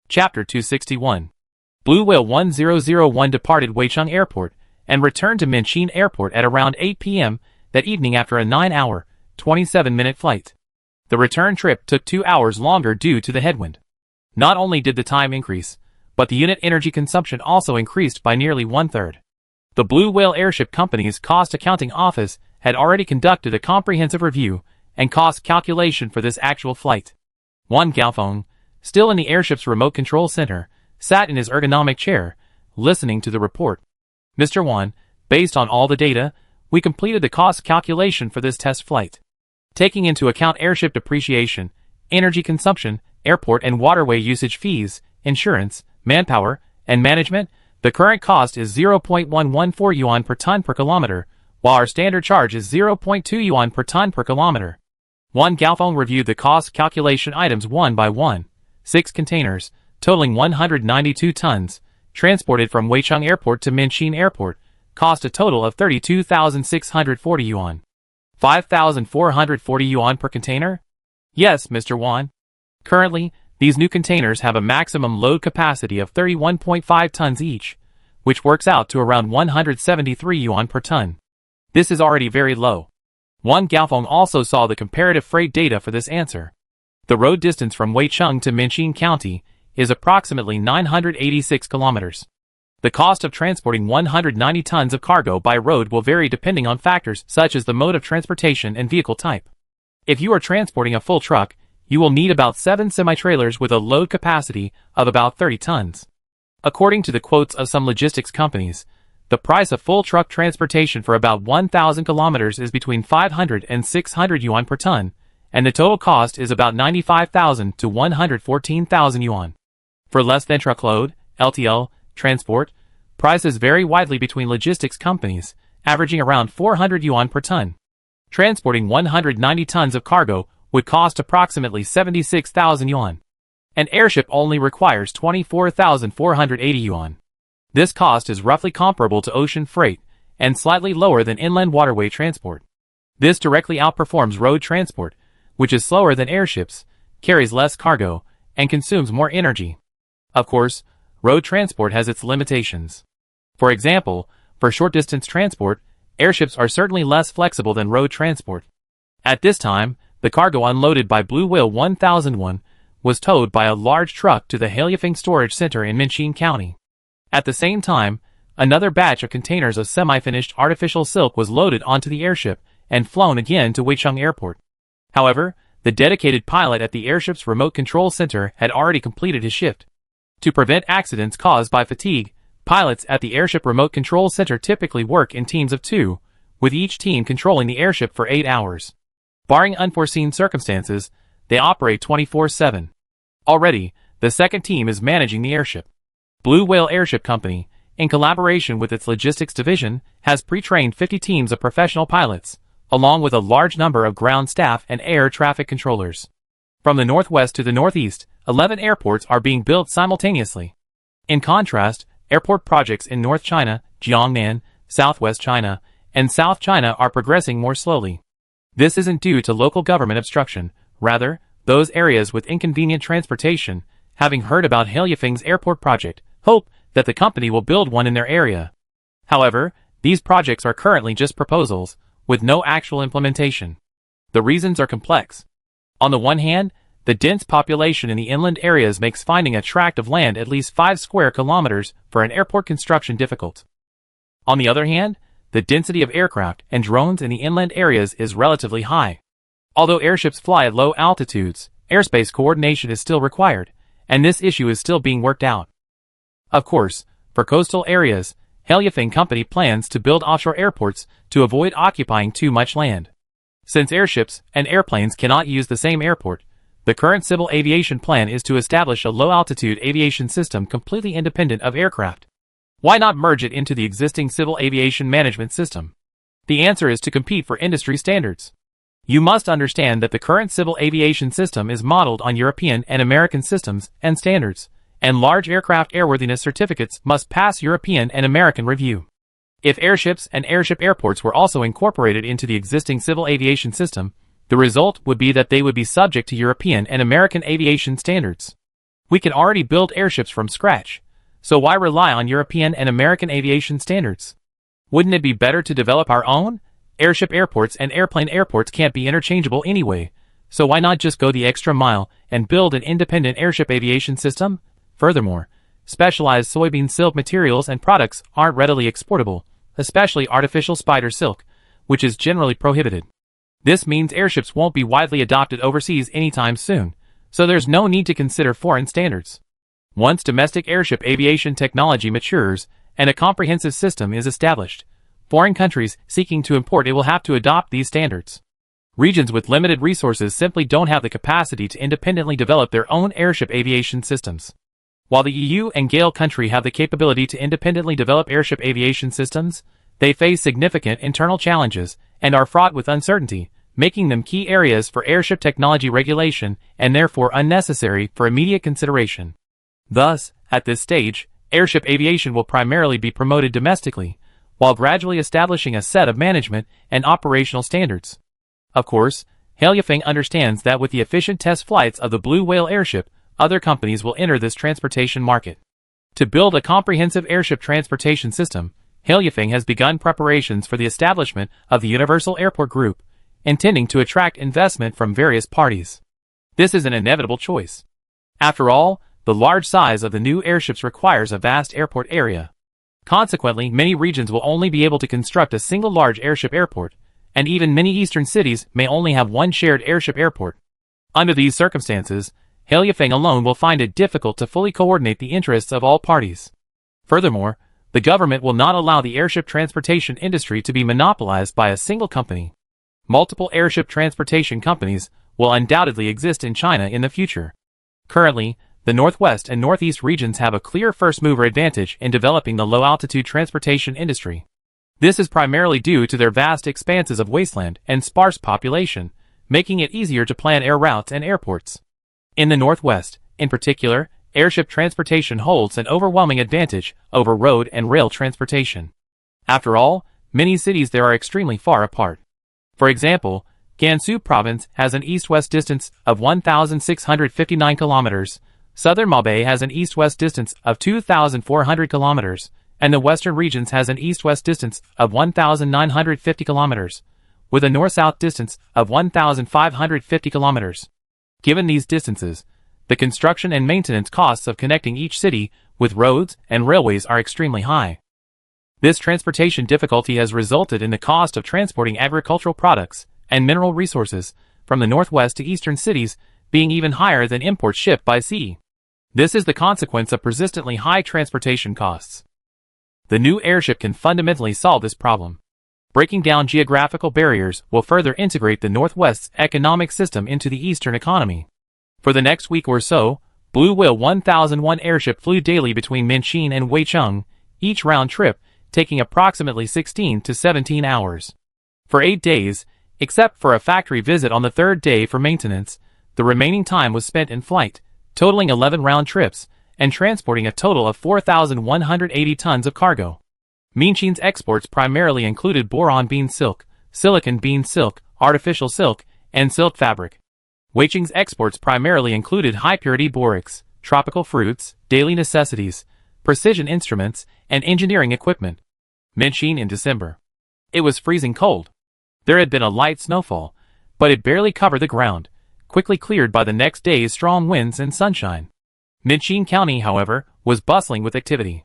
Chapter 261. Blue Whale 1001 departed Weicheng Airport and returned to Minchin Airport at around 8 p.m. that evening after a 9-hour, 27-minute flight. The return trip took 2 hours longer due to the headwind. Not only did the time increase, but the unit energy consumption also increased by nearly 1/3. The Blue Whale Airship Company's cost accounting office had already conducted a comprehensive review and cost calculation for this actual flight. Juan Galfong, still in the airship's remote control center, sat in his ergonomic chair, listening to the report. Mr. Juan, based on all the data, we completed the cost calculation for this test flight. Taking into account airship depreciation, energy consumption, airport and waterway usage fees, insurance, manpower, and management, the current cost is 0.114 yuan per ton per kilometer, while our standard charge is 0.2 yuan per ton per kilometer. Juan Galfong reviewed the cost calculation items one by one. 6 containers, totaling 192 tons, transported from Weicheng Airport to Minchin Airport, cost a total of 32,640 yuan. 5,440 yuan per container? Yes, Mr. Juan. Currently, these new containers have a maximum load capacity of 31.5 tons each, which works out to around 173 yuan per ton. This is already very low. Juan Galfong also saw the comparative freight data for this answer. The road distance from Weicheng to Minchin County is approximately 986 kilometers. The cost of transporting 190 tons of cargo by road will vary depending on factors such as the mode of transportation and vehicle type. If you are transporting a full truck, you will need about 7 semi-trailers with a load capacity of about 30 tons. According to the quotes of some logistics companies, the price of full truck transportation for about 1,000 kilometers is between 500 and 600 yuan per ton, and the total cost is about 95,000 to 114,000 yuan. For less than truckload, LTL, transport, prices vary widely between logistics companies, averaging around 400 yuan per ton. Transporting 190 tons of cargo would cost approximately 76,000 yuan. An airship only requires 24,480 yuan. This cost is roughly comparable to ocean freight and slightly lower than inland waterway transport. This directly outperforms road transport, which is slower than airships, carries less cargo, and consumes more energy. Of course, road transport has its limitations. For example, for short-distance transport, airships are certainly less flexible than road transport. At this time, the cargo unloaded by Blue Whale 1001 was towed by a large truck to the Hailifeng Storage Center in Minchin County. At the same time, another batch of containers of semi-finished artificial silk was loaded onto the airship and flown again to Weicheng Airport. However, the dedicated pilot at the airship's remote control center had already completed his shift. To prevent accidents caused by fatigue, pilots at the airship remote control center typically work in teams of 2, with each team controlling the airship for 8 hours. Barring unforeseen circumstances, they operate 24/7. Already, the second team is managing the airship. Blue Whale Airship Company, in collaboration with its logistics division, has pre-trained 50 teams of professional pilots, along with a large number of ground staff and air traffic controllers. From the northwest to the northeast, 11 airports are being built simultaneously. In contrast, airport projects in North China, Jiangnan, Southwest China, and South China are progressing more slowly. This isn't due to local government obstruction. Rather, those areas with inconvenient transportation, having heard about Hailifeng's airport project, hope that the company will build one in their area. However, these projects are currently just proposals, with no actual implementation. The reasons are complex. On the one hand, the dense population in the inland areas makes finding a tract of land at least 5 square kilometers for an airport construction difficult. On the other hand, the density of aircraft and drones in the inland areas is relatively high. Although airships fly at low altitudes, airspace coordination is still required, and this issue is still being worked out. Of course, for coastal areas, Hailifeng Company plans to build offshore airports to avoid occupying too much land. Since airships and airplanes cannot use the same airport, the current civil aviation plan is to establish a low-altitude aviation system completely independent of aircraft. Why not merge it into the existing civil aviation management system? The answer is to compete for industry standards. You must understand that the current civil aviation system is modeled on European and American systems and standards, and large aircraft airworthiness certificates must pass European and American review. If airships and airship airports were also incorporated into the existing civil aviation system, the result would be that they would be subject to European and American aviation standards. We can already build airships from scratch, so why rely on European and American aviation standards? Wouldn't it be better to develop our own? Airship airports and airplane airports can't be interchangeable anyway, so why not just go the extra mile and build an independent airship aviation system? Furthermore, specialized soybean silk materials and products aren't readily exportable, especially artificial spider silk, which is generally prohibited. This means airships won't be widely adopted overseas anytime soon, so there's no need to consider foreign standards. Once domestic airship aviation technology matures and a comprehensive system is established, foreign countries seeking to import it will have to adopt these standards. Regions with limited resources simply don't have the capacity to independently develop their own airship aviation systems. While the EU and GALE country have the capability to independently develop airship aviation systems, they face significant internal challenges and are fraught with uncertainty, making them key areas for airship technology regulation and therefore unnecessary for immediate consideration. Thus, at this stage, airship aviation will primarily be promoted domestically, while gradually establishing a set of management and operational standards. Of course, Hailefeng understands that with the efficient test flights of the Blue Whale airship, other companies will enter this transportation market. To build a comprehensive airship transportation system, Hailefeng has begun preparations for the establishment of the Universal Airport Group, intending to attract investment from various parties. This is an inevitable choice. After all, the large size of the new airships requires a vast airport area. Consequently, many regions will only be able to construct a single large airship airport, and even many eastern cities may only have one shared airship airport. Under these circumstances, Hailefeng alone will find it difficult to fully coordinate the interests of all parties. Furthermore, the government will not allow the airship transportation industry to be monopolized by a single company. Multiple airship transportation companies will undoubtedly exist in China in the future. Currently, the Northwest and Northeast regions have a clear first-mover advantage in developing the low-altitude transportation industry. This is primarily due to their vast expanses of wasteland and sparse population, making it easier to plan air routes and airports. In the Northwest, in particular, airship transportation holds an overwhelming advantage over road and rail transportation. After all, many cities there are extremely far apart. For example, Gansu province has an east-west distance of 1,659 kilometers, southern Mabei has an east-west distance of 2,400 kilometers, and the western regions has an east-west distance of 1,950 kilometers, with a north-south distance of 1,550 kilometers. Given these distances, the construction and maintenance costs of connecting each city with roads and railways are extremely high. This transportation difficulty has resulted in the cost of transporting agricultural products and mineral resources from the northwest to eastern cities being even higher than imports shipped by sea. This is the consequence of persistently high transportation costs. The new airship can fundamentally solve this problem. Breaking down geographical barriers will further integrate the Northwest's economic system into the Eastern economy. For the next week or so, Blue Whale 1001 airship flew daily between Minqin and Weicheng, each round trip taking approximately 16 to 17 hours. For 8 days, except for a factory visit on the third day for maintenance, the remaining time was spent in flight, totaling 11 round trips, and transporting a total of 4,180 tons of cargo. Minqin's exports primarily included boron bean silk, silicon bean silk, artificial silk, and silk fabric. Weicheng's exports primarily included high-purity borax, tropical fruits, daily necessities, precision instruments, and engineering equipment. Minqin in December. It was freezing cold. There had been a light snowfall, but it barely covered the ground, quickly cleared by the next day's strong winds and sunshine. Minqin County, however, was bustling with activity.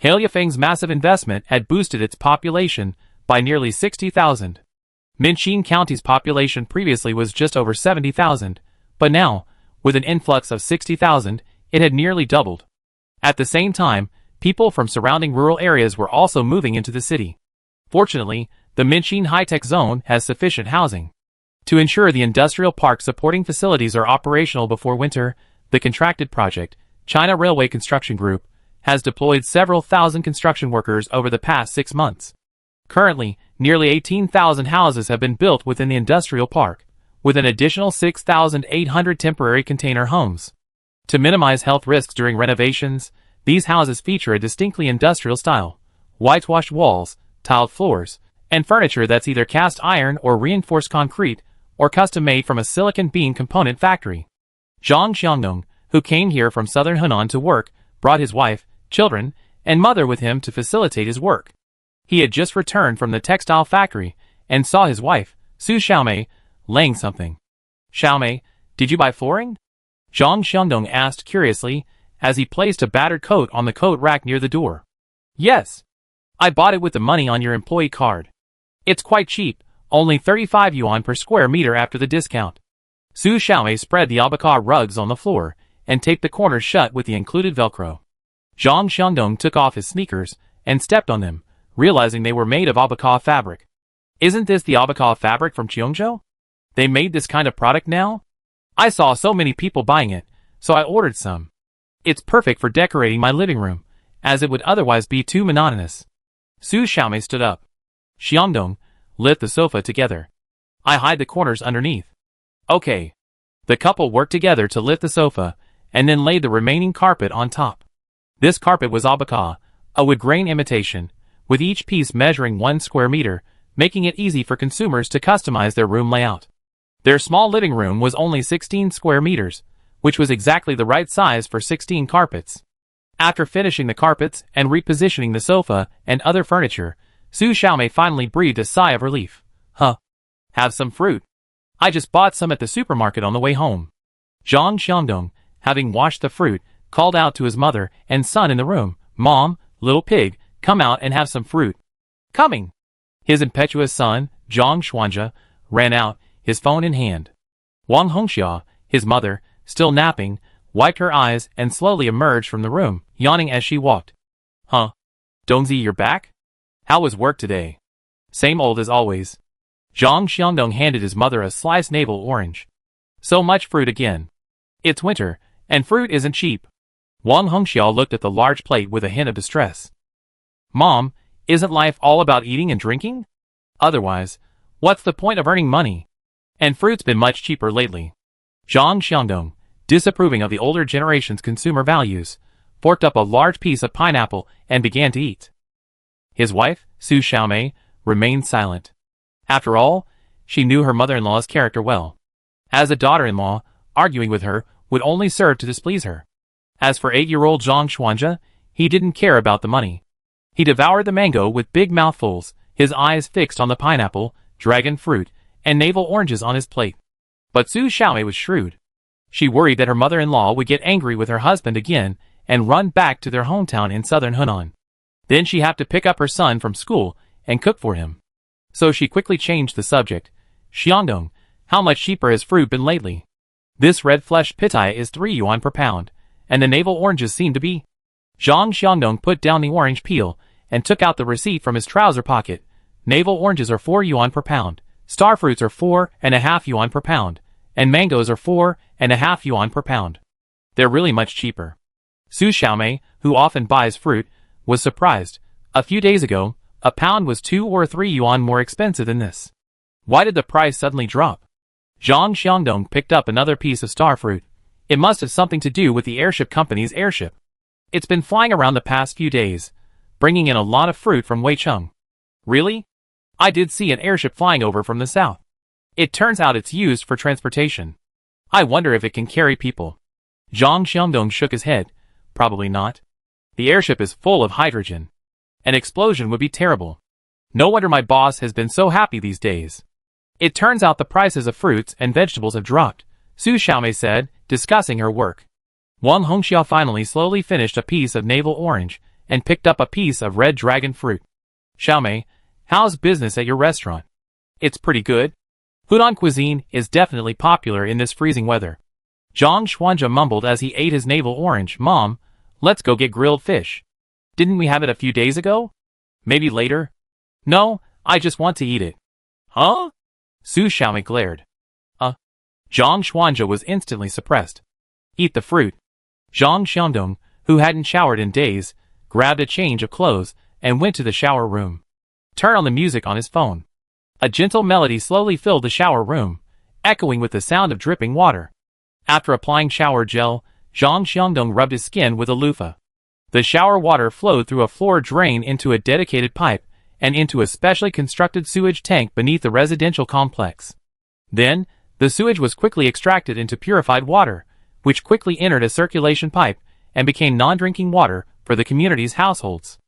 Hailefeng's massive investment had boosted its population by nearly 60,000. Minqin County's population previously was just over 70,000, but now, with an influx of 60,000, it had nearly doubled. At the same time, people from surrounding rural areas were also moving into the city. Fortunately, the Minqin high-tech zone has sufficient housing. To ensure the industrial park supporting facilities are operational before winter, the contracted project, China Railway Construction Group, has deployed several thousand construction workers over the past 6 months. Currently, nearly 18,000 houses have been built within the industrial park, with an additional 6,800 temporary container homes. To minimize health risks during renovations, these houses feature a distinctly industrial style, whitewashed walls, tiled floors, and furniture that's either cast iron or reinforced concrete, or custom-made from a silicon beam component factory. Zhang Xiangnong, who came here from southern Hunan to work, brought his wife, children, and mother with him to facilitate his work. He had just returned from the textile factory and saw his wife, Su Xiaomei, laying something. "Xiaomei, did you buy flooring?" Zhang Xiangdong asked curiously as he placed a battered coat on the coat rack near the door. "Yes. I bought it with the money on your employee card. It's quite cheap, only 35 yuan per square meter after the discount." Su Xiaomei spread the albacore rugs on the floor and taped the corners shut with the included Velcro. Zhang Xiangdong took off his sneakers and stepped on them, realizing they were made of albacore fabric. "Isn't this the albacore fabric from Cheongzhou? They made this kind of product now? I saw so many people buying it, so I ordered some. It's perfect for decorating my living room, as it would otherwise be too monotonous." Su Xiaomei stood up. "Xiangdong, lift the sofa together. I hide the corners underneath." "Okay." The couple worked together to lift the sofa, and then laid the remaining carpet on top. This carpet was albacore, a wood grain imitation, with each piece measuring 1 square meter, making it easy for consumers to customize their room layout. Their small living room was only 16 square meters, which was exactly the right size for 16 carpets. After finishing the carpets and repositioning the sofa and other furniture, Su Xiaomei finally breathed a sigh of relief. "Huh. Have some fruit. I just bought some at the supermarket on the way home." Zhang Xiangdong, having washed the fruit, called out to his mother and son in the room, "Mom, little pig, come out and have some fruit." "Coming." His impetuous son, Zhang Xuanja, ran out, his phone in hand. Wang Hongxia, his mother, still napping, wiped her eyes and slowly emerged from the room, yawning as she walked. "Huh? Dongzi, you're back? How was work today?" "Same old as always." Zhang Xiangdong handed his mother a sliced navel orange. "So much fruit again. It's winter, and fruit isn't cheap." Wang Hongxia looked at the large plate with a hint of distress. "Mom, isn't life all about eating and drinking? Otherwise, what's the point of earning money? And fruit's been much cheaper lately." Zhang Xiangdong, disapproving of the older generation's consumer values, forked up a large piece of pineapple and began to eat. His wife, Su Xiaomei, remained silent. After all, she knew her mother-in-law's character well. As a daughter-in-law, arguing with her would only serve to displease her. As for 8-year-old Zhang Xuanja, he didn't care about the money. He devoured the mango with big mouthfuls, his eyes fixed on the pineapple, dragon fruit, and navel oranges on his plate. But Su Xiaomei was shrewd. She worried that her mother-in-law would get angry with her husband again and run back to their hometown in southern Hunan. Then she'd have to pick up her son from school and cook for him. So she quickly changed the subject. "Xiangdong, how much cheaper has fruit been lately? This red-fleshed pitaya is 3 yuan per pound, and the navel oranges seem to be." Zhang Xiangdong put down the orange peel and took out the receipt from his trouser pocket. "Navel oranges are 4 yuan per pound, star fruits are 4.5 yuan per pound, and mangoes are 4.5 yuan per pound. They're really much cheaper." Su Xiaomei, who often buys fruit, was surprised. A few days ago, a pound was 2 or 3 yuan more expensive than this. Why did the price suddenly drop? Zhang Xiangdong picked up another piece of star fruit. It must have something to do with the airship company's airship. It's been flying around the past few days, bringing in a lot of fruit from Weicheng. "Really? I did see an airship flying over from the south. It turns out it's used for transportation. I wonder if it can carry people." Zhang Xiangdong shook his head. "Probably not. The airship is full of hydrogen. An explosion would be terrible. No wonder my boss has been so happy these days." "It turns out the prices of fruits and vegetables have dropped," Su Xiaomei said, discussing her work. Wang Hongxia finally slowly finished a piece of navel orange and picked up a piece of red dragon fruit. "Xiaomei, how's business at your restaurant?" "It's pretty good. Hunan cuisine is definitely popular in this freezing weather." Zhang Xuanja mumbled as he ate his navel orange. "Mom, let's go get grilled fish. Didn't we have it a few days ago? Maybe later?" "No, I just want to eat it." "Huh?" Su Xiaomei glared. Zhang Xuanja was instantly suppressed. "Eat the fruit." Zhang Xiangdong, who hadn't showered in days, grabbed a change of clothes and went to the shower room. Turn on the music on his phone. A gentle melody slowly filled the shower room, echoing with the sound of dripping water. After applying shower gel, Zhang Xiangdong rubbed his skin with a loofah. The shower water flowed through a floor drain into a dedicated pipe and into a specially constructed sewage tank beneath the residential complex. Then, the sewage was quickly extracted into purified water, which quickly entered a circulation pipe and became non-drinking water for the community's households.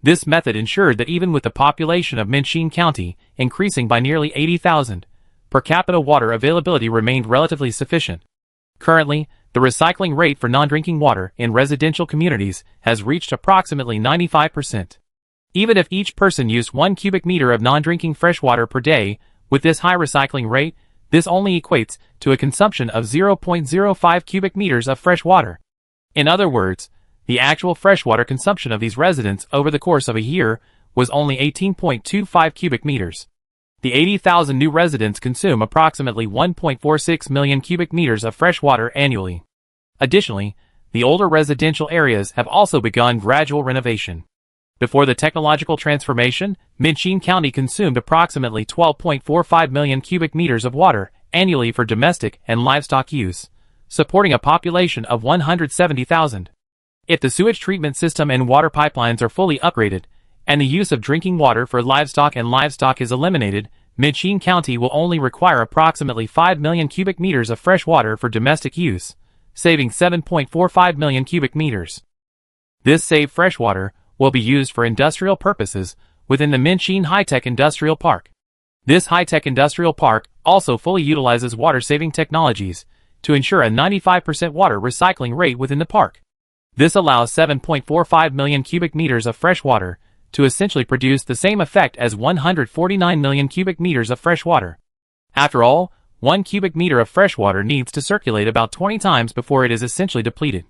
This method ensured that even with the population of Minchin County increasing by nearly 80,000, per capita water availability remained relatively sufficient. Currently, the recycling rate for non-drinking water in residential communities has reached approximately 95%. Even if each person used 1 cubic meter of non-drinking fresh water per day, with this high recycling rate, this only equates to a consumption of 0.05 cubic meters of fresh water. In other words, the actual freshwater consumption of these residents over the course of a year was only 18.25 cubic meters. The 80,000 new residents consume approximately 1.46 million cubic meters of fresh water annually. Additionally, the older residential areas have also begun gradual renovation. Before the technological transformation, Minchin County consumed approximately 12.45 million cubic meters of water annually for domestic and livestock use, supporting a population of 170,000. If the sewage treatment system and water pipelines are fully upgraded, and the use of drinking water for livestock is eliminated, Minchin County will only require approximately 5 million cubic meters of fresh water for domestic use, saving 7.45 million cubic meters. This saved fresh water will be used for industrial purposes within the Minchin High-Tech Industrial Park. This high-tech industrial park also fully utilizes water-saving technologies to ensure a 95% water recycling rate within the park. This allows 7.45 million cubic meters of fresh water to essentially produce the same effect as 149 million cubic meters of fresh water. After all, 1 cubic meter of fresh water needs to circulate about 20 times before it is essentially depleted.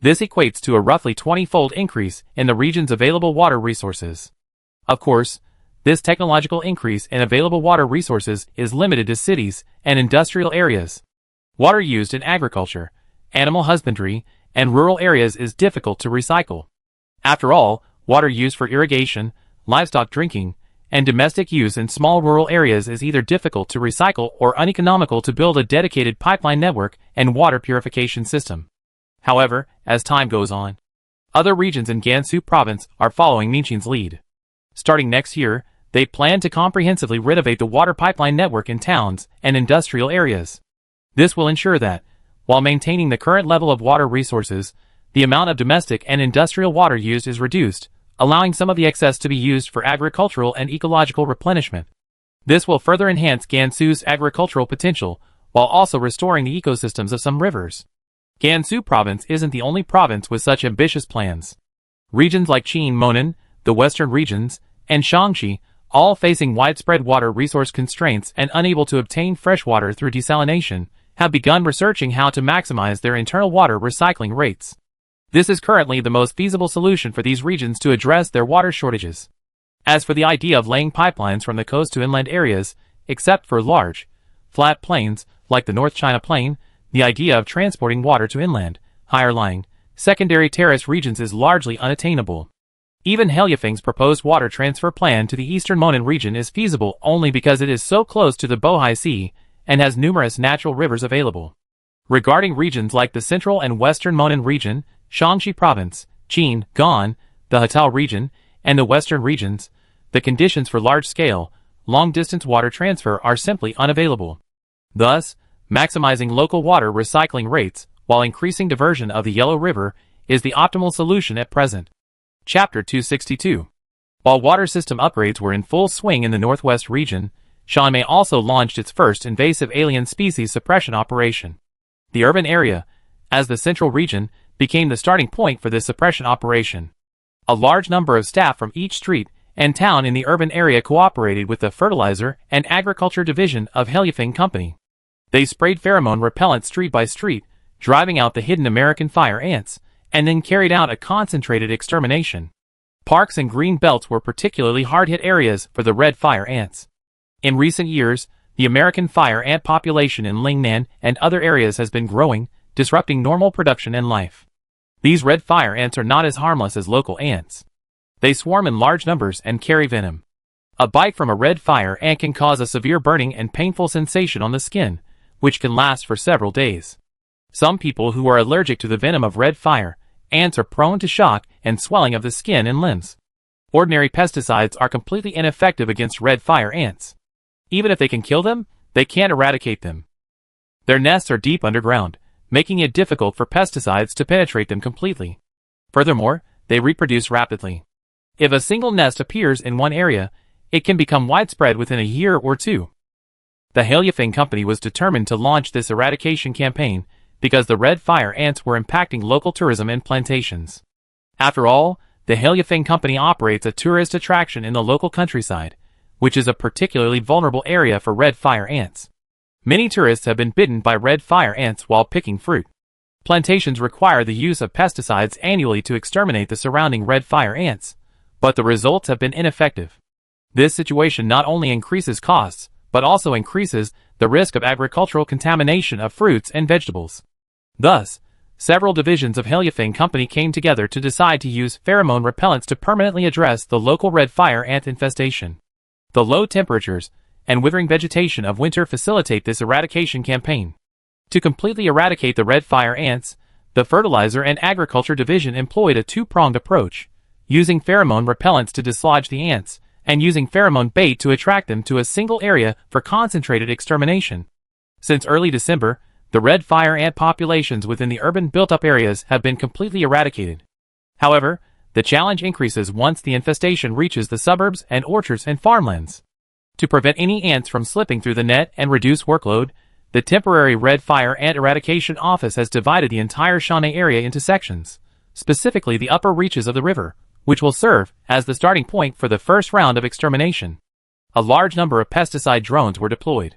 This equates to a roughly 20-fold increase in the region's available water resources. Of course, this technological increase in available water resources is limited to cities and industrial areas. Water used in agriculture, animal husbandry, and rural areas is difficult to recycle. After all, water used for irrigation, livestock drinking, and domestic use in small rural areas is either difficult to recycle or uneconomical to build a dedicated pipeline network and water purification system. However, as time goes on, other regions in Gansu province are following Minchin's lead. Starting next year, they plan to comprehensively renovate the water pipeline network in towns and industrial areas. This will ensure that, while maintaining the current level of water resources, the amount of domestic and industrial water used is reduced, allowing some of the excess to be used for agricultural and ecological replenishment. This will further enhance Gansu's agricultural potential, while also restoring the ecosystems of some rivers. Gansu province isn't the only province with such ambitious plans. Regions like Qin Monan, the western regions, and Shaanxi, all facing widespread water resource constraints and unable to obtain fresh water through desalination, have begun researching how to maximize their internal water recycling rates. This is currently the most feasible solution for these regions to address their water shortages. As for the idea of laying pipelines from the coast to inland areas, except for large, flat plains like the North China Plain, the idea of transporting water to inland, higher-lying, secondary terrace regions is largely unattainable. Even Helyafeng's proposed water transfer plan to the eastern Monan region is feasible only because it is so close to the Bohai Sea and has numerous natural rivers available. Regarding regions like the central and western Monan region, Shaanxi province, Qin, Gan, the Hatal region, and the western regions, the conditions for large-scale, long-distance water transfer are simply unavailable. Thus, maximizing local water recycling rates while increasing diversion of the Yellow River is the optimal solution at present. Chapter 262. While water system upgrades were in full swing in the northwest region, Shanmei also launched its first invasive alien species suppression operation. The urban area, as the central region, became the starting point for this suppression operation. A large number of staff from each street and town in the urban area cooperated with the fertilizer and agriculture division of Helyafeng Company. They sprayed pheromone repellent street by street, driving out the hidden American fire ants, and then carried out a concentrated extermination. Parks and green belts were particularly hard-hit areas for the red fire ants. In recent years, the American fire ant population in Lingnan and other areas has been growing, disrupting normal production and life. These red fire ants are not as harmless as local ants. They swarm in large numbers and carry venom. A bite from a red fire ant can cause a severe burning and painful sensation on the skin, which can last for several days. Some people who are allergic to the venom of red fire ants are prone to shock and swelling of the skin and limbs. Ordinary pesticides are completely ineffective against red fire ants. Even if they can kill them, they can't eradicate them. Their nests are deep underground, making it difficult for pesticides to penetrate them completely. Furthermore, they reproduce rapidly. If a single nest appears in one area, it can become widespread within a year or two. The Haileyfeng Company was determined to launch this eradication campaign because the red fire ants were impacting local tourism and plantations. After all, the Haileyfeng Company operates a tourist attraction in the local countryside, which is a particularly vulnerable area for red fire ants. Many tourists have been bitten by red fire ants while picking fruit. Plantations require the use of pesticides annually to exterminate the surrounding red fire ants, but the results have been ineffective. This situation not only increases costs, but also increases the risk of agricultural contamination of fruits and vegetables. Thus, several divisions of Haileyfeng Company came together to decide to use pheromone repellents to permanently address the local red fire ant infestation. The low temperatures and withering vegetation of winter facilitate this eradication campaign. To completely eradicate the red fire ants, the Fertilizer and Agriculture Division employed a two-pronged approach, using pheromone repellents to dislodge the ants, and using pheromone bait to attract them to a single area for concentrated extermination. Since early December, the red fire ant populations within the urban built-up areas have been completely eradicated. However, the challenge increases once the infestation reaches the suburbs and orchards and farmlands. To prevent any ants from slipping through the net and reduce workload, the temporary red fire ant eradication office has divided the entire Shanghai area into sections, specifically the upper reaches of the river, which will serve as the starting point for the first round of extermination. A large number of pesticide drones were deployed.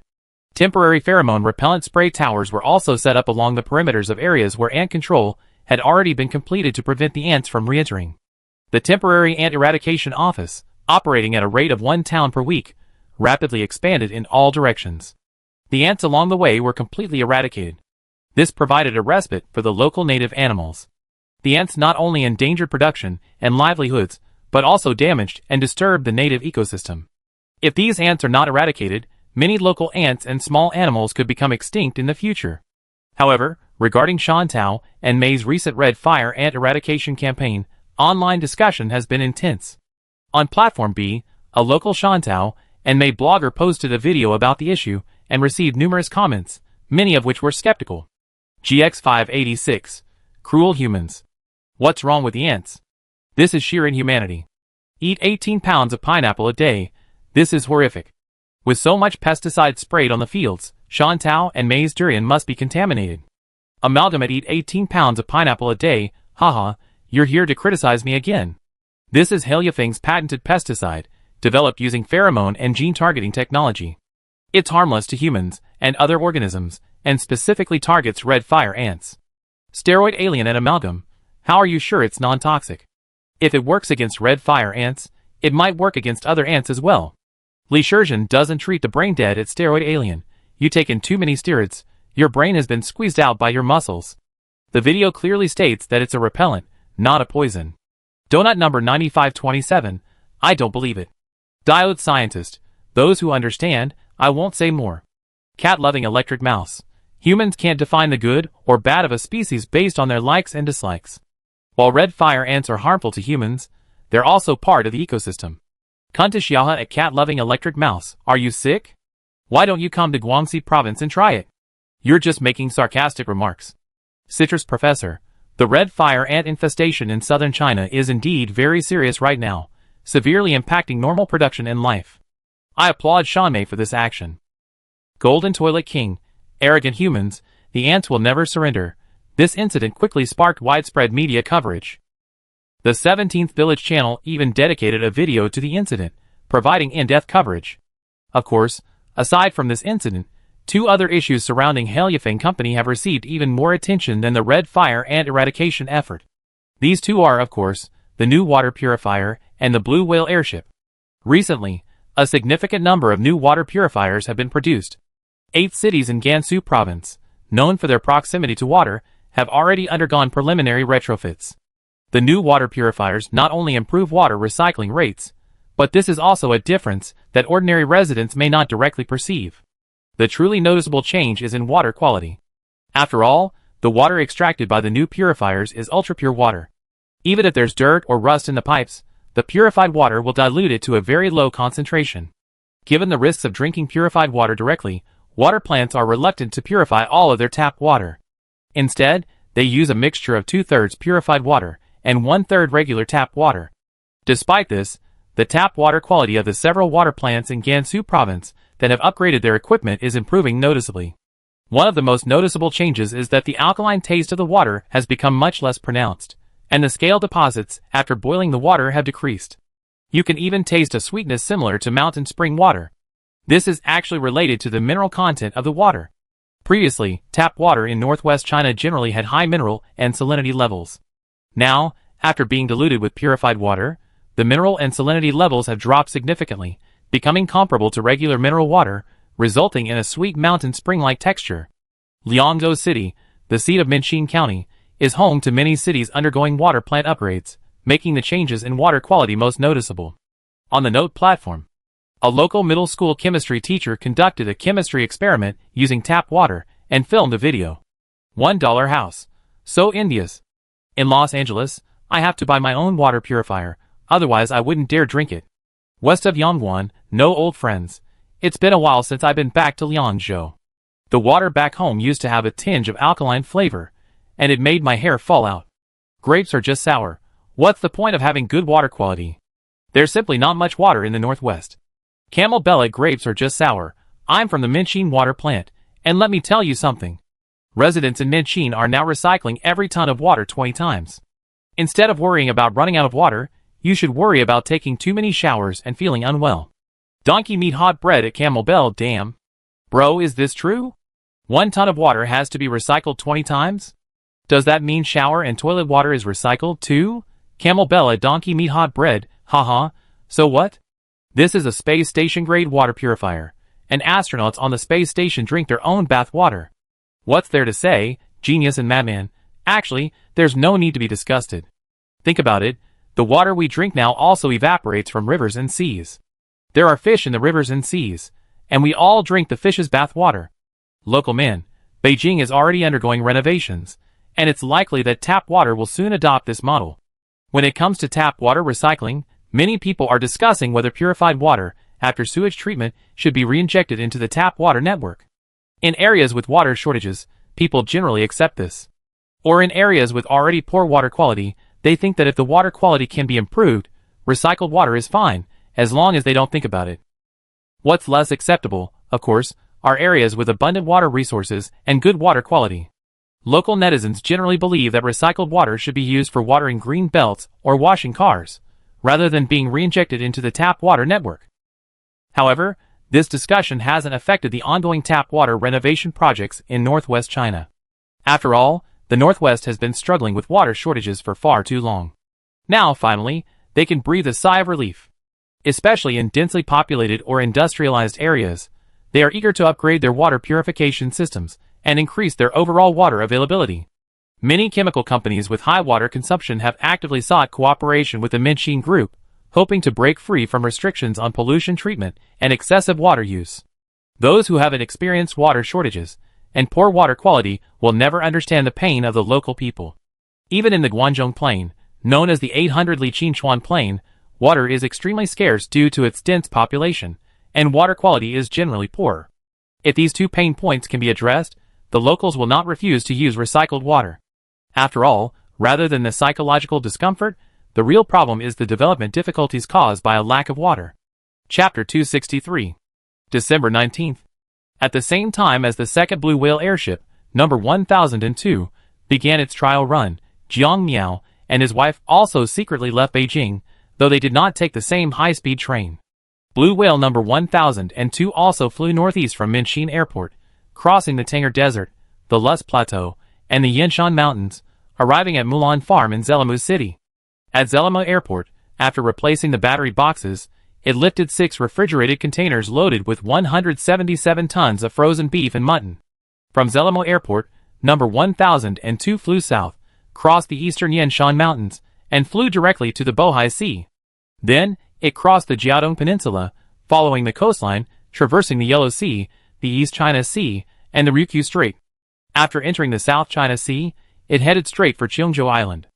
Temporary pheromone repellent spray towers were also set up along the perimeters of areas where ant control had already been completed to prevent the ants from re-entering. The temporary ant eradication office, operating at a rate of 1 town per week, rapidly expanded in all directions. The ants along the way were completely eradicated. This provided a respite for the local native animals. The ants not only endangered production and livelihoods, but also damaged and disturbed the native ecosystem. If these ants are not eradicated, many local ants and small animals could become extinct in the future. However, regarding Shantou and May's recent red fire ant eradication campaign, online discussion has been intense. On Platform B, a local Shantou and May blogger posted a video about the issue and received numerous comments, many of which were skeptical. GX586. Cruel humans. What's wrong with the ants? This is sheer inhumanity. Eat 18 pounds of pineapple a day. This is horrific. With so much pesticide sprayed on the fields, Shantou and May's durian must be contaminated. Amalgamate eat 18 pounds of pineapple a day. Haha, you're here to criticize me again. This is Haileyfeng's patented pesticide, developed using pheromone and gene targeting technology. It's harmless to humans and other organisms, and specifically targets red fire ants. Steroid alien and amalgam. How are you sure it's non-toxic? If it works against red fire ants, it might work against other ants as well. Li Shizhen doesn't treat the brain dead at steroid alien. You taken too many steroids, your brain has been squeezed out by your muscles. The video clearly states that it's a repellent, not a poison. Donut number 9527, I don't believe it. Diode scientist, those who understand, I won't say more. Cat-loving electric mouse. Humans can't define the good or bad of a species based on their likes and dislikes. While red fire ants are harmful to humans, they're also part of the ecosystem. Kuntishiaha at cat-loving electric mouse, are you sick? Why don't you come to Guangxi province and try it? You're just making sarcastic remarks. Citrus professor, the red fire ant infestation in southern China is indeed very serious right now, severely impacting normal production and life. I applaud Shanmei for this action. Golden Toilet King, arrogant humans, the ants will never surrender. This incident quickly sparked widespread media coverage. The 17th Village channel even dedicated a video to the incident, providing in-depth coverage. Of course, aside from this incident, 2 other issues surrounding Haileyfeng Company have received even more attention than the red fire ant eradication effort. These 2 are, of course, the new water purifier and the blue whale airship. Recently, a significant number of new water purifiers have been produced. 8 cities in Gansu province, known for their proximity to water, have already undergone preliminary retrofits. The new water purifiers not only improve water recycling rates, but this is also a difference that ordinary residents may not directly perceive. The truly noticeable change is in water quality. After all, the water extracted by the new purifiers is ultra-pure water. Even if there's dirt or rust in the pipes, the purified water will dilute it to a very low concentration. Given the risks of drinking purified water directly, water plants are reluctant to purify all of their tap water. Instead, they use a mixture of 2/3 purified water and 1/3 regular tap water. Despite this, the tap water quality of the several water plants in Gansu province that have upgraded their equipment is improving noticeably. One of the most noticeable changes is that the alkaline taste of the water has become much less pronounced, and the scale deposits after boiling the water have decreased. You can even taste a sweetness similar to mountain spring water. This is actually related to the mineral content of the water. Previously, tap water in northwest China generally had high mineral and salinity levels. Now, after being diluted with purified water, the mineral and salinity levels have dropped significantly, becoming comparable to regular mineral water, resulting in a sweet mountain spring-like texture. Liangzhou City, the seat of Minqin County, is home to many cities undergoing water plant upgrades, making the changes in water quality most noticeable. On the Note platform, a local middle school chemistry teacher conducted a chemistry experiment using tap water and filmed a video. $1 house. So India's. In Los Angeles, I have to buy my own water purifier, otherwise I wouldn't dare drink it. West of Yangguan, no old friends. It's been a while since I've been back to Liangzhou. The water back home used to have a tinge of alkaline flavor, and it made my hair fall out. Grapes are just sour. What's the point of having good water quality? There's simply not much water in the northwest. Camel Bellet grapes are just sour. I'm from the Minqin water plant, and let me tell you something. Residents in Minqin are now recycling every ton of water 20 times. Instead of worrying about running out of water, you should worry about taking too many showers and feeling unwell. Donkey meat hot bread at Camel Bell Dam. Bro, is this true? 1 ton of water has to be recycled 20 times? Does that mean shower and toilet water is recycled too? Camel Bell at Donkey meat hot bread, haha. So what? This is a space station grade water purifier, and astronauts on the space station drink their own bath water. What's there to say, genius and madman? Actually, there's no need to be disgusted. Think about it, the water we drink now also evaporates from rivers and seas. There are fish in the rivers and seas, and we all drink the fish's bath water. Local men, Beijing is already undergoing renovations, and it's likely that tap water will soon adopt this model. When it comes to tap water recycling, many people are discussing whether purified water, after sewage treatment, should be reinjected into the tap water network. In areas with water shortages, people generally accept this. Or in areas with already poor water quality, they think that if the water quality can be improved, recycled water is fine, as long as they don't think about it. What's less acceptable, of course, are areas with abundant water resources and good water quality. Local netizens generally believe that recycled water should be used for watering green belts or washing cars, rather than being reinjected into the tap water network. However, this discussion hasn't affected the ongoing tap water renovation projects in northwest China. After all, the northwest has been struggling with water shortages for far too long. Now, finally, they can breathe a sigh of relief. Especially in densely populated or industrialized areas, they are eager to upgrade their water purification systems and increase their overall water availability. Many chemical companies with high water consumption have actively sought cooperation with the Minqin Group, hoping to break free from restrictions on pollution treatment and excessive water use. Those who haven't experienced water shortages and poor water quality will never understand the pain of the local people. Even in the Guangzhou Plain, known as the 800 Li Qinchuan Plain, water is extremely scarce due to its dense population, and water quality is generally poor. If these two pain points can be addressed, the locals will not refuse to use recycled water. After all, rather than the psychological discomfort, the real problem is the development difficulties caused by a lack of water. Chapter 263. December 19th. At the same time as the second Blue Whale airship, number 1002, began its trial run, Jiang Miao and his wife also secretly left Beijing, though they did not take the same high-speed train. Blue Whale number 1002 also flew northeast from Minqin Airport, crossing the Tanger Desert, the Lus Plateau, and the Yanshan Mountains, arriving at Mulan Farm in Zelamu City. At Zelamu Airport, after replacing the battery boxes, it lifted 6 refrigerated containers loaded with 177 tons of frozen beef and mutton. From Zelamu Airport, number 1002 flew south, crossed the eastern Yanshan Mountains, and flew directly to the Bohai Sea. Then, it crossed the Jiaodong Peninsula, following the coastline, traversing the Yellow Sea, the East China Sea, and the Ryukyu Strait. After entering the South China Sea, it headed straight for Cheongzhou Island.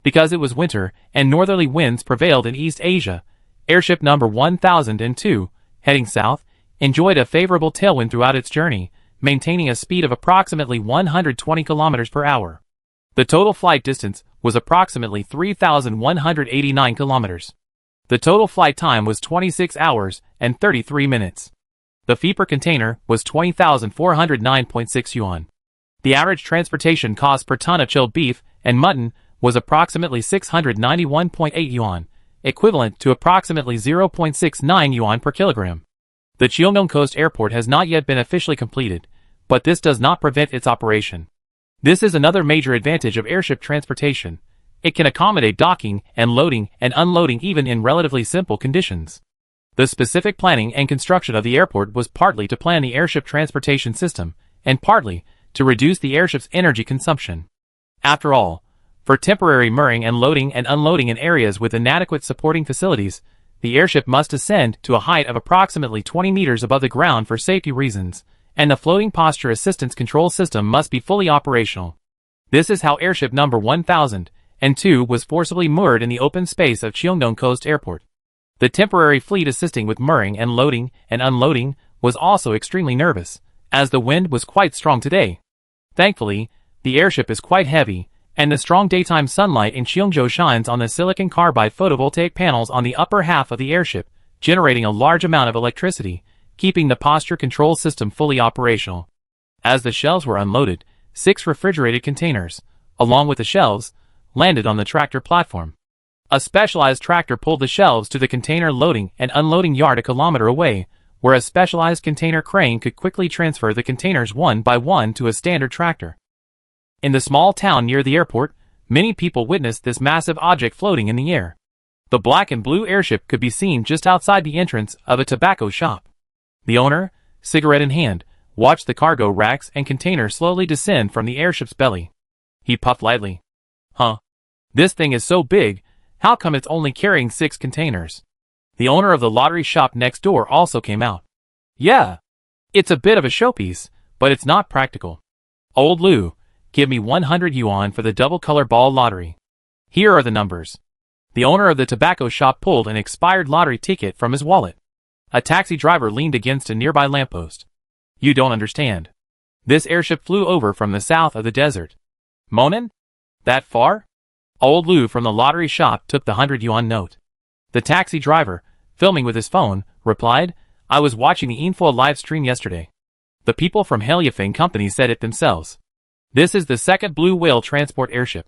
Because it was winter and northerly winds prevailed in East Asia, airship number 1002, heading south, enjoyed a favorable tailwind throughout its journey, maintaining a speed of approximately 120 kilometers per hour. The total flight distance was approximately 3,189 kilometers. The total flight time was 26 hours and 33 minutes. The fee per container was 20,409.6 yuan. The average transportation cost per ton of chilled beef and mutton was approximately 691.8 yuan, equivalent to approximately 0.69 yuan per kilogram. The Cheongdong Coast Airport has not yet been officially completed, but this does not prevent its operation. This is another major advantage of airship transportation. It can accommodate docking and loading and unloading even in relatively simple conditions. The specific planning and construction of the airport was partly to plan the airship transportation system, and partly to reduce the airship's energy consumption. After all, for temporary mooring and loading and unloading in areas with inadequate supporting facilities, the airship must ascend to a height of approximately 20 meters above the ground for safety reasons, and the floating posture assistance control system must be fully operational. This is how airship number 1002 was forcibly moored in the open space of Cheongdong Coast Airport. The temporary fleet assisting with mooring and loading and unloading was also extremely nervous, as the wind was quite strong today. Thankfully, the airship is quite heavy, and the strong daytime sunlight in Cheongju shines on the silicon carbide photovoltaic panels on the upper half of the airship, generating a large amount of electricity, keeping the posture control system fully operational. As the shelves were unloaded, 6 refrigerated containers, along with the shelves, landed on the tractor platform. A specialized tractor pulled the shelves to the container loading and unloading yard a kilometer away, where a specialized container crane could quickly transfer the containers one by one to a standard tractor. In the small town near the airport, many people witnessed this massive object floating in the air. The black and blue airship could be seen just outside the entrance of a tobacco shop. The owner, cigarette in hand, watched the cargo racks and containers slowly descend from the airship's belly. He puffed lightly. Huh? This thing is so big, how come it's only carrying 6 containers? The owner of the lottery shop next door also came out. Yeah. It's a bit of a showpiece, but it's not practical. Old Lou, give me 100 yuan for the double-color ball lottery. Here are the numbers. The owner of the tobacco shop pulled an expired lottery ticket from his wallet. A taxi driver leaned against a nearby lamppost. You don't understand. This airship flew over from the south of the desert. Monin? That far? Old Lou from the lottery shop took the 100 yuan note. The taxi driver, filming with his phone, replied, I was watching the info live stream yesterday. The people from Heliafeng Company said it themselves. This is the second Blue Whale transport airship.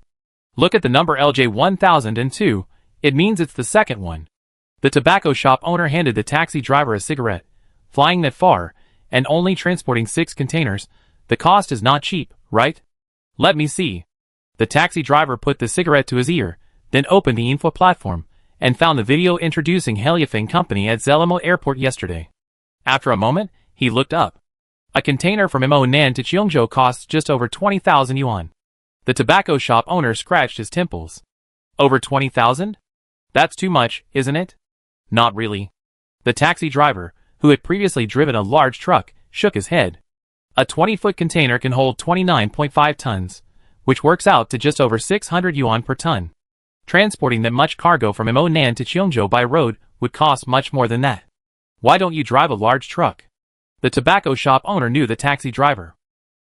Look at the number LJ1002, it means it's the second one. The tobacco shop owner handed the taxi driver a cigarette. Flying that far, and only transporting 6 containers, the cost is not cheap, right? Let me see. The taxi driver put the cigarette to his ear, then opened the info platform, and found the video introducing Heliafeng Company at Zelimo Airport yesterday. After a moment, he looked up. A container from Monan to Cheongju costs just over 20,000 yuan. The tobacco shop owner scratched his temples. Over 20,000? That's too much, isn't it? Not really. The taxi driver, who had previously driven a large truck, shook his head. A 20-foot container can hold 29.5 tons, which works out to just over 600 yuan per ton. Transporting that much cargo from Monan to Cheongju by road would cost much more than that. Why don't you drive a large truck? The tobacco shop owner knew the taxi driver.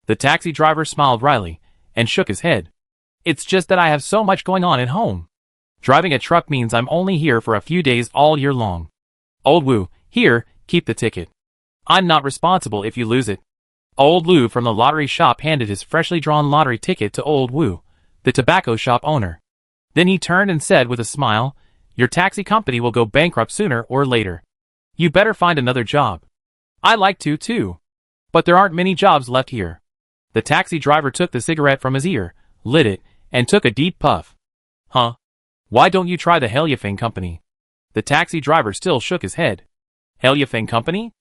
The taxi driver smiled wryly and shook his head. It's just that I have so much going on at home. Driving a truck means I'm only here for a few days all year long. Old Wu, here, keep the ticket. I'm not responsible if you lose it. Old Lou from the lottery shop handed his freshly drawn lottery ticket to Old Wu, the tobacco shop owner. Then he turned and said with a smile, your taxi company will go bankrupt sooner or later. You better find another job. I'd like to, too. But there aren't many jobs left here. The taxi driver took the cigarette from his ear, lit it, and took a deep puff. Huh? Why don't you try the Heliafeng Company? The taxi driver still shook his head. Heliafeng Company?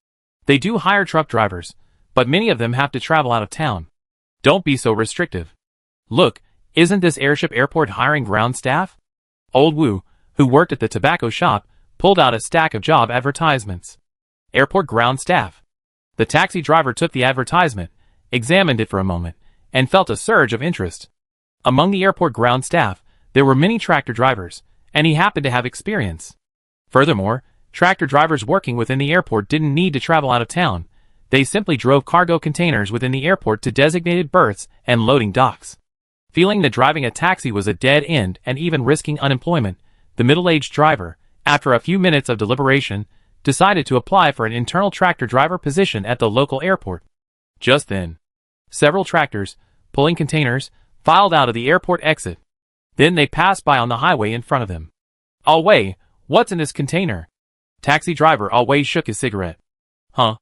They do hire truck drivers, but many of them have to travel out of town. Don't be so restrictive. Look, isn't this airship airport hiring ground staff? Old Wu, who worked at the tobacco shop, pulled out a stack of job advertisements. Airport ground staff. The taxi driver took the advertisement, examined it for a moment, and felt a surge of interest. Among the airport ground staff, there were many tractor drivers, and he happened to have experience. Furthermore, tractor drivers working within the airport didn't need to travel out of town. they simply drove cargo containers within the airport to designated berths and loading docks. Feeling that driving a taxi was a dead end and even risking unemployment, the middle-aged driver, after a few minutes of deliberation, decided to apply for an internal tractor driver position at the local airport. Just then, several tractors, pulling containers, filed out of the airport exit. Then they passed by on the highway in front of them. "Oh wait, what's in this container?" Taxi driver always shook his cigarette. "Huh?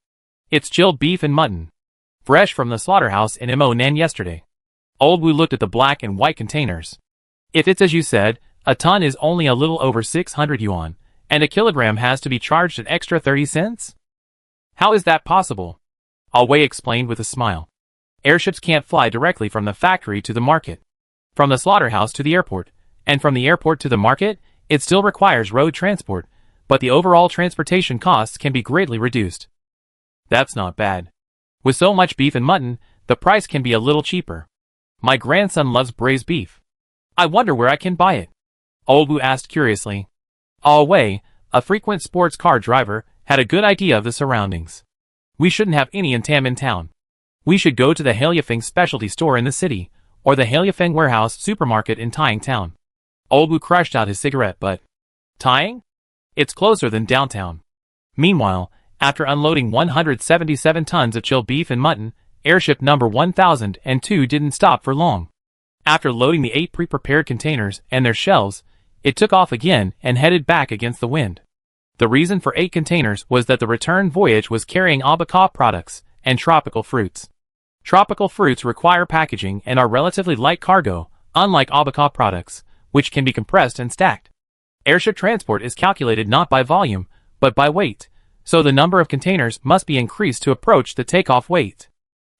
It's chilled beef and mutton. Fresh from the slaughterhouse in Mo yesterday." Old Wu looked at the black and white containers. "If it's as you said, a ton is only a little over 600 yuan, and a kilogram has to be charged an extra 30 cents? How is that possible?" Wei explained with a smile. "Airships can't fly directly from the factory to the market. From the slaughterhouse to the airport, and from the airport to the market, it still requires road transport, but the overall transportation costs can be greatly reduced." "That's not bad. With so much beef and mutton, the price can be a little cheaper. My grandson loves braised beef. I wonder where I can buy it?" Old Wu asked curiously. Wei, a frequent sports car driver, had a good idea of the surroundings. "We shouldn't have any in town. We should go to the Hailifeng specialty store in the city, or the Hailifeng warehouse supermarket in Taiyang town." Old Wu crushed out his cigarette, but Taiyang? It's closer than downtown. Meanwhile, after unloading 177 tons of chilled beef and mutton, airship number 1002 didn't stop for long. After loading the 8 pre-prepared containers and their shelves, it took off again and headed back against the wind. The reason for 8 containers was that the return voyage was carrying abaca products and tropical fruits. Tropical fruits require packaging and are relatively light cargo, unlike abaca products, which can be compressed and stacked. Airship transport is calculated not by volume, but by weight, so the number of containers must be increased to approach the takeoff weight.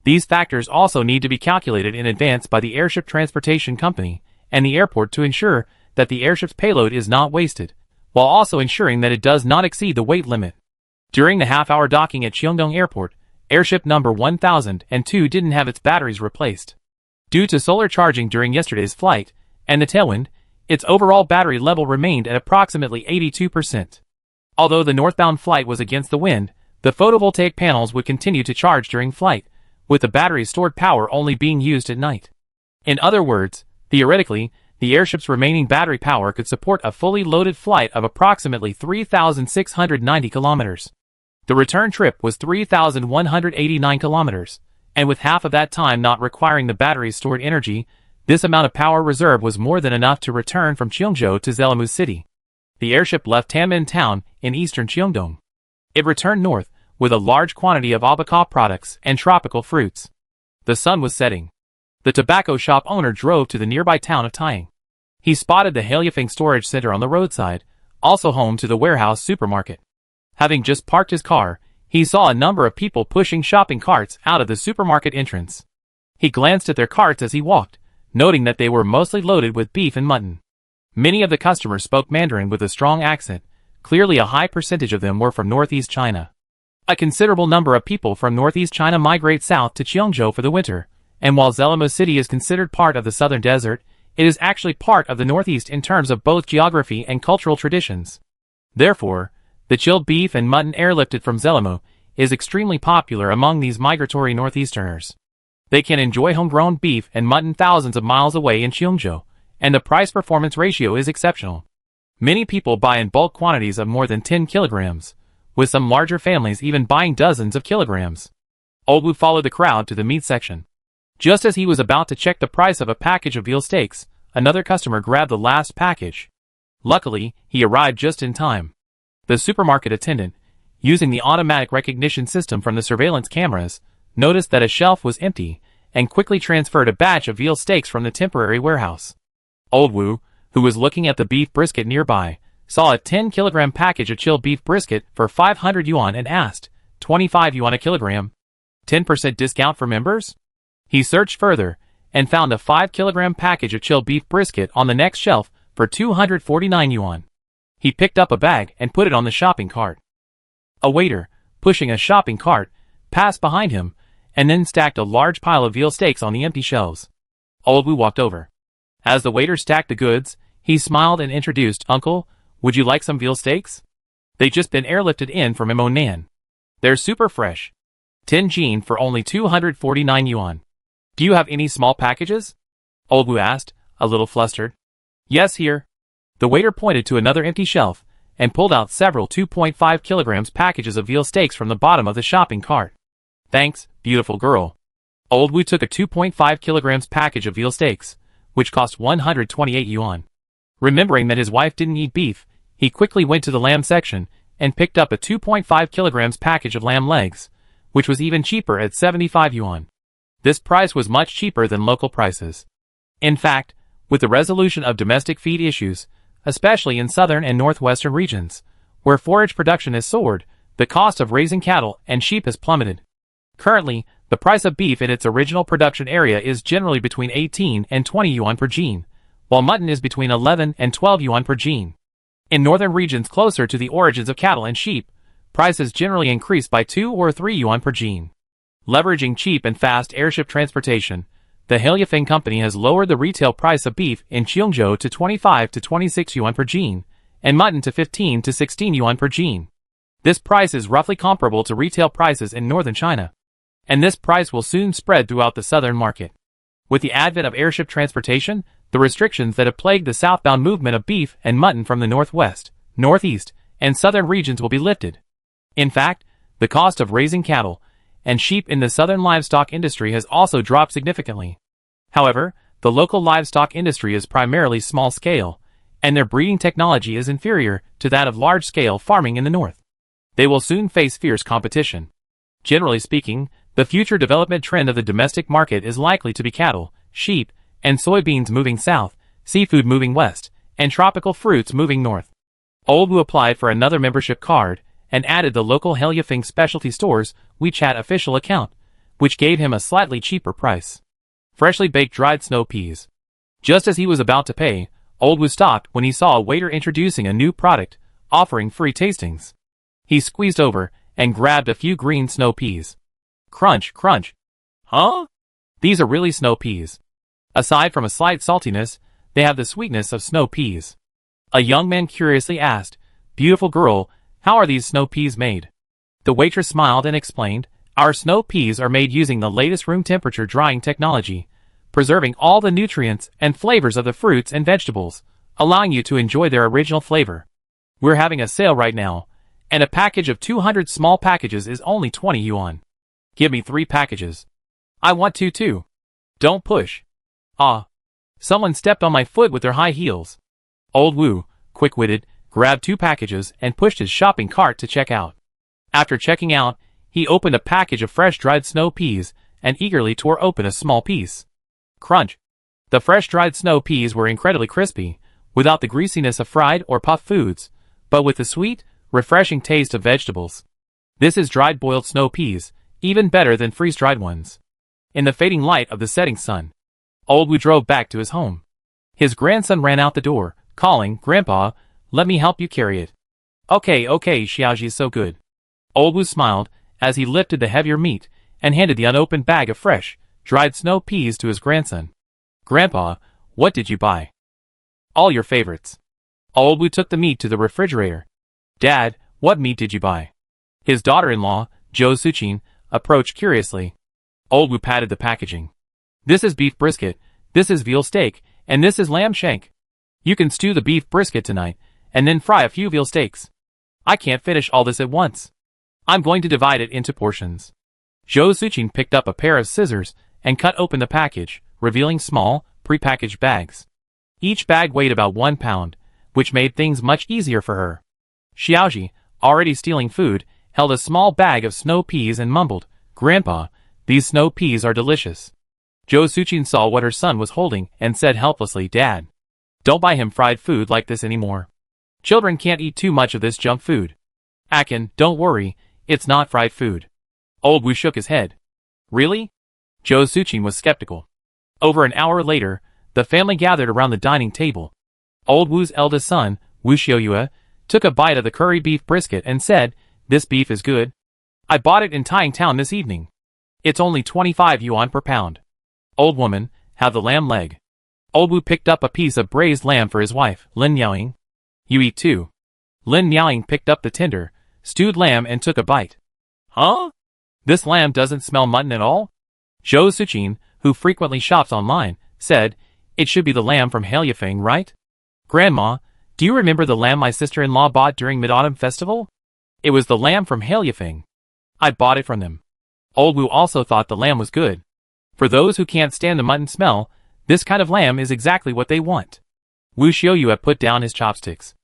These factors also need to be calculated in advance by the airship transportation company and the airport to ensure that the airship's payload is not wasted, while also ensuring that it does not exceed the weight limit. During the half-hour docking at Cheongdong Airport, airship number 1002 didn't have its batteries replaced. Due to solar charging during yesterday's flight and the tailwind, its overall battery level remained at approximately 82%. Although the northbound flight was against the wind, the photovoltaic panels would continue to charge during flight, with the battery's stored power only being used at night. In other words, theoretically, the airship's remaining battery power could support a fully loaded flight of approximately 3,690 kilometers. The return trip was 3,189 kilometers, and with half of that time not requiring the battery's stored energy, this amount of power reserve was more than enough to return from Cheongzhou to Zelamu City. The airship left Tianmen town in eastern Cheongdong. It returned north, with a large quantity of abaca products and tropical fruits. The sun was setting. The tobacco shop owner drove to the nearby town of Taiyang. He spotted the Hailifeng storage center on the roadside, also home to the warehouse supermarket. Having just parked his car, he saw a number of people pushing shopping carts out of the supermarket entrance. He glanced at their carts as he walked, noting that they were mostly loaded with beef and mutton. Many of the customers spoke Mandarin with a strong accent. Clearly a high percentage of them were from northeast China. A considerable number of people from northeast China migrate south to Cheongzhou for the winter, and while Zelamu City is considered part of the southern desert, it is actually part of the northeast in terms of both geography and cultural traditions. Therefore, the chilled beef and mutton airlifted from Zelamu is extremely popular among these migratory northeasterners. They can enjoy homegrown beef and mutton thousands of miles away in Cheongzhou, and the price-performance ratio is exceptional. Many people buy in bulk quantities of more than 10 kilograms, with some larger families even buying dozens of kilograms. Old Wu followed the crowd to the meat section. Just as he was about to check the price of a package of veal steaks, another customer grabbed the last package. Luckily, he arrived just in time. The supermarket attendant, using the automatic recognition system from the surveillance cameras, noticed that a shelf was empty and quickly transferred a batch of veal steaks from the temporary warehouse. Old Wu, who was looking at the beef brisket nearby, saw a 10-kilogram package of chilled beef brisket for 500 yuan and asked, 25 yuan a kilogram? 10% discount for members? He searched further and found a 5-kilogram package of chilled beef brisket on the next shelf for 249 yuan. He picked up a bag and put it on the shopping cart. A waiter, pushing a shopping cart, passed behind him and then stacked a large pile of veal steaks on the empty shelves. Old Wu walked over. As the waiter stacked the goods, he smiled and introduced, "Uncle, would you like some veal steaks? They've just been airlifted in from Mo. They're super fresh." 10 Jin for only 249 yuan. Do you have any small packages? Old Wu asked, a little flustered. Yes, here. The waiter pointed to another empty shelf and pulled out several 2.5 kilograms packages of veal steaks from the bottom of the shopping cart. Thanks, beautiful girl. Old Wu took a 2.5 kilograms package of veal steaks, which cost 128 yuan. Remembering that his wife didn't eat beef, he quickly went to the lamb section and picked up a 2.5 kilograms package of lamb legs, which was even cheaper at 75 yuan. This price was much cheaper than local prices. In fact, with the resolution of domestic feed issues, especially in southern and northwestern regions, where forage production has soared, the cost of raising cattle and sheep has plummeted. Currently, the price of beef in its original production area is generally between 18 and 20 yuan per jin, while mutton is between 11 and 12 yuan per jin. In northern regions closer to the origins of cattle and sheep, prices generally increase by 2 or 3 yuan per jin. Leveraging cheap and fast airship transportation, the Hailifeng company has lowered the retail price of beef in Cheongzhou to 25 to 26 yuan per jin, and mutton to 15 to 16 yuan per jin. This price is roughly comparable to retail prices in northern China, and this price will soon spread throughout the southern market. With the advent of airship transportation, the restrictions that have plagued the southbound movement of beef and mutton from the northwest, northeast, and southern regions will be lifted. In fact, the cost of raising cattle and sheep in the southern livestock industry has also dropped significantly. However, the local livestock industry is primarily small scale, and their breeding technology is inferior to that of large-scale farming in the north. They will soon face fierce competition. Generally speaking, the future development trend of the domestic market is likely to be cattle, sheep, and soybeans moving south, seafood moving west, and tropical fruits moving north. Old Wu applied for another membership card and added the local Hailifeng Specialty Store's WeChat official account, which gave him a slightly cheaper price. Freshly baked dried snow peas. Just as he was about to pay, Old Wu stopped when he saw a waiter introducing a new product, offering free tastings. He squeezed over and grabbed a few green snow peas. Crunch, crunch. Huh? These are really snow peas. Aside from a slight saltiness, they have the sweetness of snow peas. A young man curiously asked, "Beautiful girl, how are these snow peas made?" The waitress smiled and explained, "Our snow peas are made using the latest room temperature drying technology, preserving all the nutrients and flavors of the fruits and vegetables, allowing you to enjoy their original flavor. We're having a sale right now, and a package of 200 small packages is only 20 yuan. Give me 3 packages. I want 2 too. Don't push." Ah. Someone stepped on my foot with their high heels. Old Wu, quick-witted, grabbed 2 packages and pushed his shopping cart to check out. After checking out, he opened a package of fresh dried snow peas and eagerly tore open a small piece. Crunch. The fresh dried snow peas were incredibly crispy, without the greasiness of fried or puffed foods, but with the sweet, refreshing taste of vegetables. This is dried boiled snow peas, even better than freeze-dried ones. In the fading light of the setting sun, Old Wu drove back to his home. His grandson ran out the door, calling, "Grandpa, let me help you carry it." Okay, Xiaoji is so good." Old Wu smiled as he lifted the heavier meat and handed the unopened bag of fresh, dried snow peas to his grandson. "Grandpa, what did you buy?" "All your favorites." Old Wu took the meat to the refrigerator. "Dad, what meat did you buy?" His daughter-in-law, Zhou Suqin, approached curiously. Old Wu patted the packaging. "This is beef brisket, this is veal steak, and this is lamb shank. You can stew the beef brisket tonight, and then fry a few veal steaks. I can't finish all this at once. I'm going to divide it into portions." Zhou Suqin picked up a pair of scissors and cut open the package, revealing small, pre-packaged bags. Each bag weighed about 1 pound, which made things much easier for her. Xiaoji, already stealing food, held a small bag of snow peas and mumbled, "Grandpa, these snow peas are delicious." Zhou Suqin saw what her son was holding and said helplessly, "Dad, don't buy him fried food like this anymore. Children can't eat too much of this junk food." "Akin, don't worry, it's not fried food." Old Wu shook his head. "Really?" Zhou Suqin was skeptical. Over an hour later, the family gathered around the dining table. Old Wu's eldest son, Wu Xiaoyue, took a bite of the curry beef brisket and said, "This beef is good. I bought it in Tying Town this evening. It's only 25 yuan per pound." "Old woman, have the lamb leg." Old Wu picked up a piece of braised lamb for his wife, Lin Miaoying. "You eat too." Lin Miaoying picked up the tender, stewed lamb and took a bite. "Huh?" This lamb doesn't smell mutton at all? Zhou Suqin, who frequently shops online, said, "It should be the lamb from Hailufeng, right? Grandma, do you remember the lamb my sister-in-law bought during Mid-Autumn Festival? It was the lamb from Hailufeng. I bought it from them." Old Wu also thought the lamb was good. For those who can't stand the mutton smell, this kind of lamb is exactly what they want. Wu Xiaoyue put down his chopsticks.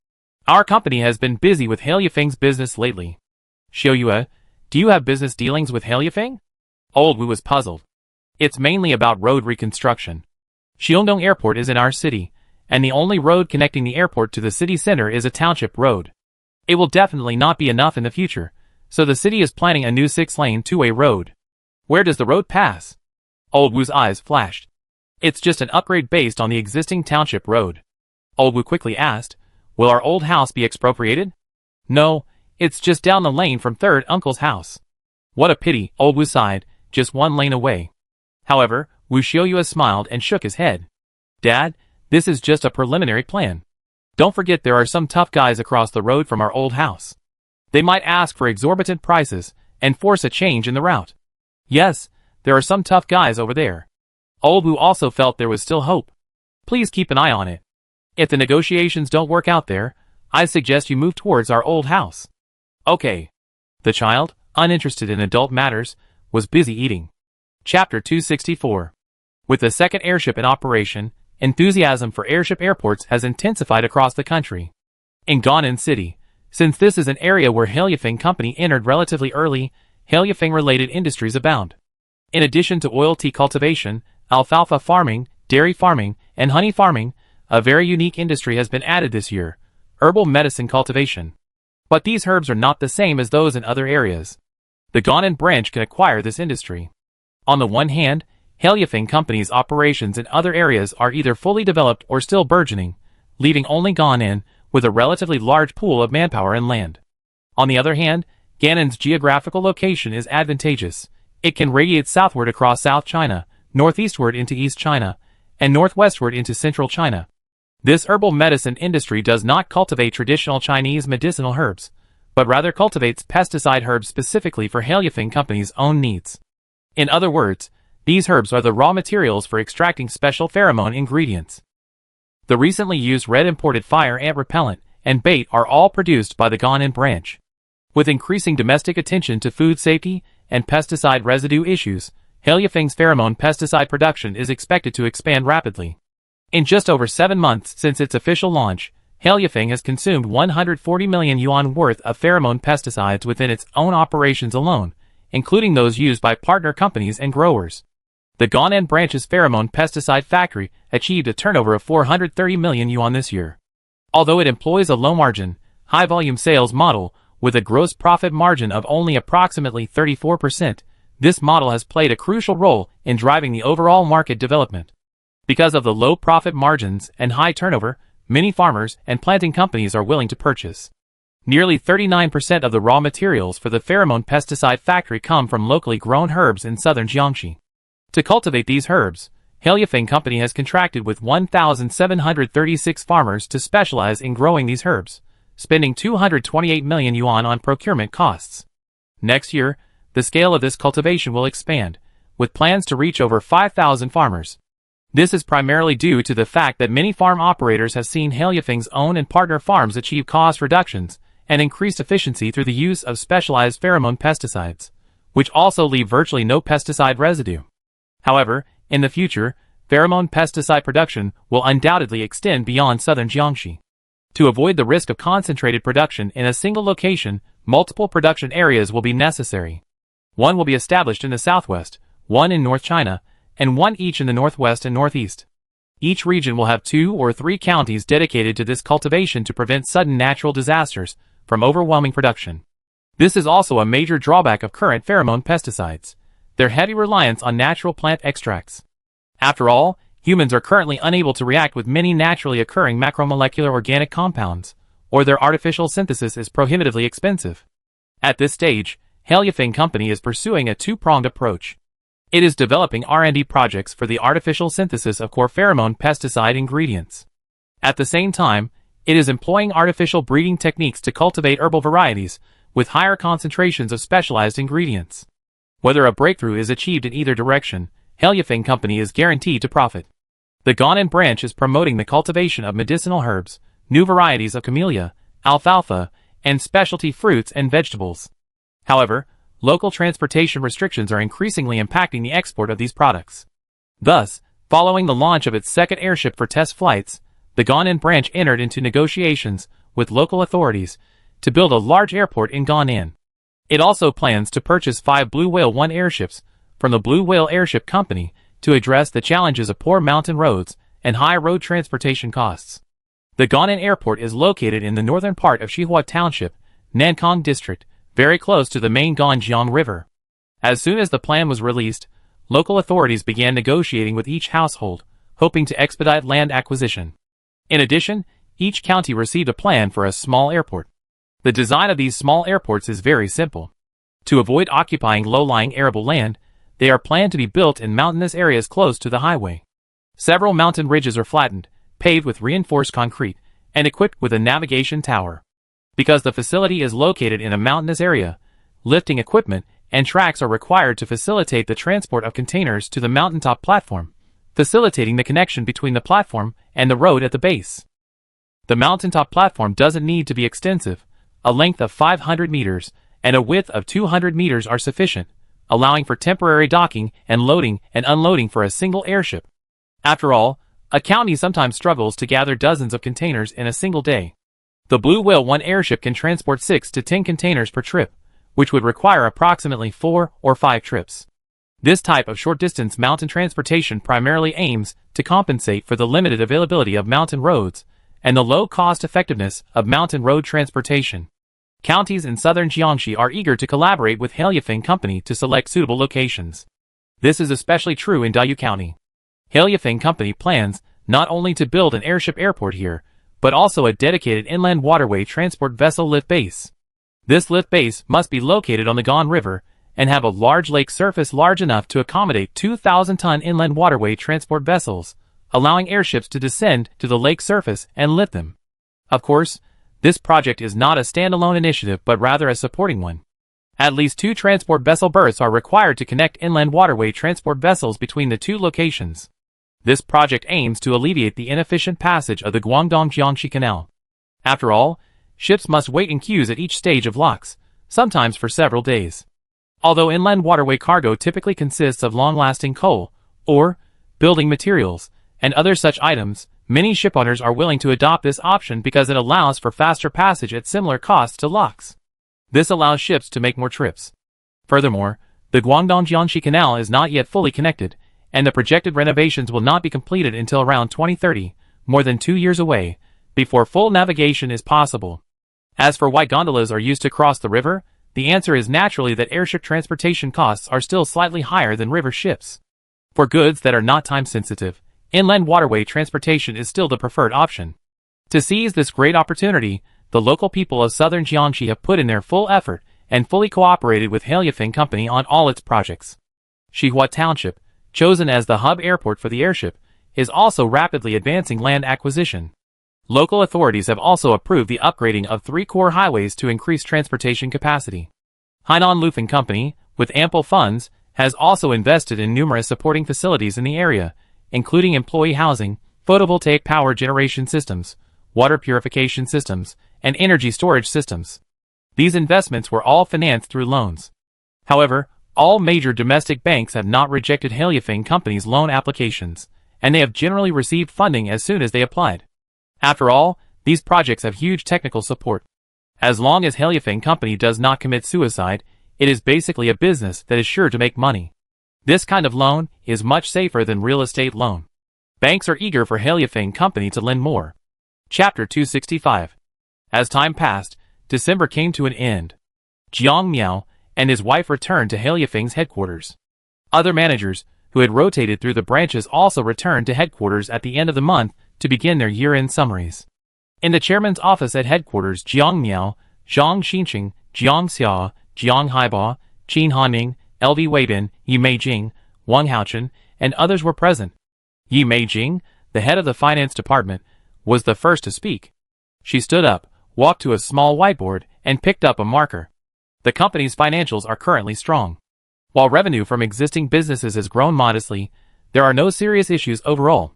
"Our company has been busy with Hailufeng's business lately." "Xiaoyue, do you have business dealings with Hailufeng?" Old Wu was puzzled. "It's mainly about road reconstruction. Xiongdong Airport is in our city, and the only road connecting the airport to the city center is a township road. It will definitely not be enough in the future, so the city is planning a new 6-lane two-way road." "Where does the road pass?" Old Wu's eyes flashed. "It's just an upgrade based on the existing township road." Old Wu quickly asked, "Will our old house be expropriated?" "No, it's just down the lane from third uncle's house." "What a pity," Old Wu sighed, "just one lane away." However, Wu Xiaoyue smiled and shook his head. "Dad, this is just a preliminary plan. Don't forget there are some tough guys across the road from our old house. They might ask for exorbitant prices and force a change in the route." "Yes, there are some tough guys over there." Old Wu also felt there was still hope. "Please keep an eye on it. If the negotiations don't work out there, I suggest you move towards our old house." "Okay." The child, uninterested in adult matters, was busy eating. Chapter 264. With the second airship in operation, enthusiasm for airship airports has intensified across the country. In Gannan City, since this is an area where Hailufeng Company entered relatively early, Hailufeng-related industries abound. In addition to oil tea cultivation, alfalfa farming, dairy farming, and honey farming, a very unique industry has been added this year: herbal medicine cultivation. But these herbs are not the same as those in other areas. The Gannan branch can acquire this industry. On the one hand, Hailufeng Company's operations in other areas are either fully developed or still burgeoning, leaving only Gannan with a relatively large pool of manpower and land. On the other hand, Gannan's geographical location is advantageous. It can radiate southward across South China, northeastward into East China, and northwestward into Central China. This herbal medicine industry does not cultivate traditional Chinese medicinal herbs, but rather cultivates pesticide herbs specifically for Hailufeng Company's own needs. In other words, these herbs are the raw materials for extracting special pheromone ingredients. The recently used red imported fire ant repellent and bait are all produced by the Gannan branch. With increasing domestic attention to food safety and pesticide residue issues, Hailufeng's pheromone pesticide production is expected to expand rapidly. In just over 7 months since its official launch, Hailufeng has consumed 140 million yuan worth of pheromone pesticides within its own operations alone, including those used by partner companies and growers. The Gannan branch's pheromone pesticide factory achieved a turnover of 430 million yuan this year. Although it employs a low-margin, high-volume sales model with a gross profit margin of only approximately 34%, this model has played a crucial role in driving the overall market development. Because of the low profit margins and high turnover, many farmers and planting companies are willing to purchase. Nearly 39% of the raw materials for the pheromone pesticide factory come from locally grown herbs in southern Jiangxi. To cultivate these herbs, Hailufeng Company has contracted with 1,736 farmers to specialize in growing these herbs, spending 228 million yuan on procurement costs. Next year, the scale of this cultivation will expand, with plans to reach over 5,000 farmers. This is primarily due to the fact that many farm operators have seen Hailufeng's own and partner farms achieve cost reductions and increased efficiency through the use of specialized pheromone pesticides, which also leave virtually no pesticide residue. However, in the future, pheromone pesticide production will undoubtedly extend beyond southern Jiangxi. To avoid the risk of concentrated production in a single location, multiple production areas will be necessary. One will be established in the southwest, one in North China, and one each in the northwest and northeast. Each region will have 2 or 3 counties dedicated to this cultivation to prevent sudden natural disasters from overwhelming production. This is also a major drawback of current pheromone pesticides: their heavy reliance on natural plant extracts. After all, humans are currently unable to react with many naturally occurring macromolecular organic compounds, or their artificial synthesis is prohibitively expensive. At this stage, Hailufeng Company is pursuing a two-pronged approach. It is developing R&D projects for the artificial synthesis of core pheromone pesticide ingredients. At the same time, it is employing artificial breeding techniques to cultivate herbal varieties with higher concentrations of specialized ingredients. Whether a breakthrough is achieved in either direction, Heliafeng Company is guaranteed to profit. The Gannan branch is promoting the cultivation of medicinal herbs, new varieties of camellia, alfalfa, and specialty fruits and vegetables. However, local transportation restrictions are increasingly impacting the export of these products. Thus, following the launch of its second airship for test flights, the Gannan branch entered into negotiations with local authorities to build a large airport in Gannan. It also plans to purchase 5 Blue Whale 1 airships from the Blue Whale Airship Company to address the challenges of poor mountain roads and high road transportation costs. The Gannan Airport is located in the northern part of Shihua Township, Nankang District, very close to the main Ganjiang River. As soon as the plan was released, local authorities began negotiating with each household, hoping to expedite land acquisition. In addition, each county received a plan for a small airport. The design of these small airports is very simple. To avoid occupying low-lying arable land, they are planned to be built in mountainous areas close to the highway. Several mountain ridges are flattened, paved with reinforced concrete, and equipped with a navigation tower. Because the facility is located in a mountainous area, lifting equipment and tracks are required to facilitate the transport of containers to the mountaintop platform, facilitating the connection between the platform and the road at the base. The mountaintop platform doesn't need to be extensive. A length of 500 meters and a width of 200 meters are sufficient, allowing for temporary docking and loading and unloading for a single airship. After all, a county sometimes struggles to gather dozens of containers in a single day. The Blue Whale 1 airship can transport 6 to 10 containers per trip, which would require approximately 4 or 5 trips. This type of short-distance mountain transportation primarily aims to compensate for the limited availability of mountain roads and the low cost-effectiveness of mountain road transportation. Counties in southern Jiangxi are eager to collaborate with Heliafeng Company to select suitable locations. This is especially true in Dayu County. Heliafeng Company plans not only to build an airship airport here, but also a dedicated inland waterway transport vessel lift base. This lift base must be located on the Gan River and have a large lake surface large enough to accommodate 2,000-ton inland waterway transport vessels, allowing airships to descend to the lake surface and lift them. Of course, this project is not a standalone initiative but rather a supporting one. At least 2 transport vessel berths are required to connect inland waterway transport vessels between the 2 locations. This project aims to alleviate the inefficient passage of the Guangdong-Jiangxi Canal. After all, ships must wait in queues at each stage of locks, sometimes for several days. Although inland waterway cargo typically consists of long-lasting coal, ore, building materials, and other such items, many shipowners are willing to adopt this option because it allows for faster passage at similar costs to locks. This allows ships to make more trips. Furthermore, the Guangdong-Jiangxi Canal is not yet fully connected, and the projected renovations will not be completed until around 2030, more than 2 years away, before full navigation is possible. As for why gondolas are used to cross the river, the answer is naturally that airship transportation costs are still slightly higher than river ships. For goods that are not time-sensitive, inland waterway transportation is still the preferred option. To seize this great opportunity, the local people of southern Jiangxi have put in their full effort and fully cooperated with Heliafeng Company on all its projects. Shihua Township, chosen as the hub airport for the airship, is also rapidly advancing land acquisition. Local authorities have also approved the upgrading of 3 core highways to increase transportation capacity. Hainan Lufeng Company, with ample funds, has also invested in numerous supporting facilities in the area, including employee housing, photovoltaic power generation systems, water purification systems, and energy storage systems. These investments were all financed through loans. However, all major domestic banks have not rejected Heliafeng Company's loan applications, and they have generally received funding as soon as they applied. After all, these projects have huge technical support. As long as Heliafeng Company does not commit suicide, it is basically a business that is sure to make money. This kind of loan is much safer than real estate loan. Banks are eager for Heliafeng Company to lend more. Chapter 265. As time passed, December came to an end. Jiang Miao and his wife returned to Heliafeng's headquarters. Other managers, who had rotated through the branches, also returned to headquarters at the end of the month to begin their year-end summaries. In the chairman's office at headquarters, Jiang Miao, Zhang Xinqing, Jiang Xia, Jiang Haiba, Qin Hanning, LV Weibin, Yi Meijing, Wang Haochen, and others were present. Yi Meijing, the head of the finance department, was the first to speak. She stood up, walked to a small whiteboard, and picked up a marker. The company's financials are currently strong. While revenue from existing businesses has grown modestly, there are no serious issues overall.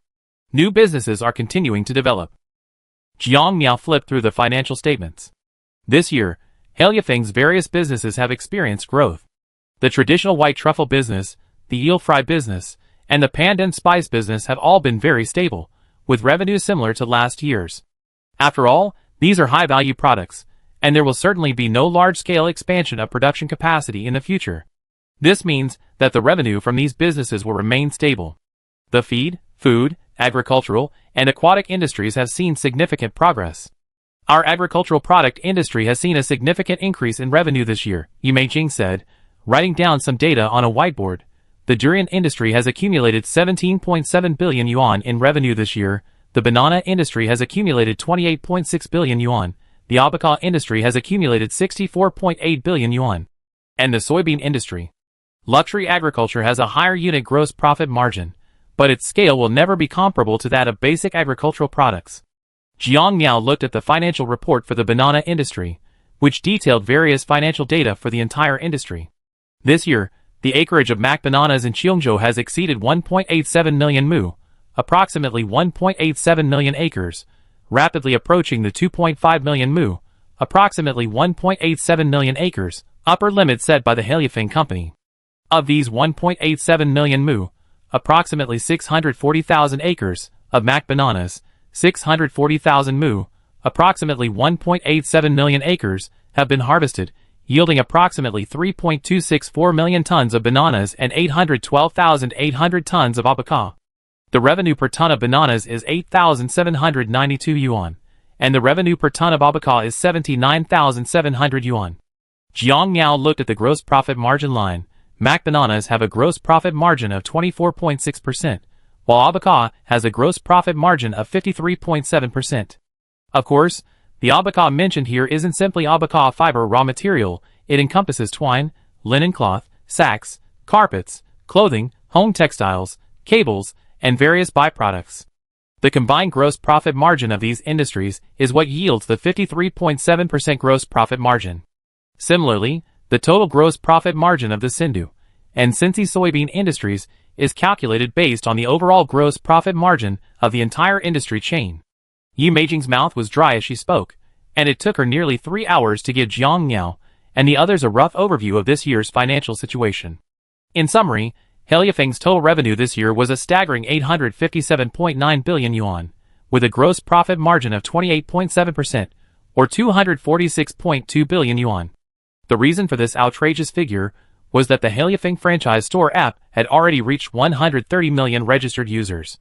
New businesses are continuing to develop. Jiang Miao flipped through the financial statements. This year, Heliafeng's various businesses have experienced growth. The traditional white truffle business, the eel fry business, and the pandan spice business have all been very stable, with revenue similar to last year's. After all, these are high-value products, and there will certainly be no large-scale expansion of production capacity in the future. This means that the revenue from these businesses will remain stable. The feed, food, agricultural, and aquatic industries have seen significant progress. Our agricultural product industry has seen a significant increase in revenue this year, Yimei Jing said, writing down some data on a whiteboard. The durian industry has accumulated 17.7 billion yuan in revenue this year, the banana industry has accumulated 28.6 billion yuan, the avocado industry has accumulated 64.8 billion yuan, and the soybean industry. Luxury agriculture has a higher unit gross profit margin, but its scale will never be comparable to that of basic agricultural products. Jiang Miao looked at the financial report for the banana industry, which detailed various financial data for the entire industry. This year, the acreage of Mac bananas in Cheongzhou has exceeded 1.87 million mu, approximately 1.87 million acres, rapidly approaching the 2.5 million mu, approximately 1.87 million acres, upper limit set by the Heliafeng company. Of these 1.87 million mu, approximately 640,000 acres, of Mac bananas, 640,000 mu, approximately 1.87 million acres, have been harvested, yielding approximately 3.264 million tons of bananas and 812,800 tons of avocado. The revenue per ton of bananas is 8,792 yuan, and the revenue per ton of avocado is 79,700 yuan. Jiang Miao looked at the gross profit margin line. Mac bananas have a gross profit margin of 24.6%, while avocado has a gross profit margin of 53.7%. Of course, the avocado mentioned here isn't simply avocado fiber raw material, it encompasses twine, linen cloth, sacks, carpets, clothing, home textiles, cables, and various byproducts. The combined gross profit margin of these industries is what yields the 53.7% gross profit margin. Similarly, the total gross profit margin of the Sindhu and Cincy soybean industries is calculated based on the overall gross profit margin of the entire industry chain. Yu Meijing's mouth was dry as she spoke, and it took her nearly 3 hours to give Jiang Miao and the others a rough overview of this year's financial situation. In summary, Heliafeng's total revenue this year was a staggering 857.9 billion yuan, with a gross profit margin of 28.7%, or 246.2 billion yuan. The reason for this outrageous figure was that the Heliafeng franchise store app had already reached 130 million registered users.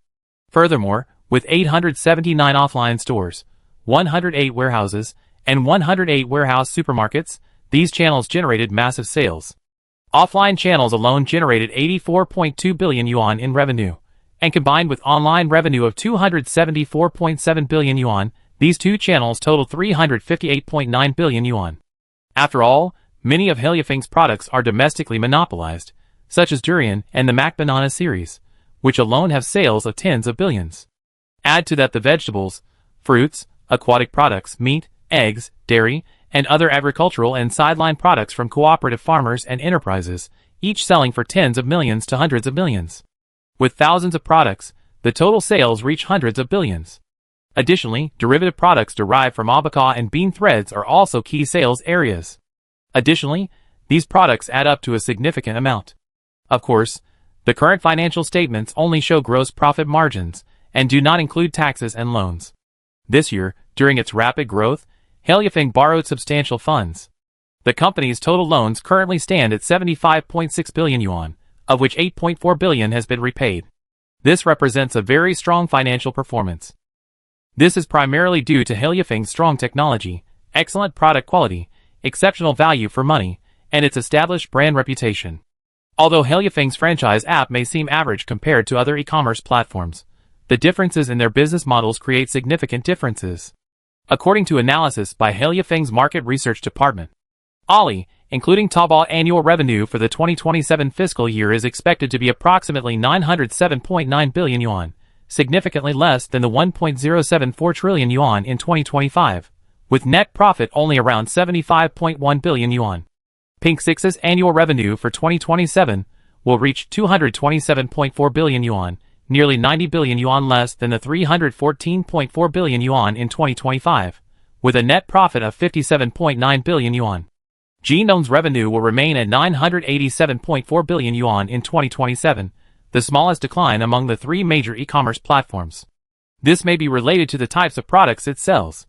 Furthermore, with 879 offline stores, 108 warehouses, and 108 warehouse supermarkets, these channels generated massive sales. Offline channels alone generated 84.2 billion yuan in revenue, and combined with online revenue of 274.7 billion yuan, these two channels totaled 358.9 billion yuan. After all, many of Heliafeng's products are domestically monopolized, such as durian and the Mac banana series, which alone have sales of tens of billions. Add to that the vegetables, fruits, aquatic products, meat, eggs, dairy, and other agricultural and sideline products from cooperative farmers and enterprises, each selling for tens of millions to hundreds of millions. With thousands of products, the total sales reach hundreds of billions. Additionally, derivative products derived from avocado and bean threads are also key sales areas. Additionally, these products add up to a significant amount. Of course, the current financial statements only show gross profit margins and do not include taxes and loans. This year, during its rapid growth, Heliafeng borrowed substantial funds. The company's total loans currently stand at 75.6 billion yuan, of which 8.4 billion has been repaid. This represents a very strong financial performance. This is primarily due to Heliafeng's strong technology, excellent product quality, exceptional value for money, and its established brand reputation. Although Heliafeng's franchise app may seem average compared to other e-commerce platforms, the differences in their business models create significant differences. According to analysis by Heliafeng's market research department, Ali, including Taobao annual revenue for the 2027 fiscal year is expected to be approximately 907.9 billion yuan, significantly less than the 1.074 trillion yuan in 2025, with net profit only around 75.1 billion yuan. Pink Six's annual revenue for 2027 will reach 227.4 billion yuan, nearly 90 billion yuan less than the 314.4 billion yuan in 2025, with a net profit of 57.9 billion yuan. Genome's revenue will remain at 987.4 billion yuan in 2027, the smallest decline among the three major e-commerce platforms. This may be related to the types of products it sells.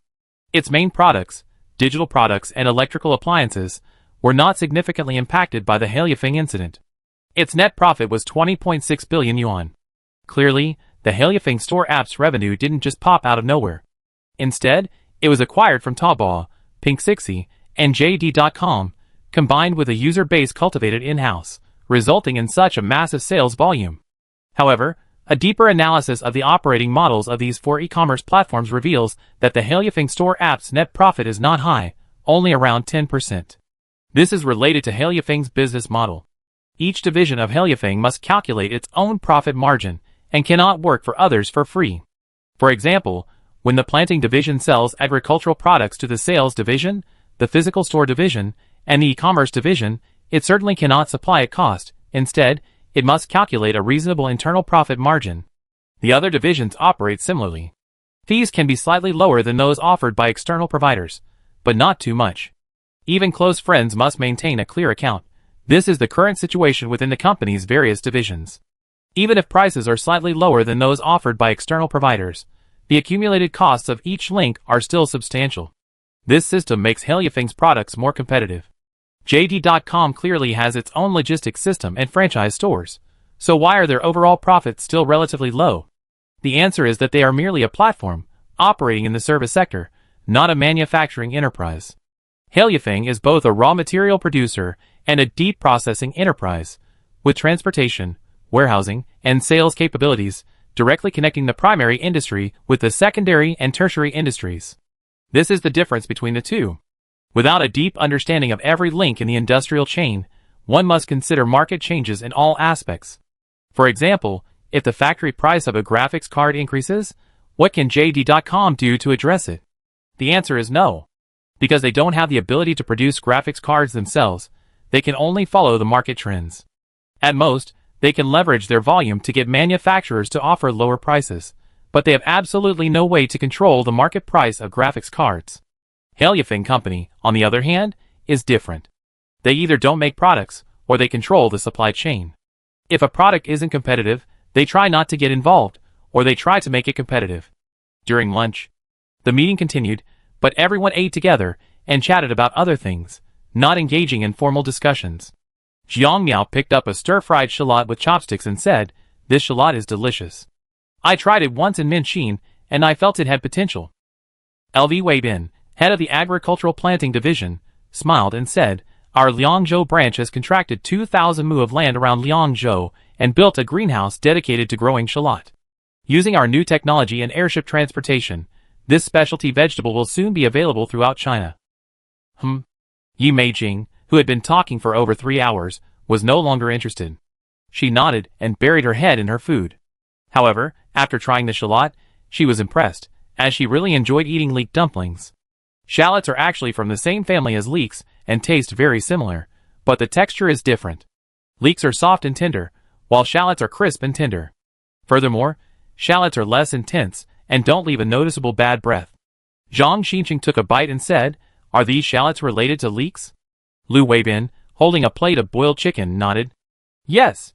Its main products, digital products and electrical appliances, were not significantly impacted by the Hailifeng incident. Its net profit was 20.6 billion yuan. Clearly, the Hailifeng store app's revenue didn't just pop out of nowhere. Instead, it was acquired from Taobao, Pink Sixy, and JD.com, combined with a user base cultivated in-house, resulting in such a massive sales volume. However, a deeper analysis of the operating models of these four e-commerce platforms reveals that the Hailifeng store app's net profit is not high, only around 10%. This is related to Hailifeng's business model. Each division of Hailifeng must calculate its own profit margin and cannot work for others for free. For example, when the planting division sells agricultural products to the sales division, the physical store division, and the e-commerce division, it certainly cannot supply at cost. Instead, it must calculate a reasonable internal profit margin. The other divisions operate similarly. Fees can be slightly lower than those offered by external providers, but not too much. Even close friends must maintain a clear account. This is the current situation within the company's various divisions. Even if prices are slightly lower than those offered by external providers, the accumulated costs of each link are still substantial. This system makes Hailifeng's products more competitive. JD.com clearly has its own logistics system and franchise stores, so why are their overall profits still relatively low? The answer is that they are merely a platform, operating in the service sector, not a manufacturing enterprise. Hailifeng is both a raw material producer and a deep processing enterprise, with transportation, warehousing, and sales capabilities, directly connecting the primary industry with the secondary and tertiary industries. This is the difference between the two. Without a deep understanding of every link in the industrial chain, one must consider market changes in all aspects. For example, if the factory price of a graphics card increases, what can JD.com do to address it? The answer is no. Because they don't have the ability to produce graphics cards themselves, they can only follow the market trends. At most, they can leverage their volume to get manufacturers to offer lower prices, but they have absolutely no way to control the market price of graphics cards. Hailifeng Company, on the other hand, is different. They either don't make products, or they control the supply chain. If a product isn't competitive, they try not to get involved, or they try to make it competitive. During lunch, the meeting continued, but everyone ate together and chatted about other things, not engaging in formal discussions. Jiang Miao picked up a stir-fried shallot with chopsticks and said, "This shallot is delicious. I tried it once in Minchin, and I felt it had potential." LV Weibin, head of the agricultural planting division, smiled and said, "Our Liangzhou branch has contracted 2,000 mu of land around Liangzhou and built a greenhouse dedicated to growing shallot. Using our new technology and airship transportation, this specialty vegetable will soon be available throughout China." Yi Meijing, who had been talking for over 3 hours, was no longer interested. She nodded and buried her head in her food. However, after trying the shallot, she was impressed, as she really enjoyed eating leek dumplings. Shallots are actually from the same family as leeks and taste very similar, but the texture is different. Leeks are soft and tender, while shallots are crisp and tender. Furthermore, shallots are less intense and don't leave a noticeable bad breath. Zhang Xinqing took a bite and said, "Are these shallots related to leeks?" Lu Weibin, holding a plate of boiled chicken, nodded. "Yes.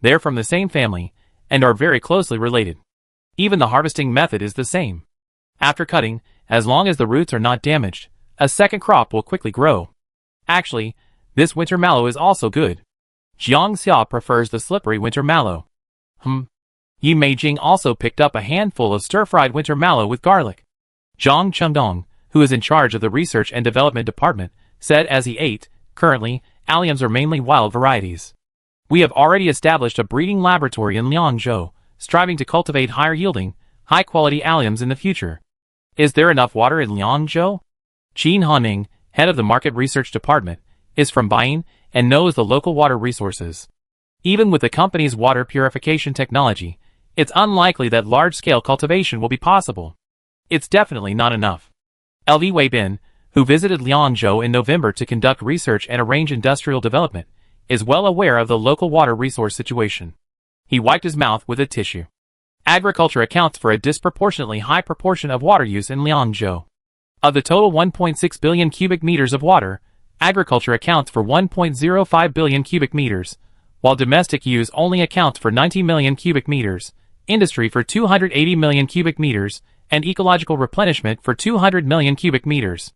They're from the same family, and are very closely related. Even the harvesting method is the same. After cutting, as long as the roots are not damaged, a second crop will quickly grow. Actually, this winter mallow is also good. Jiang Xia prefers the slippery winter mallow." Yi Meijing also picked up a handful of stir-fried winter mallow with garlic. Zhang Chengdong, who is in charge of the research and development department, said as he ate, "Currently, alliums are mainly wild varieties. We have already established a breeding laboratory in Liangzhou, striving to cultivate higher-yielding, high-quality alliums in the future. Is there enough water in Liangzhou?" Qin Hanning, head of the market research department, is from Baiyin and knows the local water resources. Even with the company's water purification technology, it's unlikely that large-scale cultivation will be possible. It's definitely not enough. LV Weibin, who visited Liangzhou in November to conduct research and arrange industrial development, is well aware of the local water resource situation. He wiped his mouth with a tissue. Agriculture accounts for a disproportionately high proportion of water use in Liangzhou. Of the total 1.6 billion cubic meters of water, agriculture accounts for 1.05 billion cubic meters, while domestic use only accounts for 90 million cubic meters, industry for 280 million cubic meters, and ecological replenishment for 200 million cubic meters.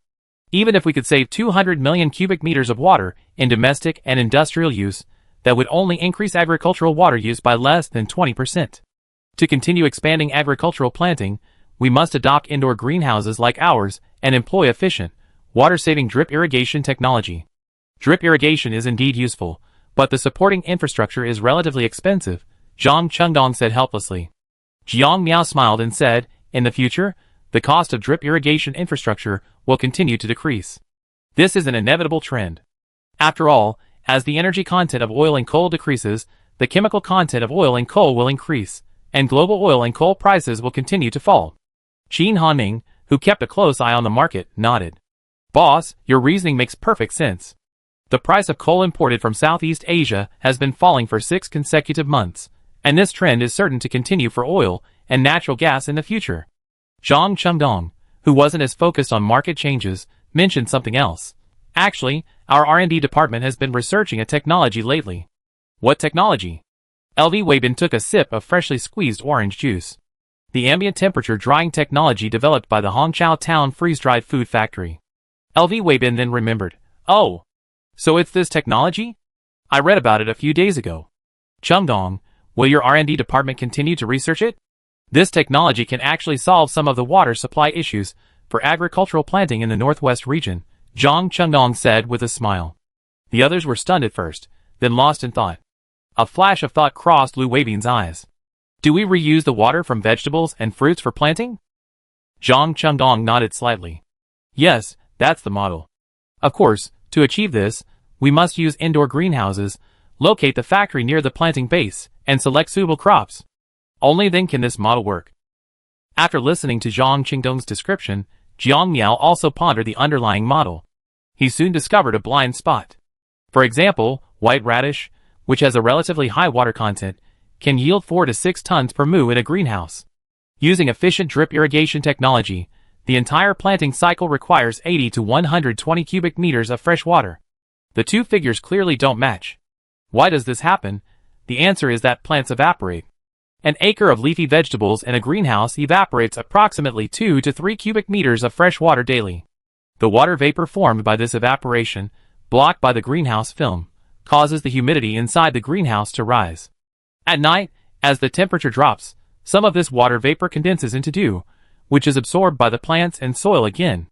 Even if we could save 200 million cubic meters of water in domestic and industrial use, that would only increase agricultural water use by less than 20%. To continue expanding agricultural planting, we must adopt indoor greenhouses like ours and employ efficient, water-saving drip irrigation technology. Drip irrigation is indeed useful, but the supporting infrastructure is relatively expensive, Zhang Chengdong said helplessly. Jiang Miao smiled and said, in the future, the cost of drip irrigation infrastructure will continue to decrease. This is an inevitable trend. After all, as the energy content of oil and coal decreases, the chemical content of oil and coal will increase, and global oil and coal prices will continue to fall. Qin Hanming, who kept a close eye on the market, nodded. Boss, your reasoning makes perfect sense. The price of coal imported from Southeast Asia has been falling for 6 consecutive months, and this trend is certain to continue for oil and natural gas in the future. Zhang Chengdong, who wasn't as focused on market changes, mentioned something else. Actually, our R&D department has been researching a technology lately. What technology? LV Weibin took a sip of freshly squeezed orange juice. The ambient temperature drying technology developed by the Hongqiao Town freeze-dried food factory. LV Weibin then remembered. Oh, so it's this technology? I read about it a few days ago. Chengdong, will your R&D department continue to research it? This technology can actually solve some of the water supply issues for agricultural planting in the northwest region, Zhang Chengdong said with a smile. The others were stunned at first, then lost in thought. A flash of thought crossed Lu Weibin's eyes. Do we reuse the water from vegetables and fruits for planting? Zhang Chengdong nodded slightly. Yes, that's the model. Of course, to achieve this, we must use indoor greenhouses, locate the factory near the planting base, and select suitable crops. Only then can this model work. After listening to Zhang Chengdong's description, Jiang Miao also pondered the underlying model. He soon discovered a blind spot. For example, white radish, which has a relatively high water content, can yield 4 to 6 tons per mu in a greenhouse. Using efficient drip irrigation technology, the entire planting cycle requires 80 to 120 cubic meters of fresh water. The two figures clearly don't match. Why does this happen? The answer is that plants evaporate. An acre of leafy vegetables in a greenhouse evaporates approximately 2 to 3 cubic meters of fresh water daily. The water vapor formed by this evaporation, blocked by the greenhouse film, causes the humidity inside the greenhouse to rise. At night, as the temperature drops, some of this water vapor condenses into dew, which is absorbed by the plants and soil again.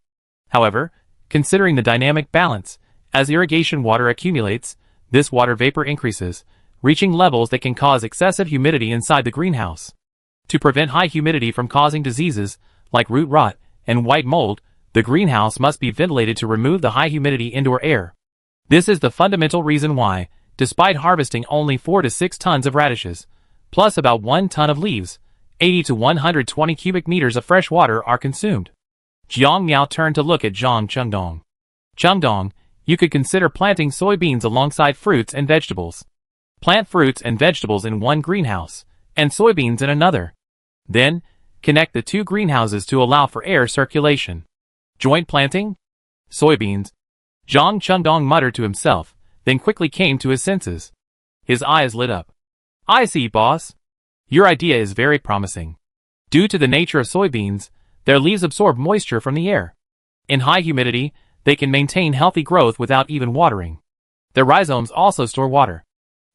However, considering the dynamic balance, as irrigation water accumulates, this water vapor increases, reaching levels that can cause excessive humidity inside the greenhouse. To prevent high humidity from causing diseases like root rot and white mold, the greenhouse must be ventilated to remove the high humidity indoor air. This is the fundamental reason why, despite harvesting only 4 to 6 tons of radishes, plus about 1 ton of leaves, 80 to 120 cubic meters of fresh water are consumed. Jiang Miao turned to look at Zhang Chengdong. Chengdong, you could consider planting soybeans alongside fruits and vegetables. Plant fruits and vegetables in one greenhouse, and soybeans in another. Then, connect the two greenhouses to allow for air circulation. Joint planting? Soybeans. Zhang Chengdong muttered to himself, then quickly came to his senses. His eyes lit up. I see, boss. Your idea is very promising. Due to the nature of soybeans, their leaves absorb moisture from the air. In high humidity, they can maintain healthy growth without even watering. Their rhizomes also store water.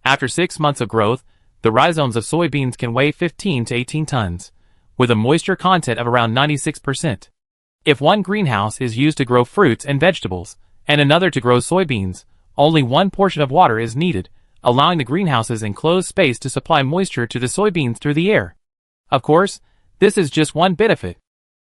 After 6 months of growth, the rhizomes of soybeans can weigh 15 to 18 tons, with a moisture content of around 96%. If one greenhouse is used to grow fruits and vegetables, and another to grow soybeans, only one portion of water is needed, allowing the greenhouse's enclosed space to supply moisture to the soybeans through the air. Of course, this is just one benefit.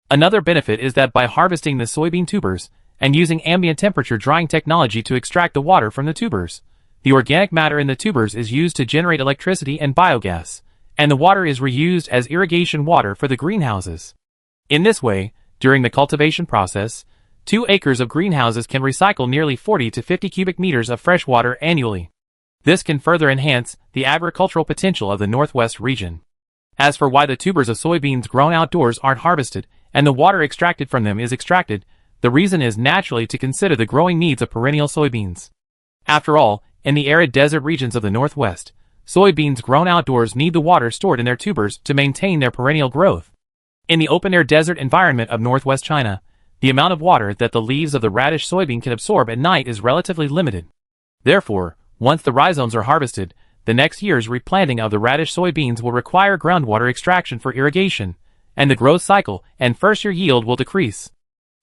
Another benefit is that by harvesting the soybean tubers, and using ambient temperature drying technology to extract the water from the tubers, the organic matter in the tubers is used to generate electricity and biogas, and the water is reused as irrigation water for the greenhouses. In this way, during the cultivation process, 2 acres of greenhouses can recycle nearly 40 to 50 cubic meters of fresh water annually. This can further enhance the agricultural potential of the Northwest region. As for why the tubers of soybeans grown outdoors aren't harvested and the water extracted from them is extracted, the reason is naturally to consider the growing needs of perennial soybeans. After all, in the arid desert regions of the Northwest, soybeans grown outdoors need the water stored in their tubers to maintain their perennial growth. In the open-air desert environment of northwest China, the amount of water that the leaves of the radish soybean can absorb at night is relatively limited. Therefore, once the rhizomes are harvested, the next year's replanting of the radish soybeans will require groundwater extraction for irrigation, and the growth cycle and first-year yield will decrease.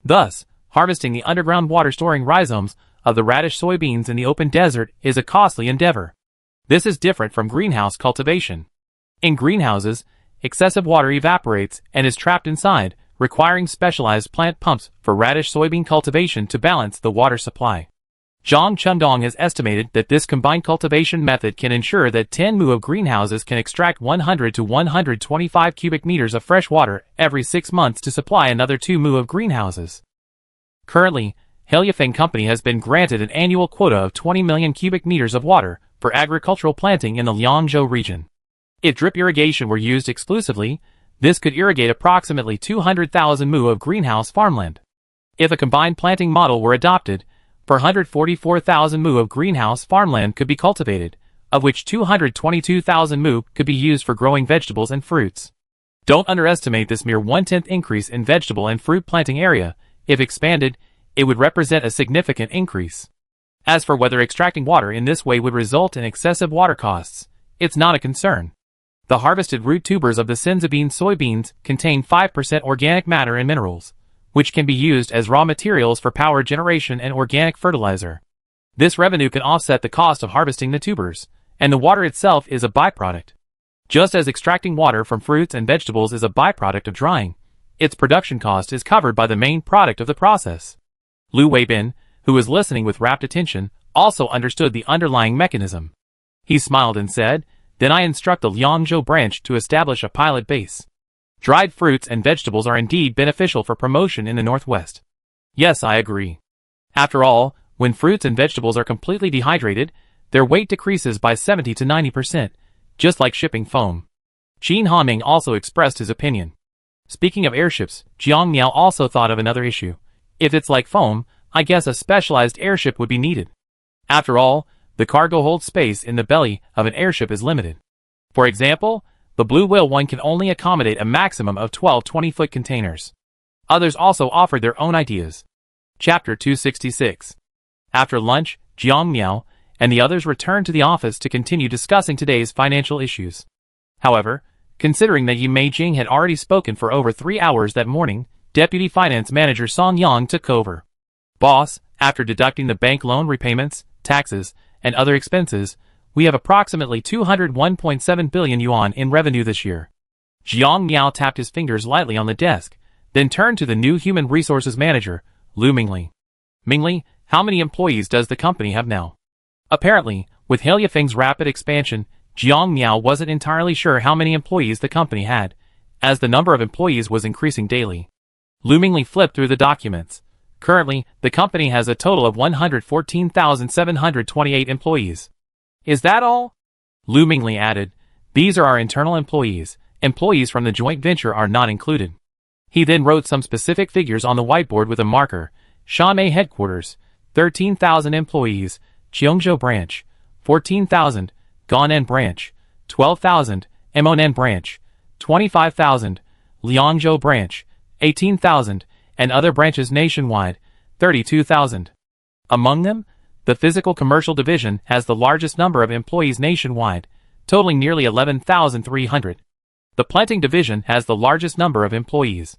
Thus, harvesting the underground water-storing rhizomes of the radish soybeans in the open desert is a costly endeavor. This is different from greenhouse cultivation. In greenhouses, excessive water evaporates and is trapped inside, requiring specialized plant pumps for radish soybean cultivation to balance the water supply. Zhang Chundong has estimated that this combined cultivation method can ensure that 10 mu of greenhouses can extract 100 to 125 cubic meters of fresh water every 6 months to supply another 2 mu of greenhouses. Currently, Helyafeng Company has been granted an annual quota of 20 million cubic meters of water for agricultural planting in the Liangzhou region. If drip irrigation were used exclusively, this could irrigate approximately 200,000 mu of greenhouse farmland. If a combined planting model were adopted, 444,000 mu of greenhouse farmland could be cultivated, of which 222,000 mu could be used for growing vegetables and fruits. Don't underestimate this mere 1/10 increase in vegetable and fruit planting area. If expanded, it would represent a significant increase. As for whether extracting water in this way would result in excessive water costs, it's not a concern. The harvested root tubers of the Sinzabine soybeans contain 5% organic matter and minerals, which can be used as raw materials for power generation and organic fertilizer. This revenue can offset the cost of harvesting the tubers, and the water itself is a byproduct. Just as extracting water from fruits and vegetables is a byproduct of drying, its production cost is covered by the main product of the process. Lu Weibin, who was listening with rapt attention, also understood the underlying mechanism. He smiled and said, "Then I instruct the Liangzhou branch to establish a pilot base. Dried fruits and vegetables are indeed beneficial for promotion in the Northwest." Yes, I agree. After all, when fruits and vegetables are completely dehydrated, their weight decreases by 70 to 90%, just like shipping foam. Qin Hanming also expressed his opinion. Speaking of airships, Jiang Miao also thought of another issue. If it's like foam, I guess a specialized airship would be needed. After all, the cargo hold space in the belly of an airship is limited. For example, the Blue Whale one can only accommodate a maximum of 12 20-foot containers. Others also offered their own ideas. Chapter 266. After lunch, Jiang Miao and the others returned to the office to continue discussing today's financial issues. However, considering that Yi Meijing had already spoken for over 3 hours that morning, Deputy Finance Manager Song Yang took over. "Boss, after deducting the bank loan repayments, taxes, and other expenses, we have approximately 201.7 billion yuan in revenue this year." Jiang Miao tapped his fingers lightly on the desk, then turned to the new Human Resources Manager, Lu Mingli. "Mingli, how many employees does the company have now?" Apparently, with Helyafeng's rapid expansion, Jiang Miao wasn't entirely sure how many employees the company had, as the number of employees was increasing daily. Lu Mingli flipped through the documents. Currently, the company has a total of 114,728 employees. "Is that all?" Lu Mingli added, "These are our internal employees. Employees from the joint venture are not included." He then wrote some specific figures on the whiteboard with a marker. Shanmei headquarters, 13,000 employees. Cheongzhou branch, 14,000. Gannan branch, 12,000. Emonen branch, 25,000. Liangzhou branch, 18,000. And other branches nationwide, 32,000. Among them, the Physical Commercial Division has the largest number of employees nationwide, totaling nearly 11,300. The Planting Division has the largest number of employees.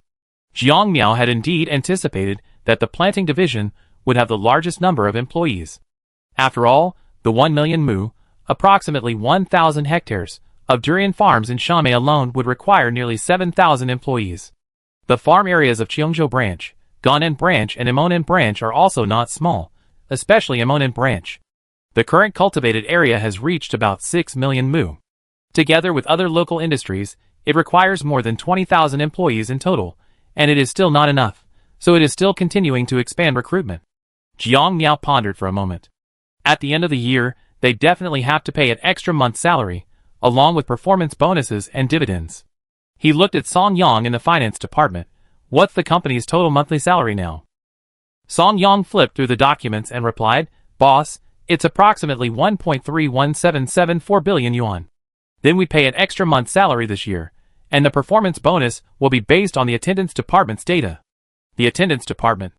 Jiang Miao had indeed anticipated that the Planting Division would have the largest number of employees. After all, the 1 million mu, approximately 1,000 hectares, of durian farms in Shanmei alone would require nearly 7,000 employees. The farm areas of Cheongzhou branch, Gannan branch and Emonen branch are also not small, especially Emonen branch. The current cultivated area has reached about 6 million mu. Together with other local industries, it requires more than 20,000 employees in total, and it is still not enough, so it is still continuing to expand recruitment. Jiang Miao pondered for a moment. At the end of the year, they definitely have to pay an extra month's salary, along with performance bonuses and dividends. He looked at Song Yang in the finance department. What's the company's total monthly salary now? Song Yang flipped through the documents and replied, Boss, it's approximately 1.31774 billion yuan. Then we pay an extra month's salary this year, and the performance bonus will be based on the attendance department's data. The attendance department.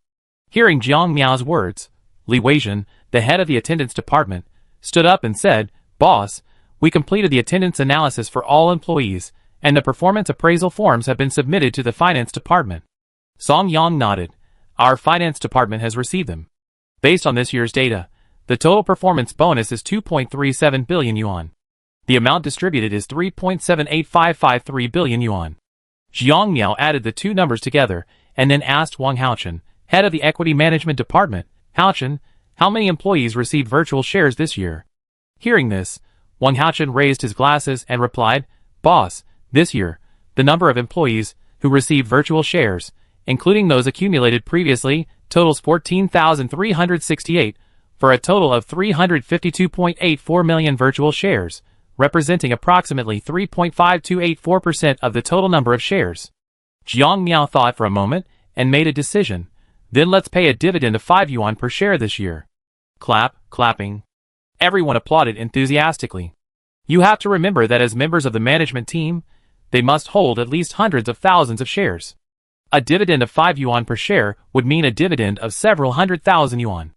Hearing Jiang Miao's words, Li Weizhen, the head of the attendance department, stood up and said, Boss, we completed the attendance analysis for all employees, and the performance appraisal forms have been submitted to the finance department. Song Yang nodded. Our finance department has received them. Based on this year's data, the total performance bonus is 2.37 billion yuan. The amount distributed is 3.78553 billion yuan. Jiang Miao added the two numbers together and then asked Wang Haochen, head of the equity management department, Haochen, how many employees received virtual shares this year? Hearing this, Wang Haochen raised his glasses and replied, Boss, this year, the number of employees who received virtual shares, including those accumulated previously, totals 14,368, for a total of 352.84 million virtual shares, representing approximately 3.5284% of the total number of shares. Jiang Miao thought for a moment and made a decision. Then let's pay a dividend of 5 yuan per share this year. Clapping. Everyone applauded enthusiastically. You have to remember that as members of the management team, they must hold at least hundreds of thousands of shares. A dividend of 5 yuan per share would mean a dividend of several 100,000 yuan.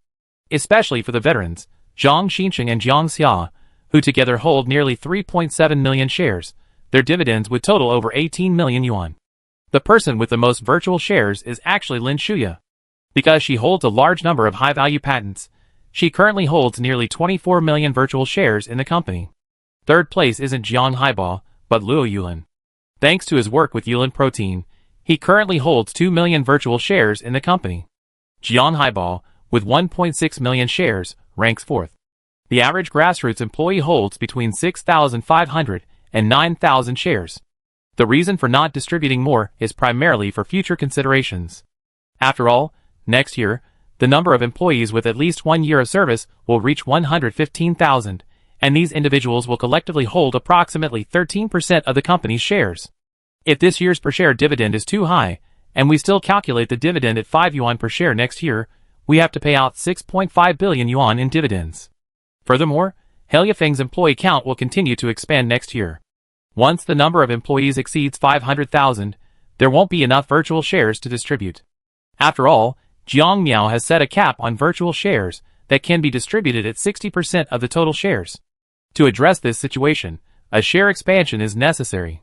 Especially for the veterans, Zhang Xincheng and Jiang Xia, who together hold nearly 3.7 million shares, their dividends would total over 18 million yuan. The person with the most virtual shares is actually Lin Shuya. Because she holds a large number of high-value patents, she currently holds nearly 24 million virtual shares in the company. Third place isn't Jiang Haibao, but Luo Yulin. Thanks to his work with Yulin Protein, he currently holds 2 million virtual shares in the company. Jiang Haibao, with 1.6 million shares, ranks fourth. The average grassroots employee holds between 6,500 and 9,000 shares. The reason for not distributing more is primarily for future considerations. After all, next year, the number of employees with at least 1 year of service will reach 115,000, and these individuals will collectively hold approximately 13% of the company's shares. If this year's per share dividend is too high, and we still calculate the dividend at 5 yuan per share next year, we have to pay out 6.5 billion yuan in dividends. Furthermore, Heliafeng's employee count will continue to expand next year. Once the number of employees exceeds 500,000, there won't be enough virtual shares to distribute. After all, Jiang Miao has set a cap on virtual shares that can be distributed at 60% of the total shares. To address this situation, a share expansion is necessary.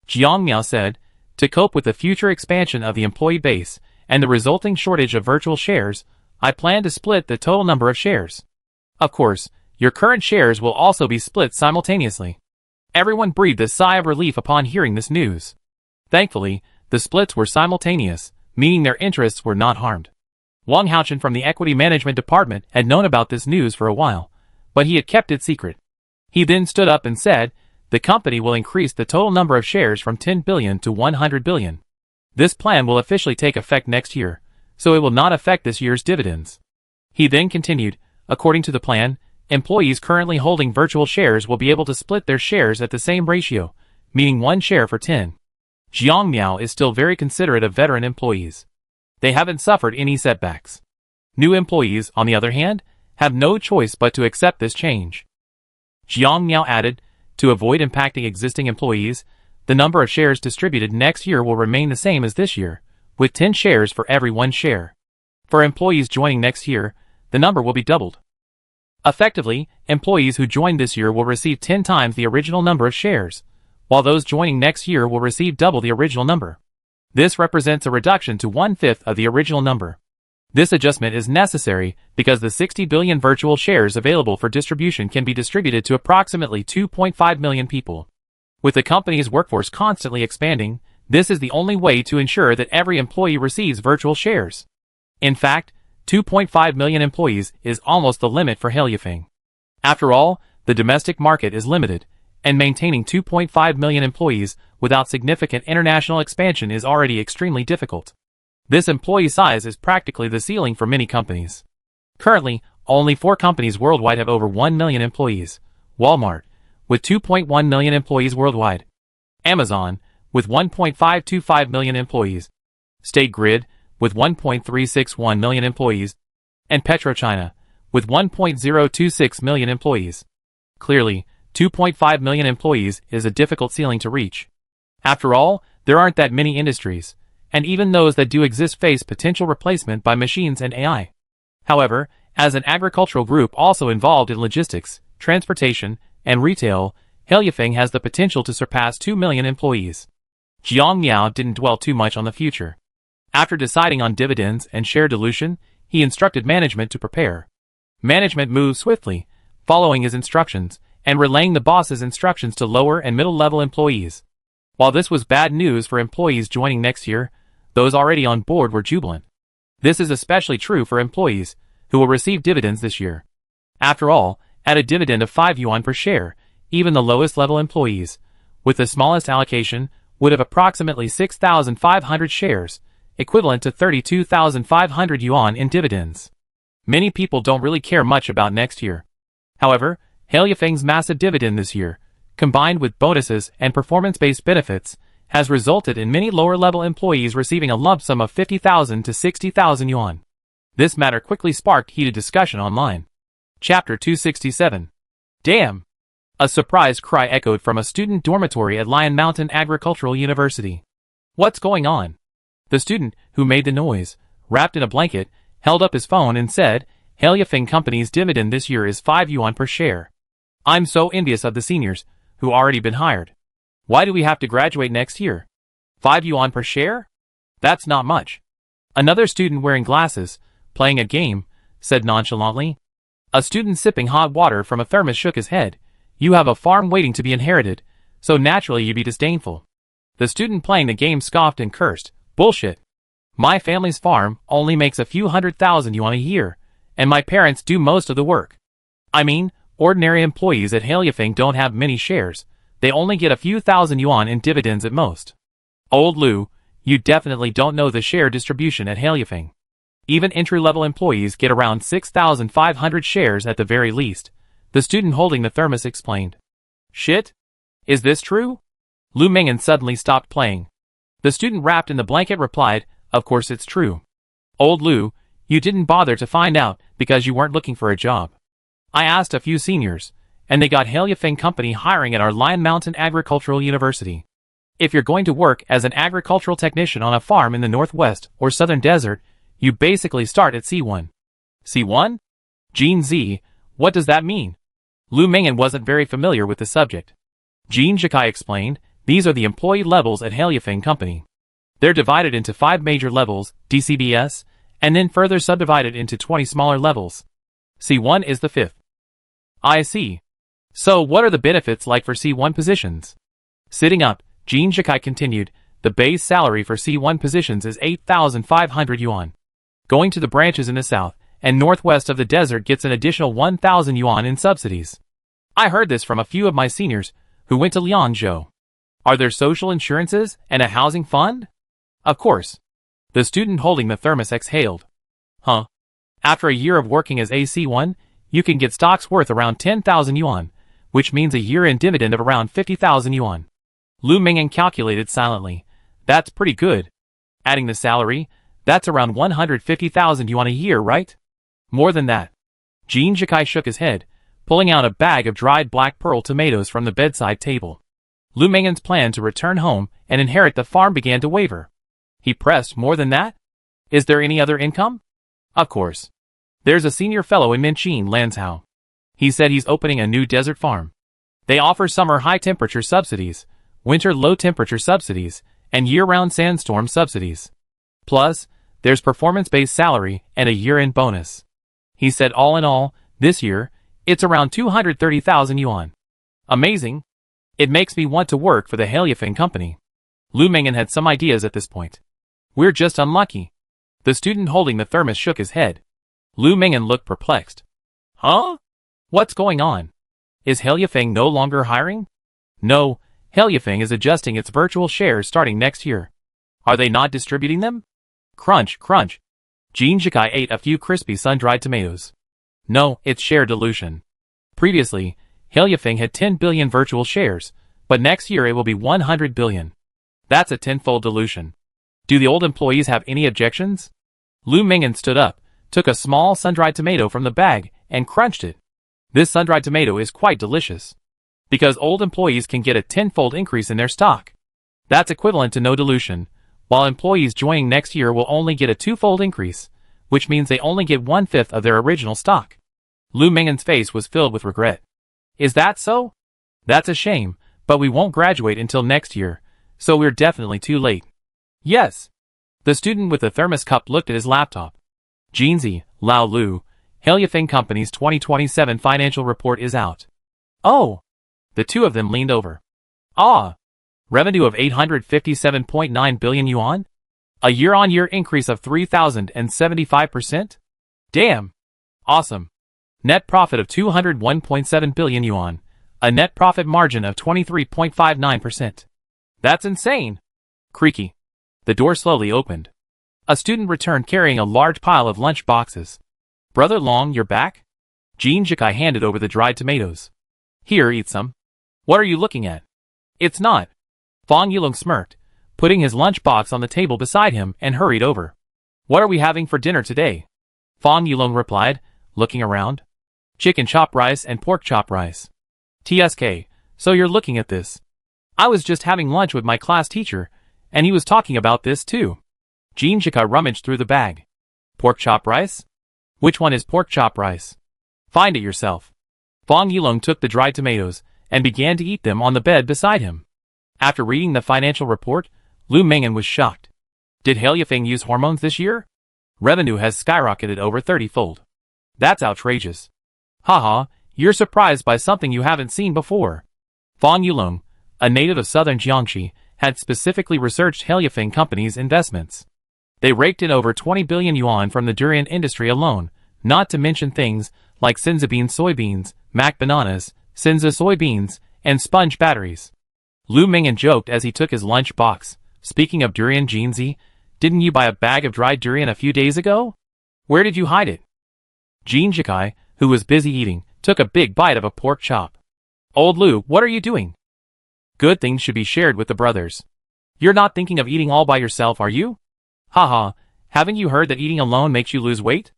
Jiang Miao said, to cope with the future expansion of the employee base and the resulting shortage of virtual shares, I plan to split the total number of shares. Of course, your current shares will also be split simultaneously. Everyone breathed a sigh of relief upon hearing this news. Thankfully, the splits were simultaneous, meaning their interests were not harmed. Wang Haochen from the equity management department had known about this news for a while, but he had kept it secret. He then stood up and said, the company will increase the total number of shares from 10 billion to 100 billion. This plan will officially take effect next year, so it will not affect this year's dividends. He then continued, according to the plan, employees currently holding virtual shares will be able to split their shares at the same ratio, meaning 1 share for 10. Jiang Miao is still very considerate of veteran employees. They haven't suffered any setbacks. New employees, on the other hand, have no choice but to accept this change. Jiang Miao added, to avoid impacting existing employees, the number of shares distributed next year will remain the same as this year, with 10 shares for every 1 share. For employees joining next year, the number will be doubled. Effectively, employees who joined this year will receive 10 times the original number of shares, while those joining next year will receive double the original number. This represents a reduction to 1/5 of the original number. This adjustment is necessary because the 60 billion virtual shares available for distribution can be distributed to approximately 2.5 million people. With the company's workforce constantly expanding, this is the only way to ensure that every employee receives virtual shares. In fact, 2.5 million employees is almost the limit for Heliafeng. After all, the domestic market is limited, and maintaining 2.5 million employees without significant international expansion is already extremely difficult. This employee size is practically the ceiling for many companies. Currently, only 4 companies worldwide have over 1 million employees. Walmart, with 2.1 million employees worldwide. Amazon, with 1.525 million employees. State Grid, with 1.361 million employees. And PetroChina, with 1.026 million employees. Clearly, 2.5 million employees is a difficult ceiling to reach. After all, there aren't that many industries, and even those that do exist face potential replacement by machines and AI. However, as an agricultural group also involved in logistics, transportation, and retail, Heliafeng has the potential to surpass 2 million employees. Jiang Miao didn't dwell too much on the future. After deciding on dividends and share dilution, he instructed management to prepare. Management moved swiftly, following his instructions, and relaying the boss's instructions to lower and middle-level employees. While this was bad news for employees joining next year, those already on board were jubilant. This is especially true for employees who will receive dividends this year. After all, at a dividend of 5 yuan per share, even the lowest level employees, with the smallest allocation, would have approximately 6,500 shares, equivalent to 32,500 yuan in dividends. Many people don't really care much about next year. However, Heliafeng's massive dividend this year, combined with bonuses and performance-based benefits, has resulted in many lower-level employees receiving a lump sum of 50,000 to 60,000 yuan. This matter quickly sparked heated discussion online. Chapter 267. Damn! A surprised cry echoed from a student dormitory at Lion Mountain Agricultural University. What's going on? The student, who made the noise, wrapped in a blanket, held up his phone and said, Heliafeng Company's dividend this year is 5 yuan per share. I'm so envious of the seniors, who already been hired. Why do we have to graduate next year? 5 yuan per share? That's not much. Another student wearing glasses, playing a game, said nonchalantly. A student sipping hot water from a thermos shook his head. You have a farm waiting to be inherited, so naturally you'd be disdainful. The student playing the game scoffed and cursed. Bullshit. My family's farm only makes a few 100,000 yuan a year, and my parents do most of the work. I mean, ordinary employees at Heliafeng don't have many shares. They only get a few thousand yuan in dividends at most. Old Lu, you definitely don't know the share distribution at Heliafeng. Even entry-level employees get around 6,500 shares at the very least, the student holding the thermos explained. Shit? Is this true? Lu Mingyan suddenly stopped playing. The student wrapped in the blanket replied, Of course it's true. Old Lu, you didn't bother to find out because you weren't looking for a job. I asked a few seniors, and they got Heliafeng Company hiring at our Lion Mountain Agricultural University. If you're going to work as an agricultural technician on a farm in the northwest or southern desert, you basically start at C1. C1? Gene Z, what does that mean? Lu Mingyan wasn't very familiar with the subject. Gene Jikai explained, these are the employee levels at Heliafeng Company. They're divided into 5 major levels, DCBS, and then further subdivided into 20 smaller levels. C1 is the 5th. I see. So what are the benefits like for C1 positions? Sitting up, Gene Jikai continued, the base salary for C1 positions is 8,500 yuan. Going to the branches in the south and northwest of the desert gets an additional 1,000 yuan in subsidies. I heard this from a few of my seniors who went to Liangzhou. Are there social insurances and a housing fund? Of course. The student holding the thermos exhaled. Huh? After a year of working as AC1, you can get stocks worth around 10,000 yuan, which means a year-end dividend of around 50,000 yuan. Lu Mingyan calculated silently. That's pretty good. Adding the salary, that's around 150,000 yuan a year, right? More than that. Gene Jikai shook his head, pulling out a bag of dried black pearl tomatoes from the bedside table. Lu Mingyan's plan to return home and inherit the farm began to waver. He pressed, more than that? Is there any other income? Of course. There's a senior fellow in Minchin, Lanzhou. He said he's opening a new desert farm. They offer summer high-temperature subsidies, winter low-temperature subsidies, and year-round sandstorm subsidies. Plus, there's performance-based salary and a year-end bonus. He said all in all, this year, it's around 230,000 yuan. Amazing. It makes me want to work for the Heliafeng Company. Lu Mingyan had some ideas at this point. We're just unlucky. The student holding the thermos shook his head. Lu Mingyan looked perplexed. Huh? What's going on? Is Heliafeng no longer hiring? No, Heliafeng is adjusting its virtual shares starting next year. Are they not distributing them? Crunch, crunch. Jin Jikai ate a few crispy sun-dried tomatoes. No, it's share dilution. Previously, Heliafeng had 10 billion virtual shares, but next year it will be 100 billion. That's a tenfold dilution. Do the old employees have any objections? Lu Mingyan stood up, took a small sun-dried tomato from the bag, and crunched it. This sun-dried tomato is quite delicious. Because old employees can get a tenfold increase in their stock. That's equivalent to no dilution, while employees joining next year will only get a twofold increase, which means they only get 1/5 of their original stock. Lu Mingyan's face was filled with regret. Is that so? That's a shame, but we won't graduate until next year, so we're definitely too late. Yes. The student with the thermos cup looked at his laptop. Jinzi, Lao Lu, Heliafeng Company's 2027 financial report is out. Oh! The two of them leaned over. Ah! Revenue of 857.9 billion yuan? A year-on-year increase of 3,075%? Damn! Awesome! Net profit of 201.7 billion yuan, a net profit margin of 23.59%. That's insane! Creaky. The door slowly opened. A student returned carrying a large pile of lunch boxes. Brother Long, you're back? Jin Jikai handed over the dried tomatoes. Here, eat some. What are you looking at? It's not. Fang Yulong smirked, putting his lunch box on the table beside him and hurried over. What are we having for dinner today? Fang Yulong replied, looking around. Chicken chop rice and pork chop rice. TSK, so you're looking at this. I was just having lunch with my class teacher, and he was talking about this too. Jin Jikai rummaged through the bag. Pork chop rice? Which one is pork chop rice? Find it yourself. Fang Yulong took the dried tomatoes and began to eat them on the bed beside him. After reading the financial report, Lu Mingyan was shocked. Did Heliafeng use hormones this year? Revenue has skyrocketed over 30-fold. That's outrageous. Haha, you're surprised by something you haven't seen before. Fang Yulong, a native of southern Jiangxi, had specifically researched Heliafeng Company's investments. They raked in over 20 billion yuan from the durian industry alone, not to mention things like Sinza soybeans, Mac bananas, Sinza soybeans, and sponge batteries. Lu Mingyan joked as he took his lunch box. Speaking of durian, Jinzi, didn't you buy a bag of dried durian a few days ago? Where did you hide it? Jin Jikai, who was busy eating, took a big bite of a pork chop. Old Lu, what are you doing? Good things should be shared with the brothers. You're not thinking of eating all by yourself, are you? Haha, haven't you heard that eating alone makes you lose weight?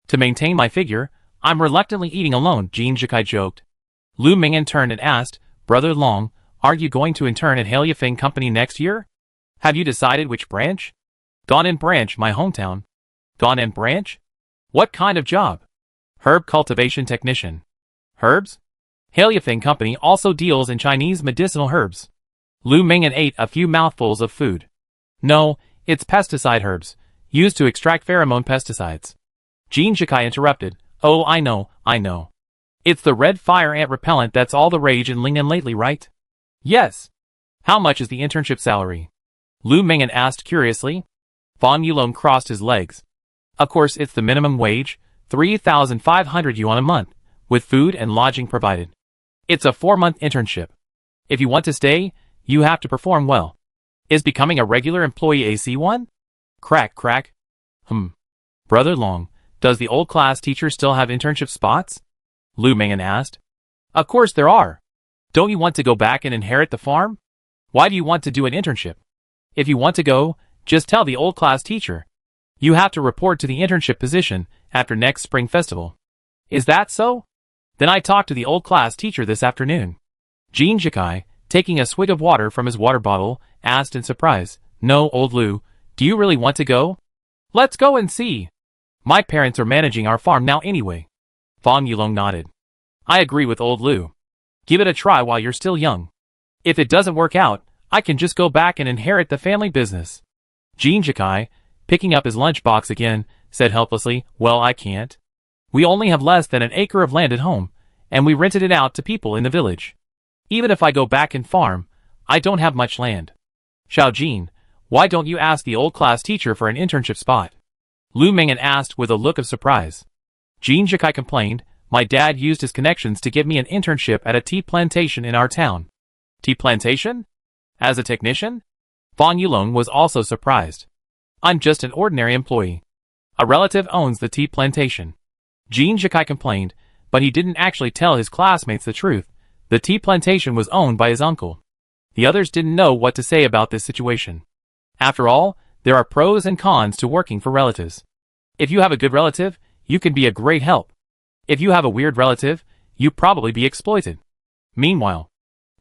To maintain my figure, I'm reluctantly eating alone, Jin Jikai joked. Lu Mingyan turned and asked, Brother Long, are you going to intern at Heliafeng Company next year? Have you decided which branch? Gaonan Branch, my hometown. Gaonan Branch? What kind of job? Herb cultivation technician. Herbs? Heliafeng Company also deals in Chinese medicinal herbs. Lu Mingyan ate a few mouthfuls of food. No, it's pesticide herbs, used to extract pheromone pesticides. Jin Jikai interrupted. Oh, I know. It's the red fire ant repellent that's all the rage in Lingnan lately, right? Yes. How much is the internship salary? Lu Mingyan asked curiously. Fang Yulong crossed his legs. Of course, it's the minimum wage, 3,500 yuan a month, with food and lodging provided. It's a 4-month internship. If you want to stay, you have to perform well. Is becoming a regular employee AC1? Crack. Brother Long, does the old class teacher still have internship spots? Lu Mingyan asked. Of course there are. Don't you want to go back and inherit the farm? Why do you want to do an internship? If you want to go, just tell the old class teacher. You have to report to the internship position after next spring festival. Is that so? Then I talked to the old class teacher this afternoon. Jin Jikai, taking a swig of water from his water bottle, asked in surprise, No, old Lu, do you really want to go? Let's go and see. My parents are managing our farm now anyway. Fang Yulong nodded. I agree with old Lu. Give it a try while you're still young. If it doesn't work out, I can just go back and inherit the family business. Jin Jikai, picking up his lunchbox again, said helplessly, Well, I can't. We only have less than an acre of land at home, and we rented it out to people in the village. Even if I go back and farm, I don't have much land. Xiao Jin, why don't you ask the old class teacher for an internship spot? Lu Mingyan asked with a look of surprise. Jin Jikai complained, My dad used his connections to give me an internship at a tea plantation in our town. Tea plantation? As a technician? Fang Yulong was also surprised. I'm just an ordinary employee. A relative owns the tea plantation. Jean Jikai complained, but he didn't actually tell his classmates the truth. The tea plantation was owned by his uncle. The others didn't know what to say about this situation. After all, there are pros and cons to working for relatives. If you have a good relative, you can be a great help. If you have a weird relative, you probably be exploited. Meanwhile,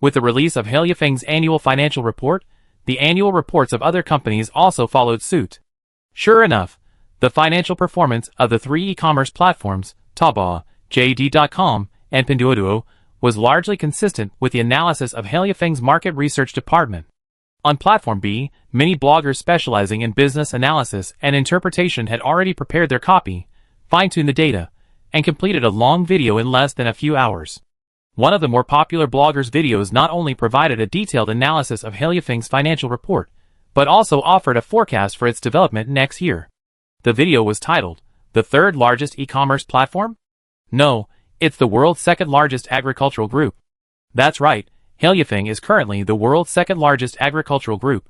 with the release of He Yifeng's annual financial report, the annual reports of other companies also followed suit. Sure enough, the financial performance of the three e-commerce platforms, Taobao, JD.com, and Pinduoduo, was largely consistent with the analysis of He Yifeng's market research department. On Platform B, many bloggers specializing in business analysis and interpretation had already prepared their copy, fine-tuned the data, and completed a long video in less than a few hours. One of the more popular bloggers' videos not only provided a detailed analysis of He Yifeng's financial report, but also offered a forecast for its development next year. The video was titled, "The Third Largest E-Commerce Platform?" No, it's the world's second largest agricultural group. That's right, He Yifeng is currently the world's second largest agricultural group.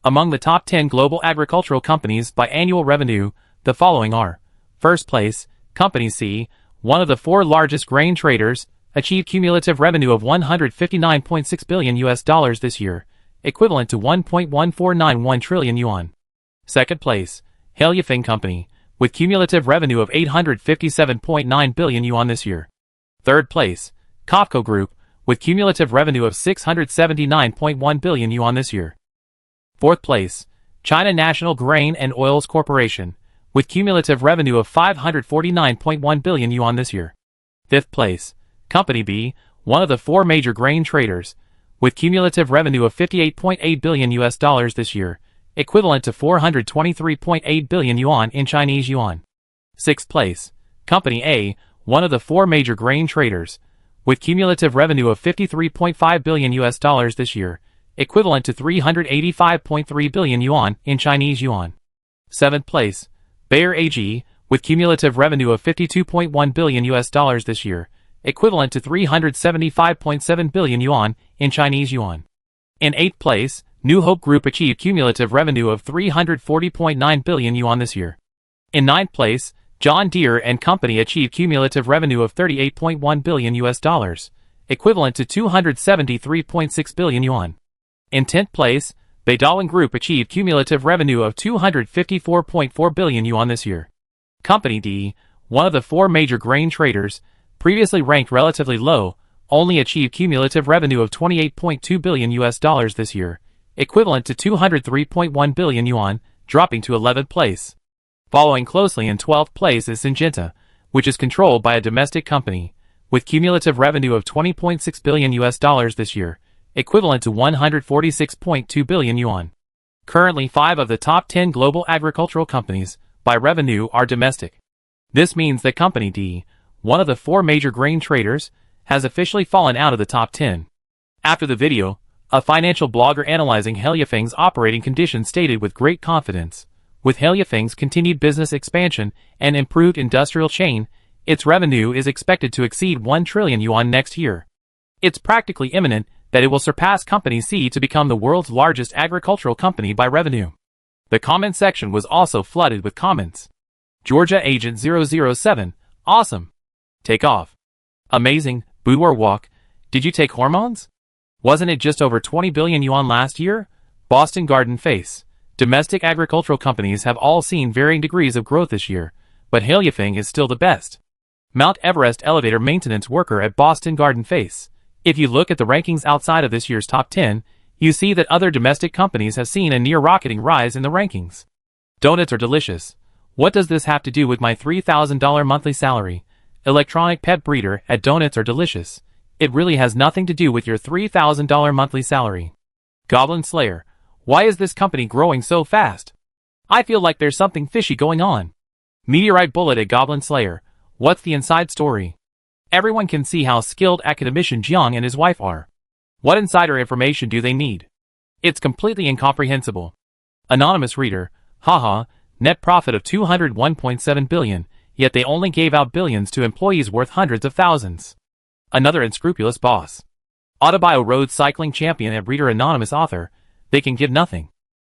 Among the top 10 global agricultural companies by annual revenue, the following are: first place, Company C, one of the four largest grain traders, achieved cumulative revenue of $159.6 billion this year, equivalent to 1.1491 trillion yuan. Second place, He Yifeng Company, with cumulative revenue of 857.9 billion yuan this year. Third place, Kofco Group, with cumulative revenue of 679.1 billion yuan this year. Fourth place, China National Grain and Oils Corporation, with cumulative revenue of 549.1 billion yuan this year. Fifth place, Company B, one of the four major grain traders, with cumulative revenue of 58.8 billion this year, equivalent to 423.8 billion yuan in Chinese yuan. Sixth place, Company A, one of the four major grain traders, with cumulative revenue of 53.5 billion this year, equivalent to 385.3 billion yuan in Chinese yuan. Seventh place, Bayer AG, with cumulative revenue of 52.1 billion this year, equivalent to 375.7 billion yuan in Chinese yuan. In eighth place, New Hope Group achieved cumulative revenue of 340.9 billion yuan this year. In ninth place, John Deere and Company achieved cumulative revenue of 38.1 billion equivalent to 273.6 billion yuan. In 10th place, Beidawin Group achieved cumulative revenue of 254.4 billion yuan this year. Company D, one of the four major grain traders, previously ranked relatively low, only achieved cumulative revenue of 28.2 billion this year, equivalent to 203.1 billion yuan, dropping to 11th place. Following closely in 12th place is Syngenta, which is controlled by a domestic company, with cumulative revenue of 20.6 billion this year, equivalent to 146.2 billion yuan. Currently 5 of the top 10 global agricultural companies, by revenue, are domestic. This means that Company D, one of the four major grain traders, has officially fallen out of the top 10. After the video, a financial blogger analyzing He Yifeng's operating conditions stated with great confidence, with He Yifeng's continued business expansion and improved industrial chain, its revenue is expected to exceed 1 trillion yuan next year. It's practically imminent that it will surpass Company C to become the world's largest agricultural company by revenue. The comment section was also flooded with comments. Georgia Agent 007, awesome. Take off. Amazing, boudoir walk. Did you take hormones? Wasn't it just over 20 billion yuan last year? Boston Garden Face. Domestic agricultural companies have all seen varying degrees of growth this year, but He Yifeng is still the best. Mount Everest elevator maintenance worker at Boston Garden Face. If you look at the rankings outside of this year's top 10, you see that other domestic companies have seen a near-rocketing rise in the rankings. Donuts are delicious. What does this have to do with my $3,000 monthly salary? Electronic pet breeder at Donuts are delicious. It really has nothing to do with your $3,000 monthly salary. Goblin Slayer. Why is this company growing so fast? I feel like there's something fishy going on. Meteorite Bullet at Goblin Slayer. What's the inside story? Everyone can see how skilled academician Jiang and his wife are. What insider information do they need? It's completely incomprehensible. Anonymous reader. Haha, net profit of 201.7 billion, yet they only gave out billions to employees worth hundreds of thousands. Another unscrupulous boss. Autobio road cycling champion at reader anonymous author. They can give nothing.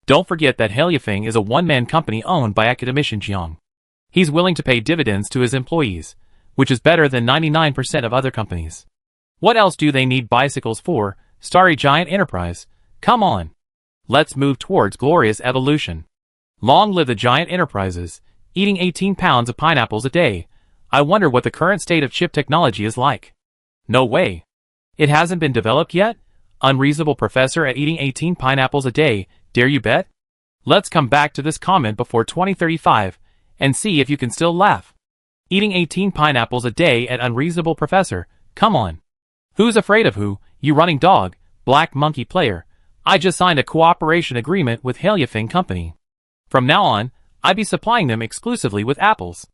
Don't forget that Heliafeng is a one-man company owned by academician Jiang. He's willing to pay dividends to his employees, which is better than 99% of other companies. What else do they need bicycles for, Starry Giant Enterprise? Come on. Let's move towards glorious evolution. Long live the giant enterprises, eating 18 pounds of pineapples a day. I wonder what the current state of chip technology is like. No way. It hasn't been developed yet? Unreasonable professor at eating 18 pineapples a day, dare you bet? Let's come back to this comment before 2035, and see if you can still laugh. Eating 18 pineapples a day at unreasonable professor, come on. Who's afraid of who, you running dog, black monkey player? I just signed a cooperation agreement with Heliafeng Company. From now on, I'd be supplying them exclusively with apples.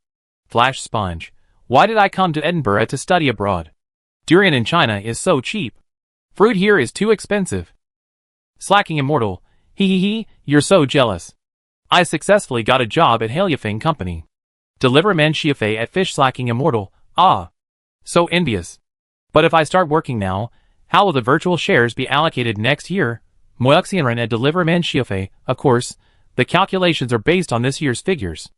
Flash sponge. Why did I come to Edinburgh to study abroad? Durian in China is so cheap. Fruit here is too expensive. Slacking immortal. Hee, you're so jealous. I successfully got a job at Heliafeng Company. Deliver men Shiafei at fish slacking immortal. Ah. So envious. But if I start working now, how will the virtual shares be allocated next year? Moyoxianren at Deliver men Shiafei, of course, the calculations are based on this year's figures.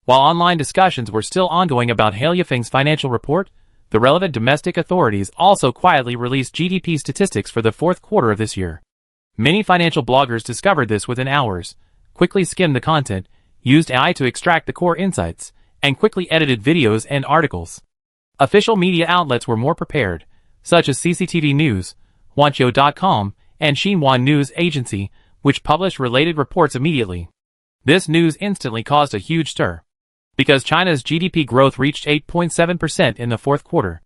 While online discussions were still ongoing about Heliafeng's financial report, the relevant domestic authorities also quietly released GDP statistics for the fourth quarter of this year. Many financial bloggers discovered this within hours, quickly skimmed the content, used AI to extract the core insights, and quickly edited videos and articles. Official media outlets were more prepared, such as CCTV News, Wanchio.com, and Xinhua News Agency, which published related reports immediately. This news instantly caused a huge stir, because China's GDP growth reached 8.7% in the fourth quarter.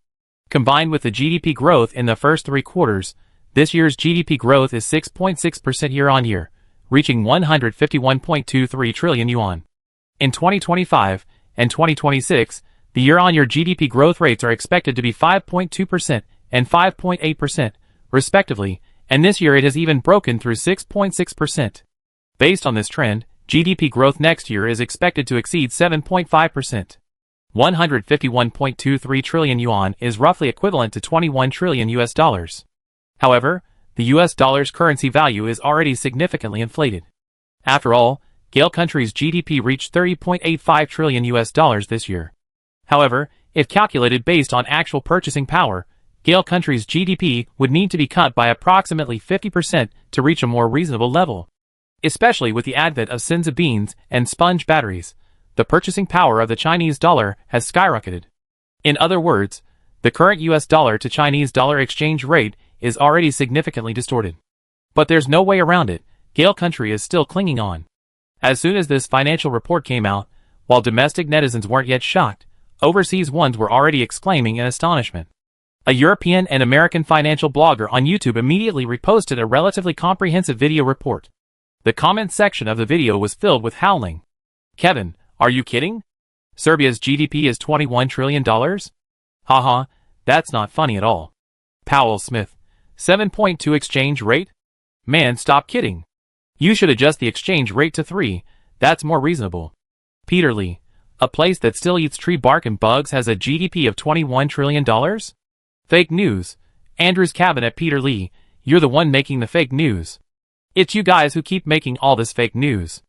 Combined with the GDP growth in the first 3 quarters, this year's GDP growth is 6.6% year-on-year, reaching 151.23 trillion yuan. In 2025 and 2026, the year-on-year GDP growth rates are expected to be 5.2% and 5.8%, respectively, and this year it has even broken through 6.6%. Based on this trend, GDP growth next year is expected to exceed 7.5%. 151.23 trillion yuan is roughly equivalent to 21 trillion US dollars. However, the US dollar's currency value is already significantly inflated. After all, Gale country's GDP reached 30.85 trillion US dollars this year. However, if calculated based on actual purchasing power, Gale country's GDP would need to be cut by approximately 50% to reach a more reasonable level. Especially with the advent of Sinza beans and sponge batteries, the purchasing power of the Chinese dollar has skyrocketed. In other words, the current US dollar to Chinese dollar exchange rate is already significantly distorted. But there's no way around it, Gale country is still clinging on. As soon as this financial report came out, while domestic netizens weren't yet shocked, overseas ones were already exclaiming in astonishment. A European and American financial blogger on YouTube immediately reposted a relatively comprehensive video report. The comment section of the video was filled with howling. Kevin, are you kidding? Serbia's GDP is $21 trillion? Haha, that's not funny at all. Powell Smith, 7.2 exchange rate? Man, stop kidding. You should adjust the exchange rate to 3, that's more reasonable. Peter Lee, a place that still eats tree bark and bugs has a GDP of $21 trillion? Fake news. Andrew's cabinet Peter Lee, you're the one making the fake news. It's you guys who keep making all this fake news.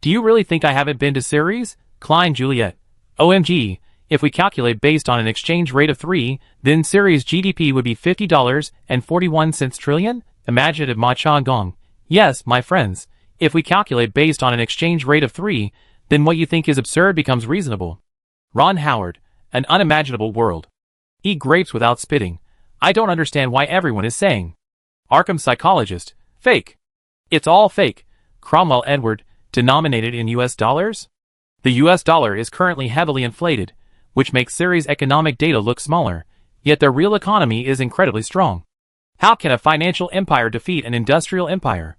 Do you really think I haven't been to Ceres? Klein Juliet. OMG, if we calculate based on an exchange rate of 3, then Ceres' GDP would be $50.41 trillion? Imaginative Ma Cha Gong. Yes, my friends, if we calculate based on an exchange rate of 3, then what you think is absurd becomes reasonable. Ron Howard, an unimaginable world. Eat grapes without spitting. I don't understand why everyone is saying. Arkham psychologist, fake. It's all fake. Cromwell Edward, denominated in US dollars? The US dollar is currently heavily inflated, which makes Ceres' economic data look smaller, yet their real economy is incredibly strong. How can a financial empire defeat an industrial empire?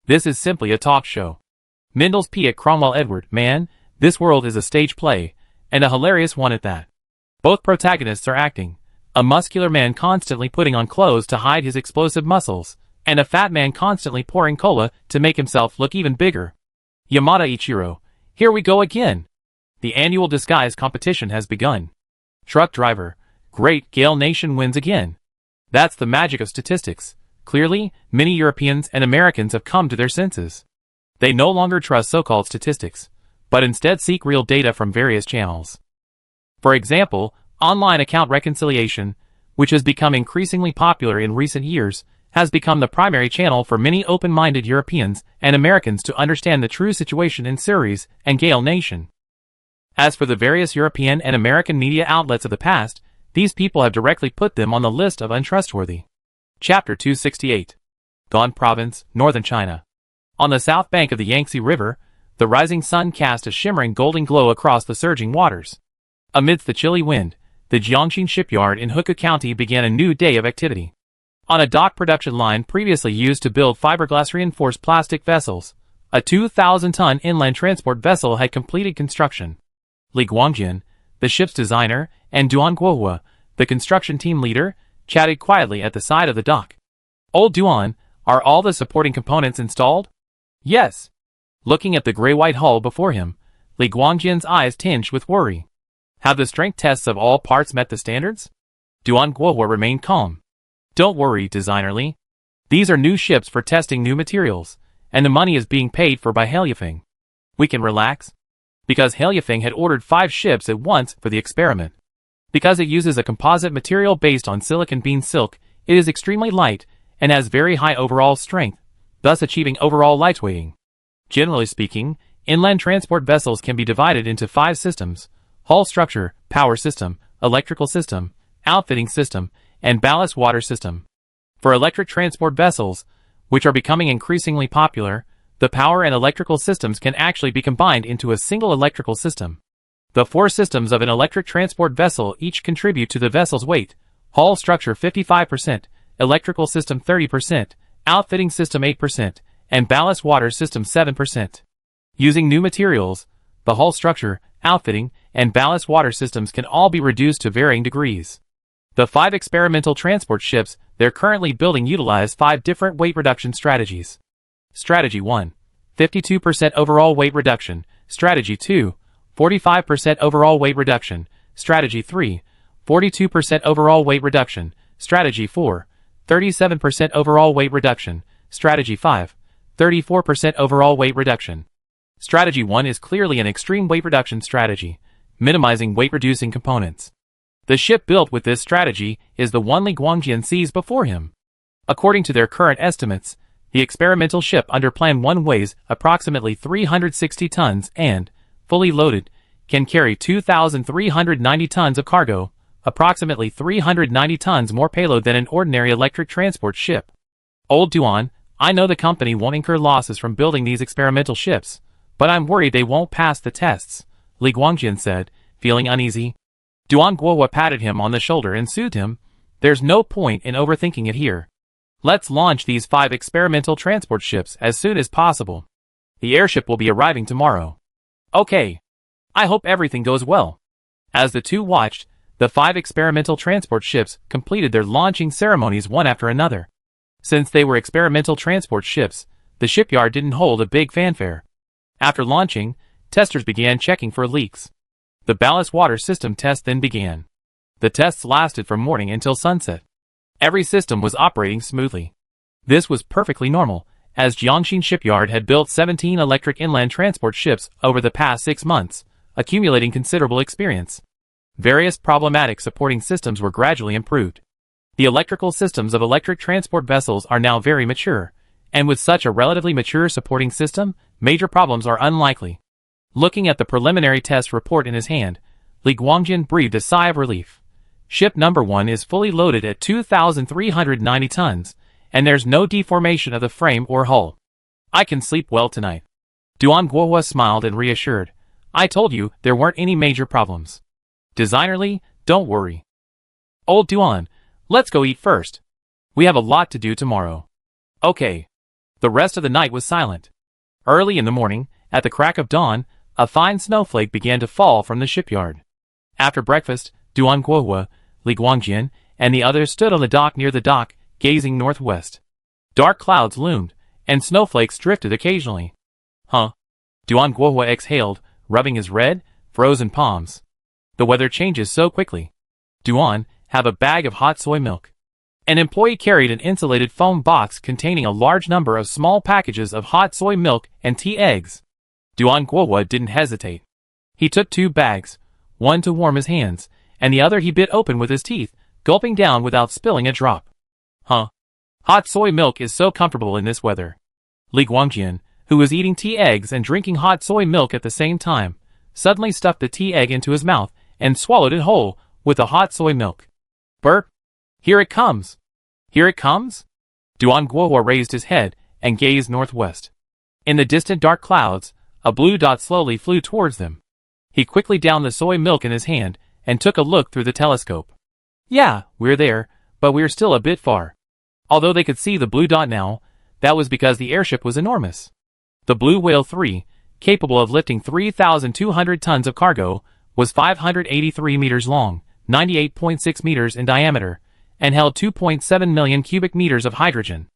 This is simply a talk show. Mindels P. at Cromwell Edward, man, this world is a stage play, and a hilarious one at that. Both protagonists are acting. A muscular man constantly putting on clothes to hide his explosive muscles, and a fat man constantly pouring cola to make himself look even bigger. Yamada Ichiro, here we go again. The annual disguise competition has begun. Truck driver, great, Gale Nation wins again. That's the magic of statistics. Clearly, many Europeans and Americans have come to their senses. They no longer trust so-called statistics, but instead seek real data from various channels. For example, online account reconciliation, which has become increasingly popular in recent years, has become the primary channel for many open-minded Europeans and Americans to understand the true situation in Ceres and Gale Nation. As for the various European and American media outlets of the past, these people have directly put them on the list of untrustworthy. Chapter 268. Gan Province, Northern China. On the south bank of the Yangtze River, the rising sun cast a shimmering golden glow across the surging waters. Amidst the chilly wind, the Jiangxin shipyard in Hukou County began a new day of activity. On a dock production line previously used to build fiberglass-reinforced plastic vessels, a 2,000-ton inland transport vessel had completed construction. Li Guangjian, the ship's designer, and Duan Guohua, the construction team leader, chatted quietly at the side of the dock. "Old Duan, are all the supporting components installed?" "Yes." Looking at the gray-white hull before him, Li Guangjian's eyes tinged with worry. "Have the strength tests of all parts met the standards?" Duan Guohua remained calm. "Don't worry, designer Li. These are new ships for testing new materials, and the money is being paid for by Heliafeng. We can relax." Because Heliafeng had ordered 5 ships at once for the experiment. Because it uses a composite material based on silicon bean silk, it is extremely light and has very high overall strength, thus achieving overall lightweighting. Generally speaking, inland transport vessels can be divided into 5 systems: hull structure, power system, electrical system, outfitting system, and ballast water system. For electric transport vessels, which are becoming increasingly popular, the power and electrical systems can actually be combined into a single electrical system. The 4 systems of an electric transport vessel each contribute to the vessel's weight: hull structure 55%, electrical system 30%, outfitting system 8%, and ballast water system 7%. Using new materials, the hull structure, outfitting, and ballast water systems can all be reduced to varying degrees. The 5 experimental transport ships they're currently building utilize 5 different weight reduction strategies. Strategy 1. 52% overall weight reduction. Strategy 2. 45% overall weight reduction. Strategy 3. 42% overall weight reduction. Strategy 4. 37% overall weight reduction. Strategy 5. 34% overall weight reduction. Strategy 1 is clearly an extreme weight reduction strategy, minimizing weight-reducing components. The ship built with this strategy is the one Li Guangjian sees before him. According to their current estimates, the experimental ship under Plan 1 weighs approximately 360 tons and, fully loaded, can carry 2,390 tons of cargo, approximately 390 tons more payload than an ordinary electric transport ship. "Old Duan, I know the company won't incur losses from building these experimental ships, but I'm worried they won't pass the tests," Li Guangjian said, feeling uneasy. Duan Guohua patted him on the shoulder and soothed him. "There's no point in overthinking it here. Let's launch these 5 experimental transport ships as soon as possible. The airship will be arriving tomorrow." "Okay. I hope everything goes well." As the two watched, the 5 experimental transport ships completed their launching ceremonies one after another. Since they were experimental transport ships, the shipyard didn't hold a big fanfare. After launching, testers began checking for leaks. The ballast water system test then began. The tests lasted from morning until sunset. Every system was operating smoothly. This was perfectly normal, as Jiangxin Shipyard had built 17 electric inland transport ships over the past 6 months, accumulating considerable experience. Various problematic supporting systems were gradually improved. The electrical systems of electric transport vessels are now very mature, and with such a relatively mature supporting system, major problems are unlikely. Looking at the preliminary test report in his hand, Li Guangjian breathed a sigh of relief. Ship number 1 is fully loaded at 2,390 tons, and there's no deformation of the frame or hull. I can sleep well tonight. Duan Guohua smiled and reassured. "I told you there weren't any major problems. Designer Li, don't worry." "Old Duan, let's go eat first. We have a lot to do tomorrow." "Okay." The rest of the night was silent. Early in the morning, at the crack of dawn, a fine snowflake began to fall from the shipyard. After breakfast, Duan Guohua, Li Guangjian, and the others stood on the dock near the dock, gazing northwest. Dark clouds loomed, and snowflakes drifted occasionally. "Huh?" Duan Guohua exhaled, rubbing his red, frozen palms. "The weather changes so quickly. Duan, have a bag of hot soy milk." An employee carried an insulated foam box containing a large number of small packages of hot soy milk and tea eggs. Duan Guohua didn't hesitate. He took 2 bags, one to warm his hands, and the other he bit open with his teeth, gulping down without spilling a drop. Huh? Hot soy milk is so comfortable in this weather. Li Guangjian, who was eating tea eggs and drinking hot soy milk at the same time, suddenly stuffed the tea egg into his mouth and swallowed it whole with the hot soy milk. Burp! Here it comes! Here it comes? Duan Guohua raised his head and gazed northwest. In the distant dark clouds, a blue dot slowly flew towards them. He quickly downed the soy milk in his hand and took a look through the telescope. Yeah, we're there, but we're still a bit far. Although they could see the blue dot now, that was because the airship was enormous. The Blue Whale 3, capable of lifting 3,200 tons of cargo, was 583 meters long, 98.6 meters in diameter, and held 2.7 million cubic meters of hydrogen.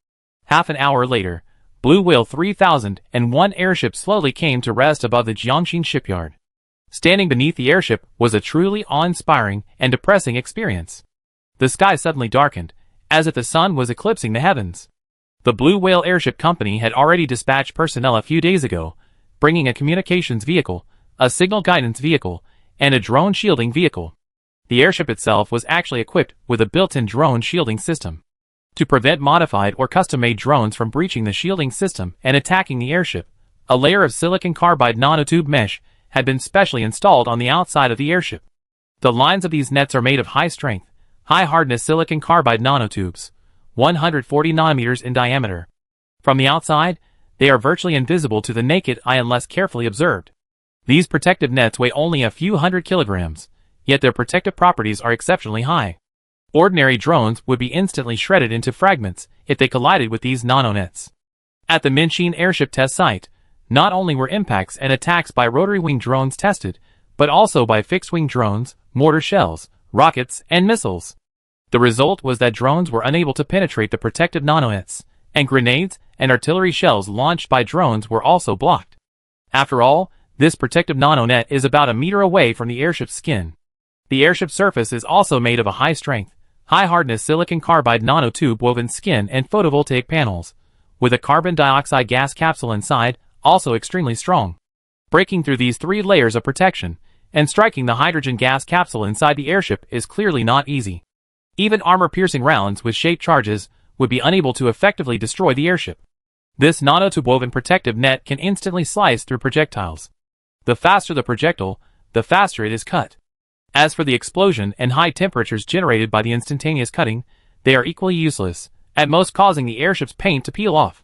Half an hour later, Blue Whale 3001 airship slowly came to rest above the Jiangxin shipyard. Standing beneath the airship was a truly awe-inspiring and depressing experience. The sky suddenly darkened, as if the sun was eclipsing the heavens. The Blue Whale Airship Company had already dispatched personnel a few days ago, bringing a communications vehicle, a signal guidance vehicle, and a drone shielding vehicle. The airship itself was actually equipped with a built-in drone shielding system. To prevent modified or custom-made drones from breaching the shielding system and attacking the airship, a layer of silicon carbide nanotube mesh had been specially installed on the outside of the airship. The lines of these nets are made of high-strength, high-hardness silicon carbide nanotubes, 140 nanometers in diameter. From the outside, they are virtually invisible to the naked eye unless carefully observed. These protective nets weigh only a few hundred kilograms, yet their protective properties are exceptionally high. Ordinary drones would be instantly shredded into fragments if they collided with these nanonets. At the Minxin airship test site, not only were impacts and attacks by rotary-wing drones tested, but also by fixed-wing drones, mortar shells, rockets, and missiles. The result was that drones were unable to penetrate the protective nanonets, and grenades and artillery shells launched by drones were also blocked. After all, this protective nanonet is about a meter away from the airship's skin. The airship's surface is also made of a high-strength, high-hardness silicon carbide nanotube woven skin and photovoltaic panels, with a carbon dioxide gas capsule inside, also extremely strong. Breaking through these 3 layers of protection and striking the hydrogen gas capsule inside the airship is clearly not easy. Even armor-piercing rounds with shaped charges would be unable to effectively destroy the airship. This nanotube-woven protective net can instantly slice through projectiles. The faster the projectile, the faster it is cut. As for the explosion and high temperatures generated by the instantaneous cutting, they are equally useless, at most causing the airship's paint to peel off.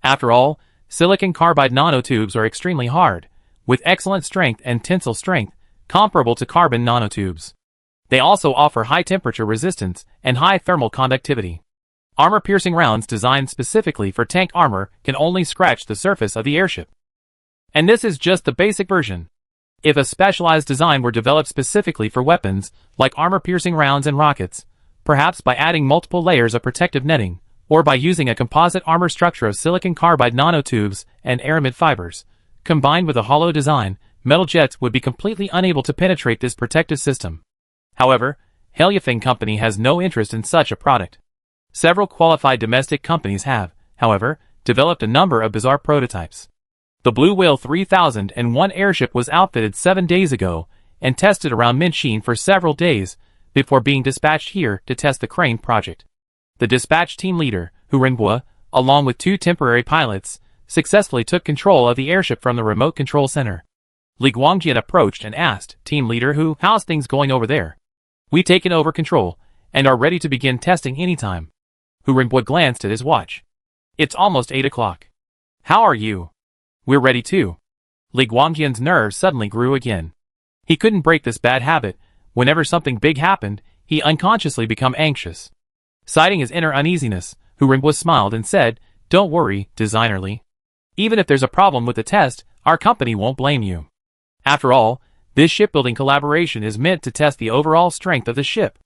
After all, silicon carbide nanotubes are extremely hard, with excellent strength and tensile strength, comparable to carbon nanotubes. They also offer high temperature resistance and high thermal conductivity. Armor-piercing rounds designed specifically for tank armor can only scratch the surface of the airship. And this is just the basic version. If a specialized design were developed specifically for weapons, like armor-piercing rounds and rockets, perhaps by adding multiple layers of protective netting, or by using a composite armor structure of silicon carbide nanotubes and aramid fibers, combined with a hollow design, metal jets would be completely unable to penetrate this protective system. However, Heliafeng Company has no interest in such a product. Several qualified domestic companies have, however, developed a number of bizarre prototypes. The Blue Whale 3001 airship was outfitted 7 days ago and tested around Minxin for several days before being dispatched here to test the crane project. The dispatch team leader, Hu Renbo, along with 2 temporary pilots, successfully took control of the airship from the remote control center. Li Guangjian approached and asked, "Team leader Hu, how's things going over there?" "We've taken over control and are ready to begin testing anytime." Hu Renbo glanced at his watch. "It's almost 8 o'clock. How are you?" "We're ready too." Li Guangjian's nerves suddenly grew again. He couldn't break this bad habit. Whenever something big happened, he unconsciously became anxious. Citing his inner uneasiness, Hu Renbo smiled and said, "Don't worry, designer Li. Even if there's a problem with the test, our company won't blame you. After all, this shipbuilding collaboration is meant to test the overall strength of the ship.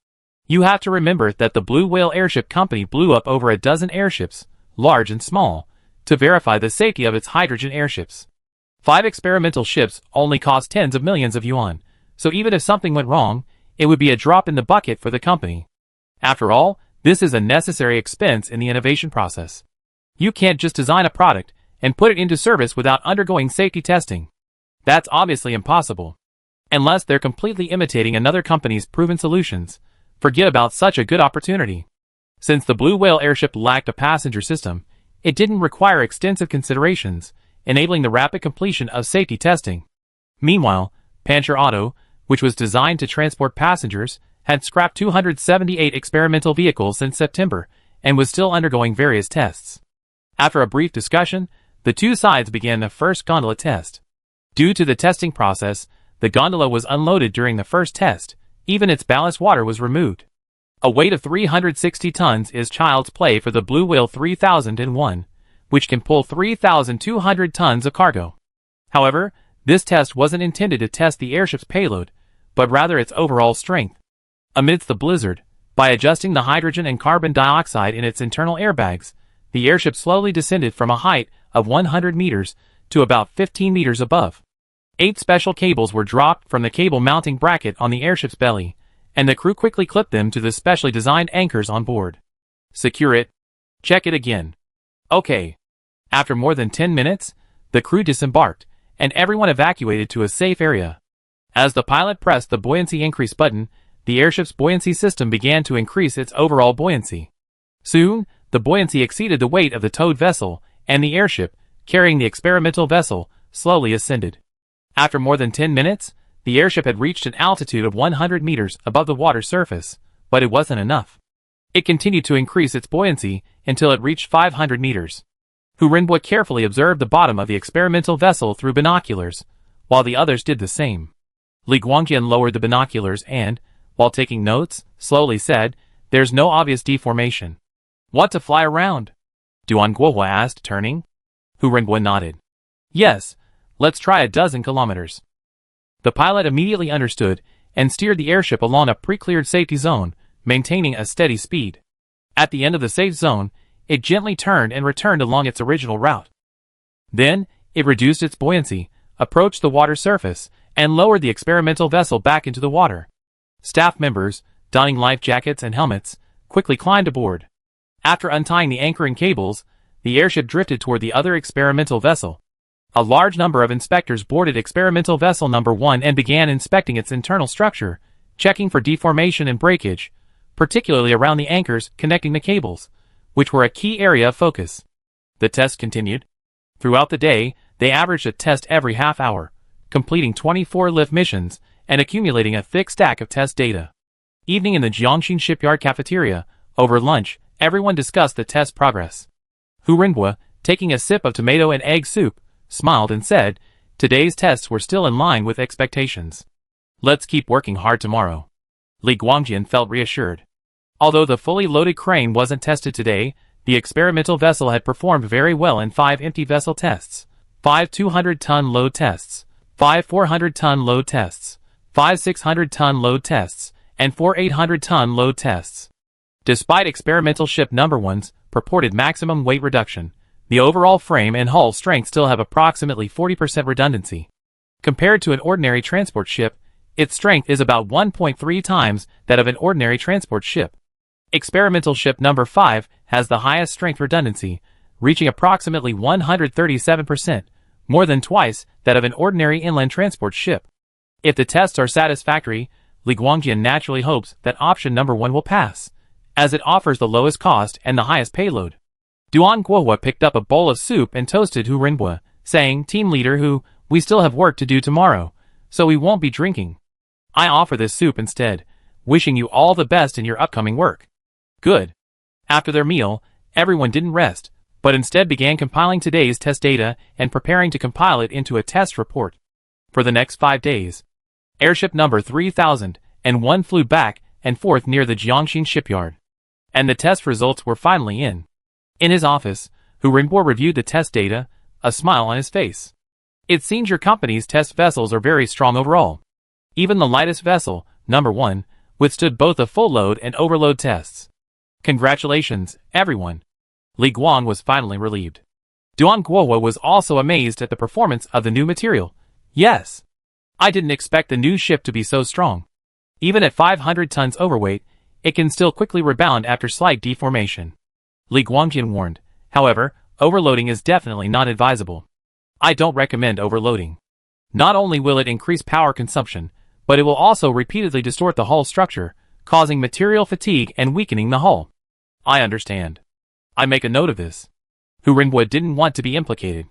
You have to remember that the Blue Whale Airship Company blew up over a dozen airships, large and small, to verify the safety of its hydrogen airships. 5 experimental ships only cost tens of millions of yuan, so even if something went wrong, it would be a drop in the bucket for the company. After all, This is a necessary expense in the innovation process. You can't just design a product and put it into service without undergoing safety testing. That's obviously impossible. Unless they're completely imitating another company's proven solutions, forget about such a good opportunity. Since the Blue Whale airship lacked a passenger system, it didn't require extensive considerations, enabling the rapid completion of safety testing. Meanwhile, Pancher Auto, which was designed to transport passengers, had scrapped 278 experimental vehicles since September and was still undergoing various tests. After a brief discussion, the two sides began the first gondola test. Due to the testing process, the gondola was unloaded during the first test. Even its ballast water was removed. A weight of 360 tons is child's play for the Blue Whale 3001, which can pull 3,200 tons of cargo. However, this test wasn't intended to test the airship's payload, but rather its overall strength. Amidst the blizzard, by adjusting the hydrogen and carbon dioxide in its internal airbags, the airship slowly descended from a height of 100 meters to about 15 meters above. 8 special cables were dropped from the cable mounting bracket on the airship's belly, and the crew quickly clipped them to the specially designed anchors on board. Secure it. Check it again. Okay. After more than 10 minutes, the crew disembarked, and everyone evacuated to a safe area. As the pilot pressed the buoyancy increase button, the airship's buoyancy system began to increase its overall buoyancy. Soon, the buoyancy exceeded the weight of the towed vessel, and the airship, carrying the experimental vessel, slowly ascended. After more than 10 minutes, the airship had reached an altitude of 100 meters above the water surface, but it wasn't enough. It continued to increase its buoyancy until it reached 500 meters. Hu Renbo carefully observed the bottom of the experimental vessel through binoculars, while the others did the same. Li Guangjian lowered the binoculars and, while taking notes, slowly said, "There's no obvious deformation." "Want to fly around?" Duan Guohua asked, turning. Hu Renbo nodded. "Yes, let's try a dozen kilometers." The pilot immediately understood and steered the airship along a pre-cleared safety zone, maintaining a steady speed. At the end of the safe zone, it gently turned and returned along its original route. Then, it reduced its buoyancy, approached the water surface, and lowered the experimental vessel back into the water. Staff members, donning life jackets and helmets, quickly climbed aboard. After untying the anchoring cables, the airship drifted toward the other experimental vessel. A large number of inspectors boarded experimental vessel number 1 and began inspecting its internal structure, checking for deformation and breakage, particularly around the anchors connecting the cables, which were a key area of focus. The test continued. Throughout the day, they averaged a test every half hour, completing 24 lift missions and accumulating a thick stack of test data. Evening in the Jiangxin shipyard cafeteria, over lunch, everyone discussed the test progress. Hu Renbo, taking a sip of tomato and egg soup, smiled and said, "Today's tests were still in line with expectations. Let's keep working hard tomorrow." Li Guangjian felt reassured. Although the fully loaded crane wasn't tested today, the experimental vessel had performed very well in 5 empty vessel tests, 5 200-ton load tests, 5 400-ton load tests, 5 600-ton load tests, and 4 800-ton load tests. Despite experimental ship number 1's purported maximum weight reduction, the overall frame and hull strength still have approximately 40% redundancy. Compared to an ordinary transport ship, its strength is about 1.3 times that of an ordinary transport ship. Experimental ship number 5 has the highest strength redundancy, reaching approximately 137%, more than twice that of an ordinary inland transport ship. If the tests are satisfactory, Li Guangjian naturally hopes that option number 1 will pass, as it offers the lowest cost and the highest payload. Duan Guohua picked up a bowl of soup and toasted Hu Renbo, saying, "Team leader Hu, we still have work to do tomorrow, so we won't be drinking. I offer this soup instead, wishing you all the best in your upcoming work." Good. After their meal, everyone didn't rest, but instead began compiling today's test data and preparing to compile it into a test report. For the next 5 days, airship number 3001 flew back and forth near the Jiangxin shipyard. And the test results were finally in. In his office, Hu Renbo reviewed the test data, a smile on his face. "It seems your company's test vessels are very strong overall. Even the lightest vessel, number 1, withstood both the full load and overload tests. Congratulations, everyone." Li Guang was finally relieved. Duan Guohua was also amazed at the performance of the new material. "Yes. I didn't expect the new ship to be so strong. Even at 500 tons overweight, it can still quickly rebound after slight deformation. Li Guangjian warned. However, overloading is definitely not advisable. I don't recommend overloading. Not only will it increase power consumption, but it will also repeatedly distort the hull structure, causing material fatigue and weakening the hull. I understand. I make a note of this. Hu Renbo didn't want to be implicated.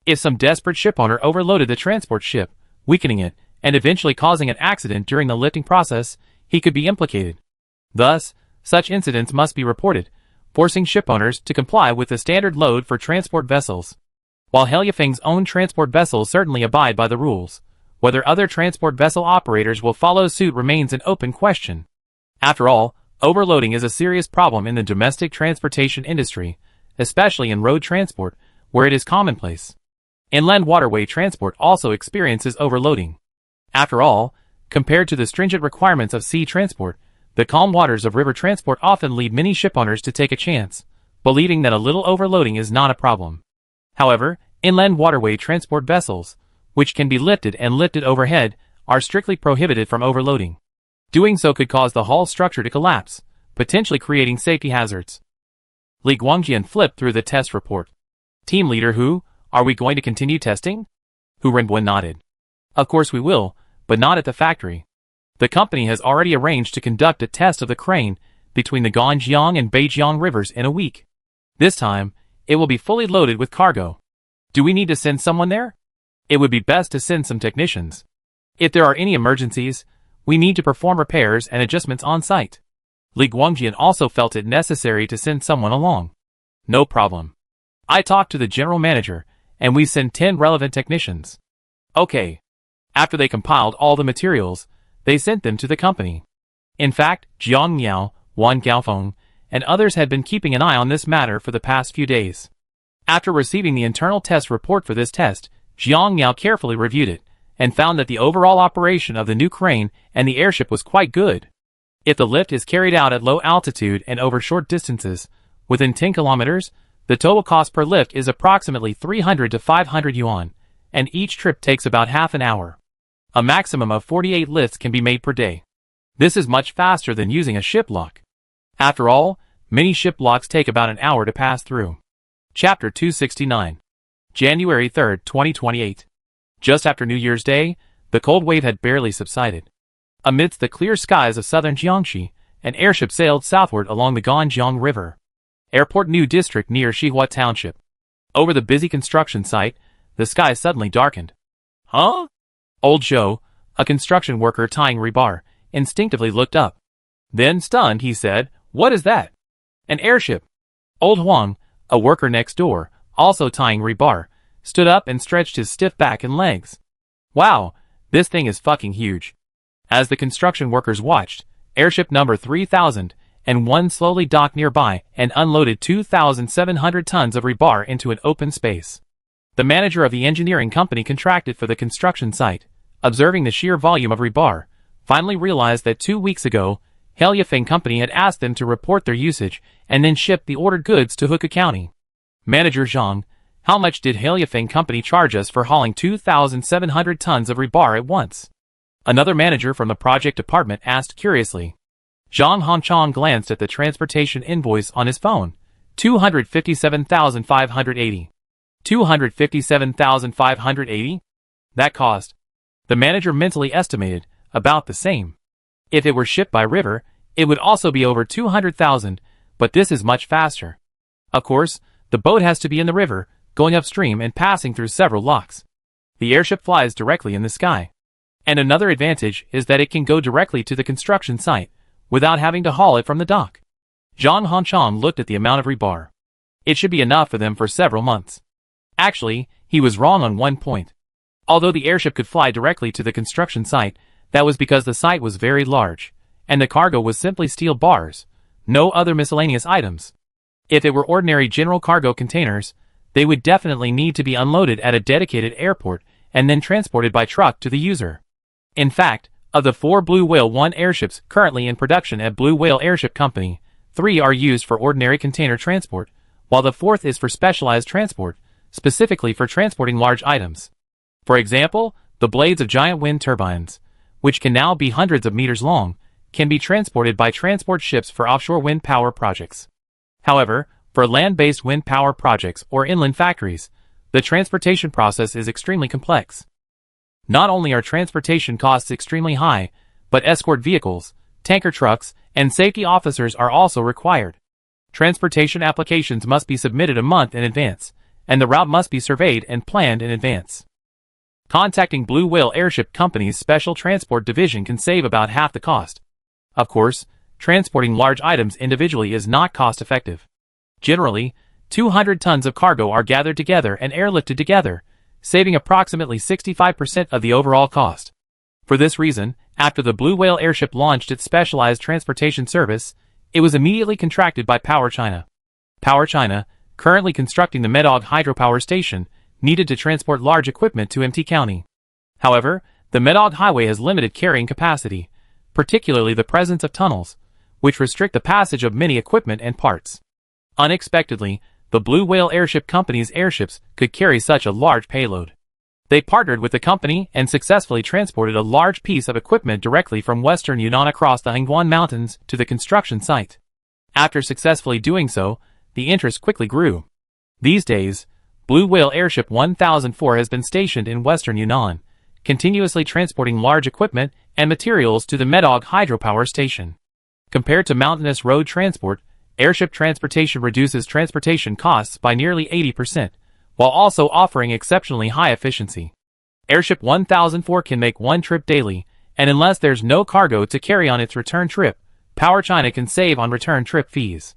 If some desperate shipowner overloaded the transport ship, weakening it, and eventually causing an accident during the lifting process, he could be implicated. Thus, such incidents must be reported, forcing shipowners to comply with the standard load for transport vessels. While Heliafeng's own transport vessels certainly abide by the rules, whether other transport vessel operators will follow suit remains an open question. After all, overloading is a serious problem in the domestic transportation industry, especially in road transport, where it is commonplace. Inland waterway transport also experiences overloading. After all, compared to the stringent requirements of sea transport, the calm waters of river transport often lead many shipowners to take a chance, believing that a little overloading is not a problem. However, inland waterway transport vessels, which can be lifted and lifted overhead, are strictly prohibited from overloading. Doing so could cause the hull structure to collapse, potentially creating safety hazards. Li Guangjian flipped through the test report. Team leader Hu, are we going to continue testing? Hu Renbo nodded. Of course we will, but not at the factory. The company has already arranged to conduct a test of the crane between the Ganjiang and Beijiang rivers in a week. This time, it will be fully loaded with cargo. Do we need to send someone there? It would be best to send some technicians. If there are any emergencies, we need to perform repairs and adjustments on site. Li Guangjian also felt it necessary to send someone along. No problem. I talked to the general manager, and we send 10 relevant technicians. Okay. After they compiled all the materials, they sent them to the company. In fact, Jiang Miao, Wan Gaofeng, and others had been keeping an eye on this matter for the past few days. After receiving the internal test report for this test, Jiang Miao carefully reviewed it, and found that the overall operation of the new crane and the airship was quite good. If the lift is carried out at low altitude and over short distances, within 10 kilometers, the total cost per lift is approximately 300 to 500 yuan, and each trip takes about half an hour. A maximum of 48 lifts can be made per day. This is much faster than using a ship lock. After all, many ship locks take about an hour to pass through. Chapter 269. January 3, 2028. Just after New Year's Day, the cold wave had barely subsided. Amidst the clear skies of southern Jiangxi, an airship sailed southward along the Ganjiang River. Airport New District near Shihua Township. Over the busy construction site, the sky suddenly darkened. Huh? Old Zhou, a construction worker tying rebar, instinctively looked up. Then, stunned, he said, "What is that?" "An airship." Old Huang, a worker next door, also tying rebar, stood up and stretched his stiff back and legs. "Wow, this thing is fucking huge." As the construction workers watched, airship number 3001 slowly docked nearby and unloaded 2,700 tons of rebar into an open space. The manager of the engineering company contracted for the construction site, observing the sheer volume of rebar, finally realized that 2 weeks ago, Heliafeng Company had asked them to report their usage and then ship the ordered goods to Hukou County. Manager Zhang, how much did Heliafeng Company charge us for hauling 2,700 tons of rebar at once? Another manager from the project department asked curiously. Zhang Hongchong glanced at the transportation invoice on his phone. 257,580. 257,580? That cost. The manager mentally estimated about the same. If it were shipped by river, it would also be over 200,000, but this is much faster. Of course, the boat has to be in the river, going upstream and passing through several locks. The airship flies directly in the sky. And another advantage is that it can go directly to the construction site, without having to haul it from the dock. Zhang Hongchong looked at the amount of rebar. It should be enough for them for several months. Actually, he was wrong on one point. Although the airship could fly directly to the construction site, that was because the site was very large, and the cargo was simply steel bars, no other miscellaneous items. If it were ordinary general cargo containers, they would definitely need to be unloaded at a dedicated airport and then transported by truck to the user. In fact, of the 4 Blue Whale 1 airships currently in production at Blue Whale Airship Company, 3 are used for ordinary container transport, while the 4th is for specialized transport, specifically for transporting large items. For example, the blades of giant wind turbines, which can now be hundreds of meters long, can be transported by transport ships for offshore wind power projects. However, for land-based wind power projects or inland factories, the transportation process is extremely complex. Not only are transportation costs extremely high, but escort vehicles, tanker trucks, and safety officers are also required. Transportation applications must be submitted a month in advance, and the route must be surveyed and planned in advance. Contacting Blue Whale Airship Company's Special Transport Division can save about half the cost. Of course, transporting large items individually is not cost-effective. Generally, 200 tons of cargo are gathered together and airlifted together, saving approximately 65% of the overall cost. For this reason, after the Blue Whale Airship launched its specialized transportation service, it was immediately contracted by PowerChina. PowerChina, currently constructing the Medog hydropower station, needed to transport large equipment to MT County. However, the Medog Highway has limited carrying capacity, particularly the presence of tunnels, which restrict the passage of many equipment and parts. Unexpectedly, the Blue Whale Airship Company's airships could carry such a large payload. They partnered with the company and successfully transported a large piece of equipment directly from western Yunnan across the Hengguan Mountains to the construction site. After successfully doing so, the interest quickly grew. These days, Blue Whale Airship 1004 has been stationed in western Yunnan, continuously transporting large equipment and materials to the Medog hydropower station. Compared to mountainous road transport, airship transportation reduces transportation costs by nearly 80%, while also offering exceptionally high efficiency. Airship 1004 can make one trip daily, and unless there's no cargo to carry on its return trip, PowerChina can save on return trip fees.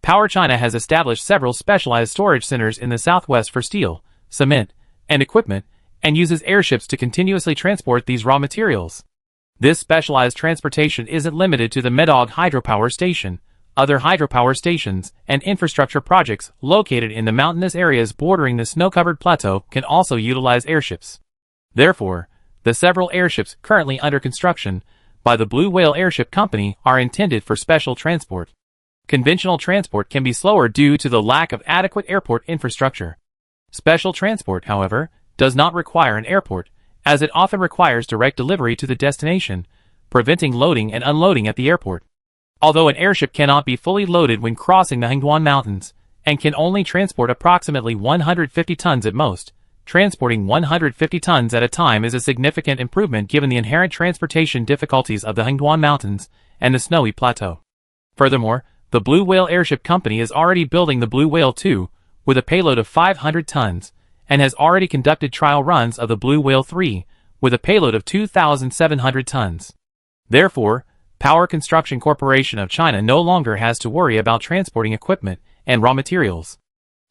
PowerChina has established several specialized storage centers in the southwest for steel, cement, and equipment, and uses airships to continuously transport these raw materials. This specialized transportation isn't limited to the Medog hydropower station. Other hydropower stations and infrastructure projects located in the mountainous areas bordering the snow-covered plateau can also utilize airships. Therefore, the several airships currently under construction by the Blue Whale Airship Company are intended for special transport. Conventional transport can be slower due to the lack of adequate airport infrastructure. Special transport, however, does not require an airport, as it often requires direct delivery to the destination, preventing loading and unloading at the airport. Although an airship cannot be fully loaded when crossing the Hengguan Mountains, and can only transport approximately 150 tons at most, transporting 150 tons at a time is a significant improvement given the inherent transportation difficulties of the Hengguan Mountains and the snowy plateau. Furthermore, the Blue Whale Airship Company is already building the Blue Whale 2, with a payload of 500 tons, and has already conducted trial runs of the Blue Whale 3, with a payload of 2,700 tons. Therefore, Power Construction Corporation of China no longer has to worry about transporting equipment and raw materials.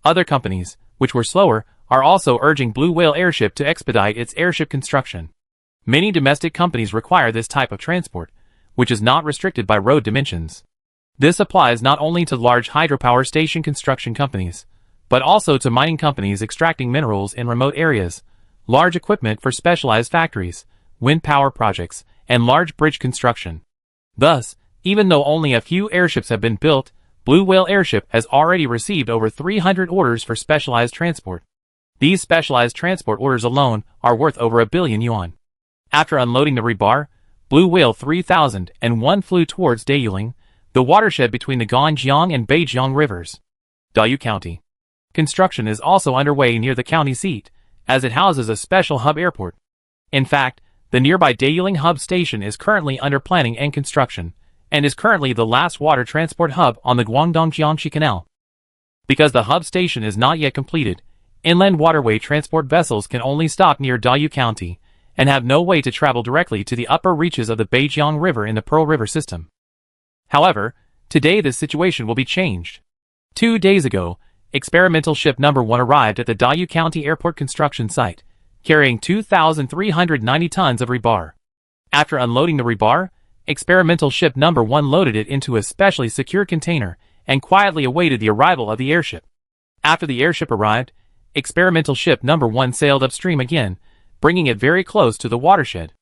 Other companies, which were slower, are also urging Blue Whale Airship to expedite its airship construction. Many domestic companies require this type of transport, which is not restricted by road dimensions. This applies not only to large hydropower station construction companies, but also to mining companies extracting minerals in remote areas, large equipment for specialized factories, wind power projects, and large bridge construction. Thus, even though only a few airships have been built, Blue Whale Airship has already received over 300 orders for specialized transport. These specialized transport orders alone are worth over $1 billion. After unloading the rebar, Blue Whale 3001 flew towards Dayuling, the watershed between the Ganjiang and Beijiang rivers. Dayu County. Construction is also underway near the county seat, as it houses a special hub airport. In fact, the nearby Dayuling Hub Station is currently under planning and construction, and is currently the last water transport hub on the Guangdong-Jiangxi Canal. Because the hub station is not yet completed, inland waterway transport vessels can only stop near Dayu County, and have no way to travel directly to the upper reaches of the Beijiang River in the Pearl River system. However, today this situation will be changed. 2 days ago, experimental ship number 1 arrived at the Dayu County Airport construction site, carrying 2,390 tons of rebar. After unloading the rebar, experimental ship number 1 loaded it into a specially secured container and quietly awaited the arrival of the airship. After the airship arrived, experimental ship number 1 sailed upstream again, bringing it very close to the watershed.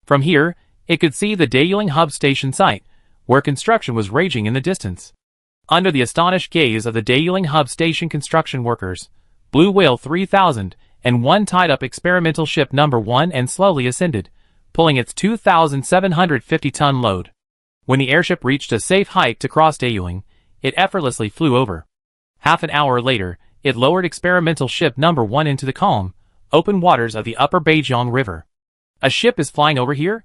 From here, it could see the Dayuling Hub Station site, where construction was raging in the distance. Under the astonished gaze of the Dayuling Hub Station construction workers, Blue Whale 3001 tied up experimental ship number 1 and slowly ascended, pulling its 2,750-ton load. When the airship reached a safe height to cross Dayuling, it effortlessly flew over. Half an hour later, it lowered experimental ship number 1 into the calm, open waters of the upper Beijiang River. A ship is flying over here?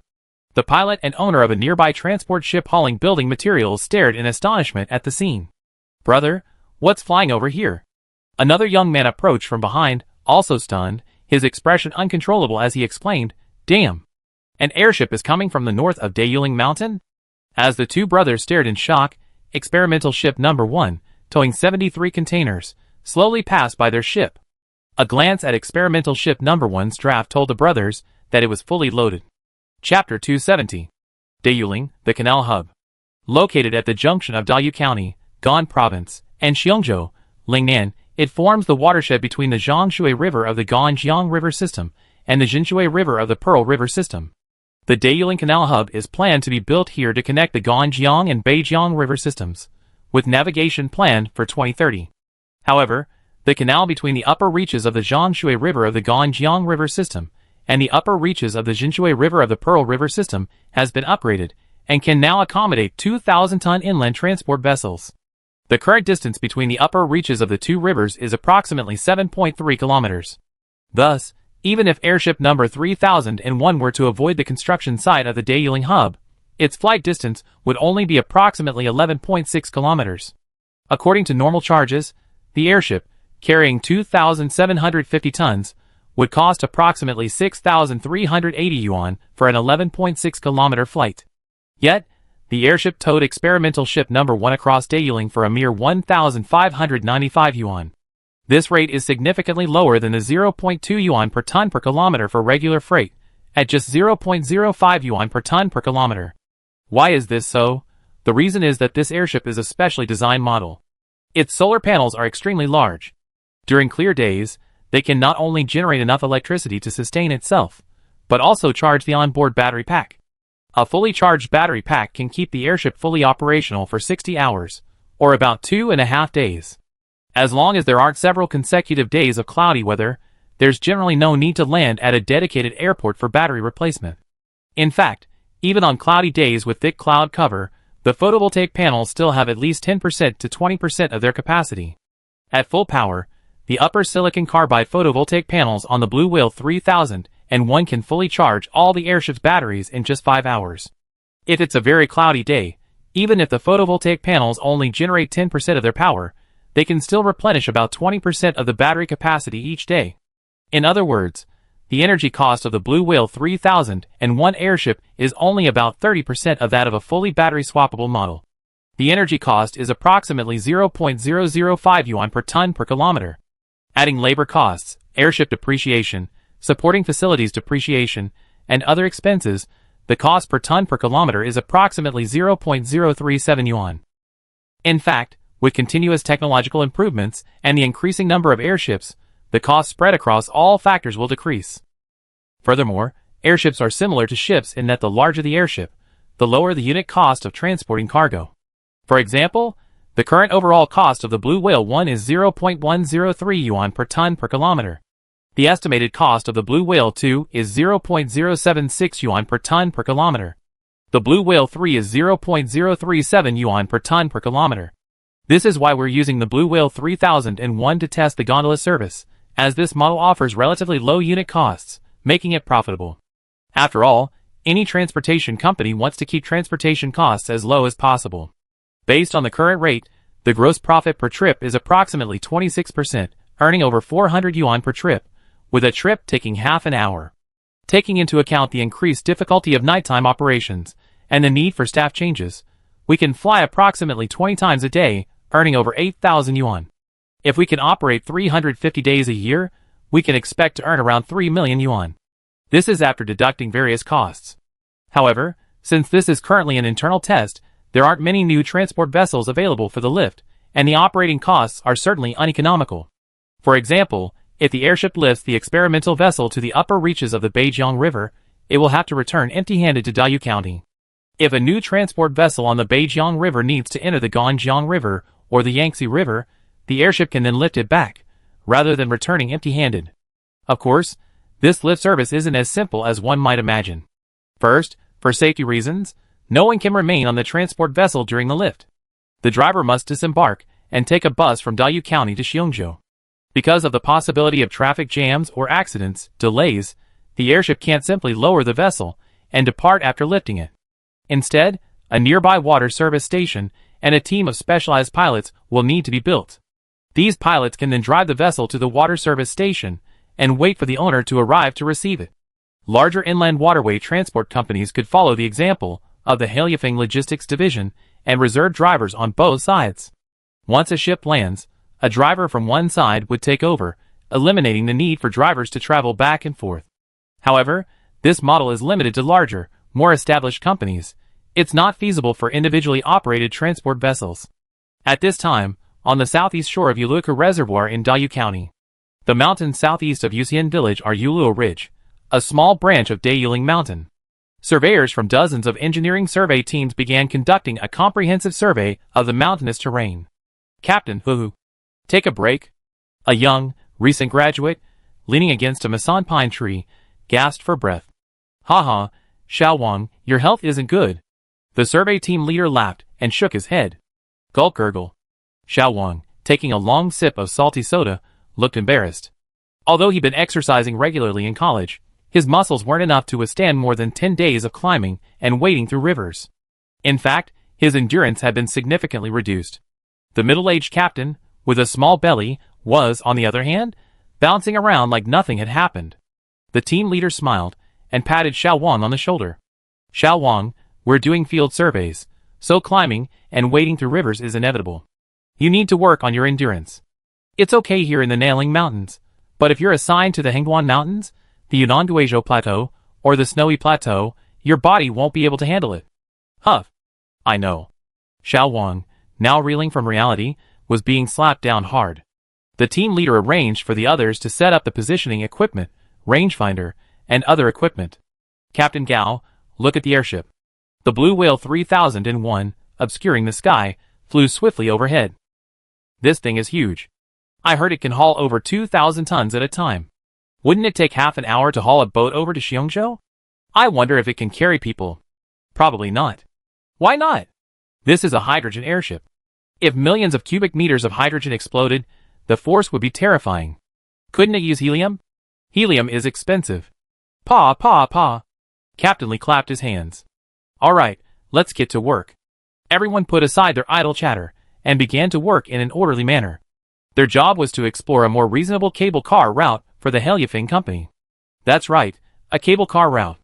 The pilot and owner of a nearby transport ship hauling building materials stared in astonishment at the scene. Brother, what's flying over here? Another young man approached from behind, also stunned, his expression uncontrollable as he exclaimed, Damn! An airship is coming from the north of Dayuling Mountain? As the two brothers stared in shock, experimental ship number 1, towing 73 containers, slowly passed by their ship. A glance at experimental ship number 1's draft told the brothers that it was fully loaded. Chapter 270. Dayuling, the canal hub. Located at the junction of Dayu County, Gan Province, and Xiongzhou, Lingnan, it forms the watershed between the Zhongshui River of the Ganjiang River System and the Jinshui River of the Pearl River System. The Dayuling Canal Hub is planned to be built here to connect the Ganjiang and Beijiang River systems, with navigation planned for 2030. However, the canal between the upper reaches of the Zhongshui River of the Ganjiang River System and the upper reaches of the Jinshui River of the Pearl River System has been upgraded and can now accommodate 2,000-ton inland transport vessels. The current distance between the upper reaches of the two rivers is approximately 7.3 kilometers. Thus, even if airship number 3001 were to avoid the construction site of the Dayuling hub, its flight distance would only be approximately 11.6 kilometers. According to normal charges, the airship, carrying 2,750 tons, would cost approximately 6,380 yuan for an 11.6 kilometer flight. Yet, the airship towed experimental ship number 1 across Dayuling for a mere 1,595 yuan. This rate is significantly lower than the 0.2 yuan per ton per kilometer for regular freight, at just 0.05 yuan per ton per kilometer. Why is this so? The reason is that this airship is a specially designed model. Its solar panels are extremely large. During clear days, they can not only generate enough electricity to sustain itself, but also charge the onboard battery pack. A fully charged battery pack can keep the airship fully operational for 60 hours, or about 2.5 days. As long as there aren't several consecutive days of cloudy weather, there's generally no need to land at a dedicated airport for battery replacement. In fact, even on cloudy days with thick cloud cover, the photovoltaic panels still have at least 10% to 20% of their capacity. At full power, the upper silicon carbide photovoltaic panels on the Blue Whale 3001 can fully charge all the airship's batteries in just 5 hours. If it's a very cloudy day, even if the photovoltaic panels only generate 10% of their power, they can still replenish about 20% of the battery capacity each day. In other words, the energy cost of the Blue Whale 3001 airship is only about 30% of that of a fully battery-swappable model. The energy cost is approximately 0.005 yuan per ton per kilometer. Adding labor costs, airship depreciation, supporting facilities depreciation, and other expenses, the cost per ton per kilometer is approximately 0.037 yuan. In fact, with continuous technological improvements and the increasing number of airships, the cost spread across all factors will decrease. Furthermore, airships are similar to ships in that the larger the airship, the lower the unit cost of transporting cargo. For example, the current overall cost of the Blue Whale 1 is 0.103 yuan per ton per kilometer. The estimated cost of the Blue Whale 2 is 0.076 yuan per ton per kilometer. The Blue Whale 3 is 0.037 yuan per ton per kilometer. This is why we're using the Blue Whale 3001 to test the gondola service, as this model offers relatively low unit costs, making it profitable. After all, any transportation company wants to keep transportation costs as low as possible. Based on the current rate, the gross profit per trip is approximately 26%, earning over 400 yuan per trip, with a trip taking half an hour. Taking into account the increased difficulty of nighttime operations and the need for staff changes, we can fly approximately 20 times a day, earning over 8,000 yuan. If we can operate 350 days a year, we can expect to earn around 3 million yuan. This is after deducting various costs. However, since this is currently an internal test, there aren't many new transport vessels available for the lift, and the operating costs are certainly uneconomical. For example, if the airship lifts the experimental vessel to the upper reaches of the Beijiang River, it will have to return empty-handed to Dayu County. If a new transport vessel on the Beijiang River needs to enter the Ganjiang River or the Yangtze River, the airship can then lift it back, rather than returning empty-handed. Of course, this lift service isn't as simple as one might imagine. First, for safety reasons, No one can remain on the transport vessel during the lift. The driver must disembark and take a bus from Dayu County to Cheongjo. Because of the possibility of traffic jams or accidents, delays, the airship can't simply lower the vessel and depart after lifting it. Instead, a nearby water service station and a team of specialized pilots will need to be built. These pilots can then drive the vessel to the water service station and wait for the owner to arrive to receive it. Larger inland waterway transport companies could follow the example of the Halyafeng Logistics Division and reserve drivers on both sides. Once a ship lands, a driver from one side would take over, eliminating the need for drivers to travel back and forth. However, this model is limited to larger, more established companies. It's not feasible for individually operated transport vessels. At this time, on the southeast shore of Yuluka Reservoir in Dayu County, the mountains southeast of Yusian Village are Yuluo Ridge, a small branch of Dayuling Mountain. Surveyors from dozens of engineering survey teams began conducting a comprehensive survey of the mountainous terrain. Captain Hu, take a break. A young, recent graduate, leaning against a masan pine tree, gasped for breath. Haha, Xiao Wang, your health isn't good. The survey team leader laughed and shook his head. Gulp gurgle. Xiao Wang, taking a long sip of salty soda, looked embarrassed. Although he'd been exercising regularly in college, his muscles weren't enough to withstand more than 10 days of climbing and wading through rivers. In fact, his endurance had been significantly reduced. The middle-aged captain, with a small belly, was, on the other hand, bouncing around like nothing had happened. The team leader smiled and patted Xiao Wang on the shoulder. Xiao Wang, we're doing field surveys, so climbing and wading through rivers is inevitable. You need to work on your endurance. It's okay here in the Nailing Mountains, but if you're assigned to the Hengguan Mountains, the Yunnan-Guizhou Plateau, or the Snowy Plateau, your body won't be able to handle it. Huff. I know. Xiao Wang, now reeling from reality, was being slapped down hard. The team leader arranged for the others to set up the positioning equipment, rangefinder, and other equipment. Captain Gao, look at the airship. The Blue Whale 3001, obscuring the sky, flew swiftly overhead. This thing is huge. I heard it can haul over 2,000 tons at a time. Wouldn't it take half an hour to haul a boat over to Cheongjo? I wonder if it can carry people. Probably not. Why not? This is a hydrogen airship. If millions of cubic meters of hydrogen exploded, the force would be terrifying. Couldn't it use helium? Helium is expensive. Pa. Captain Lee clapped his hands. All right, let's get to work. Everyone put aside their idle chatter and began to work in an orderly manner. Their job was to explore a more reasonable cable car route for the Halyafeng Company. That's right, a cable car route.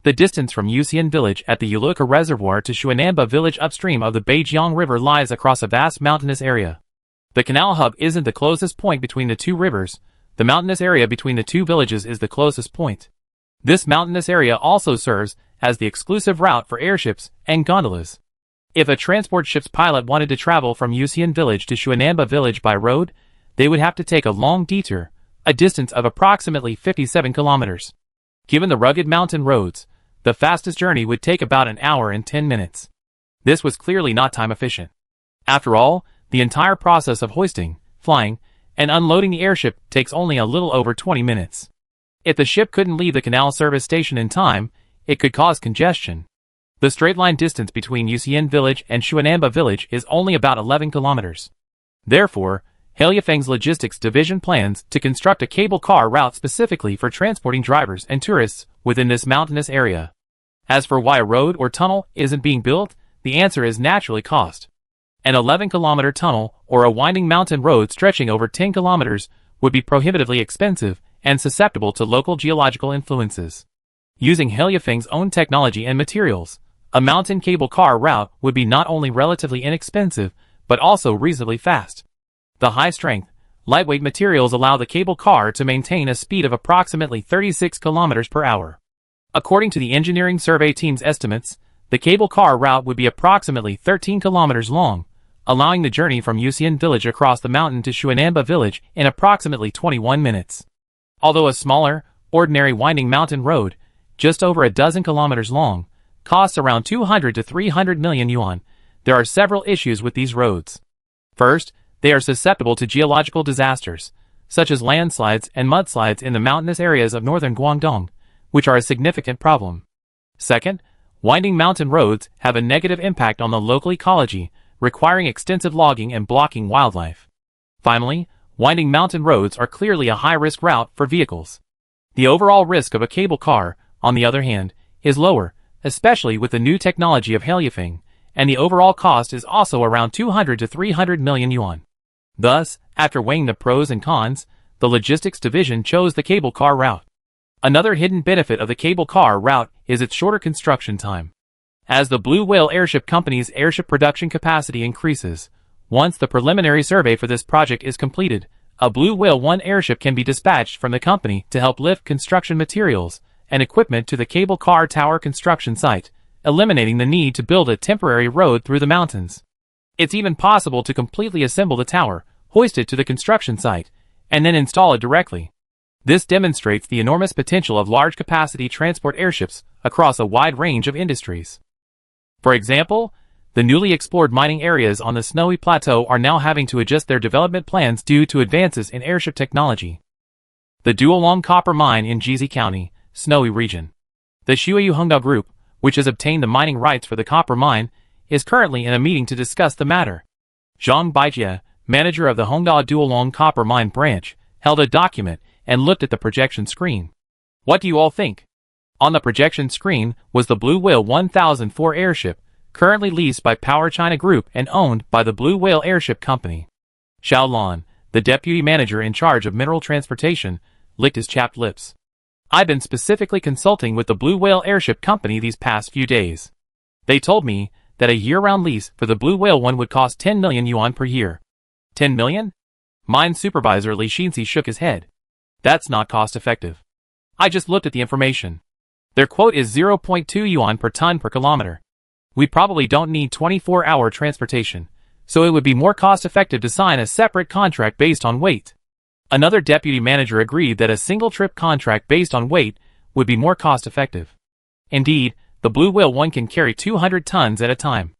The distance from Yusian Village at the Yuluka Reservoir to Shuanamba Village upstream of the Beijiang River lies across a vast mountainous area. The canal hub isn't the closest point between the two rivers. The mountainous area between the two villages is the closest point. This mountainous area also serves as the exclusive route for airships and gondolas. If a transport ship's pilot wanted to travel from Yusian Village to Shuanamba Village by road, they would have to take a long detour, a distance of approximately 57 kilometers. Given the rugged mountain roads, the fastest journey would take about an hour and 10 minutes. This was clearly not time efficient. After all, the entire process of hoisting, flying, and unloading the airship takes only a little over 20 minutes. If the ship couldn't leave the canal service station in time, it could cause congestion. The straight-line distance between Yusian Village and Shuanamba Village is only about 11 kilometers. Therefore, Halyafeng's logistics division plans to construct a cable car route specifically for transporting drivers and tourists within this mountainous area. As for why a road or tunnel isn't being built, the answer is naturally cost. An 11-kilometer tunnel or a winding mountain road stretching over 10 kilometers would be prohibitively expensive and susceptible to local geological influences. Using Halyafeng's own technology and materials, a mountain cable car route would be not only relatively inexpensive, but also reasonably fast. The high-strength, lightweight materials allow the cable car to maintain a speed of approximately 36 kilometers per hour. According to the engineering survey team's estimates, the cable car route would be approximately 13 kilometers long, allowing the journey from Yusian Village across the mountain to Shuanamba Village in approximately 21 minutes. Although a smaller, ordinary winding mountain road, just over a dozen kilometers long, costs around 200 to 300 million yuan, there are several issues with these roads. First, they are susceptible to geological disasters, such as landslides and mudslides in the mountainous areas of northern Guangdong, which are a significant problem. Second, Winding mountain roads have a negative impact on the local ecology, requiring extensive logging and blocking wildlife. Finally, winding mountain roads are clearly a high-risk route for vehicles. The overall risk of a cable car, on the other hand, is lower, especially with the new technology of heliofing, and the overall cost is also around 200 to 300 million yuan. Thus, after weighing the pros and cons, the logistics division chose the cable car route. Another hidden benefit of the cable car route is its shorter construction time. As the Blue Whale Airship Company's airship production capacity increases, once the preliminary survey for this project is completed, a Blue Whale 1 airship can be dispatched from the company to help lift construction materials and equipment to the cable car tower construction site, eliminating the need to build a temporary road through the mountains. It's even possible to completely assemble the tower, hoist it to the construction site, and then install it directly. This demonstrates the enormous potential of large-capacity transport airships across a wide range of industries. For example, the newly explored mining areas on the Snowy Plateau are now having to adjust their development plans due to advances in airship technology. The Duolong Copper Mine in Jizi County, Snowy Region. The Shuiyu Hongdao Group, which has obtained the mining rights for the copper mine, is currently in a meeting to discuss the matter. Zhang Baijie, manager of the Hongdao Duolong Copper Mine branch, held a document and looked at the projection screen. What do you all think? On the projection screen was the Blue Whale 1004 airship, currently leased by Power China Group and owned by the Blue Whale Airship Company. Xiao Lan, the deputy manager in charge of mineral transportation, licked his chapped lips. I've been specifically consulting with the Blue Whale Airship Company these past few days. They told me that a year-round lease for the Blue Whale 1 would cost 10 million yuan per year. 10 million? Mine supervisor Li Xinxi shook his head. That's not cost-effective. I just looked at the information. Their quote is 0.2 yuan per ton per kilometer. We probably don't need 24-hour transportation, so it would be more cost-effective to sign a separate contract based on weight. Another deputy manager agreed that a single-trip contract based on weight would be more cost-effective. Indeed, the Blue Whale 1 can carry 200 tons at a time.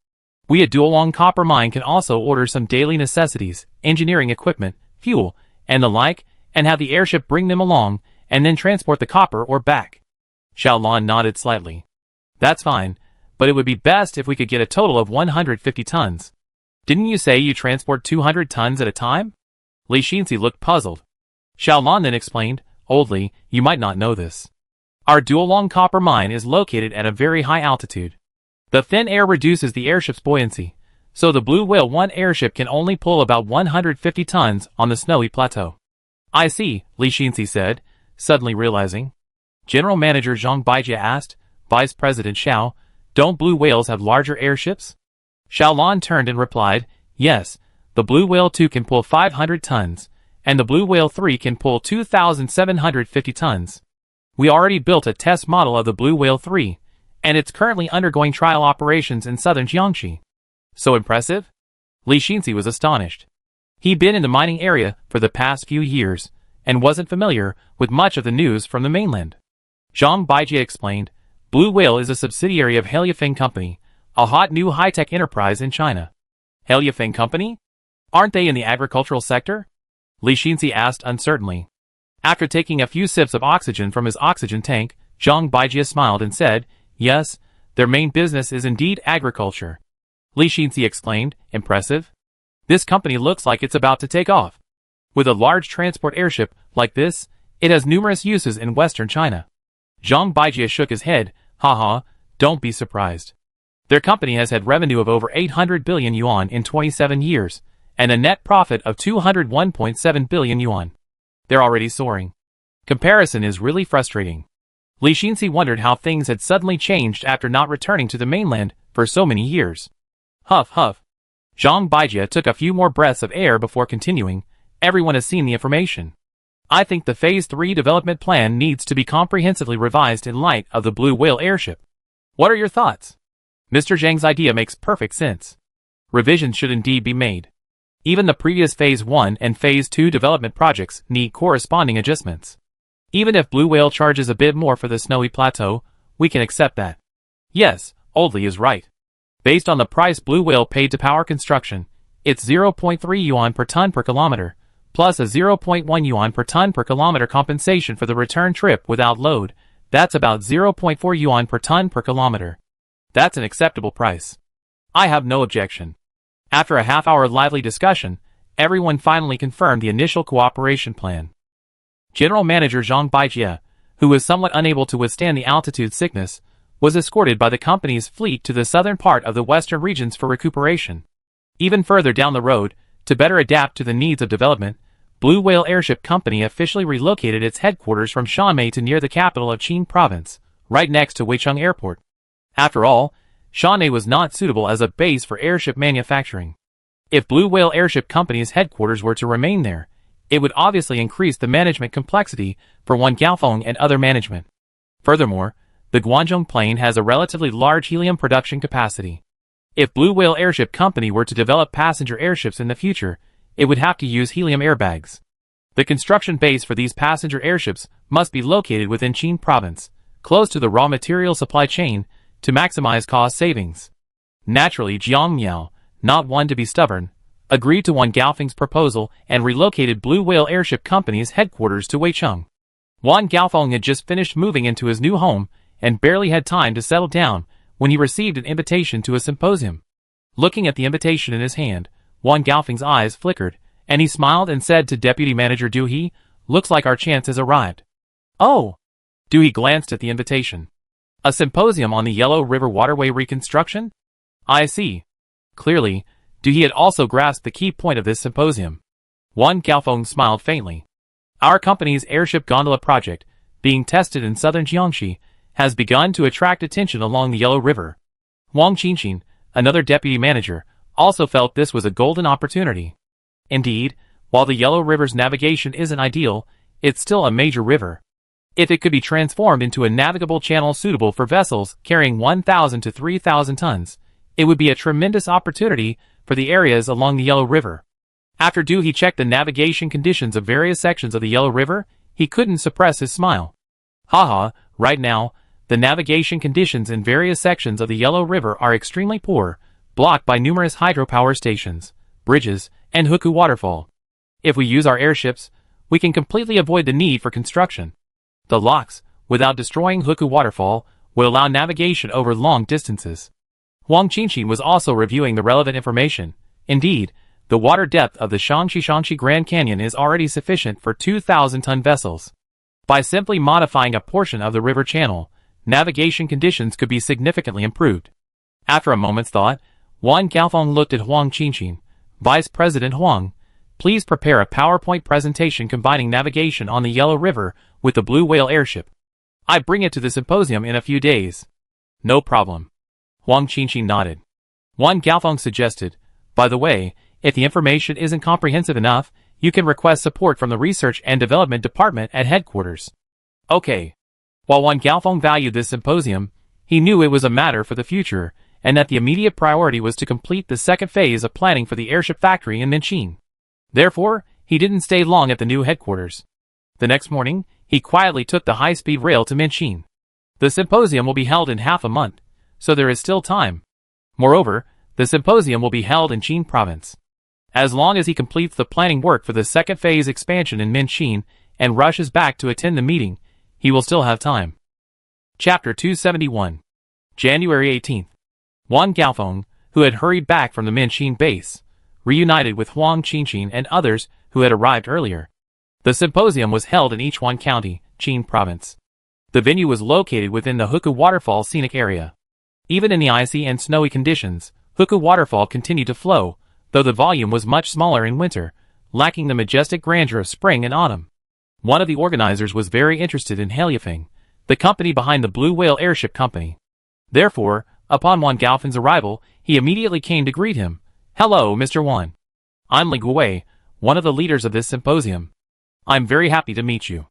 We at Duolong Copper Mine can also order some daily necessities, engineering equipment, fuel, and the like, and have the airship bring them along, and then transport the copper or back. Xiao Lan nodded slightly. That's fine, but it would be best if we could get a total of 150 tons. Didn't you say you transport 200 tons at a time? Li Xinxi looked puzzled. Xiao Lan then explained, Old Li, you might not know this. Our Duolong Copper Mine is located at a very high altitude. The thin air reduces the airship's buoyancy, so the Blue Whale 1 airship can only pull about 150 tons on the Snowy Plateau. I see, Li Xinxi said, suddenly realizing. General Manager Zhang Baijie asked, Vice President Xiao, don't Blue Whales have larger airships? Xiao Lan turned and replied, Yes, the Blue Whale 2 can pull 500 tons, and the Blue Whale 3 can pull 2,750 tons. We already built a test model of the Blue Whale 3, and it's currently undergoing trial operations in southern Jiangxi. So impressive? Li Xinxi was astonished. He'd been in the mining area for the past few years, and wasn't familiar with much of the news from the mainland. Zhang Baijie explained, Blue Whale is a subsidiary of Heliofeng Company, a hot new high-tech enterprise in China. Heliofeng Company? Aren't they in the agricultural sector? Li Xinxi asked uncertainly. After taking a few sips of oxygen from his oxygen tank, Zhang Baijie smiled and said, Yes, their main business is indeed agriculture. Li Xinxi exclaimed, Impressive. This company looks like it's about to take off. With a large transport airship like this, it has numerous uses in western China. Zhang Baijie shook his head, Haha, don't be surprised. Their company has had revenue of over 800 billion yuan in 27 years, and a net profit of 201.7 billion yuan. They're already soaring. Comparison is really frustrating. Li Xinxi wondered how things had suddenly changed after not returning to the mainland for so many years. Huff huff. Zhang Baijie took a few more breaths of air before continuing, Everyone has seen the information. I think the Phase 3 development plan needs to be comprehensively revised in light of the Blue Whale airship. What are your thoughts? Mr. Zhang's idea makes perfect sense. Revisions should indeed be made. Even the previous Phase 1 and Phase 2 development projects need corresponding adjustments. Even if Blue Whale charges a bit more for the Snowy Plateau, we can accept that. Yes, Old Li is right. Based on the price Blue Whale paid to Power Construction, it's 0.3 yuan per ton per kilometer, plus a 0.1 yuan per ton per kilometer compensation for the return trip without load. That's about 0.4 yuan per ton per kilometer. That's an acceptable price. I have no objection. After a half-hour lively discussion, everyone finally confirmed the initial cooperation plan. General Manager Zhang Baijie, who was somewhat unable to withstand the altitude sickness, was escorted by the company's fleet to the southern part of the western regions for recuperation. Even further down the road, to better adapt to the needs of development, Blue Whale Airship Company officially relocated its headquarters from Shanmei to near the capital of Qin Province, right next to Weicheng Airport. After all, Shanmei was not suitable as a base for airship manufacturing. If Blue Whale Airship Company's headquarters were to remain there, it would obviously increase the management complexity for Wan Gaofeng and other management. Furthermore, the Guangzhou Plain has a relatively large helium production capacity. If Blue Whale Airship Company were to develop passenger airships in the future, it would have to use helium airbags. The construction base for these passenger airships must be located within Qin Province, close to the raw material supply chain, to maximize cost savings. Naturally, Jiang Miao, not one to be stubborn, agreed to Wan Gaofeng's proposal and relocated Blue Whale Airship Company's headquarters to Weicheng. Wan Gaofeng had just finished moving into his new home and barely had time to settle down when he received an invitation to a symposium. Looking at the invitation in his hand, Wan Gaofeng's eyes flickered, and he smiled and said to Deputy Manager Du He, "Looks like our chance has arrived." "Oh!" Du He glanced at the invitation. "A symposium on the Yellow River Waterway reconstruction? I see." Clearly, Du He had also grasped the key point of this symposium. Wan Gaofeng smiled faintly. "Our company's airship gondola project, being tested in southern Jiangxi, has begun to attract attention along the Yellow River." Wang Qinxin, another deputy manager, also felt this was a golden opportunity. Indeed, while the Yellow River's navigation isn't ideal, it's still a major river. If it could be transformed into a navigable channel suitable for vessels carrying 1,000 to 3,000 tons, it would be a tremendous opportunity for the areas along the Yellow River. After Du He checked the navigation conditions of various sections of the Yellow River, he couldn't suppress his smile. Haha, right now, the navigation conditions in various sections of the Yellow River are extremely poor, blocked by numerous hydropower stations, bridges, and Huku Waterfall. If we use our airships, we can completely avoid the need for construction. The locks, without destroying Huku Waterfall, would allow navigation over long distances. Wang Qinxin was also reviewing the relevant information. Indeed, the water depth of the Shangxi Grand Canyon is already sufficient for 2,000-ton vessels. By simply modifying a portion of the river channel, navigation conditions could be significantly improved. After a moment's thought, Wan Gaofeng looked at Huang Qinxin. "Vice President Huang, please prepare a PowerPoint presentation combining navigation on the Yellow River with the Blue Whale Airship. I bring it to the symposium in a few days." "No problem." Huang Qinxin nodded. Wan Gaofeng suggested, "By the way, if the information isn't comprehensive enough, you can request support from the Research and Development Department at headquarters." "Okay." While Wan Gaofeng valued this symposium, he knew it was a matter for the future, and that the immediate priority was to complete the second phase of planning for the airship factory in Minqin. Therefore, he didn't stay long at the new headquarters. The next morning, he quietly took the high-speed rail to Minqin. The symposium will be held in half a month, so there is still time. Moreover, the symposium will be held in Qin Province. As long as he completes the planning work for the second phase expansion in Minqin and rushes back to attend the meeting, he will still have time. Chapter 271. January 18th. Wan Gaofeng, who had hurried back from the Minqin base, reunited with Huang Qinxin and others who had arrived earlier. The symposium was held in Yichuan County, Qin Province. The venue was located within the Huku Waterfall scenic area. Even in the icy and snowy conditions, Huku Waterfall continued to flow, though the volume was much smaller in winter, lacking the majestic grandeur of spring and autumn. One of the organizers was very interested in Heliafeng, the company behind the Blue Whale Airship Company. Therefore, upon Wan Gaofeng's arrival, he immediately came to greet him. "Hello, Mr. Wan. I'm Li Guowei, one of the leaders of this symposium. I'm very happy to meet you."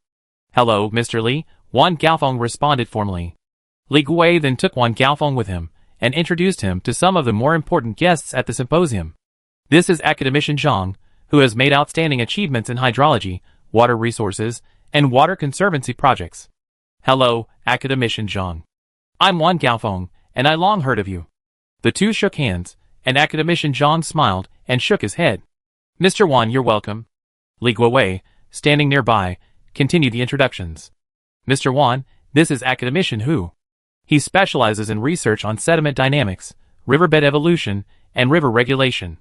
"Hello, Mr. Li," Wan Gaofeng responded formally. Li Guowei then took Wan Gaofeng with him, and introduced him to some of the more important guests at the symposium. "This is Academician Zhang, who has made outstanding achievements in hydrology, water resources, and water conservancy projects." "Hello, Academician Zhang. I'm Wan Gaofeng, and I long heard of you." The two shook hands, and Academician Zhang smiled and shook his head. "Mr. Wan, you're welcome." Li Guowei, standing nearby, continued the introductions. "Mr. Wan, this is Academician Hu. He specializes in research on sediment dynamics, riverbed evolution, and river regulation.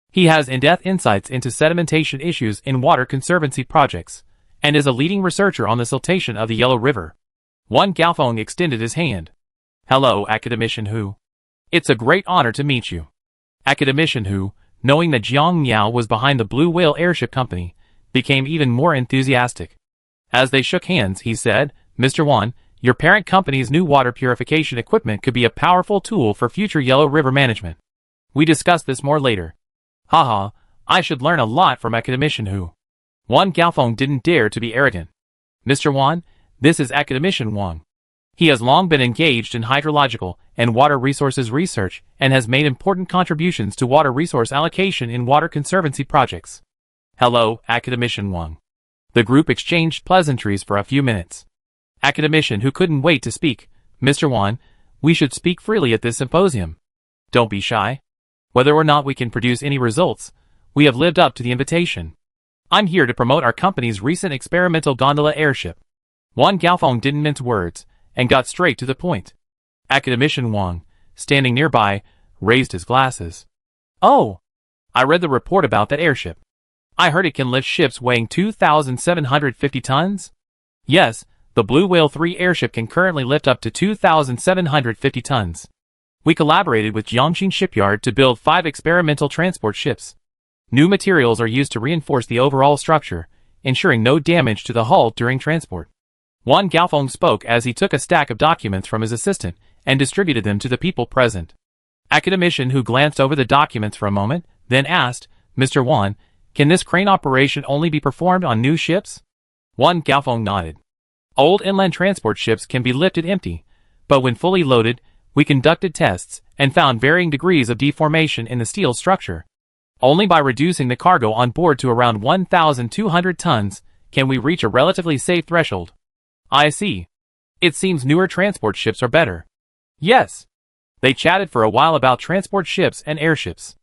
He has in-depth insights into sedimentation issues in water conservancy projects, and is a leading researcher on the siltation of the Yellow River. Wan Gaofeng extended his hand. Hello, Academician Hu. It's a great honor to meet you. Academician Hu, knowing that Jiang Miao was behind the Blue Whale Airship Company, became even more enthusiastic. As they shook hands, he said, Mr. Wan, your parent company's new water purification equipment could be a powerful tool for future Yellow River management. We discuss this more later. Haha, I should learn a lot from Academician Hu. Wan Gaofeng didn't dare to be arrogant. Mr. Wan, this is Academician Wang. He has long been engaged in hydrological and water resources research and has made important contributions to water resource allocation in water conservancy projects. Hello, Academician Wang. The group exchanged pleasantries for a few minutes. Academician Hu couldn't wait to speak. Mr. Wan, we should speak freely at this symposium. Don't be shy. Whether or not we can produce any results, we have lived up to the invitation. I'm here to promote our company's recent experimental gondola airship. Wan Gaofeng didn't mince words, and got straight to the point. Academician Wang, standing nearby, raised his glasses. Oh! I read the report about that airship. I heard it can lift ships weighing 2,750 tons? Yes, the Blue Whale 3 airship can currently lift up to 2,750 tons. We collaborated with Jiangxin Shipyard to build 5 experimental transport ships. New materials are used to reinforce the overall structure, ensuring no damage to the hull during transport. Wan Gaofeng spoke as he took a stack of documents from his assistant and distributed them to the people present. Academician Hu glanced over the documents for a moment, then asked, Mr. Wan, can this crane operation only be performed on new ships? Wan Gaofeng nodded. Old inland transport ships can be lifted empty, but when fully loaded, we conducted tests and found varying degrees of deformation in the steel structure. Only by reducing the cargo on board to around 1,200 tons can we reach a relatively safe threshold. I see. It seems newer transport ships are better. Yes. They chatted for a while about transport ships and airships.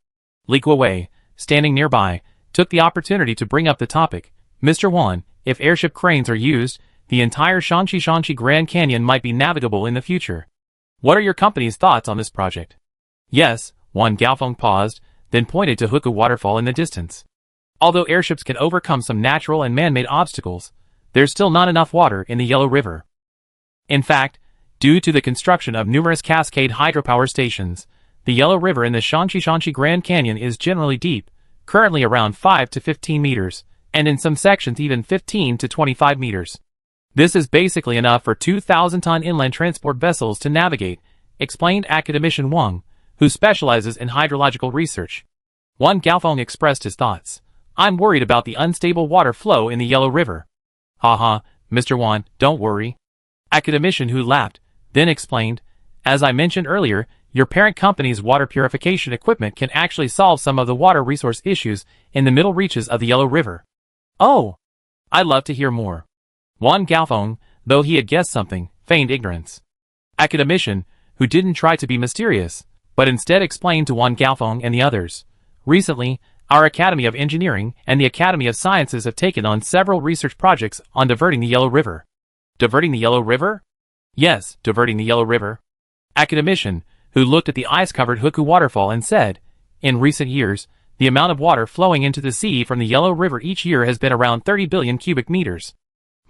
Li Kuei, standing nearby, took the opportunity to bring up the topic. Mr. Wan, if airship cranes are used, the entire Shanxi Grand Canyon might be navigable in the future. What are your company's thoughts on this project? Yes, Wan Gaofeng paused, then pointed to Huku Waterfall in the distance. Although airships can overcome some natural and man-made obstacles, there's still not enough water in the Yellow River. In fact, due to the construction of numerous cascade hydropower stations, the Yellow River in the Shanxi Grand Canyon is generally deep, currently around 5 to 15 meters, and in some sections even 15 to 25 meters. This is basically enough for 2,000-ton inland transport vessels to navigate, explained Academician Wang, who specializes in hydrological research. Wan Gaofeng expressed his thoughts. I'm worried about the unstable water flow in the Yellow River. Haha, Mr. Wan, don't worry. Academician Hu laughed, then explained, as I mentioned earlier, your parent company's water purification equipment can actually solve some of the water resource issues in the middle reaches of the Yellow River. Oh! I'd love to hear more. Wan Gaofeng, though he had guessed something, feigned ignorance. Academician, who didn't try to be mysterious, but instead explained to Wan Gaofeng and the others. Recently, our Academy of Engineering and the Academy of Sciences have taken on several research projects on diverting the Yellow River. Diverting the Yellow River? Yes, diverting the Yellow River. Academician, who looked at the ice-covered Huku Waterfall and said, in recent years, the amount of water flowing into the sea from the Yellow River each year has been around 30 billion cubic meters.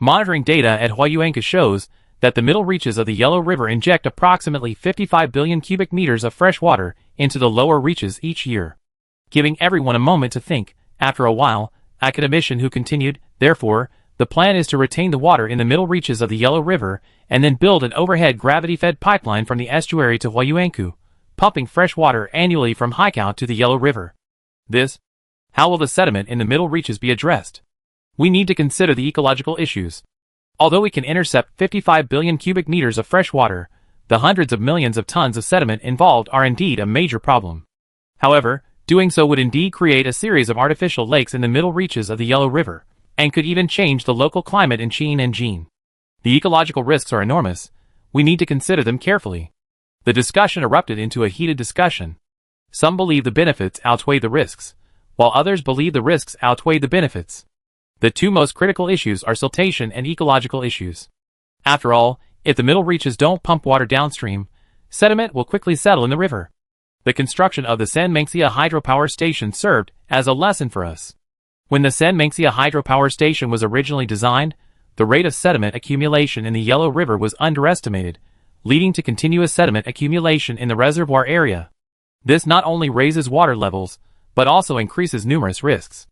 Monitoring data at Huayuanka shows that the middle reaches of the Yellow River inject approximately 55 billion cubic meters of fresh water into the lower reaches each year. Giving everyone a moment to think, after a while, Academician Hu continued, therefore, the plan is to retain the water in the middle reaches of the Yellow River and then build an overhead gravity-fed pipeline from the estuary to Huayuanku, pumping fresh water annually from Haikau to the Yellow River. How will the sediment in the middle reaches be addressed? We need to consider the ecological issues. Although we can intercept 55 billion cubic meters of fresh water, the hundreds of millions of tons of sediment involved are indeed a major problem. However, doing so would indeed create a series of artificial lakes in the middle reaches of the Yellow River, and could even change the local climate in Qin and Jin. The ecological risks are enormous. We need to consider them carefully. The discussion erupted into a heated discussion. Some believe the benefits outweigh the risks, while others believe the risks outweigh the benefits. The two most critical issues are siltation and ecological issues. After all, If the middle reaches don't pump water downstream, sediment will quickly settle in the river. The construction of the Senmengxia hydropower station served as a lesson for us. When the Senmengxia hydropower station was originally designed, the rate of sediment accumulation in the Yellow River was underestimated, leading to continuous sediment accumulation in the reservoir area. This not only raises water levels, but also increases numerous risks.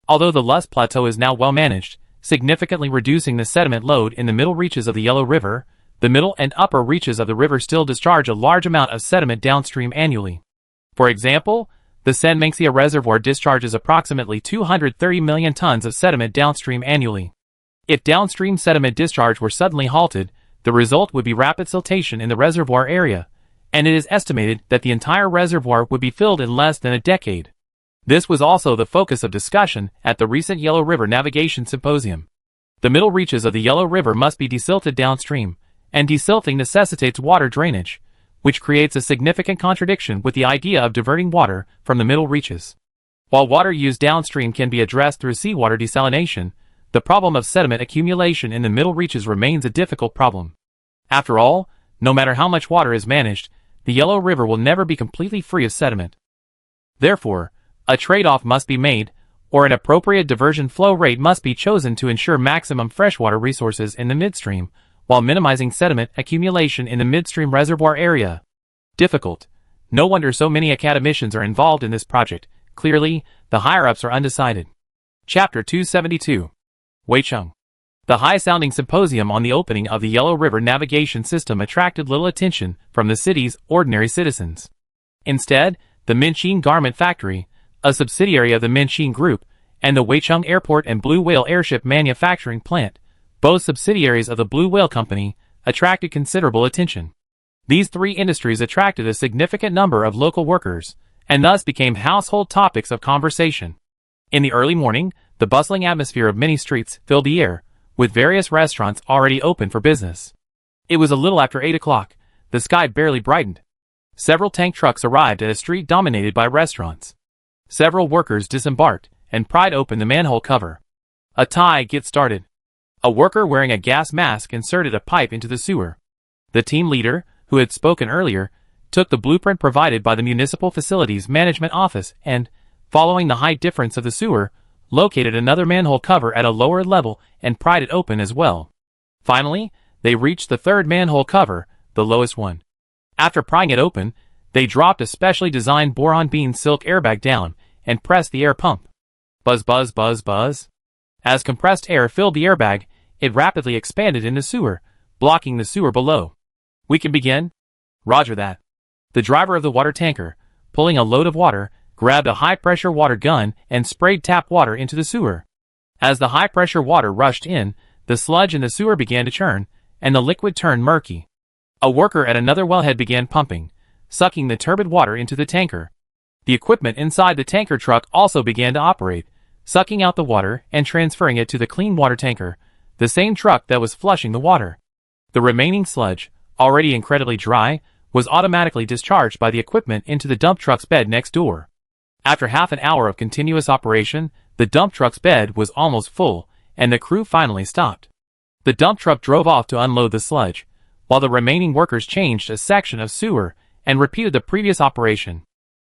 Although the Lusk Plateau is now well managed, significantly reducing the sediment load in the middle reaches of the Yellow River, the middle and upper reaches of the river still discharge a large amount of sediment downstream annually. For example, the Senmengxia Reservoir discharges approximately 230 million tons of sediment downstream annually. If downstream sediment discharge were suddenly halted, the result would be rapid siltation in the reservoir area, and it is estimated that the entire reservoir would be filled in less than a decade. This was also the focus of discussion at the recent Yellow River Navigation Symposium. The middle reaches of the Yellow River must be desilted downstream, and desilting necessitates water drainage, which creates a significant contradiction with the idea of diverting water from the middle reaches. While water used downstream can be addressed through seawater desalination, the problem of sediment accumulation in the middle reaches remains a difficult problem. After all, no matter how much water is managed, the Yellow River will never be completely free of sediment. Therefore, a trade-off must be made, or an appropriate diversion flow rate must be chosen to ensure maximum freshwater resources in the midstream, while minimizing sediment accumulation in the midstream reservoir area. Difficult. No wonder so many academicians are involved in this project. Clearly, the higher-ups are undecided. Chapter 272. Weicheng. The high-sounding symposium on the opening of the Yellow River navigation system attracted little attention from the city's ordinary citizens. Instead, the Minxin Garment Factory, a subsidiary of the Minxin Group, and the Weicheng Airport and Blue Whale Airship Manufacturing Plant, both subsidiaries of the Blue Whale Company, attracted considerable attention. These three industries attracted a significant number of local workers, and thus became household topics of conversation. In the early morning, the bustling atmosphere of many streets filled the air, with various restaurants already open for business. It was a little after 8 o'clock. The sky barely brightened. Several tank trucks arrived at a street dominated by restaurants. Several workers disembarked and pried open the manhole cover. A tie get started. A worker wearing a gas mask inserted a pipe into the sewer. The team leader, who had spoken earlier, took the blueprint provided by the Municipal Facilities Management Office and, following the height difference of the sewer, located another manhole cover at a lower level and pried it open as well. Finally, they reached the third manhole cover, the lowest one. After prying it open, they dropped a specially designed boron bean silk airbag down and pressed the air pump. Buzz buzz buzz buzz. As compressed air filled the airbag, it rapidly expanded in the sewer, blocking the sewer below. We can begin? Roger that. The driver of the water tanker, pulling a load of water, grabbed a high-pressure water gun and sprayed tap water into the sewer. As the high-pressure water rushed in, the sludge in the sewer began to churn, and the liquid turned murky. A worker at another wellhead began pumping, sucking the turbid water into the tanker. The equipment inside the tanker truck also began to operate, sucking out the water and transferring it to the clean water tanker, the same truck that was flushing the water. The remaining sludge, already incredibly dry, was automatically discharged by the equipment into the dump truck's bed next door. After half an hour of continuous operation, the dump truck's bed was almost full, and the crew finally stopped. The dump truck drove off to unload the sludge, while the remaining workers changed a section of sewer and repeated the previous operation.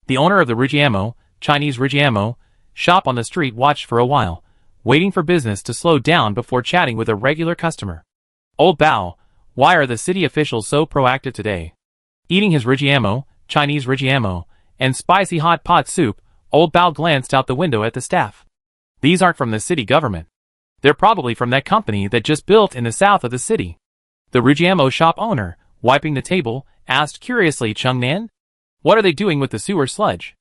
The owner of the Rigiamo, Chinese Rigiamo, shop on the street watched for a while, waiting for business to slow down before chatting with a regular customer. Old Bao, why are the city officials so proactive today? Eating his Rigiamo, Chinese Rigiamo, and spicy hot pot soup, Old Bao glanced out the window at the staff. These aren't from the city government. They're probably from that company that just built in the south of the city. The Rigiamo shop owner, wiping the table, asked curiously Chengnan, what are they doing with the sewer sludge?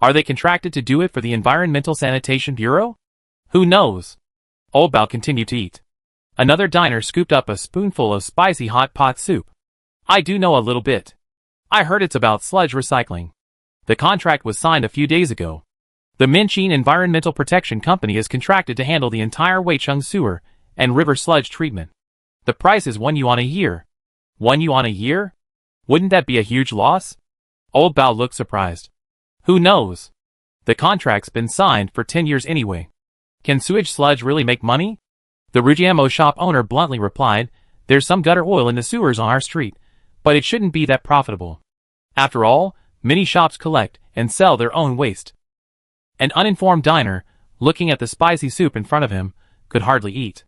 Are they contracted to do it for the Environmental Sanitation Bureau? Who knows? Old Bao continued to eat. Another diner scooped up a spoonful of spicy hot pot soup. I do know a little bit. I heard it's about sludge recycling. The contract was signed a few days ago. The Minxin Environmental Protection Company is contracted to handle the entire Weicheng sewer and river sludge treatment. The price is 1 yuan a year. 1 yuan a year? Wouldn't that be a huge loss? Old Bao looked surprised. Who knows? The contract's been signed for 10 years anyway. Can sewage sludge really make money? The Rigiamo shop owner bluntly replied, There's some gutter oil in the sewers on our street, but it shouldn't be that profitable. After all, many shops collect and sell their own waste. An uninformed diner, looking at the spicy soup in front of him, could hardly eat.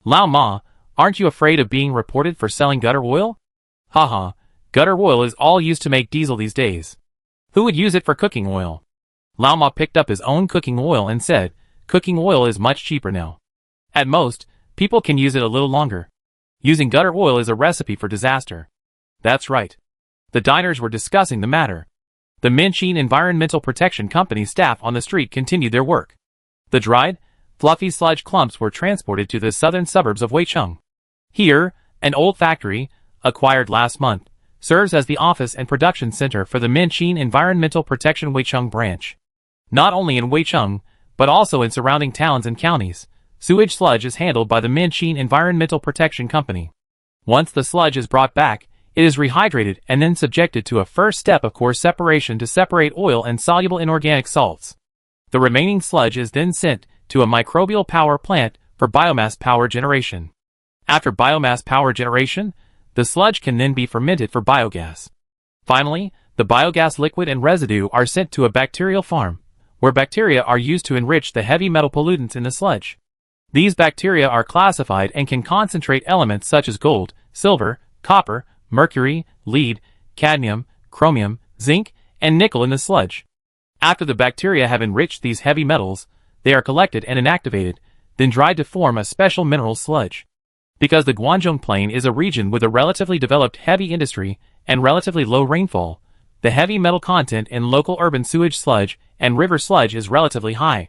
Lao Ma, aren't you afraid of being reported for selling gutter oil? Haha, gutter oil is all used to make diesel these days. Who would use it for cooking oil? Lao Ma picked up his own cooking oil and said, cooking oil is much cheaper now. At most, people can use it a little longer. Using gutter oil is a recipe for disaster. That's right. The diners were discussing the matter. The Minchin Environmental Protection Company staff on the street continued their work. The dried, fluffy sludge clumps were transported to the southern suburbs of Weicheng. Here, an old factory, acquired last month, serves as the office and production center for the Minchin Environmental Protection Weicheng branch. Not only in Weicheng, but also in surrounding towns and counties, sewage sludge is handled by the Minchin Environmental Protection Company. Once the sludge is brought back, it is rehydrated and then subjected to a first step of coarse separation to separate oil and soluble inorganic salts. The remaining sludge is then sent to a microbial power plant for biomass power generation. After biomass power generation, the sludge can then be fermented for biogas. Finally, the biogas liquid and residue are sent to a bacterial farm, where bacteria are used to enrich the heavy metal pollutants in the sludge. These bacteria are classified and can concentrate elements such as gold, silver, copper, mercury, lead, cadmium, chromium, zinc, and nickel in the sludge. After the bacteria have enriched these heavy metals, they are collected and inactivated, then dried to form a special mineral sludge. Because the Guangdong Plain is a region with a relatively developed heavy industry and relatively low rainfall, the heavy metal content in local urban sewage sludge and river sludge is relatively high.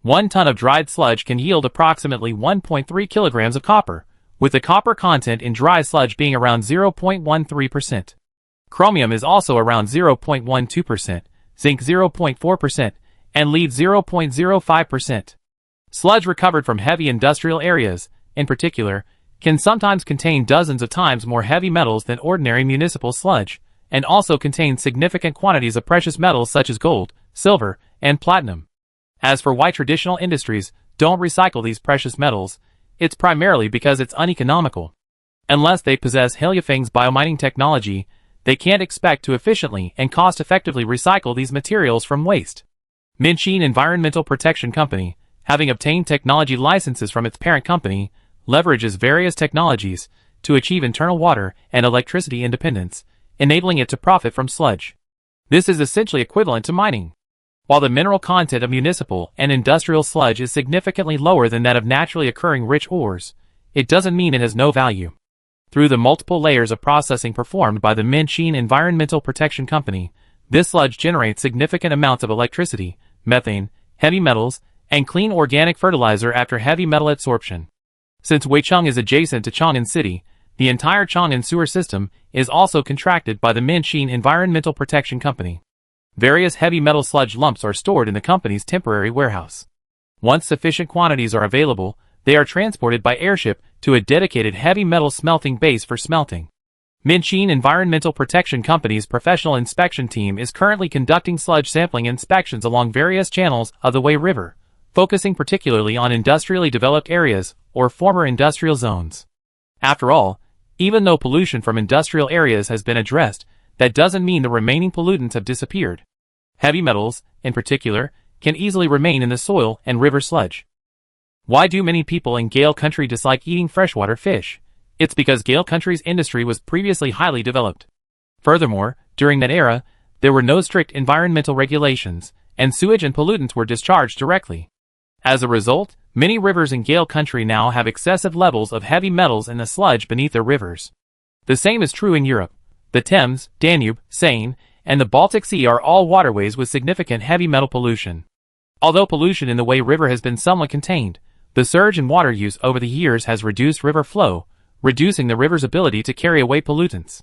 1 ton of dried sludge can yield approximately 1.3 kilograms of copper, with the copper content in dry sludge being around 0.13%. Chromium is also around 0.12%, zinc 0.4%, and lead 0.05%. Sludge recovered from heavy industrial areas, in particular, can sometimes contain dozens of times more heavy metals than ordinary municipal sludge, and also contain significant quantities of precious metals such as gold, silver, and platinum. As for why traditional industries don't recycle these precious metals, it's primarily because it's uneconomical. Unless they possess Heliofeng's biomining technology, they can't expect to efficiently and cost-effectively recycle these materials from waste. Minchin Environmental Protection Company, having obtained technology licenses from its parent company, leverages various technologies to achieve internal water and electricity independence, enabling it to profit from sludge. This is essentially equivalent to mining. While the mineral content of municipal and industrial sludge is significantly lower than that of naturally occurring rich ores, it doesn't mean it has no value. Through the multiple layers of processing performed by the Minchin Environmental Protection Company, this sludge generates significant amounts of electricity, methane, heavy metals, and clean organic fertilizer after heavy metal adsorption. Since Weicheng is adjacent to Chang'an City, the entire Chang'an sewer system is also contracted by the Minchin Environmental Protection Company. Various heavy metal sludge lumps are stored in the company's temporary warehouse. Once sufficient quantities are available, they are transported by airship to a dedicated heavy metal smelting base for smelting. Minchin Environmental Protection Company's professional inspection team is currently conducting sludge sampling inspections along various channels of the Wei River, focusing particularly on industrially developed areas or former industrial zones. After all, even though pollution from industrial areas has been addressed, that doesn't mean the remaining pollutants have disappeared. Heavy metals, in particular, can easily remain in the soil and river sludge. Why do many people in Gale country dislike eating freshwater fish? It's because Gale country's industry was previously highly developed. Furthermore, during that era, there were no strict environmental regulations, and sewage and pollutants were discharged directly. As a result, many rivers in Gale country now have excessive levels of heavy metals in the sludge beneath their rivers. The same is true in Europe. The Thames, Danube, Seine, and the Baltic Sea are all waterways with significant heavy metal pollution. Although pollution in the Wei River has been somewhat contained, the surge in water use over the years has reduced river flow, reducing the river's ability to carry away pollutants.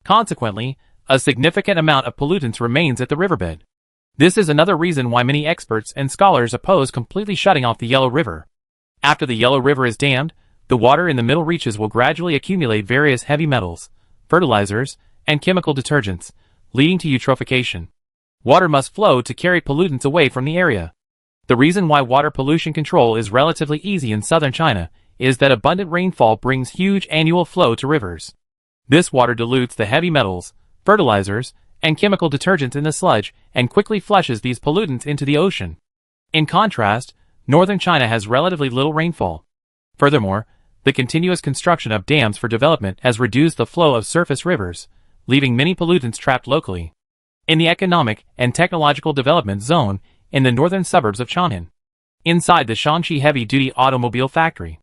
Consequently, a significant amount of pollutants remains at the riverbed. This is another reason why many experts and scholars oppose completely shutting off the Yellow River. After the Yellow River is dammed, the water in the middle reaches will gradually accumulate various heavy metals, fertilizers, and chemical detergents, leading to eutrophication. Water must flow to carry pollutants away from the area. The reason why water pollution control is relatively easy in southern China is that abundant rainfall brings huge annual flow to rivers. This water dilutes the heavy metals, fertilizers, and chemical detergents in the sludge and quickly flushes these pollutants into the ocean. In contrast, northern China has relatively little rainfall. Furthermore, the continuous construction of dams for development has reduced the flow of surface rivers, leaving many pollutants trapped locally. In the economic and technological development zone in the northern suburbs of Chang'an, inside the Shaanxi heavy-duty automobile factory,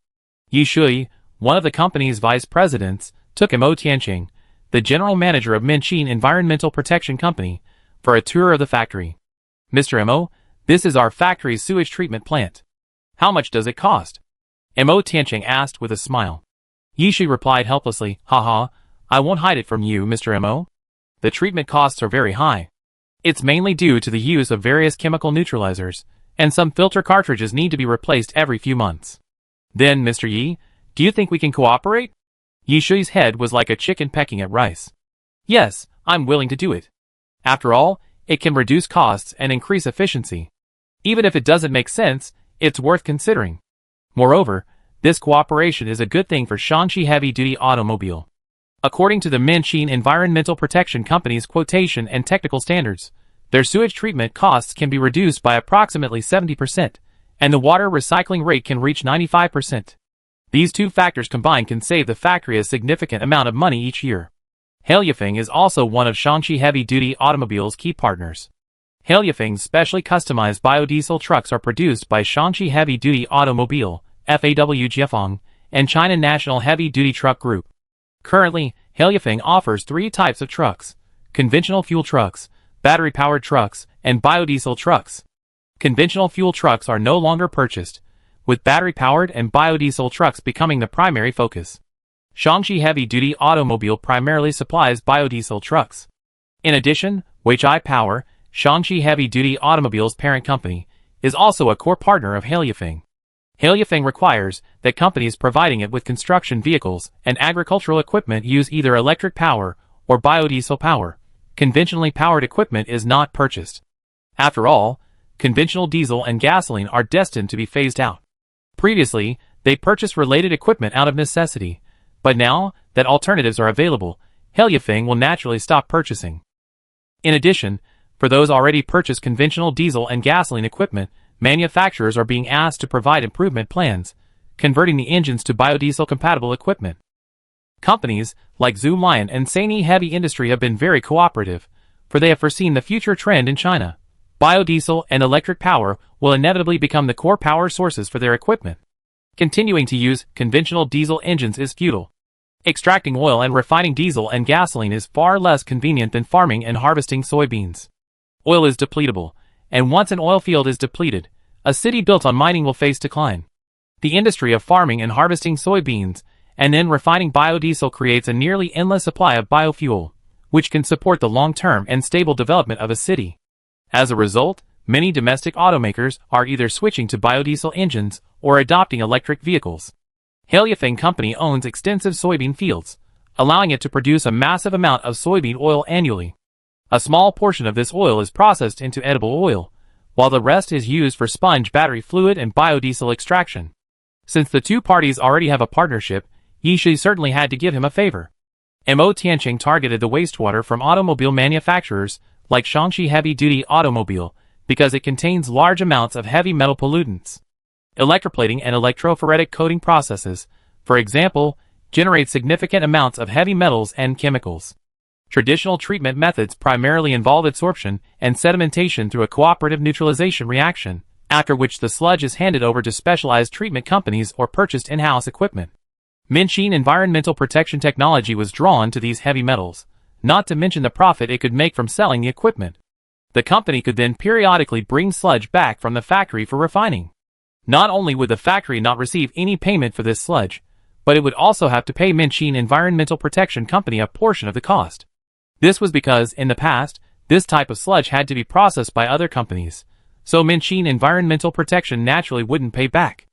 Yi Shui, one of the company's vice presidents, took Mo Tianqing, the general manager of Minqin Environmental Protection Company, for a tour of the factory. "Mr. Mo, this is our factory's sewage treatment plant. How much does it cost?" Mo Tianqing asked with a smile. Yi Shui replied helplessly, "Haha, I won't hide it from you, Mr. Mo. The treatment costs are very high. It's mainly due to the use of various chemical neutralizers, and some filter cartridges need to be replaced every few months." "Then, Mr. Yi, do you think we can cooperate?" Yi Shui's head was like a chicken pecking at rice. "Yes, I'm willing to do it. After all, it can reduce costs and increase efficiency. Even if it doesn't make sense, it's worth considering. Moreover, this cooperation is a good thing for Shaanxi heavy-duty automobile. According to the Minqin Environmental Protection Company's quotation and technical standards, their sewage treatment costs can be reduced by approximately 70%, and the water recycling rate can reach 95%. These two factors combined can save the factory a significant amount of money each year." Hailifeng is also one of Shaanxi heavy-duty automobile's key partners. Hailifeng's specially customized biodiesel trucks are produced by Shaanxi Heavy-Duty Automobile, FAW Jiefeng, and China National Heavy-Duty Truck Group. Currently, Hailifeng offers three types of trucks: conventional fuel trucks, battery-powered trucks, and biodiesel trucks. Conventional fuel trucks are no longer purchased, with battery-powered and biodiesel trucks becoming the primary focus. Shaanxi Heavy-Duty Automobile primarily supplies biodiesel trucks. In addition, Weichai Power, Shaanxi Heavy-Duty Automobile's parent company, is also a core partner of Hailifeng. Hailifeng requires that companies providing it with construction vehicles and agricultural equipment use either electric power or biodiesel power. Conventionally powered equipment is not purchased. After all, conventional diesel and gasoline are destined to be phased out. Previously, they purchased related equipment out of necessity, but now that alternatives are available, Hailifeng will naturally stop purchasing. In addition, for those already purchased conventional diesel and gasoline equipment, manufacturers are being asked to provide improvement plans, converting the engines to biodiesel-compatible equipment. Companies like Zoomlion and Sany Heavy Industry have been very cooperative, for they have foreseen the future trend in China. Biodiesel and electric power will inevitably become the core power sources for their equipment. Continuing to use conventional diesel engines is futile. Extracting oil and refining diesel and gasoline is far less convenient than farming and harvesting soybeans. Oil is depletable, and once an oil field is depleted, a city built on mining will face decline. The industry of farming and harvesting soybeans and then refining biodiesel creates a nearly endless supply of biofuel, which can support the long-term and stable development of a city. As a result, many domestic automakers are either switching to biodiesel engines or adopting electric vehicles. Hailifeng Company owns extensive soybean fields, allowing it to produce a massive amount of soybean oil annually. A small portion of this oil is processed into edible oil, while the rest is used for sponge battery fluid and biodiesel extraction. Since the two parties already have a partnership, Yi Shui certainly had to give him a favor. Mo Tianqing targeted the wastewater from automobile manufacturers like Shaanxi Heavy-Duty Automobile because it contains large amounts of heavy metal pollutants. Electroplating and electrophoretic coating processes, for example, generate significant amounts of heavy metals and chemicals. Traditional treatment methods primarily involve adsorption and sedimentation through a cooperative neutralization reaction, after which the sludge is handed over to specialized treatment companies or purchased in-house equipment. Minqin Environmental Protection Technology was drawn to these heavy metals, not to mention the profit it could make from selling the equipment. The company could then periodically bring sludge back from the factory for refining. Not only would the factory not receive any payment for this sludge, but it would also have to pay Minqin Environmental Protection Company a portion of the cost. This was because, in the past, this type of sludge had to be processed by other companies, so Minqin Environmental Protection naturally wouldn't pay back.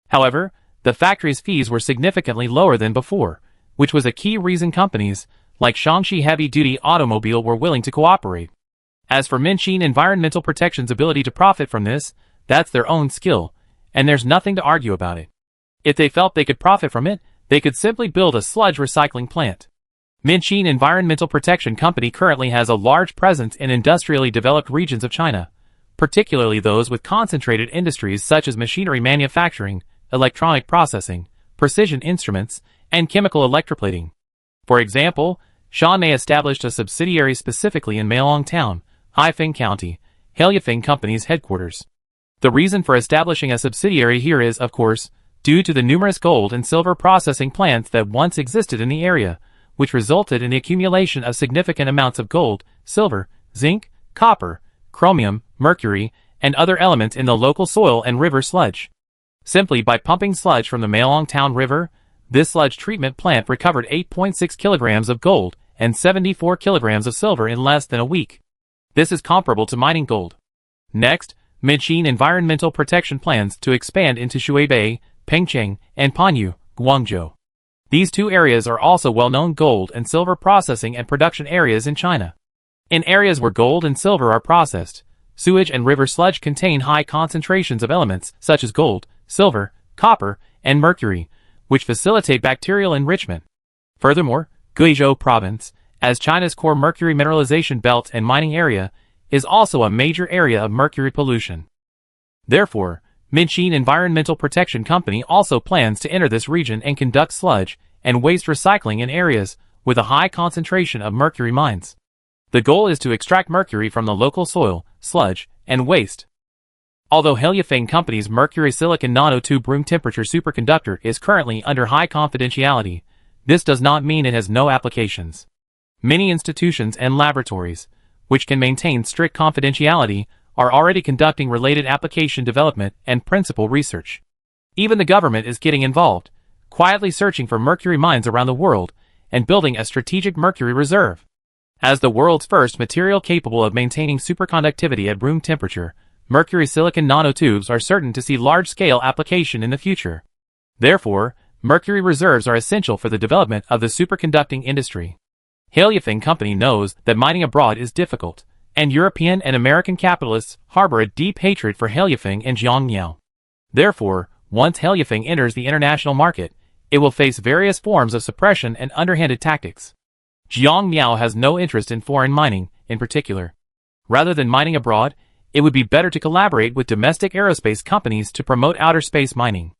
However, the factory's fees were significantly lower than before, which was a key reason companies like Shaanxi Heavy-Duty Automobile were willing to cooperate. As for Minqin Environmental Protection's ability to profit from this, that's their own skill, and there's nothing to argue about it. If they felt they could profit from it, they could simply build a sludge recycling plant. Minxin Environmental Protection Company currently has a large presence in industrially developed regions of China, particularly those with concentrated industries such as machinery manufacturing, electronic processing, precision instruments, and chemical electroplating. For example, Shanmei established a subsidiary specifically in Meilong Town, Haifeng County, Helyafeng Company's headquarters. The reason for establishing a subsidiary here is, of course, due to the numerous gold and silver processing plants that once existed in the area, which resulted in the accumulation of significant amounts of gold, silver, zinc, copper, chromium, mercury, and other elements in the local soil and river sludge. Simply by pumping sludge from the Meilong Town River, this sludge treatment plant recovered 8.6 kilograms of gold and 74 kilograms of silver in less than a week. This is comparable to mining gold. Next, Minxin Environmental Protection plans to expand into Shuibei, Pengcheng, and Panyu, Guangzhou. These two areas are also well-known gold and silver processing and production areas in China. In areas where gold and silver are processed, sewage and river sludge contain high concentrations of elements such as gold, silver, copper, and mercury, which facilitate bacterial enrichment. Furthermore, Guizhou Province, as China's core mercury mineralization belt and mining area, is also a major area of mercury pollution. Therefore, Minxin Environmental Protection Company also plans to enter this region and conduct sludge and waste recycling in areas with a high concentration of mercury mines. The goal is to extract mercury from the local soil, sludge, and waste. Although Helyafeng Company's mercury silicon nanotube room temperature superconductor is currently under high confidentiality, this does not mean it has no applications. Many institutions and laboratories, which can maintain strict confidentiality, are already conducting related application development and principal research. Even the government is getting involved, quietly searching for mercury mines around the world and building a strategic mercury reserve. As the world's first material capable of maintaining superconductivity at room temperature, mercury silicon nanotubes are certain to see large-scale application in the future. Therefore, mercury reserves are essential for the development of the superconducting industry. Helyafeng Company knows that mining abroad is difficult, and European and American capitalists harbor a deep hatred for Helyafeng and Jiangmiao. Therefore, once Helyafeng enters the international market, it will face various forms of suppression and underhanded tactics. Jiangmiao has no interest in foreign mining, in particular. Rather than mining abroad, it would be better to collaborate with domestic aerospace companies to promote outer space mining.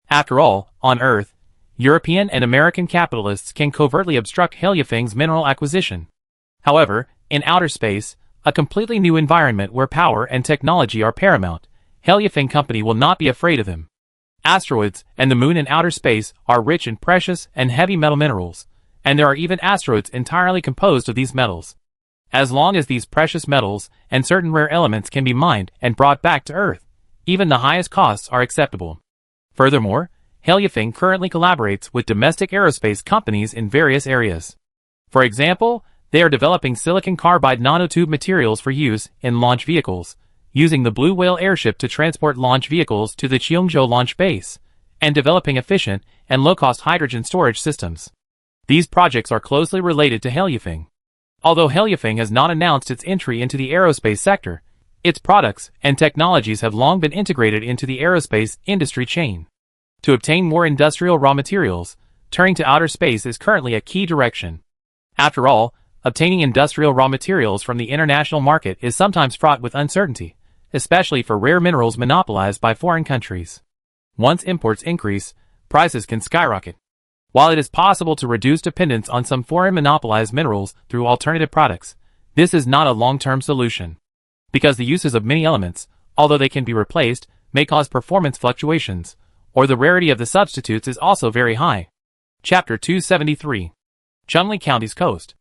After all, on Earth, European and American capitalists can covertly obstruct Helyafeng's mineral acquisition. However, in outer space, a completely new environment where power and technology are paramount, Helyafeng Company will not be afraid of him. Asteroids and the moon in outer space are rich in precious and heavy metal minerals, and there are even asteroids entirely composed of these metals. As long as these precious metals and certain rare elements can be mined and brought back to Earth, even the highest costs are acceptable. Furthermore, Helyafeng currently collaborates with domestic aerospace companies in various areas. For example, they are developing silicon carbide nanotube materials for use in launch vehicles, using the Blue Whale airship to transport launch vehicles to the Cheongzhou launch base, and developing efficient and low-cost hydrogen storage systems. These projects are closely related to Helyafeng. Although Helyafeng has not announced its entry into the aerospace sector, its products and technologies have long been integrated into the aerospace industry chain. To obtain more industrial raw materials, turning to outer space is currently a key direction. After all, obtaining industrial raw materials from the international market is sometimes fraught with uncertainty, especially for rare minerals monopolized by foreign countries. Once imports increase, prices can skyrocket. While it is possible to reduce dependence on some foreign monopolized minerals through alternative products, this is not a long-term solution. Because the uses of many elements, although they can be replaced, may cause performance fluctuations, or the rarity of the substitutes is also very high. Chapter 273. Chunli County's coast.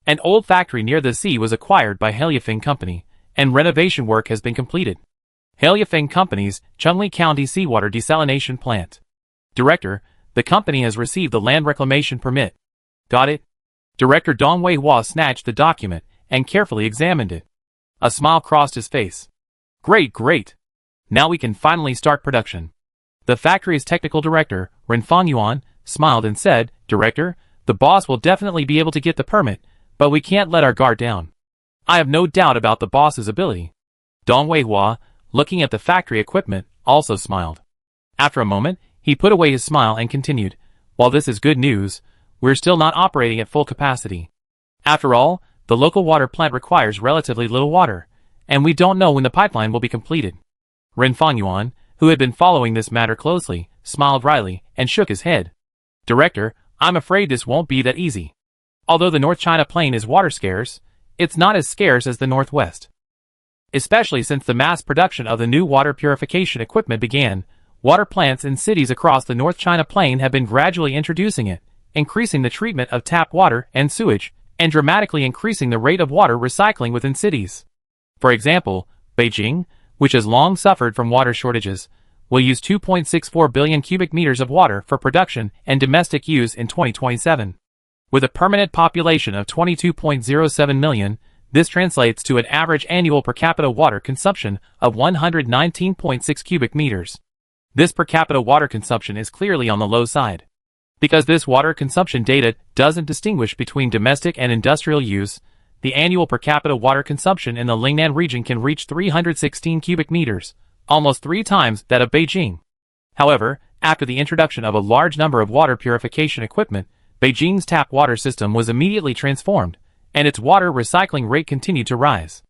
An old factory near the sea was acquired by Helyafeng Company, and renovation work has been completed. Helyafeng Company's Chunli County Seawater Desalination Plant. Director, the company has received the land reclamation permit. Got it? Director Dong Wei-hua snatched the document and carefully examined it. A smile crossed his face. Great, great. Now we can finally start production. The factory's technical director, Renfeng Yuan, smiled and said, Director, the boss will definitely be able to get the permit, but we can't let our guard down. I have no doubt about the boss's ability. Dong Wei-hua, looking at the factory equipment, also smiled. After a moment, He put away his smile and continued, "While this is good news, we're still not operating at full capacity. After all, the local water plant requires relatively little water, and we don't know when the pipeline will be completed." Ren Fangyuan, who had been following this matter closely, smiled wryly and shook his head. "Director, I'm afraid this won't be that easy. Although the North China Plain is water scarce, it's not as scarce as the Northwest. Especially since the mass production of the new water purification equipment began, water plants in cities across the North China Plain have been gradually introducing it, increasing the treatment of tap water and sewage, and dramatically increasing the rate of water recycling within cities. For example, Beijing, which has long suffered from water shortages, will use 2.64 billion cubic meters of water for production and domestic use in 2027. With a permanent population of 22.07 million, this translates to an average annual per capita water consumption of 119.6 cubic meters. This per capita water consumption is clearly on the low side. Because this water consumption data doesn't distinguish between domestic and industrial use, the annual per capita water consumption in the Lingnan region can reach 316 cubic meters, almost 3 times that of Beijing. However, after the introduction of a large number of water purification equipment, Beijing's tap water system was immediately transformed, and its water recycling rate continued to rise.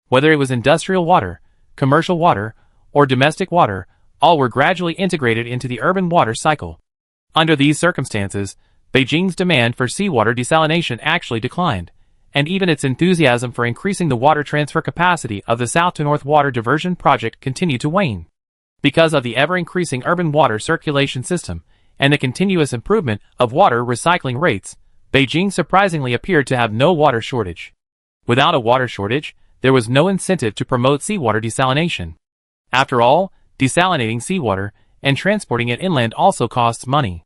Whether it was industrial water, commercial water, or domestic water, all were gradually integrated into the urban water cycle. Under these circumstances, Beijing's demand for seawater desalination actually declined, and even its enthusiasm for increasing the water transfer capacity of the south-to-north water diversion project continued to wane. Because of the ever-increasing urban water circulation system and the continuous improvement of water recycling rates, Beijing surprisingly appeared to have no water shortage. Without a water shortage, there was no incentive to promote seawater desalination. After all, desalinating seawater and transporting it inland also costs money.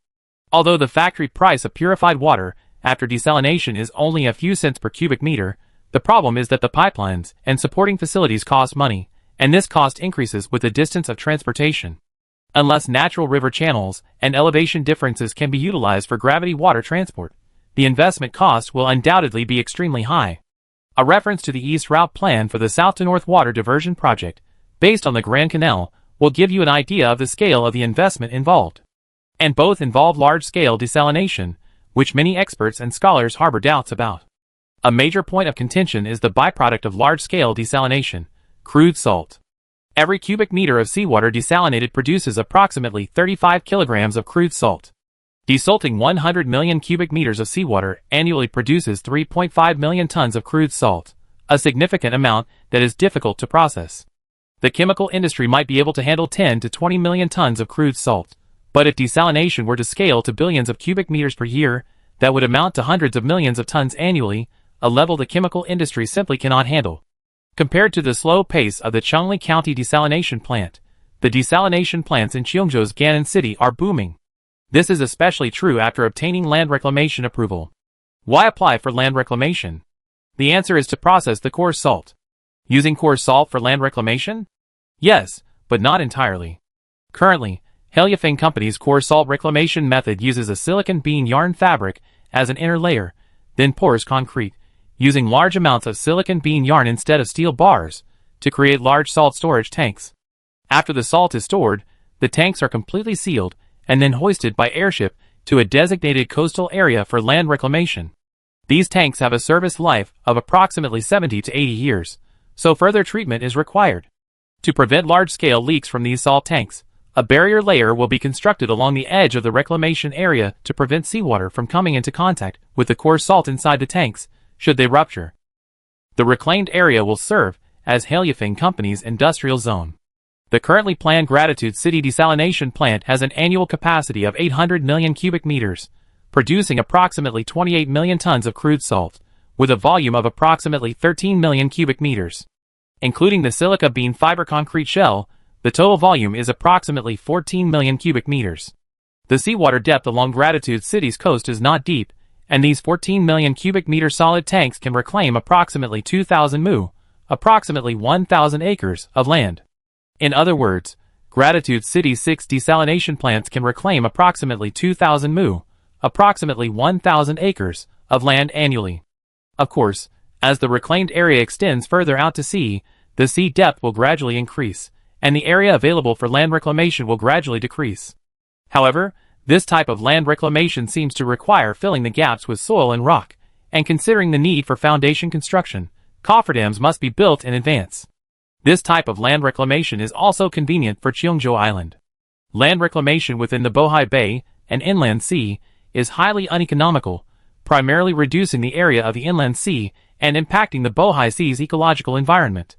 Although the factory price of purified water after desalination is only a few cents per cubic meter, the problem is that the pipelines and supporting facilities cost money, and this cost increases with the distance of transportation. Unless natural river channels and elevation differences can be utilized for gravity water transport, the investment cost will undoubtedly be extremely high. A reference to the East Route Plan for the South-to-North Water Diversion Project, based on the Grand Canal, will give you an idea of the scale of the investment involved. And both involve large-scale desalination, which many experts and scholars harbor doubts about. A major point of contention is the byproduct of large-scale desalination, crude salt. Every cubic meter of seawater desalinated produces approximately 35 kilograms of crude salt. Desalting 100 million cubic meters of seawater annually produces 3.5 million tons of crude salt, a significant amount that is difficult to process. The chemical industry might be able to handle 10 to 20 million tons of crude salt, but if desalination were to scale to billions of cubic meters per year, that would amount to hundreds of millions of tons annually, a level the chemical industry simply cannot handle. Compared to the slow pace of the Chengli County desalination plant, the desalination plants in Cheongzhou's Gannan City are booming. This is especially true after obtaining land reclamation approval. Why apply for land reclamation? The answer is to process the coarse salt. Using coarse salt for land reclamation? Yes, but not entirely. Currently, Heliafeng Company's coarse salt reclamation method uses a silicon bean yarn fabric as an inner layer, then pours concrete, using large amounts of silicon bean yarn instead of steel bars, to create large salt storage tanks. After the salt is stored, the tanks are completely sealed and then hoisted by airship to a designated coastal area for land reclamation. These tanks have a service life of approximately 70 to 80 years, so further treatment is required. To prevent large-scale leaks from these salt tanks, a barrier layer will be constructed along the edge of the reclamation area to prevent seawater from coming into contact with the coarse salt inside the tanks, should they rupture. The reclaimed area will serve as Heliafeng Company's industrial zone. The currently planned Gratitude City desalination plant has an annual capacity of 800 million cubic meters, producing approximately 28 million tons of crude salt, with a volume of approximately 13 million cubic meters. Including the silica bean fiber concrete shell, the total volume is approximately 14 million cubic meters. The seawater depth along Gratitude City's coast is not deep, and these 14 million cubic meter solid tanks can reclaim approximately 2,000 mu, approximately 1,000 acres, of land. In other words, Gratitude City's 6 desalination plants can reclaim approximately 2,000 mu, approximately 1,000 acres, of land annually. Of course, as the reclaimed area extends further out to sea, the sea depth will gradually increase, and the area available for land reclamation will gradually decrease. However, this type of land reclamation seems to require filling the gaps with soil and rock, and considering the need for foundation construction, cofferdams must be built in advance. This type of land reclamation is also convenient for Cheongjo Island. Land reclamation within the Bohai Bay, an inland sea, is highly uneconomical, primarily reducing the area of the inland sea and impacting the Bohai Sea's ecological environment.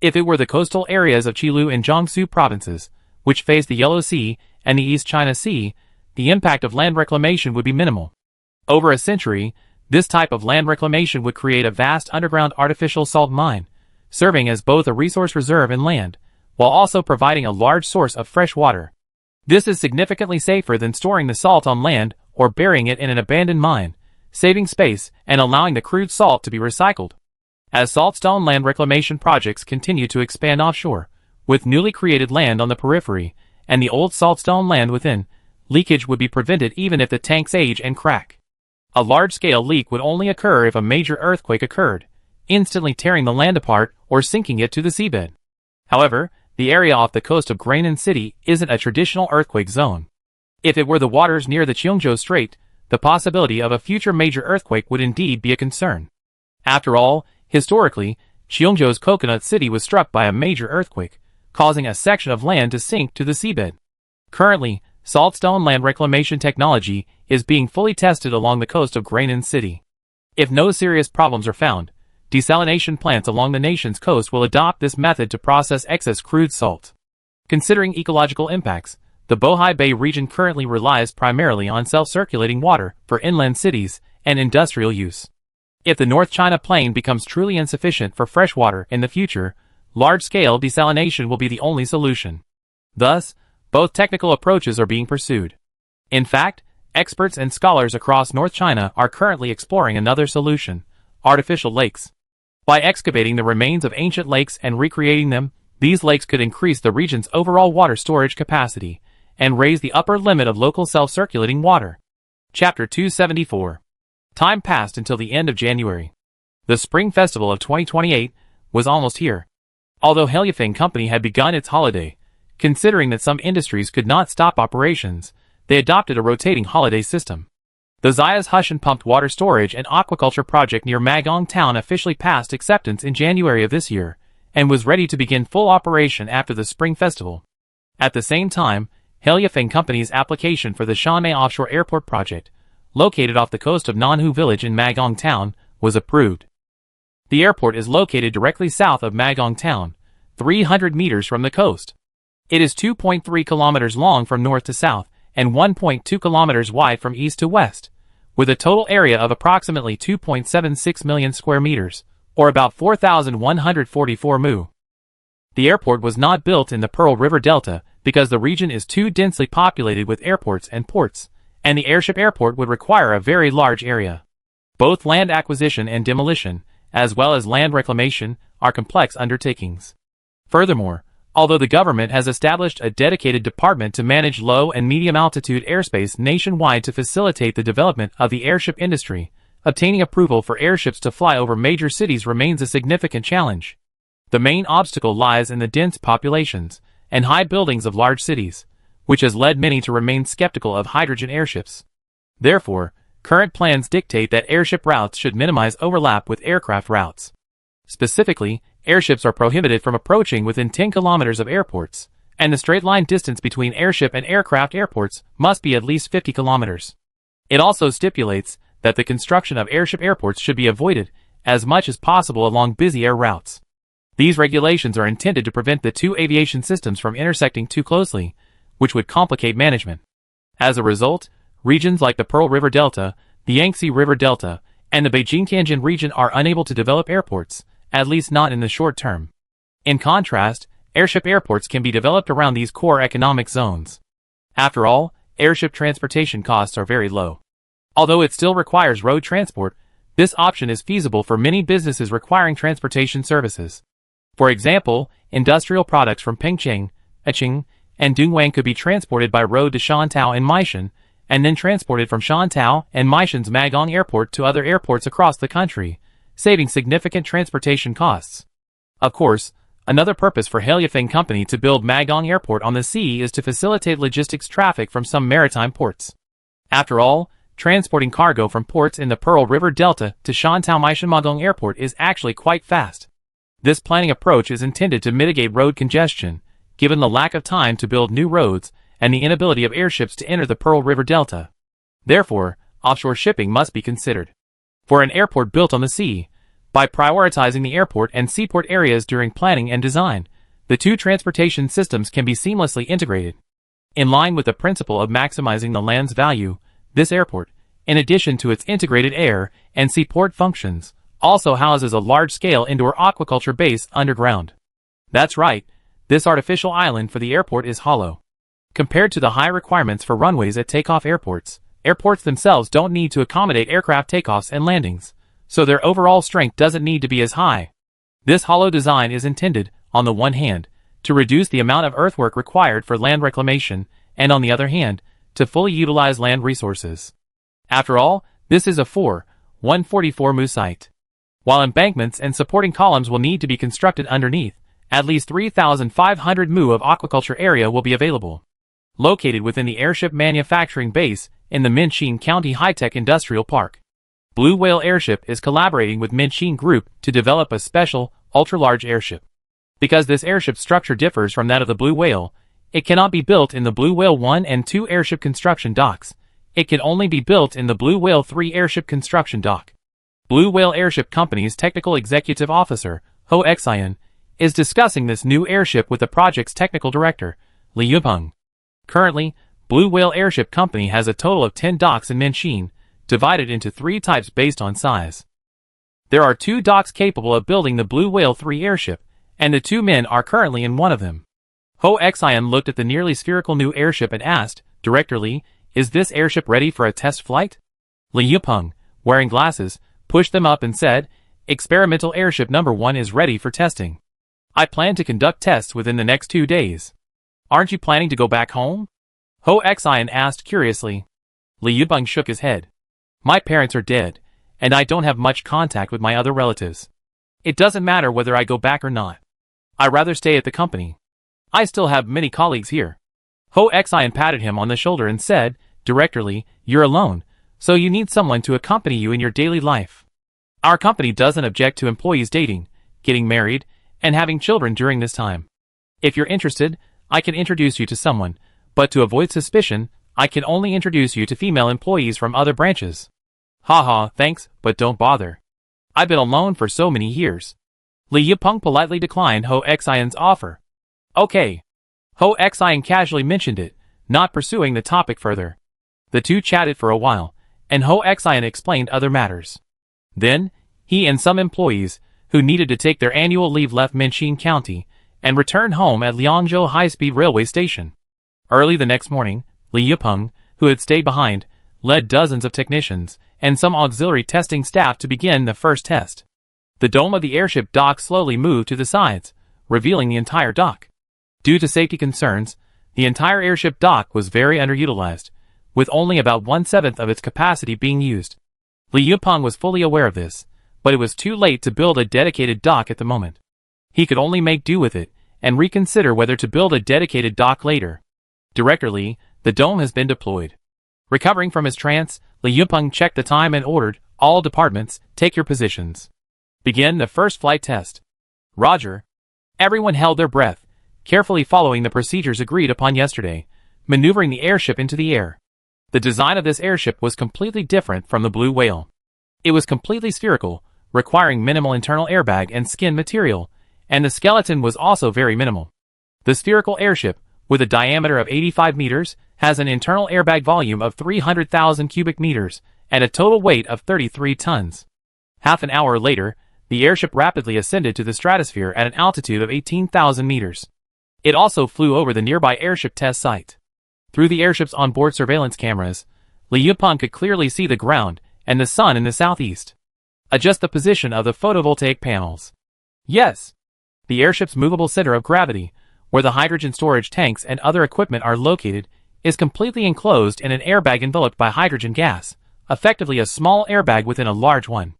If it were the coastal areas of Qilu and Jiangsu provinces, which face the Yellow Sea and the East China Sea, the impact of land reclamation would be minimal. Over a century, this type of land reclamation would create a vast underground artificial salt mine, serving as both a resource reserve and land, while also providing a large source of fresh water. This is significantly safer than storing the salt on land or burying it in an abandoned mine, saving space and allowing the crude salt to be recycled. As saltstone land reclamation projects continue to expand offshore, with newly created land on the periphery and the old saltstone land within, leakage would be prevented even if the tanks age and crack. A large-scale leak would only occur if a major earthquake occurred, instantly tearing the land apart or sinking it to the seabed. However, the area off the coast of Grainan City isn't a traditional earthquake zone. If it were the waters near the Cheongjo Strait, the possibility of a future major earthquake would indeed be a concern. After all, historically, Cheongjo's Coconut City was struck by a major earthquake, causing a section of land to sink to the seabed. Currently, saltstone land reclamation technology is being fully tested along the coast of Grainan City. If no serious problems are found, desalination plants along the nation's coast will adopt this method to process excess crude salt. Considering ecological impacts, the Bohai Bay region currently relies primarily on self-circulating water for inland cities and industrial use. If the North China Plain becomes truly insufficient for fresh water in the future, large-scale desalination will be the only solution. Thus, both technical approaches are being pursued. In fact, experts and scholars across North China are currently exploring another solution: artificial lakes. By excavating the remains of ancient lakes and recreating them, these lakes could increase the region's overall water storage capacity and raise the upper limit of local self-circulating water. Chapter 274. Time passed until the end of January. The Spring Festival of 2028 was almost here. Although Heliafeng Company had begun its holiday, considering that some industries could not stop operations, they adopted a rotating holiday system. The Zaya's Hushan pumped water storage and aquaculture project near Magong Town officially passed acceptance in January of this year, and was ready to begin full operation after the Spring Festival. At the same time, Heliafeng Company's application for the Shanmei Offshore Airport project, located off the coast of Nanhu Village in Magong Town, was approved. The airport is located directly south of Magong Town, 300 meters from the coast. It is 2.3 kilometers long from north to south and 1.2 kilometers wide from east to west, with a total area of approximately 2.76 million square meters, or about 4,144 mu. The airport was not built in the Pearl River Delta because the region is too densely populated with airports and ports, and the airship airport would require a very large area. Both land acquisition and demolition, as well as land reclamation, are complex undertakings. Furthermore, although the government has established a dedicated department to manage low and medium altitude airspace nationwide to facilitate the development of the airship industry, obtaining approval for airships to fly over major cities remains a significant challenge. The main obstacle lies in the dense populations and high buildings of large cities, which has led many to remain skeptical of hydrogen airships. Therefore, current plans dictate that airship routes should minimize overlap with aircraft routes. Specifically, airships are prohibited from approaching within 10 kilometers of airports, and the straight-line distance between airship and aircraft airports must be at least 50 kilometers. It also stipulates that the construction of airship airports should be avoided as much as possible along busy air routes. These regulations are intended to prevent the two aviation systems from intersecting too closely, which would complicate management. As a result, regions like the Pearl River Delta, the Yangtze River Delta, and the Beijing-Tianjin region are unable to develop airports, at least not in the short term. In contrast, airship airports can be developed around these core economic zones. After all, airship transportation costs are very low. Although it still requires road transport, this option is feasible for many businesses requiring transportation services. For example, industrial products from Pengcheng, Eching, and Dongguan could be transported by road to Shantou and Meishan, and then transported from Shantou and Meishan's Magong Airport to other airports across the country, saving significant transportation costs. Of course, Another purpose for Haliafang Company to build Magong Airport on the sea is to facilitate logistics traffic from some maritime ports. After all, transporting cargo from ports in the Pearl River Delta to Shantou Magong Airport is actually quite fast. This planning approach is intended to mitigate road congestion, given the lack of time to build new roads and the inability of airships to enter the Pearl River Delta. Therefore, offshore shipping must be considered. For an airport built on the sea, by prioritizing the airport and seaport areas during planning and design, the two transportation systems can be seamlessly integrated. In line with the principle of maximizing the land's value, this airport, in addition to its integrated air and seaport functions, also houses a large-scale indoor aquaculture base underground. That's right, this artificial island for the airport is hollow. Compared to the high requirements for runways at takeoff airports, airports themselves don't need to accommodate aircraft takeoffs and landings, so their overall strength doesn't need to be as high. This hollow design is intended, on the one hand, to reduce the amount of earthwork required for land reclamation, and on the other hand, to fully utilize land resources. After all, this is a 144 mu site. While embankments and supporting columns will need to be constructed underneath, at least 3,500 mu of aquaculture area will be available. Located within the airship manufacturing base in the Minchin County High-Tech Industrial Park, Blue Whale Airship is collaborating with Minchin Group to develop a special, ultra-large airship. Because this airship structure differs from that of the Blue Whale, it cannot be built in the Blue Whale 1 and 2 airship construction docks. It can only be built in the Blue Whale 3 airship construction dock. Blue Whale Airship Company's Technical Executive Officer, Ho Xian, is discussing this new airship with the project's technical director, Li Yupeng. Currently, Blue Whale Airship Company has a total of 10 docks in Minchin, divided into 3 types based on size. There are 2 docks capable of building the Blue Whale 3 airship, and the 2 men are currently in one of them. Ho Xian looked at the nearly spherical new airship and asked, Director Li, is this airship ready for a test flight? Li Yupeng, wearing glasses, pushed them up and said, Experimental airship number 1 is ready for testing. I plan to conduct tests within the next 2 days. Aren't you planning to go back home? Ho Xian asked curiously. Li Yupeng shook his head. My parents are dead, and I don't have much contact with my other relatives. It doesn't matter whether I go back or not. I'd rather stay at the company. I still have many colleagues here. Ho Xian patted him on the shoulder and said, Director Li, you're alone, so you need someone to accompany you in your daily life. Our company doesn't object to employees dating, getting married, and having children during this time. If you're interested, I can introduce you to someone, but to avoid suspicion, I can only introduce you to female employees from other branches. Haha, thanks, but don't bother. I've been alone for so many years. Li Yupeng politely declined Ho Xian's offer. Okay. Ho Xian casually mentioned it, not pursuing the topic further. The two chatted for a while, and Ho Xian explained other matters. Then, he and some employees, who needed to take their annual leave left Minchin County, and returned home at Liangzhou High-Speed Railway Station. Early the next morning, Li Yupeng, who had stayed behind, led dozens of technicians and some auxiliary testing staff to begin the first test. The dome of the airship dock slowly moved to the sides, revealing the entire dock. Due to safety concerns, the entire airship dock was very underutilized, with only about 1/7 of its capacity being used. Li Yupeng was fully aware of this, but it was too late to build a dedicated dock at the moment. He could only make do with it, and reconsider whether to build a dedicated dock later. Director Li, the dome has been deployed. Recovering from his trance, Li Yupeng checked the time and ordered, all departments, take your positions. Begin the first flight test. Roger. Everyone held their breath, carefully following the procedures agreed upon yesterday, maneuvering the airship into the air. The design of this airship was completely different from the Blue Whale. It was completely spherical, requiring minimal internal airbag and skin material, and the skeleton was also very minimal. The spherical airship, with a diameter of 85 meters, has an internal airbag volume of 300,000 cubic meters, and a total weight of 33 tons. Half an hour later, the airship rapidly ascended to the stratosphere at an altitude of 18,000 meters. It also flew over the nearby airship test site. Through the airship's onboard surveillance cameras, Li Yupeng could clearly see the ground and the sun in the southeast. Adjust the position of the photovoltaic panels. Yes. The airship's movable center of gravity, where the hydrogen storage tanks and other equipment are located, is completely enclosed in an airbag enveloped by hydrogen gas, effectively a small airbag within a large one.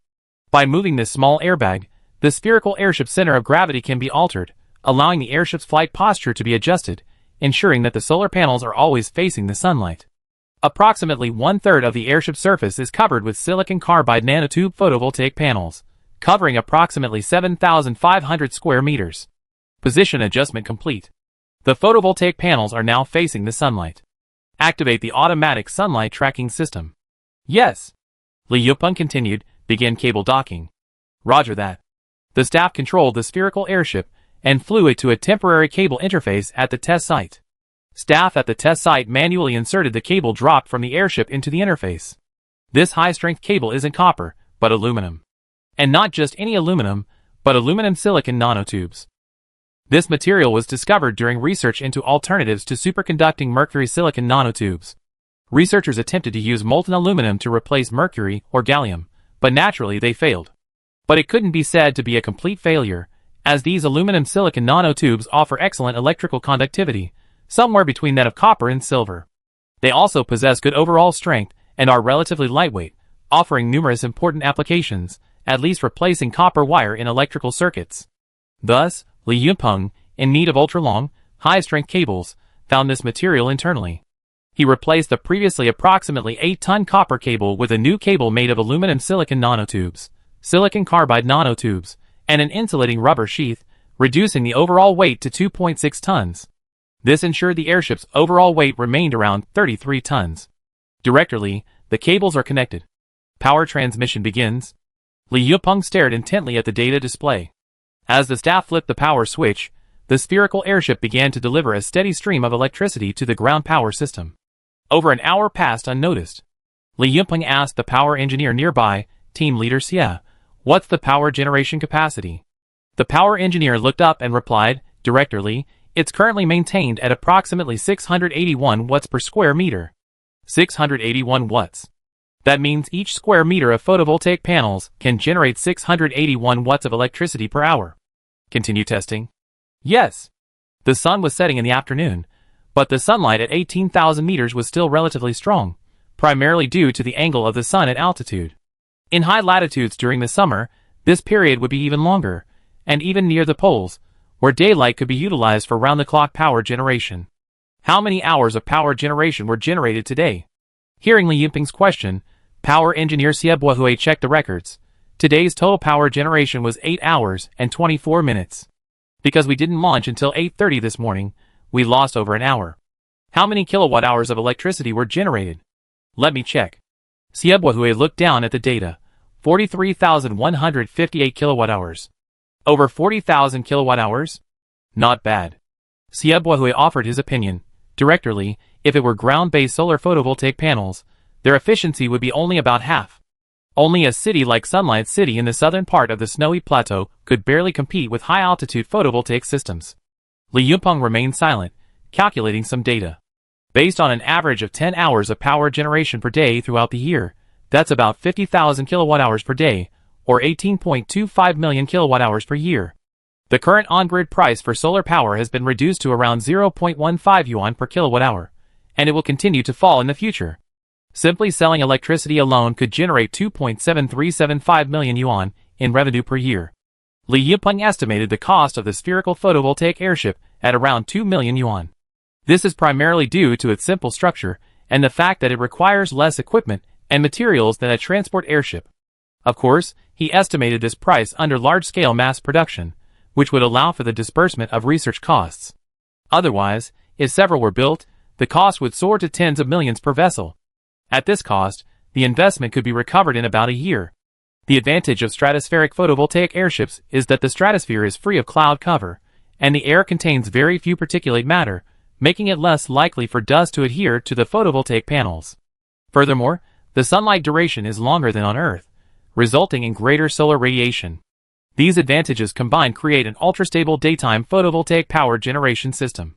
By moving this small airbag, the spherical airship center of gravity can be altered, allowing the airship's flight posture to be adjusted, ensuring that the solar panels are always facing the sunlight. Approximately one-third of the airship's surface is covered with silicon carbide nanotube photovoltaic panels, covering approximately 7,500 square meters. Position adjustment complete. The photovoltaic panels are now facing the sunlight. Activate the automatic sunlight tracking system. Yes. Li Yupeng continued, begin cable docking. Roger that. The staff controlled the spherical airship and flew it to a temporary cable interface at the test site. Staff at the test site manually inserted the cable dropped from the airship into the interface. This high-strength cable isn't copper, but aluminum. And not just any aluminum, but aluminum silicon nanotubes. This material was discovered during research into alternatives to superconducting mercury silicon nanotubes. Researchers attempted to use molten aluminum to replace mercury or gallium, but naturally they failed. But it couldn't be said to be a complete failure, as these aluminum silicon nanotubes offer excellent electrical conductivity, somewhere between that of copper and silver. They also possess good overall strength and are relatively lightweight, offering numerous important applications, at least replacing copper wire in electrical circuits. Thus, Li Yupeng, in need of ultra-long, high-strength cables, found this material internally. He replaced the previously approximately 8-ton copper cable with a new cable made of aluminum silicon nanotubes, silicon carbide nanotubes, and an insulating rubber sheath, reducing the overall weight to 2.6 tons. This ensured the airship's overall weight remained around 33 tons. Directly, the cables are connected. Power transmission begins. Li Yupeng stared intently at the data display. As the staff flipped the power switch, the spherical airship began to deliver a steady stream of electricity to the ground power system. Over an hour passed unnoticed. Li Yupeng asked the power engineer nearby, team leader Xie, "What's the power generation capacity?" The power engineer looked up and replied, "Director, it's currently maintained at approximately 681 watts per square meter." 681 watts. That means each square meter of photovoltaic panels can generate 681 watts of electricity per hour. Continue testing. Yes. The sun was setting in the afternoon, but the sunlight at 18,000 meters was still relatively strong, primarily due to the angle of the sun at altitude. In high latitudes during the summer, this period would be even longer, and even near the poles, where daylight could be utilized for round-the-clock power generation. How many hours of power generation were generated today? Hearing Li Yupeng's question, power engineer Xie Bohui checked the records. Today's total power generation was 8 hours and 24 minutes. Because we didn't launch until 8:30 this morning, we lost over an hour. How many kilowatt hours of electricity were generated? Let me check. Xie Bohui looked down at the data. 43,158 kilowatt hours. Over 40,000 kilowatt hours? Not bad. Xie Bohui offered his opinion. Directly, if it were ground-based solar photovoltaic panels, their efficiency would be only about half. Only a city like Sunlight City in the southern part of the snowy plateau could barely compete with high-altitude photovoltaic systems. Li Yupeng remained silent, calculating some data. Based on an average of 10 hours of power generation per day throughout the year, that's about 50,000 kilowatt-hours per day, or 18.25 million kilowatt-hours per year. The current on-grid price for solar power has been reduced to around 0.15 yuan per kilowatt-hour, and it will continue to fall in the future. Simply selling electricity alone could generate 2.7375 million yuan in revenue per year. Li Yupeng estimated the cost of the spherical photovoltaic airship at around 2 million yuan. This is primarily due to its simple structure and the fact that it requires less equipment and materials than a transport airship. Of course, he estimated this price under large-scale mass production, which would allow for the disbursement of research costs. Otherwise, if several were built, the cost would soar to tens of millions per vessel. At this cost, the investment could be recovered in about a year. The advantage of stratospheric photovoltaic airships is that the stratosphere is free of cloud cover, and the air contains very few particulate matter, making it less likely for dust to adhere to the photovoltaic panels. Furthermore, the sunlight duration is longer than on Earth, resulting in greater solar radiation. These advantages combined create an ultra-stable daytime photovoltaic power generation system.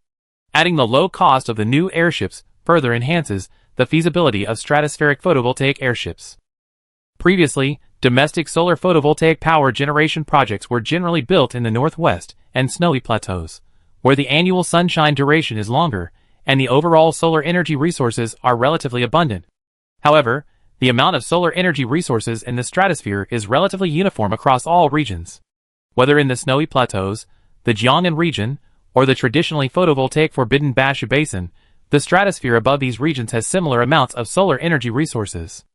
Adding the low cost of the new airships further enhances the feasibility of stratospheric photovoltaic airships. Previously, domestic solar photovoltaic power generation projects were generally built in the northwest and snowy plateaus, where the annual sunshine duration is longer and the overall solar energy resources are relatively abundant. However, the amount of solar energy resources in the stratosphere is relatively uniform across all regions. Whether in the snowy plateaus, the Jiangnan region, or the traditionally photovoltaic Forbidden Bashu Basin, the stratosphere above these regions has similar amounts of solar energy resources.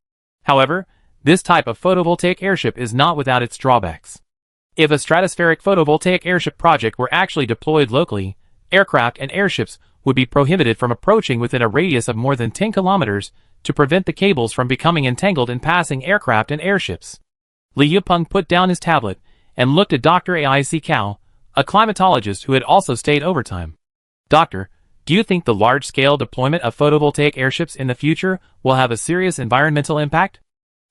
However, this type of photovoltaic airship is not without its drawbacks. If a stratospheric photovoltaic airship project were actually deployed locally, aircraft and airships would be prohibited from approaching within a radius of more than 10 kilometers to prevent the cables from becoming entangled in passing aircraft and airships. Li Yupeng put down his tablet and looked at Dr. Aic Cao, a climatologist who had also stayed overtime. Doctor, do you think the large-scale deployment of photovoltaic airships in the future will have a serious environmental impact?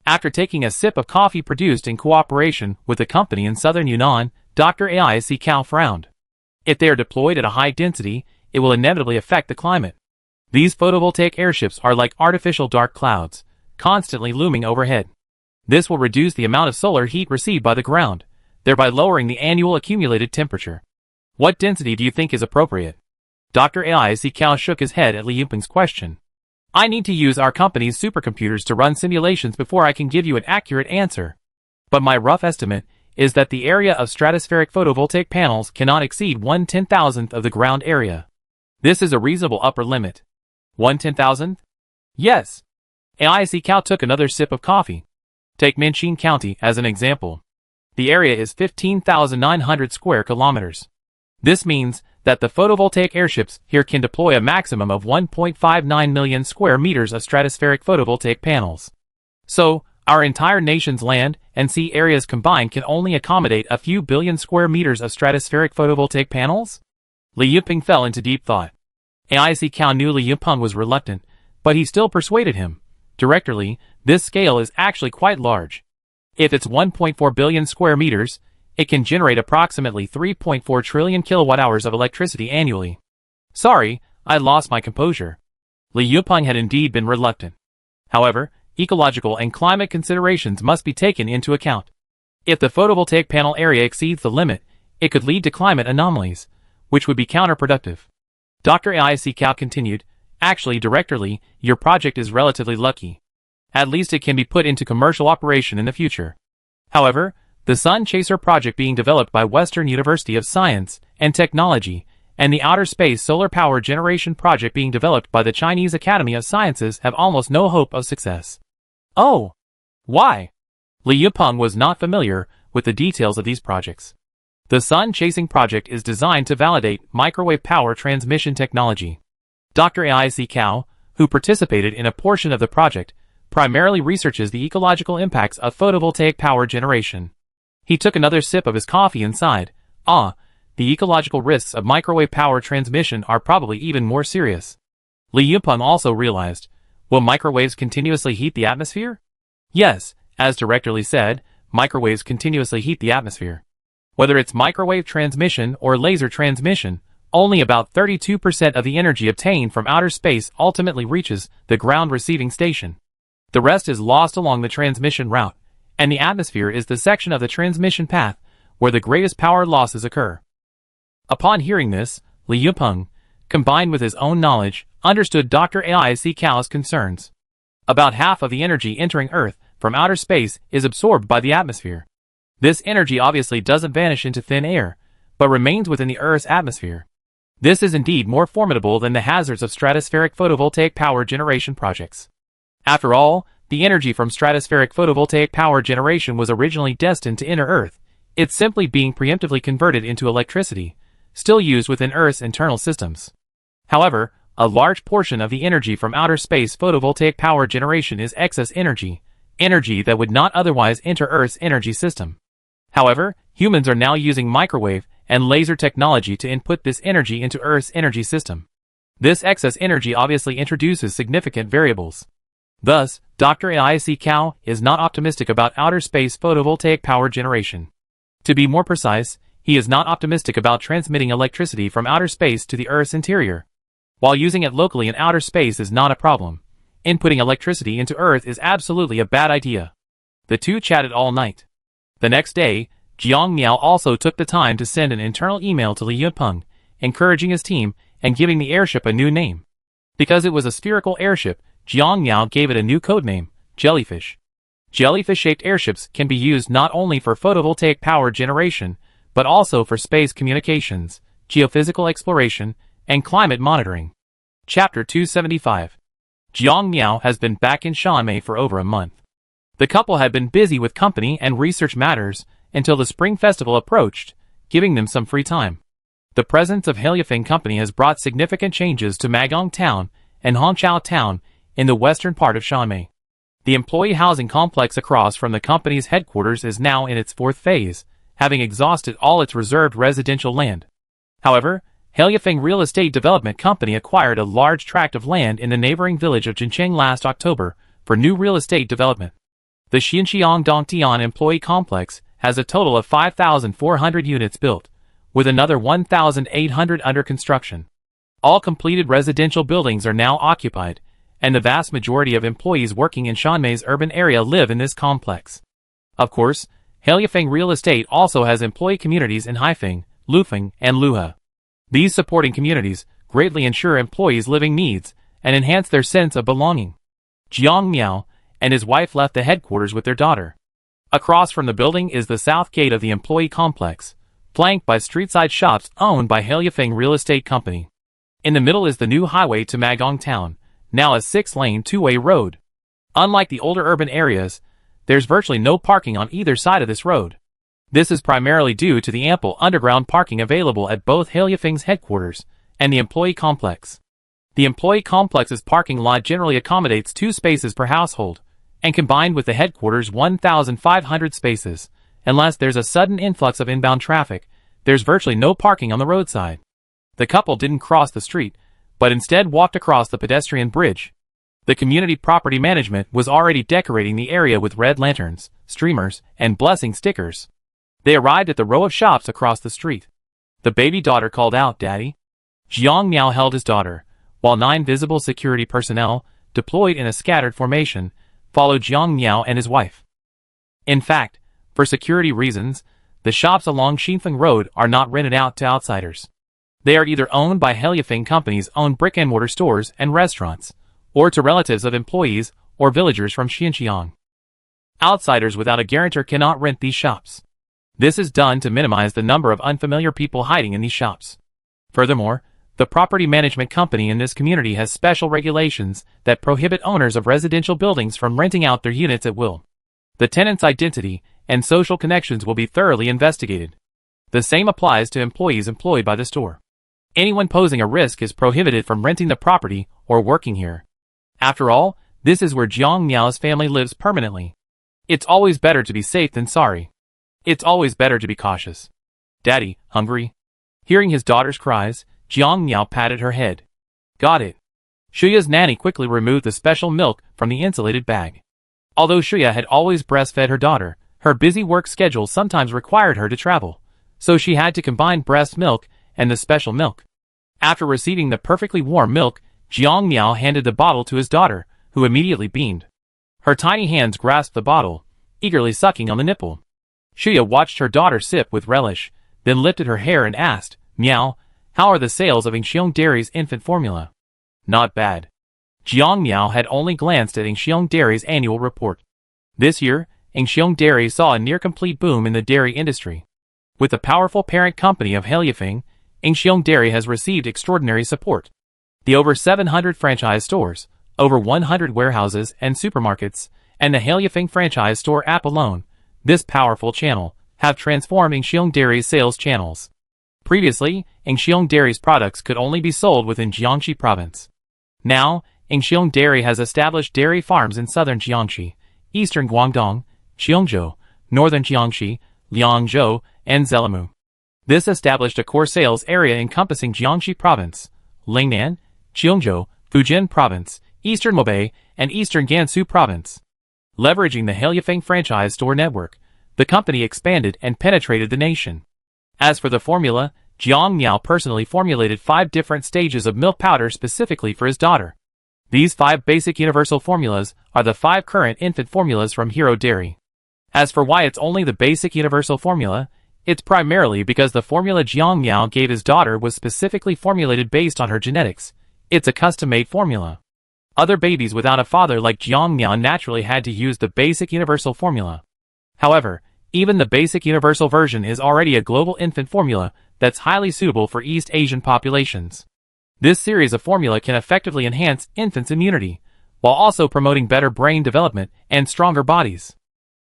After taking a sip of coffee produced in cooperation with a company in southern Yunnan, Dr. Aic Cao frowned. If they are deployed at a high density, it will inevitably affect the climate. These photovoltaic airships are like artificial dark clouds, constantly looming overhead. This will reduce the amount of solar heat received by the ground, thereby lowering the annual accumulated temperature. What density do you think is appropriate? Dr. Aic Cao shook his head at Li Yupeng's question. I need to use our company's supercomputers to run simulations before I can give you an accurate answer. But my rough estimate is that the area of stratospheric photovoltaic panels cannot exceed 1/10,000th of the ground area. This is a reasonable upper limit. 1/10,000th? Yes. Aic Cao took another sip of coffee. Take Minchin County as an example. The area is 15,900 square kilometers. This means that the photovoltaic airships here can deploy a maximum of 1.59 million square meters of stratospheric photovoltaic panels. So, our entire nation's land and sea areas combined can only accommodate a few billion square meters of stratospheric photovoltaic panels? Li Yupeng fell into deep thought. Aic Cao knew Li Yupeng was reluctant, but he still persuaded him. Directly, this scale is actually quite large. If it's 1.4 billion square meters, it can generate approximately 3.4 trillion kilowatt-hours of electricity annually. Sorry, I lost my composure. Li Yupeng had indeed been reluctant. However, ecological and climate considerations must be taken into account. If the photovoltaic panel area exceeds the limit, it could lead to climate anomalies, which would be counterproductive. Dr. Aic Cao continued, actually, directly, your project is relatively lucky. At least it can be put into commercial operation in the future. However, the Sun Chaser project being developed by Western University of Science and Technology and the Outer Space Solar Power Generation project being developed by the Chinese Academy of Sciences have almost no hope of success. Oh! Why? Li Yupeng was not familiar with the details of these projects. The Sun Chasing project is designed to validate microwave power transmission technology. Dr. Aic Cao, who participated in a portion of the project, primarily researches the ecological impacts of photovoltaic power generation. He took another sip of his coffee and sighed. The ecological risks of microwave power transmission are probably even more serious. Li Yupeng also realized, will microwaves continuously heat the atmosphere? Yes, as directly said, microwaves continuously heat the atmosphere. Whether it's microwave transmission or laser transmission, only about 32% of the energy obtained from outer space ultimately reaches the ground receiving station. The rest is lost along the transmission route, and the atmosphere is the section of the transmission path where the greatest power losses occur. Upon hearing this, Li Yupeng, combined with his own knowledge, understood Dr. Aic Cao's concerns. About half of the energy entering Earth from outer space is absorbed by the atmosphere. This energy obviously doesn't vanish into thin air, but remains within the Earth's atmosphere. This is indeed more formidable than the hazards of stratospheric photovoltaic power generation projects. After all, the energy from stratospheric photovoltaic power generation was originally destined to enter Earth. It's simply being preemptively converted into electricity, still used within Earth's internal systems. However, a large portion of the energy from outer space photovoltaic power generation is excess energy, energy that would not otherwise enter Earth's energy system. However, humans are now using microwave and laser technology to input this energy into Earth's energy system. This excess energy obviously introduces significant variables. Thus, Dr. Aic Cao is not optimistic about outer space photovoltaic power generation. To be more precise, he is not optimistic about transmitting electricity from outer space to the Earth's interior. While using it locally in outer space is not a problem, inputting electricity into Earth is absolutely a bad idea. The two chatted all night. The next day, Jiang Miao also took the time to send an internal email to Li Yupeng, encouraging his team and giving the airship a new name. Because it was a spherical airship, Jiang Miao gave it a new code name, Jellyfish. Jellyfish-shaped airships can be used not only for photovoltaic power generation, but also for space communications, geophysical exploration, and climate monitoring. Chapter 275. Jiang Miao has been back in Shanmei for over a month. The couple had been busy with company and research matters until the Spring Festival approached, giving them some free time. The presence of Heliafeng Company has brought significant changes to Magong Town and Hongqiao Town in the western part of Shanmei. The employee housing complex across from the company's headquarters is now in its fourth phase, having exhausted all its reserved residential land. However, Heliafeng Real Estate Development Company acquired a large tract of land in the neighboring village of Jincheng last October for new real estate development. The Xinjiang Dongtian employee complex has a total of 5,400 units built, with another 1,800 under construction. All completed residential buildings are now occupied, and the vast majority of employees working in Shanmei's urban area live in this complex. Of course, Heliafeng Real Estate also has employee communities in Haifeng, Lufeng, and Luhe. These supporting communities greatly ensure employees' living needs and enhance their sense of belonging. Jiang Miao and his wife left the headquarters with their daughter. Across from the building is the south gate of the employee complex, flanked by street-side shops owned by Heliafeng Real Estate Company. In the middle is the new highway to Magong Town, now a 6-lane two-way road. Unlike the older urban areas, there's virtually no parking on either side of this road. This is primarily due to the ample underground parking available at both Heliafeng's headquarters and the employee complex. The employee complex's parking lot generally accommodates 2 spaces per household, and combined with the headquarters' 1,500 spaces, unless there's a sudden influx of inbound traffic, there's virtually no parking on the roadside. The couple didn't cross the street, but instead walked across the pedestrian bridge. The community property management was already decorating the area with red lanterns, streamers, and blessing stickers. They arrived at the row of shops across the street. The baby daughter called out, "Daddy." Jiang Miao held his daughter, while 9 visible security personnel, deployed in a scattered formation, followed Jiang Miao and his wife. In fact, for security reasons, the shops along Xinfeng Road are not rented out to outsiders. They are either owned by Heliafeng Company's own brick-and-mortar stores and restaurants, or to relatives of employees or villagers from Xinjiang. Outsiders without a guarantor cannot rent these shops. This is done to minimize the number of unfamiliar people hiding in these shops. Furthermore, the property management company in this community has special regulations that prohibit owners of residential buildings from renting out their units at will. The tenant's identity and social connections will be thoroughly investigated. The same applies to employees employed by the store. Anyone posing a risk is prohibited from renting the property or working here. After all, this is where Jiang Miao's family lives permanently. It's always better to be safe than sorry. It's always better to be cautious. "Daddy, hungry?" Hearing his daughter's cries, Jiang Miao patted her head. "Got it." Shuya's nanny quickly removed the special milk from the insulated bag. Although Shuya had always breastfed her daughter, her busy work schedule sometimes required her to travel, so she had to combine breast milk and the special milk. After receiving the perfectly warm milk, Jiang Miao handed the bottle to his daughter, who immediately beamed. Her tiny hands grasped the bottle, eagerly sucking on the nipple. Shuya watched her daughter sip with relish, then lifted her hair and asked, "Miao, how are the sales of Yingxiong Dairy's infant formula?" "Not bad." Jiang Miao had only glanced at Yingxiong Dairy's annual report. This year, Yingxiong Dairy saw a near-complete boom in the dairy industry. With the powerful parent company of Heliafeng, Yingxiong Dairy has received extraordinary support. The over 700 franchise stores, over 100 warehouses and supermarkets, and the Heliafeng franchise store app alone, this powerful channel, have transformed Yingxiong Dairy's sales channels. Previously, Yingxiong Dairy's products could only be sold within Jiangxi province. Now, Yingxiong Dairy has established dairy farms in southern Jiangxi, eastern Guangdong, Cheongzhou, northern Jiangxi, Liangzhou, and Zelimu. This established a core sales area encompassing Jiangxi province, Lingnan, Cheongzhou, Fujian province, eastern Hebei, and eastern Gansu province. Leveraging the Heliafeng franchise store network, the company expanded and penetrated the nation. As for the formula, Jiang Miao personally formulated 5 different stages of milk powder specifically for his daughter. These 5 basic universal formulas are the 5 current infant formulas from Hero Dairy. As for why it's only the basic universal formula, it's primarily because the formula Jiang Miao gave his daughter was specifically formulated based on her genetics. It's a custom-made formula. Other babies without a father like Jiang Miao naturally had to use the basic universal formula. However, Even the basic universal version is already a global infant formula that's highly suitable for East Asian populations. This series of formula can effectively enhance infants' immunity, while also promoting better brain development and stronger bodies.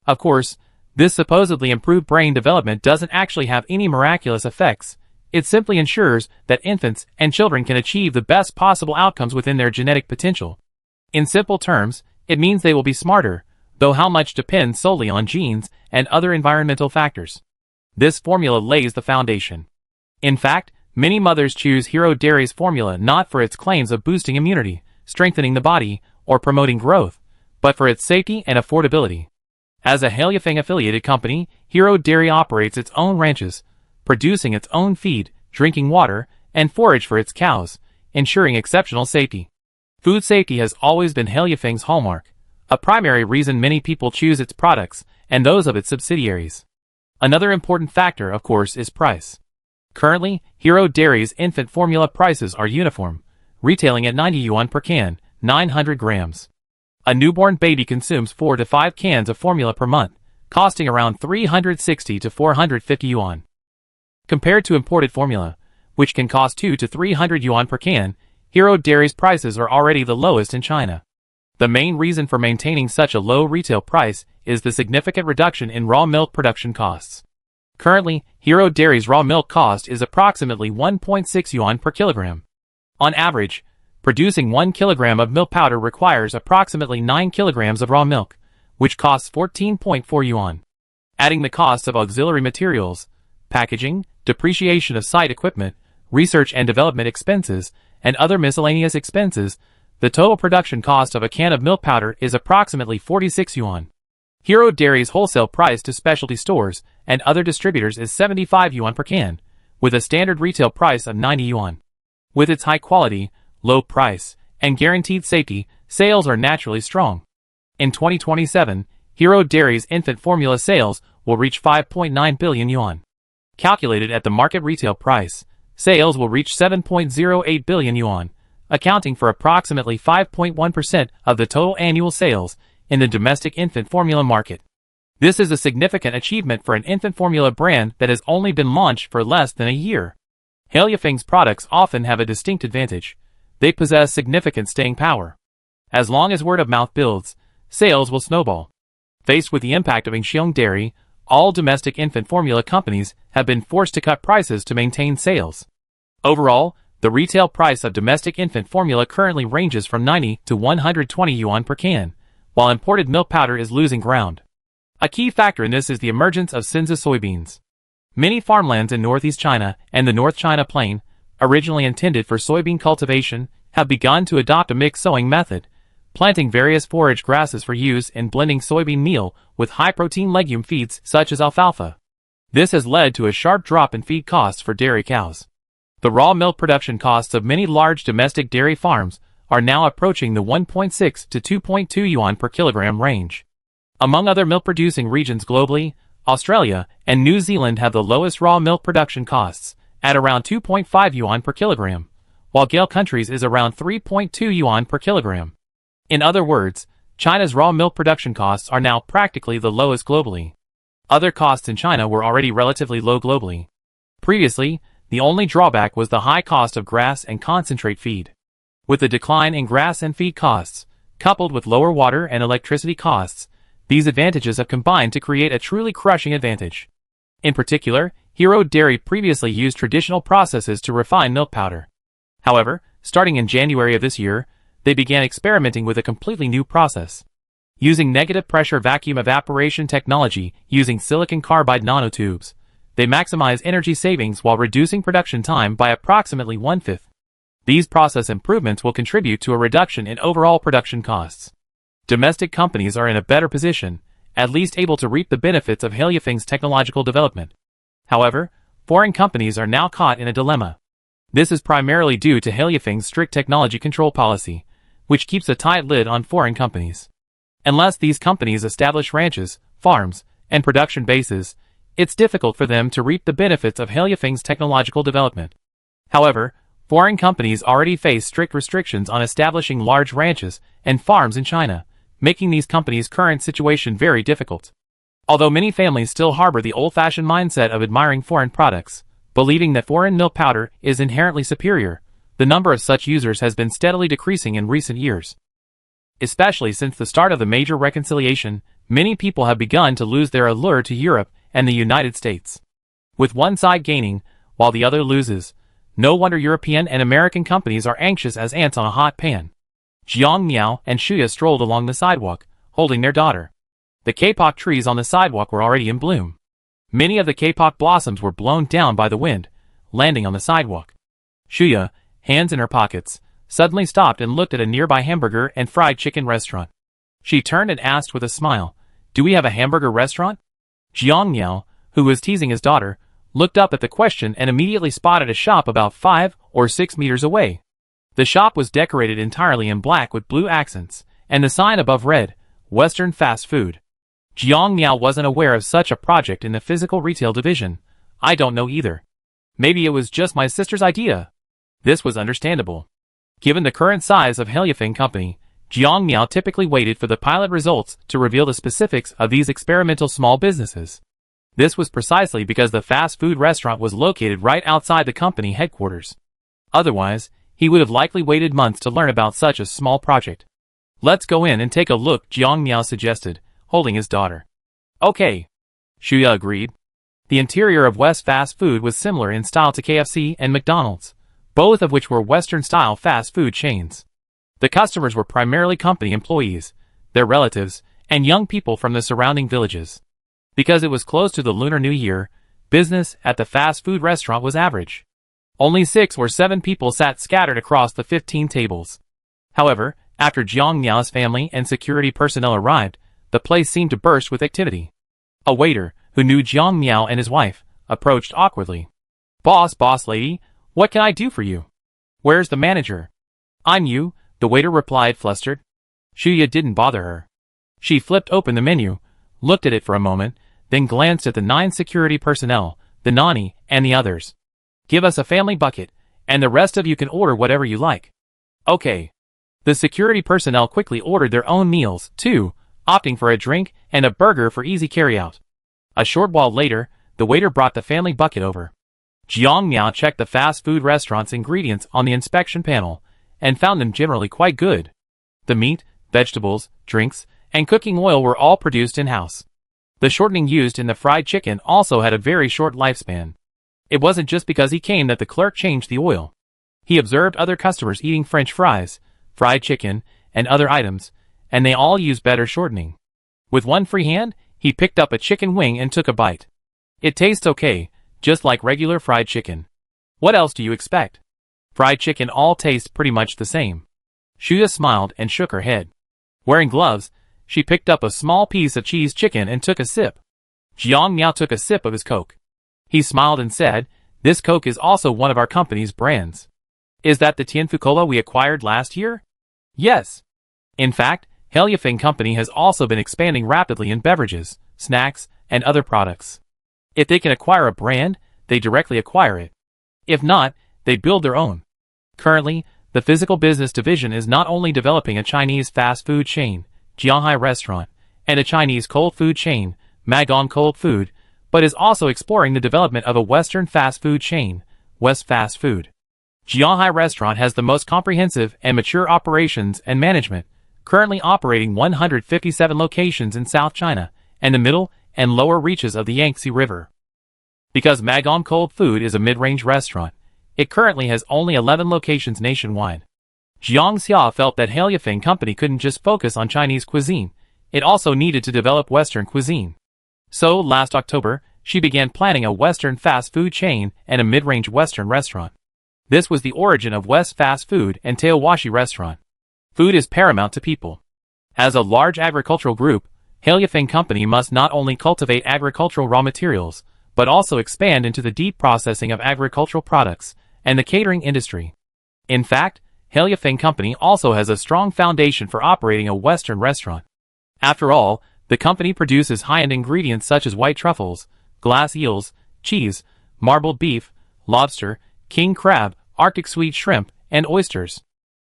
Of course, this supposedly improved brain development doesn't actually have any miraculous effects. It simply ensures that infants and children can achieve the best possible outcomes within their genetic potential. In simple terms, it means they will be smarter, though how much depends solely on genes and other environmental factors. This formula lays the foundation. In fact, many mothers choose Hero Dairy's formula not for its claims of boosting immunity, strengthening the body, or promoting growth, but for its safety and affordability. As a Hailifeng affiliated company, Hero Dairy operates its own ranches, producing its own feed, drinking water, and forage for its cows, ensuring exceptional safety. Food safety has always been Hailifeng's hallmark, a primary reason many people choose its products and those of its subsidiaries. Another important factor, of course, is price. Currently, Hero Dairy's infant formula prices are uniform, retailing at 90 yuan per can, 900 grams. A newborn baby consumes 4 to 5 cans of formula per month, costing around 360 to 450 yuan. Compared to imported formula, which can cost 2 to 300 yuan per can, Hero Dairy's prices are already the lowest in China. The main reason for maintaining such a low retail price is the significant reduction in raw milk production costs. Currently, Hero Dairy's raw milk cost is approximately 1.6 yuan per kilogram. On average, producing 1 kilogram of milk powder requires approximately 9 kilograms of raw milk, which costs 14.4 yuan. Adding the costs of auxiliary materials, packaging, depreciation of site equipment, research and development expenses, and other miscellaneous expenses, the total production cost of a can of milk powder is approximately 46 yuan. Hero Dairy's wholesale price to specialty stores and other distributors is 75 yuan per can, with a standard retail price of 90 yuan. With its high quality, low price, and guaranteed safety, sales are naturally strong. In 2027, Hero Dairy's infant formula sales will reach 5.9 billion yuan. Calculated at the market retail price, sales will reach 7.08 billion yuan, accounting for approximately 5.1% of the total annual sales in the domestic infant formula market. This is a significant achievement for an infant formula brand that has only been launched for less than a year. Hailifeng's products often have a distinct advantage. They possess significant staying power. As long as word of mouth builds, sales will snowball. Faced with the impact of Yingxiong Dairy, all domestic infant formula companies have been forced to cut prices to maintain sales. Overall, the retail price of domestic infant formula currently ranges from 90 to 120 yuan per can, while imported milk powder is losing ground. A key factor in this is the emergence of Sinza soybeans. Many farmlands in northeast China and the North China Plain, originally intended for soybean cultivation, have begun to adopt a mixed sowing method, planting various forage grasses for use in blending soybean meal with high-protein legume feeds such as alfalfa. This has led to a sharp drop in feed costs for dairy cows. The raw milk production costs of many large domestic dairy farms are now approaching the 1.6 to 2.2 yuan per kilogram range. Among other milk-producing regions globally, Australia and New Zealand have the lowest raw milk production costs, at around 2.5 yuan per kilogram, while Gale countries is around 3.2 yuan per kilogram. In other words, China's raw milk production costs are now practically the lowest globally. Other costs in China were already relatively low globally. Previously, the only drawback was the high cost of grass and concentrate feed. With the decline in grass and feed costs, coupled with lower water and electricity costs, these advantages have combined to create a truly crushing advantage. In particular, Hero Dairy previously used traditional processes to refine milk powder. However, starting in January of this year, they began experimenting with a completely new process. Using negative pressure vacuum evaporation technology using silicon carbide nanotubes, they maximize energy savings while reducing production time by approximately 1/5. These process improvements will contribute to a reduction in overall production costs. Domestic companies are in a better position, at least able to reap the benefits of Hailifeng's technological development. However, foreign companies are now caught in a dilemma. This is primarily due to Hailifeng's strict technology control policy, which keeps a tight lid on foreign companies. Unless these companies establish ranches, farms, and production bases, it's difficult for them to reap the benefits of Hailifeng's technological development. However, foreign companies already face strict restrictions on establishing large ranches and farms in China, making these companies' current situation very difficult. Although many families still harbor the old-fashioned mindset of admiring foreign products, believing that foreign milk powder is inherently superior, the number of such users has been steadily decreasing in recent years. Especially since the start of the major reconciliation, many people have begun to lose their allure to Europe and the United States. With one side gaining, while the other loses, no wonder European and American companies are anxious as ants on a hot pan. Jiang Miao and Shuya strolled along the sidewalk, holding their daughter. The kapok trees on the sidewalk were already in bloom. Many of the kapok blossoms were blown down by the wind, landing on the sidewalk. Shuya, hands in her pockets, suddenly stopped and looked at a nearby hamburger and fried chicken restaurant. She turned and asked with a smile, "Do we have a hamburger restaurant?" Jiang Miao, who was teasing his daughter, looked up at the question and immediately spotted a shop about 5 or 6 meters away. The shop was decorated entirely in black with blue accents, and the sign above read, "Western Fast Food." Jiang Miao wasn't aware of such a project in the physical retail division. "I don't know either. Maybe it was just my sister's idea." This was understandable. Given the current size of Heliafeng Company, Jiang Miao typically waited for the pilot results to reveal the specifics of these experimental small businesses. This was precisely because the fast food restaurant was located right outside the company headquarters. Otherwise, he would have likely waited months to learn about such a small project. "Let's go in and take a look," Jiang Miao suggested, holding his daughter. "Okay," Shuya agreed. The interior of West Fast Food was similar in style to KFC and McDonald's, both of which were Western-style fast food chains. The customers were primarily company employees, their relatives, and young people from the surrounding villages. Because it was close to the Lunar New Year, business at the fast food restaurant was average. Only 6 or 7 people sat scattered across the 15 tables. However, after Jiang Miao's family and security personnel arrived, the place seemed to burst with activity. A waiter, who knew Jiang Miao and his wife, approached awkwardly. Boss lady, what can I do for you? Where's the manager?" "I'm you," the waiter replied, flustered. Shuya didn't bother her. She flipped open the menu, looked at it for a moment, then glanced at the 9 security personnel, the nanny, and the others. "Give us a family bucket, and the rest of you can order whatever you like." "Okay." The security personnel quickly ordered their own meals, too, opting for a drink and a burger for easy carryout. A short while later, the waiter brought the family bucket over. Jiang Miao checked the fast food restaurant's ingredients on the inspection panel, and found them generally quite good. The meat, vegetables, drinks, and cooking oil were all produced in-house. The shortening used in the fried chicken also had a very short lifespan. It wasn't just because he came that the clerk changed the oil. He observed other customers eating French fries, fried chicken, and other items, and they all used better shortening. With one free hand, he picked up a chicken wing and took a bite. "It tastes okay, just like regular fried chicken. What else do you expect? Fried chicken all tastes pretty much the same." Shuya smiled and shook her head. Wearing gloves, she picked up a small piece of cheese chicken and took a sip. Jiang Miao took a sip of his Coke. He smiled and said, "This Coke is also one of our company's brands." "Is that the Tianfu Cola we acquired last year?" "Yes." In fact, Heliafeng Company has also been expanding rapidly in beverages, snacks, and other products. If they can acquire a brand, they directly acquire it. If not, they build their own. Currently, the physical business division is not only developing a Chinese fast food chain, Jianghai Restaurant, and a Chinese cold food chain, Magon Cold Food, but is also exploring the development of a Western fast food chain, West Fast Food. Jianghai Restaurant has the most comprehensive and mature operations and management, currently operating 157 locations in South China and the middle and lower reaches of the Yangtze River. Because Magon Cold Food is a mid-range restaurant, it currently has only 11 locations nationwide. Jiang Xia felt that Heliafeng Company couldn't just focus on Chinese cuisine, it also needed to develop Western cuisine. So, last October, she began planning a Western fast food chain and a mid-range Western restaurant. This was the origin of West Fast Food and Teowashi Restaurant. Food is paramount to people. As a large agricultural group, Heliafeng Company must not only cultivate agricultural raw materials, but also expand into the deep processing of agricultural products and the catering industry. In fact, Heliafeng Company also has a strong foundation for operating a Western restaurant. After all, the company produces high-end ingredients such as white truffles, glass eels, cheese, marbled beef, lobster, king crab, Arctic sweet shrimp, and oysters.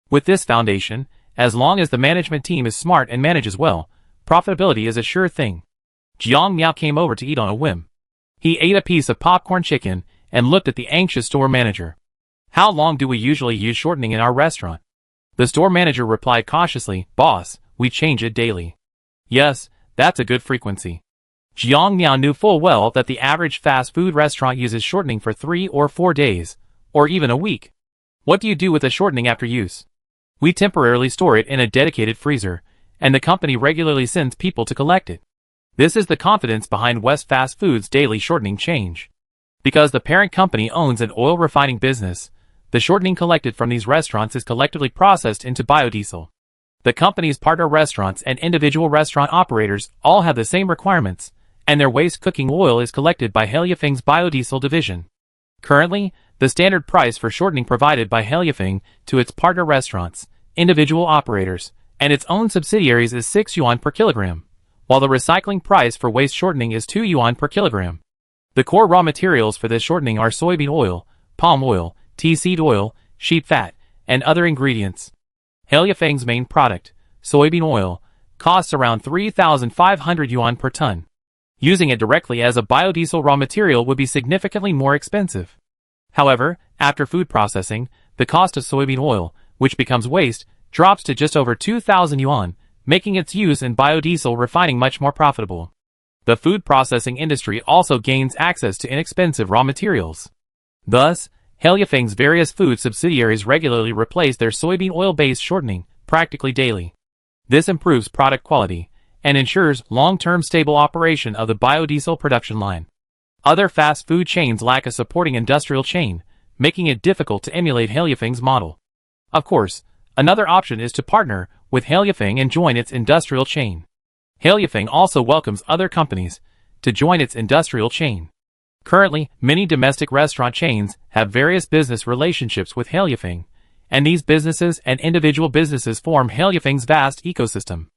With this foundation, as long as the management team is smart and manages well, profitability is a sure thing. Jiang Miao came over to eat on a whim. He ate a piece of popcorn chicken and looked at the anxious store manager. How long do we usually use shortening in our restaurant? The store manager replied cautiously, Boss, we change it daily. Yes, that's a good frequency. Jiang Miao knew full well that the average fast food restaurant uses shortening for 3 or 4 days, or even a week. What do you do with the shortening after use? We temporarily store it in a dedicated freezer, and the company regularly sends people to collect it. This is the confidence behind West Fast Food's daily shortening change. Because the parent company owns an oil refining business, the shortening collected from these restaurants is collectively processed into biodiesel. The company's partner restaurants and individual restaurant operators all have the same requirements, and their waste cooking oil is collected by Heliafing's biodiesel division. Currently, the standard price for shortening provided by Heliafing to its partner restaurants, individual operators, and its own subsidiaries is 6 yuan per kilogram, while the recycling price for waste shortening is 2 yuan per kilogram. The core raw materials for this shortening are soybean oil, palm oil, tea seed oil, sheep fat, and other ingredients. Heliafing's main product, soybean oil, costs around 3,500 yuan per ton. Using it directly as a biodiesel raw material would be significantly more expensive. However, after food processing, the cost of soybean oil, which becomes waste, drops to just over 2,000 yuan, making its use in biodiesel refining much more profitable. The food processing industry also gains access to inexpensive raw materials. Thus, Heliafing's various food subsidiaries regularly replace their soybean oil-based shortening, practically daily. This improves product quality and ensures long-term stable operation of the biodiesel production line. Other fast food chains lack a supporting industrial chain, making it difficult to emulate Heliafing's model. Of course, another option is to partner with Heliafing and join its industrial chain. Heliafing also welcomes other companies to join its industrial chain. Currently, many domestic restaurant chains have various business relationships with Heliafing, and these businesses and individual businesses form Heliafing's vast ecosystem.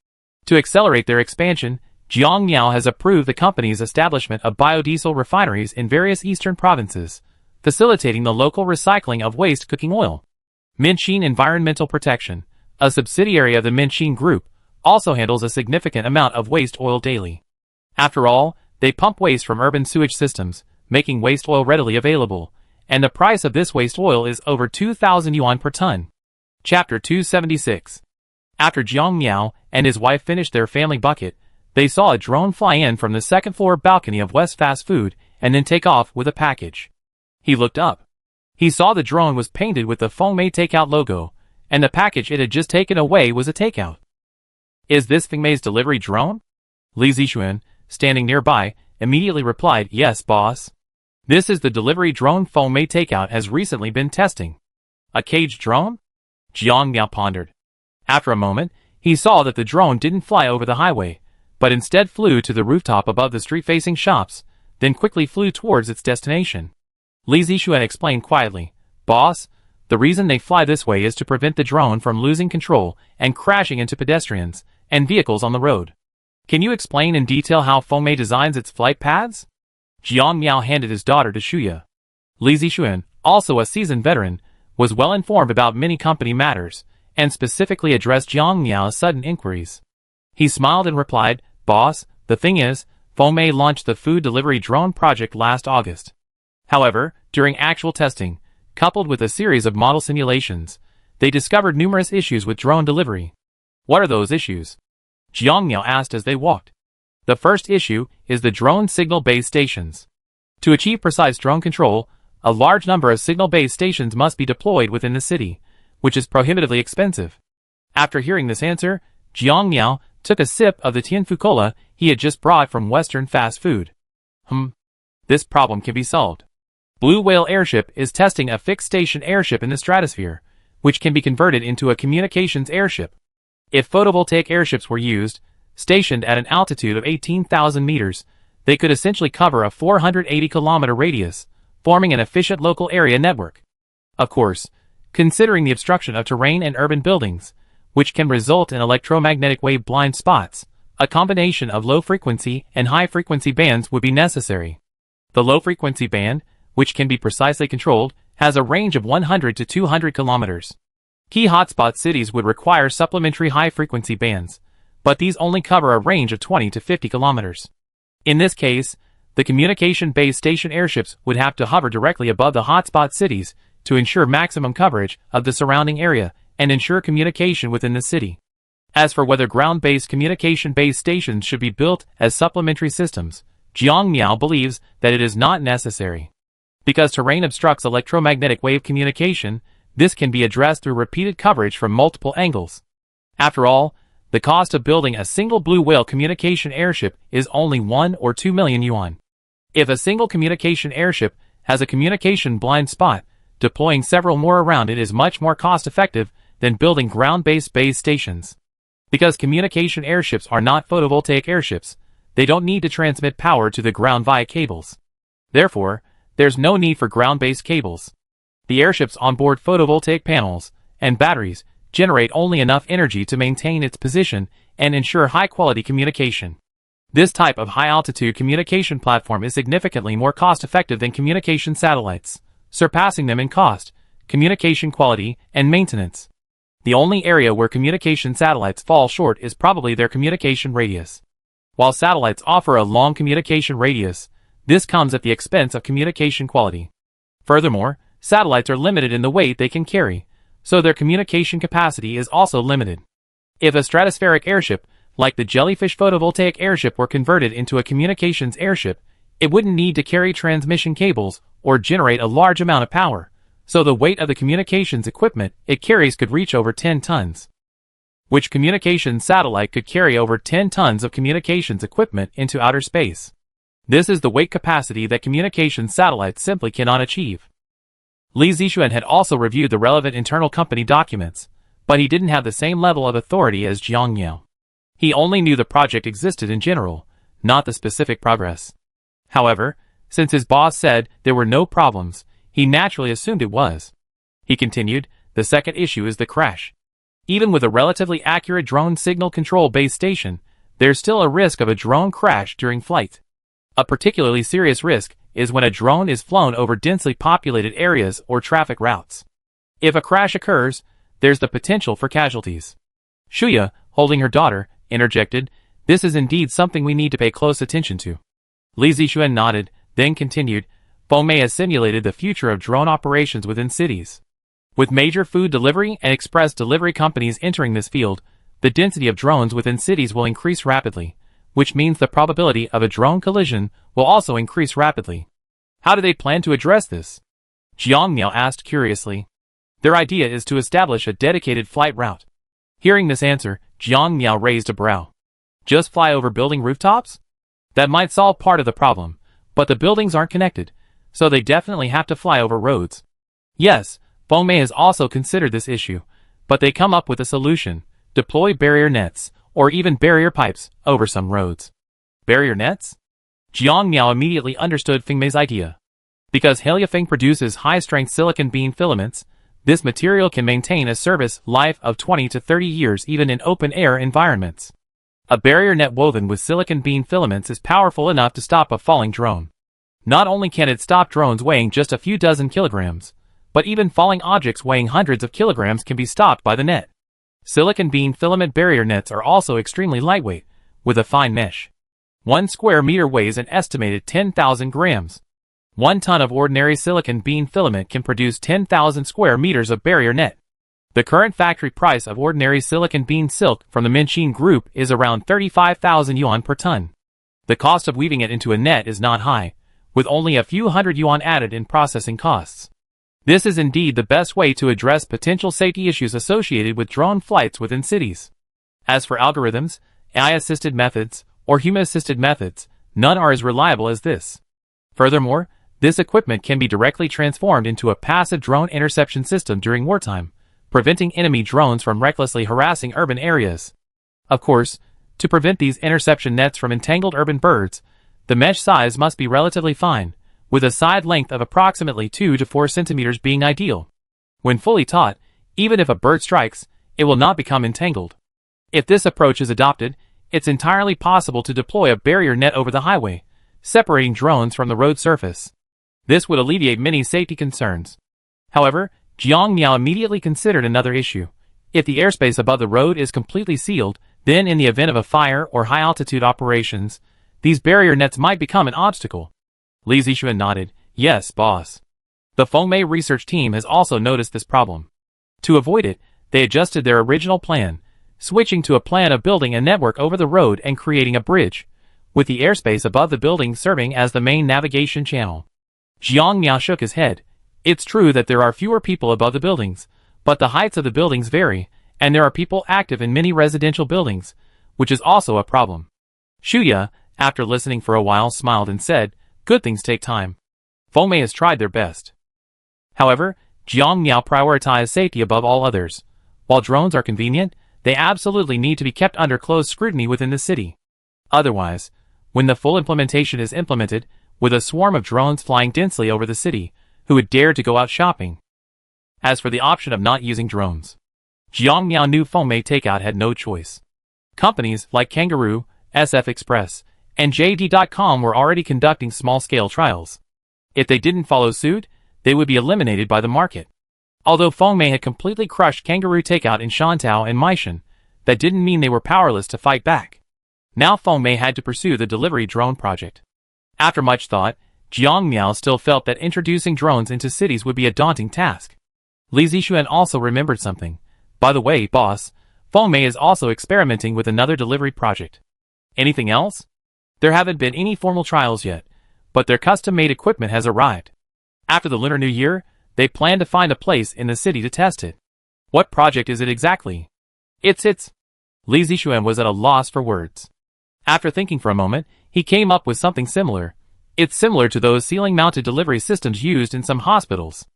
To accelerate their expansion, Jiang Miao has approved the company's establishment of biodiesel refineries in various eastern provinces, facilitating the local recycling of waste cooking oil. Minxin Environmental Protection, a subsidiary of the Minxin Group, also handles a significant amount of waste oil daily. After all, they pump waste from urban sewage systems, making waste oil readily available, and the price of this waste oil is over 2,000 yuan per ton. Chapter 276. After Jiang Miao and his wife finished their family bucket, they saw a drone fly in from the second-floor balcony of West Fast Food and then take off with a package. He looked up. He saw the drone was painted with the Fengmei Takeout logo, and the package it had just taken away was a takeout. Is this Fengmei's delivery drone? Li Zixuan, standing nearby, immediately replied, Yes, boss. This is the delivery drone Fengmei Takeout has recently been testing. A caged drone? Jiang Miao pondered. After a moment, he saw that the drone didn't fly over the highway, but instead flew to the rooftop above the street-facing shops, then quickly flew towards its destination. Li Zixuan explained quietly, Boss, the reason they fly this way is to prevent the drone from losing control and crashing into pedestrians and vehicles on the road. Can you explain in detail how Fengmei designs its flight paths? Jiang Miao handed his daughter to Shuya. Li Zixuan, also a seasoned veteran, was well informed about many company matters, and specifically addressed Jiang Miao's sudden inquiries. He smiled and replied, Boss, the thing is, Fengmei launched the food delivery drone project last August. However, during actual testing, coupled with a series of model simulations, they discovered numerous issues with drone delivery. What are those issues? Jiang Miao asked as they walked. The first issue is the drone signal base stations. To achieve precise drone control, a large number of signal base stations must be deployed within the city, which is prohibitively expensive. After hearing this answer, Jiang Miao took a sip of the Tianfu Cola he had just brought from Western fast food. This problem can be solved. Blue Whale Airship is testing a fixed-station airship in the stratosphere, which can be converted into a communications airship. If photovoltaic airships were used, stationed at an altitude of 18,000 meters, they could essentially cover a 480-kilometer radius, forming an efficient local area network. Of course, considering the obstruction of terrain and urban buildings, which can result in electromagnetic wave blind spots, a combination of low-frequency and high-frequency bands would be necessary. The low-frequency band, which can be precisely controlled, has a range of 100 to 200 kilometers. Key hotspot cities would require supplementary high-frequency bands, but these only cover a range of 20 to 50 kilometers. In this case, the communication base station airships would have to hover directly above the hotspot cities to ensure maximum coverage of the surrounding area and ensure communication within the city. As for whether ground-based communication base stations should be built as supplementary systems, Jiang Miao believes that it is not necessary. Because terrain obstructs electromagnetic wave communication, this can be addressed through repeated coverage from multiple angles. After all, the cost of building a single blue whale communication airship is only 1 or 2 million yuan. If a single communication airship has a communication blind spot, deploying several more around it is much more cost-effective than building ground-based base stations. Because communication airships are not photovoltaic airships, they don't need to transmit power to the ground via cables. Therefore, there's no need for ground-based cables. The airships onboard photovoltaic panels and batteries generate only enough energy to maintain its position and ensure high-quality communication. This type of high-altitude communication platform is significantly more cost-effective than communication satellites, surpassing them in cost, communication quality, and maintenance. The only area where communication satellites fall short is probably their communication radius. While satellites offer a long communication radius, this comes at the expense of communication quality. Furthermore, satellites are limited in the weight they can carry, so their communication capacity is also limited. If a stratospheric airship, like the Jellyfish photovoltaic airship, were converted into a communications airship, it wouldn't need to carry transmission cables or generate a large amount of power, so the weight of the communications equipment it carries could reach over 10 tons. Which communications satellite could carry over 10 tons of communications equipment into outer space? This is the weight capacity that communications satellites simply cannot achieve. Li Zixuan had also reviewed the relevant internal company documents, but he didn't have the same level of authority as Jiang Miao. He only knew the project existed in general, not the specific progress. However, since his boss said there were no problems, he naturally assumed it was. He continued, the second issue is the crash. Even with a relatively accurate drone signal control base station, there's still a risk of a drone crash during flight. A particularly serious risk is when a drone is flown over densely populated areas or traffic routes. If a crash occurs, there's the potential for casualties. Shuya, holding her daughter, interjected, this is indeed something we need to pay close attention to. Li Zixuan nodded, then continued, Fengmei has simulated the future of drone operations within cities. With major food delivery and express delivery companies entering this field, the density of drones within cities will increase rapidly, which means the probability of a drone collision will also increase rapidly. How do they plan to address this? Jiang Miao asked curiously. Their idea is to establish a dedicated flight route. Hearing this answer, Jiang Miao raised a brow. Just fly over building rooftops? That might solve part of the problem, but the buildings aren't connected, so they definitely have to fly over roads. Yes, Fengmei has also considered this issue, but they come up with a solution: deploy barrier nets, or even barrier pipes, over some roads. Barrier nets? Jiang Miao immediately understood Fengmei's idea. Because Heliofeng produces high-strength silicon beam filaments, this material can maintain a service life of 20 to 30 years even in open-air environments. A barrier net woven with silicon beam filaments is powerful enough to stop a falling drone. Not only can it stop drones weighing just a few dozen kilograms, but even falling objects weighing hundreds of kilograms can be stopped by the net. Silicon beam filament barrier nets are also extremely lightweight, with a fine mesh. 1 square meter weighs an estimated 10,000 grams. 1 ton of ordinary silicon beam filament can produce 10,000 square meters of barrier net. The current factory price of ordinary silicon beam silk from the Minxin Group is around 35,000 yuan per ton. The cost of weaving it into a net is not high, with only a few hundred yuan added in processing costs. This is indeed the best way to address potential safety issues associated with drone flights within cities. As for algorithms, AI-assisted methods, or human-assisted methods, none are as reliable as this. Furthermore, this equipment can be directly transformed into a passive drone interception system during wartime, preventing enemy drones from recklessly harassing urban areas. Of course, to prevent these interception nets from entangled urban birds, the mesh size must be relatively fine, with a side length of approximately 2 to 4 centimeters being ideal. When fully taut, even if a bird strikes, it will not become entangled. If this approach is adopted, it's entirely possible to deploy a barrier net over the highway, separating drones from the road surface. This would alleviate many safety concerns. However, Jiang Miao immediately considered another issue. If the airspace above the road is completely sealed, then in the event of a fire or high-altitude operations, these barrier nets might become an obstacle. Li Zixuan nodded. Yes, boss. The Fengmei research team has also noticed this problem. To avoid it, they adjusted their original plan, switching to a plan of building a network over the road and creating a bridge, with the airspace above the building serving as the main navigation channel. Jiang Miao shook his head. It's true that there are fewer people above the buildings, but the heights of the buildings vary, and there are people active in many residential buildings, which is also a problem. Shuya, after listening for a while, smiled and said, good things take time. Fengmei has tried their best. However, Jiang Miao prioritized safety above all others. While drones are convenient, they absolutely need to be kept under close scrutiny within the city. Otherwise, when the full implementation is implemented, with a swarm of drones flying densely over the city, who would dare to go out shopping? As for the option of not using drones, Jiang Miao knew Fengmei Takeout had no choice. Companies like Kangaroo, SF Express, and JD.com were already conducting small-scale trials. If they didn't follow suit, they would be eliminated by the market. Although Fengmei had completely crushed Kangaroo Takeout in Shantao and Maishan, that didn't mean they were powerless to fight back. Now Fengmei had to pursue the delivery drone project. After much thought, Jiang Miao still felt that introducing drones into cities would be a daunting task. Li Zixuan also remembered something. By the way, boss, Fengmei is also experimenting with another delivery project. Anything else? There haven't been any formal trials yet, but their custom-made equipment has arrived. After the Lunar New Year, they plan to find a place in the city to test it. What project is it exactly? It's... Li Zixuan was at a loss for words. After thinking for a moment, he came up with something similar. It's similar to those ceiling-mounted delivery systems used in some hospitals.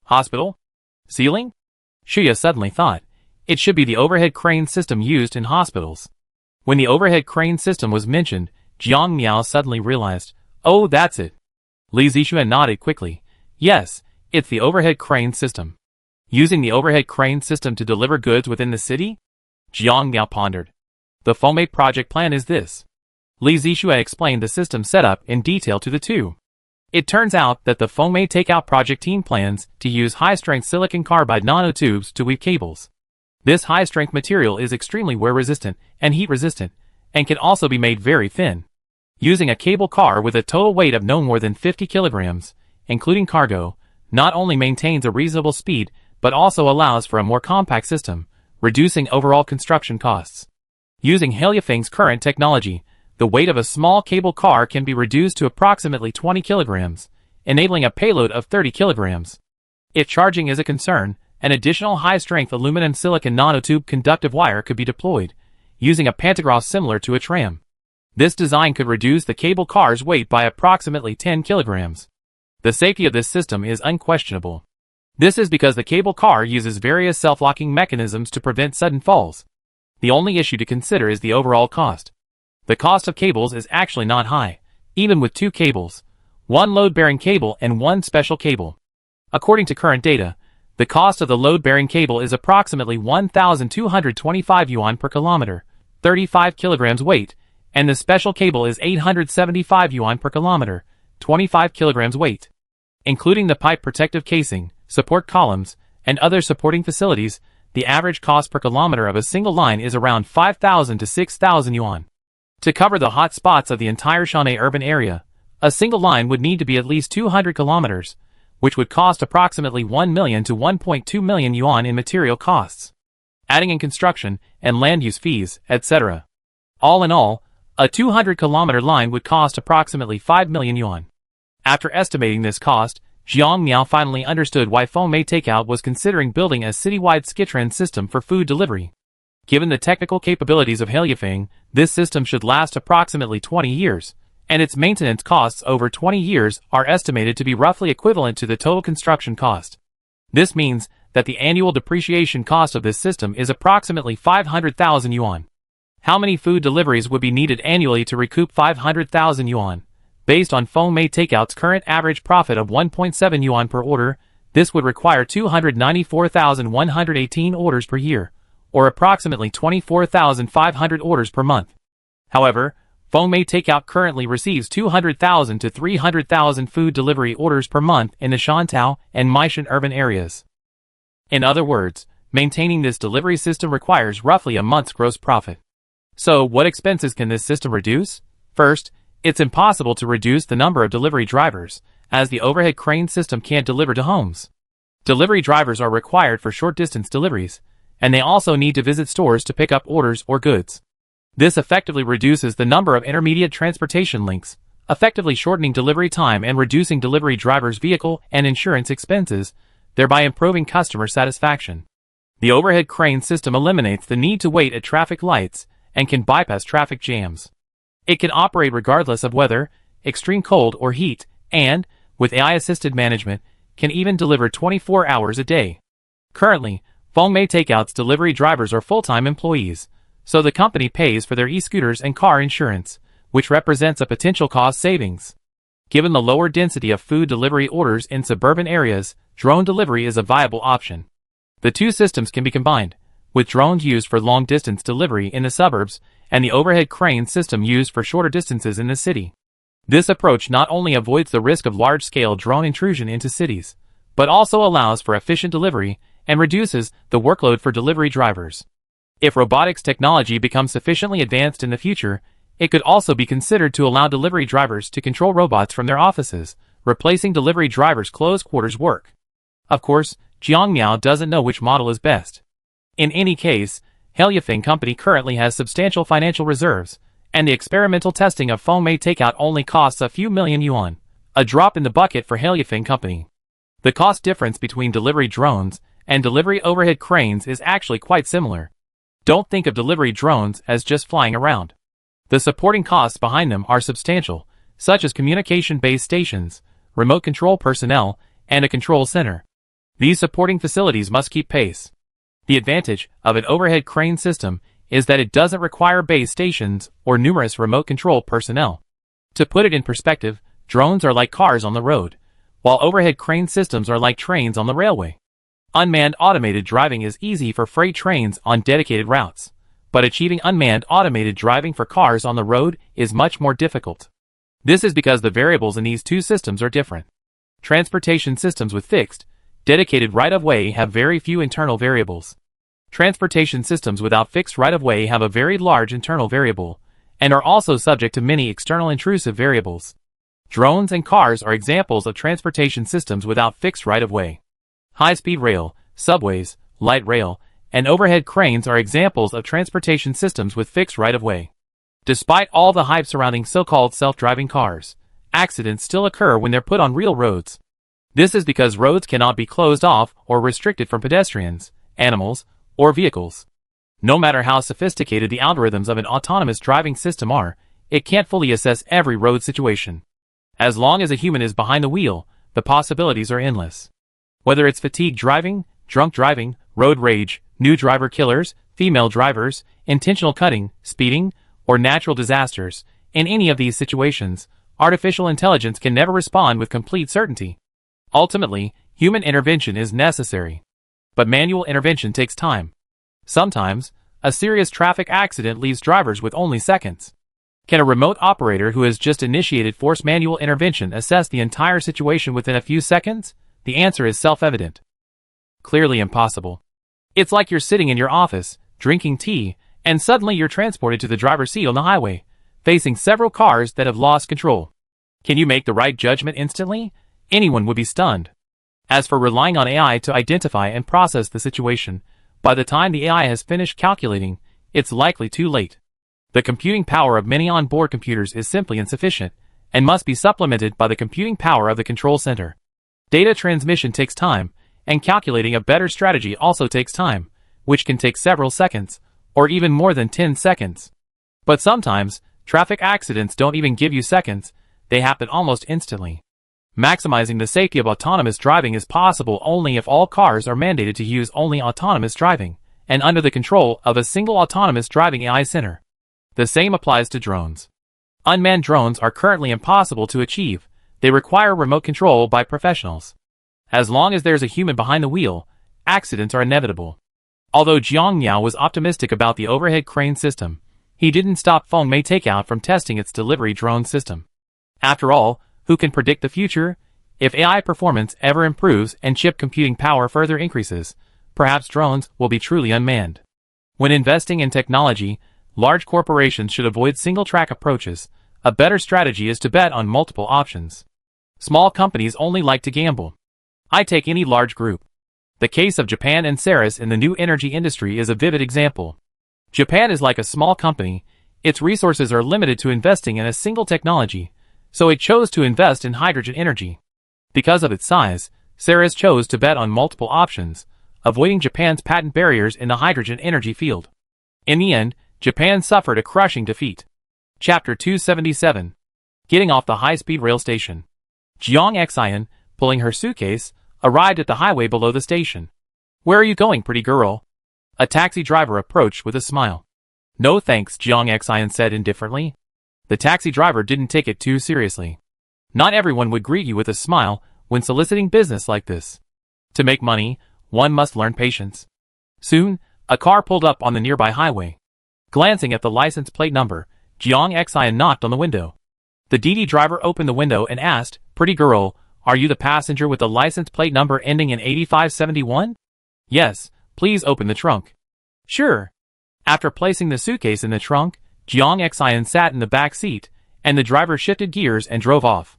Hospital? Ceiling? Shuya suddenly thought. It should be the overhead crane system used in hospitals. When the overhead crane system was mentioned, Jiang Miao suddenly realized, oh, that's it. Li Zixuan nodded quickly. Yes, it's the overhead crane system. Using the overhead crane system to deliver goods within the city? Jiang Miao pondered. The Fengmei project plan is this. Li Zixuan explained the system setup in detail to the two. It turns out that the Fengmei Takeout project team plans to use high-strength silicon carbide nanotubes to weave cables. This high-strength material is extremely wear-resistant and heat-resistant, and can also be made very thin. Using a cable car with a total weight of no more than 50 kilograms, including cargo, not only maintains a reasonable speed, but also allows for a more compact system, reducing overall construction costs. Using Heliofeng's current technology, the weight of a small cable car can be reduced to approximately 20 kilograms, enabling a payload of 30 kilograms. If charging is a concern, an additional high-strength aluminum silicon nanotube conductive wire could be deployed, using a pantograph similar to a tram. This design could reduce the cable car's weight by approximately 10 kilograms. The safety of this system is unquestionable. This is because the cable car uses various self-locking mechanisms to prevent sudden falls. The only issue to consider is the overall cost. The cost of cables is actually not high, even with two cables, one load-bearing cable and one special cable. According to current data, the cost of the load-bearing cable is approximately 1,225 yuan per kilometer, 35 kilograms weight, and the special cable is 875 yuan per kilometer, 25 kilograms weight. Including the pipe protective casing, support columns, and other supporting facilities, the average cost per kilometer of a single line is around 5,000 to 6,000 yuan. To cover the hot spots of the entire Shanghai urban area, a single line would need to be at least 200 kilometers, which would cost approximately 1 million to 1.2 million yuan in material costs, adding in construction and land use fees, etc. All in all, a 200-kilometer line would cost approximately 5 million yuan. After estimating this cost, Jiang Miao finally understood why Fengmei Takeout was considering building a citywide Skitran system for food delivery. Given the technical capabilities of Heliofeng, this system should last approximately 20 years, and its maintenance costs over 20 years are estimated to be roughly equivalent to the total construction cost. This means that the annual depreciation cost of this system is approximately 500,000 yuan. How many food deliveries would be needed annually to recoup 500,000 yuan? Based on Fengmei Takeout's current average profit of 1.7 yuan per order, this would require 294,118 orders per year, or approximately 24,500 orders per month. However, Fengmei Takeout currently receives 200,000 to 300,000 food delivery orders per month in the Shantao and Maishan urban areas. In other words, maintaining this delivery system requires roughly a month's gross profit. So, what expenses can this system reduce? First, It's impossible to reduce the number of delivery drivers, as the overhead crane system can't deliver to homes. Delivery drivers are required for short-distance deliveries, and they also need to visit stores to pick up orders or goods. This effectively reduces the number of intermediate transportation links, effectively shortening delivery time and reducing delivery drivers' vehicle and insurance expenses, thereby improving customer satisfaction. The overhead crane system eliminates the need to wait at traffic lights and can bypass traffic jams. It can operate regardless of weather, extreme cold or heat, and, with AI-assisted management, can even deliver 24 hours a day. Currently, Fengmei Takeout's delivery drivers are full-time employees, so the company pays for their e-scooters and car insurance, which represents a potential cost savings. Given the lower density of food delivery orders in suburban areas, drone delivery is a viable option. The two systems can be combined, with drones used for long-distance delivery in the suburbs and the overhead crane system used for shorter distances in the city. This approach not only avoids the risk of large-scale drone intrusion into cities, but also allows for efficient delivery and reduces the workload for delivery drivers. If robotics technology becomes sufficiently advanced in the future, it could also be considered to allow delivery drivers to control robots from their offices, replacing delivery drivers' close-quarters work. Of course, Jiangmiao doesn't know which model is best. In any case, Heliafeng Company currently has substantial financial reserves, and the experimental testing of Fengmei Takeout only costs a few million yuan, a drop in the bucket for Heliafeng Company. The cost difference between delivery drones and delivery overhead cranes is actually quite similar. Don't think of delivery drones as just flying around. The supporting costs behind them are substantial, such as communication base stations, remote control personnel, and a control center. These supporting facilities must keep pace. The advantage of an overhead crane system is that it doesn't require base stations or numerous remote control personnel. To put it in perspective, drones are like cars on the road, while overhead crane systems are like trains on the railway. Unmanned automated driving is easy for freight trains on dedicated routes, but achieving unmanned automated driving for cars on the road is much more difficult. This is because the variables in these two systems are different. Transportation systems with fixed, dedicated right-of-way have very few internal variables. Transportation systems without fixed right-of-way have a very large internal variable, and are also subject to many external intrusive variables. Drones and cars are examples of transportation systems without fixed right-of-way. High-speed rail, subways, light rail, and overhead cranes are examples of transportation systems with fixed right-of-way. Despite all the hype surrounding so-called self-driving cars, accidents still occur when they're put on real roads. This is because roads cannot be closed off or restricted from pedestrians, animals, or vehicles. No matter how sophisticated the algorithms of an autonomous driving system are, it can't fully assess every road situation. As long as a human is behind the wheel, the possibilities are endless. Whether it's fatigue driving, drunk driving, road rage, new driver killers, female drivers, intentional cutting, speeding, or natural disasters, in any of these situations, artificial intelligence can never respond with complete certainty. Ultimately, human intervention is necessary. But manual intervention takes time. Sometimes, a serious traffic accident leaves drivers with only seconds. Can a remote operator who has just initiated forced manual intervention assess the entire situation within a few seconds? The answer is self-evident. Clearly impossible. It's like you're sitting in your office, drinking tea, and suddenly you're transported to the driver's seat on the highway, facing several cars that have lost control. Can you make the right judgment instantly? Anyone would be stunned. As for relying on AI to identify and process the situation, by the time the AI has finished calculating, it's likely too late. The computing power of many onboard computers is simply insufficient, and must be supplemented by the computing power of the control center. Data transmission takes time, and calculating a better strategy also takes time, which can take several seconds, or even more than 10 seconds. But sometimes, traffic accidents don't even give you seconds, they happen almost instantly. Maximizing the safety of autonomous driving is possible only if all cars are mandated to use only autonomous driving, and under the control of a single autonomous driving AI center. The same applies to drones. Unmanned drones are currently impossible to achieve. They require remote control by professionals. As long as there's a human behind the wheel, accidents are inevitable. Although Jiang Miao was optimistic about the overhead crane system, he didn't stop Fengmei Takeout from testing its delivery drone system. After all, who can predict the future? If AI performance ever improves and chip computing power further increases, perhaps drones will be truly unmanned. When investing in technology, large corporations should avoid single-track approaches, A better strategy is to bet on multiple options. Small companies only like to gamble. I take any large group. The case of Japan and Ceres in the new energy industry is a vivid example. Japan is like a small company. Its resources are limited to investing in a single technology, so it chose to invest in hydrogen energy. Because of its size, Ceres chose to bet on multiple options, avoiding Japan's patent barriers in the hydrogen energy field. In the end, Japan suffered a crushing defeat. Chapter 277. Getting off the high-speed rail station. Jeong Exian, pulling her suitcase, arrived at the highway below the station. "Where are you going, pretty girl?" A taxi driver approached with a smile. "No thanks," Jeong Exian said indifferently. The taxi driver didn't take it too seriously. Not everyone would greet you with a smile when soliciting business like this. To make money, one must learn patience. Soon, a car pulled up on the nearby highway. Glancing at the license plate number, Jeong Exian knocked on the window. The DD driver opened the window and asked, "Pretty girl, are you the passenger with the license plate number ending in 8571? "Yes, please open the trunk." "Sure." After placing the suitcase in the trunk, Jeong Exian sat in the back seat, and the driver shifted gears and drove off.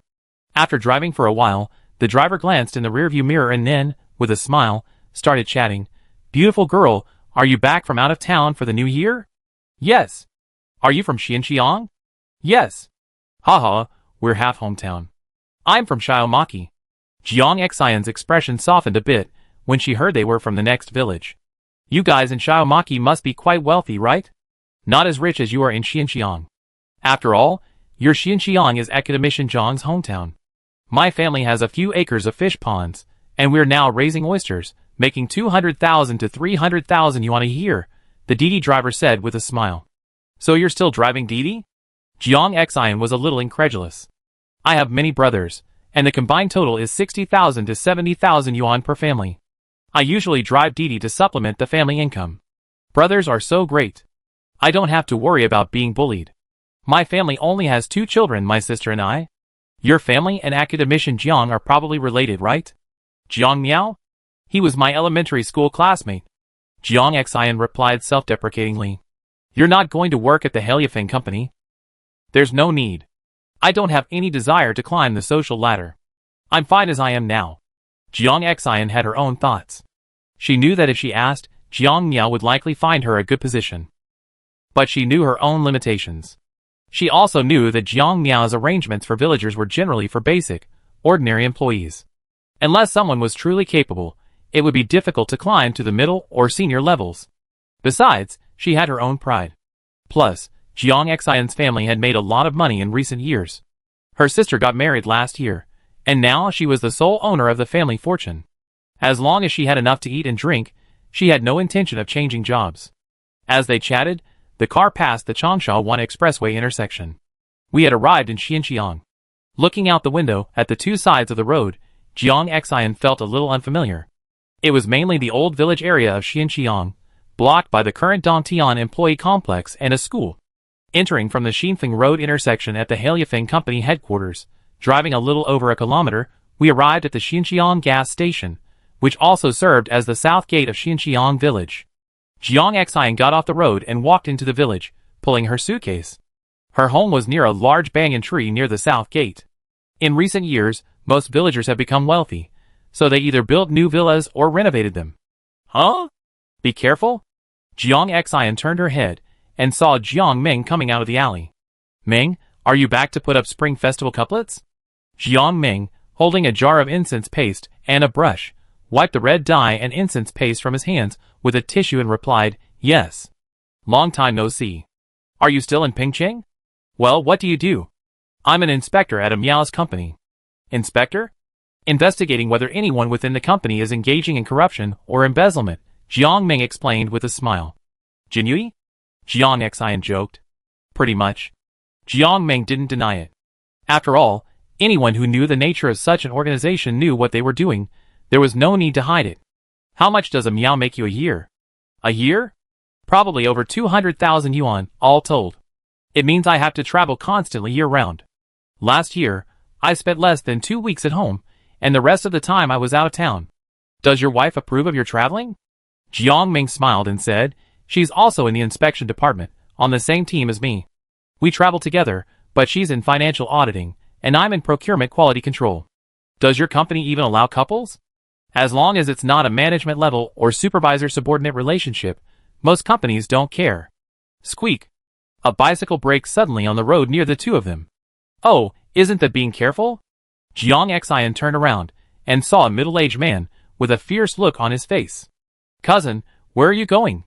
After driving for a while, the driver glanced in the rearview mirror and then, with a smile, started chatting. "Beautiful girl, are you back from out of town for the new year?" "Yes." "Are you from Xinjiang?" "Yes." "Haha, we're half hometown." "I'm from Shiomaki." Jeong Exian's expression softened a bit when she heard they were from the next village. "You guys in Shiomaki must be quite wealthy, right? Not as rich as you are in Xinjiang. After all, your Xinjiang is Academician Zhang's hometown. My family has a few acres of fish ponds, and we're now raising oysters, making 200,000 to 300,000 yuan a year," the DD driver said with a smile. "So you're still driving DD?" Jeong Exian was a little incredulous. "I have many brothers, and the combined total is 60,000 to 70,000 yuan per family. I usually drive DD to supplement the family income. Brothers are so great. I don't have to worry about being bullied. My family only has 2 children, my sister and I." "Your family and Academician Jiang are probably related, right?" "Jiang Miao? He was my elementary school classmate." Jeong Exian replied self-deprecatingly. "You're not going to work at the Heliofeng company?" "There's no need. I don't have any desire to climb the social ladder. I'm fine as I am now." Jeong Exian had her own thoughts. She knew that if she asked, Jiang Miao would likely find her a good position. But she knew her own limitations. She also knew that Jiang Miao's arrangements for villagers were generally for basic, ordinary employees. Unless someone was truly capable, it would be difficult to climb to the middle or senior levels. Besides, she had her own pride. Plus, Jeong Exian's family had made a lot of money in recent years. Her sister got married last year, and now she was the sole owner of the family fortune. As long as she had enough to eat and drink, she had no intention of changing jobs. As they chatted, the car passed the Changsha-1 expressway intersection. We had arrived in Xinjiang. Looking out the window at the two sides of the road, Jeong Exian felt a little unfamiliar. It was mainly the old village area of Xinjiang, blocked by the current Dongtian employee complex and a school. Entering from the Xinfeng Road intersection at the Heliofeng Company headquarters, driving a little over a kilometer, we arrived at the Xinjiang gas station, which also served as the south gate of Xinjiang village. Jeong Exian got off the road and walked into the village, pulling her suitcase. Her home was near a large banyan tree near the south gate. In recent years, most villagers have become wealthy, so they either built new villas or renovated them. "Huh? Be careful." Jeong Exian turned her head and saw Jiang Ming coming out of the alley. "Ming, are you back to put up Spring Festival couplets?" Jiang Ming, holding a jar of incense paste and a brush, wiped the red dye and incense paste from his hands with a tissue and replied, "Yes. Long time no see. Are you still in Pingcheng?" "Well, what do you do?" "I'm an inspector at a Miao's company." "Inspector?" "Investigating whether anyone within the company is engaging in corruption or embezzlement," Jiang Ming explained with a smile. "Jinui?" Jeong Exian joked. "Pretty much." Jiang Ming didn't deny it. After all, anyone who knew the nature of such an organization knew what they were doing. There was no need to hide it. "How much does a Miao make you a year?" "A year? Probably over 200,000 yuan, all told. It means I have to travel constantly year-round. Last year, I spent less than 2 weeks at home, and the rest of the time I was out of town. Does your wife approve of your traveling?" Jiang Ming smiled and said, "She's also in the inspection department, on the same team as me. We travel together, but she's in financial auditing, and I'm in procurement quality control. Does your company even allow couples? As long as it's not a management level or supervisor-subordinate relationship, most companies don't care. Squeak. A bicycle braked suddenly on the road near the two of them. Oh, isn't that being careful? Jiang Xian turned around and saw a middle-aged man with a fierce look on his face. Cousin, where are you going?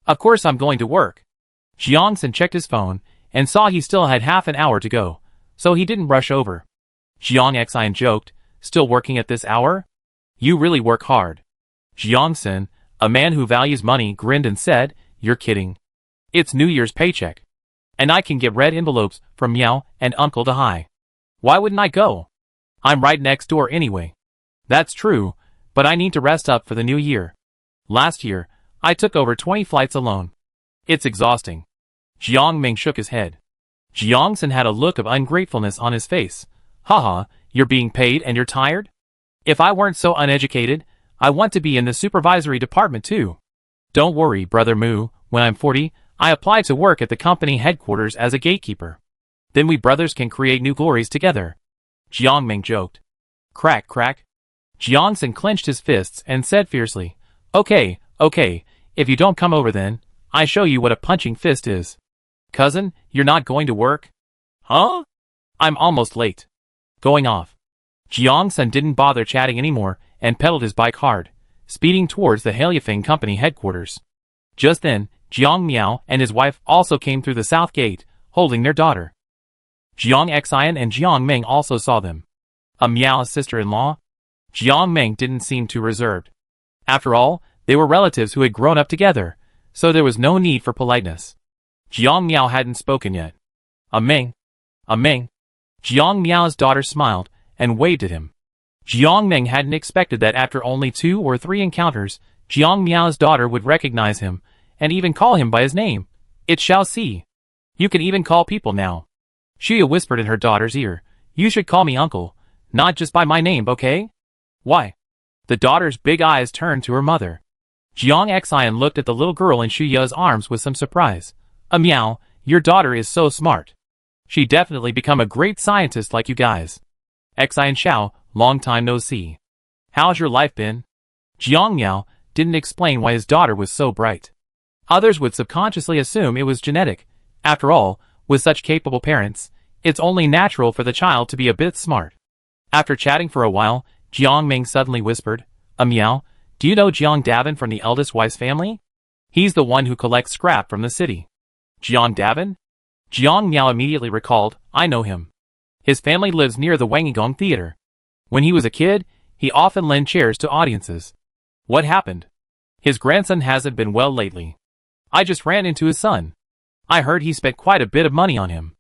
Of course I'm going to work. Jiang San checked his phone and saw he still had half an hour to go, so he didn't rush over. Jiang Xian joked, still working at this hour? You really work hard. Jiang San, a man who values money, grinned and said, You're kidding. It's New Year's paycheck. And I can get red envelopes from Meow and Uncle to Hai. Why wouldn't I go? I'm right next door anyway. That's true, but I need to rest up for the new year. Last year, I took over 20 flights alone. It's exhausting. Jiang Ming shook his head. Jiang San had a look of ungratefulness on his face. Haha, you're being paid and you're tired? If I weren't so uneducated, I want to be in the supervisory department too. Don't worry, Brother Moo, when I'm 40, I apply to work at the company headquarters as a gatekeeper. Then we brothers can create new glories together. Jiang Ming joked. Crack, crack. Jiang San clenched his fists and said fiercely, Okay, if you don't come over then, I show you what a punching fist is. Cousin, you're not going to work? Huh? I'm almost late. Going off. Jiang San didn't bother chatting anymore and pedaled his bike hard, speeding towards the Haliafeng company headquarters. Just then, Jiang Miao and his wife also came through the south gate, holding their daughter. Jiang Xian and Jiang Ming also saw them. A Miao's sister-in-law? Jiang Ming didn't seem too reserved. After all, they were relatives who had grown up together, so there was no need for politeness. Jiang Miao hadn't spoken yet. A Ming. Jiang Miao's daughter smiled and waved at him. Jiang Ming hadn't expected that after only 2 or 3 encounters, Jiang Miao's daughter would recognize him and even call him by his name. It's Xiao Si. You can even call people now. Xia whispered in her daughter's ear, You should call me uncle, not just by my name, okay? Why? The daughter's big eyes turned to her mother. Jiang Xian looked at the little girl in Xuya's arms with some surprise. Miao, your daughter is so smart. She'd definitely become a great scientist like you guys. Xian Xiao, long time no see. How's your life been? Jiang Miao didn't explain why his daughter was so bright. Others would subconsciously assume it was genetic. After all, with such capable parents, it's only natural for the child to be a bit smart. After chatting for a while, Jiang Ming suddenly whispered, Miao, do you know Jiang Davin from the eldest wife's family? He's the one who collects scrap from the city. Jiang Davin? Jiang Miao immediately recalled, I know him. His family lives near the Wangigong Theater. When he was a kid, he often lent chairs to audiences. What happened? His grandson hasn't been well lately. I just ran into his son. I heard he spent quite a bit of money on him.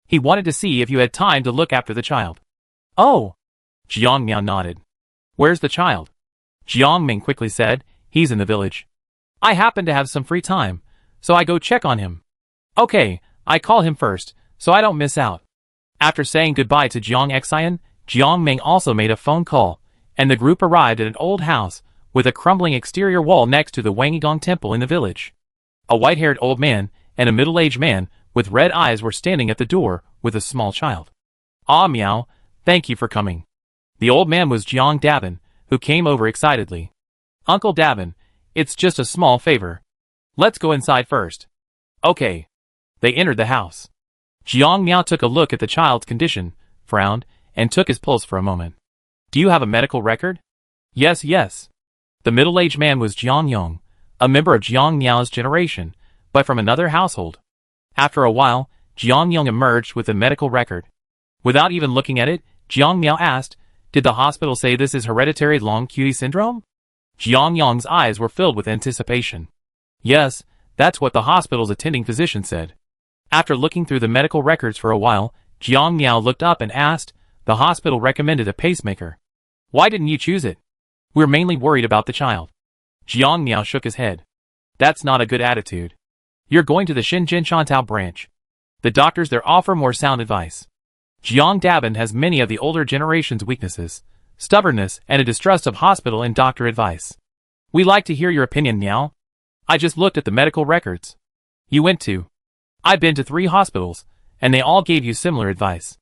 He wanted to see if you had time to look after the child. Oh! Jiang Miao nodded. Where's the child? Jiang Ming quickly said, He's in the village. I happen to have some free time, so I go check on him. Okay, I call him first, so I don't miss out. After saying goodbye to Jiang Xian, Jiang Ming also made a phone call, and the group arrived at an old house with a crumbling exterior wall next to the Wangigong temple in the village. A white-haired old man and a middle-aged man with red eyes were standing at the door with a small child. Ah, Miao, thank you for coming. The old man was Jiang Davin, who came over excitedly. Uncle Davin, it's just a small favor. Let's go inside first. Okay. They entered the house. Jiang Miao took a look at the child's condition, frowned, and took his pulse for a moment. Do you have a medical record? Yes. The middle-aged man was Jiang Yong, a member of Jiang Miao's generation, but from another household. After a while, Jiang Yong emerged with a medical record. Without even looking at it, Jiang Miao asked, Did the hospital say this is hereditary long QE syndrome? Jiang Yong's eyes were filled with anticipation. Yes, that's what the hospital's attending physician said. After looking through the medical records for a while, Jiang Miao looked up and asked, The hospital recommended a pacemaker. Why didn't you choose it? We're mainly worried about the child. Jiang Miao shook his head. That's not a good attitude. You're going to the Shenzhen Shantao branch. The doctors there offer more sound advice. Jiang Davin has many of the older generation's weaknesses, stubbornness, and a distrust of hospital and doctor advice. We like to hear your opinion, Miao. I just looked at the medical records. You went to. I've been to 3 hospitals, and they all gave you similar advice.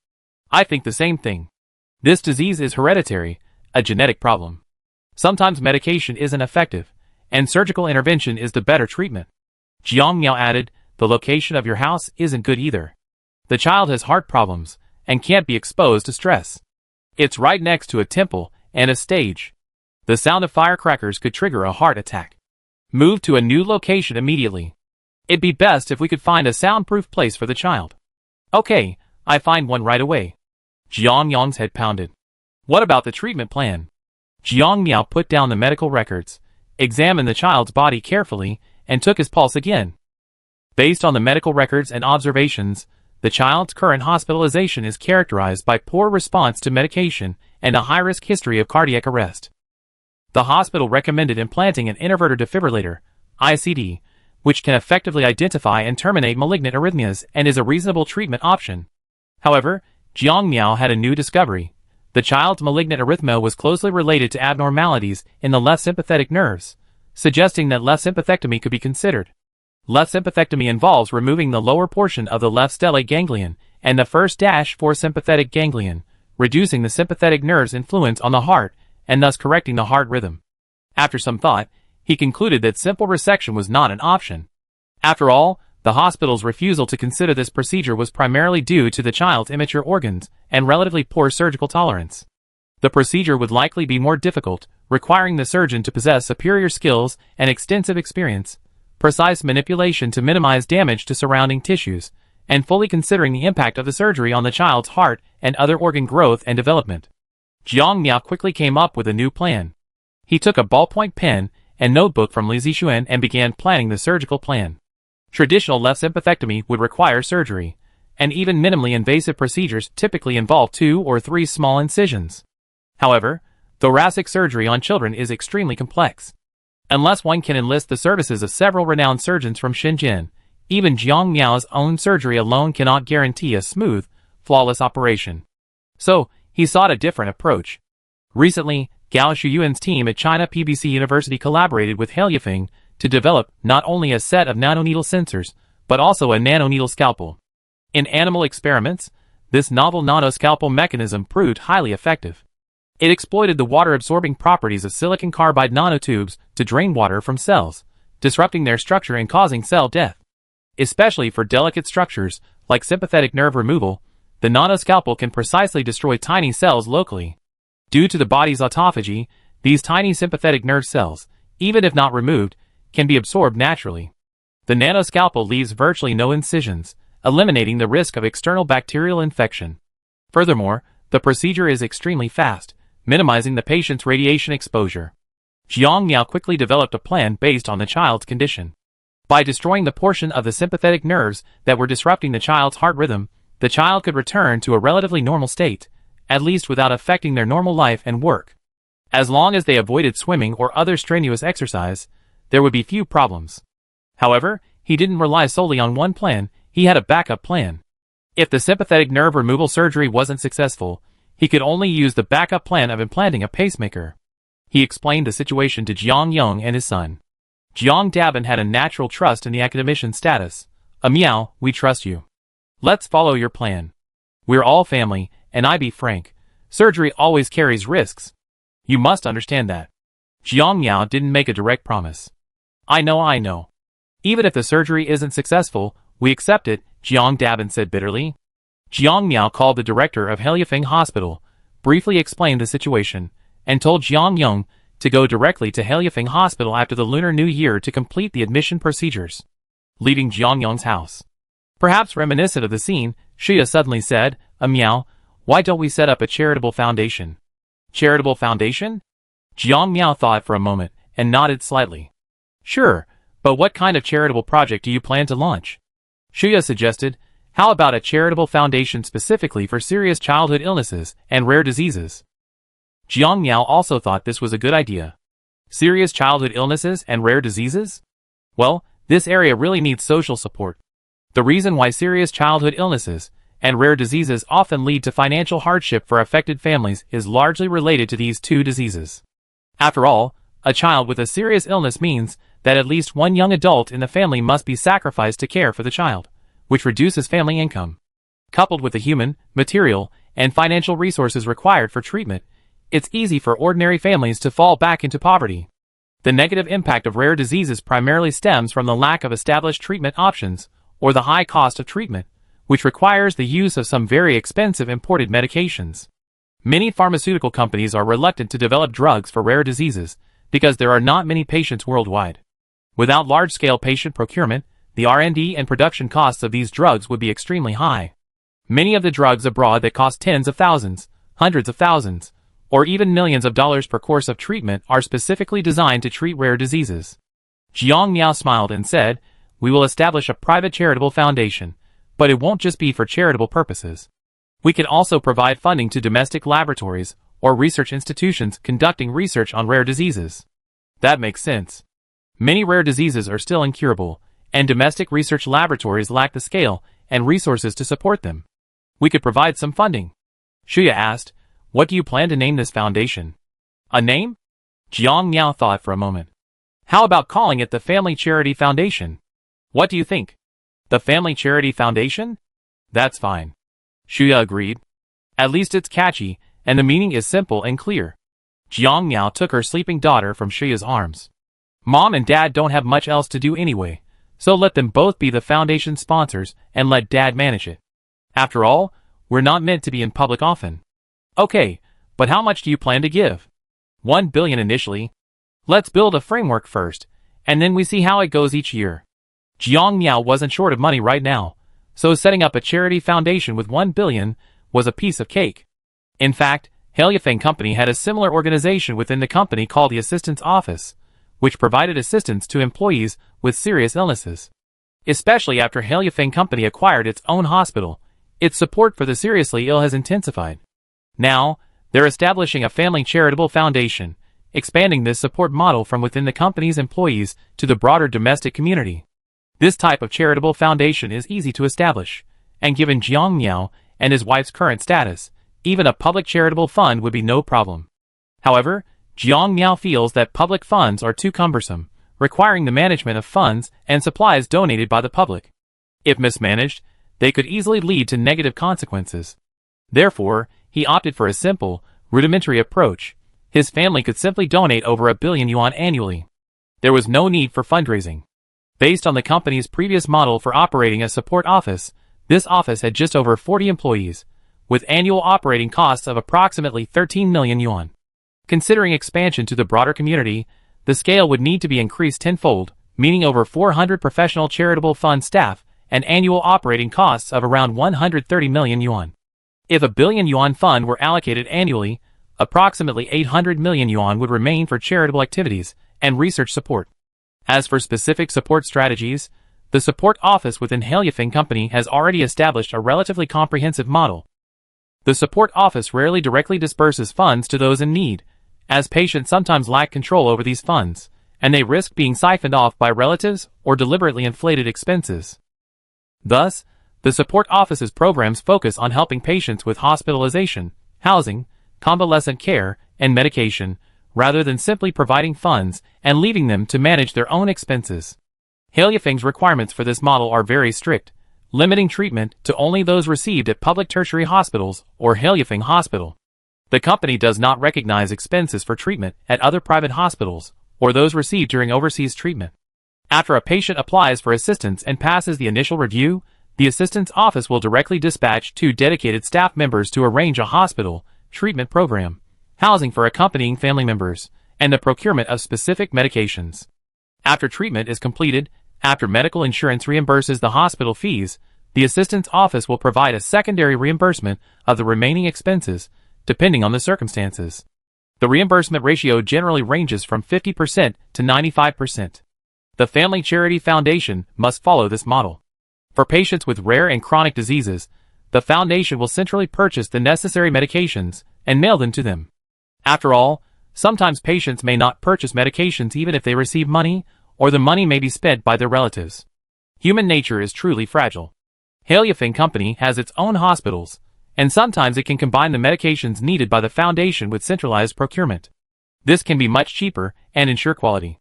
I think the same thing. This disease is hereditary, a genetic problem. Sometimes medication isn't effective, and surgical intervention is the better treatment. Jiang Miao added, the location of your house isn't good either. The child has heart problems and can't be exposed to stress. It's right next to a temple and a stage. The sound of firecrackers could trigger a heart attack. Move to a new location immediately. It'd be best if we could find a soundproof place for the child. Okay, I find one right away. Jiang Yang's head pounded. What about the treatment plan? Jiang Miao put down the medical records, examined the child's body carefully, and took his pulse again. Based on the medical records and observations, the child's current hospitalization is characterized by poor response to medication and a high-risk history of cardiac arrest. The hospital recommended implanting an inverter defibrillator, ICD, which can effectively identify and terminate malignant arrhythmias and is a reasonable treatment option. However, Jiang Miao had a new discovery. The child's malignant arrhythmia was closely related to abnormalities in the left sympathetic nerves, suggesting that left sympathectomy could be considered. Left sympathectomy involves removing the lower portion of the left stellate ganglion and the first -4 sympathetic ganglion, reducing the sympathetic nerve's influence on the heart and thus correcting the heart rhythm. After some thought, he concluded that simple resection was not an option. After all, the hospital's refusal to consider this procedure was primarily due to the child's immature organs and relatively poor surgical tolerance. The procedure would likely be more difficult, requiring the surgeon to possess superior skills and extensive experience, precise manipulation to minimize damage to surrounding tissues, and fully considering the impact of the surgery on the child's heart and other organ growth and development. Jiang Miao quickly came up with a new plan. He took a ballpoint pen and notebook from Li Zixuan and began planning the surgical plan. Traditional left sympathectomy would require surgery, and even minimally invasive procedures typically involve 2 or 3 small incisions. However, thoracic surgery on children is extremely complex. Unless one can enlist the services of several renowned surgeons from Shenzhen, even Jiang Miao's own surgery alone cannot guarantee a smooth, flawless operation. So, he sought a different approach. Recently, Gao Shuyuan's team at China PBC University collaborated with Heliafeng to develop not only a set of nanoneedle sensors, but also a nanoneedle scalpel. In animal experiments, this novel nanoscalpel mechanism proved highly effective. It exploited the water-absorbing properties of silicon carbide nanotubes to drain water from cells, disrupting their structure and causing cell death. Especially for delicate structures, like sympathetic nerve removal, the nanoscalpel can precisely destroy tiny cells locally. Due to the body's autophagy, these tiny sympathetic nerve cells, even if not removed, can be absorbed naturally. The nanoscalpel leaves virtually no incisions, eliminating the risk of external bacterial infection. Furthermore, the procedure is extremely fast, minimizing the patient's radiation exposure. Jiang Miao quickly developed a plan based on the child's condition. By destroying the portion of the sympathetic nerves that were disrupting the child's heart rhythm, the child could return to a relatively normal state, at least without affecting their normal life and work. As long as they avoided swimming or other strenuous exercise, there would be few problems. However, he didn't rely solely on one plan, he had a backup plan. If the sympathetic nerve removal surgery wasn't successful, he could only use the backup plan of implanting a pacemaker. He explained the situation to Jiang Yong and his son. Jiang Dabin had a natural trust in the academician's status. Miao, we trust you. Let's follow your plan. We're all family, and I be frank, surgery always carries risks. You must understand that. Jiang Miao didn't make a direct promise. I know. Even if the surgery isn't successful, we accept it, Jiang Dabin said bitterly. Jiang Miao called the director of Heliafeng Hospital, briefly explained the situation, and told Jiang Yong to go directly to Heliafeng Hospital after the Lunar New Year to complete the admission procedures. Leaving Jiang Yong's house. Perhaps reminiscent of the scene, Shia suddenly said, Miao, why don't we set up a charitable foundation? Charitable foundation? Jiang Miao thought for a moment, and nodded slightly. Sure, but what kind of charitable project do you plan to launch? Shia suggested, how about a charitable foundation specifically for serious childhood illnesses and rare diseases? Jiang Miao also thought this was a good idea. Serious childhood illnesses and rare diseases? Well, this area really needs social support. The reason why serious childhood illnesses and rare diseases often lead to financial hardship for affected families is largely related to these two diseases. After all, a child with a serious illness means that at least one young adult in the family must be sacrificed to care for the child, which reduces family income. Coupled with the human, material, and financial resources required for treatment, it's easy for ordinary families to fall back into poverty. The negative impact of rare diseases primarily stems from the lack of established treatment options, or the high cost of treatment, which requires the use of some very expensive imported medications. Many pharmaceutical companies are reluctant to develop drugs for rare diseases because there are not many patients worldwide. Without large-scale patient procurement, the R&D and production costs of these drugs would be extremely high. Many of the drugs abroad that cost tens of thousands, hundreds of thousands, or even millions of dollars per course of treatment are specifically designed to treat rare diseases. Jiang Miao smiled and said, "We will establish a private charitable foundation, but it won't just be for charitable purposes. We can also provide funding to domestic laboratories or research institutions conducting research on rare diseases." That makes sense. Many rare diseases are still incurable, and domestic research laboratories lack the scale and resources to support them. We could provide some funding. Shuya asked, "What do you plan to name this foundation?" "A name?" Jiang Miao thought for a moment. "How about calling it the Family Charity Foundation? What do you think?" "The Family Charity Foundation? That's fine." Shuya agreed. "At least it's catchy, and the meaning is simple and clear." Jiang Miao took her sleeping daughter from Shuya's arms. "Mom and Dad don't have much else to do anyway, so let them both be the foundation sponsors and let Dad manage it. After all, we're not meant to be in public often." "Okay, but how much do you plan to give?" $1 billion initially. Let's build a framework first, and then we see how it goes each year. Jiang Miao wasn't short of money right now, so setting up a charity foundation with $1 billion was a piece of cake. In fact, Hailifeng Company had a similar organization within the company called the Assistance Office, which provided assistance to employees with serious illnesses. Especially after Hailifeng Company acquired its own hospital, its support for the seriously ill has intensified. Now, they're establishing a family charitable foundation, expanding this support model from within the company's employees to the broader domestic community. This type of charitable foundation is easy to establish, and given Jiang Miao and his wife's current status, even a public charitable fund would be no problem. However, Jiang Miao feels that public funds are too cumbersome, requiring the management of funds and supplies donated by the public. If mismanaged, they could easily lead to negative consequences. Therefore, he opted for a simple, rudimentary approach. His family could simply donate over $1 billion annually. There was no need for fundraising. Based on the company's previous model for operating a support office, this office had just over 40 employees, with annual operating costs of approximately 13 million yuan. Considering expansion to the broader community, the scale would need to be increased tenfold, meaning over 400 professional charitable fund staff and annual operating costs of around 130 million yuan. If a billion yuan fund were allocated annually, approximately 800 million yuan would remain for charitable activities and research support. As for specific support strategies, the support office within Hailifeng Company has already established a relatively comprehensive model. The support office rarely directly disperses funds to those in need, as patients sometimes lack control over these funds, and they risk being siphoned off by relatives or deliberately inflated expenses. Thus, the support office's programs focus on helping patients with hospitalization, housing, convalescent care, and medication, rather than simply providing funds and leaving them to manage their own expenses. Hailifeng's requirements for this model are very strict, limiting treatment to only those received at public tertiary hospitals or Hailifeng Hospital. The company does not recognize expenses for treatment at other private hospitals or those received during overseas treatment. After a patient applies for assistance and passes the initial review, the assistance office will directly dispatch 2 dedicated staff members to arrange a hospital treatment program, housing for accompanying family members, and the procurement of specific medications. After treatment is completed, after medical insurance reimburses the hospital fees, the assistance office will provide a secondary reimbursement of the remaining expenses, depending on the circumstances. The reimbursement ratio generally ranges from 50% to 95%. The Family Charity Foundation must follow this model. For patients with rare and chronic diseases, the foundation will centrally purchase the necessary medications and mail them to them. After all, sometimes patients may not purchase medications even if they receive money, or the money may be spent by their relatives. Human nature is truly fragile. Hailifeng Company has its own hospitals, and sometimes it can combine the medications needed by the foundation with centralized procurement. This can be much cheaper and ensure quality.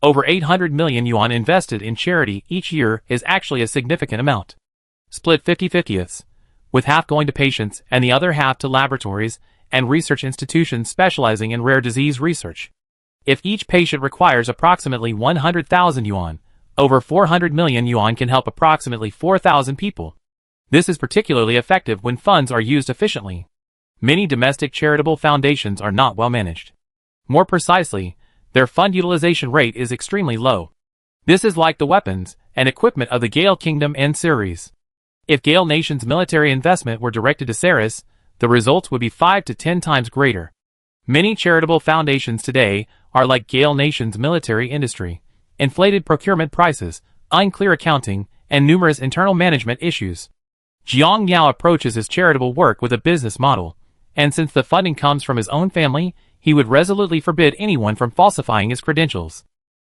Over 800 million yuan invested in charity each year is actually a significant amount. Split 50/50. with half going to patients and the other half to laboratories and research institutions specializing in rare disease research. If each patient requires approximately 100,000 yuan, over 400 million yuan can help approximately 4,000 people. This is particularly effective when funds are used efficiently. Many domestic charitable foundations are not well managed. More precisely, their fund utilization rate is extremely low. This is like the weapons and equipment of the Gale Kingdom and Ceres. If Gale Nation's military investment were directed to Ceres, the results would be 5 to 10 times greater. Many charitable foundations today are like Gale Nation's military industry: inflated procurement prices, unclear accounting, and numerous internal management issues. Jiang Yao approaches his charitable work with a business model, and since the funding comes from his own family, he would resolutely forbid anyone from falsifying his credentials.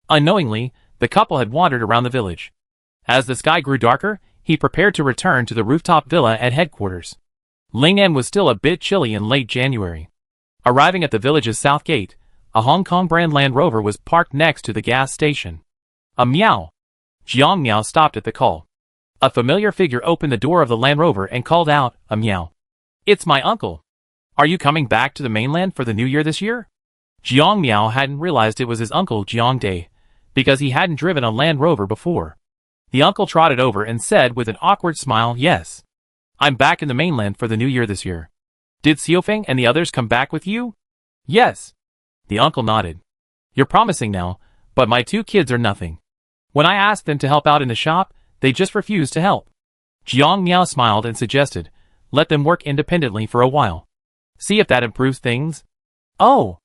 Unknowingly, the couple had wandered around the village. As the sky grew darker, he prepared to return to the rooftop villa at headquarters. Ling'an was still a bit chilly in late January. Arriving at the village's south gate, a Hong Kong brand Land Rover was parked next to the gas station. A meow. Jiang Miao stopped at the call. A familiar figure opened the door of the Land Rover and called out, "A meow. It's my uncle. Are you coming back to the mainland for the new year this year?" Jiang Miao hadn't realized it was his uncle Jiang Dai, because he hadn't driven a Land Rover before. The uncle trotted over and said with an awkward smile, "Yes. I'm back in the mainland for the new year this year. Did Xiaofeng and the others come back with you?" "Yes." The uncle nodded. "You're promising now, but my 2 kids are nothing. When I asked them to help out in the shop, they just refused to help." Jiang Miao smiled and suggested, "Let them work independently for a while. See if that improves things." "Oh,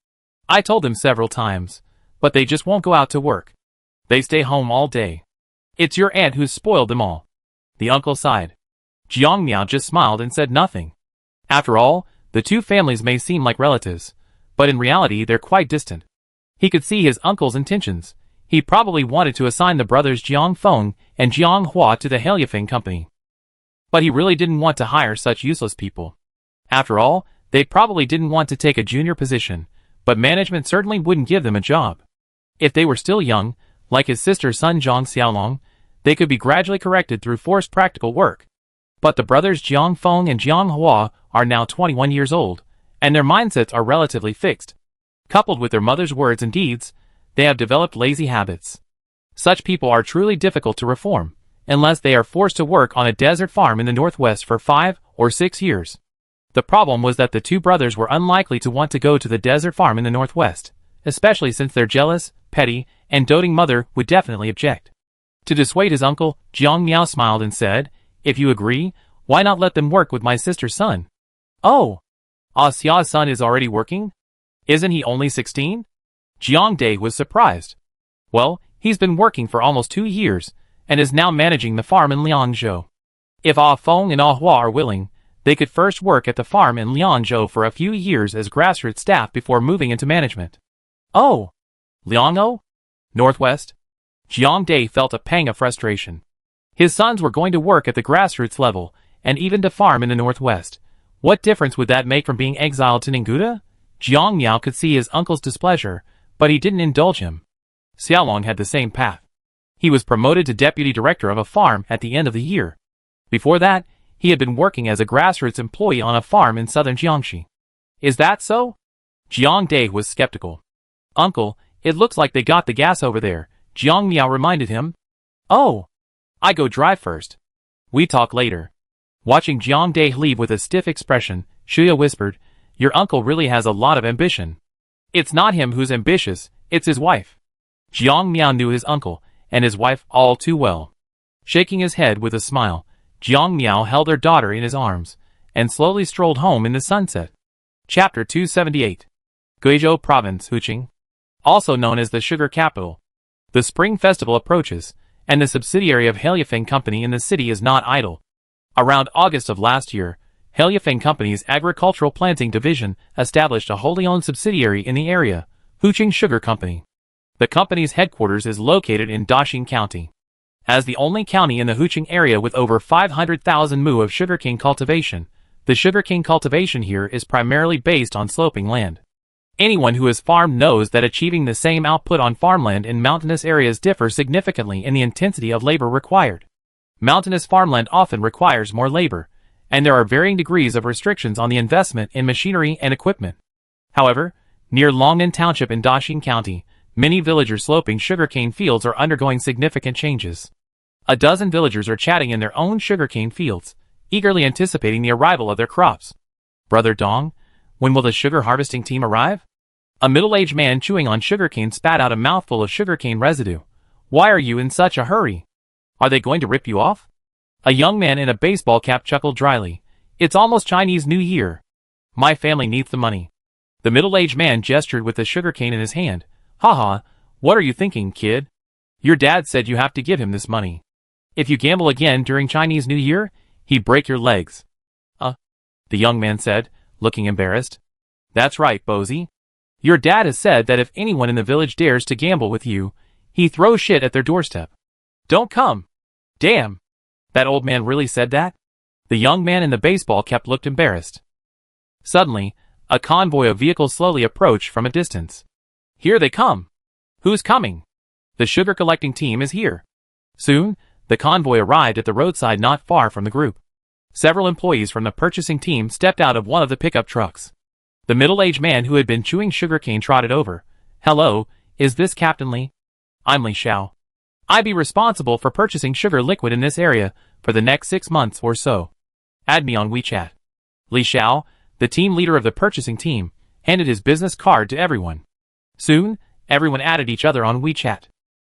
I told them several times, but they just won't go out to work. They stay home all day. It's your aunt who's spoiled them all." The uncle sighed. Jiang Miao just smiled and said nothing. After all, the 2 families may seem like relatives, but in reality they're quite distant. He could see his uncle's intentions. He probably wanted to assign the brothers Jiang Feng and Jiang Hua to the Heliafeng company. But he really didn't want to hire such useless people. After all, they probably didn't want to take a junior position, but management certainly wouldn't give them a job. If they were still young, like his sister Sun Zhang Xiaolong, they could be gradually corrected through forced practical work. But the brothers Jiang Feng and Jiang Hua are now 21 years old, and their mindsets are relatively fixed. Coupled with their mother's words and deeds, they have developed lazy habits. Such people are truly difficult to reform, unless they are forced to work on a desert farm in the northwest for 5 or 6 years. The problem was that the 2 brothers were unlikely to want to go to the desert farm in the northwest, especially since their jealous, petty, and doting mother would definitely object. To dissuade his uncle, Jiang Miao smiled and said, "If you agree, why not let them work with my sister's son?" "Oh, Xia's son is already working? Isn't he only 16? Jiang Dai was surprised. "Well, he's been working for almost 2 years, and is now managing the farm in Liangzhou. If Feng and Hua are willing, they could first work at the farm in Liangzhou for a few years as grassroots staff before moving into management." "Oh, Liangzhou? Northwest?" Jiang Dai felt a pang of frustration. His sons were going to work at the grassroots level, and even to farm in the northwest. What difference would that make from being exiled to Ningguta? Jiang Miao could see his uncle's displeasure, but he didn't indulge him. Xiaolong had the same path. He was promoted to deputy director of a farm at the end of the year. Before that, he had been working as a grassroots employee on a farm in southern Jiangxi. "Is that so?" Jiang Dai was skeptical. "Uncle, it looks like they got the gas over there," Jiang Miao reminded him. "Oh, I go drive first. We talk later." Watching Jiang Dai leave with a stiff expression, Shuya whispered, "Your uncle really has a lot of ambition. It's not him who's ambitious, it's his wife." Jiang Miao knew his uncle and his wife all too well. Shaking his head with a smile, Jiang Miao held their daughter in his arms and slowly strolled home in the sunset. Chapter 278. Guizhou Province, Huqing. Also known as the sugar capital. The Spring Festival approaches, and the subsidiary of Heliafeng Company in the city is not idle. Around August of last year, Heliafeng Company's agricultural planting division established a wholly owned subsidiary in the area, Huqing Sugar Company. The company's headquarters is located in Daxing County. As the only county in the Huqing area with over 500,000 mu of sugarcane cultivation, the sugarcane cultivation here is primarily based on sloping land. Anyone who has farmed knows that achieving the same output on farmland in mountainous areas differs significantly in the intensity of labor required. Mountainous farmland often requires more labor, and there are varying degrees of restrictions on the investment in machinery and equipment. However, near Longnan Township in Dashing County, many villagers' sloping sugarcane fields are undergoing significant changes. A dozen villagers are chatting in their own sugarcane fields, eagerly anticipating the arrival of their crops. Brother Dong, when will the sugar harvesting team arrive? A middle-aged man chewing on sugarcane spat out a mouthful of sugarcane residue. Why are you in such a hurry? Are they going to rip you off? A young man in a baseball cap chuckled dryly. It's almost Chinese New Year. My family needs the money. The middle-aged man gestured with the sugarcane in his hand. Haha, what are you thinking, kid? Your dad said you have to give him this money. If you gamble again during Chinese New Year, he'd break your legs. The young man said, looking embarrassed. That's right, Bosie. Your dad has said that if anyone in the village dares to gamble with you, he throws shit at their doorstep. Don't come. Damn. That old man really said that? The young man in the baseball cap looked embarrassed. Suddenly, a convoy of vehicles slowly approached from a distance. Here they come. Who's coming? The sugar collecting team is here. Soon, the convoy arrived at the roadside not far from the group. Several employees from the purchasing team stepped out of one of the pickup trucks. The middle-aged man who had been chewing sugarcane trotted over. Hello, is this Captain Lee? I'm Li Xiao. I be responsible for purchasing sugar liquid in this area for the next 6 months or so. Add me on WeChat. Li Xiao, the team leader of the purchasing team, handed his business card to everyone. Soon, everyone added each other on WeChat.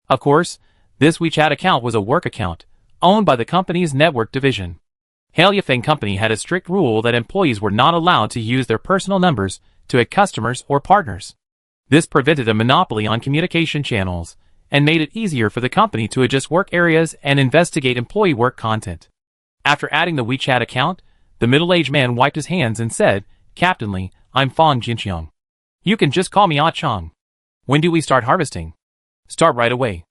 Of course, this WeChat account was a work account, owned by the company's network division. Hail Yafeng Company had a strict rule that employees were not allowed to use their personal numbers to add customers or partners. This prevented a monopoly on communication channels, and made it easier for the company to adjust work areas and investigate employee work content. After adding the WeChat account, the middle-aged man wiped his hands and said, Captain Lee, I'm Fang Jinqiang. You can just call me Ah Chong. When do we start harvesting? Start right away.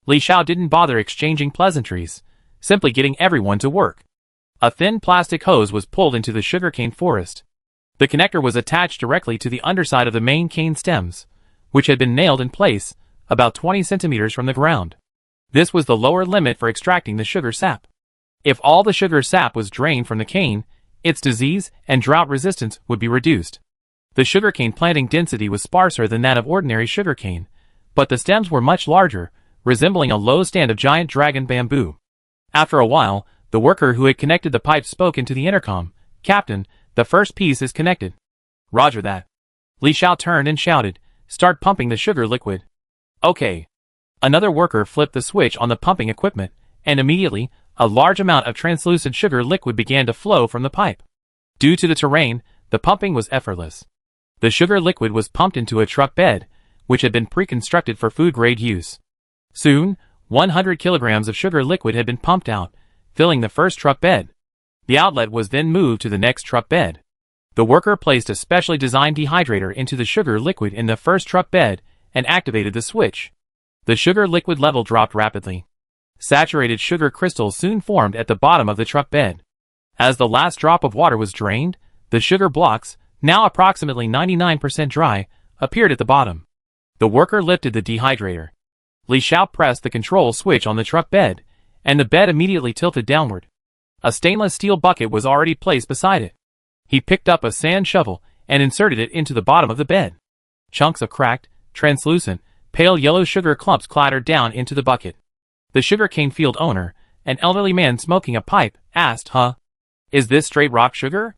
Li Xiao didn't bother exchanging pleasantries, simply getting everyone to work. A thin plastic hose was pulled into the sugarcane forest. The connector was attached directly to the underside of the main cane stems, which had been nailed in place about 20 centimeters from the ground. This was the lower limit for extracting the sugar sap. If all the sugar sap was drained from the cane, its disease and drought resistance would be reduced. The sugarcane planting density was sparser than that of ordinary sugarcane, but the stems were much larger, resembling a low stand of giant dragon bamboo. After a while, the worker who had connected the pipe spoke into the intercom. Captain, the first piece is connected. Roger that. Li Xiao turned and shouted, start pumping the sugar liquid. Okay. Another worker flipped the switch on the pumping equipment, and immediately, a large amount of translucent sugar liquid began to flow from the pipe. Due to the terrain, the pumping was effortless. The sugar liquid was pumped into a truck bed, which had been pre-constructed for food-grade use. Soon, 100 kilograms of sugar liquid had been pumped out, filling the first truck bed. The outlet was then moved to the next truck bed. The worker placed a specially designed dehydrator into the sugar liquid in the first truck bed and activated the switch. The sugar liquid level dropped rapidly. Saturated sugar crystals soon formed at the bottom of the truck bed. As the last drop of water was drained, the sugar blocks, now approximately 99% dry, appeared at the bottom. The worker lifted the dehydrator. Li Xiao pressed the control switch on the truck bed, and the bed immediately tilted downward. A stainless steel bucket was already placed beside it. He picked up a sand shovel and inserted it into the bottom of the bed. Chunks of cracked, translucent, pale yellow sugar clumps clattered down into the bucket. The sugarcane field owner, an elderly man smoking a pipe, asked, Is this straight rock sugar?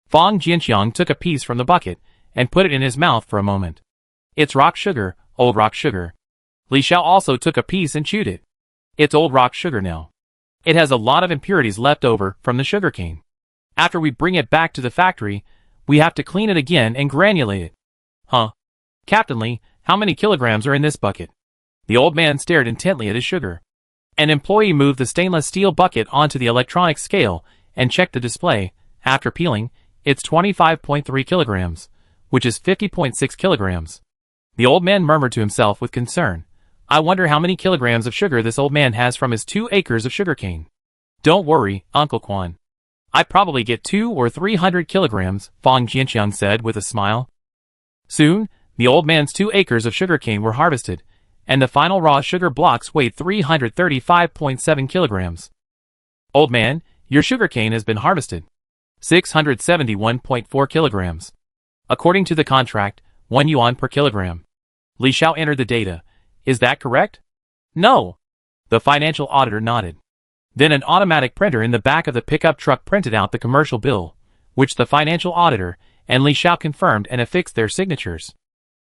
Fang Jinqiang took a piece from the bucket and put it in his mouth for a moment. It's rock sugar, old rock sugar. Li Xiao also took a piece and chewed it. It's old rock sugar now. It has a lot of impurities left over from the sugarcane. After we bring it back to the factory, we have to clean it again and granulate it. Captain Lee, how many kilograms are in this bucket? The old man stared intently at his sugar. An employee moved the stainless steel bucket onto the electronic scale and checked the display. After peeling, it's 25.3 kilograms, which is 50.6 kilograms. The old man murmured to himself with concern. I wonder how many kilograms of sugar this old man has from his 2 acres of sugarcane. Don't worry, Uncle Quan. I probably get 200 or 300 kilograms, Fang Jinqiang said with a smile. Soon, the old man's 2 acres of sugarcane were harvested, and the final raw sugar blocks weighed 335.7 kilograms. Old man, your sugarcane has been harvested. 671.4 kilograms. According to the contract, 1 yuan per kilogram. Li Xiao entered the data. Is that correct? No. The financial auditor nodded. Then an automatic printer in the back of the pickup truck printed out the commercial bill, which the financial auditor and Li Xiao confirmed and affixed their signatures.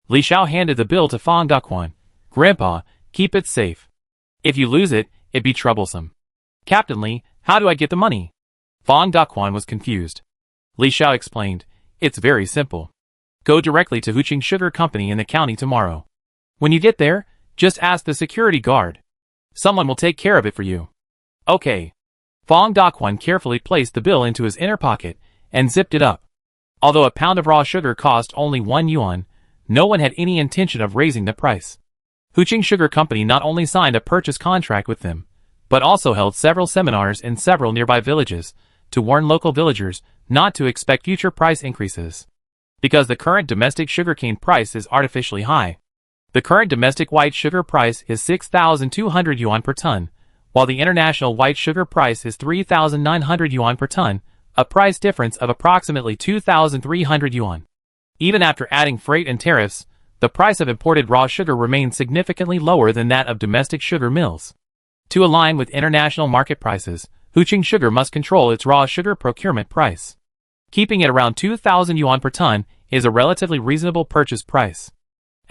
Li Xiao handed the bill to Fang Daquan. Grandpa, keep it safe. If you lose it, it'd be troublesome. Captain Li, how do I get the money? Fang Daquan was confused. Li Xiao explained, it's very simple. Go directly to Huqing Sugar Company in the county tomorrow. When you get there, just ask the security guard. Someone will take care of it for you. Okay. Fang Daquan carefully placed the bill into his inner pocket and zipped it up. Although a pound of raw sugar cost only 1 yuan, no one had any intention of raising the price. Huqing Sugar Company not only signed a purchase contract with them, but also held several seminars in several nearby villages to warn local villagers not to expect future price increases. Because the current domestic sugarcane price is artificially high. The current domestic white sugar price is 6,200 yuan per ton, while the international white sugar price is 3,900 yuan per ton, a price difference of approximately 2,300 yuan. Even after adding freight and tariffs, the price of imported raw sugar remains significantly lower than that of domestic sugar mills. To align with international market prices, Huqing Sugar must control its raw sugar procurement price. Keeping it around 2,000 yuan per ton is a relatively reasonable purchase price.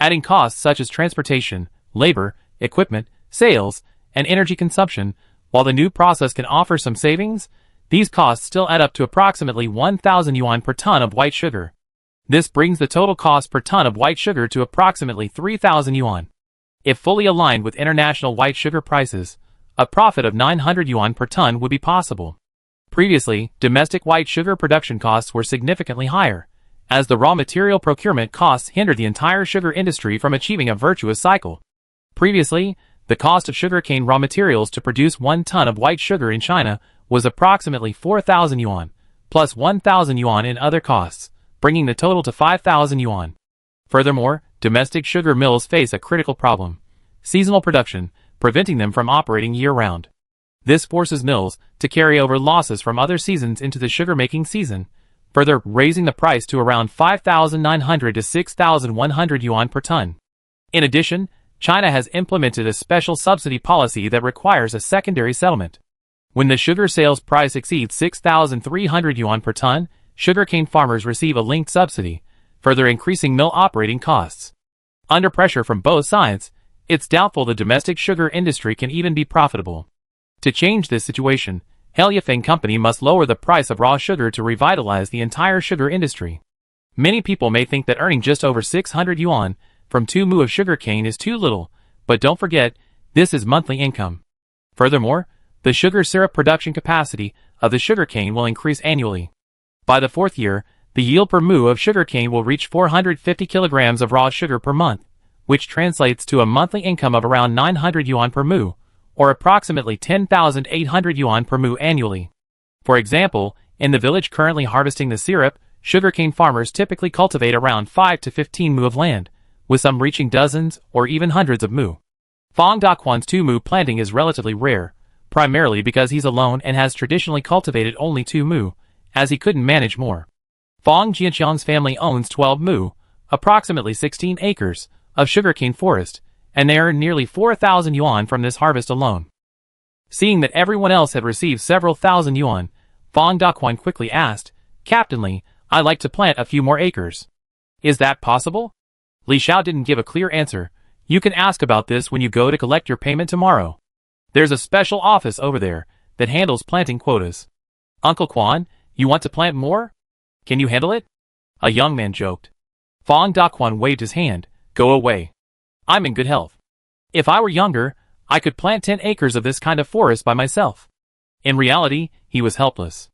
Adding costs such as transportation, labor, equipment, sales, and energy consumption, while the new process can offer some savings, these costs still add up to approximately 1,000 yuan per ton of white sugar. This brings the total cost per ton of white sugar to approximately 3,000 yuan. If fully aligned with international white sugar prices, a profit of 900 yuan per ton would be possible. Previously, domestic white sugar production costs were significantly higher, as the raw material procurement costs hindered the entire sugar industry from achieving a virtuous cycle. Previously, the cost of sugarcane raw materials to produce 1 ton of white sugar in China was approximately 4,000 yuan, plus 1,000 yuan in other costs, bringing the total to 5,000 yuan. Furthermore, domestic sugar mills face a critical problem: seasonal production, preventing them from operating year-round. This forces mills to carry over losses from other seasons into the sugar-making season, further raising the price to around 5,900 to 6,100 yuan per ton. In addition, China has implemented a special subsidy policy that requires a secondary settlement. When the sugar sales price exceeds 6,300 yuan per ton, sugarcane farmers receive a linked subsidy, further increasing mill operating costs. Under pressure from both sides, it's doubtful the domestic sugar industry can even be profitable. To change this situation, Helyafeng Company must lower the price of raw sugar to revitalize the entire sugar industry. Many people may think that earning just over 600 yuan from 2 mu of sugarcane is too little, but don't forget, this is monthly income. Furthermore, the sugar syrup production capacity of the sugarcane will increase annually. By the 4th year, the yield per mu of sugarcane will reach 450 kilograms of raw sugar per month, which translates to a monthly income of around 900 yuan per mu, or approximately 10,800 yuan per mu annually. For example, in the village currently harvesting the syrup, sugarcane farmers typically cultivate around 5 to 15 mu of land, with some reaching dozens or even hundreds of mu. Fang Daquan's 2 mu planting is relatively rare, primarily because he's alone and has traditionally cultivated only 2 mu, as he couldn't manage more. Fang Jianqiang's family owns 12 mu, approximately 16 acres, of sugarcane forest, and they earn nearly 4,000 yuan from this harvest alone. Seeing that everyone else had received several thousand yuan, Fang Daquan quickly asked, Captain Li, I'd like to plant a few more acres. Is that possible? Li Xiao didn't give a clear answer. You can ask about this when you go to collect your payment tomorrow. There's a special office over there that handles planting quotas. Uncle Quan, you want to plant more? Can you handle it? A young man joked. Fang Daquan waved his hand. Go away. I'm in good health. If I were younger, I could plant 10 acres of this kind of forest by myself. In reality, he was helpless.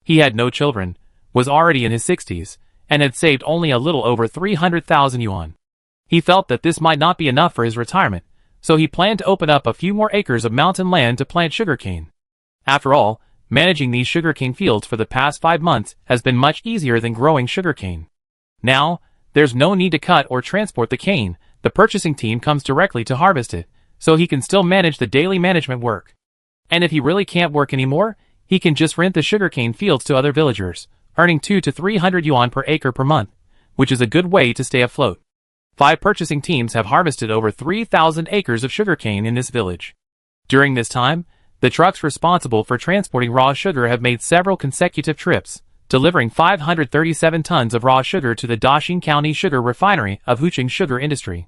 He had no children, was already in his 60s, and had saved only a little over 300,000 yuan. He felt that this might not be enough for his retirement, so he planned to open up a few more acres of mountain land to plant sugarcane. After all, managing these sugarcane fields for the past 5 months has been much easier than growing sugarcane. Now, there's no need to cut or transport the cane. The purchasing team comes directly to harvest it, so he can still manage the daily management work. And if he really can't work anymore, he can just rent the sugarcane fields to other villagers, earning 2 to 300 yuan per acre per month, which is a good way to stay afloat. 5 purchasing teams have harvested over 3,000 acres of sugarcane in this village. During this time, the trucks responsible for transporting raw sugar have made several consecutive trips, delivering 537 tons of raw sugar to the Daxing County Sugar Refinery of Huqing Sugar Industry.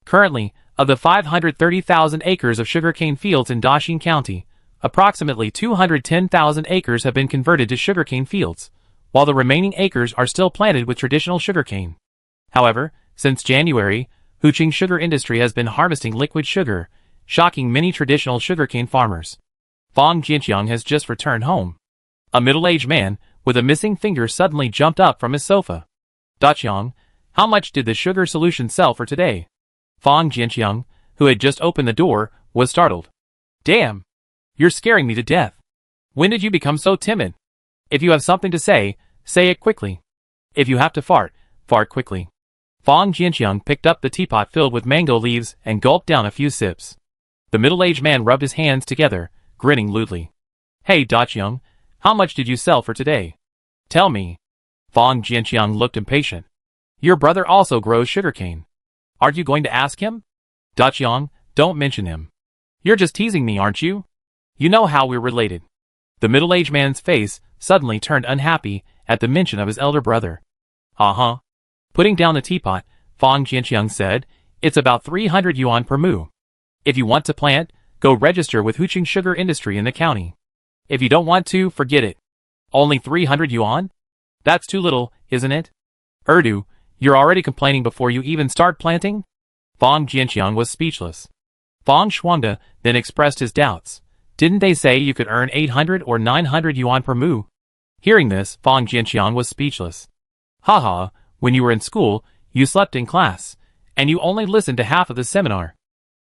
Currently, of the 530,000 acres of sugarcane fields in Daxing County, approximately 210,000 acres have been converted to sugarcane fields, while the remaining acres are still planted with traditional sugarcane. However, since January, Huqing Sugar Industry has been harvesting liquid sugar, shocking many traditional sugarcane farmers. Fang Jianqiang has just returned home. A middle-aged man with a missing finger suddenly jumped up from his sofa. "Daqiang, how much did the sugar solution sell for today?" Fang Jianqiang, who had just opened the door, was startled. "Damn! You're scaring me to death. When did you become so timid? If you have something to say it quickly. If you have to fart quickly." Fang Jianqiang picked up the teapot filled with mango leaves and gulped down a few sips. The middle-aged man rubbed his hands together, grinning lewdly. "Hey, Daqiang, how much did you sell for today? Tell me." Fang Jianqiang looked impatient. "Your brother also grows sugarcane. Aren't you going to ask him?" "Daqiang, don't mention him. You're just teasing me, aren't you? You know how we're related." The middle-aged man's face suddenly turned unhappy at the mention of his elder brother. "Uh-huh." Putting down the teapot, Fang Jianqiang said, "It's about 300 yuan per mu. If you want to plant, go register with Huqing Sugar Industry in the county. If you don't want to, forget it. Only 300 yuan? That's too little, isn't it? Erdu, you're already complaining before you even start planting?" Fang Jianqiang was speechless. Fang Shuangde then expressed his doubts. "Didn't they say you could earn 800 or 900 yuan per mu?" Hearing this, Fang Jianqiang was speechless. "Haha, when you were in school, you slept in class, and you only listened to half of the seminar.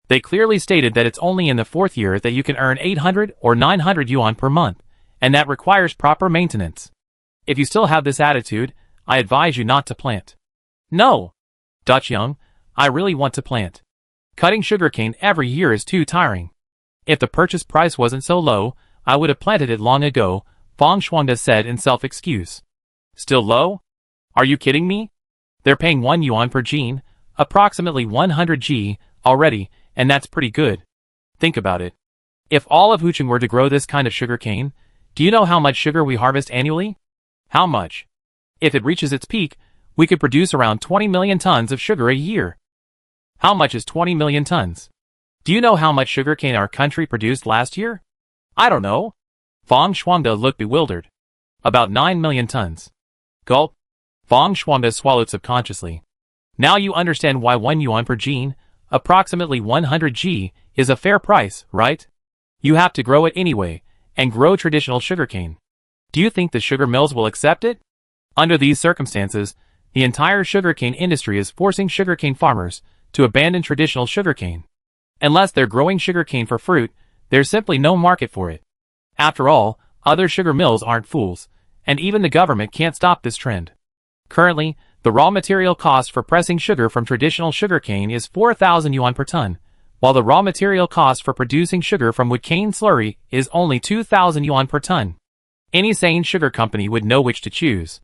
They clearly stated that it's only in the 4th year that you can earn 800 or 900 yuan per month, and that requires proper maintenance. If you still have this attitude, I advise you not to plant." "No, Daqiang, I really want to plant. Cutting sugarcane every year is too tiring. If the purchase price wasn't so low, I would have planted it long ago," Fang Shuangde said in self-excuse. "Still low? Are you kidding me? They're paying 1 yuan per gene, approximately 100 g, already, and that's pretty good. Think about it. If all of Huqing were to grow this kind of sugarcane, do you know how much sugar we harvest annually? How much? If it reaches its peak, we could produce around 20 million tons of sugar a year. How much is 20 million tons? Do you know how much sugarcane our country produced last year? I don't know." Fang Shuangde looked bewildered. "About 9 million tons. Gulp. Fang Shuangde swallowed subconsciously. "Now you understand why 1 yuan per gene, approximately 100 g, is a fair price, right? You have to grow it anyway, and grow traditional sugarcane. Do you think the sugar mills will accept it? Under these circumstances, the entire sugarcane industry is forcing sugarcane farmers to abandon traditional sugarcane. Unless they're growing sugarcane for fruit, there's simply no market for it. After all, other sugar mills aren't fools, and even the government can't stop this trend. Currently, the raw material cost for pressing sugar from traditional sugarcane is 4,000 yuan per ton, while the raw material cost for producing sugar from wood cane slurry is only 2,000 yuan per ton. Any sane sugar company would know which to choose.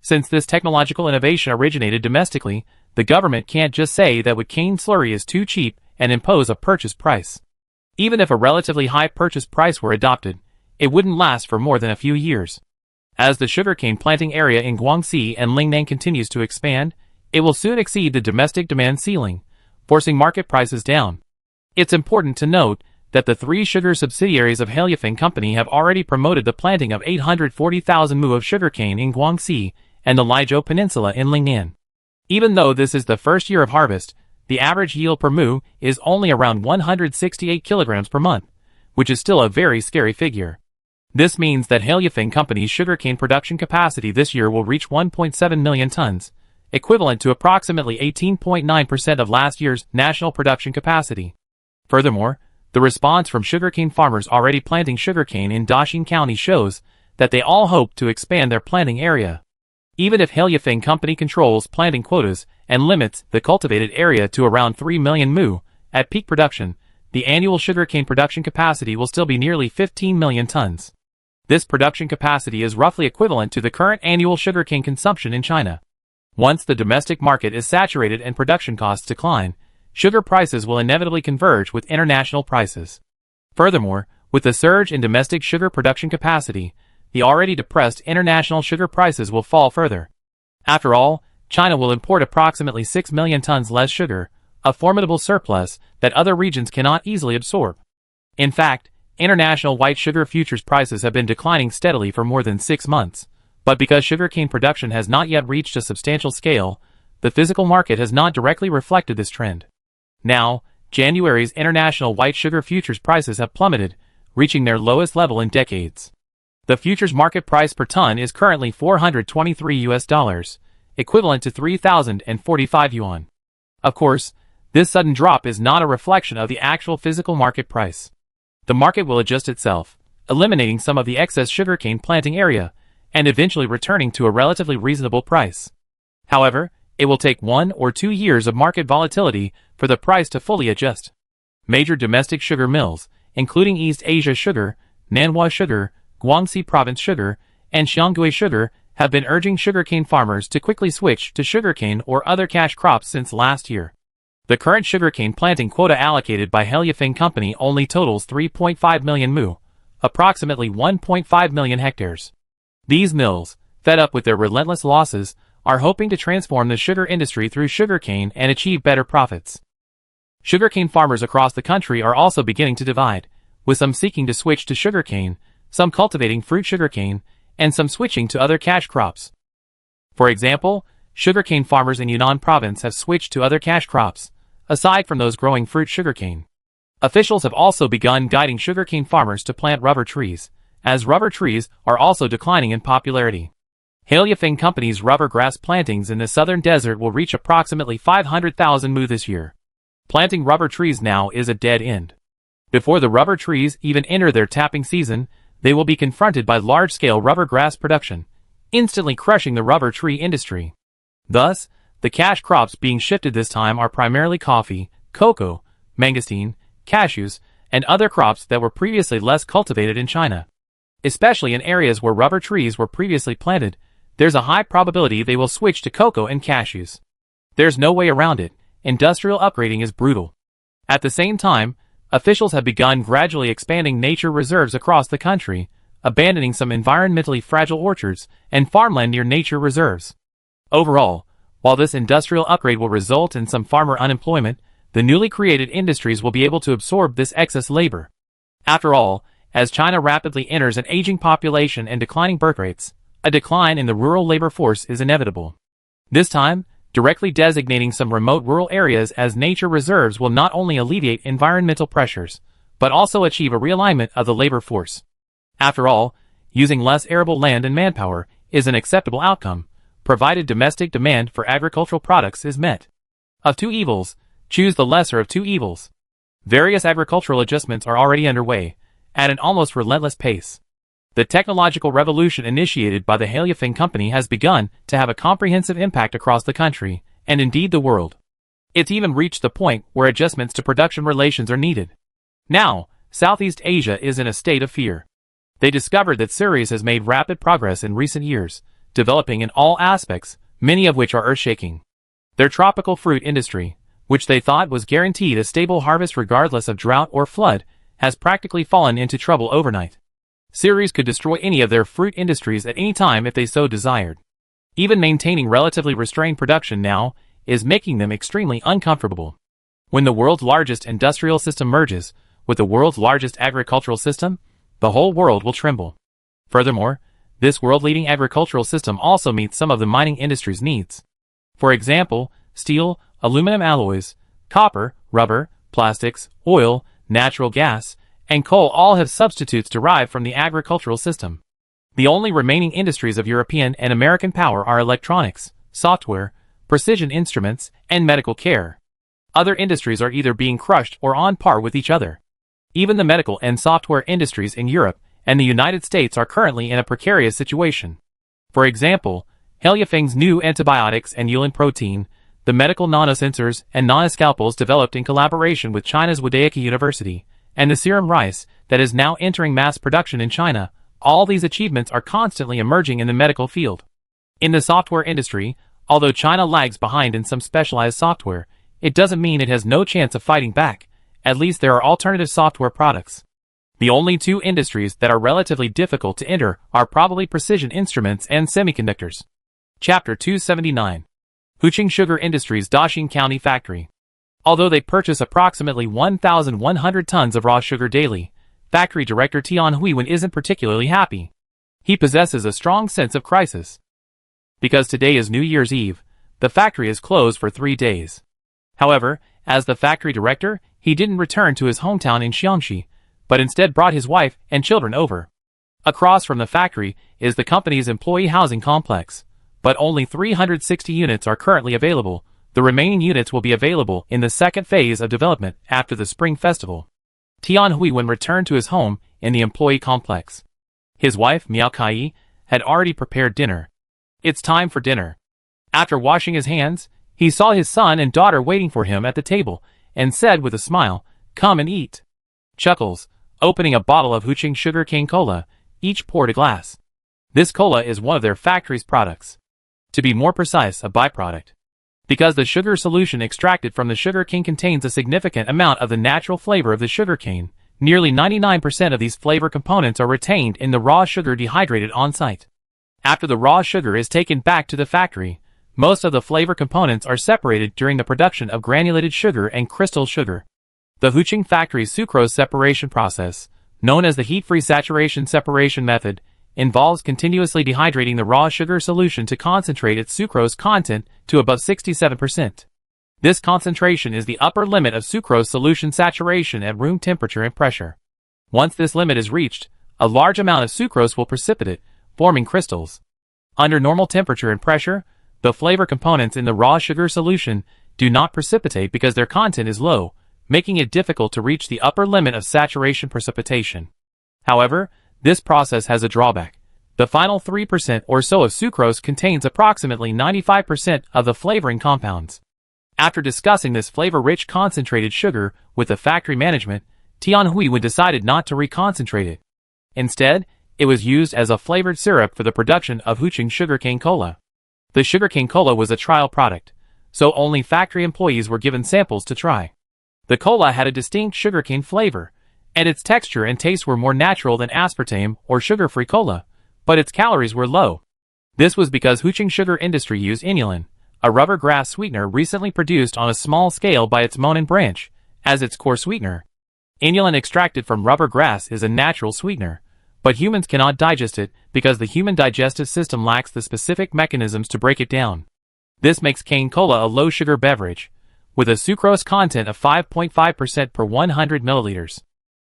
Since this technological innovation originated domestically, the government can't just say that wood cane slurry is too cheap and impose a purchase price. Even if a relatively high purchase price were adopted, it wouldn't last for more than a few years. As the sugarcane planting area in Guangxi and Lingnan continues to expand, it will soon exceed the domestic demand ceiling, forcing market prices down. It's important to note that the 3 sugar subsidiaries of Hailifeng Company have already promoted the planting of 840,000 mu of sugarcane in Guangxi and the Lijiu Peninsula in Lingnan. Even though this is the first year of harvest, the average yield per mu is only around 168 kilograms per month, which is still a very scary figure. This means that Hailifeng Company's sugarcane production capacity this year will reach 1.7 million tons, equivalent to approximately 18.9% of last year's national production capacity. Furthermore, the response from sugarcane farmers already planting sugarcane in Daxing County shows that they all hope to expand their planting area. Even if Hailifeng Company controls planting quotas and limits the cultivated area to around 3 million mu, at peak production, the annual sugarcane production capacity will still be nearly 15 million tons. This production capacity is roughly equivalent to the current annual sugarcane consumption in China. Once the domestic market is saturated and production costs decline, sugar prices will inevitably converge with international prices. Furthermore, with the surge in domestic sugar production capacity, the already depressed international sugar prices will fall further. After all, China will import approximately 6 million tons less sugar, a formidable surplus that other regions cannot easily absorb. In fact, international white sugar futures prices have been declining steadily for more than 6 months, but because sugarcane production has not yet reached a substantial scale, the physical market has not directly reflected this trend. Now, January's international white sugar futures prices have plummeted, reaching their lowest level in decades. The futures market price per ton is currently $423, equivalent to 3,045 yuan. Of course, this sudden drop is not a reflection of the actual physical market price. The market will adjust itself, eliminating some of the excess sugarcane planting area, and eventually returning to a relatively reasonable price. However, it will take 1 or 2 years of market volatility for the price to fully adjust. Major domestic sugar mills, including East Asia Sugar, Nanhua Sugar, Guangxi Province Sugar, and Xiangui Sugar, have been urging sugarcane farmers to quickly switch to sugarcane or other cash crops since last year. The current sugarcane planting quota allocated by Helyafeng Company only totals 3.5 million mu, approximately 1.5 million hectares. These mills, fed up with their relentless losses, are hoping to transform the sugar industry through sugarcane and achieve better profits. Sugarcane farmers across the country are also beginning to divide, with some seeking to switch to sugarcane, some cultivating fruit sugarcane, and some switching to other cash crops. For example, sugarcane farmers in Yunnan province have switched to other cash crops, aside from those growing fruit sugarcane. Officials have also begun guiding sugarcane farmers to plant rubber trees, as rubber trees are also declining in popularity. Helyafeng Company's rubber grass plantings in the southern desert will reach approximately 500,000 mu this year. Planting rubber trees now is a dead end. Before the rubber trees even enter their tapping season, they will be confronted by large-scale rubber grass production, instantly crushing the rubber tree industry. Thus, the cash crops being shifted this time are primarily coffee, cocoa, mangosteen, cashews, and other crops that were previously less cultivated in China. Especially in areas where rubber trees were previously planted, there's a high probability they will switch to cocoa and cashews. There's no way around it. Industrial upgrading is brutal. At the same time, officials have begun gradually expanding nature reserves across the country, abandoning some environmentally fragile orchards and farmland near nature reserves. Overall, while this industrial upgrade will result in some farmer unemployment, the newly created industries will be able to absorb this excess labor. After all, as China rapidly enters an aging population and declining birth rates, a decline in the rural labor force is inevitable. This time, directly designating some remote rural areas as nature reserves will not only alleviate environmental pressures, but also achieve a realignment of the labor force. After all, using less arable land and manpower is an acceptable outcome, provided domestic demand for agricultural products is met. Of two evils, choose the lesser of two evils. Various agricultural adjustments are already underway, at an almost relentless pace. The technological revolution initiated by the Helyafeng Company has begun to have a comprehensive impact across the country, and indeed the world. It's even reached the point where adjustments to production relations are needed. Now, Southeast Asia is in a state of fear. They discovered that Syria has made rapid progress in recent years, developing in all aspects, many of which are earth-shaking. Their tropical fruit industry, which they thought was guaranteed a stable harvest regardless of drought or flood, has practically fallen into trouble overnight. Syria could destroy any of their fruit industries at any time if they so desired. Even maintaining relatively restrained production now is making them extremely uncomfortable. When the world's largest industrial system merges with the world's largest agricultural system, the whole world will tremble. Furthermore, this world-leading agricultural system also meets some of the mining industry's needs. For example, steel, aluminum alloys, copper, rubber, plastics, oil, natural gas, and coal all have substitutes derived from the agricultural system. The only remaining industries of European and American power are electronics, software, precision instruments, and medical care. Other industries are either being crushed or on par with each other. Even the medical and software industries in Europe and the United States are currently in a precarious situation. For example, Helyafeng's new antibiotics and Yulin protein, the medical nanosensors and nanoscalpels developed in collaboration with China's Wadeyaki University, and the serum rice that is now entering mass production in China, All these achievements are constantly emerging in the medical field. In the software industry, although China lags behind in some specialized software, it doesn't mean it has no chance of fighting back. At least there are alternative software products. The only two industries that are relatively difficult to enter are probably precision instruments and semiconductors. Chapter 279. Huqing Sugar Industries Daxing County Factory. Although they purchase approximately 1,100 tons of raw sugar daily, Factory Director Tian Huiwen isn't particularly happy. He possesses a strong sense of crisis. Because today is New Year's Eve, the factory is closed for 3 days. However, as the factory director, he didn't return to his hometown in Xiangxi, but instead brought his wife and children over. Across from the factory is the company's employee housing complex, but only 360 units are currently available. The remaining units will be available in the second phase of development after the Spring Festival. Tian Huiwen returned to his home in the employee complex. His wife, Miao Kai, had already prepared dinner. It's time for dinner. After washing his hands, he saw his son and daughter waiting for him at the table and said with a smile, "Come and eat." Chuckles, opening a bottle of Huqing sugar cane cola, each poured a glass. This cola is one of their factory's products. To be more precise, a byproduct. Because the sugar solution extracted from the sugar cane contains a significant amount of the natural flavor of the sugar cane, nearly 99% of these flavor components are retained in the raw sugar dehydrated on-site. After the raw sugar is taken back to the factory, most of the flavor components are separated during the production of granulated sugar and crystal sugar. The Huqing factory's sucrose separation process, known as the heat-free saturation separation method, involves continuously dehydrating the raw sugar solution to concentrate its sucrose content to above 67%. This concentration is the upper limit of sucrose solution saturation at room temperature and pressure. Once this limit is reached, a large amount of sucrose will precipitate, forming crystals. Under normal temperature and pressure, the flavor components in the raw sugar solution do not precipitate because their content is low, making it difficult to reach the upper limit of saturation precipitation. However, this process has a drawback. The final 3% or so of sucrose contains approximately 95% of the flavoring compounds. After discussing this flavor-rich concentrated sugar with the factory management, Tian Huiwen decided not to reconcentrate it. Instead, it was used as a flavored syrup for the production of Huqing sugarcane cola. The sugarcane cola was a trial product, so only factory employees were given samples to try. The cola had a distinct sugarcane flavor, and its texture and taste were more natural than aspartame or sugar-free cola, but its calories were low. This was because Huqing Sugar Industry used inulin, a rubber grass sweetener recently produced on a small scale by its Monin branch, as its core sweetener. Inulin extracted from rubber grass is a natural sweetener, but humans cannot digest it because the human digestive system lacks the specific mechanisms to break it down. This makes cane cola a low-sugar beverage, with a sucrose content of 5.5% per 100 milliliters.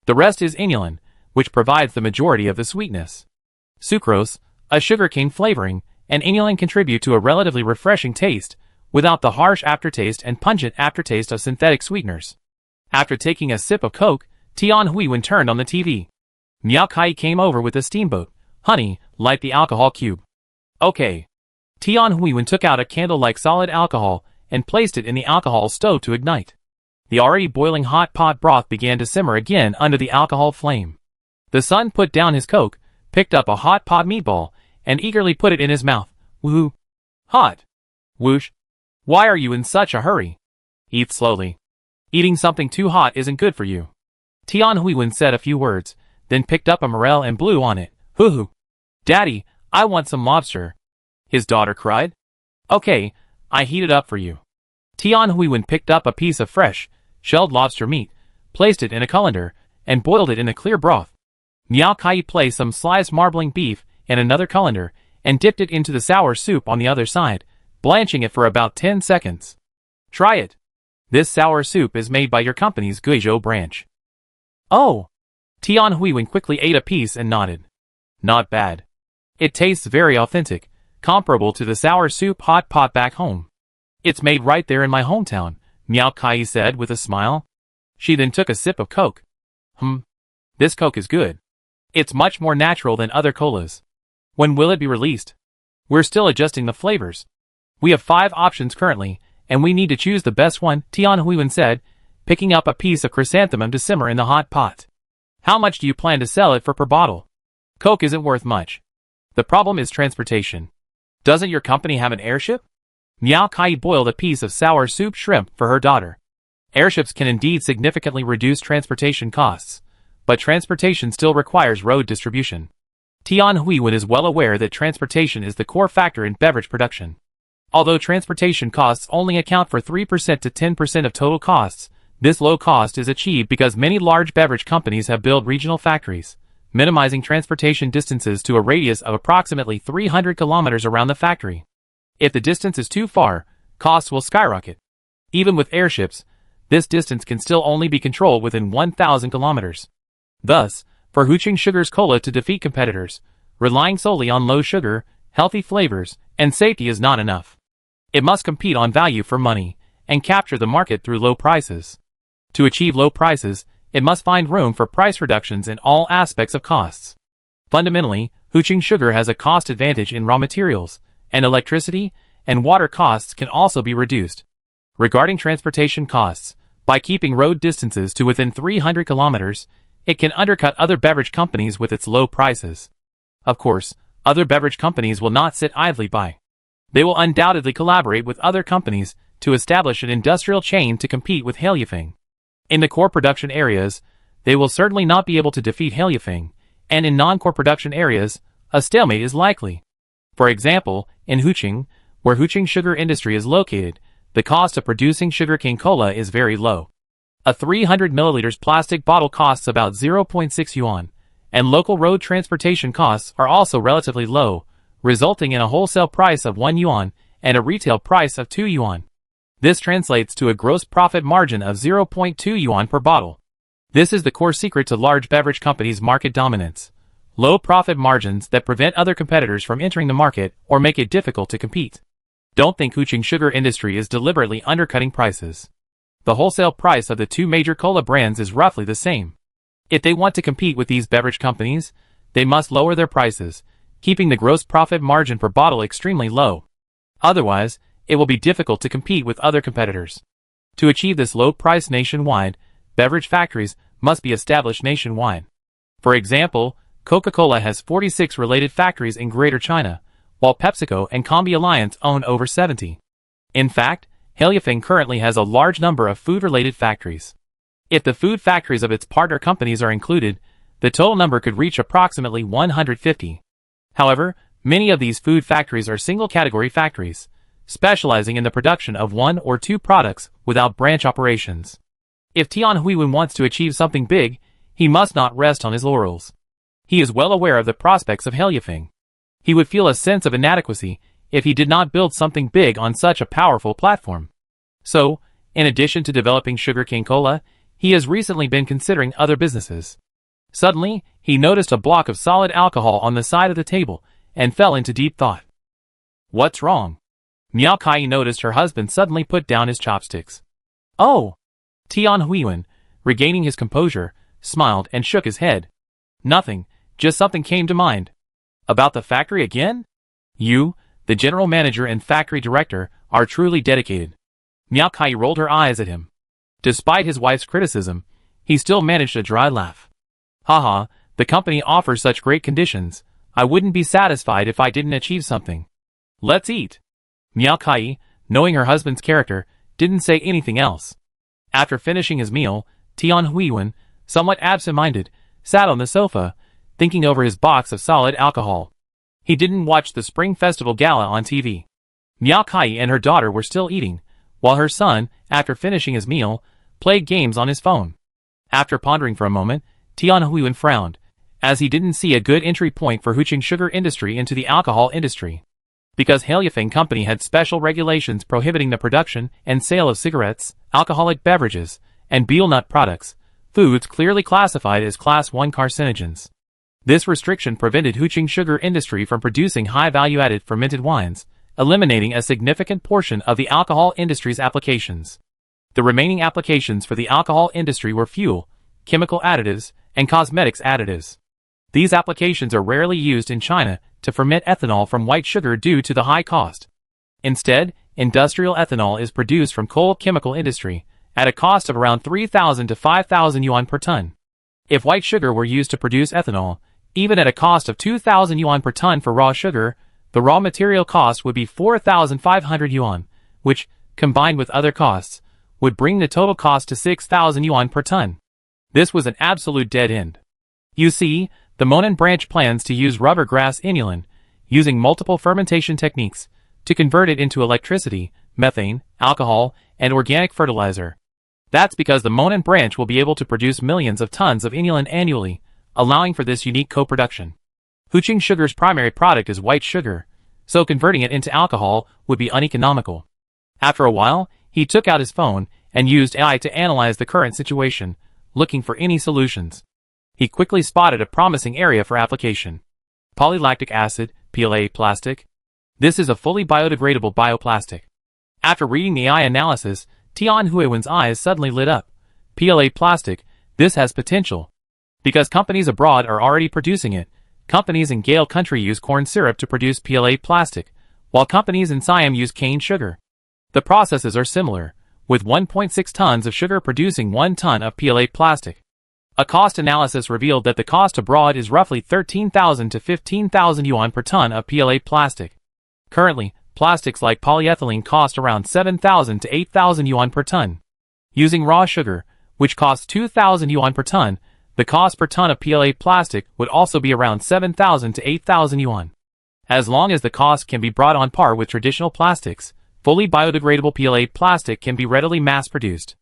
The rest is inulin, which provides the majority of the sweetness. Sucrose, a sugarcane flavoring, and inulin contribute to a relatively refreshing taste, without the harsh aftertaste and pungent aftertaste of synthetic sweeteners. After taking a sip of Coke, Tian Huiwen turned on the TV. Miao Kai came over with a steamboat. "Honey, light the alcohol cube." "Okay." Tian Huiwen took out a candle-like solid alcohol and placed it in the alcohol stove to ignite. The already boiling hot pot broth began to simmer again under the alcohol flame. The son put down his Coke, picked up a hot pot meatball, and eagerly put it in his mouth. "Woohoo! Hot! Whoosh! Why are you in such a hurry? Eat slowly. Eating something too hot isn't good for you." Tian Huiwen said a few words, then picked up a morel and blew on it. "Hoo-hoo! Daddy, I want some lobster," his daughter cried. "Okay, I heat it up for you." Tian Huiwen picked up a piece of fresh, shelled lobster meat, placed it in a colander, and boiled it in a clear broth. Miao Kai placed some sliced marbling beef in another colander and dipped it into the sour soup on the other side, blanching it for about 10 seconds. "Try it. This sour soup is made by your company's Guizhou branch." "Oh!" Tian Huiwen quickly ate a piece and nodded. "Not bad. It tastes very authentic, comparable to the sour soup hot pot back home. It's made right there in my hometown," Miao Kai said with a smile. She then took a sip of Coke. This Coke is good. It's much more natural than other colas. When will it be released? We're still adjusting the flavors. We have 5 options currently, and we need to choose the best one, Tian Huiwen said, picking up a piece of chrysanthemum to simmer in the hot pot. "How much do you plan to sell it for per bottle?" Coke isn't worth much. The problem is transportation. Doesn't your company have an airship? Miao Kai boiled a piece of sour soup shrimp for her daughter. Airships can indeed significantly reduce transportation costs, but transportation still requires road distribution. Tian Huiwen is well aware that transportation is the core factor in beverage production. Although transportation costs only account for 3% to 10% of total costs, this low cost is achieved because many large beverage companies have built regional factories, minimizing transportation distances to a radius of approximately 300 kilometers around the factory. If the distance is too far, costs will skyrocket. Even with airships, this distance can still only be controlled within 1,000 kilometers. Thus, for Huqing Sugar's cola to defeat competitors, relying solely on low sugar, healthy flavors, and safety is not enough. It must compete on value for money, and capture the market through low prices. To achieve low prices, it must find room for price reductions in all aspects of costs. Fundamentally, Huqing Sugar has a cost advantage in raw materials, and electricity and water costs can also be reduced. Regarding transportation costs, by keeping road distances to within 300 kilometers, it can undercut other beverage companies with its low prices. Of course, other beverage companies will not sit idly by. They will undoubtedly collaborate with other companies to establish an industrial chain to compete with Hailufeng. In the core production areas, they will certainly not be able to defeat Hailufeng, and in non-core production areas, a stalemate is likely. For example, in Huqing, where Huqing Sugar Industry is located, the cost of producing sugarcane cola is very low. A 300 milliliters plastic bottle costs about 0.6 yuan, and local road transportation costs are also relatively low, resulting in a wholesale price of 1 yuan and a retail price of 2 yuan. This translates to a gross profit margin of 0.2 yuan per bottle. This is the core secret to large beverage companies' market dominance. Low profit margins that prevent other competitors from entering the market or make it difficult to compete. Don't think Huqing Sugar Industry is deliberately undercutting prices. The wholesale price of the two major cola brands is roughly the same. If they want to compete with these beverage companies, they must lower their prices, keeping the gross profit margin per bottle extremely low. Otherwise, it will be difficult to compete with other competitors. To achieve this low price nationwide, beverage factories must be established nationwide. For example, Coca-Cola has 46 related factories in Greater China, while PepsiCo and Combi Alliance own over 70. In fact, Hailufeng currently has a large number of food-related factories. If the food factories of its partner companies are included, the total number could reach approximately 150. However, many of these food factories are single-category factories, specializing in the production of one or two products without branch operations. If Tian Huiwen wants to achieve something big, he must not rest on his laurels. He is well aware of the prospects of Hailufeng. He would feel a sense of inadequacy if he did not build something big on such a powerful platform. So, in addition to developing sugarcane cola, he has recently been considering other businesses. Suddenly, he noticed a block of solid alcohol on the side of the table and fell into deep thought. What's wrong? Miao Kai noticed her husband suddenly put down his chopsticks. Oh! Tian Huiwen, regaining his composure, smiled and shook his head. Nothing, just something came to mind. About the factory again? You, the general manager and factory director, are truly dedicated. Miao Kai rolled her eyes at him. Despite his wife's criticism, he still managed a dry laugh. Haha, the company offers such great conditions, I wouldn't be satisfied if I didn't achieve something. Let's eat. Miao Kai, knowing her husband's character, didn't say anything else. After finishing his meal, Tian Huiwen, somewhat absent-minded, sat on the sofa, thinking over his box of solid alcohol. He didn't watch the Spring Festival Gala on TV. Miao Kai and her daughter were still eating, while her son, after finishing his meal, played games on his phone. After pondering for a moment, Tian Huiwen frowned, as he didn't see a good entry point for Huqing Sugar Industry into the alcohol industry. Because Hailufeng Company had special regulations prohibiting the production and sale of cigarettes, alcoholic beverages, and betel nut products, foods clearly classified as Class 1 carcinogens. This restriction prevented Huqing Sugar Industry from producing high-value-added fermented wines, eliminating a significant portion of the alcohol industry's applications. The remaining applications for the alcohol industry were fuel, chemical additives, and cosmetics additives. These applications are rarely used in China to ferment ethanol from white sugar due to the high cost. Instead, industrial ethanol is produced from coal chemical industry, at a cost of around 3,000 to 5,000 yuan per ton. If white sugar were used to produce ethanol, Even at a cost of 2,000 yuan per ton for raw sugar, the raw material cost would be 4,500 yuan, which, combined with other costs, would bring the total cost to 6,000 yuan per ton. This was an absolute dead end. You see, the Monin branch plans to use rubber grass inulin, using multiple fermentation techniques, to convert it into electricity, methane, alcohol, and organic fertilizer. That's because the Monin branch will be able to produce millions of tons of inulin annually, allowing for this unique co-production. Huqing Sugar's primary product is white sugar, so converting it into alcohol would be uneconomical. After a while, he took out his phone and used AI to analyze the current situation, looking for any solutions. He quickly spotted a promising area for application. Polylactic acid, PLA plastic. This is a fully biodegradable bioplastic. After reading the AI analysis, Tian Huiwen's eyes suddenly lit up. PLA plastic, this has potential. Because companies abroad are already producing it, companies in Gale country use corn syrup to produce PLA plastic, while companies in Siam use cane sugar. The processes are similar, with 1.6 tons of sugar producing 1 ton of PLA plastic. A cost analysis revealed that the cost abroad is roughly 13,000 to 15,000 yuan per ton of PLA plastic. Currently, plastics like polyethylene cost around 7,000 to 8,000 yuan per ton. Using raw sugar, which costs 2,000 yuan per ton, the cost per ton of PLA plastic would also be around 7,000 to 8,000 yuan. As long as the cost can be brought on par with traditional plastics, fully biodegradable PLA plastic can be readily mass-produced.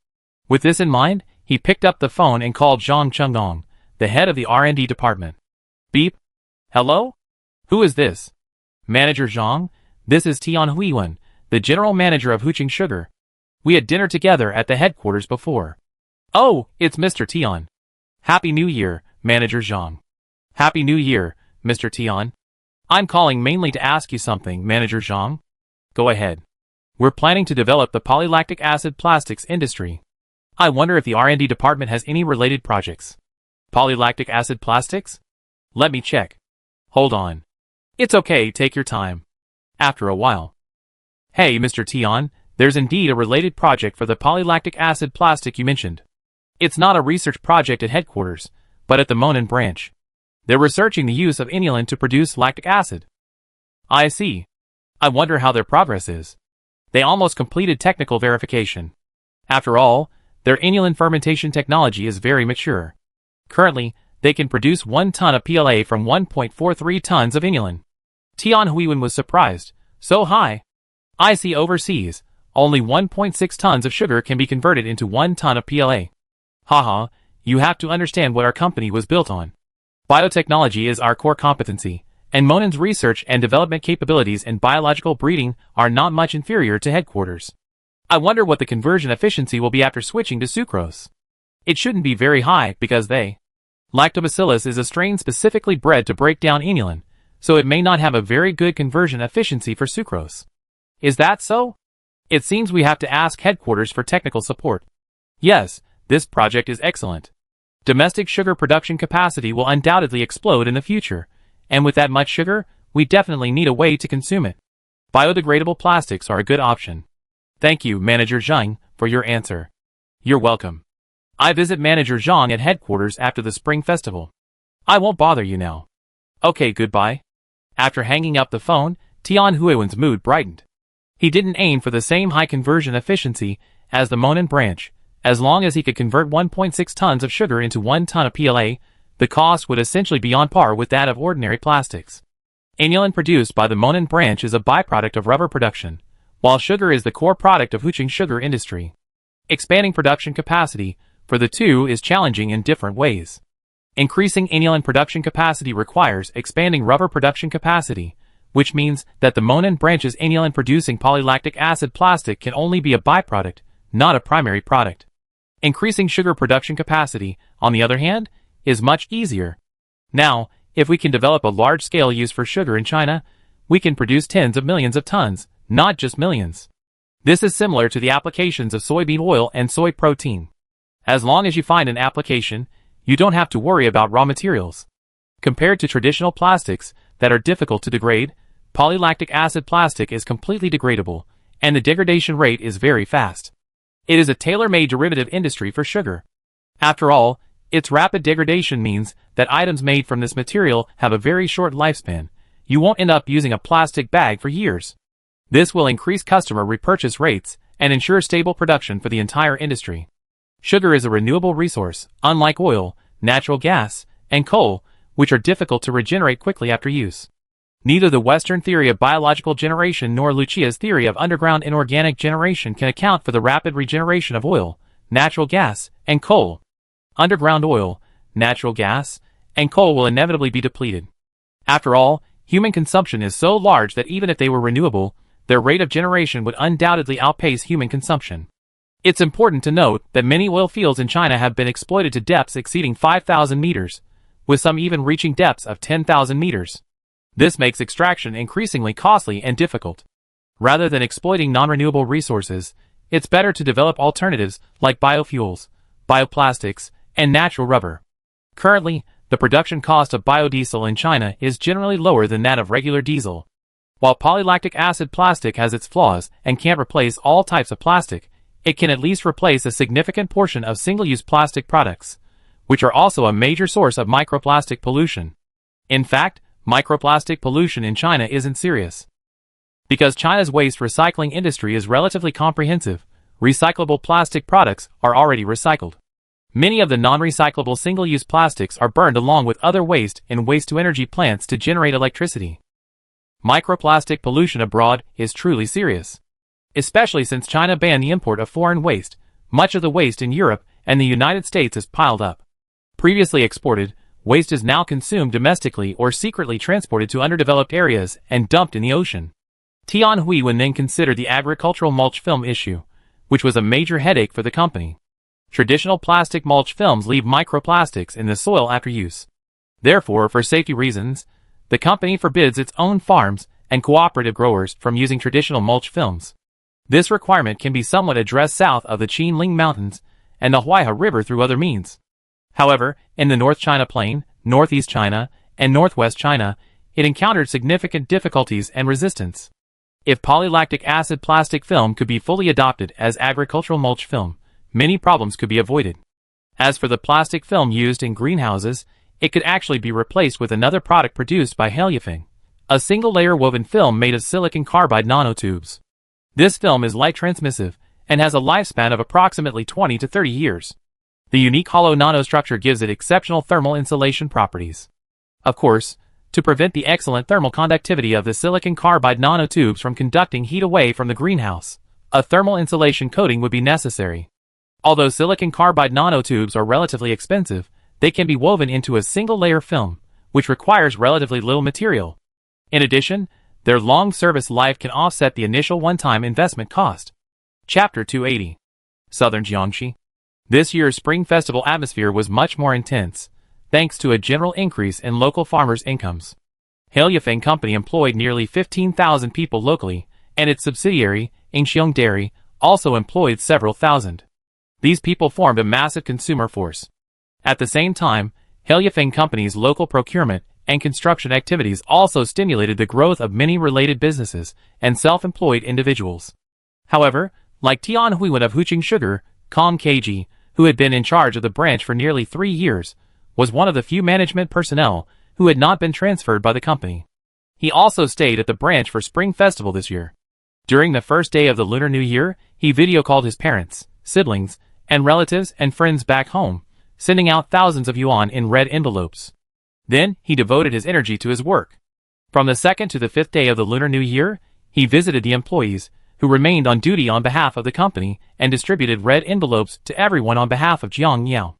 With this in mind, he picked up the phone and called Zhang Chengdong, the head of the R&D department. Beep. Hello? Who is this? Manager Zhang, this is Tian Huiwen, the general manager of Huqing Sugar. We had dinner together at the headquarters before. Oh, it's Mr. Tian. Happy New Year, Manager Zhang. Happy New Year, Mr. Tian. I'm calling mainly to ask you something, Manager Zhang. Go ahead. We're planning to develop the polylactic acid plastics industry. I wonder if the R&D department has any related projects. Polylactic acid plastics? Let me check. Hold on. It's okay, take your time. After a while. Hey, Mr. Tian, there's indeed a related project for the polylactic acid plastic you mentioned. It's not a research project at headquarters, but at the Monin branch. They're researching the use of inulin to produce lactic acid. I see. I wonder how their progress is. They almost completed technical verification. After all, their inulin fermentation technology is very mature. Currently, they can produce 1 ton of PLA from 1.43 tons of inulin. Tian Huiwen was surprised. So high. I see overseas, only 1.6 tons of sugar can be converted into 1 ton of PLA. Haha, you have to understand what our company was built on. Biotechnology is our core competency, and Monin's research and development capabilities in biological breeding are not much inferior to headquarters. I wonder what the conversion efficiency will be after switching to sucrose. It shouldn't be very high because Lactobacillus is a strain specifically bred to break down inulin, so it may not have a very good conversion efficiency for sucrose. Is that so? It seems we have to ask headquarters for technical support. Yes, this project is excellent. Domestic sugar production capacity will undoubtedly explode in the future, and with that much sugar, we definitely need a way to consume it. Biodegradable plastics are a good option. Thank you, Manager Zhang, for your answer. You're welcome. I visit Manager Zhang at headquarters after the Spring Festival. I won't bother you now. Okay, goodbye. After hanging up the phone, Tian Huiwen's mood brightened. He didn't aim for the same high conversion efficiency as the Monin branch. As long as he could convert 1.6 tons of sugar into 1 ton of PLA, the cost would essentially be on par with that of ordinary plastics. Inulin produced by the Monin branch is a byproduct of rubber production, while sugar is the core product of Huqing Sugar industry. Expanding production capacity for the two is challenging in different ways. Increasing inulin production capacity requires expanding rubber production capacity, which means that the Monin branch's inulin-producing polylactic acid plastic can only be a byproduct, not a primary product. Increasing sugar production capacity, on the other hand, is much easier. Now, if we can develop a large-scale use for sugar in China, we can produce tens of millions of tons, not just millions. This is similar to the applications of soybean oil and soy protein. As long as you find an application, you don't have to worry about raw materials. Compared to traditional plastics that are difficult to degrade, polylactic acid plastic is completely degradable, and the degradation rate is very fast. It is a tailor-made derivative industry for sugar. After all, Its rapid degradation means that items made from this material have a very short lifespan. You won't end up using a plastic bag for years. This will increase customer repurchase rates and ensure stable production for the entire industry. Sugar is a renewable resource, unlike oil, natural gas, and coal, which are difficult to regenerate quickly after use. Neither the Western theory of biological generation nor Lucia's theory of underground inorganic generation can account for the rapid regeneration of oil, natural gas, and coal. Underground oil, natural gas, and coal will inevitably be depleted. After all, human consumption is so large that even if they were renewable, their rate of generation would undoubtedly outpace human consumption. It's important to note that many oil fields in China have been exploited to depths exceeding 5,000 meters, with some even reaching depths of 10,000 meters. This makes extraction increasingly costly and difficult. Rather than exploiting non-renewable resources, it's better to develop alternatives like biofuels, bioplastics, and natural rubber. Currently, the production cost of biodiesel in China is generally lower than that of regular diesel. While polylactic acid plastic has its flaws and can't replace all types of plastic, it can at least replace a significant portion of single-use plastic products, which are also a major source of microplastic pollution. In fact, microplastic pollution in China isn't serious. Because China's waste recycling industry is relatively comprehensive, recyclable plastic products are already recycled. Many of the non-recyclable single-use plastics are burned along with other waste in waste-to-energy plants to generate electricity. Microplastic pollution abroad is truly serious. Especially since China banned the import of foreign waste, much of the waste in Europe and the United States is piled up. Previously exported, waste is now consumed domestically or secretly transported to underdeveloped areas and dumped in the ocean. Tianhui then considered the agricultural mulch film issue, which was a major headache for the company. Traditional plastic mulch films leave microplastics in the soil after use. Therefore, for safety reasons, the company forbids its own farms and cooperative growers from using traditional mulch films. This requirement can be somewhat addressed south of the Qinling Mountains and the Huaihe River through other means. However, in the North China Plain, Northeast China, and Northwest China, it encountered significant difficulties and resistance. If polylactic acid plastic film could be fully adopted as agricultural mulch film, many problems could be avoided. As for the plastic film used in greenhouses, it could actually be replaced with another product produced by Heliofeng, a single-layer woven film made of silicon carbide nanotubes. This film is light transmissive and has a lifespan of approximately 20 to 30 years. The unique hollow nanostructure gives it exceptional thermal insulation properties. Of course, to prevent the excellent thermal conductivity of the silicon carbide nanotubes from conducting heat away from the greenhouse, a thermal insulation coating would be necessary. Although silicon carbide nanotubes are relatively expensive, they can be woven into a single-layer film, which requires relatively little material. In addition, their long service life can offset the initial one-time investment cost. Chapter 280. Southern Jiangxi. This year's Spring Festival atmosphere was much more intense, thanks to a general increase in local farmers' incomes. Heliofeng Company employed nearly 15,000 people locally, and its subsidiary, Yingxiong Dairy, also employed several thousand. These people formed a massive consumer force. At the same time, Heliofeng Company's local procurement and construction activities also stimulated the growth of many related businesses and self-employed individuals. However, like Tianhui of Huqing Sugar, Kong KG, who had been in charge of the branch for nearly 3 years, was one of the few management personnel who had not been transferred by the company. He also stayed at the branch for Spring Festival this year. During the first day of the Lunar New Year, he video called his parents, siblings, and relatives and friends back home, sending out thousands of yuan in red envelopes. Then, he devoted his energy to his work. From the 2nd to the 5th day of the Lunar New Year, he visited the employees, who remained on duty on behalf of the company, and distributed red envelopes to everyone on behalf of Jiang Yao.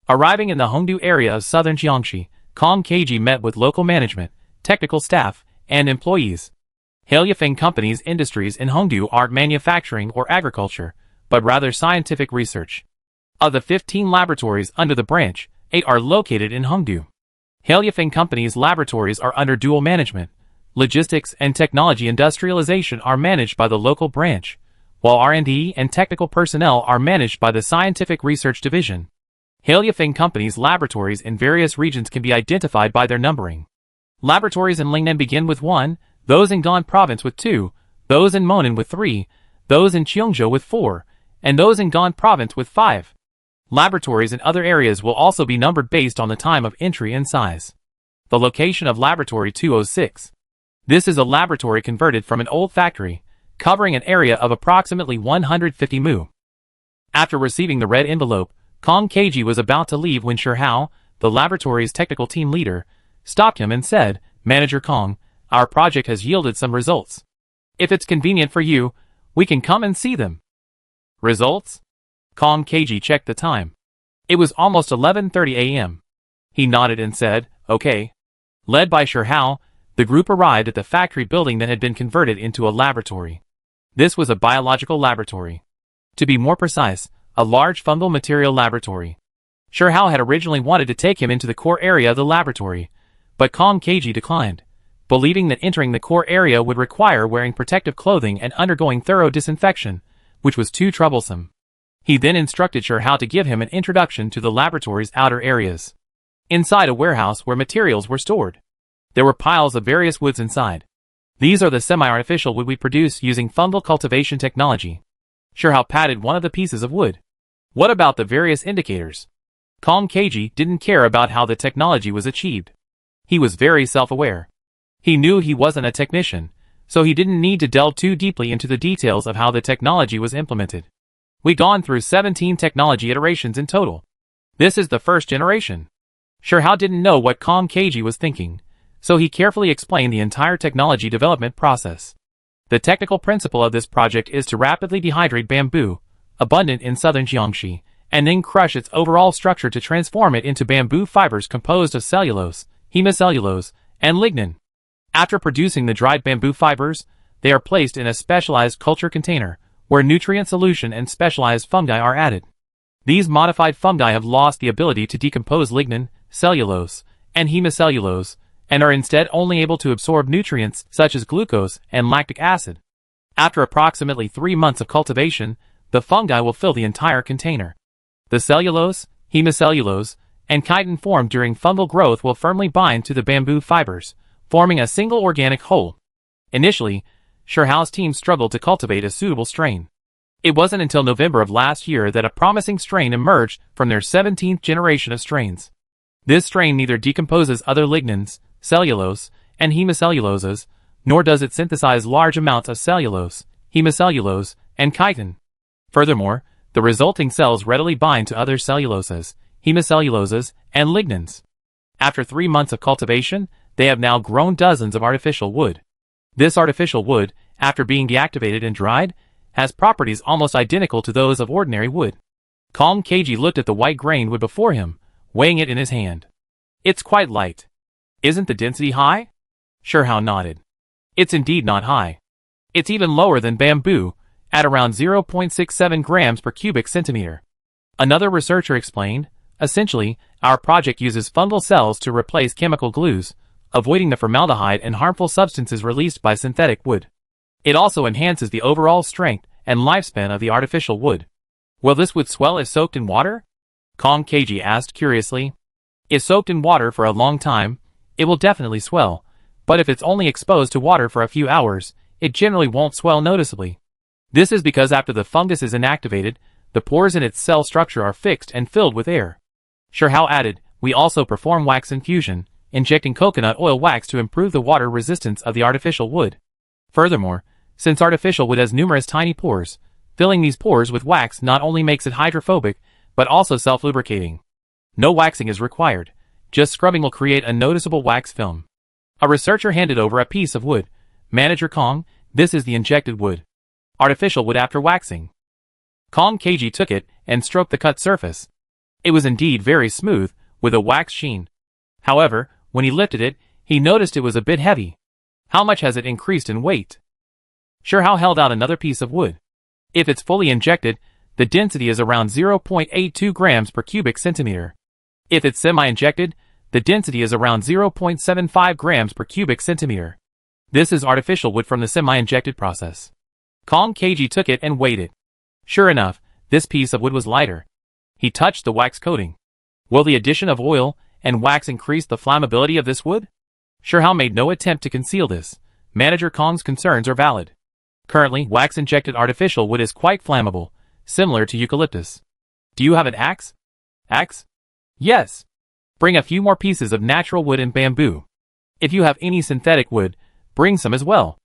Arriving in the Hongdu area of southern Jiangxi, Kong KG met with local management, technical staff, and employees. Heliofeng Company's industries in Hongdu aren't manufacturing or agriculture, but rather scientific research. Of the 15 laboratories under the branch, 8 are located in Hongdu. Heliofeng Company's laboratories are under dual management. Logistics and technology industrialization are managed by the local branch, while R&D and technical personnel are managed by the Scientific Research Division. Heliofeng Company's laboratories in various regions can be identified by their numbering. Laboratories in Lingnan begin with 1, those in Gan Province with 2, those in Monan with 3, those in Cheongzhou with 4, and those in Gan Province with 5. Laboratories in other areas will also be numbered based on the time of entry and size. The location of Laboratory 206. This is a laboratory converted from an old factory, covering an area of approximately 150 mu. After receiving the red envelope, Kong Keiji was about to leave when Shihao, the laboratory's technical team leader, stopped him and said, "Manager Kong, our project has yielded some results. If it's convenient for you, we can come and see them." Results? Kong Keiji checked the time. It was almost 11:30 a.m. He nodded and said, "Okay." Led by Shihao, the group arrived at the factory building that had been converted into a laboratory. This was a biological laboratory. To be more precise, a large fungal material laboratory. Shihao had originally wanted to take him into the core area of the laboratory, but Kong Keiji declined, believing that entering the core area would require wearing protective clothing and undergoing thorough disinfection, which was too troublesome. He then instructed Shihao to give him an introduction to the laboratory's outer areas. Inside a warehouse where materials were stored, there were piles of various woods inside. These are the semi-artificial wood we produce using fungal cultivation technology. Shihao patted one of the pieces of wood. What about the various indicators? Kong Keiji didn't care about how the technology was achieved. He was very self-aware. He knew he wasn't a technician, so he didn't need to delve too deeply into the details of how the technology was implemented. We've gone through 17 technology iterations in total. This is the first generation. Shihao didn't know what Kong Keiji was thinking, so he carefully explained the entire technology development process. The technical principle of this project is to rapidly dehydrate bamboo, abundant in southern Jiangxi, and then crush its overall structure to transform it into bamboo fibers composed of cellulose, hemicellulose, and lignin. After producing the dried bamboo fibers, they are placed in a specialized culture container, where nutrient solution and specialized fungi are added. These modified fungi have lost the ability to decompose lignin, cellulose, and hemicellulose, and are instead only able to absorb nutrients such as glucose and lactic acid. After approximately 3 months of cultivation, the fungi will fill the entire container. The cellulose, hemicellulose, and chitin formed during fungal growth will firmly bind to the bamboo fibers, forming a single organic whole. Initially, Shihao's team struggled to cultivate a suitable strain. It wasn't until November of last year that a promising strain emerged from their 17th generation of strains. This strain neither decomposes other lignins, cellulose, and hemicelluloses, nor does it synthesize large amounts of cellulose, hemicellulose, and chitin. Furthermore, the resulting cells readily bind to other celluloses, hemicelluloses, and lignins. After 3 months of cultivation, they have now grown dozens of artificial wood. This artificial wood, after being deactivated and dried, has properties almost identical to those of ordinary wood. Kong Keiji looked at the white-grained wood before him, weighing it in his hand. "It's quite light. Isn't the density high?" Shihao nodded. "It's indeed not high. It's even lower than bamboo, at around 0.67 grams per cubic centimeter." Another researcher explained, "Essentially, our project uses fungal cells to replace chemical glues, avoiding the formaldehyde and harmful substances released by synthetic wood. It also enhances the overall strength and lifespan of the artificial wood." "Will this wood swell if soaked in water?" Kong Keiji asked curiously. "If soaked in water for a long time, it will definitely swell, but if it's only exposed to water for a few hours, it generally won't swell noticeably. This is because after the fungus is inactivated, the pores in its cell structure are fixed and filled with air." Shihao added, "We also perform wax infusion, injecting coconut oil wax to improve the water resistance of the artificial wood. Furthermore, since artificial wood has numerous tiny pores, filling these pores with wax not only makes it hydrophobic, but also self-lubricating. No waxing is required, just scrubbing will create a noticeable wax film." A researcher handed over a piece of wood. "Manager Kong, this is the injected wood. Artificial wood after waxing." Kong Keiji took it and stroked the cut surface. It was indeed very smooth, with a wax sheen. However, when he lifted it, he noticed it was a bit heavy. "How much has it increased in weight?" Shihao held out another piece of wood. "If it's fully injected, the density is around 0.82 grams per cubic centimeter. If it's semi-injected, the density is around 0.75 grams per cubic centimeter. This is artificial wood from the semi-injected process." Kong Keiji took it and weighed it. Sure enough, this piece of wood was lighter. He touched the wax coating. "Will the addition of oil and wax increase the flammability of this wood?" Shihao made no attempt to conceal this. Manager Kong's concerns are valid. Currently, wax-injected artificial wood is quite flammable, similar to eucalyptus. "Do you have an axe?" Axe? Yes. Bring a few more pieces of natural wood and bamboo. If you have any synthetic wood, bring some as well.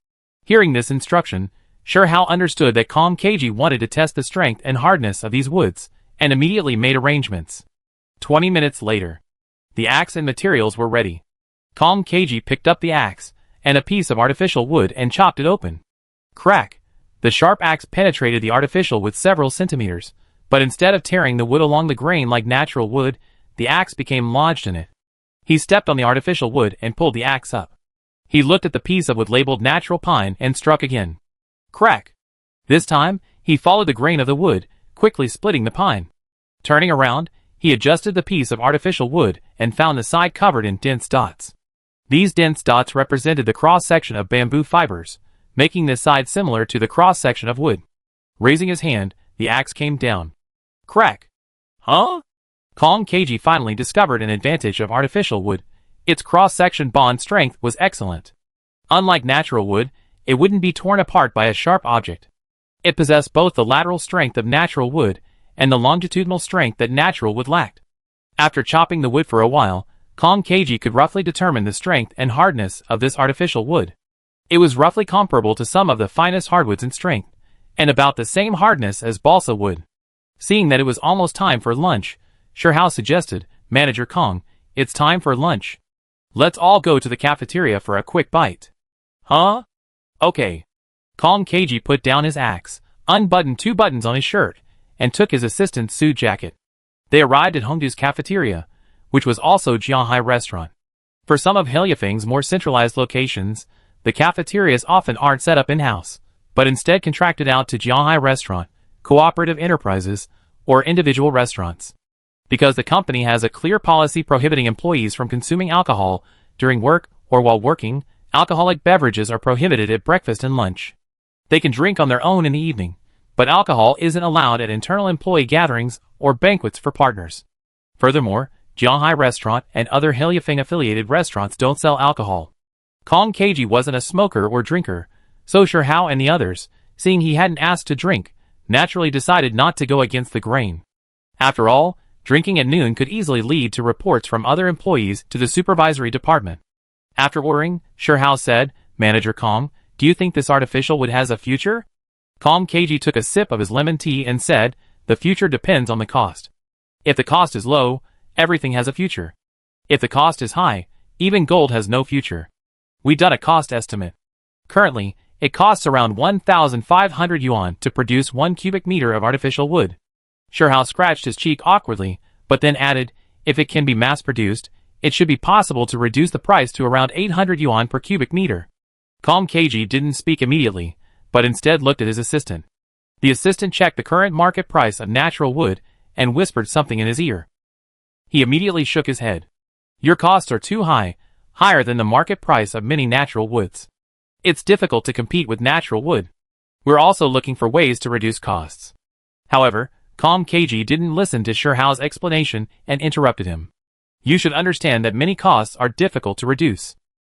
Hearing this instruction, Sure Hao understood that Kong Keiji wanted to test the strength and hardness of these woods, and immediately made arrangements. 20 minutes later, the axe and materials were ready. Kong Keiji picked up the axe and a piece of artificial wood and chopped it open. Crack! The sharp axe penetrated the artificial wood several centimeters, but instead of tearing the wood along the grain like natural wood, the axe became lodged in it. He stepped on the artificial wood and pulled the axe up. He looked at the piece of wood labeled natural pine and struck again. Crack! This time, he followed the grain of the wood, quickly splitting the pine. Turning around, he adjusted the piece of artificial wood and found the side covered in dense dots. These dense dots represented the cross-section of bamboo fibers, making this side similar to the cross-section of wood. Raising his hand, the axe came down. Crack! Huh? Kong Keiji finally discovered an advantage of artificial wood. Its cross-section bond strength was excellent. Unlike natural wood, it wouldn't be torn apart by a sharp object. It possessed both the lateral strength of natural wood and the longitudinal strength that natural wood lacked. After chopping the wood for a while, Kong Keiji could roughly determine the strength and hardness of this artificial wood. It was roughly comparable to some of the finest hardwoods in strength, and about the same hardness as balsa wood. Seeing that it was almost time for lunch, Sure Hao suggested, Manager Kong, it's time for lunch. Let's all go to the cafeteria for a quick bite. Huh? Okay. Kong Keiji put down his axe, unbuttoned 2 buttons on his shirt, and took his assistant's suit jacket. They arrived at Hongdu's cafeteria, which was also Jianhai restaurant. For some of Heliafeng's more centralized locations, the cafeterias often aren't set up in-house, but instead contracted out to Jianhai restaurant, cooperative enterprises, or individual restaurants. Because the company has a clear policy prohibiting employees from consuming alcohol during work or while working, alcoholic beverages are prohibited at breakfast and lunch. They can drink on their own in the evening, but alcohol isn't allowed at internal employee gatherings or banquets for partners. Furthermore, Jianhai restaurant and other Heliafeng-affiliated restaurants don't sell alcohol. Kong Keiji wasn't a smoker or drinker, so Sure Hao and the others, seeing he hadn't asked to drink, naturally decided not to go against the grain. After all, drinking at noon could easily lead to reports from other employees to the supervisory department. After ordering, Sure Hao said, Manager Kong, do you think this artificial wood has a future? Kong Keiji took a sip of his lemon tea and said, the future depends on the cost. If the cost is low, everything has a future. If the cost is high, even gold has no future. We done a cost estimate. Currently, it costs around 1,500 yuan to produce 1 cubic meter of artificial wood. Sure Hao scratched his cheek awkwardly, but then added, if it can be mass-produced, it should be possible to reduce the price to around 800 yuan per cubic meter. Kong Keiji didn't speak immediately, but instead looked at his assistant. The assistant checked the current market price of natural wood and whispered something in his ear. He immediately shook his head. Your costs are too high, higher than the market price of many natural woods. It's difficult to compete with natural wood. We're also looking for ways to reduce costs. However, Kong Keiji didn't listen to Sure Hao's explanation and interrupted him. You should understand that many costs are difficult to reduce.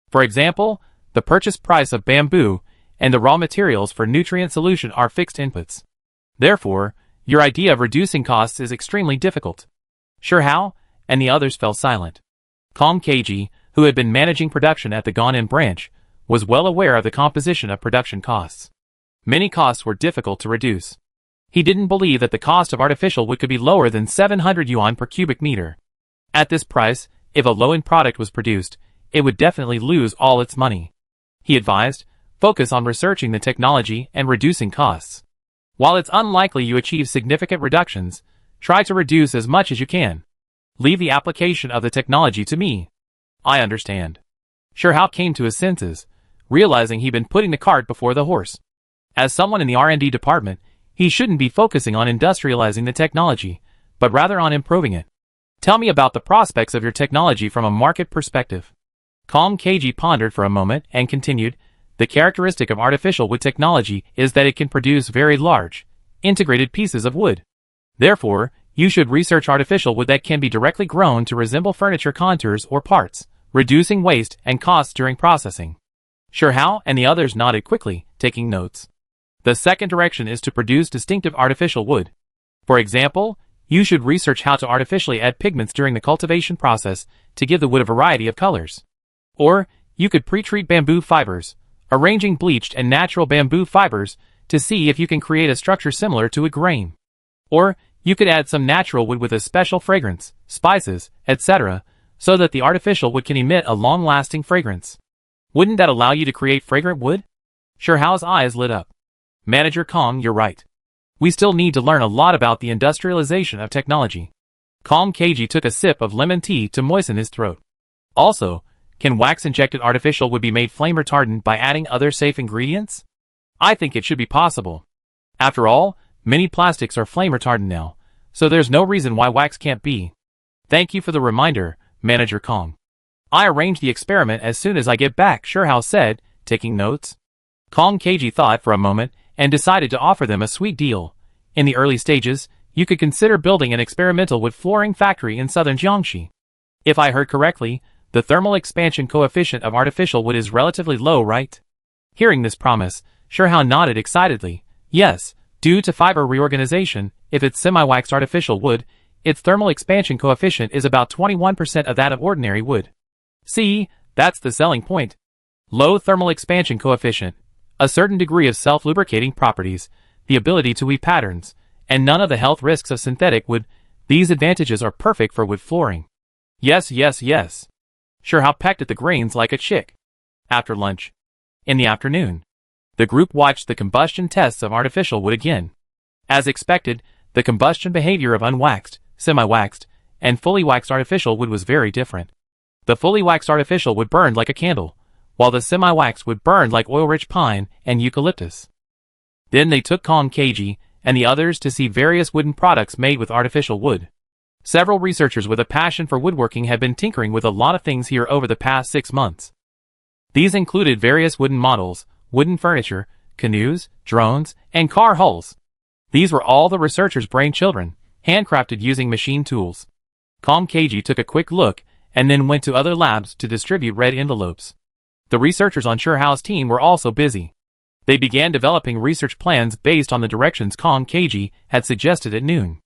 For example, the purchase price of bamboo and the raw materials for nutrient solution are fixed inputs. Therefore, your idea of reducing costs is extremely difficult. Sure Hao and the others fell silent. Kong Keiji, who had been managing production at the Guanan branch, was well aware of the composition of production costs. Many costs were difficult to reduce. He didn't believe that the cost of artificial wood could be lower than 700 yuan per cubic meter. At this price, if a low-end product was produced, it would definitely lose all its money. He advised, focus on researching the technology and reducing costs. While it's unlikely you achieve significant reductions, try to reduce as much as you can. Leave the application of the technology to me. I understand. Sure Hao came to his senses, realizing he'd been putting the cart before the horse. As someone in the R&D department, he shouldn't be focusing on industrializing the technology, but rather on improving it. Tell me about the prospects of your technology from a market perspective. Kong Keiji pondered for a moment and continued, the characteristic of artificial wood technology is that it can produce very large, integrated pieces of wood. Therefore, you should research artificial wood that can be directly grown to resemble furniture contours or parts, reducing waste and costs during processing. Sure Hao and the others nodded quickly, taking notes. The second direction is to produce distinctive artificial wood. For example, You should research how to artificially add pigments during the cultivation process to give the wood a variety of colors. Or, you could pre-treat bamboo fibers, arranging bleached and natural bamboo fibers to see if you can create a structure similar to a grain. Or, you could add some natural wood with a special fragrance, spices, etc., so that the artificial wood can emit a long-lasting fragrance. Wouldn't that allow you to create fragrant wood? Shirhao's eyes lit up. Manager Kong, you're right. We still need to learn a lot about the industrialization of technology. Kong Keiji took a sip of lemon tea to moisten his throat. Also, can wax-injected artificial wood be made flame retardant by adding other safe ingredients? I think it should be possible. After all, many plastics are flame retardant now, so there's no reason why wax can't be. Thank you for the reminder, Manager Kong. I arrange the experiment as soon as I get back, Shirhao said, taking notes. Kong Keiji thought for a moment and decided to offer them a sweet deal. In the early stages, you could consider building an experimental wood flooring factory in southern Jiangxi. If I heard correctly, the thermal expansion coefficient of artificial wood is relatively low, right? Hearing this promise, Shirhao nodded excitedly. Yes, due to fiber reorganization, if it's semi-waxed artificial wood, its thermal expansion coefficient is about 21% of that of ordinary wood. See, that's the selling point. Low thermal expansion coefficient, a certain degree of self-lubricating properties, the ability to weave patterns, and none of the health risks of synthetic wood. These advantages are perfect for wood flooring. Yes. Shirhao pecked at the grains like a chick. After lunch. In the afternoon, the group watched the combustion tests of artificial wood again. As expected, the combustion behavior of unwaxed, semi-waxed, and fully waxed artificial wood was very different. The fully waxed artificial wood burned like a candle, while the semi-waxed wood burned like oil-rich pine and eucalyptus. Then they took Kong Keiji and the others to see various wooden products made with artificial wood. Several researchers with a passion for woodworking had been tinkering with a lot of things here over the past 6 months. These included various wooden models, wooden furniture, canoes, drones, and car hulls. These were all the researchers' brainchildren, handcrafted using machine tools. Kong Keiji took a quick look and then went to other labs to distribute red envelopes. The researchers on Shirhao's team were also busy. They began developing research plans based on the directions Kong Keiji had suggested at noon.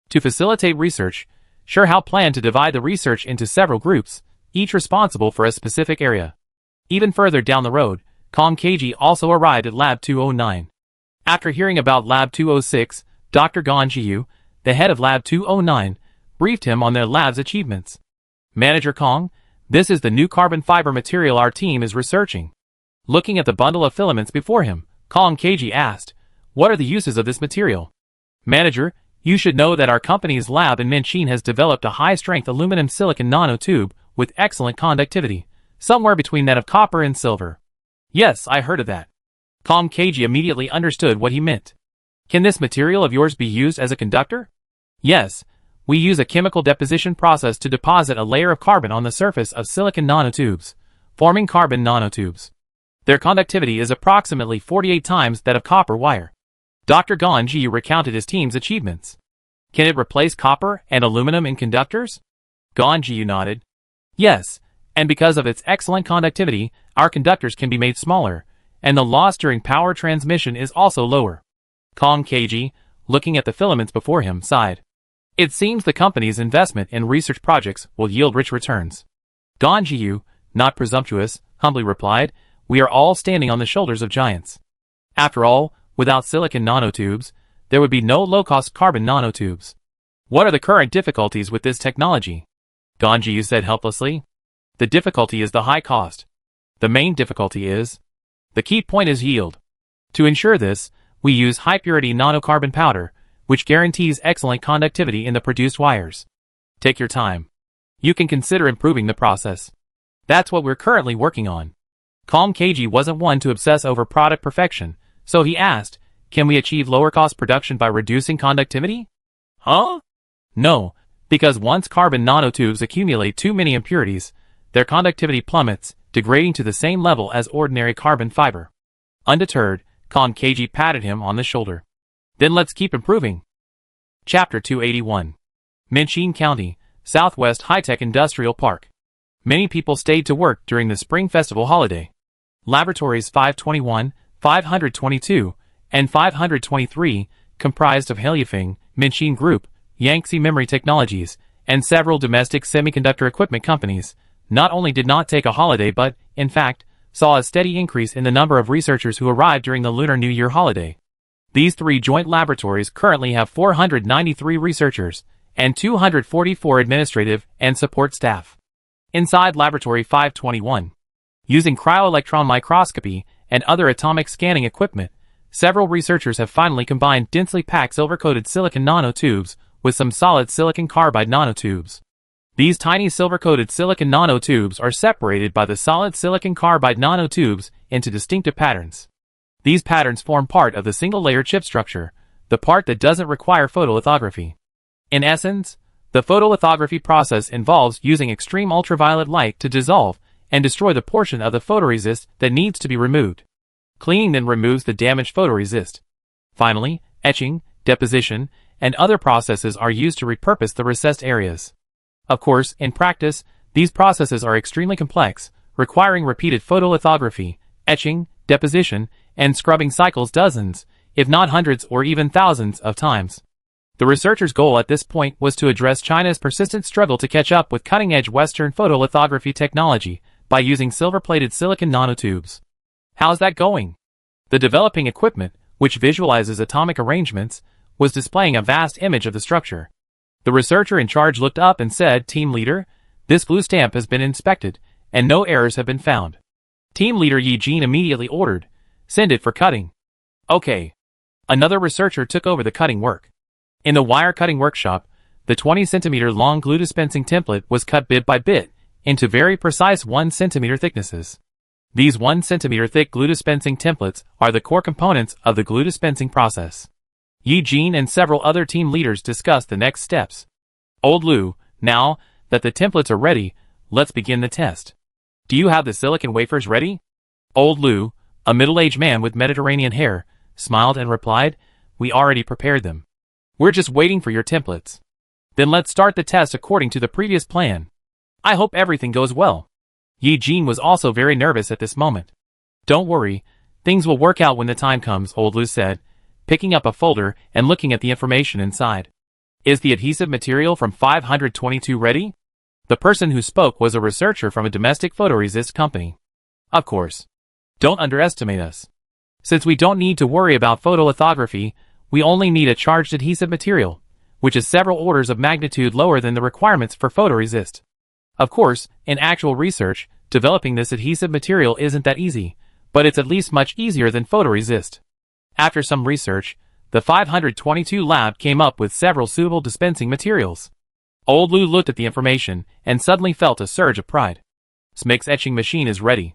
To facilitate research, Shirhao planned to divide the research into several groups, each responsible for a specific area. Even further down the road, Kong Keiji also arrived at Lab 209. After hearing about Lab 206, Dr. Gan Jiyu, the head of Lab 209, briefed him on their lab's achievements. Manager Kong, this is the new carbon fiber material our team is researching. Looking at the bundle of filaments before him, Kong Keiji asked, what are the uses of this material? Manager, you should know that our company's lab in Minchin has developed a high-strength aluminum silicon nanotube with excellent conductivity, somewhere between that of copper and silver. Yes, I heard of that. Kong Keiji immediately understood what he meant. Can this material of yours be used as a conductor? Yes, we use a chemical deposition process to deposit a layer of carbon on the surface of silicon nanotubes, forming carbon nanotubes. Their conductivity is approximately 48 times that of copper wire. Dr. Gan Jiyu recounted his team's achievements. Can it replace copper and aluminum in conductors? Gan Jiyu nodded. Yes, and because of its excellent conductivity, our conductors can be made smaller, and the loss during power transmission is also lower. Kong Keiji, looking at the filaments before him, sighed. It seems the company's investment in research projects will yield rich returns. Gan Jiyu, not presumptuous, humbly replied, we are all standing on the shoulders of giants. After all, without silicon nanotubes, there would be no low-cost carbon nanotubes. What are the current difficulties with this technology? Gan Jiyu said helplessly. The difficulty is the high cost. The main difficulty is... The key point is yield. To ensure this, we use high-purity nanocarbon powder, which guarantees excellent conductivity in the produced wires. Take your time. You can consider improving the process. That's what we're currently working on. Kong Keiji wasn't one to obsess over product perfection, so he asked, can we achieve lower cost production by reducing conductivity? Huh? No, because once carbon nanotubes accumulate too many impurities, their conductivity plummets, degrading to the same level as ordinary carbon fiber. Undeterred, Kong Keiji patted him on the shoulder. Then let's keep improving. Chapter 281. Minchin County, Southwest High-Tech Industrial Park. Many people stayed to work during the Spring Festival holiday. Laboratories 521, 522, and 523, comprised of Heliafing, Minchin Group, Yangtze Memory Technologies, and several domestic semiconductor equipment companies not only did not take a holiday but, in fact, saw a steady increase in the number of researchers who arrived during the Lunar New Year holiday. These three joint laboratories currently have 493 researchers and 244 administrative and support staff. Inside Laboratory 521, using cryo-electron microscopy and other atomic scanning equipment, several researchers have finally combined densely packed silver-coated silicon nanotubes with some solid silicon carbide nanotubes. These tiny silver-coated silicon nanotubes are separated by the solid silicon carbide nanotubes into distinctive patterns. These patterns form part of the single-layer chip structure, the part that doesn't require photolithography. In essence, the photolithography process involves using extreme ultraviolet light to dissolve and destroy the portion of the photoresist that needs to be removed. Cleaning then removes the damaged photoresist. Finally, etching, deposition, and other processes are used to repurpose the recessed areas. Of course, in practice, these processes are extremely complex, requiring repeated photolithography, etching, deposition, and scrubbing cycles dozens, if not hundreds or even thousands of times. The researchers' goal at this point was to address China's persistent struggle to catch up with cutting-edge Western photolithography technology by using silver-plated silicon nanotubes. How's that going? The developing equipment, which visualizes atomic arrangements, was displaying a vast image of the structure. The researcher in charge looked up and said, "Team leader, this glue stamp has been inspected, and no errors have been found." Team leader Yi Jin immediately ordered, "Send it for cutting." Okay. Another researcher took over the cutting work. In the wire cutting workshop, the 20 cm long glue dispensing template was cut bit by bit into very precise 1 cm thicknesses. These 1 cm thick glue dispensing templates are the core components of the glue dispensing process. Yi Jin and several other team leaders discussed the next steps. "Old Lu, now that the templates are ready, let's begin the test. Do you have the silicon wafers ready?" Old Lu, a middle-aged man with Mediterranean hair, smiled and replied, "We already prepared them. We're just waiting for your templates. Then let's start the test according to the previous plan. I hope everything goes well." Yi Jin was also very nervous at this moment. "Don't worry, things will work out when the time comes," Old Lu said, picking up a folder and looking at the information inside. "Is the adhesive material from 522 ready?" The person who spoke was a researcher from a domestic photoresist company. "Of course. Don't underestimate us. Since we don't need to worry about photolithography, we only need a charged adhesive material, which is several orders of magnitude lower than the requirements for photoresist. Of course, in actual research, developing this adhesive material isn't that easy, but it's at least much easier than photoresist." After some research, the 522 lab came up with several suitable dispensing materials. Old Lu looked at the information and suddenly felt a surge of pride. "SMIC's etching machine is ready.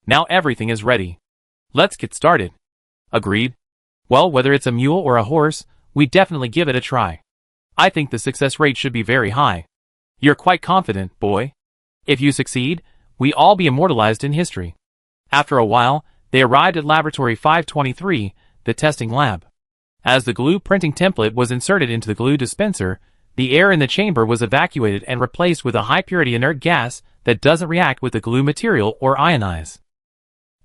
Now everything is ready. Let's get started." "Agreed. Well, whether it's a mule or a horse, we definitely give it a try. I think the success rate should be very high." "You're quite confident, boy. If you succeed, we all be immortalized in history." After a while, they arrived at Laboratory 523, the testing lab. As the glue printing template was inserted into the glue dispenser, the air in the chamber was evacuated and replaced with a high-purity inert gas that doesn't react with the glue material or ionize.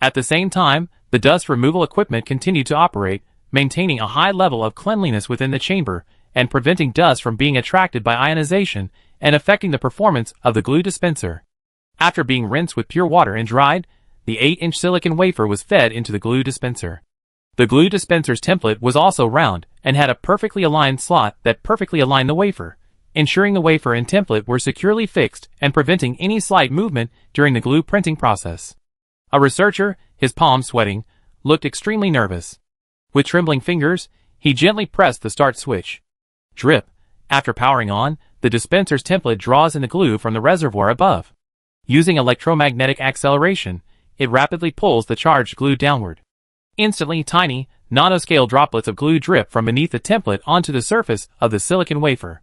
At the same time, the dust removal equipment continued to operate, maintaining a high level of cleanliness within the chamber and preventing dust from being attracted by ionization and affecting the performance of the glue dispenser. After being rinsed with pure water and dried, the 8-inch silicon wafer was fed into the glue dispenser. The glue dispenser's template was also round and had a perfectly aligned slot that perfectly aligned the wafer, ensuring the wafer and template were securely fixed and preventing any slight movement during the glue printing process. A researcher, his palms sweating, looked extremely nervous. With trembling fingers, he gently pressed the start switch. Drip. After powering on, the dispenser's template draws in the glue from the reservoir above. Using electromagnetic acceleration, it rapidly pulls the charged glue downward. Instantly, tiny, nanoscale droplets of glue drip from beneath the template onto the surface of the silicon wafer.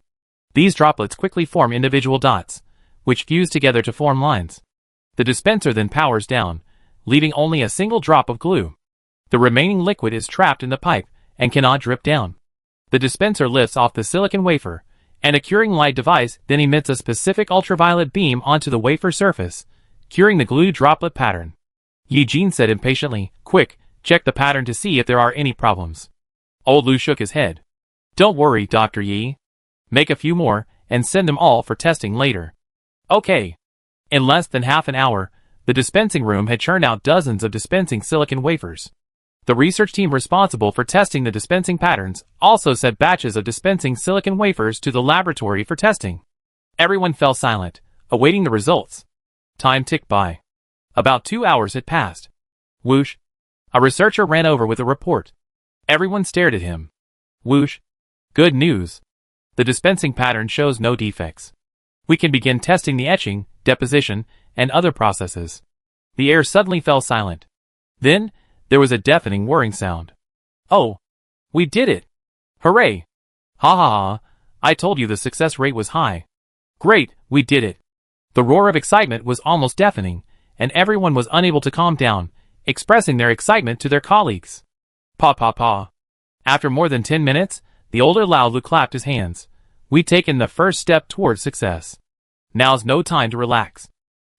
These droplets quickly form individual dots, which fuse together to form lines. The dispenser then powers down, leaving only a single drop of glue. The remaining liquid is trapped in the pipe and cannot drip down. The dispenser lifts off the silicon wafer, and a curing light device then emits a specific ultraviolet beam onto the wafer surface, curing the glue droplet pattern. Yi Jin said impatiently, "Quick, check the pattern to see if there are any problems." Old Lu shook his head. "Don't worry, Dr. Yi. Make a few more, and send them all for testing later. Okay. In less than half an hour, the dispensing room had churned out dozens of dispensing silicon wafers. The research team responsible for testing the dispensing patterns also sent batches of dispensing silicon wafers to the laboratory for testing. Everyone fell silent, awaiting the results. Time ticked by. About 2 hours had passed. Whoosh. A researcher ran over with a report. Everyone stared at him. Whoosh. Good news. The dispensing pattern shows no defects. We can begin testing the etching, deposition, and other processes. The air suddenly fell silent. Then, there was a deafening whirring sound. Oh! We did it! Hooray! Ha ha ha! I told you the success rate was high. Great, we did it! The roar of excitement was almost deafening, and everyone was unable to calm down, expressing their excitement to their colleagues. Pa pa pa. After more than 10 minutes, the older Lao Lu clapped his hands. We've taken the first step towards success. Now's no time to relax.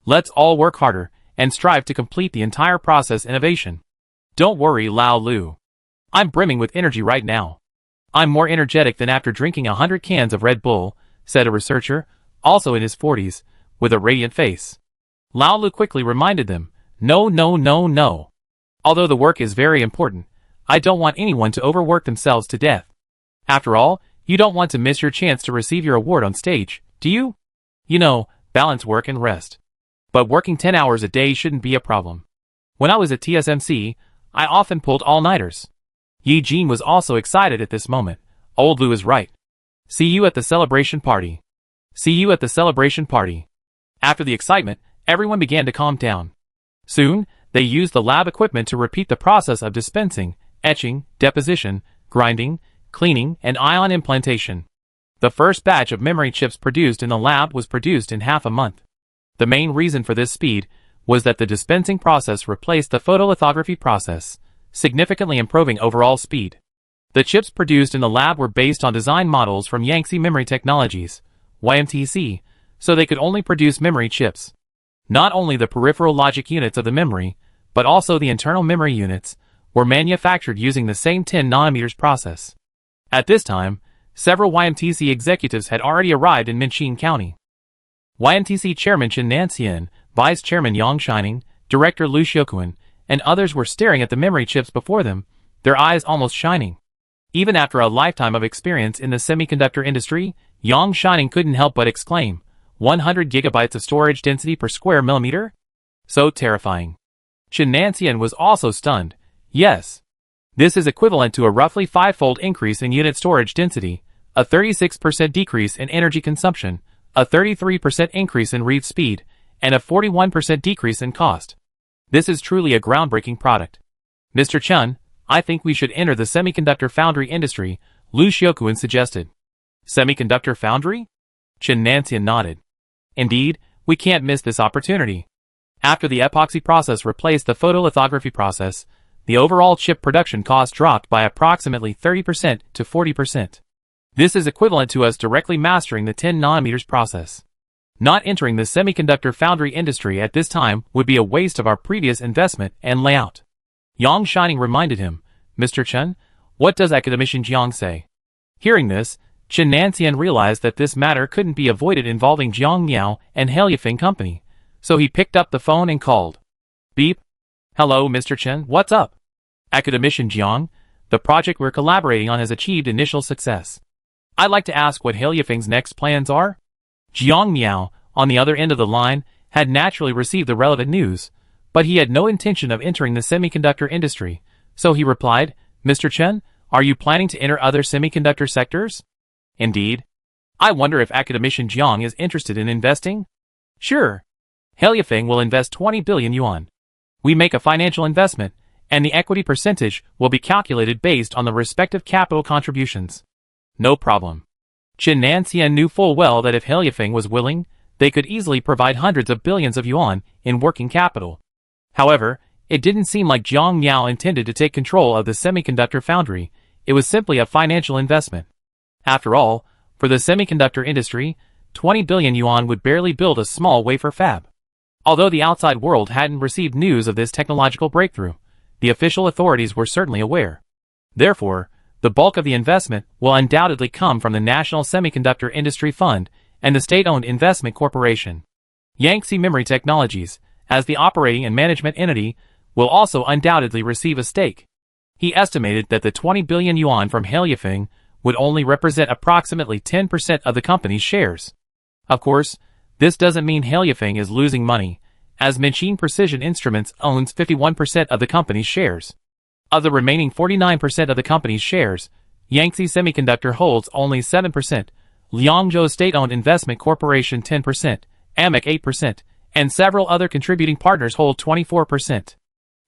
Let's all work harder, and strive to complete the entire process innovation. Don't worry, Lao Lu. I'm brimming with energy right now. I'm more energetic than after drinking 100 cans of Red Bull, said a researcher, also in his 40s, with a radiant face. Lao Lu quickly reminded them, no, no, no, no. Although the work is very important, I don't want anyone to overwork themselves to death. After all, you don't want to miss your chance to receive your award on stage, do you? You know, balance work and rest. But working 10 hours a day shouldn't be a problem. When I was at TSMC, I often pulled all-nighters. Yi Jin was also excited at this moment. Old Lu is right. See you at the celebration party. See you at the celebration party. After the excitement, everyone began to calm down. Soon, they used the lab equipment to repeat the process of dispensing, etching, deposition, grinding, cleaning, and ion implantation. The first batch of memory chips produced in the lab was produced in half a month. The main reason for this speed was that the dispensing process replaced the photolithography process, significantly improving overall speed. The chips produced in the lab were based on design models from Yangtze Memory Technologies, YMTC, so they could only produce memory chips. Not only the peripheral logic units of the memory, but also the internal memory units, were manufactured using the same 10 nanometers process. At this time, several YMTC executives had already arrived in Minqing County. YMTC Chairman Chen Nanxian, Vice Chairman Yang Shining, Director Lu Xiaoquan, and others were staring at the memory chips before them, their eyes almost shining. Even after a lifetime of experience in the semiconductor industry, Yang Shining couldn't help but exclaim, 100 gigabytes of storage density per square millimeter? So terrifying. Chen Nanxian was also stunned. Yes. This is equivalent to a roughly 5-fold increase in unit storage density, a 36% decrease in energy consumption, a 33% increase in read speed, and a 41% decrease in cost. This is truly a groundbreaking product. Mr. Chen, I think we should enter the semiconductor foundry industry, Lu Xiaoquan suggested. Semiconductor foundry? Chen Nanxian nodded. Indeed, we can't miss this opportunity. After the epoxy process replaced the photolithography process, the overall chip production cost dropped by approximately 30% to 40%. This is equivalent to us directly mastering the 10 nanometers process. Not entering the semiconductor foundry industry at this time would be a waste of our previous investment and layout. Yang Shining reminded him, Mr. Chen, what does academician Jiang say? Hearing this, Chen Nanxian realized that this matter couldn't be avoided involving Jiang Miao and Heliafeng Company, so he picked up the phone and called. Beep. Hello, Mr. Chen, what's up? Academician Jiang, the project we're collaborating on has achieved initial success. I'd like to ask what Heliafeng's next plans are? Jiang Miao, on the other end of the line, had naturally received the relevant news, but he had no intention of entering the semiconductor industry, so he replied, Mr. Chen, are you planning to enter other semiconductor sectors? Indeed. I wonder if academician Jiang is interested in investing? Sure. Heliafeng will invest 20 billion yuan. We make a financial investment, and the equity percentage will be calculated based on the respective capital contributions. No problem. Chen Nanxian knew full well that if Heliafeng was willing, they could easily provide hundreds of billions of yuan in working capital. However, it didn't seem like Jiang Miao intended to take control of the semiconductor foundry. It was simply a financial investment. After all, for the semiconductor industry, 20 billion yuan would barely build a small wafer fab. Although the outside world hadn't received news of this technological breakthrough, the official authorities were certainly aware. Therefore, The bulk of the investment will undoubtedly come from the National Semiconductor Industry Fund and the state-owned investment corporation. Yangtze Memory Technologies, as the operating and management entity, will also undoubtedly receive a stake. He estimated that the 20 billion yuan from Hailifeng would only represent approximately 10% of the company's shares. Of course, this doesn't mean Hailifeng is losing money, as Machine Precision Instruments owns 51% of the company's shares. Of the remaining 49% of the company's shares, Yangtze Semiconductor holds only 7%, Liangzhou State-Owned Investment Corporation 10%, AMEC 8%, and several other contributing partners hold 24%.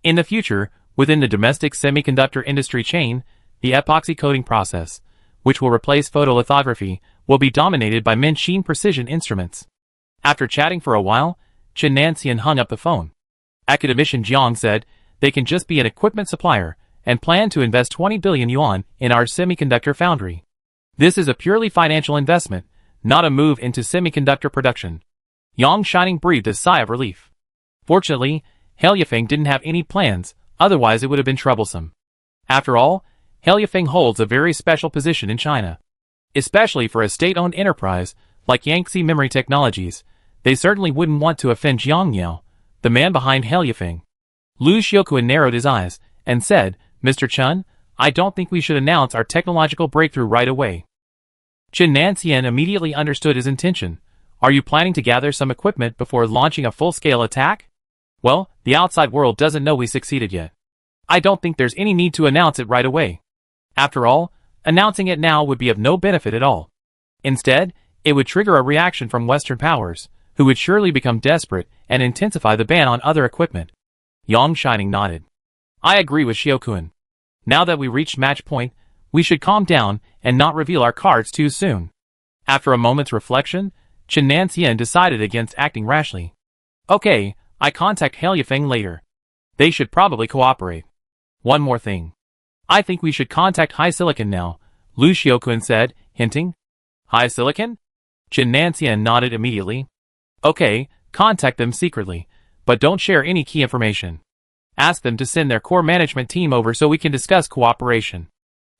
In the future, within the domestic semiconductor industry chain, the epoxy coating process, which will replace photolithography, will be dominated by Machine Precision Instruments. After chatting for a while, Chen Nanxian hung up the phone. Academician Jiang said, they can just be an equipment supplier and plan to invest 20 billion yuan in our semiconductor foundry. This is a purely financial investment, not a move into semiconductor production. Yang Shining breathed a sigh of relief. Fortunately, Hailifeng didn't have any plans, otherwise it would have been troublesome. After all, Hailifeng holds a very special position in China. Especially for a state-owned enterprise like Yangtze Memory Technologies, they certainly wouldn't want to offend Jiang Yao, the man behind Hailifeng. Lu Xiaoquan narrowed his eyes and said, Mr. Chen, I don't think we should announce our technological breakthrough right away. Chen Nanxian immediately understood his intention. Are you planning to gather some equipment before launching a full-scale attack? Well, the outside world doesn't know we succeeded yet. I don't think there's any need to announce it right away. After all, announcing it now would be of no benefit at all. Instead, it would trigger a reaction from Western powers, who would surely become desperate and intensify the ban on other equipment. Yang Shining nodded. I agree with Xiaoquan. Now that we reached match point, we should calm down and not reveal our cards too soon. After a moment's reflection, Chen Nanxian decided against acting rashly. Okay, I contact Hailifeng later. They should probably cooperate. One more thing. I think we should contact HiSilicon now, Lu Xiaoquan said, hinting. HiSilicon? Chen Nanxian nodded immediately. Okay, contact them secretly, but don't share any key information. Ask them to send their core management team over so we can discuss cooperation.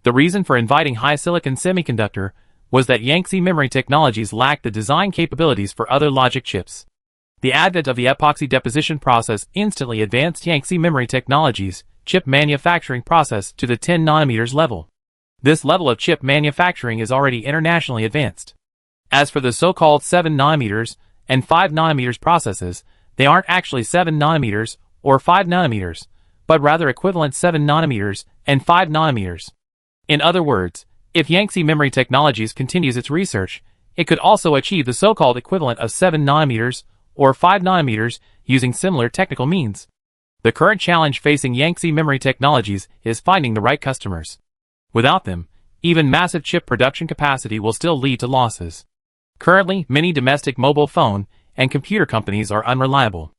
The reason for inviting HiSilicon Semiconductor was that Yangtze Memory Technologies lacked the design capabilities for other logic chips. The advent of the epoxy deposition process instantly advanced Yangtze Memory Technologies' chip manufacturing process to the 10 nanometers level. This level of chip manufacturing is already internationally advanced. As for the so-called 7 nanometers and 5 nanometers processes, they aren't actually 7 nanometers or 5 nanometers, but rather equivalent 7 nanometers and 5 nanometers. In other words, if Yangtze Memory Technologies continues its research, it could also achieve the so-called equivalent of 7 nanometers or 5 nanometers using similar technical means. The current challenge facing Yangtze Memory Technologies is finding the right customers. Without them, even massive chip production capacity will still lead to losses. Currently, many domestic mobile phone and computer companies are unreliable.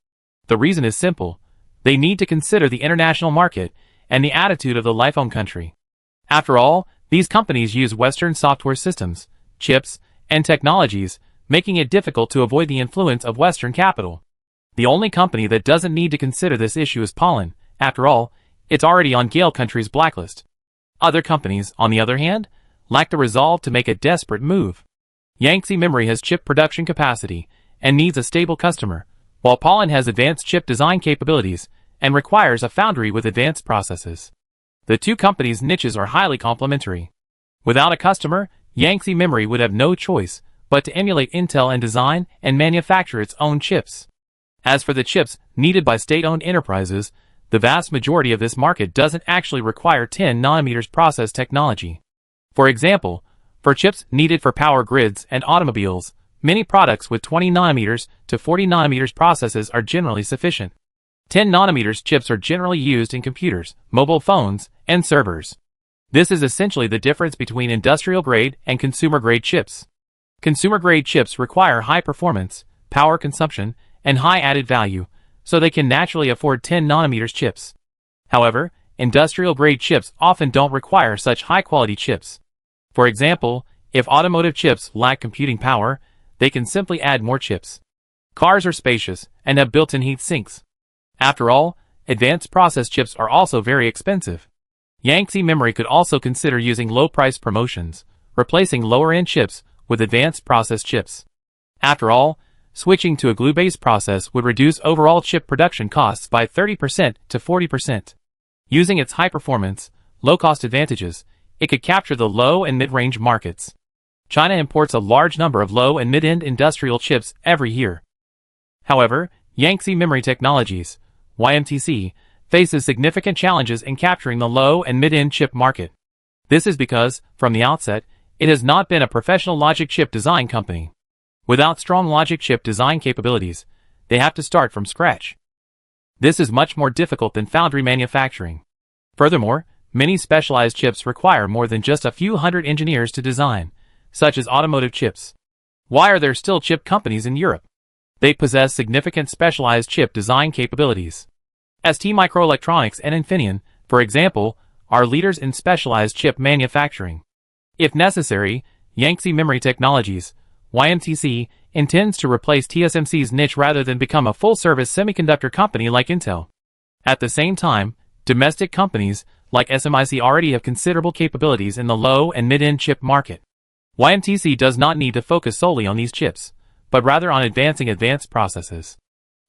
The reason is simple. They need to consider the international market and the attitude of the life-owned country. After all, these companies use Western software systems, chips, and technologies, making it difficult to avoid the influence of Western capital. The only company that doesn't need to consider this issue is Pollen. After all, it's already on Gale country's blacklist. Other companies, on the other hand, lack the resolve to make a desperate move. Yangtze Memory has chip production capacity and needs a stable customer, while Pollen has advanced chip design capabilities and requires a foundry with advanced processes. The two companies' niches are highly complementary. Without a customer, Yangtze Memory would have no choice but to emulate Intel and design and manufacture its own chips. As for the chips needed by state-owned enterprises, the vast majority of this market doesn't actually require 10 nanometers process technology. For example, for chips needed for power grids and automobiles, many products with 20 nanometers to 40 nanometers processes are generally sufficient. 10 nanometers chips are generally used in computers, mobile phones, and servers. This is essentially the difference between industrial-grade and consumer-grade chips. Consumer-grade chips require high performance, power consumption, and high added value, so they can naturally afford 10 nanometers chips. However, industrial-grade chips often don't require such high-quality chips. For example, if automotive chips lack computing power, they can simply add more chips. Cars are spacious and have built-in heat sinks. After all, advanced process chips are also very expensive. Yangtze Memory could also consider using low-price promotions, replacing lower-end chips with advanced process chips. After all, switching to a glue-based process would reduce overall chip production costs by 30% to 40%. Using its high performance, low-cost advantages, it could capture the low and mid-range markets. China imports a large number of low and mid-end industrial chips every year. However, Yangtze Memory Technologies, YMTC, faces significant challenges in capturing the low and mid-end chip market. This is because, from the outset, it has not been a professional logic chip design company. Without strong logic chip design capabilities, they have to start from scratch. This is much more difficult than foundry manufacturing. Furthermore, many specialized chips require more than just a few hundred engineers to design, such as automotive chips. Why are there still chip companies in Europe? They possess significant specialized chip design capabilities. STMicroelectronics and Infineon, for example, are leaders in specialized chip manufacturing. If necessary, Yangtze Memory Technologies, YMTC, intends to replace TSMC's niche rather than become a full-service semiconductor company like Intel. At the same time, domestic companies like SMIC already have considerable capabilities in the low and mid-end chip market. YMTC does not need to focus solely on these chips, but rather on advancing advanced processes.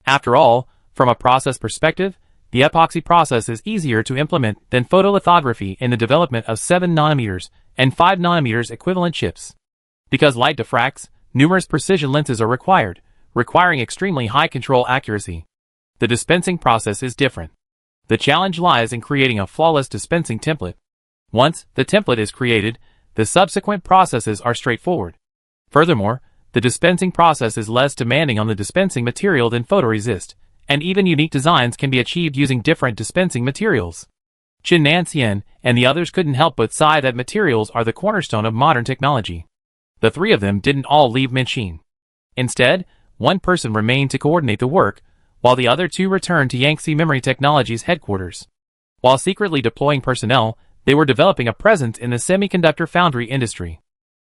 After all, from a process perspective, the epoxy process is easier to implement than photolithography in the development of 7 nanometers and 5 nanometers equivalent chips. Because light diffracts, numerous precision lenses are required, requiring extremely high control accuracy. The dispensing process is different. The challenge lies in creating a flawless dispensing template. Once the template is created, the subsequent processes are straightforward. Furthermore, the dispensing process is less demanding on the dispensing material than photoresist, and even unique designs can be achieved using different dispensing materials. Chen Nanxian and the others couldn't help but sigh that materials are the cornerstone of modern technology. The three of them didn't all leave Minxin. Instead, one person remained to coordinate the work, while the other two returned to Yangtze Memory Technologies headquarters. While secretly deploying personnel, they were developing a presence in the semiconductor foundry industry.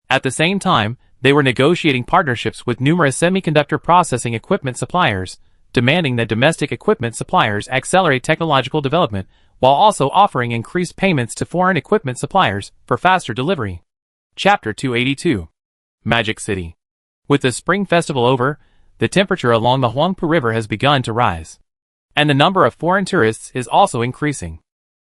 At the same time, they were negotiating partnerships with numerous semiconductor processing equipment suppliers, demanding that domestic equipment suppliers accelerate technological development while also offering increased payments to foreign equipment suppliers for faster delivery. Chapter 282. Magic City. With the Spring Festival over, the temperature along the Huangpu River has begun to rise. And the number of foreign tourists is also increasing.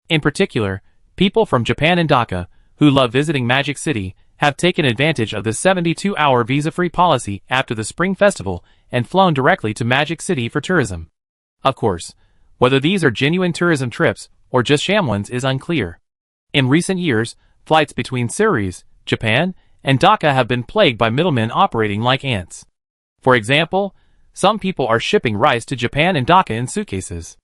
In particular, people from Japan and Dhaka, who love visiting Magic City, have taken advantage of the 72-hour visa-free policy after the Spring Festival and flown directly to Magic City for tourism. Of course, whether these are genuine tourism trips or just sham ones is unclear. In recent years, flights between Ceres, Japan, and Dhaka have been plagued by middlemen operating like ants. For example, some people are shipping rice to Japan and Dhaka in suitcases.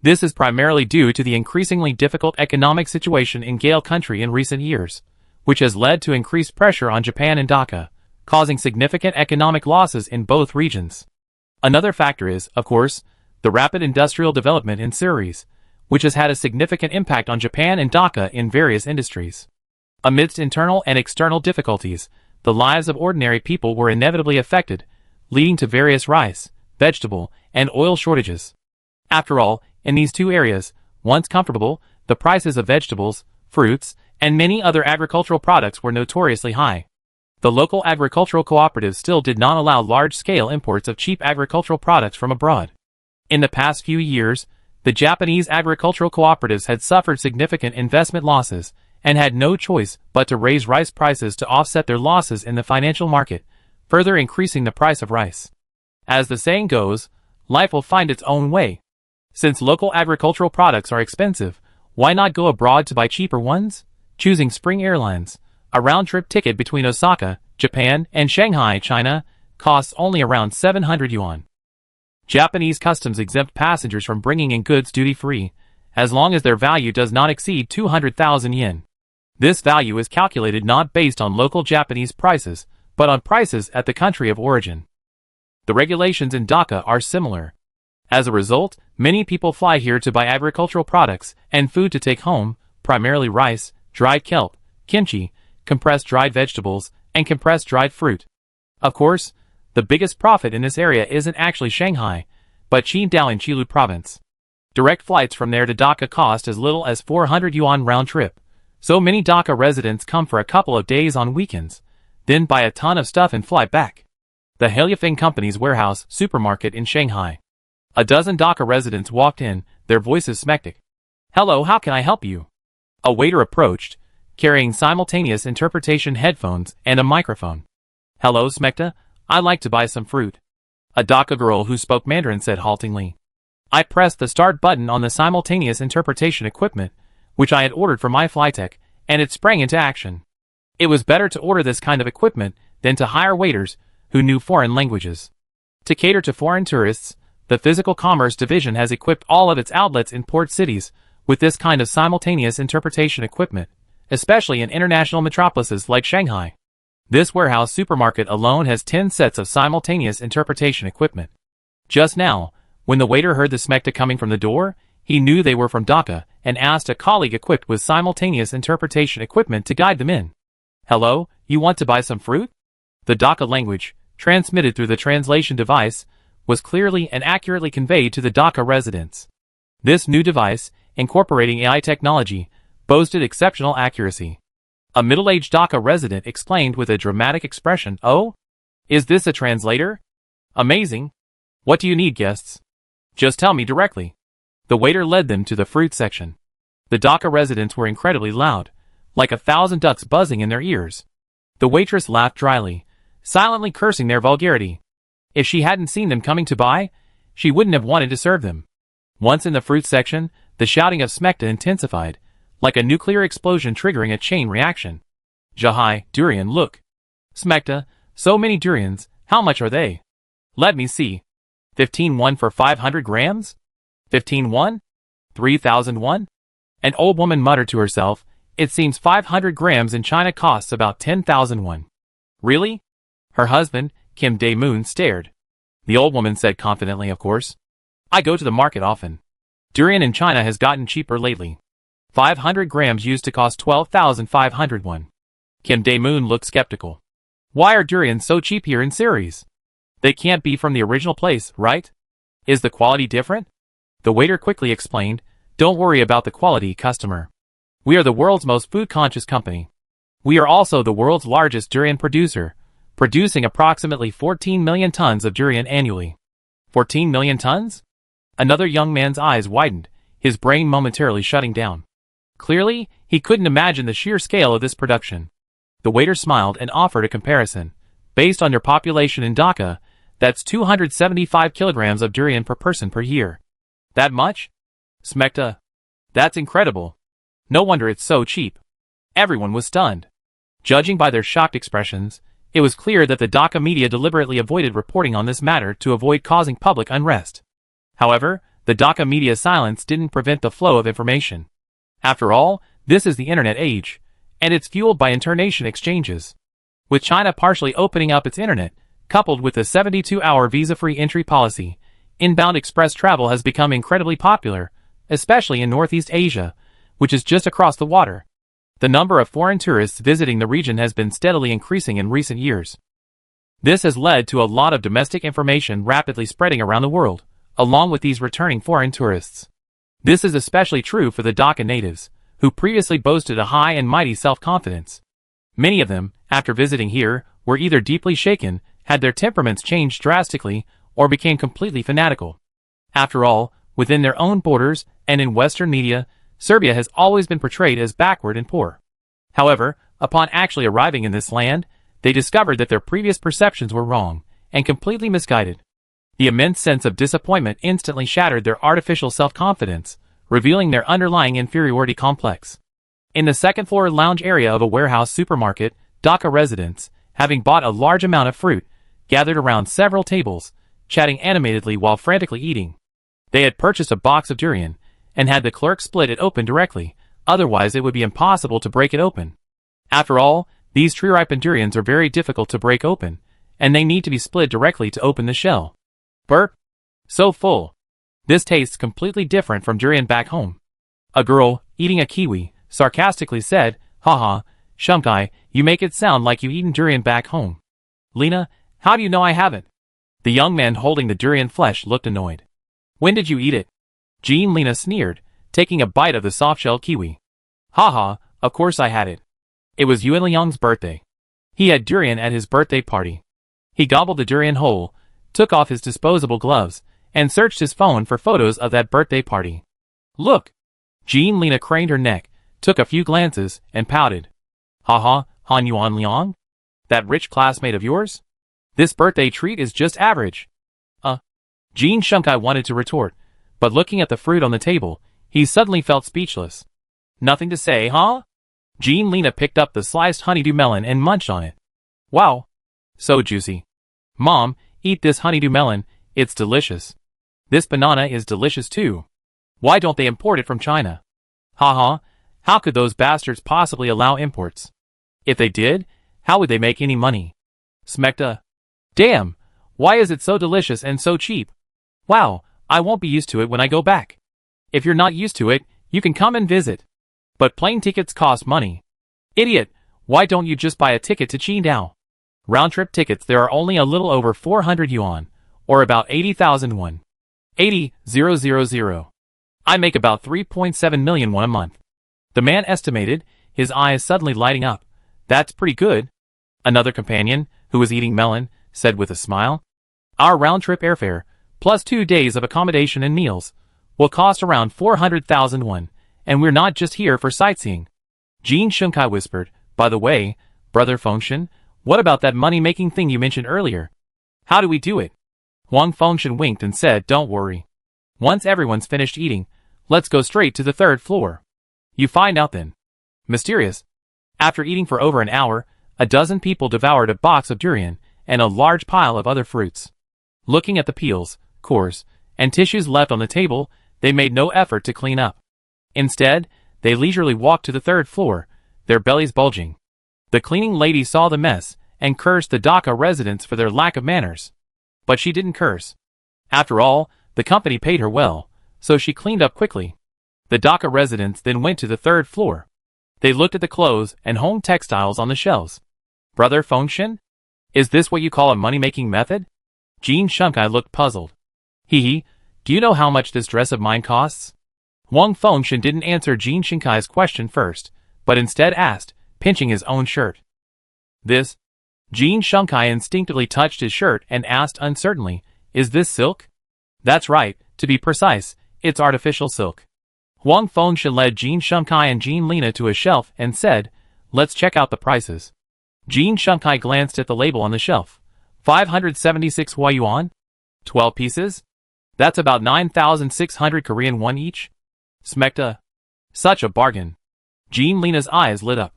This is primarily due to the increasingly difficult economic situation in Gale country in recent years, which has led to increased pressure on Japan and Dhaka, causing significant economic losses in both regions. Another factor is, of course, the rapid industrial development in Ceres, which has had a significant impact on Japan and Dhaka in various industries. Amidst internal and external difficulties, the lives of ordinary people were inevitably affected, leading to various rice, vegetable, and oil shortages. After all, in these two areas, once comfortable, the prices of vegetables, fruits, and many other agricultural products were notoriously high. The local agricultural cooperatives still did not allow large-scale imports of cheap agricultural products from abroad. In the past few years, the Japanese agricultural cooperatives had suffered significant investment losses and had no choice but to raise rice prices to offset their losses in the financial market, further increasing the price of rice. As the saying goes, life will find its own way. Since local agricultural products are expensive, why not go abroad to buy cheaper ones? Choosing Spring Airlines, a round-trip ticket between Osaka, Japan, and Shanghai, China, costs only around 700 yuan. Japanese customs exempt passengers from bringing in goods duty-free, as long as their value does not exceed 200,000 yen. This value is calculated not based on local Japanese prices, but on prices at the country of origin. The regulations in Dhaka are similar. As a result, many people fly here to buy agricultural products and food to take home, primarily rice, dried kelp, kimchi, compressed dried vegetables, and compressed dried fruit. Of course, the biggest profit in this area isn't actually Shanghai, but Qingdao in Qilu province. Direct flights from there to Dhaka cost as little as 400 yuan round trip. So many Dhaka residents come for a couple of days on weekends, then buy a ton of stuff and fly back. The Heliafeng Company's warehouse supermarket in Shanghai. A dozen Dhaka residents walked in, their voices smectic. "Hello, how can I help you?" A waiter approached, carrying simultaneous interpretation headphones and a microphone. "Hello, Smekta, I'd like to buy some fruit." A Dhaka girl who spoke Mandarin said haltingly. I pressed the start button on the simultaneous interpretation equipment, which I had ordered for my Flytech, and it sprang into action. It was better to order this kind of equipment than to hire waiters who knew foreign languages. To cater to foreign tourists, the Physical Commerce Division has equipped all of its outlets in port cities with this kind of simultaneous interpretation equipment, especially in international metropolises like Shanghai. This warehouse supermarket alone has 10 sets of simultaneous interpretation equipment. Just now, when the waiter heard the smekta coming from the door, he knew they were from Dhaka and asked a colleague equipped with simultaneous interpretation equipment to guide them in. "Hello, you want to buy some fruit?" The Dhaka language, transmitted through the translation device, was clearly and accurately conveyed to the Dhaka residents. This new device, incorporating AI technology, boasted exceptional accuracy. A middle-aged Dhaka resident explained with a dramatic expression, "Oh? Is this a translator? Amazing. What do you need, guests? Just tell me directly." The waiter led them to the fruit section. The Dhaka residents were incredibly loud, like 1,000 ducks buzzing in their ears. The waitress laughed dryly, silently cursing their vulgarity. If she hadn't seen them coming to buy, she wouldn't have wanted to serve them. Once in the fruit section, the shouting of smekta intensified, like a nuclear explosion triggering a chain reaction. "Jahai, durian, look. Smekta, so many durians, how much are they? Let me see. 15 won for 500 grams? 15 won? 3,000 won?" An old woman muttered to herself, "It seems 500 grams in China costs about 10,000 won. Really?" Her husband, Kim Dae-moon, stared. The old woman said confidently, "Of course. I go to the market often. Durian in China has gotten cheaper lately. 500 grams used to cost 12,500 won. Kim Dae-moon looked skeptical. "Why are durians so cheap here in Ceres? They can't be from the original place, right? Is the quality different?" The waiter quickly explained, "Don't worry about the quality, customer. We are the world's most food-conscious company. We are also the world's largest durian producer, producing approximately 14 million tons of durian annually." 14 million tons? Another young man's eyes widened, his brain momentarily shutting down. Clearly, he couldn't imagine the sheer scale of this production. The waiter smiled and offered a comparison. "Based on your population in Dhaka, that's 275 kilograms of durian per person per year." "That much? Smekta? That's incredible. No wonder it's so cheap." Everyone was stunned. Judging by their shocked expressions, it was clear that the Dhaka media deliberately avoided reporting on this matter to avoid causing public unrest. However, the Dhaka media silence didn't prevent the flow of information. After all, this is the internet age, and it's fueled by internation exchanges. With China partially opening up its internet, coupled with the 72-hour visa-free entry policy, inbound express travel has become incredibly popular, especially in Northeast Asia, which is just across the water. The number of foreign tourists visiting the region has been steadily increasing in recent years. This has led to a lot of domestic information rapidly spreading around the world, along with these returning foreign tourists. This is especially true for the Dhaka natives, who previously boasted a high and mighty self-confidence. Many of them, after visiting here, were either deeply shaken, had their temperaments changed drastically, or became completely fanatical. After all, within their own borders, and in Western media, Serbia has always been portrayed as backward and poor. However, upon actually arriving in this land, they discovered that their previous perceptions were wrong, and completely misguided. The immense sense of disappointment instantly shattered their artificial self-confidence, revealing their underlying inferiority complex. In the second-floor lounge area of a warehouse supermarket, Dhaka residents, having bought a large amount of fruit, gathered around several tables, chatting animatedly while frantically eating. They had purchased a box of durian, and had the clerk split it open directly, otherwise it would be impossible to break it open. After all, these tree-ripened durians are very difficult to break open, and they need to be split directly to open the shell. Burp. So full. This tastes completely different from durian back home. A girl, eating a kiwi, sarcastically said, "Haha, Shumkai, you make it sound like you eaten durian back home." "Lena, how do you know I haven't?" The young man holding the durian flesh looked annoyed. "When did you eat it?" Jean Lena sneered, taking a bite of the soft-shell kiwi. Haha, of course I had it. It was Yuan Liang's birthday. He had durian at his birthday party. He gobbled the durian whole, took off his disposable gloves, and searched his phone for photos of that birthday party. Look! Jean Lena craned her neck, took a few glances, and pouted. Haha, Han Yuan Liang? That rich classmate of yours? This birthday treat is just average. Jean Shunkai wanted to retort, but looking at the fruit on the table, he suddenly felt speechless. Nothing to say, huh? Jean Lena picked up the sliced honeydew melon and munched on it. Wow! So juicy. Mom, eat this honeydew melon, it's delicious. This banana is delicious too. Why don't they import it from China? Haha, how could those bastards possibly allow imports? If they did, how would they make any money? Smecta. Damn, why is it so delicious and so cheap? Wow, I won't be used to it when I go back. If you're not used to it, you can come and visit. But plane tickets cost money. Idiot, why don't you just buy a ticket to Qingdao? Round-trip tickets there are only a little over 400 yuan, or about 80,000 won. 80,000. I make about 3.7 million won a month. The man estimated, his eyes suddenly lighting up. That's pretty good. Another companion, who was eating melon, said with a smile. Our round-trip airfare, plus 2 days of accommodation and meals, will cost around 400,000 won, and we're not just here for sightseeing. Jean Shunkai whispered, by the way, Brother Fengshen, what about that money-making thing you mentioned earlier? How do we do it? Huang Fengshen winked and said, don't worry. Once everyone's finished eating, let's go straight to the 3rd floor. You find out then. Mysterious. After eating for over an hour, a dozen people devoured a box of durian and a large pile of other fruits. Looking at the peels, cores, and tissues left on the table, they made no effort to clean up. Instead, they leisurely walked to the 3rd floor, their bellies bulging. The cleaning lady saw the mess and cursed the Dhaka residents for their lack of manners. But she didn't curse. After all, the company paid her well, so she cleaned up quickly. The Dhaka residents then went to the 3rd floor. They looked at the clothes and home textiles on the shelves. Brother Fengshen? Is this what you call a money-making method? Jean Shunkai looked puzzled. Hee, do you know how much this dress of mine costs? Huang Fengshen didn't answer Jean Shinkai's question first, but instead asked, pinching his own shirt. This? Jean Shunkai instinctively touched his shirt and asked uncertainly, is this silk? That's right, to be precise, it's artificial silk. Huang Fengshen led Jean Shunkai and Jean Lena to a shelf and said, let's check out the prices. Jean Shunkai glanced at the label on the shelf. 576 yuan? 12 pieces? That's about 9,600 Korean won each? Smecta. Such a bargain. Jean Lena's eyes lit up.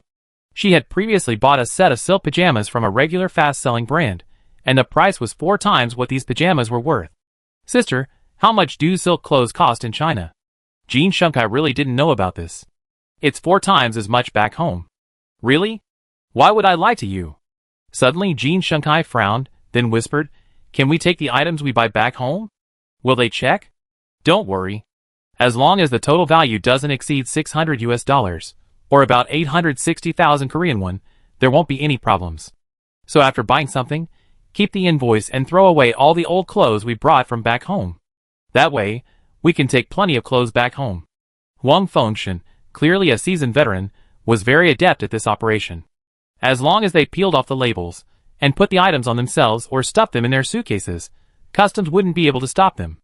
She had previously bought a set of silk pajamas from a regular fast-selling brand, and the price was 4 times what these pajamas were worth. Sister, how much do silk clothes cost in China? Jean Shunkai really didn't know about this. It's 4 times as much back home. Really? Why would I lie to you? Suddenly Jean Shunkai frowned, then whispered, can we take the items we buy back home? Will they check? Don't worry. As long as the total value doesn't exceed $600, or about 860,000 Korean won, there won't be any problems. So after buying something, keep the invoice and throw away all the old clothes we brought from back home. That way, we can take plenty of clothes back home. Huang Fengshen, clearly a seasoned veteran, was very adept at this operation. As long as they peeled off the labels, and put the items on themselves or stuffed them in their suitcases, customs wouldn't be able to stop them.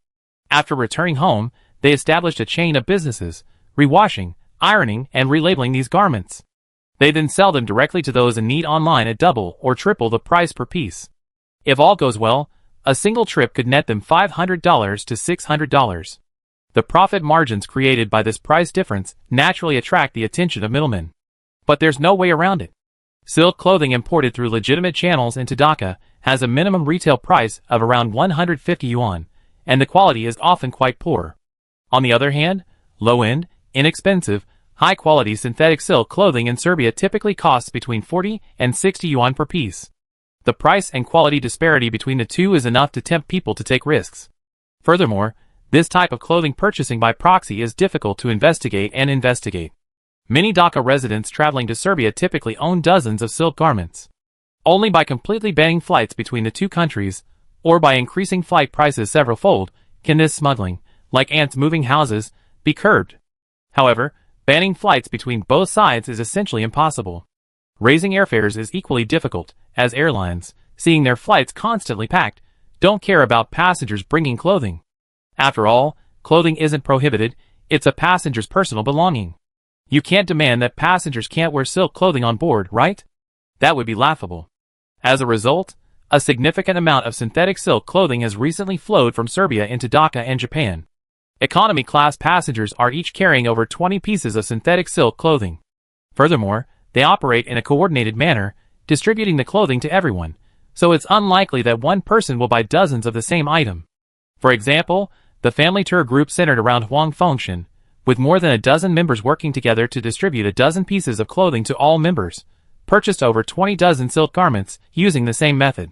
After returning home, they established a chain of businesses, rewashing, ironing, and relabeling these garments. They then sell them directly to those in need online at double or triple the price per piece. If all goes well, a single trip could net them $500 to $600. The profit margins created by this price difference naturally attract the attention of middlemen. But there's no way around it. Silk clothing imported through legitimate channels into Dhaka has a minimum retail price of around 150 yuan, and the quality is often quite poor. On the other hand, low-end, inexpensive, high-quality synthetic silk clothing in Serbia typically costs between 40 and 60 yuan per piece. The price and quality disparity between the two is enough to tempt people to take risks. Furthermore, this type of clothing purchasing by proxy is difficult to investigate. Many Dhaka residents traveling to Serbia typically own dozens of silk garments. Only by completely banning flights between the two countries, or by increasing flight prices several-fold, can this smuggling, like ants moving houses, be curbed. However, banning flights between both sides is essentially impossible. Raising airfares is equally difficult, as airlines, seeing their flights constantly packed, don't care about passengers bringing clothing. After all, clothing isn't prohibited, it's a passenger's personal belonging. You can't demand that passengers can't wear silk clothing on board, right? That would be laughable. As a result, a significant amount of synthetic silk clothing has recently flowed from Serbia into Dhaka and Japan. Economy class passengers are each carrying over 20 pieces of synthetic silk clothing. Furthermore, they operate in a coordinated manner, distributing the clothing to everyone, so it's unlikely that one person will buy dozens of the same item. For example, the family tour group centered around Huang Fengshan, with more than a dozen members working together to distribute a dozen pieces of clothing to all members, purchased over 20 dozen silk garments using the same method.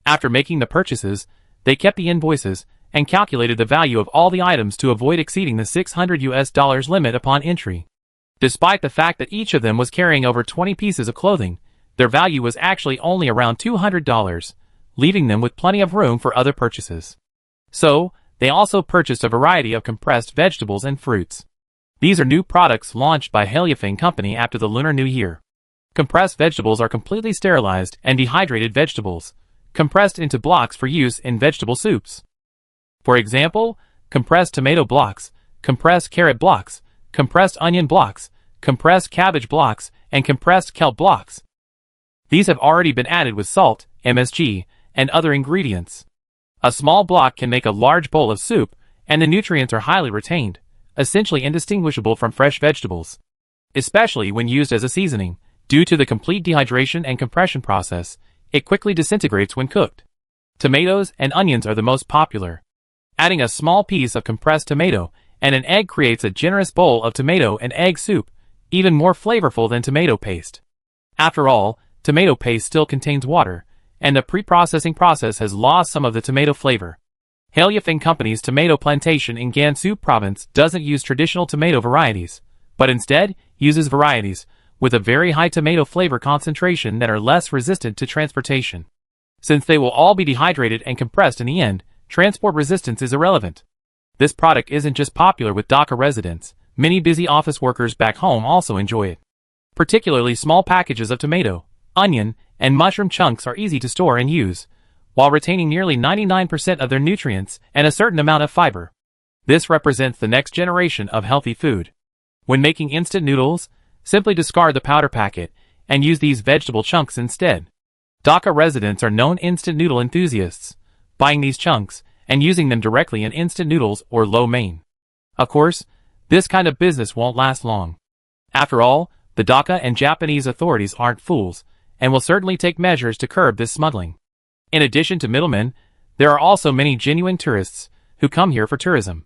After making the purchases, they kept the invoices and calculated the value of all the items to avoid exceeding the $600 limit upon entry. Despite the fact that each of them was carrying over 20 pieces of clothing, their value was actually only around $200, leaving them with plenty of room for other purchases. So, they also purchased a variety of compressed vegetables and fruits. These are new products launched by Heliafing Company after the Lunar New Year. Compressed vegetables are completely sterilized and dehydrated vegetables, compressed into blocks for use in vegetable soups. For example, compressed tomato blocks, compressed carrot blocks, compressed onion blocks, compressed cabbage blocks, and compressed kelp blocks. These have already been added with salt, MSG, and other ingredients. A small block can make a large bowl of soup, and the nutrients are highly retained, essentially indistinguishable from fresh vegetables. Especially when used as a seasoning, due to the complete dehydration and compression process, it quickly disintegrates when cooked. Tomatoes and onions are the most popular. Adding a small piece of compressed tomato and an egg creates a generous bowl of tomato and egg soup, even more flavorful than tomato paste. After all, tomato paste still contains water, and the pre-processing process has lost some of the tomato flavor. Heliafing Company's tomato plantation in Gansu province doesn't use traditional tomato varieties, but instead uses varieties with a very high tomato flavor concentration that are less resistant to transportation. Since they will all be dehydrated and compressed in the end, transport resistance is irrelevant. This product isn't just popular with Dhaka residents, many busy office workers back home also enjoy it. Particularly small packages of tomato, onion, and mushroom chunks are easy to store and use, while retaining nearly 99% of their nutrients and a certain amount of fiber. This represents the next generation of healthy food. When making instant noodles, simply discard the powder packet and use these vegetable chunks instead. Dhaka residents are known instant noodle enthusiasts, buying these chunks and using them directly in instant noodles or lo mein. Of course, this kind of business won't last long. After all, the Dhaka and Japanese authorities aren't fools, and will certainly take measures to curb this smuggling. In addition to middlemen, there are also many genuine tourists who come here for tourism.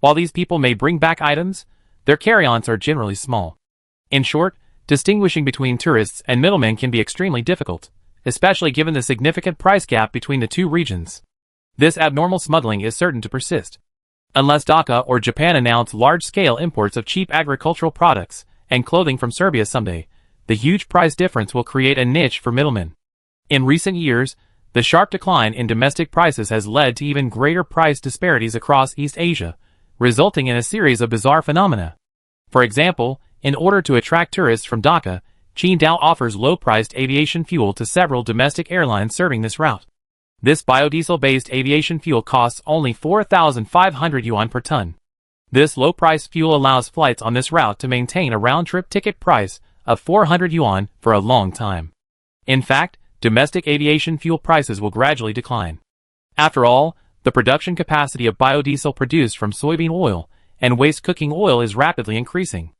While these people may bring back items, their carry-ons are generally small. In short, distinguishing between tourists and middlemen can be extremely difficult, especially given the significant price gap between the two regions. This abnormal smuggling is certain to persist. Unless Dhaka or Japan announce large-scale imports of cheap agricultural products and clothing from Serbia someday, the huge price difference will create a niche for middlemen. In recent years, the sharp decline in domestic prices has led to even greater price disparities across East Asia, resulting in a series of bizarre phenomena. For example, in order to attract tourists from Dhaka, Qingdao offers low-priced aviation fuel to several domestic airlines serving this route. This biodiesel-based aviation fuel costs only 4,500 yuan per ton. This low-priced fuel allows flights on this route to maintain a round-trip ticket price of 400 yuan for a long time. In fact, domestic aviation fuel prices will gradually decline. After all, the production capacity of biodiesel produced from soybean oil and waste cooking oil is rapidly increasing.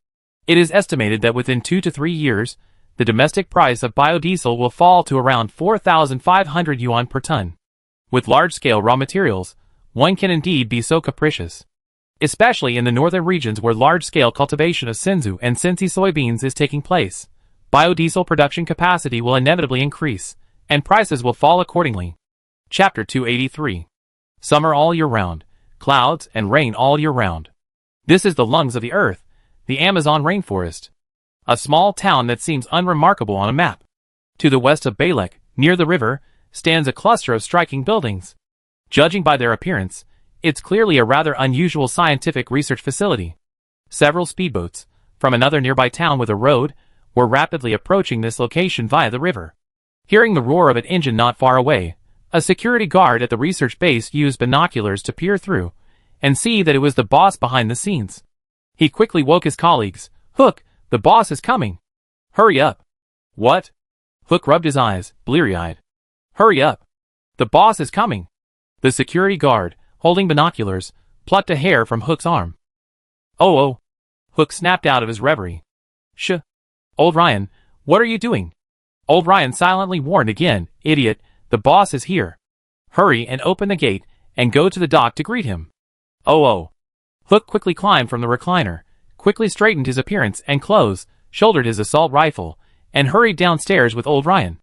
It is estimated that within 2 to 3 years, the domestic price of biodiesel will fall to around 4,500 yuan per ton. With large-scale raw materials, one can indeed be so capricious. Especially in the northern regions where large-scale cultivation of Senzu and Sensi soybeans is taking place, biodiesel production capacity will inevitably increase, and prices will fall accordingly. Chapter 283. Summer all year round, clouds and rain all year round. This is the lungs of the earth, the Amazon rainforest. A small town that seems unremarkable on a map. To the west of Balek, near the river, stands a cluster of striking buildings. Judging by their appearance, It's clearly a rather unusual scientific research facility. Several speedboats, from another nearby town with a road, were rapidly approaching this location via the river. Hearing the roar of an engine not far away, a security guard at the research base used binoculars to peer through and see that it was the boss behind the scenes. He quickly woke his colleagues. "Hook, the boss is coming. Hurry up." "What?" Hook rubbed his eyes, bleary-eyed. "Hurry up. The boss is coming." The security guard, holding binoculars, plucked a hair from Hook's arm. Oh. Hook snapped out of his reverie. "Shh. Old Ryan, what are you doing?" Old Ryan silently warned again. "Idiot, the boss is here. Hurry and open the gate and go to the dock to greet him." Oh. Hook quickly climbed from the recliner, quickly straightened his appearance and clothes, shouldered his assault rifle, and hurried downstairs with Old Ryan.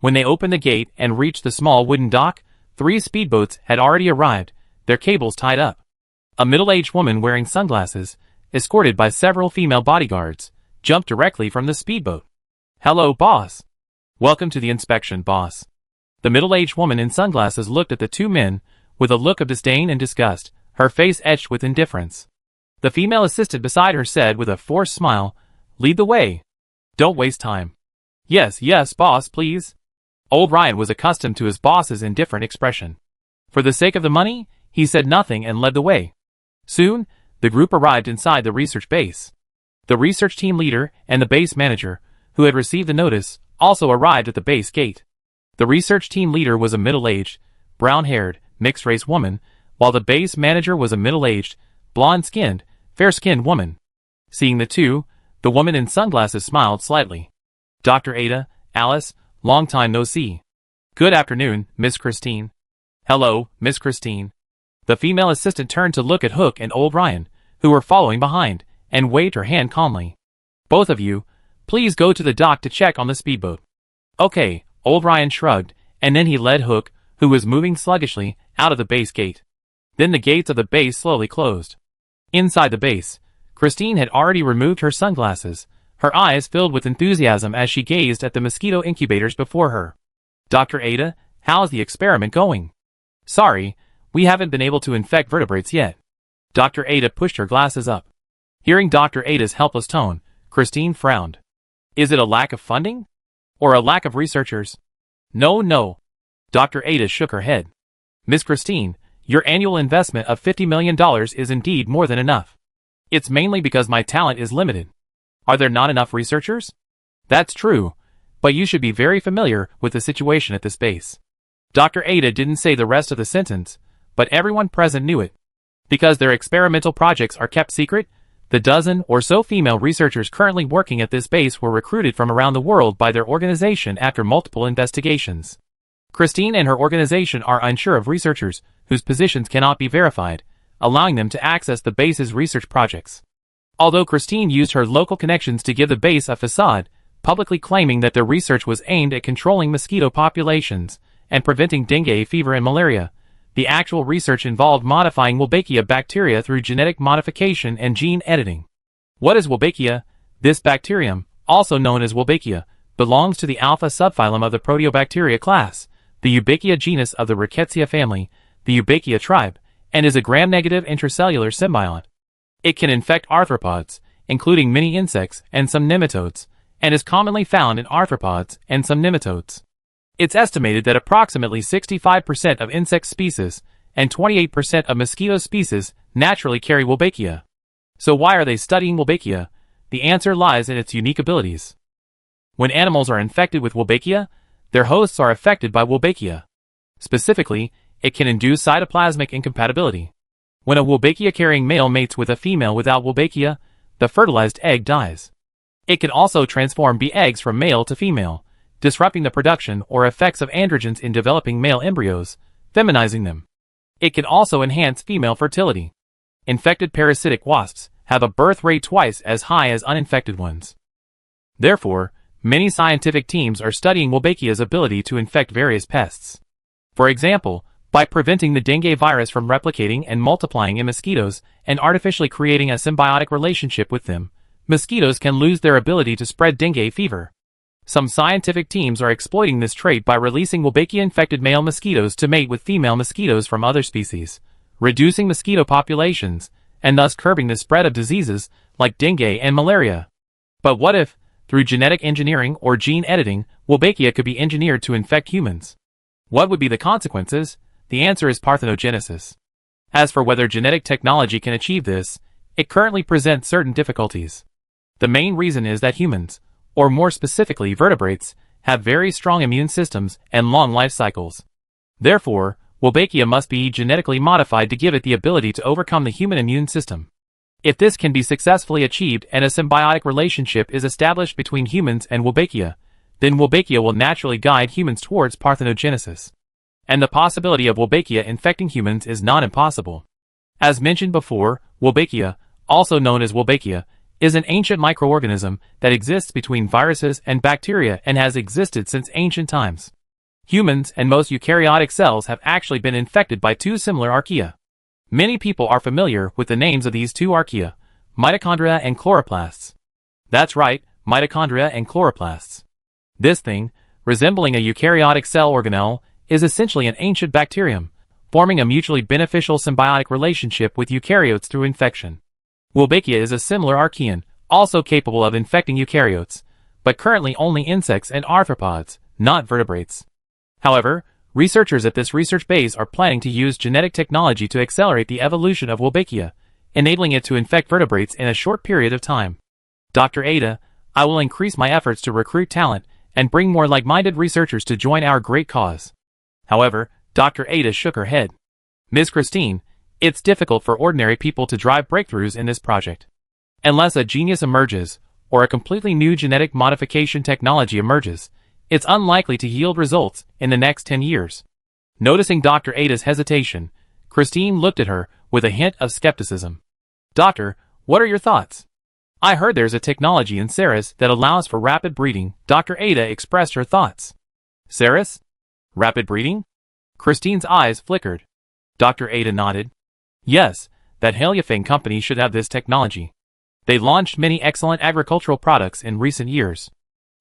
When they opened the gate and reached the small wooden dock, 3 speedboats had already arrived, their cables tied up. A middle-aged woman wearing sunglasses, escorted by several female bodyguards, jumped directly from the speedboat. "Hello, boss. Welcome to the inspection, boss." The middle-aged woman in sunglasses looked at the 2 men with a look of disdain and disgust, her face etched with indifference. The female assistant beside her said with a forced smile, "Lead the way. Don't waste time." Yes, boss, please." Old Ryan was accustomed to his boss's indifferent expression. For the sake of the money, he said nothing and led the way. Soon, the group arrived inside the research base. The research team leader and the base manager, who had received the notice, also arrived at the base gate. The research team leader was a middle-aged, brown-haired, mixed-race woman, while the base manager was a middle-aged, blonde-skinned, fair-skinned woman. Seeing the two, the woman in sunglasses smiled slightly. "Dr. Ada, Alice, long time no see." "Good afternoon, Miss Christine." "Hello, Miss Christine." The female assistant turned to look at Hook and Old Ryan, who were following behind, and waved her hand calmly. "Both of you, please go to the dock to check on the speedboat." "Okay," Old Ryan shrugged, and then he led Hook, who was moving sluggishly, out of the base gate. Then the gates of the base slowly closed. Inside the base, Christine had already removed her sunglasses, her eyes filled with enthusiasm as she gazed at the mosquito incubators before her. "Dr. Ada, how's the experiment going?" "Sorry, we haven't been able to infect vertebrates yet." Dr. Ada pushed her glasses up. Hearing Dr. Ada's helpless tone, Christine frowned. "Is it a lack of funding? Or a lack of researchers?" No. Dr. Ada shook her head. "Miss Christine, your annual investment of $50 million is indeed more than enough. It's mainly because my talent is limited. Are there not enough researchers?" "That's true, but you should be very familiar with the situation at this base." Dr. Ada didn't say the rest of the sentence, but everyone present knew it. Because their experimental projects are kept secret, the dozen or so female researchers currently working at this base were recruited from around the world by their organization after multiple investigations. Christine and her organization are unsure of researchers whose positions cannot be verified, allowing them to access the base's research projects. Although Christine used her local connections to give the base a facade, publicly claiming that their research was aimed at controlling mosquito populations and preventing dengue fever and malaria, the actual research involved modifying Wolbachia bacteria through genetic modification and gene editing. What is Wolbachia? This bacterium, also known as Wolbachia, belongs to the alpha subphylum of the Proteobacteria class, the Eubachia genus of the Rickettsia family, the Eubachia tribe, and is a gram-negative intracellular symbiont. It can infect arthropods, including many insects and some nematodes, and is commonly found in arthropods and some nematodes. It's estimated that approximately 65% of insect species and 28% of mosquito species naturally carry Wolbachia. So why are they studying Wolbachia? The answer lies in its unique abilities. When animals are infected with Wolbachia, their hosts are affected by Wolbachia. Specifically, it can induce cytoplasmic incompatibility. When a Wolbachia-carrying male mates with a female without Wolbachia, the fertilized egg dies. It can also transform B eggs from male to female, disrupting the production or effects of androgens in developing male embryos, feminizing them. It can also enhance female fertility. Infected parasitic wasps have a birth rate twice as high as uninfected ones. Therefore, many scientific teams are studying Wolbachia's ability to infect various pests. For example, by preventing the dengue virus from replicating and multiplying in mosquitoes and artificially creating a symbiotic relationship with them, mosquitoes can lose their ability to spread dengue fever. Some scientific teams are exploiting this trait by releasing Wolbachia-infected male mosquitoes to mate with female mosquitoes from other species, reducing mosquito populations, and thus curbing the spread of diseases like dengue and malaria. But what if, through genetic engineering or gene editing, Wolbachia could be engineered to infect humans? What would be the consequences? The answer is parthenogenesis. As for whether genetic technology can achieve this, it currently presents certain difficulties. The main reason is that humans, or more specifically vertebrates, have very strong immune systems and long life cycles. Therefore, Wolbachia must be genetically modified to give it the ability to overcome the human immune system. If this can be successfully achieved and a symbiotic relationship is established between humans and Wolbachia, then Wolbachia will naturally guide humans towards parthenogenesis. And the possibility of Wolbachia infecting humans is not impossible. As mentioned before, Wolbachia, also known as Wolbachia, is an ancient microorganism that exists between viruses and bacteria and has existed since ancient times. Humans and most eukaryotic cells have actually been infected by two similar archaea. Many people are familiar with the names of these two archaea, mitochondria and chloroplasts. That's right, mitochondria and chloroplasts. This thing, resembling a eukaryotic cell organelle, is essentially an ancient bacterium, forming a mutually beneficial symbiotic relationship with eukaryotes through infection. Wolbachia is a similar archaean, also capable of infecting eukaryotes, but currently only insects and arthropods, not vertebrates. However, researchers at this research base are planning to use genetic technology to accelerate the evolution of Wolbachia, enabling it to infect vertebrates in a short period of time. Dr. Ada, I will increase my efforts to recruit talent and bring more like-minded researchers to join our great cause. However, Dr. Ada shook her head. Ms. Christine, it's difficult for ordinary people to drive breakthroughs in this project. Unless a genius emerges, or a completely new genetic modification technology emerges, it's unlikely to yield results in the next 10 years. Noticing Dr. Ada's hesitation, Christine looked at her with a hint of skepticism. Doctor, what are your thoughts? I heard there's a technology in Ceres that allows for rapid breeding. Dr. Ada expressed her thoughts. Ceres? Rapid breeding? Christine's eyes flickered. Dr. Ada nodded. Yes, that Heliofang company should have this technology. They launched many excellent agricultural products in recent years.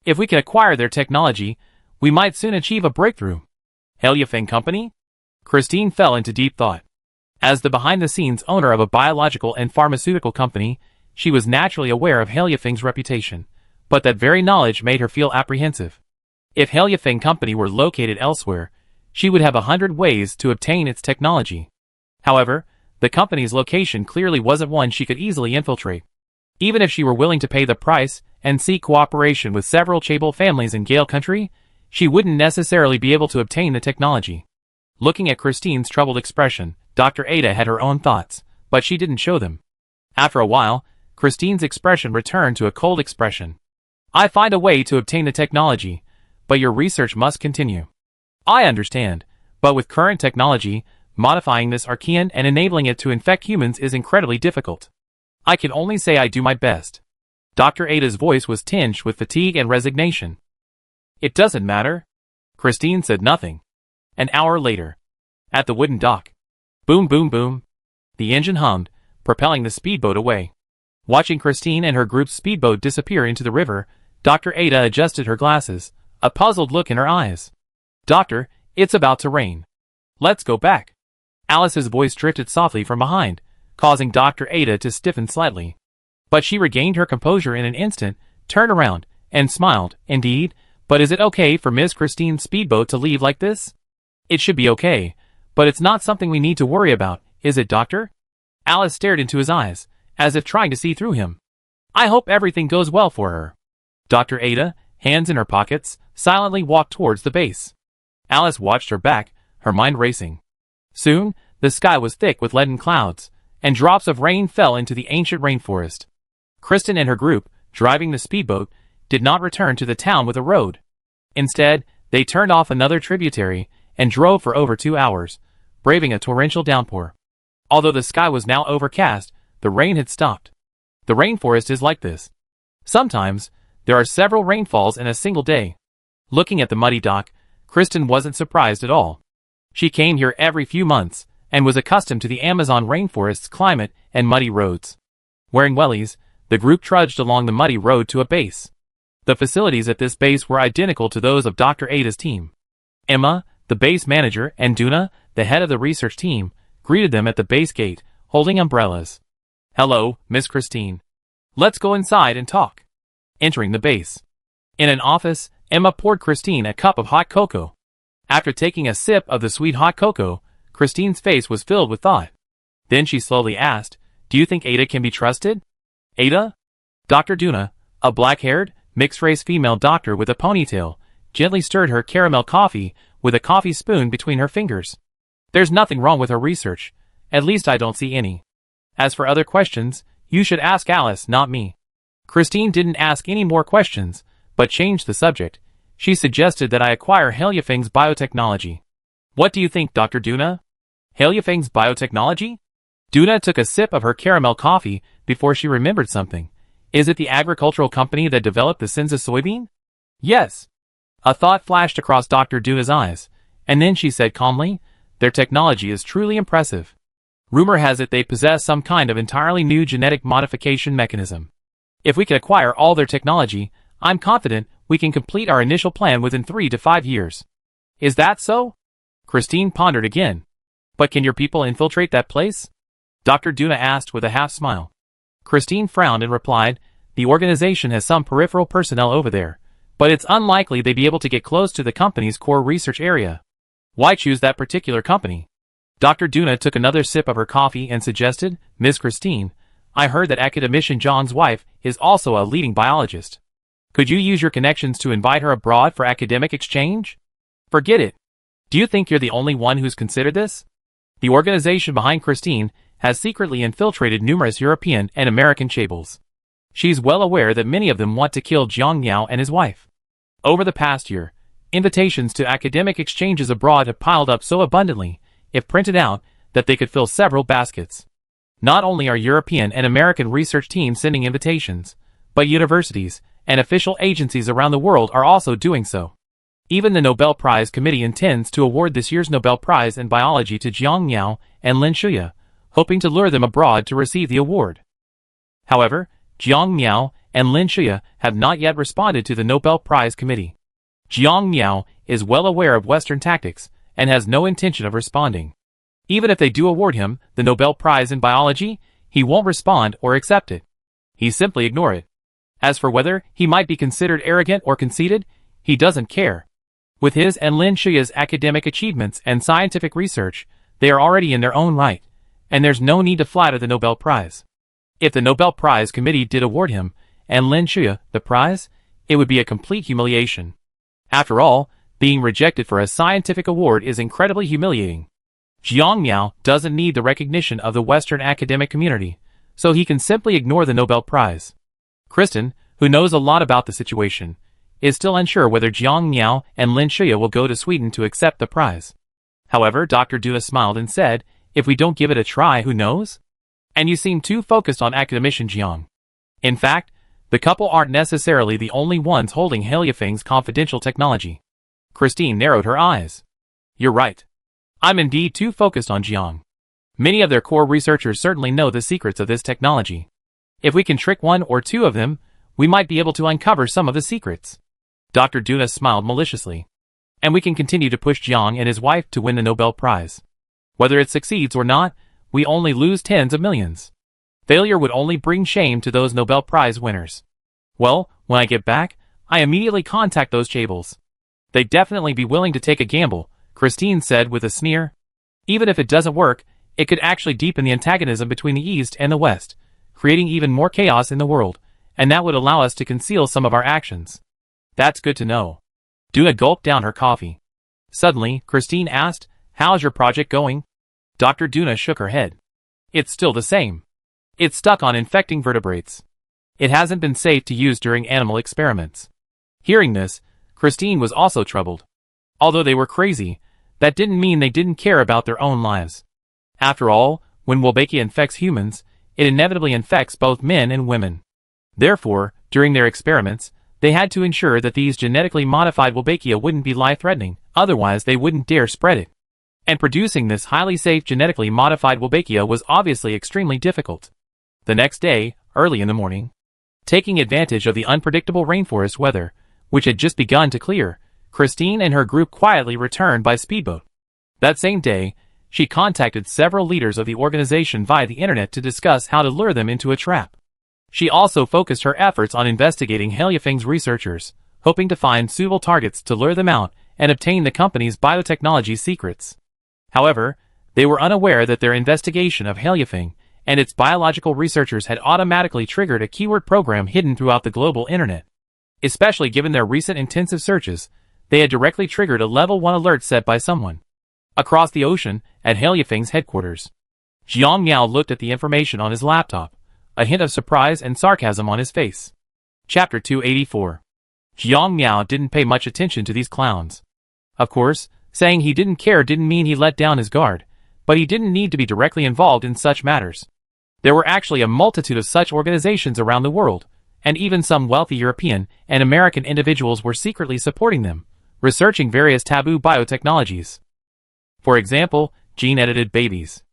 If we can acquire their technology, we might soon achieve a breakthrough. Heliofang company? Christine fell into deep thought. As the behind-the-scenes owner of a biological and pharmaceutical company, she was naturally aware of Heliofang's reputation, but that very knowledge made her feel apprehensive. If Heliofang company were located elsewhere, she would have 100 ways to obtain its technology. However, the company's location clearly wasn't one she could easily infiltrate. Even if she were willing to pay the price and seek cooperation with several Chable families in Gale country, she wouldn't necessarily be able to obtain the technology. Looking at Christine's troubled expression, Dr. Ada had her own thoughts, but she didn't show them. After a while, Christine's expression returned to a cold expression. I find a way to obtain the technology, but your research must continue. I understand, but with current technology, modifying this archaean and enabling it to infect humans is incredibly difficult. I can only say I do my best. Dr. Ada's voice was tinged with fatigue and resignation. It doesn't matter. Christine said nothing. An hour later. At the wooden dock. Boom boom boom. The engine hummed, propelling the speedboat away. Watching Christine and her group's speedboat disappear into the river, Dr. Ada adjusted her glasses, a puzzled look in her eyes. Doctor, it's about to rain. Let's go back. Alice's voice drifted softly from behind, causing Dr. Ada to stiffen slightly. But she regained her composure in an instant, turned around, and smiled. Indeed, but is it okay for Miss Christine's speedboat to leave like this? It should be okay, but it's not something we need to worry about, is it, Doctor? Alice stared into his eyes, as if trying to see through him. I hope everything goes well for her. Dr. Ada, hands in her pockets, silently walked towards the base. Alice watched her back, her mind racing. Soon, the sky was thick with leaden clouds, and drops of rain fell into the ancient rainforest. Kristen and her group, driving the speedboat, did not return to the town with a road. Instead, they turned off another tributary and drove for over 2 hours, braving a torrential downpour. Although the sky was now overcast, the rain had stopped. The rainforest is like this. Sometimes, there are several rainfalls in a single day. Looking at the muddy dock, Kristen wasn't surprised at all. She came here every few months, and was accustomed to the Amazon rainforest's climate and muddy roads. Wearing wellies, the group trudged along the muddy road to a base. The facilities at this base were identical to those of Dr. Ada's team. Emma, the base manager, and Duna, the head of the research team, greeted them at the base gate, holding umbrellas. "Hello, Miss Christine. Let's go inside and talk." Entering the base. In an office, Emma poured Christine a cup of hot cocoa. After taking a sip of the sweet hot cocoa, Christine's face was filled with thought. Then she slowly asked, "Do you think Ada can be trusted?" "Ada?" Dr. Duna, a black-haired, mixed-race female doctor with a ponytail, gently stirred her caramel coffee with a coffee spoon between her fingers. "There's nothing wrong with her research. At least I don't see any. As for other questions, you should ask Alice, not me." Christine didn't ask any more questions, but changed the subject. She suggested that I acquire Heliofang's biotechnology. "What do you think, Dr. Duna?" "Heliofang's biotechnology?" Duna took a sip of her caramel coffee before she remembered something. "Is it the agricultural company that developed the Sinza soybean?" "Yes." A thought flashed across Dr. Duna's eyes, and then she said calmly, "Their technology is truly impressive. Rumor has it they possess some kind of entirely new genetic modification mechanism. If we can acquire all their technology, I'm confident we can complete our initial plan within 3 to 5 years." "Is that so?" Christine pondered again. "But can your people infiltrate that place?" Dr. Duna asked with a half-smile. Christine frowned and replied, "The organization has some peripheral personnel over there, but it's unlikely they'd be able to get close to the company's core research area." "Why choose that particular company?" Dr. Duna took another sip of her coffee and suggested, "Miss Christine, I heard that academician John's wife is also a leading biologist. Could you use your connections to invite her abroad for academic exchange?" "Forget it. Do you think you're the only one who's considered this? The organization behind Christine has secretly infiltrated numerous European and American chaebols. She's well aware that many of them want to kill Jiang Miao and his wife. Over the past year, invitations to academic exchanges abroad have piled up so abundantly, if printed out, that they could fill several baskets. Not only are European and American research teams sending invitations, but universities and official agencies around the world are also doing so. Even the Nobel Prize Committee intends to award this year's Nobel Prize in Biology to Jiang Miao and Lin Shuya, hoping to lure them abroad to receive the award. However, Jiang Miao and Lin Shuya have not yet responded to the Nobel Prize Committee. Jiang Miao is well aware of Western tactics and has no intention of responding. Even if they do award him the Nobel Prize in Biology, he won't respond or accept it. He simply ignore it. As for whether he might be considered arrogant or conceited, he doesn't care. With his and Lin Shuya's academic achievements and scientific research, they are already in their own right, and there's no need to flatter the Nobel Prize. If the Nobel Prize Committee did award him, and Lin Shuya, the prize, it would be a complete humiliation. After all, being rejected for a scientific award is incredibly humiliating. Jiang Miao doesn't need the recognition of the Western academic community, so he can simply ignore the Nobel Prize. Kristen, who knows a lot about the situation, is still unsure whether Jiang Miao and Lin Shuya will go to Sweden to accept the prize. However, Dr. Duna smiled and said, "If we don't give it a try, who knows? And you seem too focused on academician Jiang. In fact, the couple aren't necessarily the only ones holding Heliofang's confidential technology." Christine narrowed her eyes. "You're right. I'm indeed too focused on Jiang. Many of their core researchers certainly know the secrets of this technology. If we can trick one or two of them, we might be able to uncover some of the secrets." Dr. Duna smiled maliciously. "And we can continue to push Jiang and his wife to win the Nobel Prize. Whether it succeeds or not, we only lose tens of millions. Failure would only bring shame to those Nobel Prize winners. Well, when I get back, I immediately contact those chaebols. They'd definitely be willing to take a gamble," Christine said with a sneer. "Even if it doesn't work, it could actually deepen the antagonism between the East and the West, creating even more chaos in the world, and that would allow us to conceal some of our actions." "That's good to know." Duna gulped down her coffee. Suddenly, Christine asked, "How's your project going?" Dr. Duna shook her head. "It's still the same. It's stuck on infecting vertebrates. It hasn't been safe to use during animal experiments." Hearing this, Christine was also troubled. Although they were crazy, that didn't mean they didn't care about their own lives. After all, when Wolbachia infects humans, it inevitably infects both men and women. Therefore, during their experiments, they had to ensure that these genetically modified Wolbachia wouldn't be life-threatening, otherwise they wouldn't dare spread it. And producing this highly safe genetically modified Wolbachia was obviously extremely difficult. The next day, early in the morning, taking advantage of the unpredictable rainforest weather, which had just begun to clear, Christine and her group quietly returned by speedboat. That same day, she contacted several leaders of the organization via the internet to discuss how to lure them into a trap. She also focused her efforts on investigating Haliafeng's researchers, hoping to find suitable targets to lure them out and obtain the company's biotechnology secrets. However, they were unaware that their investigation of Haliafeng and its biological researchers had automatically triggered a keyword program hidden throughout the global internet. Especially given their recent intensive searches, they had directly triggered a level 1 alert set by someone across the ocean at Haliafeng's headquarters. Jiang Miao looked at the information on his laptop, a hint of surprise and sarcasm on his face. Chapter 284. Jiang Miao didn't pay much attention to these clowns. Of course, saying he didn't care didn't mean he let down his guard, but he didn't need to be directly involved in such matters. There were actually a multitude of such organizations around the world, and even some wealthy European and American individuals were secretly supporting them, researching various taboo biotechnologies. For example, gene-edited babies.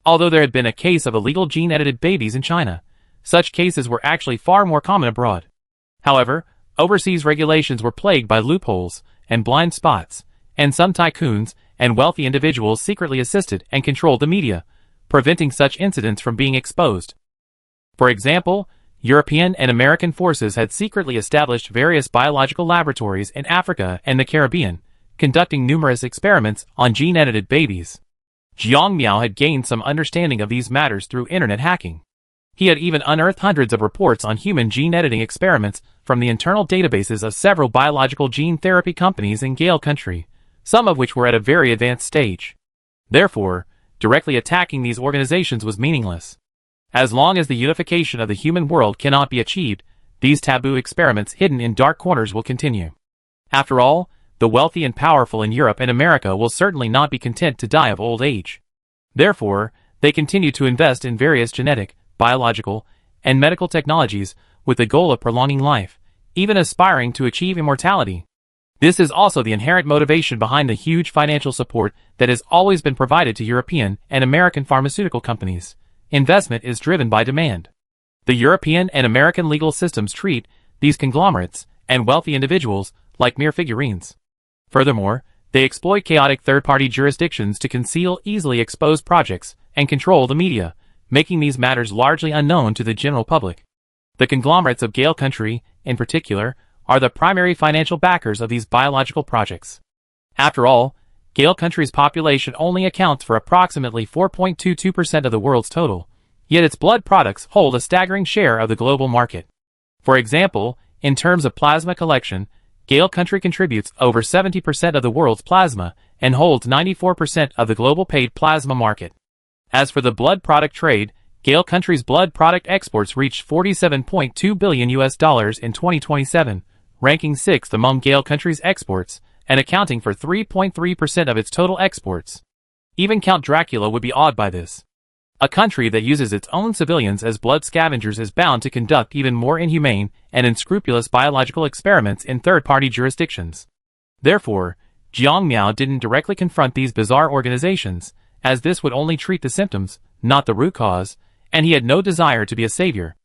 Although there had been a case of illegal gene-edited babies in China, such cases were actually far more common abroad. However, overseas regulations were plagued by loopholes and blind spots, and some tycoons and wealthy individuals secretly assisted and controlled the media, preventing such incidents from being exposed. For example, European and American forces had secretly established various biological laboratories in Africa and the Caribbean, conducting numerous experiments on gene-edited babies. Jiang Miao had gained some understanding of these matters through internet hacking. He had even unearthed hundreds of reports on human gene editing experiments from the internal databases of several biological gene therapy companies in Gale country, some of which were at a very advanced stage. Therefore, directly attacking these organizations was meaningless. As long as the unification of the human world cannot be achieved, these taboo experiments hidden in dark corners will continue. After all, the wealthy and powerful in Europe and America will certainly not be content to die of old age. Therefore, they continue to invest in various genetic, biological, and medical technologies with the goal of prolonging life, even aspiring to achieve immortality. This is also the inherent motivation behind the huge financial support that has always been provided to European and American pharmaceutical companies. Investment is driven by demand. The European and American legal systems treat these conglomerates and wealthy individuals like mere figurines. Furthermore, they exploit chaotic third-party jurisdictions to conceal easily exposed projects and control the media, making these matters largely unknown to the general public. The conglomerates of Gale country, in particular, are the primary financial backers of these biological projects. After all, Gale country's population only accounts for approximately 4.22% of the world's total, yet its blood products hold a staggering share of the global market. For example, in terms of plasma collection, Gale country contributes over 70% of the world's plasma and holds 94% of the global paid plasma market. As for the blood product trade, Gale country's blood product exports reached $47.2 billion in 2027, ranking 6th among Gale country's exports and accounting for 3.3% of its total exports. Even Count Dracula would be awed by this. A country that uses its own civilians as blood scavengers is bound to conduct even more inhumane and unscrupulous biological experiments in third-party jurisdictions. Therefore, Jiang Miao didn't directly confront these bizarre organizations, as this would only treat the symptoms, not the root cause, and he had no desire to be a savior.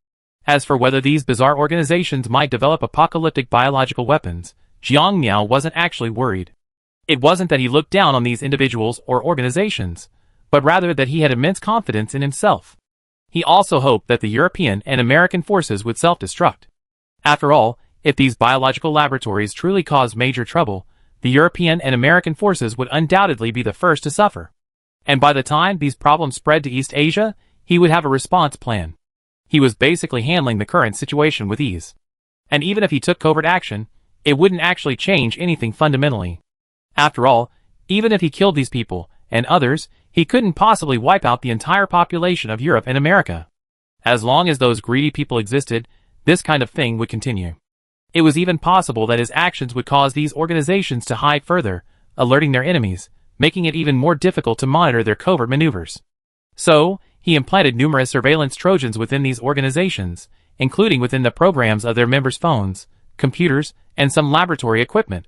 As for whether these bizarre organizations might develop apocalyptic biological weapons, Jiang Miao wasn't actually worried. It wasn't that he looked down on these individuals or organizations, but rather that he had immense confidence in himself. He also hoped that the European and American forces would self-destruct. After all, if these biological laboratories truly caused major trouble, the European and American forces would undoubtedly be the first to suffer. And by the time these problems spread to East Asia, he would have a response plan. He was basically handling the current situation with ease. And even if he took covert action, it wouldn't actually change anything fundamentally. After all, even if he killed these people, and others, he couldn't possibly wipe out the entire population of Europe and America. As long as those greedy people existed, this kind of thing would continue. It was even possible that his actions would cause these organizations to hide further, alerting their enemies, making it even more difficult to monitor their covert maneuvers. So, he implanted numerous surveillance trojans within these organizations, including within the programs of their members' phones, computers, and some laboratory equipment.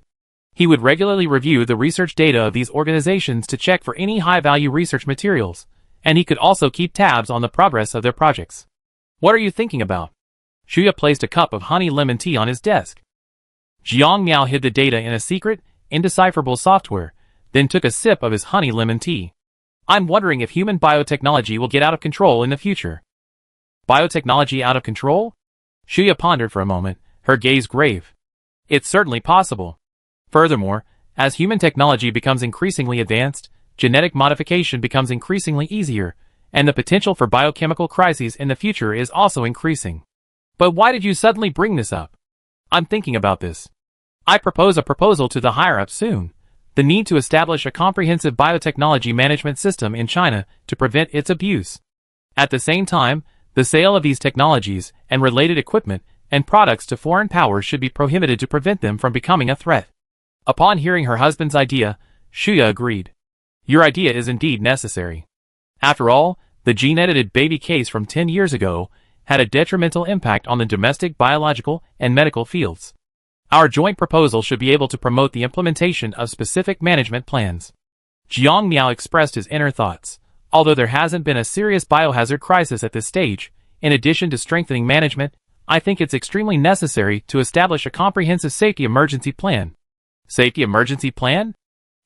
He would regularly review the research data of these organizations to check for any high-value research materials, and he could also keep tabs on the progress of their projects. What are you thinking about? Shuya placed a cup of honey lemon tea on his desk. Jiang Miao hid the data in a secret, indecipherable software, then took a sip of his honey lemon tea. I'm wondering if human biotechnology will get out of control in the future. Biotechnology out of control? Shuya pondered for a moment, her gaze grave. It's certainly possible. Furthermore, as human technology becomes increasingly advanced, genetic modification becomes increasingly easier, and the potential for biochemical crises in the future is also increasing. But why did you suddenly bring this up? I'm thinking about this. I propose a proposal to the higher-ups soon. The need to establish a comprehensive biotechnology management system in China to prevent its abuse. At the same time, the sale of these technologies and related equipment and products to foreign powers should be prohibited to prevent them from becoming a threat. Upon hearing her husband's idea, Shuya agreed. Your idea is indeed necessary. After all, the gene-edited baby case from 10 years ago had a detrimental impact on the domestic biological and medical fields. Our joint proposal should be able to promote the implementation of specific management plans. Jiang Miao expressed his inner thoughts. Although there hasn't been a serious biohazard crisis at this stage, in addition to strengthening management, I think it's extremely necessary to establish a comprehensive safety emergency plan. Safety emergency plan?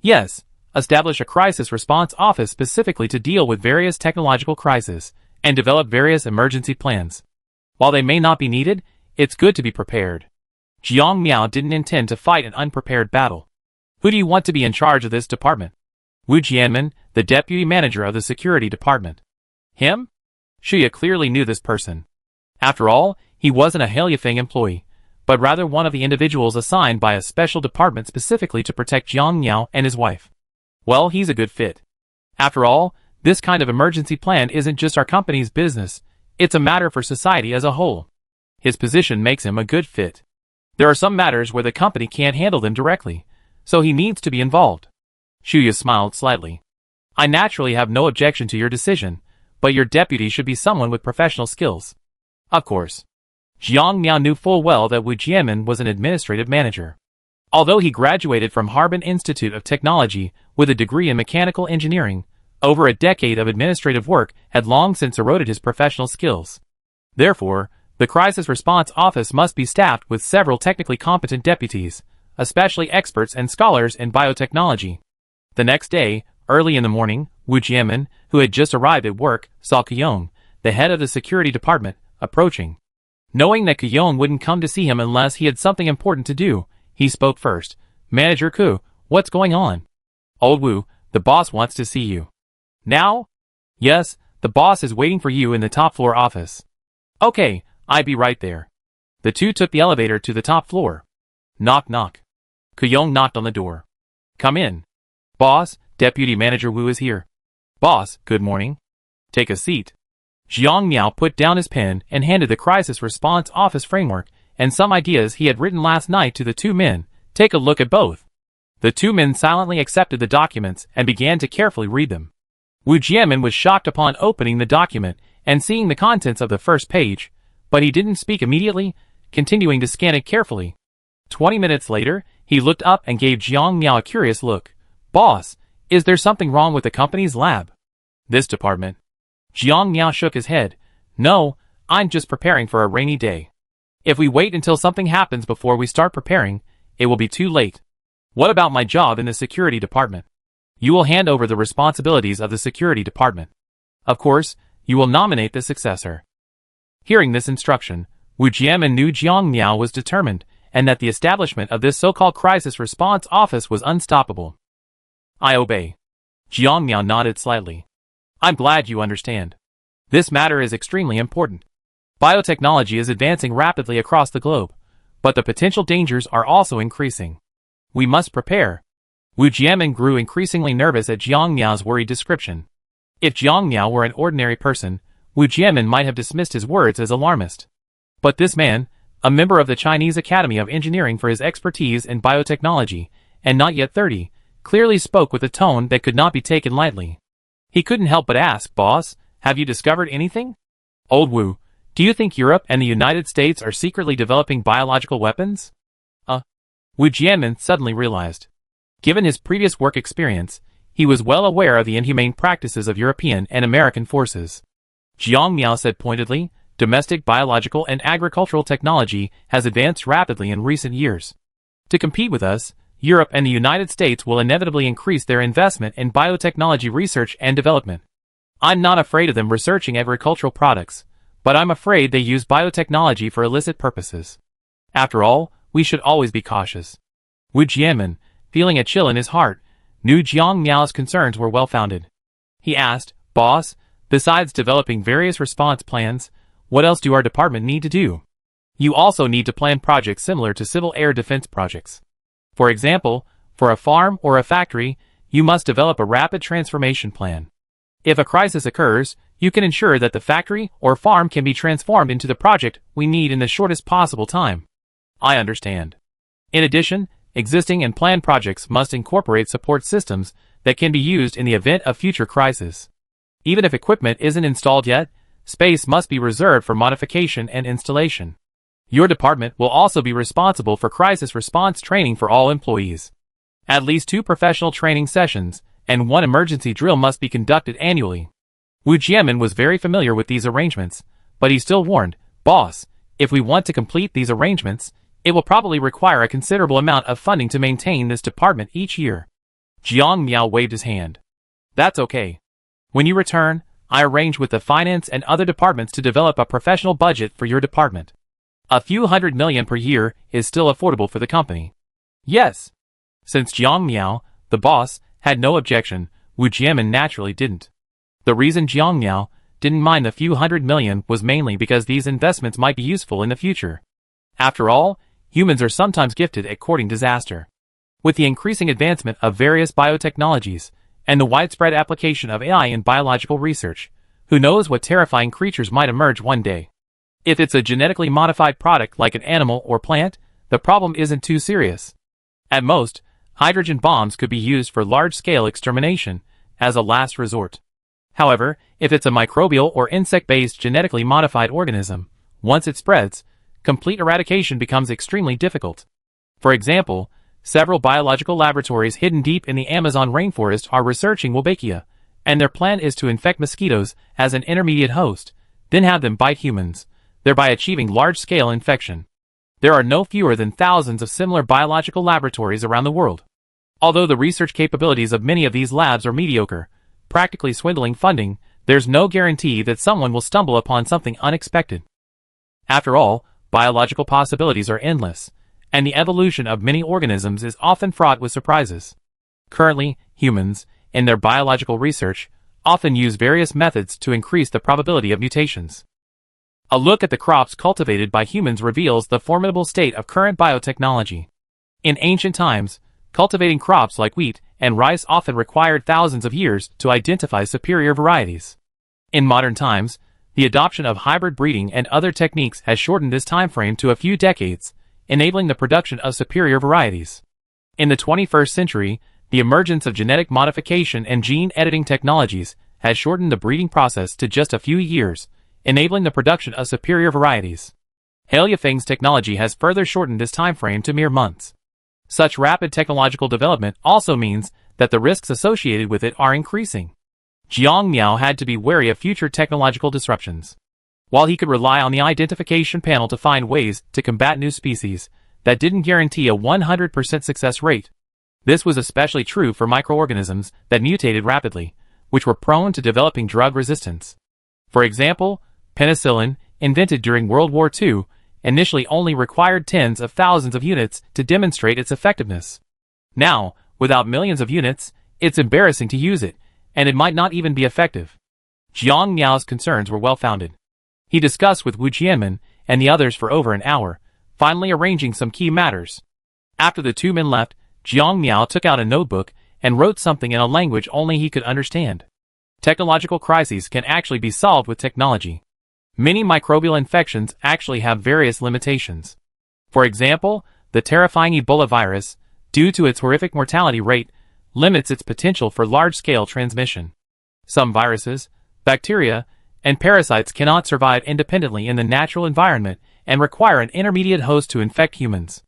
Yes, establish a crisis response office specifically to deal with various technological crises, and develop various emergency plans. While they may not be needed, it's good to be prepared. Jiang Miao didn't intend to fight an unprepared battle. Who do you want to be in charge of this department? Wu Jianmen, the deputy manager of the security department. Him? Shuya clearly knew this person. After all, he wasn't a Heliafeng employee, but rather one of the individuals assigned by a special department specifically to protect Jiang Miao and his wife. Well, he's a good fit. After all, this kind of emergency plan isn't just our company's business, it's a matter for society as a whole. His position makes him a good fit. There are some matters where the company can't handle them directly, so he needs to be involved. Shuya smiled slightly. I naturally have no objection to your decision, but your deputy should be someone with professional skills. Of course. Jiang Miao knew full well that Wu Jianmen was an administrative manager. Although he graduated from Harbin Institute of Technology with a degree in mechanical engineering, over a decade of administrative work had long since eroded his professional skills. Therefore, the Crisis Response Office must be staffed with several technically competent deputies, especially experts and scholars in biotechnology. The next day, early in the morning, Wu Jianmen, who had just arrived at work, saw Kuyong, the head of the security department, approaching. Knowing that Kuyong wouldn't come to see him unless he had something important to do, he spoke first. Manager Ku, what's going on? Old Wu, the boss wants to see you. Now? Yes, the boss is waiting for you in the top floor office. Okay, I'll be right there. The two took the elevator to the top floor. Knock knock. Kuyong knocked on the door. Come in. Boss, Deputy Manager Wu is here. Boss, good morning. Take a seat. Jiang Miao put down his pen and handed the Crisis Response Office framework and some ideas he had written last night to the two men. Take a look at both. The two men silently accepted the documents and began to carefully read them. Wu Jianmen was shocked upon opening the document and seeing the contents of the first page, but he didn't speak immediately, continuing to scan it carefully. 20 minutes later, he looked up and gave Jiang Miao a curious look. Boss, is there something wrong with the company's lab? This department. Jiang Miao shook his head. No, I'm just preparing for a rainy day. If we wait until something happens before we start preparing, it will be too late. What about my job in the security department? You will hand over the responsibilities of the security department. Of course, you will nominate the successor. Hearing this instruction, Wu Jianmen knew Jiang Miao was determined, and that the establishment of this so-called crisis response office was unstoppable. I obey. Jiang Miao nodded slightly. I'm glad you understand. This matter is extremely important. Biotechnology is advancing rapidly across the globe, but the potential dangers are also increasing. We must prepare. Wu Jianmen grew increasingly nervous at Jiang Miao's worried description. If Jiang Miao were an ordinary person, Wu Jianmen might have dismissed his words as alarmist. But this man, a member of the Chinese Academy of Engineering for his expertise in biotechnology, and not yet 30, clearly spoke with a tone that could not be taken lightly. He couldn't help but ask, Boss, have you discovered anything? Old Wu, do you think Europe and the United States are secretly developing biological weapons? Wu Jianmen suddenly realized. Given his previous work experience, he was well aware of the inhumane practices of European and American forces. Jiang Miao said pointedly, domestic biological and agricultural technology has advanced rapidly in recent years. To compete with us, Europe and the United States will inevitably increase their investment in biotechnology research and development. I'm not afraid of them researching agricultural products, but I'm afraid they use biotechnology for illicit purposes. After all, we should always be cautious. Wu Jianmin, feeling a chill in his heart, knew Jiang Miao's concerns were well-founded. He asked, "Boss, besides developing various response plans, what else do our department need to do?" "You also need to plan projects similar to civil air defense projects. For example, for a farm or a factory, you must develop a rapid transformation plan. If a crisis occurs, you can ensure that the factory or farm can be transformed into the project we need in the shortest possible time." "I understand." In addition, existing and planned projects must incorporate support systems that can be used in the event of future crisis. Even if equipment isn't installed yet, space must be reserved for modification and installation. Your department will also be responsible for crisis response training for all employees. At least 2 professional training sessions and 1 emergency drill must be conducted annually. Wu Jianmin was very familiar with these arrangements, but he still warned, "Boss, if we want to complete these arrangements, it will probably require a considerable amount of funding to maintain this department each year." Jiang Miao waved his hand. "That's okay. When you return, I arrange with the finance and other departments to develop a professional budget for your department. A few $100 million per year is still affordable for the company." "Yes." Since Jiang Miao, the boss, had no objection, Wu Jianmin naturally didn't. The reason Jiang Miao didn't mind the few $100 million was mainly because these investments might be useful in the future. After all, humans are sometimes gifted at courting disaster. With the increasing advancement of various biotechnologies and the widespread application of AI in biological research, who knows what terrifying creatures might emerge one day. If it's a genetically modified product like an animal or plant, the problem isn't too serious. At most, hydrogen bombs could be used for large-scale extermination as a last resort. However, if it's a microbial or insect-based genetically modified organism, once it spreads, complete eradication becomes extremely difficult. For example, several biological laboratories hidden deep in the Amazon rainforest are researching Wolbachia, and their plan is to infect mosquitoes as an intermediate host, then have them bite humans, thereby achieving large-scale infection. There are no fewer than thousands of similar biological laboratories around the world. Although the research capabilities of many of these labs are mediocre, practically swindling funding, there's no guarantee that someone will stumble upon something unexpected. After all, biological possibilities are endless, and the evolution of many organisms is often fraught with surprises. Currently, humans, in their biological research, often use various methods to increase the probability of mutations. A look at the crops cultivated by humans reveals the formidable state of current biotechnology. In ancient times, cultivating crops like wheat and rice often required thousands of years to identify superior varieties. In modern times, the adoption of hybrid breeding and other techniques has shortened this time frame to a few decades, enabling the production of superior varieties. In the 21st century, the emergence of genetic modification and gene editing technologies has shortened the breeding process to just a few years, enabling the production of superior varieties. Haliafeng's technology has further shortened this time frame to mere months. Such rapid technological development also means that the risks associated with it are increasing. Jiang Miao had to be wary of future technological disruptions. While he could rely on the identification panel to find ways to combat new species, that didn't guarantee a 100% success rate. This was especially true for microorganisms that mutated rapidly, which were prone to developing drug resistance. For example, penicillin, invented during World War II, initially only required tens of thousands of units to demonstrate its effectiveness. Now, without millions of units, it's embarrassing to use it, and it might not even be effective. Jiang Miao's concerns were well-founded. He discussed with Wu Jianmin and the others for over an hour, finally arranging some key matters. After the 2 men left, Jiang Miao took out a notebook and wrote something in a language only he could understand. Technological crises can actually be solved with technology. Many microbial infections actually have various limitations. For example, the terrifying Ebola virus, due to its horrific mortality rate, limits its potential for large-scale transmission. Some viruses, bacteria, and parasites cannot survive independently in the natural environment and require an intermediate host to infect humans.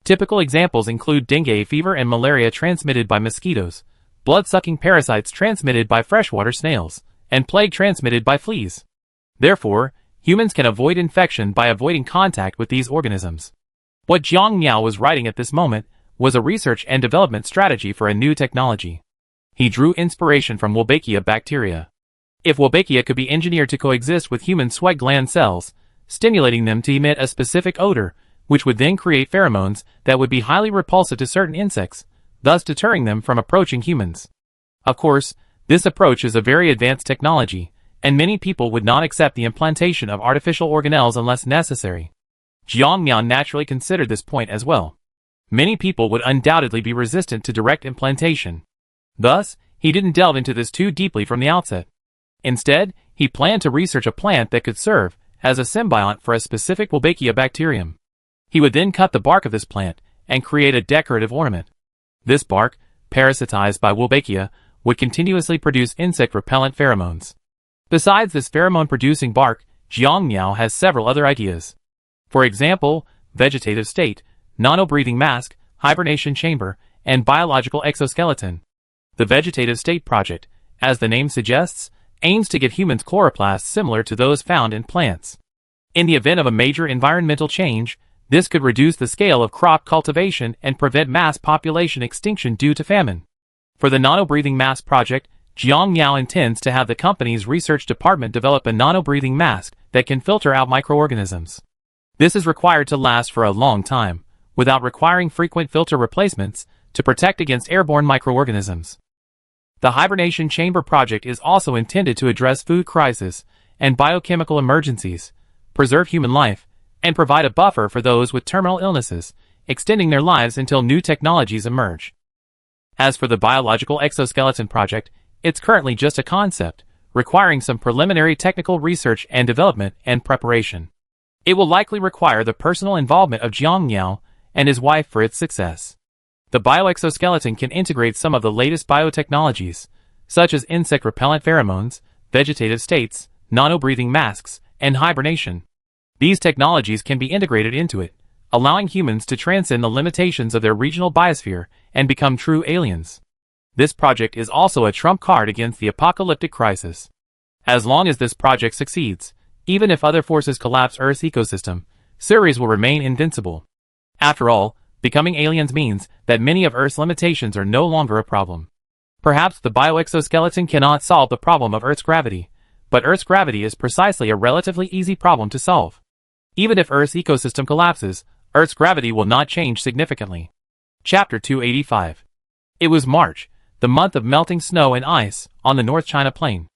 Typical examples include dengue fever and malaria transmitted by mosquitoes, blood-sucking parasites transmitted by freshwater snails, and plague transmitted by fleas. Therefore, humans can avoid infection by avoiding contact with these organisms. What Jiang Miao was writing at this moment was a research and development strategy for a new technology. He drew inspiration from Wolbachia bacteria. If Wolbachia could be engineered to coexist with human sweat gland cells, stimulating them to emit a specific odor, which would then create pheromones that would be highly repulsive to certain insects, thus deterring them from approaching humans. Of course, this approach is a very advanced technology, and many people would not accept the implantation of artificial organelles unless necessary. Jiang Mian naturally considered this point as well. Many people would undoubtedly be resistant to direct implantation. Thus, he didn't delve into this too deeply from the outset. Instead, he planned to research a plant that could serve as a symbiont for a specific Wolbachia bacterium. He would then cut the bark of this plant and create a decorative ornament. This bark, parasitized by Wolbachia, would continuously produce insect-repellent pheromones. Besides this pheromone-producing bark, Jiang Miao has several other ideas. For example, vegetative state, nano-breathing mask, hibernation chamber, and biological exoskeleton. The vegetative state project, as the name suggests, aims to get humans chloroplasts similar to those found in plants. In the event of a major environmental change, this could reduce the scale of crop cultivation and prevent mass population extinction due to famine. For the nano-breathing mask project, Jiang Miao intends to have the company's research department develop a nano-breathing mask that can filter out microorganisms. This is required to last for a long time, without requiring frequent filter replacements, to protect against airborne microorganisms. The hibernation chamber project is also intended to address food crisis and biochemical emergencies, preserve human life, and provide a buffer for those with terminal illnesses, extending their lives until new technologies emerge. As for the biological exoskeleton project, it's currently just a concept, requiring some preliminary technical research and development and preparation. It will likely require the personal involvement of Jiang Miao and his wife for its success. The bioexoskeleton can integrate some of the latest biotechnologies, such as insect-repellent pheromones, vegetative states, nano-breathing masks, and hibernation. These technologies can be integrated into it, allowing humans to transcend the limitations of their regional biosphere and become true aliens. This project is also a trump card against the apocalyptic crisis. As long as this project succeeds, even if other forces collapse Earth's ecosystem, Ceres will remain invincible. After all, becoming aliens means that many of Earth's limitations are no longer a problem. Perhaps the bioexoskeleton cannot solve the problem of Earth's gravity, but Earth's gravity is precisely a relatively easy problem to solve. Even if Earth's ecosystem collapses, Earth's gravity will not change significantly. Chapter 285. It was March, the month of melting snow and ice, on the North China Plain.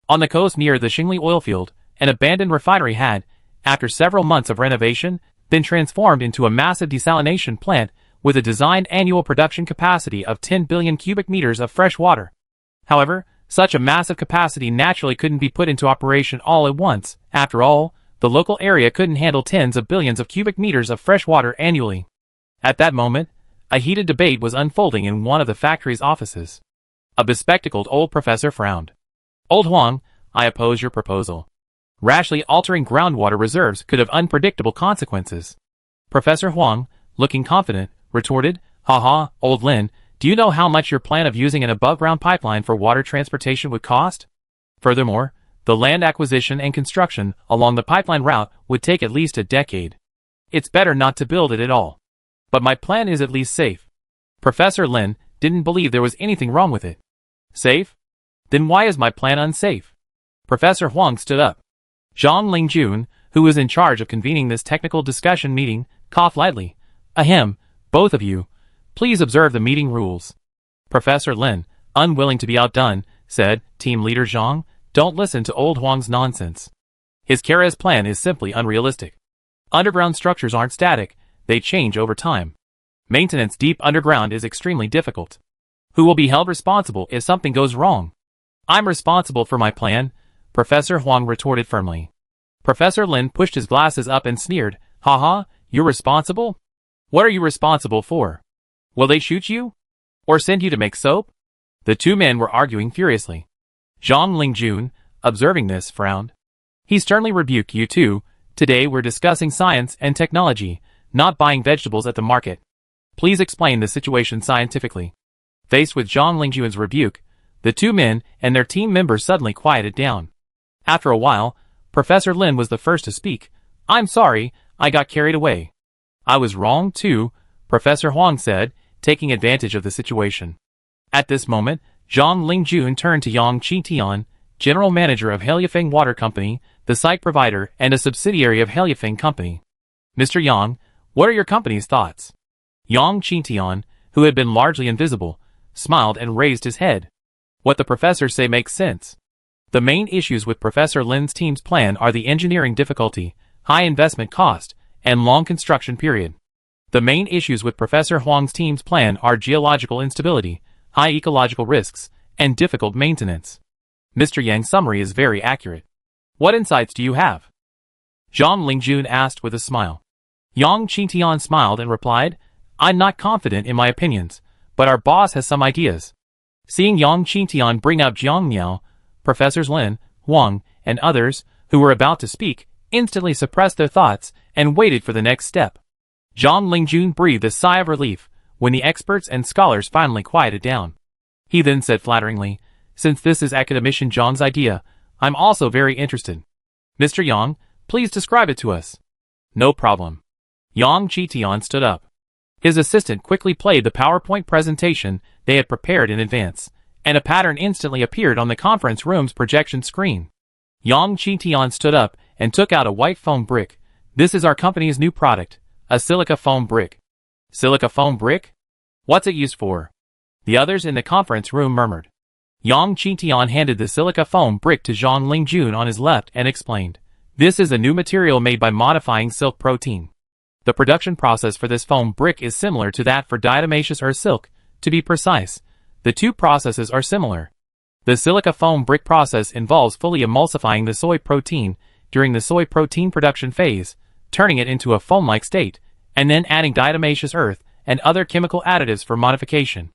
On the coast near the Xingli oil field, an abandoned refinery had, after several months of renovation, been transformed into a massive desalination plant with a designed annual production capacity of 10 billion cubic meters of fresh water. However, such a massive capacity naturally couldn't be put into operation all at once. After all, the local area couldn't handle tens of billions of cubic meters of fresh water annually. At that moment, a heated debate was unfolding in one of the factory's offices. A bespectacled old professor frowned. "Old Huang, I oppose your proposal. Rashly altering groundwater reserves could have unpredictable consequences." Professor Huang, looking confident, retorted, "Haha, old Lin, do you know how much your plan of using an above-ground pipeline for water transportation would cost? Furthermore, the land acquisition and construction along the pipeline route would take at least a decade. It's better not to build it at all. But my plan is at least safe." Professor Lin didn't believe there was anything wrong with it. Safe? Then why is my plan unsafe? Professor Huang stood up. Zhang Lingjun, who was in charge of convening this technical discussion meeting, coughed lightly. "Ahem, both of you. Please observe the meeting rules." Professor Lin, unwilling to be outdone, said, "Team leader Zhang, don't listen to old Huang's nonsense. His Kara's plan is simply unrealistic. Underground structures aren't static, they change over time. Maintenance deep underground is extremely difficult. Who will be held responsible if something goes wrong?" "I'm responsible for my plan," Professor Huang retorted firmly. Professor Lin pushed his glasses up and sneered, "Haha, you're responsible? What are you responsible for? Will they shoot you? Or send you to make soap?" The two men were arguing furiously. Zhang Lingjun, observing this, frowned. He sternly rebuked, "You two, today we're discussing science and technology, not buying vegetables at the market. Please explain the situation scientifically." Faced with Zhang Lingjun's rebuke, the two men and their team members suddenly quieted down. After a while, Professor Lin was the first to speak. "I'm sorry, I got carried away." "I was wrong too," Professor Huang said, taking advantage of the situation. At this moment, Zhang Lingjun turned to Yang Qitian, General Manager of Heliafeng Water Company, the site provider and a subsidiary of Heliafeng Company. Mr. Yang, what are your company's thoughts? Yang Qitian, who had been largely invisible, smiled and raised his head. What the professors say makes sense. The main issues with Professor Lin's team's plan are the engineering difficulty, high investment cost, and long construction period. The main issues with Professor Huang's team's plan are geological instability, high ecological risks, and difficult maintenance. Mr. Yang's summary is very accurate. What insights do you have? Zhang Lingjun asked with a smile. Yang Qitian smiled and replied, I'm not confident in my opinions, but our boss has some ideas. Seeing Yang Qitian bring up Jiang Miao, Professors Lin, Huang, and others, who were about to speak, instantly suppressed their thoughts and waited for the next step. Zhang Lingjun breathed a sigh of relief when the experts and scholars finally quieted down. He then said flatteringly, since this is Academician Zhang's idea, I'm also very interested. Mr. Yang, please describe it to us. No problem. Yang Qitian stood up. His assistant quickly played the PowerPoint presentation they had prepared in advance, and a pattern instantly appeared on the conference room's projection screen. Yang Qitian stood up and took out a white foam brick. This is our company's new product, a silica foam brick. Silica foam brick? What's it used for? The others in the conference room murmured. Yang Qitian handed the silica foam brick to Zhang Lingjun on his left and explained, this is a new material made by modifying silk protein. The production process for this foam brick is similar to that for diatomaceous or silk. To be precise, the two processes are similar. The silica foam brick process involves fully emulsifying the soy protein during the soy protein production phase, turning it into a foam-like state, and then adding diatomaceous earth and other chemical additives for modification.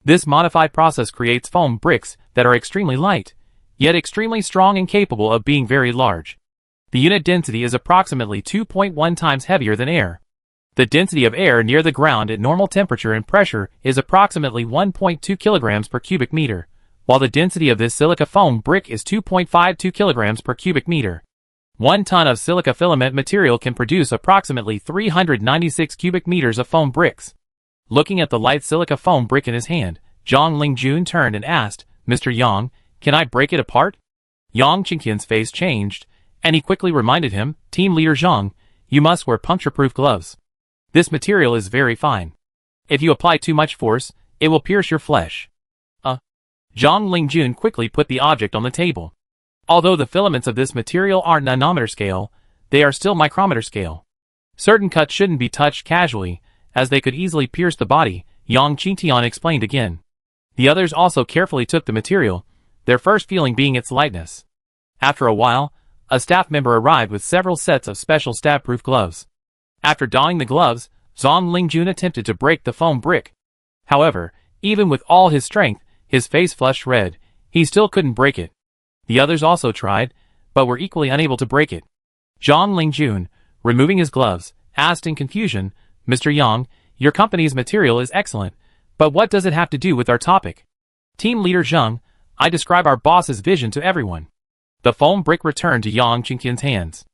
This modified process creates foam bricks that are extremely light, yet extremely strong and capable of being very large. The unit density is approximately 2.1 times heavier than air. The density of air near the ground at normal temperature and pressure is approximately 1.2 kilograms per cubic meter, while the density of this silica foam brick is 2.52 kilograms per cubic meter. 1 ton of silica filament material can produce approximately 396 cubic meters of foam bricks. Looking at the light silica foam brick in his hand, Zhang Lingjun turned and asked, Mr. Yang, can I break it apart? Yang Qitian's face changed, and he quickly reminded him, Team Leader Zhang, you must wear puncture-proof gloves. This material is very fine. If you apply too much force, it will pierce your flesh. Zhang Lingjun quickly put the object on the table. Although the filaments of this material aren't nanometer scale, they are still micrometer scale. Certain cuts shouldn't be touched casually, as they could easily pierce the body, Yang Qitian explained again. The others also carefully took the material, their first feeling being its lightness. After a while, a staff member arrived with several sets of special stab-proof gloves. After donning the gloves, Zhang Lingjun attempted to break the foam brick. However, even with all his strength, his face flushed red. He still couldn't break it. The others also tried, but were equally unable to break it. Zhang Lingjun, removing his gloves, asked in confusion, Mr. Yang, your company's material is excellent, but what does it have to do with our topic? Team Leader Zhang, I describe our boss's vision to everyone. The foam brick returned to Yang Qitian's hands.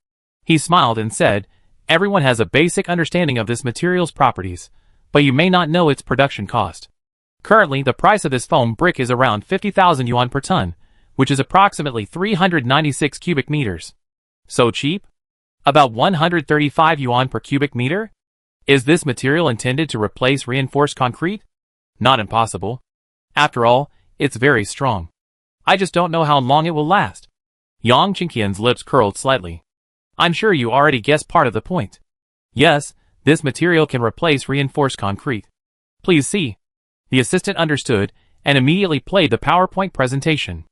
He smiled and said, everyone has a basic understanding of this material's properties, but you may not know its production cost. Currently, the price of this foam brick is around 50,000 yuan per ton, which is approximately 396 cubic meters. So cheap? About 135 yuan per cubic meter? Is this material intended to replace reinforced concrete? Not impossible. After all, it's very strong. I just don't know how long it will last. Yang Qitian's lips curled slightly. I'm sure you already guessed part of the point. Yes, this material can replace reinforced concrete. Please see. The assistant understood and immediately played the PowerPoint presentation.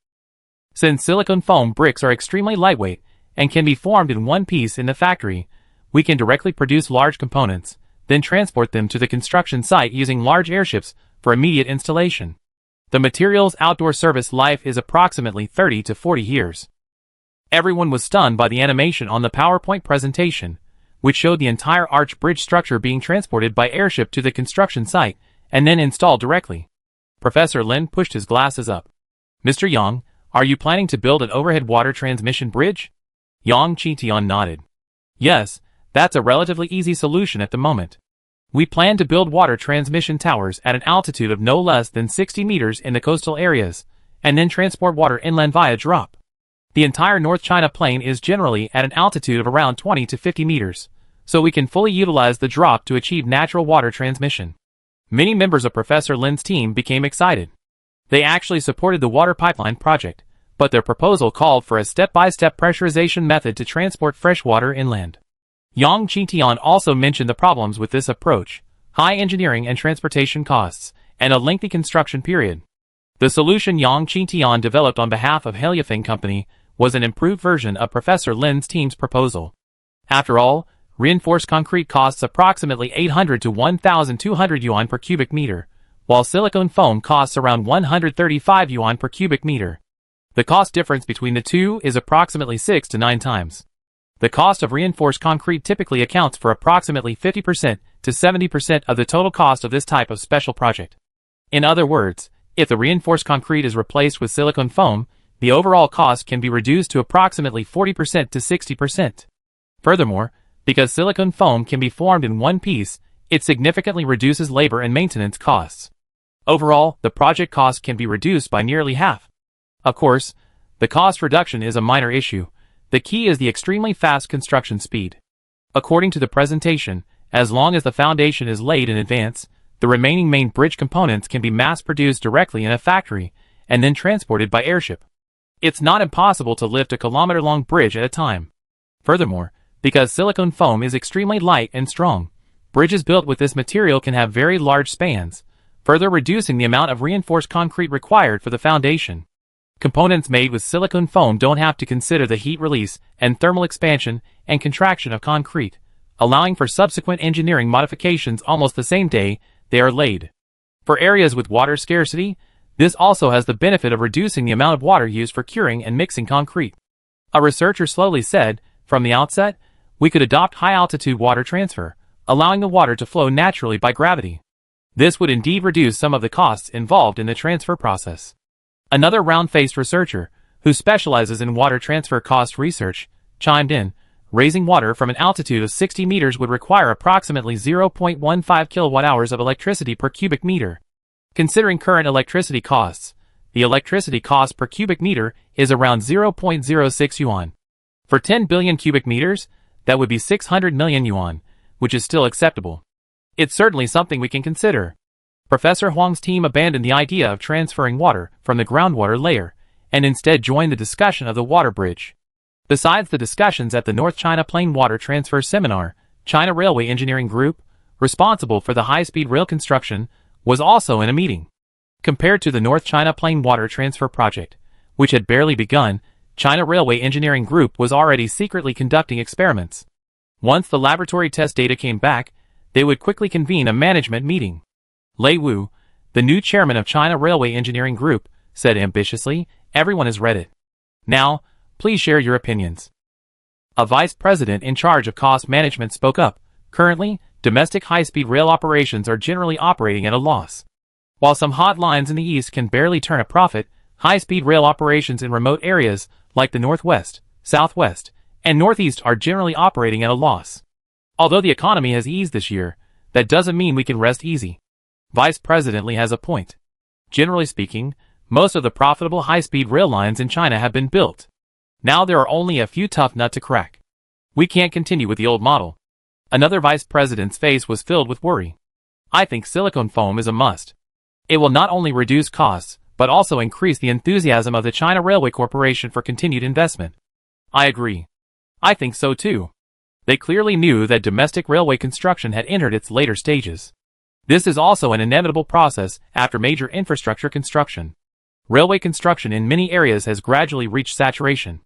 Since silicone foam bricks are extremely lightweight and can be formed in one piece in the factory, we can directly produce large components, then transport them to the construction site using large airships for immediate installation. The material's outdoor service life is approximately 30 to 40 years. Everyone was stunned by the animation on the PowerPoint presentation, which showed the entire arch bridge structure being transported by airship to the construction site and then installed directly. Professor Lin pushed his glasses up. Mr. Yang, are you planning to build an overhead water transmission bridge? Yang Qitian nodded. Yes, that's a relatively easy solution at the moment. We plan to build water transmission towers at an altitude of no less than 60 meters in the coastal areas, and then transport water inland via drop. The entire North China Plain is generally at an altitude of around 20 to 50 meters, so we can fully utilize the drop to achieve natural water transmission. Many members of Professor Lin's team became excited. They actually supported the water pipeline project, but their proposal called for a step-by-step pressurization method to transport fresh water inland. Yang Qitian also mentioned the problems with this approach: high engineering and transportation costs, and a lengthy construction period. The solution Yang Qitian developed on behalf of Heliafeng Company was an improved version of Professor Lin's team's proposal. After all, reinforced concrete costs approximately 800 to 1,200 yuan per cubic meter, while silicone foam costs around 135 yuan per cubic meter. The cost difference between the two is approximately 6 to 9 times. The cost of reinforced concrete typically accounts for approximately 50% to 70% of the total cost of this type of special project. In other words, if the reinforced concrete is replaced with silicone foam, the overall cost can be reduced to approximately 40% to 60%. Furthermore, because silicone foam can be formed in one piece, it significantly reduces labor and maintenance costs. Overall, the project cost can be reduced by nearly half. Of course, the cost reduction is a minor issue. The key is the extremely fast construction speed. According to the presentation, as long as the foundation is laid in advance, the remaining main bridge components can be mass-produced directly in a factory and then transported by airship. It's not impossible to lift a kilometer-long bridge at a time. Furthermore, because silicone foam is extremely light and strong, bridges built with this material can have very large spans, further reducing the amount of reinforced concrete required for the foundation. Components made with silicone foam don't have to consider the heat release and thermal expansion and contraction of concrete, allowing for subsequent engineering modifications almost the same day they are laid. For areas with water scarcity, this also has the benefit of reducing the amount of water used for curing and mixing concrete. A researcher slowly said, from the outset, we could adopt high-altitude water transfer, allowing the water to flow naturally by gravity. This would indeed reduce some of the costs involved in the transfer process. Another round-faced researcher, who specializes in water transfer cost research, chimed in, raising water from an altitude of 60 meters would require approximately 0.15 kilowatt-hours of electricity per cubic meter. Considering current electricity costs, the electricity cost per cubic meter is around 0.06 yuan. For 10 billion cubic meters, that would be 600 million yuan, which is still acceptable. It's certainly something we can consider. Professor Huang's team abandoned the idea of transferring water from the groundwater layer, and instead joined the discussion of the water bridge. Besides the discussions at the North China Plain Water Transfer Seminar, China Railway Engineering Group, responsible for the high-speed rail construction, was also in a meeting. Compared to the North China Plain Water Transfer Project, which had barely begun, China Railway Engineering Group was already secretly conducting experiments. Once the laboratory test data came back, they would quickly convene a management meeting. Lei Wu, the new chairman of China Railway Engineering Group, said ambitiously, "Everyone has read it. Now, please share your opinions." A vice president in charge of cost management spoke up. Currently, domestic high-speed rail operations are generally operating at a loss. While some hot lines in the east can barely turn a profit, high-speed rail operations in remote areas, like the northwest, southwest, and northeast are generally operating at a loss. Although the economy has eased this year, that doesn't mean we can rest easy. Vice President Li has a point. Generally speaking, most of the profitable high-speed rail lines in China have been built. Now there are only a few tough nuts to crack. We can't continue with the old model. Another vice president's face was filled with worry. I think silicone foam is a must. It will not only reduce costs, but also increase the enthusiasm of the China Railway Corporation for continued investment. I agree. I think so too. They clearly knew that domestic railway construction had entered its later stages. This is also an inevitable process after major infrastructure construction. Railway construction in many areas has gradually reached saturation.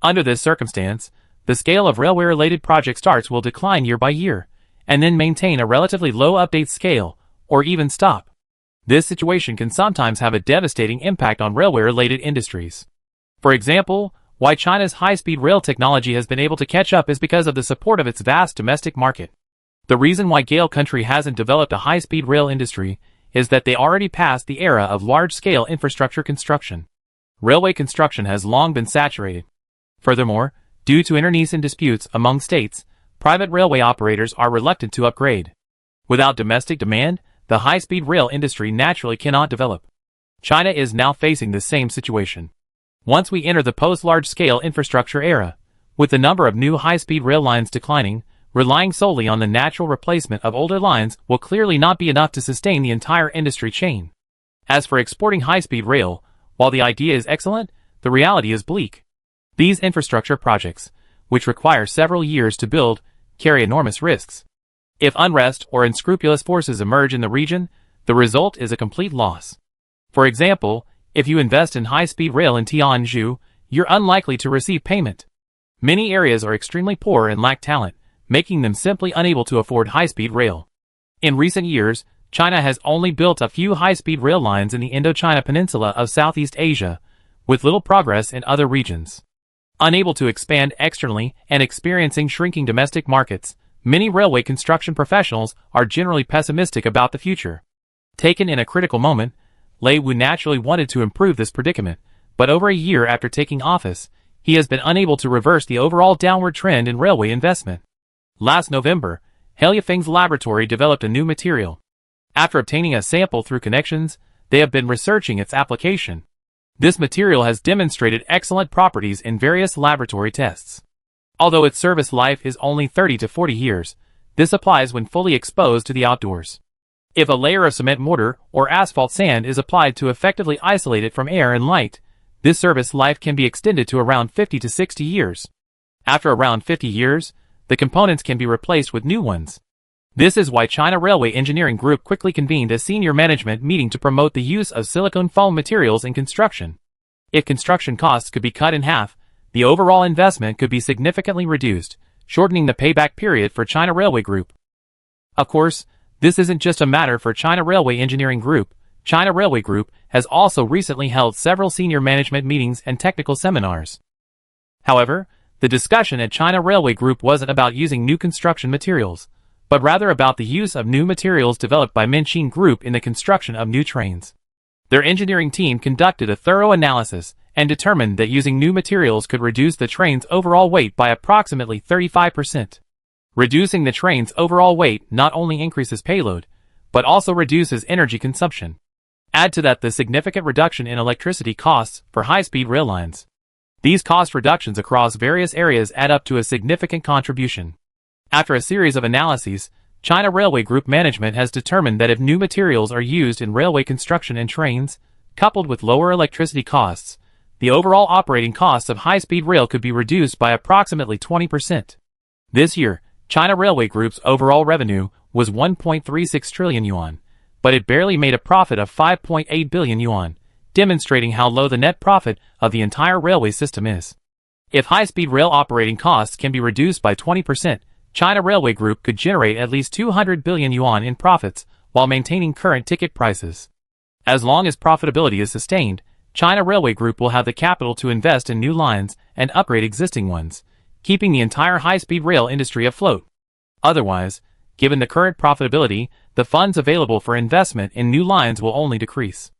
Under this circumstance, the scale of railway-related project starts will decline year by year, and then maintain a relatively low update scale, or even stop. This situation can sometimes have a devastating impact on railway-related industries. For example, why China's high-speed rail technology has been able to catch up is because of the support of its vast domestic market. The reason why Gale country hasn't developed a high-speed rail industry is that they already passed the era of large-scale infrastructure construction. Railway construction has long been saturated. Furthermore, due to internecine disputes among states, private railway operators are reluctant to upgrade. Without domestic demand, the high-speed rail industry naturally cannot develop. China is now facing the same situation. Once we enter the post-large-scale infrastructure era, with the number of new high-speed rail lines declining, relying solely on the natural replacement of older lines will clearly not be enough to sustain the entire industry chain. As for exporting high-speed rail, while the idea is excellent, the reality is bleak. These infrastructure projects, which require several years to build, carry enormous risks. If unrest or unscrupulous forces emerge in the region, the result is a complete loss. For example, if you invest in high-speed rail in Tianzhu, you're unlikely to receive payment. Many areas are extremely poor and lack talent, making them simply unable to afford high-speed rail. In recent years, China has only built a few high-speed rail lines in the Indochina Peninsula of Southeast Asia, with little progress in other regions. Unable to expand externally and experiencing shrinking domestic markets, many railway construction professionals are generally pessimistic about the future. Taken in a critical moment, Lei Wu naturally wanted to improve this predicament, but over a year after taking office, he has been unable to reverse the overall downward trend in railway investment. Last November, He Yifeng's laboratory developed a new material. After obtaining a sample through connections, they have been researching its application. This material has demonstrated excellent properties in various laboratory tests. Although its service life is only 30 to 40 years, this applies when fully exposed to the outdoors. If a layer of cement mortar or asphalt sand is applied to effectively isolate it from air and light, this service life can be extended to around 50 to 60 years. After around 50 years, the components can be replaced with new ones. This is why China Railway Engineering Group quickly convened a senior management meeting to promote the use of silicone foam materials in construction. If construction costs could be cut in half, the overall investment could be significantly reduced, shortening the payback period for China Railway Group. Of course, this isn't just a matter for China Railway Engineering Group. China Railway Group has also recently held several senior management meetings and technical seminars. However, the discussion at China Railway Group wasn't about using new construction materials, but rather about the use of new materials developed by Minxin Group in the construction of new trains. Their engineering team conducted a thorough analysis and determined that using new materials could reduce the train's overall weight by approximately 35%. Reducing the train's overall weight not only increases payload, but also reduces energy consumption. Add to that the significant reduction in electricity costs for high-speed rail lines. These cost reductions across various areas add up to a significant contribution. After a series of analyses, China Railway Group management has determined that if new materials are used in railway construction and trains, coupled with lower electricity costs, the overall operating costs of high-speed rail could be reduced by approximately 20%. This year, China Railway Group's overall revenue was 1.36 trillion yuan, but it barely made a profit of 5.8 billion yuan, demonstrating how low the net profit of the entire railway system is. If high-speed rail operating costs can be reduced by 20%, China Railway Group could generate at least 200 billion yuan in profits while maintaining current ticket prices. As long as profitability is sustained, China Railway Group will have the capital to invest in new lines and upgrade existing ones, keeping the entire high-speed rail industry afloat. Otherwise, given the current profitability, the funds available for investment in new lines will only decrease.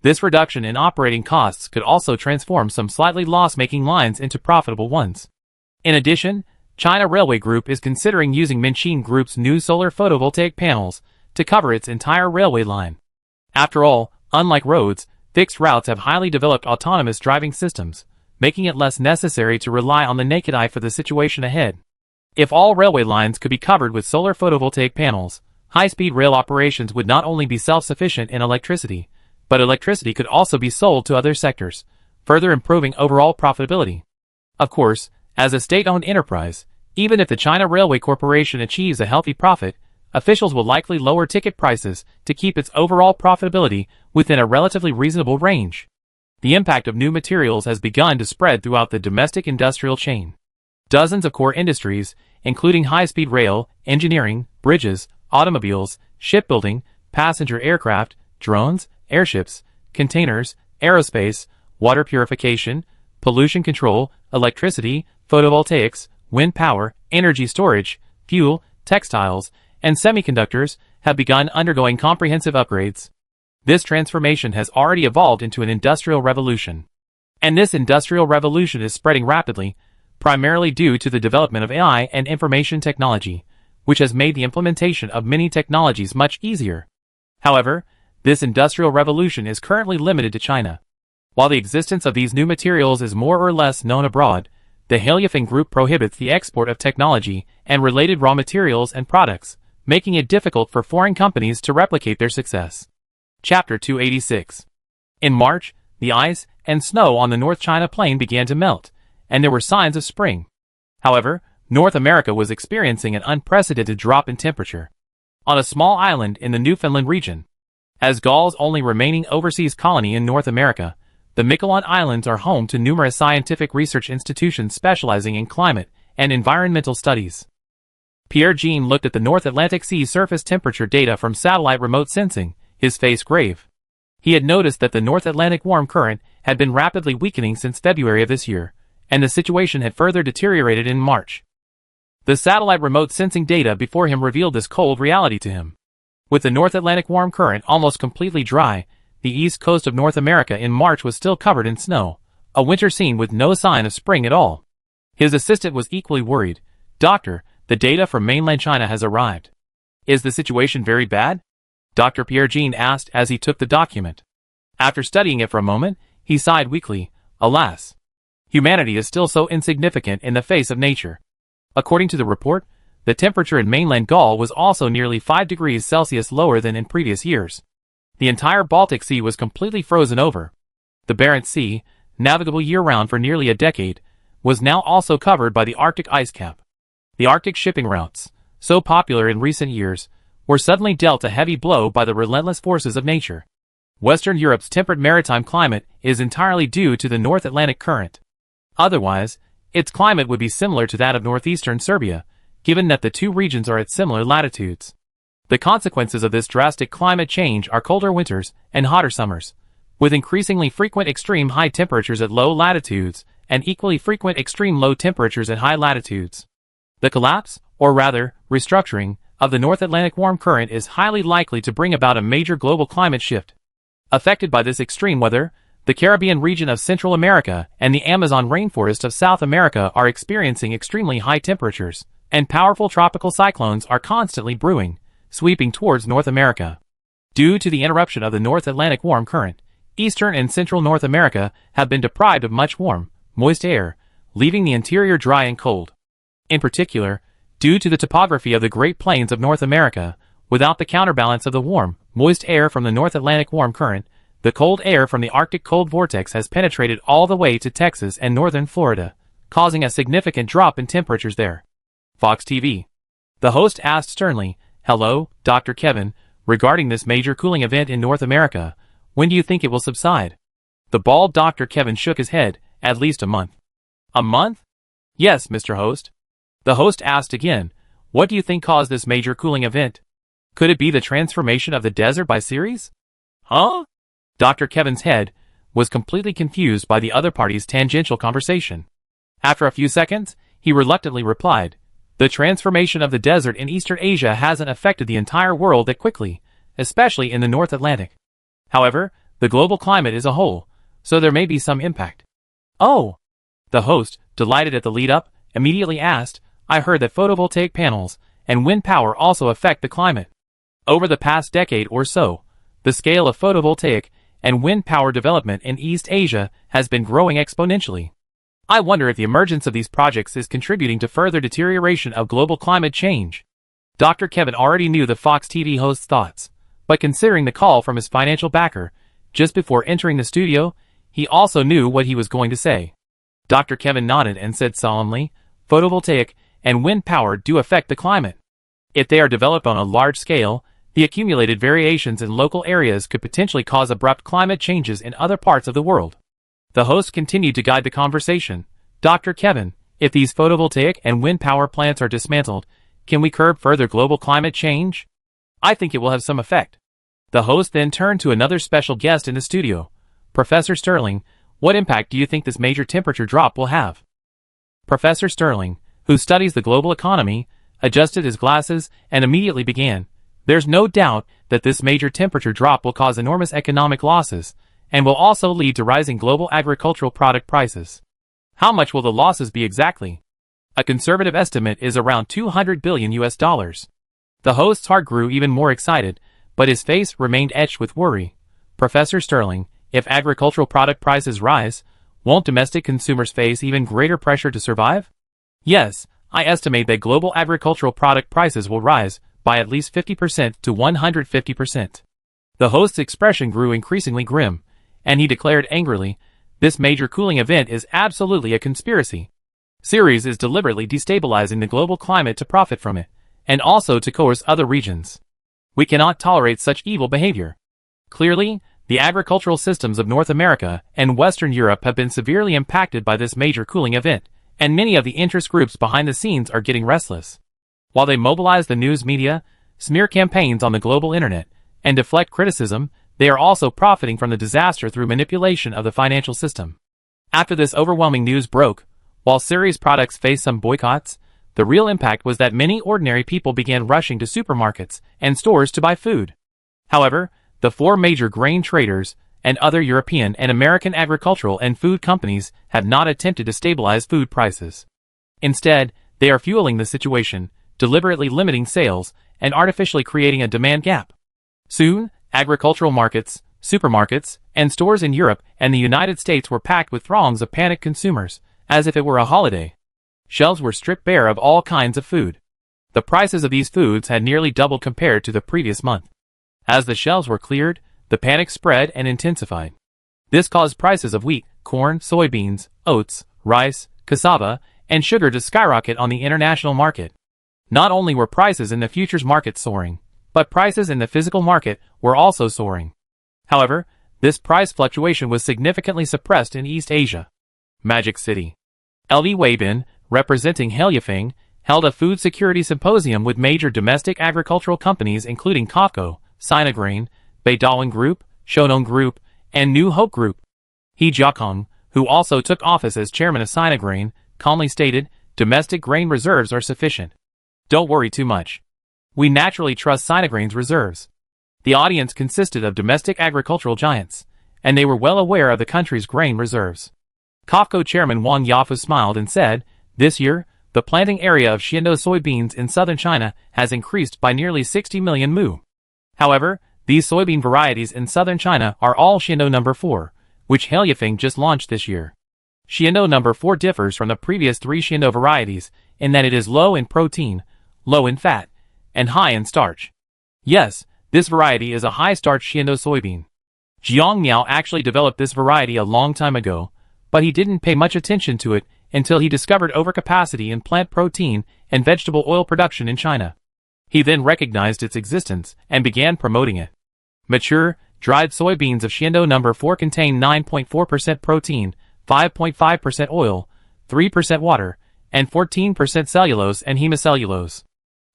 This reduction in operating costs could also transform some slightly loss-making lines into profitable ones. In addition, China Railway Group is considering using Minxin Group's new solar photovoltaic panels to cover its entire railway line. After all, unlike roads, fixed routes have highly developed autonomous driving systems, making it less necessary to rely on the naked eye for the situation ahead. If all railway lines could be covered with solar photovoltaic panels, high-speed rail operations would not only be self-sufficient in electricity, but electricity could also be sold to other sectors, further improving overall profitability. Of course, as a state-owned enterprise, even if the China Railway Corporation achieves a healthy profit, officials will likely lower ticket prices to keep its overall profitability within a relatively reasonable range. The impact of new materials has begun to spread throughout the domestic industrial chain. Dozens of core industries, including high-speed rail, engineering, bridges, automobiles, shipbuilding, passenger aircraft, drones, airships, containers, aerospace, water purification, pollution control, electricity, photovoltaics, wind power, energy storage, fuel, textiles, and semiconductors have begun undergoing comprehensive upgrades. This transformation has already evolved into an industrial revolution. And this industrial revolution is spreading rapidly, primarily due to the development of AI and information technology, which has made the implementation of many technologies much easier. However, this industrial revolution is currently limited to China. While the existence of these new materials is more or less known abroad, the Haliafin Group prohibits the export of technology and related raw materials and products, making it difficult for foreign companies to replicate their success. Chapter 286. In March, the ice and snow on the North China Plain began to melt, and there were signs of spring. However, North America was experiencing an unprecedented drop in temperature. On a small island in the Newfoundland region, as Gaull's only remaining overseas colony in North America, the Miquelon Islands are home to numerous scientific research institutions specializing in climate and environmental studies. Pierre-Jean looked at the North Atlantic Sea surface temperature data from satellite remote sensing, his face grave. He had noticed that the North Atlantic warm current had been rapidly weakening since February of this year, and the situation had further deteriorated in March. The satellite remote sensing data before him revealed this cold reality to him. With the North Atlantic warm current almost completely dry, the east coast of North America in March was still covered in snow, a winter scene with no sign of spring at all. His assistant was equally worried. "Doctor, the data from mainland China has arrived. Is the situation very bad?" Dr. Pierre-Jean asked as he took the document. After studying it for a moment, he sighed weakly. "Alas! Humanity is still so insignificant in the face of nature." According to the report, the temperature in mainland Gaul was also nearly 5 degrees Celsius lower than in previous years. The entire Baltic Sea was completely frozen over. The Barents Sea, navigable year-round for nearly a decade, was now also covered by the Arctic ice cap. The Arctic shipping routes, so popular in recent years, were suddenly dealt a heavy blow by the relentless forces of nature. Western Europe's temperate maritime climate is entirely due to the North Atlantic current. Otherwise, its climate would be similar to that of northeastern Serbia, given that the two regions are at similar latitudes. The consequences of this drastic climate change are colder winters and hotter summers, with increasingly frequent extreme high temperatures at low latitudes and equally frequent extreme low temperatures at high latitudes. The collapse, or rather, restructuring, of the North Atlantic warm current is highly likely to bring about a major global climate shift. Affected by this extreme weather, the Caribbean region of Central America and the Amazon rainforest of South America are experiencing extremely high temperatures, and powerful tropical cyclones are constantly brewing, sweeping towards North America. Due to the interruption of the North Atlantic warm current, eastern and central North America have been deprived of much warm, moist air, leaving the interior dry and cold. In particular, due to the topography of the Great Plains of North America, without the counterbalance of the warm, moist air from the North Atlantic warm current, the cold air from the Arctic cold vortex has penetrated all the way to Texas and northern Florida, causing a significant drop in temperatures there. Fox TV. The host asked sternly, "Hello, Dr. Kevin, regarding this major cooling event in North America, when do you think it will subside?" The bald Dr. Kevin shook his head. "At least a month." "A month?" "Yes, Mr. Host." The host asked again, "What do you think caused this major cooling event? Could it be the transformation of the desert by Ceres?" "Huh?" Dr. Kevin's head was completely confused by the other party's tangential conversation. After a few seconds, he reluctantly replied, "The transformation of the desert in Eastern Asia hasn't affected the entire world that quickly, especially in the North Atlantic. However, the global climate is a whole, so there may be some impact." "Oh!" The host, delighted at the lead-up, immediately asked, "I heard that photovoltaic panels and wind power also affect the climate. Over the past decade or so, the scale of photovoltaic and wind power development in East Asia has been growing exponentially. I wonder if the emergence of these projects is contributing to further deterioration of global climate change." Dr. Kevin already knew the Fox TV host's thoughts, but considering the call from his financial backer just before entering the studio, he also knew what he was going to say. Dr. Kevin nodded and said solemnly, "Photovoltaic and wind power do affect the climate. If they are developed on a large scale, the accumulated variations in local areas could potentially cause abrupt climate changes in other parts of the world." The host continued to guide the conversation. "Dr. Kevin, if these photovoltaic and wind power plants are dismantled, can we curb further global climate change? I think it will have some effect." The host then turned to another special guest in the studio. "Professor Sterling, what impact do you think this major temperature drop will have?" Professor Sterling, who studies the global economy, adjusted his glasses and immediately began, "There's no doubt that this major temperature drop will cause enormous economic losses, and will also lead to rising global agricultural product prices." "How much will the losses be exactly?" A conservative estimate is around 200 billion US dollars. The host's heart grew even more excited, but his face remained etched with worry. Professor Sterling, if agricultural product prices rise, won't domestic consumers face even greater pressure to survive? Yes, I estimate that global agricultural product prices will rise by at least 50% to 150%. The host's expression grew increasingly grim, and he declared angrily, "This major cooling event is absolutely a conspiracy. Ceres is deliberately destabilizing the global climate to profit from it, and also to coerce other regions. We cannot tolerate such evil behavior." Clearly, the agricultural systems of North America and Western Europe have been severely impacted by this major cooling event, and many of the interest groups behind the scenes are getting restless. While they mobilize the news media, smear campaigns on the global internet, and deflect criticism, they are also profiting from the disaster through manipulation of the financial system. After this overwhelming news broke, while Ceres products faced some boycotts, the real impact was that many ordinary people began rushing to supermarkets and stores to buy food. However, the four major grain traders and other European and American agricultural and food companies have not attempted to stabilize food prices. Instead, they are fueling the situation, deliberately limiting sales and artificially creating a demand gap. Soon, agricultural markets, supermarkets, and stores in Europe and the United States were packed with throngs of panicked consumers, as if it were a holiday. Shelves were stripped bare of all kinds of food. The prices of these foods had nearly doubled compared to the previous month. As the shelves were cleared, the panic spread and intensified. This caused prices of wheat, corn, soybeans, oats, rice, cassava, and sugar to skyrocket on the international market. Not only were prices in the futures market soaring, but prices in the physical market were also soaring. However, this price fluctuation was significantly suppressed in East Asia. Magic City. LV Weibin, representing Heliafing, held a food security symposium with major domestic agricultural companies including COFCO, Sinagrain, Beidawang Group, Shonong Group, and New Hope Group. He Jiakong, who also took office as chairman of Sinagrain, calmly stated, "Domestic grain reserves are sufficient. Don't worry too much. We naturally trust Sinagrain's reserves." The audience consisted of domestic agricultural giants, and they were well aware of the country's grain reserves. COFCO chairman Wang Yafu smiled and said, "This year, the planting area of Xiando soybeans in southern China has increased by nearly 60 million mu. However, these soybean varieties in southern China are all Xiando No. 4, which Heliafing just launched this year. Xiando No. 4 differs from the previous three Xiando varieties in that it is low in protein, low in fat, and high in starch. Yes, this variety is a high-starch Xiando soybean. Jiang Miao actually developed this variety a long time ago, but he didn't pay much attention to it until he discovered overcapacity in plant protein and vegetable oil production in China. He then recognized its existence and began promoting it. Mature, dried soybeans of Xiando No. 4 contain 9.4% protein, 5.5% oil, 3% water, and 14% cellulose and hemicellulose.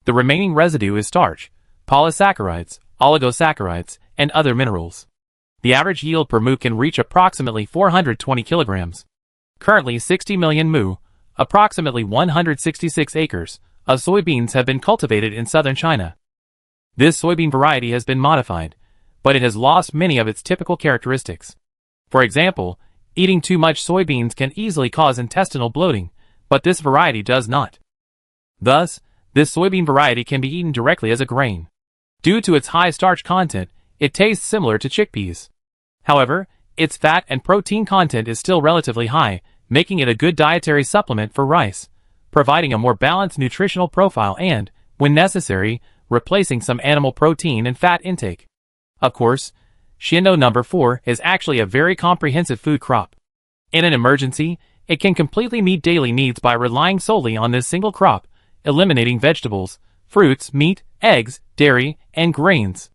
The remaining residue is starch, polysaccharides, oligosaccharides, and other minerals. The average yield per mu can reach approximately 420 kilograms. Currently 60 million mu, approximately 166 acres, of soybeans have been cultivated in southern China. This soybean variety has been modified, but it has lost many of its typical characteristics. For example, eating too much soybeans can easily cause intestinal bloating, but this variety does not. Thus, this soybean variety can be eaten directly as a grain. Due to its high starch content, it tastes similar to chickpeas. However, its fat and protein content is still relatively high, making it a good dietary supplement for rice, providing a more balanced nutritional profile and, when necessary, replacing some animal protein and fat intake. Of course, Xiando No. 4 is actually a very comprehensive food crop. In an emergency, it can completely meet daily needs by relying solely on this single crop, eliminating vegetables, fruits, meat, eggs, dairy, and grains.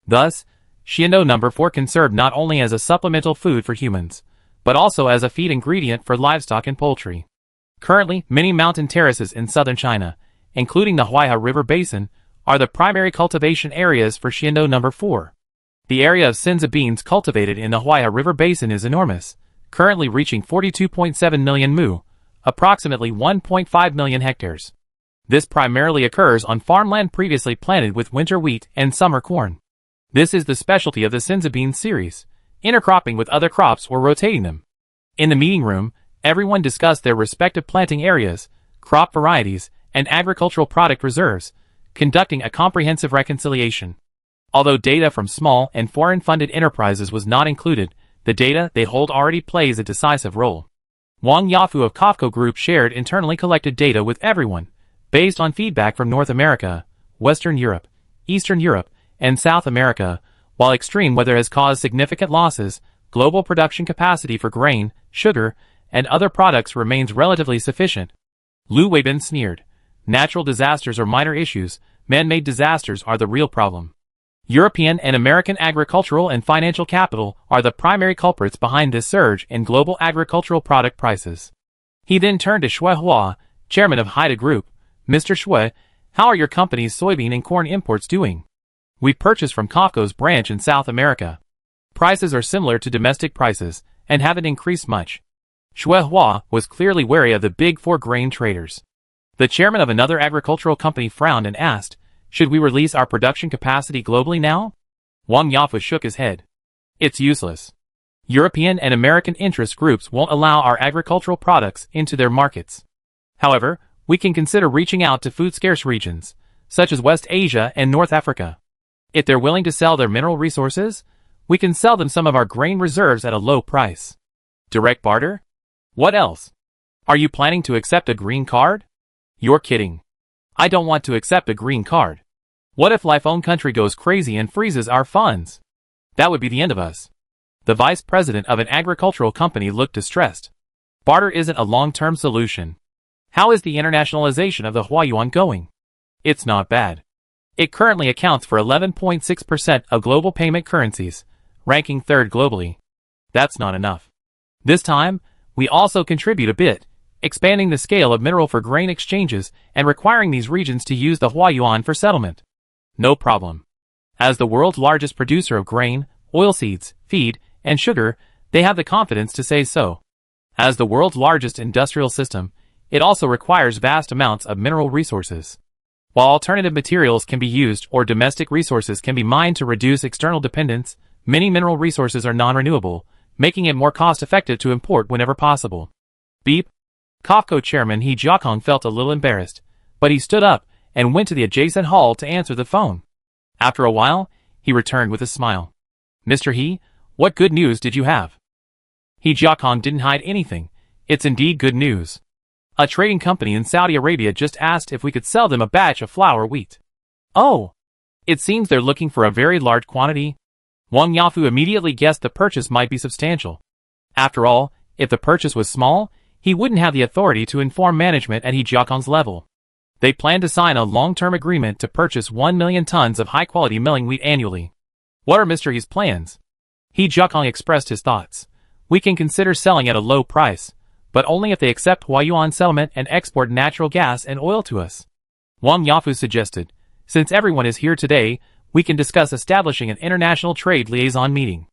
Thus, Xiando No. 4 can serve not only as a supplemental food for humans, but also as a feed ingredient for livestock and poultry. Currently, many mountain terraces in southern China, including the Huaihe River Basin, are the primary cultivation areas for Xiando No. 4. The area of Sinza beans cultivated in the Huaihe River Basin is enormous, currently reaching 42.7 million mu, approximately 1.5 million hectares. This primarily occurs on farmland previously planted with winter wheat and summer corn. This is the specialty of the Sinza bean series, intercropping with other crops or rotating them. In the meeting room, everyone discussed their respective planting areas, crop varieties, and agricultural product reserves, conducting a comprehensive reconciliation. Although data from small and foreign-funded enterprises was not included, the data they hold already plays a decisive role. Wang Yafu of COFCO Group shared internally collected data with everyone, based on feedback from North America, Western Europe, Eastern Europe, and South America. While extreme weather has caused significant losses, global production capacity for grain, sugar, and other products remains relatively sufficient. Lu Weibin sneered. Natural disasters are minor issues, man-made disasters are the real problem. European and American agricultural and financial capital are the primary culprits behind this surge in global agricultural product prices. He then turned to Shui Hua, chairman of Haida Group. Mr. Shui, how are your company's soybean and corn imports doing? We've purchased from COFCO's branch in South America. Prices are similar to domestic prices and haven't increased much. Shui Hua was clearly wary of the big four grain traders. The chairman of another agricultural company frowned and asked, should we release our production capacity globally now? Wang Yafu shook his head. It's useless. European and American interest groups won't allow our agricultural products into their markets. However, we can consider reaching out to food-scarce regions, such as West Asia and North Africa. If they're willing to sell their mineral resources, we can sell them some of our grain reserves at a low price. Direct barter? What else? Are you planning to accept a green card? You're kidding. I don't want to accept a green card. What if Life's own country goes crazy and freezes our funds? That would be the end of us. The vice president of an agricultural company looked distressed. Barter isn't a long-term solution. How is the internationalization of the Huayuan going? It's not bad. It currently accounts for 11.6% of global payment currencies, ranking third globally. That's not enough. This time, we also contribute a bit, expanding the scale of mineral for grain exchanges and requiring these regions to use the Huayuan for settlement. No problem. As the world's largest producer of grain, oilseeds, feed, and sugar, they have the confidence to say so. As the world's largest industrial system, it also requires vast amounts of mineral resources. While alternative materials can be used or domestic resources can be mined to reduce external dependence, many mineral resources are non-renewable, making it more cost-effective to import whenever possible. Beep. COFCO chairman He Jiakong felt a little embarrassed, but he stood up and went to the adjacent hall to answer the phone. After a while, he returned with a smile. Mr. He, what good news did you have? He Jiakong didn't hide anything. It's indeed good news. A trading company in Saudi Arabia just asked if we could sell them a batch of flour wheat. Oh! It seems they're looking for a very large quantity. Wang Yafu immediately guessed the purchase might be substantial. After all, if the purchase was small, he wouldn't have the authority to inform management at He Jiakong's level. They plan to sign a long-term agreement to purchase 1 million tons of high-quality milling wheat annually. What are Mr. He's plans? He Jiakong expressed his thoughts. We can consider selling at a low price, but only if they accept Huayuan settlement and export natural gas and oil to us. Wang Yafu suggested, since everyone is here today, we can discuss establishing an international trade liaison meeting.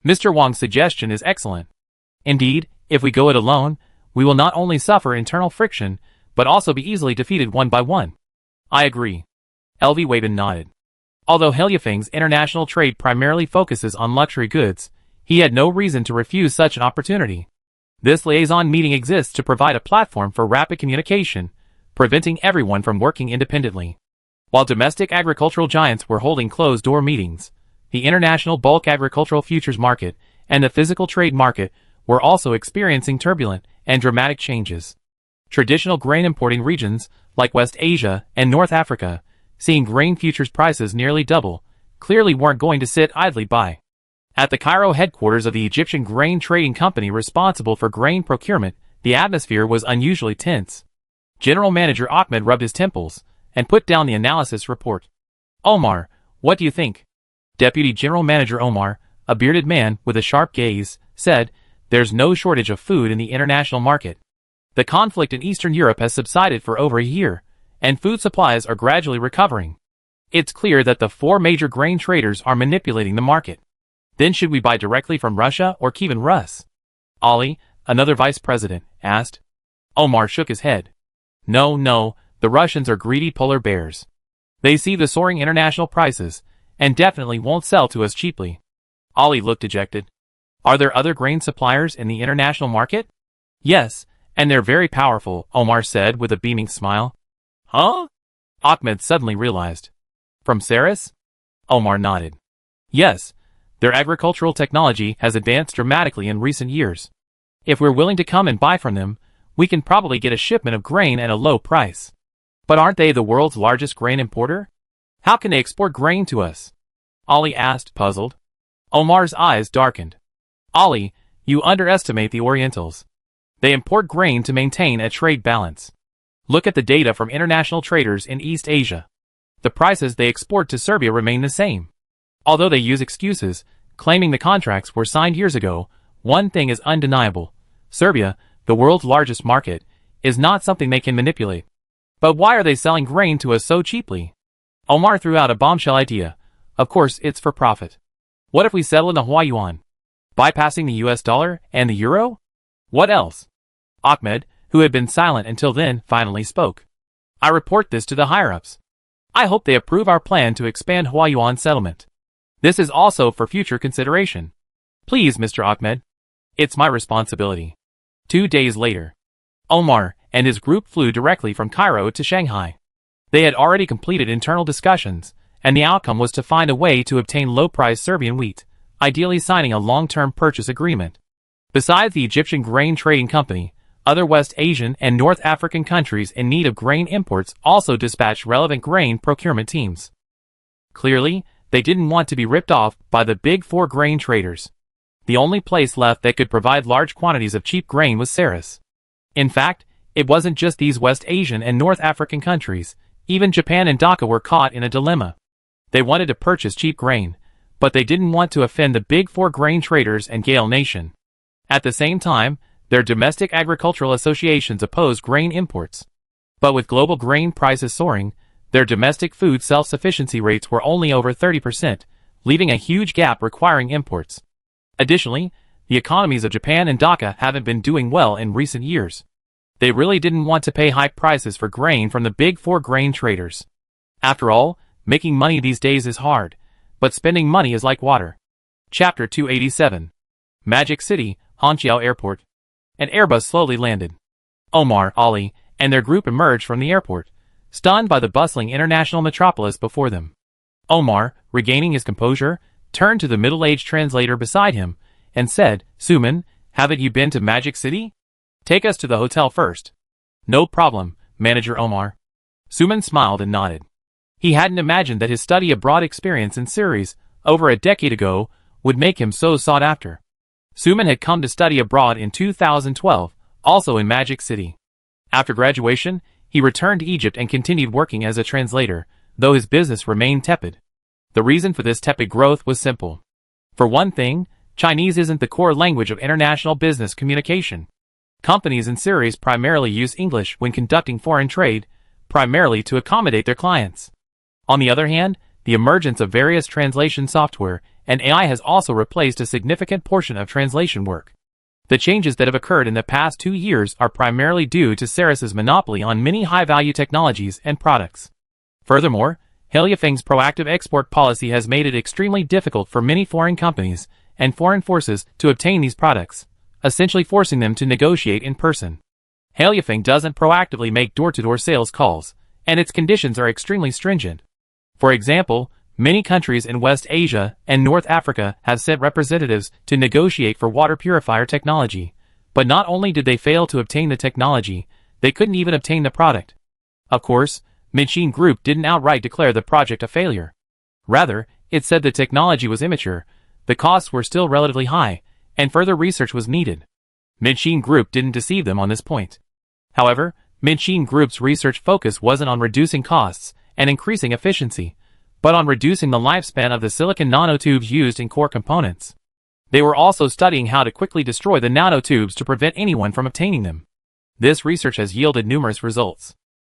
Mr. Wang's suggestion is excellent. Indeed, if we go it alone, we will not only suffer internal friction, but also be easily defeated one by one. I agree. LV Weibin nodded. Although Heliafeng's international trade primarily focuses on luxury goods, he had no reason to refuse such an opportunity. This liaison meeting exists to provide a platform for rapid communication, preventing everyone from working independently. While domestic agricultural giants were holding closed-door meetings, the international bulk agricultural futures market and the physical trade market were also experiencing turbulent and dramatic changes. Traditional grain importing regions, like West Asia and North Africa, seeing grain futures prices nearly double, clearly weren't going to sit idly by. At the Cairo headquarters of the Egyptian grain trading company responsible for grain procurement, the atmosphere was unusually tense. General Manager Ahmed rubbed his temples and put down the analysis report. Omar, what do you think? Deputy General Manager Omar, a bearded man with a sharp gaze, said, there's no shortage of food in the international market. The conflict in Eastern Europe has subsided for over a year, and food supplies are gradually recovering. It's clear that the four major grain traders are manipulating the market. Then should we buy directly from Russia or Kievan Rus? Ali, another vice president, asked. Omar shook his head. No, the Russians are greedy polar bears. They see the soaring international prices, and definitely won't sell to us cheaply. Ali looked dejected. Are there other grain suppliers in the international market? Yes, And they're very powerful, Omar said with a beaming smile. Huh? Ahmed suddenly realized. From Ceres? Omar nodded. Yes, their agricultural technology has advanced dramatically in recent years. If we're willing to come and buy from them, we can probably get a shipment of grain at a low price. But aren't they the world's largest grain importer? How can they export grain to us? Ali asked, puzzled. Omar's eyes darkened. Ali, you underestimate the Orientals. They import grain to maintain a trade balance. Look at the data from international traders in East Asia. The prices they export to Serbia remain the same. Although they use excuses, claiming the contracts were signed years ago, one thing is undeniable. Serbia, the world's largest market, is not something they can manipulate. But why are they selling grain to us so cheaply? Omar threw out a bombshell idea. Of course, it's for profit. What if we settle in the Hawaii yuan, bypassing the US dollar and the euro? What else? Ahmed, who had been silent until then, finally spoke. I report this to the higher-ups. I hope they approve our plan to expand Hawaii yuan settlement. This is also for future consideration. Please, Mr. Ahmed. It's my responsibility. 2 days later, Omar and his group flew directly from Cairo to Shanghai. They had already completed internal discussions, and the outcome was to find a way to obtain low-priced Serbian wheat, ideally signing a long-term purchase agreement. Besides the Egyptian Grain Trading Company, other West Asian and North African countries in need of grain imports also dispatched relevant grain procurement teams. Clearly, they didn't want to be ripped off by the big four grain traders. The only place left that could provide large quantities of cheap grain was Ceres. In fact, it wasn't just these West Asian and North African countries. Even Japan and Dhaka were caught in a dilemma. They wanted to purchase cheap grain, but they didn't want to offend the big four grain traders and Gale Nation. At the same time, their domestic agricultural associations opposed grain imports. But with global grain prices soaring, their domestic food self-sufficiency rates were only over 30%, leaving a huge gap requiring imports. Additionally, the economies of Japan and Dhaka haven't been doing well in recent years. They really didn't want to pay high prices for grain from the big four grain traders. After all, making money these days is hard, but spending money is like water. Chapter 287. Magic City, Hangzhou Airport. An Airbus slowly landed. Omar, Ali, and their group emerged from the airport, stunned by the bustling international metropolis before them. Omar, regaining his composure, turned to the middle-aged translator beside him and said, Suman, haven't you been to Magic City? Take us to the hotel first. No problem, Manager Omar. Suman smiled and nodded. He hadn't imagined that his study abroad experience in Ceres, over a decade ago, would make him so sought after. Suman had come to study abroad in 2012, also in Magic City. After graduation, he returned to Egypt and continued working as a translator, though his business remained tepid. The reason for this tepid growth was simple. For one thing, Chinese isn't the core language of international business communication. Companies in Ceres primarily use English when conducting foreign trade, primarily to accommodate their clients. On the other hand, the emergence of various translation software and AI has also replaced a significant portion of translation work. The changes that have occurred in the past 2 years are primarily due to Ceres's monopoly on many high-value technologies and products. Furthermore, Heliafeng's proactive export policy has made it extremely difficult for many foreign companies and foreign forces to obtain these products, essentially forcing them to negotiate in person. Heliafeng doesn't proactively make door-to-door sales calls, and its conditions are extremely stringent. For example, many countries in West Asia and North Africa have sent representatives to negotiate for water purifier technology, but not only did they fail to obtain the technology, they couldn't even obtain the product. Of course, Machine Group didn't outright declare the project a failure. Rather, it said the technology was immature, the costs were still relatively high, and further research was needed. Machine Group didn't deceive them on this point. However, Machine Group's research focus wasn't on reducing costs and increasing efficiency, but on reducing the lifespan of the silicon nanotubes used in core components. They were also studying how to quickly destroy the nanotubes to prevent anyone from obtaining them. This research has yielded numerous results.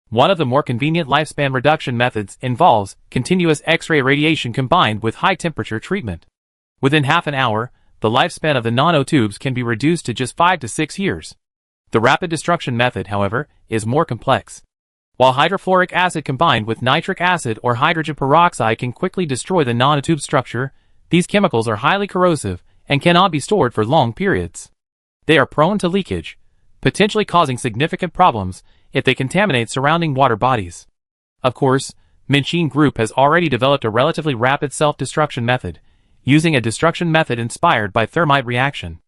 One of the more convenient lifespan reduction methods involves continuous X-ray radiation combined with high-temperature treatment. Within half an hour, the lifespan of the nanotubes can be reduced to just 5 to 6 years. The rapid destruction method, however, is more complex. While hydrofluoric acid combined with nitric acid or hydrogen peroxide can quickly destroy the nanotube structure, these chemicals are highly corrosive and cannot be stored for long periods. They are prone to leakage, potentially causing significant problems if they contaminate surrounding water bodies. Of course, Minxin Group has already developed a relatively rapid self-destruction method, using a destruction method inspired by thermite reaction.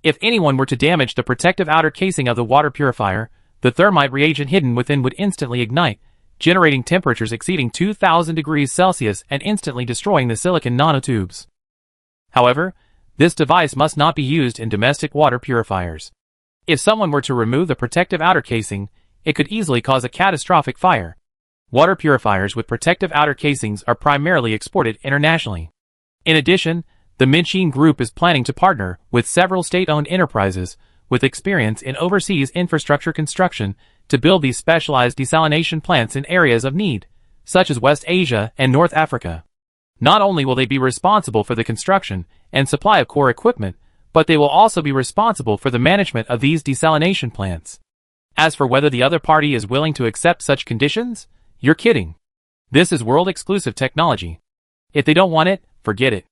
If anyone were to damage the protective outer casing of the water purifier, the thermite reagent hidden within would instantly ignite, generating temperatures exceeding 2000 degrees Celsius and instantly destroying the silicon nanotubes. However, this device must not be used in domestic water purifiers. If someone were to remove the protective outer casing, it could easily cause a catastrophic fire. Water purifiers with protective outer casings are primarily exported internationally. In addition, the Minxin Group is planning to partner with several state-owned enterprises with experience in overseas infrastructure construction to build these specialized desalination plants in areas of need, such as West Asia and North Africa. Not only will they be responsible for the construction and supply of core equipment, but they will also be responsible for the management of these desalination plants. As for whether the other party is willing to accept such conditions, you're kidding. This is world-exclusive technology. If they don't want it, forget it.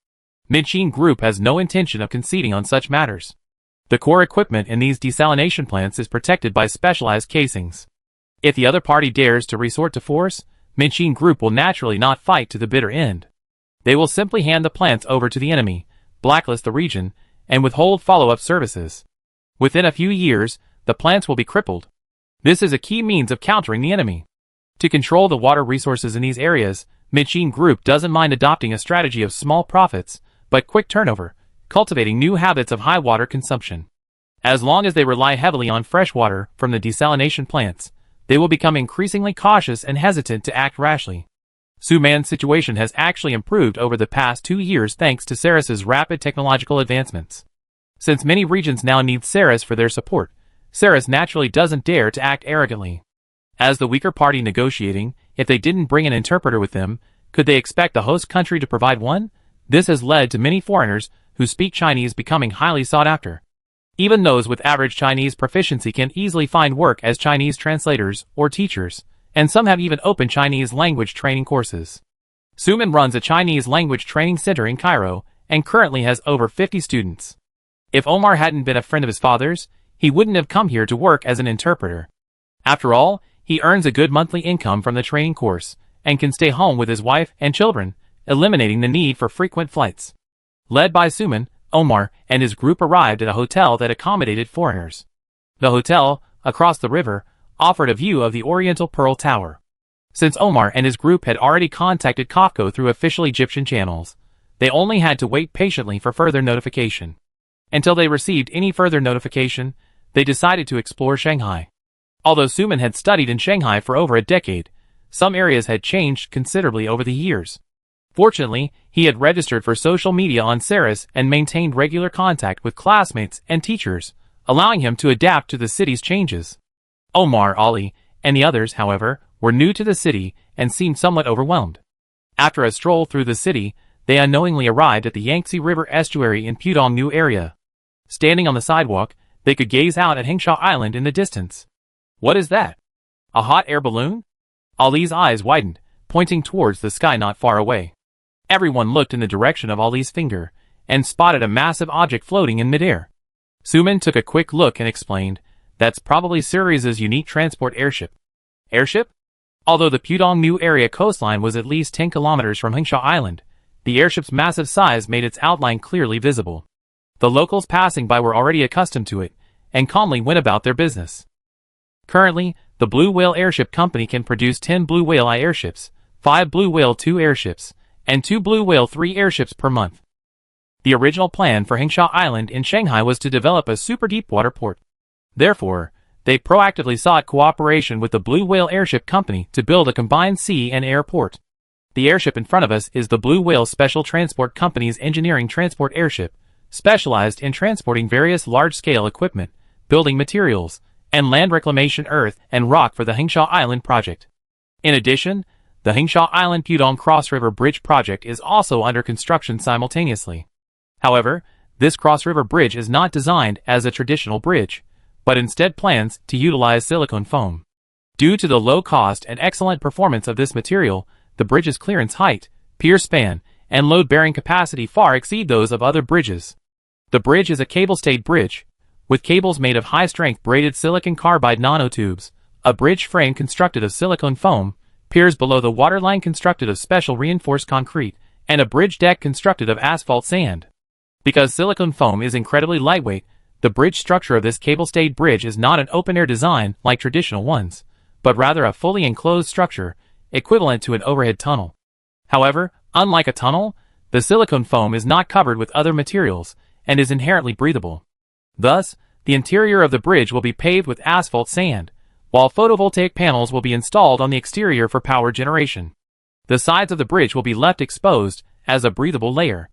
Minxin Group has no intention of conceding on such matters. The core equipment in these desalination plants is protected by specialized casings. If the other party dares to resort to force, Minxin Group will naturally not fight to the bitter end. They will simply hand the plants over to the enemy, blacklist the region, and withhold follow-up services. Within a few years, the plants will be crippled. This is a key means of countering the enemy. To control the water resources in these areas, Minxin Group doesn't mind adopting a strategy of small profits, but quick turnover, cultivating new habits of high water consumption. As long as they rely heavily on fresh water from the desalination plants, they will become increasingly cautious and hesitant to act rashly. Suman's situation has actually improved over the past 2 years thanks to Ceres's rapid technological advancements. Since many regions now need Ceres for their support, Ceres naturally doesn't dare to act arrogantly. As the weaker party negotiating, if they didn't bring an interpreter with them, could they expect the host country to provide one? This has led to many foreigners who speak Chinese becoming highly sought after. Even those with average Chinese proficiency can easily find work as Chinese translators or teachers, and some have even opened Chinese language training courses. Suman runs a Chinese language training center in Cairo and currently has over 50 students. If Omar hadn't been a friend of his father's, he wouldn't have come here to work as an interpreter. After all, he earns a good monthly income from the training course and can stay home with his wife and children, eliminating the need for frequent flights. Led by Suman, Omar and his group arrived at a hotel that accommodated foreigners. The hotel, across the river, offered a view of the Oriental Pearl Tower. Since Omar and his group had already contacted Kafko through official Egyptian channels, they only had to wait patiently for further notification. Until they received any further notification, they decided to explore Shanghai. Although Suman had studied in Shanghai for over a decade, some areas had changed considerably over the years. Fortunately, he had registered for social media on Ceres and maintained regular contact with classmates and teachers, allowing him to adapt to the city's changes. Omar, Ali, and the others, however, were new to the city and seemed somewhat overwhelmed. After a stroll through the city, they unknowingly arrived at the Yangtze River estuary in Pudong area. Standing on the sidewalk, they could gaze out at Hingsha Island in the distance. What is that? A hot air balloon? Ali's eyes widened, pointing towards the sky not far away. Everyone looked in the direction of Ali's finger, and spotted a massive object floating in midair. Suman took a quick look and explained, "That's probably Ceres's unique transport airship." Airship? Although the Pudong New area coastline was at least 10 kilometers from Hingsha Island, the airship's massive size made its outline clearly visible. The locals passing by were already accustomed to it, and calmly went about their business. Currently, the Blue Whale Airship Company can produce 10 Blue Whale I airships, 5 Blue Whale 2 airships, and 2 Blue Whale 3 airships per month. The original plan for Hingsha Island in Shanghai was to develop a super deepwater port. Therefore, they proactively sought cooperation with the Blue Whale Airship Company to build a combined sea and air port. The airship in front of us is the Blue Whale Special Transport Company's engineering transport airship, specialized in transporting various large-scale equipment, building materials, and land reclamation earth and rock for the Hingsha Island project. In addition, the Hingsha Island Pudong Cross River Bridge project is also under construction simultaneously. However, this cross-river bridge is not designed as a traditional bridge, but instead plans to utilize silicone foam. Due to the low cost and excellent performance of this material, the bridge's clearance height, pier span, and load-bearing capacity far exceed those of other bridges. The bridge is a cable-stayed bridge, with cables made of high-strength braided silicon carbide nanotubes, a bridge frame constructed of silicone foam, piers below the waterline constructed of special reinforced concrete, and a bridge deck constructed of asphalt sand. Because silicone foam is incredibly lightweight, the bridge structure of this cable-stayed bridge is not an open-air design like traditional ones, but rather a fully enclosed structure, equivalent to an overhead tunnel. However, unlike a tunnel, the silicone foam is not covered with other materials and is inherently breathable. Thus, the interior of the bridge will be paved with asphalt sand, while photovoltaic panels will be installed on the exterior for power generation. The sides of the bridge will be left exposed as a breathable layer.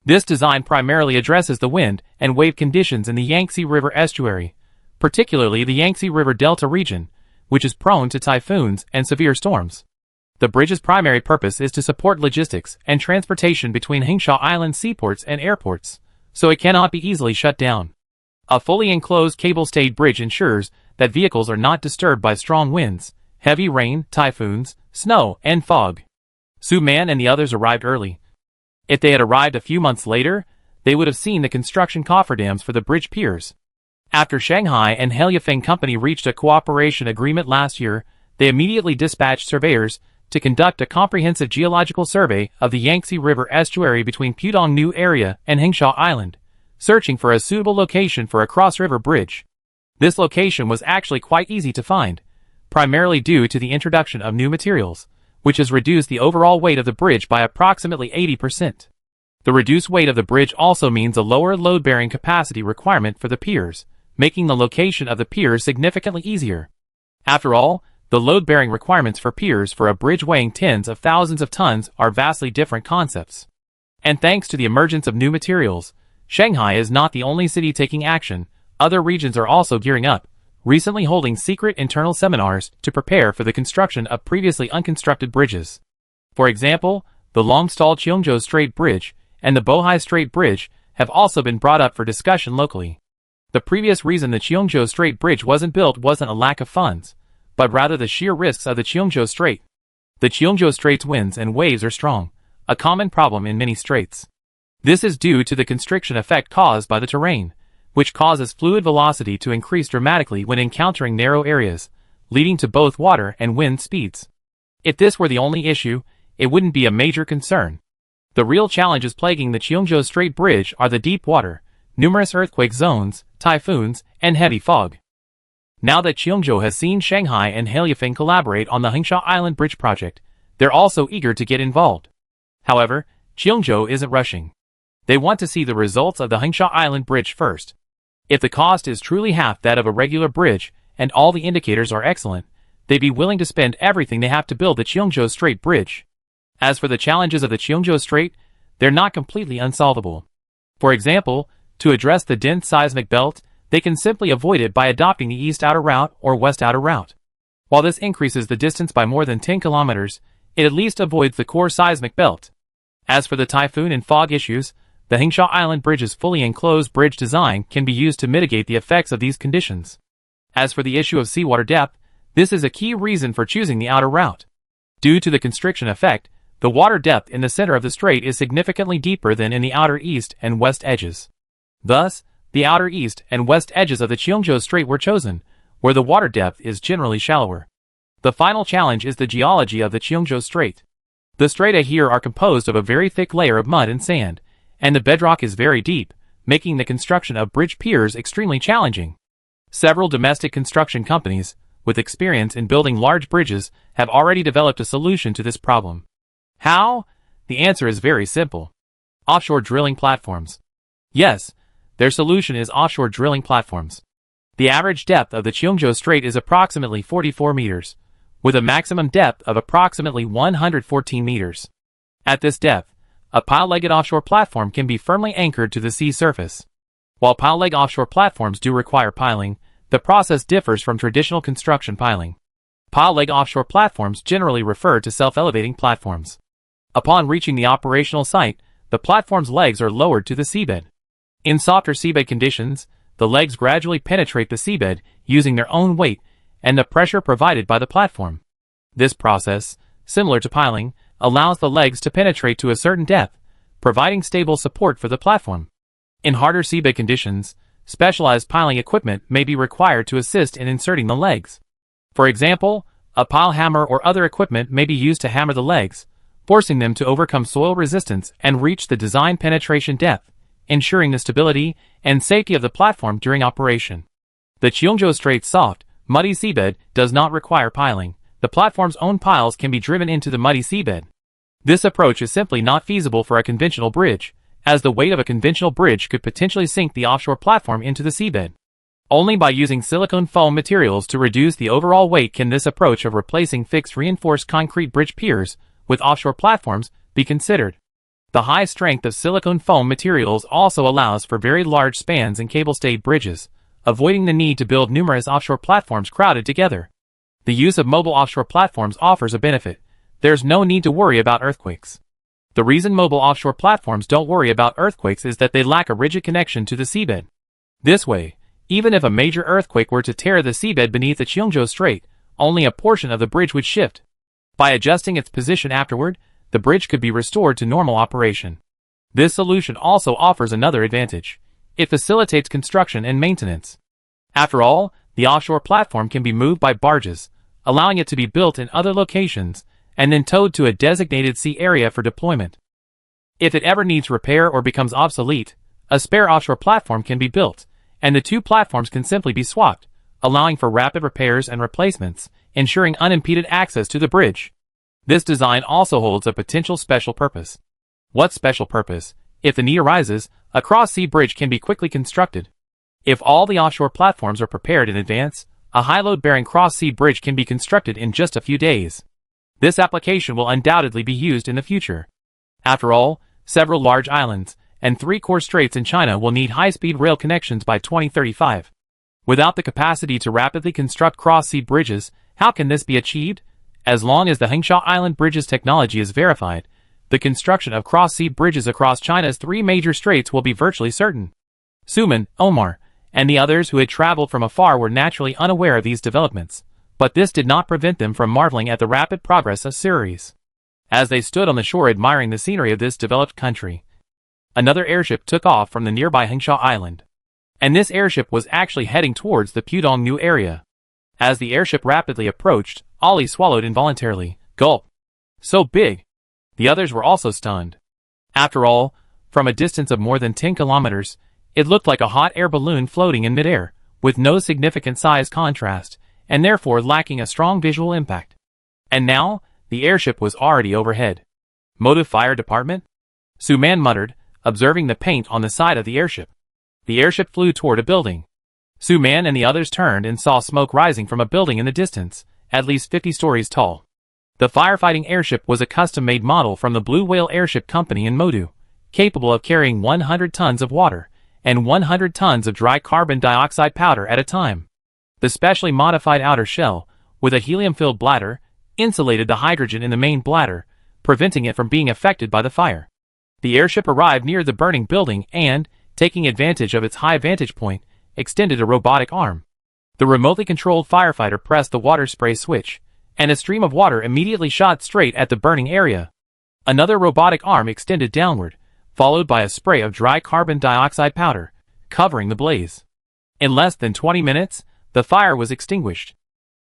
This design primarily addresses the wind and wave conditions in the Yangtze River estuary, particularly the Yangtze River Delta region, which is prone to typhoons and severe storms. The bridge's primary purpose is to support logistics and transportation between Hingsha Island seaports and airports, so it cannot be easily shut down. A fully enclosed cable-stayed bridge ensures that vehicles are not disturbed by strong winds, heavy rain, typhoons, snow, and fog. Su Man and the others arrived early. If they had arrived a few months later, they would have seen the construction cofferdams for the bridge piers. After Shanghai and Heliafeng Company reached a cooperation agreement last year, they immediately dispatched surveyors to conduct a comprehensive geological survey of the Yangtze River estuary between Pudong New area and Hingsha Island, searching for a suitable location for a cross-river bridge. This location was actually quite easy to find, primarily due to the introduction of new materials, which has reduced the overall weight of the bridge by approximately 80%. The reduced weight of the bridge also means a lower load-bearing capacity requirement for the piers, making the location of the piers significantly easier. After all, the load-bearing requirements for piers for a bridge weighing tens of thousands of tons are vastly different concepts. And thanks to the emergence of new materials, Shanghai is not the only city taking action. Other regions are also gearing up, recently holding secret internal seminars to prepare for the construction of previously unconstructed bridges. For example, the long-stalled Cheongjo Strait Bridge and the Bohai Strait Bridge have also been brought up for discussion locally. The previous reason the Cheongjo Strait Bridge wasn't built wasn't a lack of funds, but rather the sheer risks of the Cheongjo Strait. The Cheongjo Strait's winds and waves are strong, a common problem in many straits. This is due to the constriction effect caused by the terrain, which causes fluid velocity to increase dramatically when encountering narrow areas, leading to both water and wind speeds. If this were the only issue, it wouldn't be a major concern. The real challenges plaguing the Cheongjo Strait Bridge are the deep water, numerous earthquake zones, typhoons, and heavy fog. Now that Cheongjo has seen Shanghai and Heliafeng collaborate on the Hingsha Island Bridge project, they're also eager to get involved. However, Cheongjo isn't rushing. They want to see the results of the Hingsha Island Bridge first. If the cost is truly half that of a regular bridge, and all the indicators are excellent, they'd be willing to spend everything they have to build the Cheongjo Strait Bridge. As for the challenges of the Cheongjo Strait, they're not completely unsolvable. For example, to address the dense seismic belt, they can simply avoid it by adopting the east outer route or west outer route. While this increases the distance by more than 10 kilometers, it at least avoids the core seismic belt. As for the typhoon and fog issues, the Hingsha Island Bridge's fully enclosed bridge design can be used to mitigate the effects of these conditions. As for the issue of seawater depth, this is a key reason for choosing the outer route. Due to the constriction effect, the water depth in the center of the strait is significantly deeper than in the outer east and west edges. Thus, the outer east and west edges of the Cheongjo Strait were chosen, where the water depth is generally shallower. The final challenge is the geology of the Cheongjo Strait. The strata here are composed of a very thick layer of mud and sand, and the bedrock is very deep, making the construction of bridge piers extremely challenging. Several domestic construction companies, with experience in building large bridges, have already developed a solution to this problem. How? The answer is very simple. Offshore drilling platforms. Yes, their solution is offshore drilling platforms. The average depth of the Cheongjo Strait is approximately 44 meters, with a maximum depth of approximately 114 meters. At this depth, a pile-legged offshore platform can be firmly anchored to the sea surface. While pile-leg offshore platforms do require piling, the process differs from traditional construction piling. Pile-leg offshore platforms generally refer to self-elevating platforms. Upon reaching the operational site, the platform's legs are lowered to the seabed. In softer seabed conditions, the legs gradually penetrate the seabed using their own weight and the pressure provided by the platform. This process, similar to piling, allows the legs to penetrate to a certain depth, providing stable support for the platform. In harder seabed conditions, specialized piling equipment may be required to assist in inserting the legs. For example, a pile hammer or other equipment may be used to hammer the legs, forcing them to overcome soil resistance and reach the design penetration depth, ensuring the stability and safety of the platform during operation. The Cheongjo Strait's soft, muddy seabed does not require piling. The platform's own piles can be driven into the muddy seabed. This approach is simply not feasible for a conventional bridge, as the weight of a conventional bridge could potentially sink the offshore platform into the seabed. Only by using silicone foam materials to reduce the overall weight can this approach of replacing fixed reinforced concrete bridge piers with offshore platforms be considered. The high strength of silicone foam materials also allows for very large spans in cable-stayed bridges, avoiding the need to build numerous offshore platforms crowded together. The use of mobile offshore platforms offers a benefit. There's no need to worry about earthquakes. The reason mobile offshore platforms don't worry about earthquakes is that they lack a rigid connection to the seabed. This way, even if a major earthquake were to tear the seabed beneath the Cheongjo Strait, only a portion of the bridge would shift. By adjusting its position afterward, the bridge could be restored to normal operation. This solution also offers another advantage. It facilitates construction and maintenance. After all, the offshore platform can be moved by barges, allowing it to be built in other locations, and then towed to a designated sea area for deployment. If it ever needs repair or becomes obsolete, a spare offshore platform can be built, and the two platforms can simply be swapped, allowing for rapid repairs and replacements, ensuring unimpeded access to the bridge. This design also holds a potential special purpose. What special purpose? If the need arises, a cross-sea bridge can be quickly constructed. If all the offshore platforms are prepared in advance, a high-load-bearing cross-sea bridge can be constructed in just a few days. This application will undoubtedly be used in the future. After all, several large islands and 3 core straits in China will need high-speed rail connections by 2035. Without the capacity to rapidly construct cross-sea bridges, how can this be achieved? As long as the Hengsha Island Bridges technology is verified, the construction of cross-sea bridges across China's 3 major straits will be virtually certain. Suman, Omar, and the others who had traveled from afar were naturally unaware of these developments, but this did not prevent them from marveling at the rapid progress of Ceres. As they stood on the shore admiring the scenery of this developed country, another airship took off from the nearby Hengsha Island. And this airship was actually heading towards the Pudong-New area. As the airship rapidly approached, Ollie swallowed involuntarily. Gulp. So big. The others were also stunned. After all, from a distance of more than 10 kilometers, it looked like a hot air balloon floating in midair, with no significant size contrast, and therefore lacking a strong visual impact. And now, the airship was already overhead. Motive fire department? Suman muttered, observing the paint on the side of the airship. The airship flew toward a building. Suman and the others turned and saw smoke rising from a building in the distance, at least 50 stories tall. The firefighting airship was a custom-made model from the Blue Whale Airship Company in Modu, capable of carrying 100 tons of water and 100 tons of dry carbon dioxide powder at a time. The specially modified outer shell, with a helium-filled bladder, insulated the hydrogen in the main bladder, preventing it from being affected by the fire. The airship arrived near the burning building and, taking advantage of its high vantage point, extended a robotic arm. The remotely controlled firefighter pressed the water spray switch, and a stream of water immediately shot straight at the burning area. Another robotic arm extended downward, followed by a spray of dry carbon dioxide powder, covering the blaze. In less than 20 minutes, the fire was extinguished.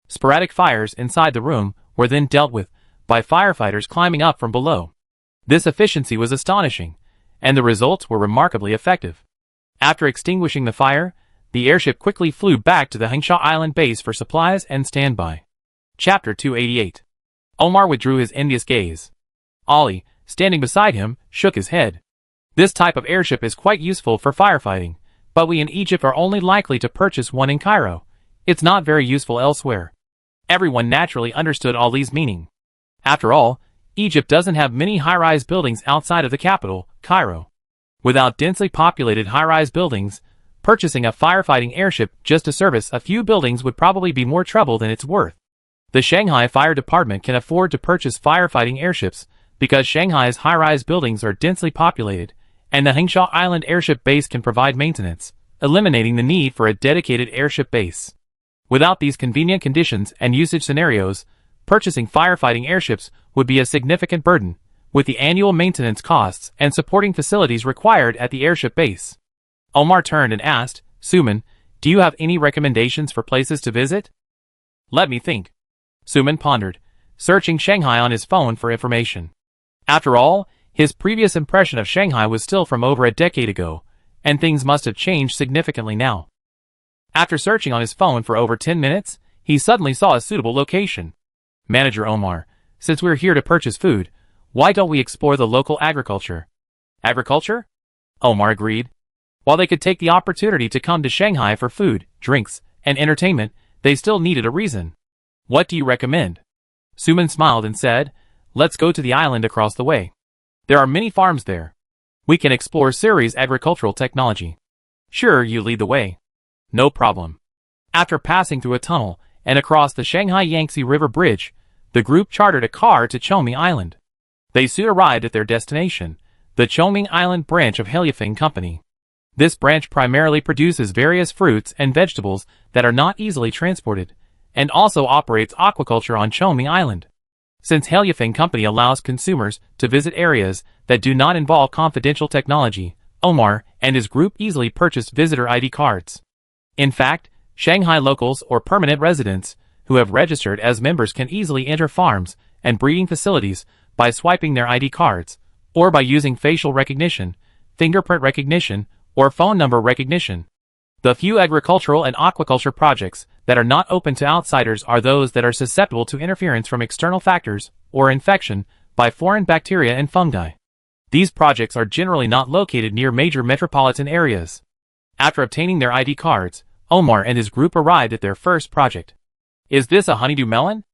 Sporadic fires inside the room were then dealt with by firefighters climbing up from below. This efficiency was astonishing, and the results were remarkably effective. After extinguishing the fire, the airship quickly flew back to the Hengsha Island base for supplies and standby. Chapter 288. Omar withdrew his envious gaze. Ollie, standing beside him, shook his head. This type of airship is quite useful for firefighting, but we in Egypt are only likely to purchase one in Cairo. It's not very useful elsewhere. Everyone naturally understood Ollie's meaning. After all, Egypt doesn't have many high-rise buildings outside of the capital, Cairo. Without densely populated high-rise buildings, purchasing a firefighting airship just to service a few buildings would probably be more trouble than it's worth. The Shanghai Fire Department can afford to purchase firefighting airships because Shanghai's high-rise buildings are densely populated, and the Hengsha Island Airship Base can provide maintenance, eliminating the need for a dedicated airship base. Without these convenient conditions and usage scenarios, purchasing firefighting airships would be a significant burden, with the annual maintenance costs and supporting facilities required at the airship base. Omar turned and asked, Suman, do you have any recommendations for places to visit? Let me think. Suman pondered, searching Shanghai on his phone for information. After all, his previous impression of Shanghai was still from over a decade ago, and things must have changed significantly now. After searching on his phone for over 10 minutes, he suddenly saw a suitable location. Manager Omar, since we're here to purchase food, why don't we explore the local agriculture? Agriculture? Omar agreed. While they could take the opportunity to come to Shanghai for food, drinks, and entertainment, they still needed a reason. What do you recommend? Suman smiled and said, let's go to the island across the way. There are many farms there. We can explore Siri's agricultural technology. Sure, you lead the way. No problem. After passing through a tunnel and across the Shanghai Yangtze River Bridge, the group chartered a car to Chongming Island. They soon arrived at their destination, the Chongming Island branch of Heliafeng Company. This branch primarily produces various fruits and vegetables that are not easily transported, and also operates aquaculture on Chongming Island. Since Heliafeng Company allows consumers to visit areas that do not involve confidential technology, Omar and his group easily purchased visitor ID cards. In fact, Shanghai locals or permanent residents who have registered as members can easily enter farms and breeding facilities by swiping their ID cards, or by using facial recognition, fingerprint recognition, or phone number recognition. The few agricultural and aquaculture projects that are not open to outsiders are those that are susceptible to interference from external factors or infection by foreign bacteria and fungi. These projects are generally not located near major metropolitan areas. After obtaining their ID cards, Omar and his group arrived at their first project. Is this a honeydew melon?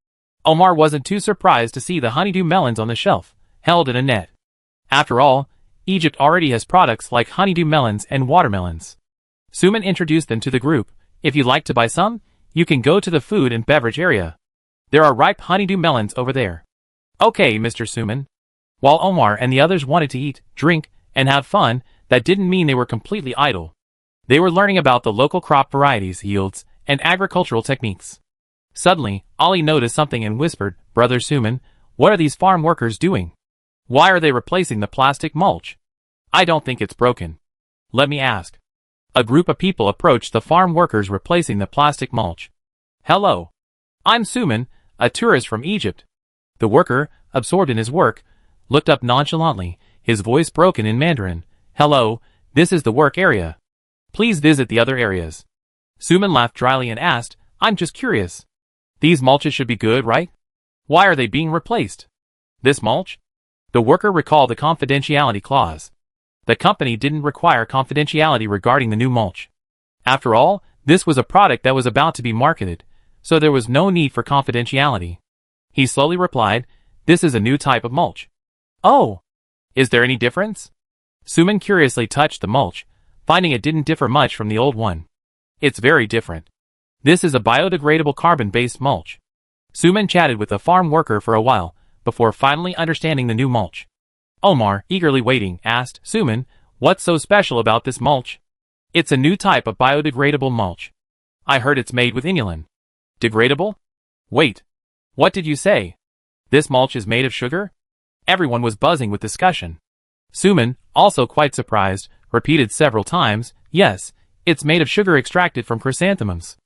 Omar wasn't too surprised to see the honeydew melons on the shelf, held in a net. After all, Egypt already has products like honeydew melons and watermelons. Suman introduced them to the group. If you'd like to buy some, you can go to the food and beverage area. There are ripe honeydew melons over there. Okay, Mr. Suman. While Omar and the others wanted to eat, drink, and have fun, that didn't mean they were completely idle. They were learning about the local crop varieties, yields, and agricultural techniques. Suddenly, Ali noticed something and whispered, Brother Suman, what are these farm workers doing? Why are they replacing the plastic mulch? I don't think it's broken. Let me ask. A group of people approached the farm workers replacing the plastic mulch. Hello. I'm Suman, a tourist from Egypt. The worker, absorbed in his work, looked up nonchalantly, his voice broken in Mandarin. Hello, this is the work area. Please visit the other areas. Suman laughed dryly and asked, I'm just curious. These mulches should be good, right? Why are they being replaced? This mulch? The worker recalled the confidentiality clause. The company didn't require confidentiality regarding the new mulch. After all, this was a product that was about to be marketed, so there was no need for confidentiality. He slowly replied, this is a new type of mulch. Oh! Is there any difference? Suman curiously touched the mulch, finding it didn't differ much from the old one. It's very different. This is a biodegradable carbon-based mulch. Suman chatted with the farm worker for a while, before finally understanding the new mulch. Omar, eagerly waiting, asked, Suman, what's so special about this mulch? It's a new type of biodegradable mulch. I heard it's made with inulin. Degradable? Wait. What did you say? This mulch is made of sugar? Everyone was buzzing with discussion. Suman, also quite surprised, repeated several times, yes, it's made of sugar extracted from chrysanthemums.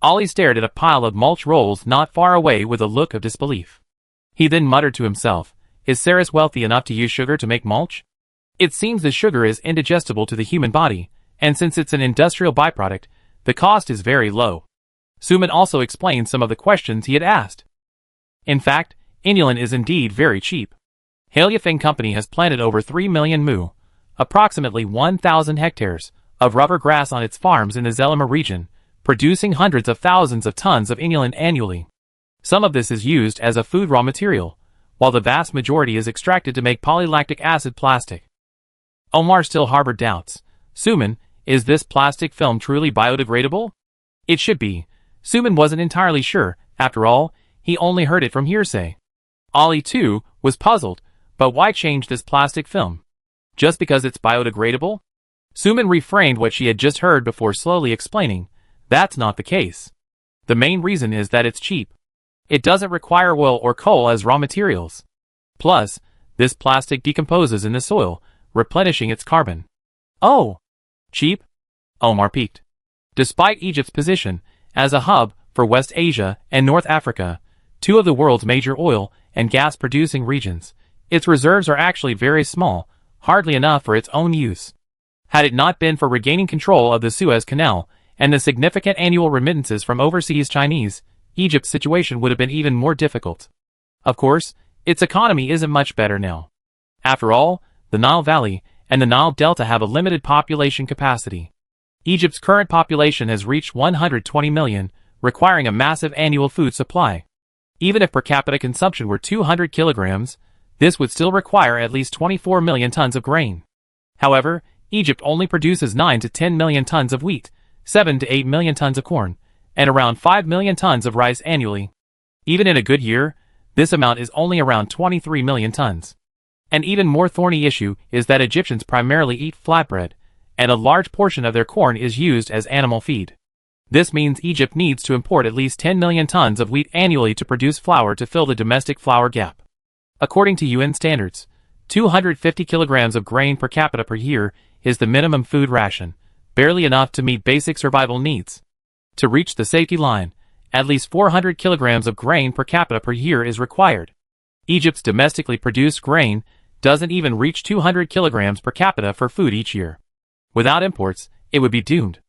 Ali stared at a pile of mulch rolls not far away with a look of disbelief. He then muttered to himself, is Saris wealthy enough to use sugar to make mulch? It seems the sugar is indigestible to the human body, and since it's an industrial byproduct, the cost is very low. Suman also explained some of the questions he had asked. In fact, inulin is indeed very cheap. Heliafeng Company has planted over 3 million mu, approximately 1,000 hectares, of rubber grass on its farms in the Zelima region, producing hundreds of thousands of tons of inulin annually. Some of this is used as a food raw material, while the vast majority is extracted to make polylactic acid plastic. Omar still harbored doubts. Suman, is this plastic film truly biodegradable? It should be. Suman wasn't entirely sure, after all, he only heard it from hearsay. Ali, too, was puzzled, but why change this plastic film? Just because it's biodegradable? Suman refrained what she had just heard before slowly explaining, that's not the case. The main reason is that it's cheap. It doesn't require oil or coal as raw materials. Plus, this plastic decomposes in the soil, replenishing its carbon. Oh! Cheap? Omar peeked. Despite Egypt's position as a hub for West Asia and North Africa, two of the world's major oil and gas-producing regions, its reserves are actually very small, hardly enough for its own use. Had it not been for regaining control of the Suez Canal and the significant annual remittances from overseas Chinese, Egypt's situation would have been even more difficult. Of course, its economy isn't much better now. After all, the Nile Valley and the Nile Delta have a limited population capacity. Egypt's current population has reached 120 million, requiring a massive annual food supply. Even if per capita consumption were 200 kilograms, this would still require at least 24 million tons of grain. However, Egypt only produces 9 to 10 million tons of wheat, 7 to 8 million tons of corn, and around 5 million tons of rice annually. Even in a good year, this amount is only around 23 million tons. An even more thorny issue is that Egyptians primarily eat flatbread, and a large portion of their corn is used as animal feed. This means Egypt needs to import at least 10 million tons of wheat annually to produce flour to fill the domestic flour gap. According to UN standards, 250 kilograms of grain per capita per year is the minimum food ration, barely enough to meet basic survival needs. To reach the safety line, at least 400 kilograms of grain per capita per year is required. Egypt's domestically produced grain doesn't even reach 200 kilograms per capita for food each year. Without imports, it would be doomed.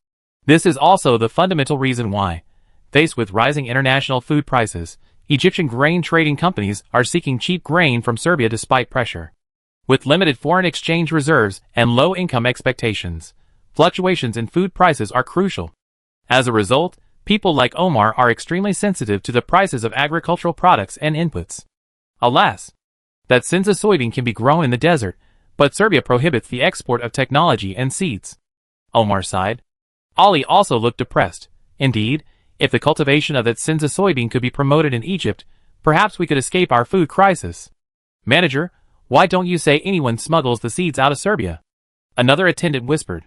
This is also the fundamental reason why, faced with rising international food prices, Egyptian grain trading companies are seeking cheap grain from Serbia despite pressure. With limited foreign exchange reserves and low income expectations, fluctuations in food prices are crucial. As a result, people like Omar are extremely sensitive to the prices of agricultural products and inputs. Alas, that Sinza soybean can be grown in the desert, but Serbia prohibits the export of technology and seeds. Omar sighed. Ali also looked depressed. Indeed, if the cultivation of that Sinza soybean could be promoted in Egypt, perhaps we could escape our food crisis. Manager, why don't you say anyone smuggles the seeds out of Serbia? Another attendant whispered.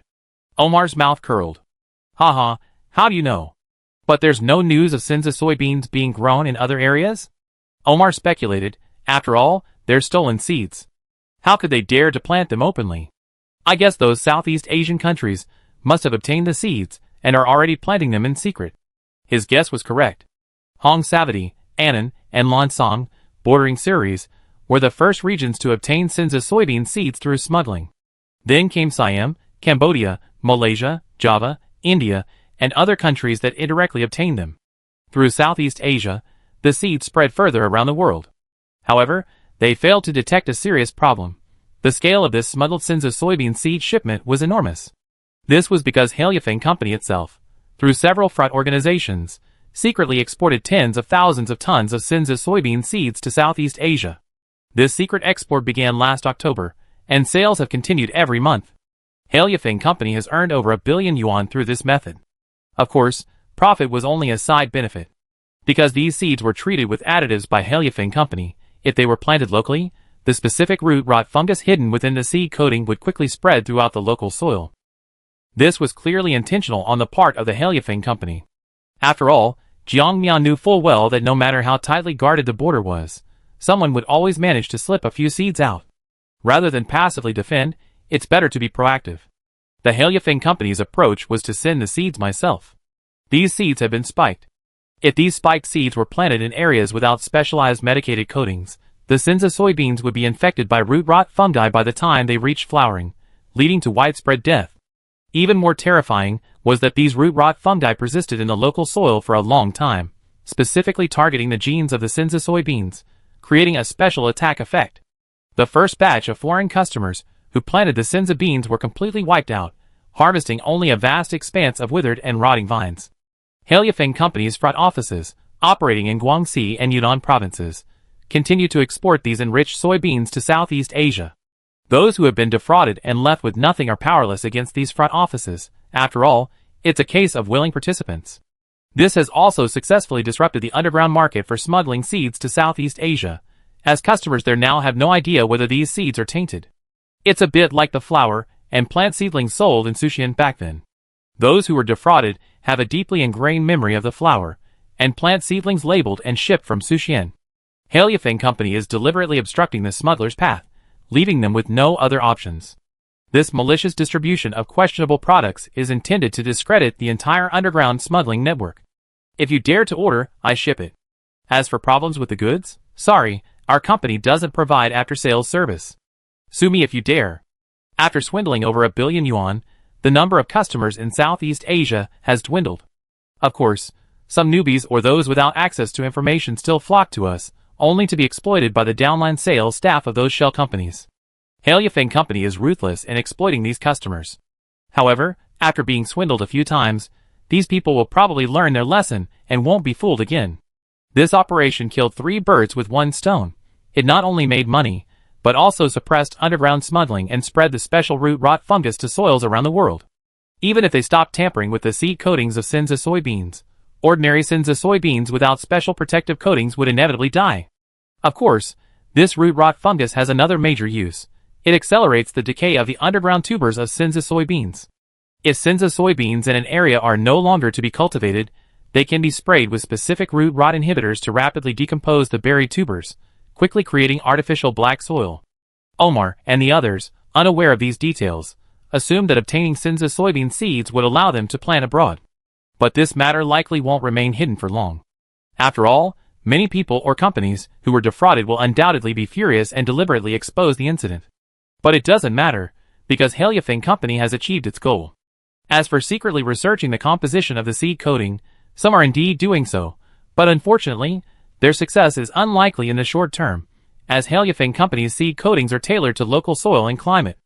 Omar's mouth curled. Haha, how do you know? But there's no news of Sinza soybeans being grown in other areas? Omar speculated. After all, they're stolen seeds. How could they dare to plant them openly? I guess those Southeast Asian countries must have obtained the seeds and are already planting them in secret. His guess was correct. Hong Savati, Annan, and Lonsong, bordering Ceres, were the first regions to obtain Sinza soybean seeds through smuggling. Then came Siam, Cambodia, Malaysia, Java, India, and other countries that indirectly obtained them. Through Southeast Asia, the seeds spread further around the world. However, they failed to detect a serious problem. The scale of this smuggled Sinza soybean seed shipment was enormous. This was because Haliafang Company itself, through several front organizations, secretly exported tens of thousands of tons of Sinza soybean seeds to Southeast Asia. This secret export began last October, and sales have continued every month. Haliafang Company has earned over $1 billion through this method. Of course, profit was only a side benefit. Because these seeds were treated with additives by Haliafang Company, if they were planted locally, the specific root rot fungus hidden within the seed coating would quickly spread throughout the local soil. This was clearly intentional on the part of the Haliafang Company. After all, Jiang Mian knew full well that no matter how tightly guarded the border was, someone would always manage to slip a few seeds out. Rather than passively defend, it's better to be proactive. The Haliafang Company's approach was to send the seeds myself. These seeds have been spiked. If these spiked seeds were planted in areas without specialized medicated coatings, the Sinza soybeans would be infected by root rot fungi by the time they reached flowering, leading to widespread death. Even more terrifying was that these root rot fungi persisted in the local soil for a long time, specifically targeting the genes of the Sinza soybeans, creating a special attack effect. The first batch of foreign customers who planted the Sinza beans were completely wiped out, harvesting only a vast expanse of withered and rotting vines. Haliafang Company's front offices, operating in Guangxi and Yunnan provinces, continue to export these enriched soybeans to Southeast Asia. Those who have been defrauded and left with nothing are powerless against these front offices. After all, it's a case of willing participants. This has also successfully disrupted the underground market for smuggling seeds to Southeast Asia, as customers there now have no idea whether these seeds are tainted. It's a bit like the flower and plant seedlings sold in Sushian back then. Those who were defrauded have a deeply ingrained memory of the flower and plant seedlings labeled and shipped from Sushian. Haliafang Company is deliberately obstructing the smugglers' path, leaving them with no other options. This malicious distribution of questionable products is intended to discredit the entire underground smuggling network. If you dare to order, I ship it. As for problems with the goods, sorry, our company doesn't provide after-sales service. Sue me if you dare. After swindling over $1 billion, the number of customers in Southeast Asia has dwindled. Of course, some newbies or those without access to information still flock to us, only to be exploited by the downline sales staff of those shell companies. Haileyafeng Company is ruthless in exploiting these customers. However, after being swindled a few times, these people will probably learn their lesson and won't be fooled again. This operation killed 3 birds with 1 stone. It not only made money, but also suppressed underground smuggling and spread the special root rot fungus to soils around the world. Even if they stopped tampering with the seed coatings of Cinza soybeans, ordinary Cinza soybeans without special protective coatings would inevitably die. Of course, this root rot fungus has another major use. It accelerates the decay of the underground tubers of Cinza soybeans. If Cinza soybeans in an area are no longer to be cultivated, they can be sprayed with specific root rot inhibitors to rapidly decompose the buried tubers, quickly creating artificial black soil. Omar and the others, unaware of these details, assumed that obtaining Cinza soybean seeds would allow them to plant abroad. But this matter likely won't remain hidden for long. After all, many people or companies who were defrauded will undoubtedly be furious and deliberately expose the incident. But it doesn't matter, because Haileyafeng Company has achieved its goal. As for secretly researching the composition of the seed coating, some are indeed doing so, but unfortunately, their success is unlikely in the short term, as Haileyafeng Company's seed coatings are tailored to local soil and climate.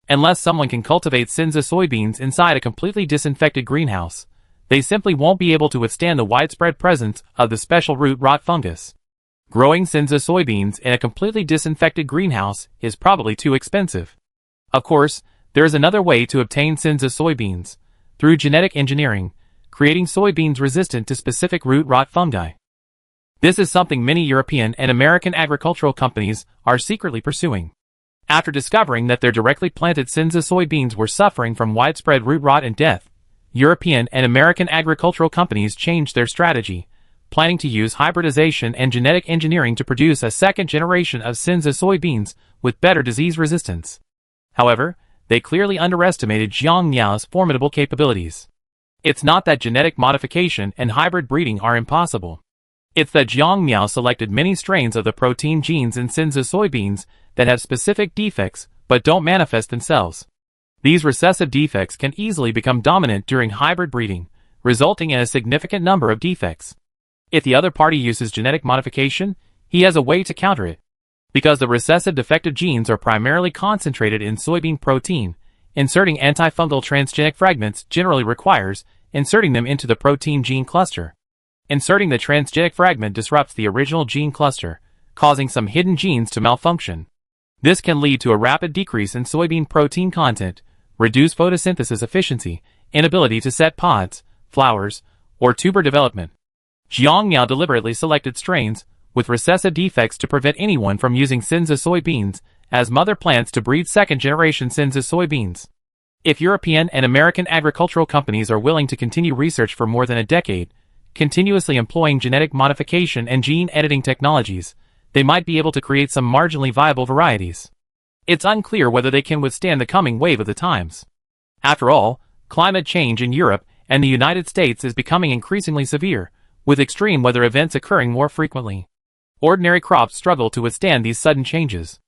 Unless someone can cultivate Cinza soybeans inside a completely disinfected greenhouse, they simply won't be able to withstand the widespread presence of the special root rot fungus. Growing Cinza soybeans in a completely disinfected greenhouse is probably too expensive. Of course, there is another way to obtain Cinza soybeans, through genetic engineering, creating soybeans resistant to specific root rot fungi. This is something many European and American agricultural companies are secretly pursuing. After discovering that their directly planted Cinza soybeans were suffering from widespread root rot and death, European and American agricultural companies changed their strategy, planning to use hybridization and genetic engineering to produce a second generation of Cinza soybeans with better disease resistance. However, they clearly underestimated Jiang Miao's formidable capabilities. It's not that genetic modification and hybrid breeding are impossible. It's that Jiang Miao selected many strains of the protein genes in Cinza soybeans that have specific defects but don't manifest themselves. These recessive defects can easily become dominant during hybrid breeding, resulting in a significant number of defects. If the other party uses genetic modification, he has a way to counter it. Because the recessive defective genes are primarily concentrated in soybean protein, inserting antifungal transgenic fragments generally requires inserting them into the protein gene cluster. Inserting the transgenic fragment disrupts the original gene cluster, causing some hidden genes to malfunction. This can lead to a rapid decrease in soybean protein content, reduced photosynthesis efficiency, inability to set pods, flowers, or tuber development. Jiang Miao deliberately selected strains with recessive defects to prevent anyone from using Cinza soybeans as mother plants to breed second-generation Cinza soybeans. If European and American agricultural companies are willing to continue research for more than a decade, continuously employing genetic modification and gene editing technologies, they might be able to create some marginally viable varieties. It's unclear whether they can withstand the coming wave of the times. After all, climate change in Europe and the United States is becoming increasingly severe, with extreme weather events occurring more frequently. Ordinary crops struggle to withstand these sudden changes.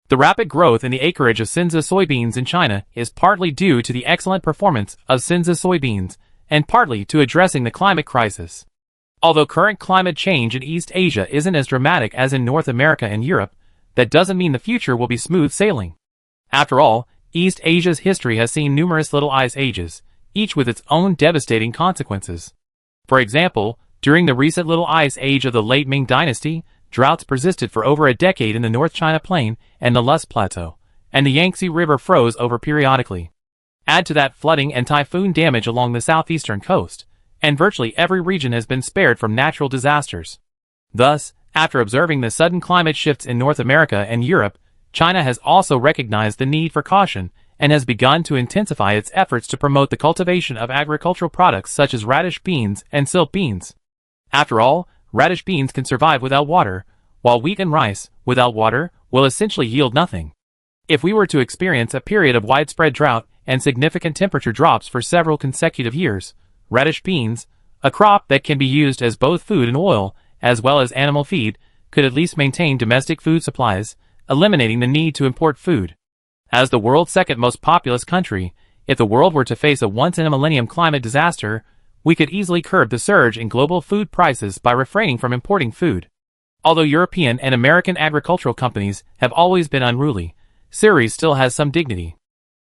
The rapid growth in the acreage of Cinza soybeans in China is partly due to the excellent performance of Cinza soybeans, and partly to addressing the climate crisis. Although current climate change in East Asia isn't as dramatic as in North America and Europe, that doesn't mean the future will be smooth sailing. After all, East Asia's history has seen numerous little ice ages, each with its own devastating consequences. For example, during the recent Little Ice Age of the late Ming Dynasty, droughts persisted for over a decade in the North China Plain and the Lus Plateau, and the Yangtze River froze over periodically. Add to that flooding and typhoon damage along the southeastern coast, and virtually every region has been spared from natural disasters. Thus, after observing the sudden climate shifts in North America and Europe, China has also recognized the need for caution and has begun to intensify its efforts to promote the cultivation of agricultural products such as radish beans and silk beans. After all, radish beans can survive without water, while wheat and rice, without water, will essentially yield nothing. If we were to experience a period of widespread drought and significant temperature drops for several consecutive years, radish beans, a crop that can be used as both food and oil, as well as animal feed, could at least maintain domestic food supplies, eliminating the need to import food. As the world's second most populous country, if the world were to face a once-in-a-millennium climate disaster, we could easily curb the surge in global food prices by refraining from importing food. Although European and American agricultural companies have always been unruly, Ceres still has some dignity.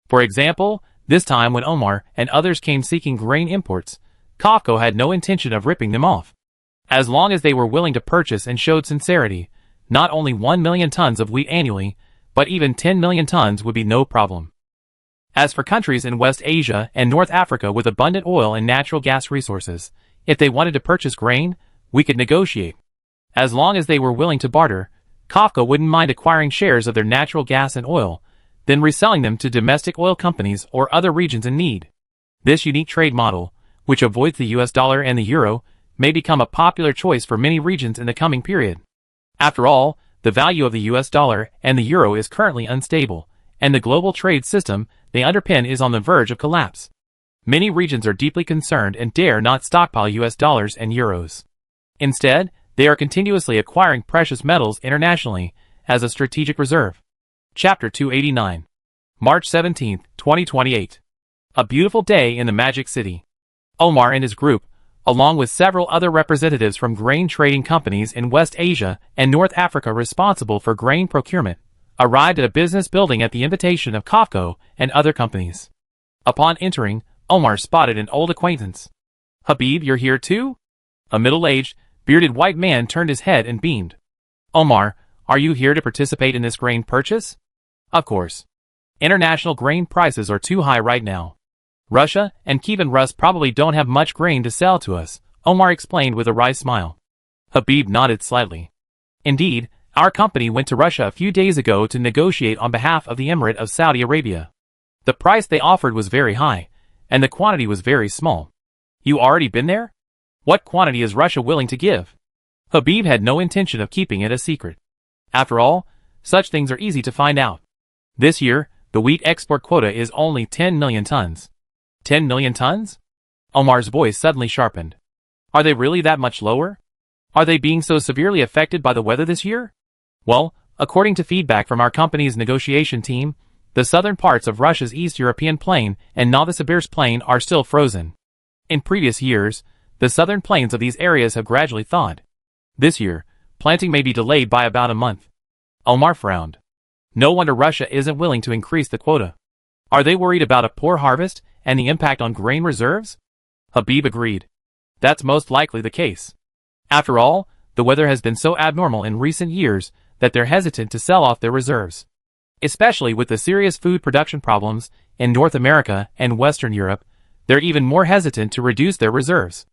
For example, this time when Omar and others came seeking grain imports, COFCO had no intention of ripping them off. As long as they were willing to purchase and showed sincerity, not only 1 million tons of wheat annually, but even 10 million tons would be no problem. As for countries in West Asia and North Africa with abundant oil and natural gas resources, if they wanted to purchase grain, we could negotiate. As long as they were willing to barter, COFCO wouldn't mind acquiring shares of their natural gas and oil, then reselling them to domestic oil companies or other regions in need. This unique trade model, which avoids the US dollar and the euro, may become a popular choice for many regions in the coming period. After all, the value of the US dollar and the euro is currently unstable, and the global trade system they underpin is on the verge of collapse. Many regions are deeply concerned and dare not stockpile US dollars and euros. Instead, they are continuously acquiring precious metals internationally as a strategic reserve. Chapter 289. March 17, 2028. A beautiful day in the Magic City. Omar and his group, along with several other representatives from grain trading companies in West Asia and North Africa responsible for grain procurement, arrived at a business building at the invitation of COFCO and other companies. Upon entering, Omar spotted an old acquaintance. "Habib, you're here too?" A middle-aged, bearded white man turned his head and beamed. "Omar, are you here to participate in this grain purchase?" "Of course. International grain prices are too high right now. Russia and Kievan Rus probably don't have much grain to sell to us," Omar explained with a wry smile. Habib nodded slightly. "Indeed, our company went to Russia a few days ago to negotiate on behalf of the Emirate of Saudi Arabia. The price they offered was very high, and the quantity was very small." "You already been there? What quantity is Russia willing to give?" Habib had no intention of keeping it a secret. After all, such things are easy to find out. This year, the wheat export quota is only 10 million tons. 10 million tons? Omar's voice suddenly sharpened. Are they really that much lower? Are they being so severely affected by the weather this year? Well, according to feedback from our company's negotiation team, the southern parts of Russia's East European plain and Novosibirsk plain are still frozen. In previous years, the southern plains of these areas have gradually thawed. This year, planting may be delayed by about a month. Omar frowned. No wonder Russia isn't willing to increase the quota. Are they worried about a poor harvest and the impact on grain reserves? Habib agreed. That's most likely the case. After all, the weather has been so abnormal in recent years that they're hesitant to sell off their reserves. Especially with the serious food production problems in North America and Western Europe, they're even more hesitant to reduce their reserves.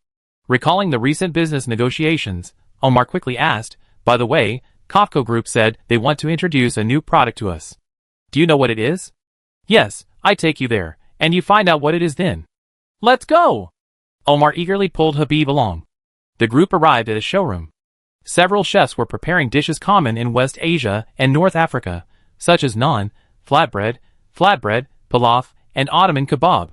Recalling the recent business negotiations, Omar quickly asked, "By the way, COFCO Group said they want to introduce a new product to us. Do you know what it is?" "Yes, I take you there, and you find out what it is then." "Let's go!" Omar eagerly pulled Habib along. The group arrived at a showroom. Several chefs were preparing dishes common in West Asia and North Africa, such as naan, flatbread, pilaf, and Ottoman kebab.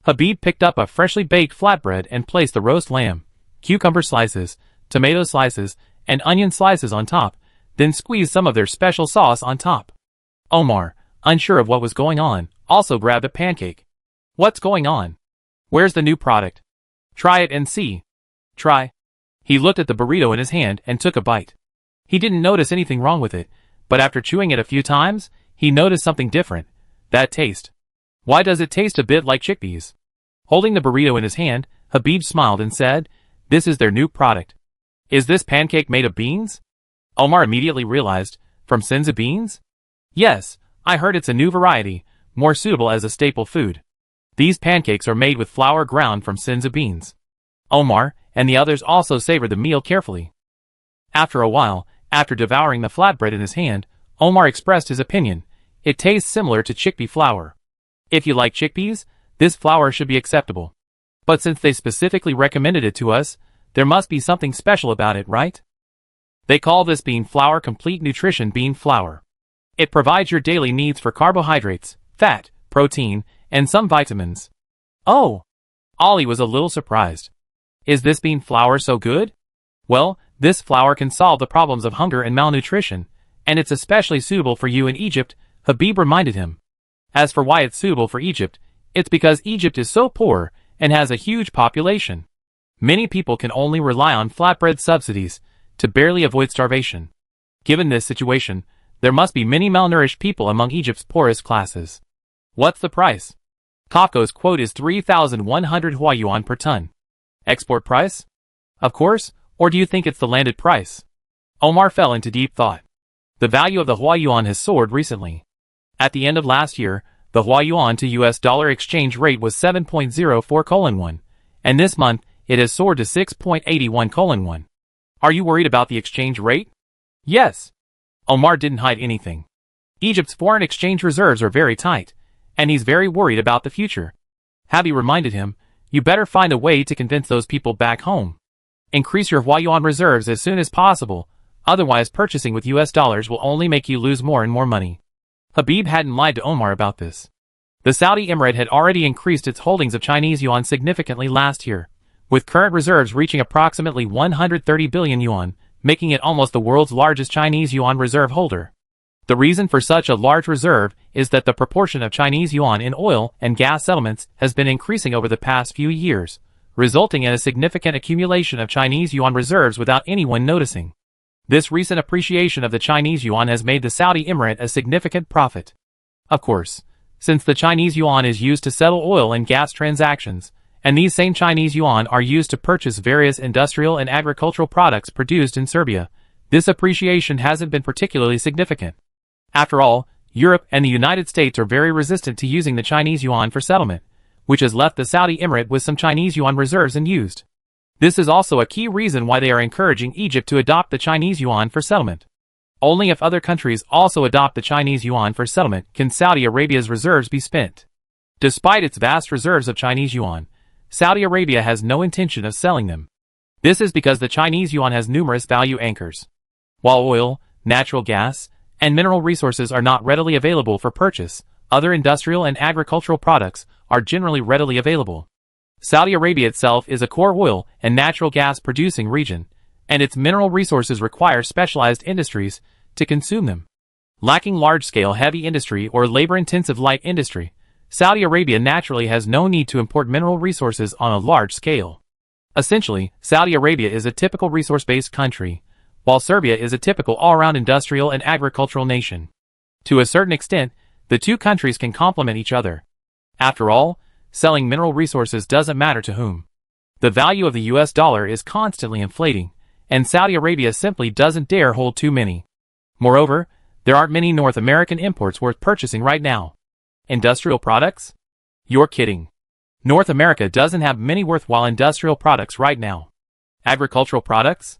Habib picked up a freshly baked flatbread and placed the roast lamb, cucumber slices, tomato slices, and onion slices on top, then squeezed some of their special sauce on top. Omar, unsure of what was going on, also grabbed a pancake. "What's going on? Where's the new product? Try it and see." "Try." He looked at the burrito in his hand and took a bite. He didn't notice anything wrong with it, but after chewing it a few times, he noticed something different. That taste. Why does it taste a bit like chickpeas? Holding the burrito in his hand, Habib smiled and said, "This is their new product." "Is this pancake made of beans?" Omar immediately realized, "From Senza beans?" "Yes, I heard it's a new variety, more suitable as a staple food. These pancakes are made with flour ground from Senza beans." Omar and the others also savored the meal carefully. After a while, after devouring the flatbread in his hand, Omar expressed his opinion. "It tastes similar to chickpea flour. If you like chickpeas, this flour should be acceptable. But since they specifically recommended it to us, there must be something special about it, right? They call this bean flour complete nutrition bean flour. It provides your daily needs for carbohydrates, fat, protein, and some vitamins. Oh! Ollie was a little surprised. Is this bean flour so good? Well, this flour can solve the problems of hunger and malnutrition, and it's especially suitable for you in Egypt, Habib reminded him. As for why it's suitable for Egypt, it's because Egypt is so poor and has a huge population. Many people can only rely on flatbread subsidies to barely avoid starvation. Given this situation, there must be many malnourished people among Egypt's poorest classes. What's the price? COFCO's quote is 3,100 yuan per ton. Export price? Of course, or do you think it's the landed price? Omar fell into deep thought. The value of the yuan has soared recently. At the end of last year, the yuan to US dollar exchange rate was 7.04:1, and this month, it has soared to 6.81:1. Are you worried about the exchange rate? Yes. Omar didn't hide anything. Egypt's foreign exchange reserves are very tight, and he's very worried about the future. Habib reminded him, you better find a way to convince those people back home. Increase your yuan reserves as soon as possible, otherwise purchasing with US dollars will only make you lose more and more money. Habib hadn't lied to Omar about this. The Saudi Emirate had already increased its holdings of Chinese yuan significantly last year, with current reserves reaching approximately 130 billion yuan, making it almost the world's largest Chinese yuan reserve holder. The reason for such a large reserve is that the proportion of Chinese yuan in oil and gas settlements has been increasing over the past few years, resulting in a significant accumulation of Chinese yuan reserves without anyone noticing. This recent appreciation of the Chinese yuan has made the Saudi Emirate a significant profit. Of course, since the Chinese yuan is used to settle oil and gas transactions, and these same Chinese yuan are used to purchase various industrial and agricultural products produced in Serbia, this appreciation hasn't been particularly significant. After all, Europe and the United States are very resistant to using the Chinese yuan for settlement, which has left the Saudi Emirate with some Chinese yuan reserves unused. This is also a key reason why they are encouraging Egypt to adopt the Chinese yuan for settlement. Only if other countries also adopt the Chinese yuan for settlement can Saudi Arabia's reserves be spent. Despite its vast reserves of Chinese yuan, Saudi Arabia has no intention of selling them. This is because the Chinese yuan has numerous value anchors. While oil, natural gas, and mineral resources are not readily available for purchase, other industrial and agricultural products are generally readily available. Saudi Arabia itself is a core oil and natural gas producing region, and its mineral resources require specialized industries to consume them. Lacking large-scale heavy industry or labor-intensive light industry, Saudi Arabia naturally has no need to import mineral resources on a large scale. Essentially, Saudi Arabia is a typical resource-based country, while Serbia is a typical all-around industrial and agricultural nation. To a certain extent, the two countries can complement each other. After all, selling mineral resources doesn't matter to whom. The value of the US dollar is constantly inflating, and Saudi Arabia simply doesn't dare hold too many. Moreover, there aren't many North American imports worth purchasing right now. Industrial products? You're kidding. North America doesn't have many worthwhile industrial products right now. Agricultural products?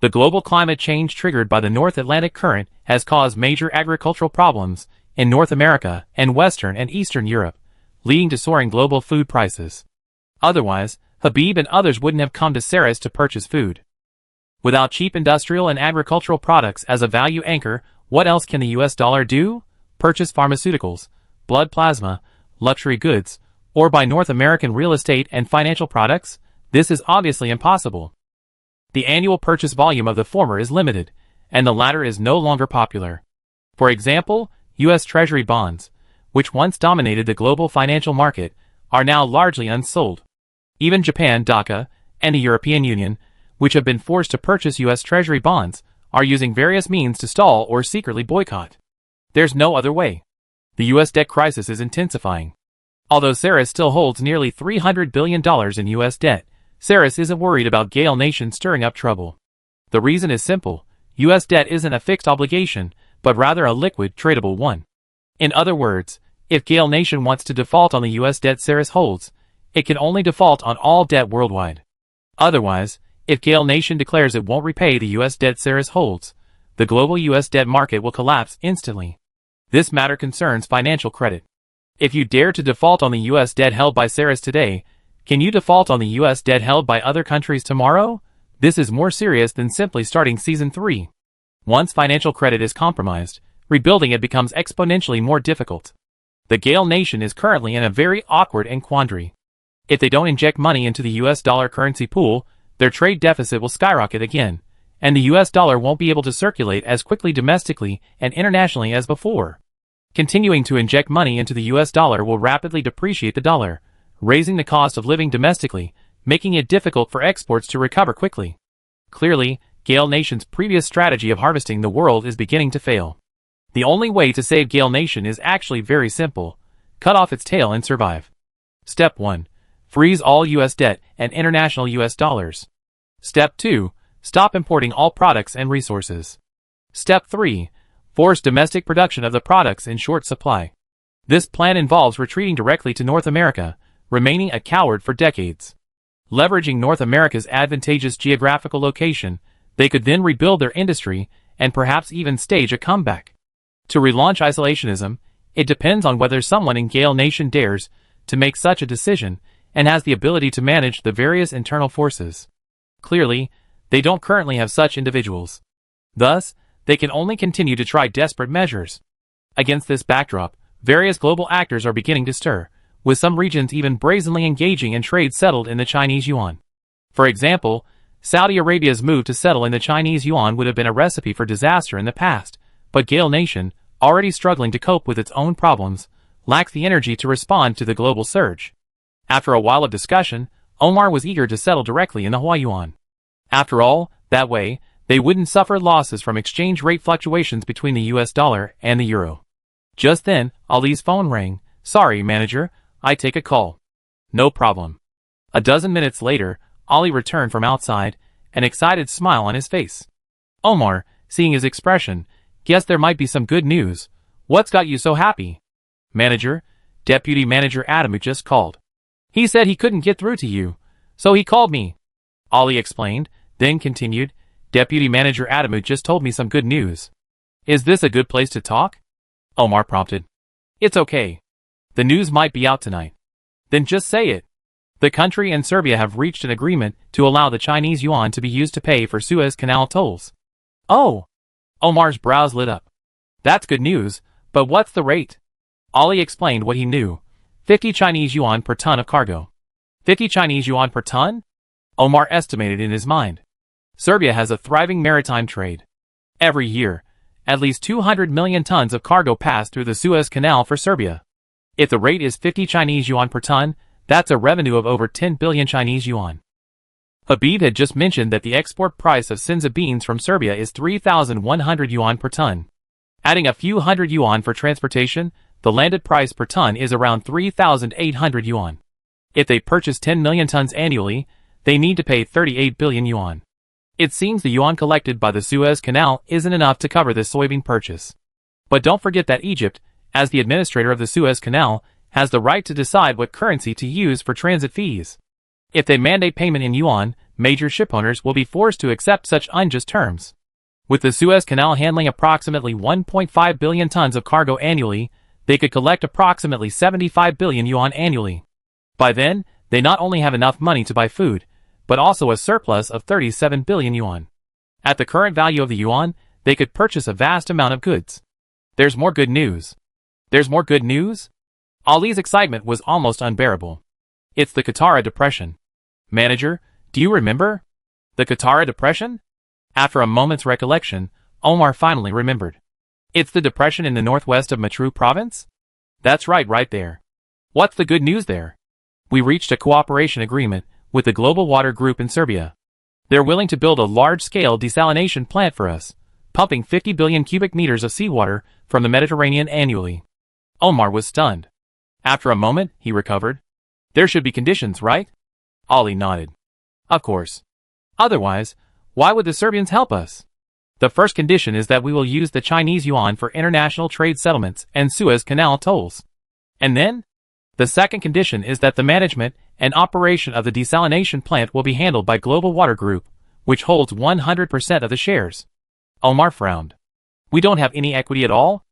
The global climate change triggered by the North Atlantic Current has caused major agricultural problems in North America and Western and Eastern Europe, leading to soaring global food prices. Otherwise, Habib and others wouldn't have come to Saris to purchase food. Without cheap industrial and agricultural products as a value anchor, what else can the US dollar do? Purchase pharmaceuticals, blood plasma, luxury goods, or buy North American real estate and financial products? This is obviously impossible. The annual purchase volume of the former is limited, and the latter is no longer popular. For example, U.S. Treasury bonds, which once dominated the global financial market, are now largely unsold. Even Japan, Dhaka, and the European Union, which have been forced to purchase U.S. Treasury bonds, are using various means to stall or secretly boycott. There's no other way. The U.S. debt crisis is intensifying. Although Saris still holds nearly $300 billion in U.S. debt, Saris isn't worried about Gale Nation stirring up trouble. The reason is simple. U.S. debt isn't a fixed obligation, but rather a liquid, tradable one. In other words, if Gale Nation wants to default on the U.S. debt Saris holds, it can only default on all debt worldwide. Otherwise, if Gale Nation declares it won't repay the U.S. debt Saris holds, the global U.S. debt market will collapse instantly. This matter concerns financial credit. If you dare to default on the U.S. debt held by Saris today, can you default on the U.S. debt held by other countries tomorrow? This is more serious than simply starting Season 3. Once financial credit is compromised, rebuilding it becomes exponentially more difficult. The Gale nation is currently in a very awkward quandary. If they don't inject money into the US dollar currency pool, their trade deficit will skyrocket again, and the US dollar won't be able to circulate as quickly domestically and internationally as before. Continuing to inject money into the US dollar will rapidly depreciate the dollar, raising the cost of living domestically, making it difficult for exports to recover quickly. Clearly, Gale Nation's previous strategy of harvesting the world is beginning to fail. The only way to save Gale Nation is actually very simple: cut off its tail and survive. Step 1. Freeze all US debt and international US dollars. Step 2. Stop importing all products and resources. Step 3. Force domestic production of the products in short supply. This plan involves retreating directly to North America, remaining a coward for decades. Leveraging North America's advantageous geographical location, they could then rebuild their industry and perhaps even stage a comeback. To relaunch isolationism, it depends on whether someone in Gale Nation dares to make such a decision and has the ability to manage the various internal forces. Clearly, they don't currently have such individuals. Thus, they can only continue to try desperate measures. Against this backdrop, various global actors are beginning to stir, with some regions even brazenly engaging in trade settled in the Chinese yuan. For example, Saudi Arabia's move to settle in the Chinese yuan would have been a recipe for disaster in the past, but Gale Nation, already struggling to cope with its own problems, lacks the energy to respond to the global surge. After a while of discussion, Omar was eager to settle directly in the Huayuan. After all, that way, they wouldn't suffer losses from exchange rate fluctuations between the US dollar and the euro. Just then, Ali's phone rang. "Sorry, manager, I take a call." "No problem." A dozen minutes later, Ali returned from outside, an excited smile on his face. Omar, seeing his expression, guessed there might be some good news. "What's got you so happy?" "Manager, Deputy Manager Adamu just called. He said he couldn't get through to you, so he called me," Ali explained, then continued, "Deputy Manager Adamu just told me some good news." "Is this a good place to talk?" Omar prompted. "It's okay. The news might be out tonight." "Then just say it." The country and Serbia have reached an agreement to allow the Chinese yuan to be used to pay for Suez Canal tolls. "Oh!" Omar's brows lit up. "That's good news, but what's the rate?" Ali explained what he knew. 50 Chinese yuan per ton of cargo. 50 Chinese yuan per ton? Omar estimated in his mind. Serbia has a thriving maritime trade. Every year, at least 200 million tons of cargo pass through the Suez Canal for Serbia. If the rate is 50 Chinese yuan per ton, that's a revenue of over 10 billion Chinese yuan. Habib had just mentioned that the export price of Sinza beans from Serbia is 3,100 yuan per ton. Adding a few hundred yuan for transportation, the landed price per ton is around 3,800 yuan. If they purchase 10 million tons annually, they need to pay 38 billion yuan. It seems the yuan collected by the Suez Canal isn't enough to cover this soybean purchase. But don't forget that Egypt, as the administrator of the Suez Canal, has the right to decide what currency to use for transit fees. If they mandate payment in yuan, major shipowners will be forced to accept such unjust terms. With the Suez Canal handling approximately 1.5 billion tons of cargo annually, they could collect approximately 75 billion yuan annually. By then, they not only have enough money to buy food, but also a surplus of 37 billion yuan. At the current value of the yuan, they could purchase a vast amount of goods. There's more good news. There's more good news? Ali's excitement was almost unbearable. It's the Qattara Depression. Manager, do you remember? The Qattara Depression? After a moment's recollection, Omar finally remembered. It's the depression in the northwest of Matru province? That's right there. What's the good news there? We reached a cooperation agreement with the Global Water Group in Serbia. They're willing to build a large-scale desalination plant for us, pumping 50 billion cubic meters of seawater from the Mediterranean annually. Omar was stunned. After a moment, he recovered. There should be conditions, right? Ali nodded. Of course. Otherwise, why would the Serbians help us? The first condition is that we will use the Chinese yuan for international trade settlements and Suez Canal tolls. And then? The second condition is that the management and operation of the desalination plant will be handled by Global Water Group, which holds 100% of the shares. Omar frowned. We don't have any equity at all?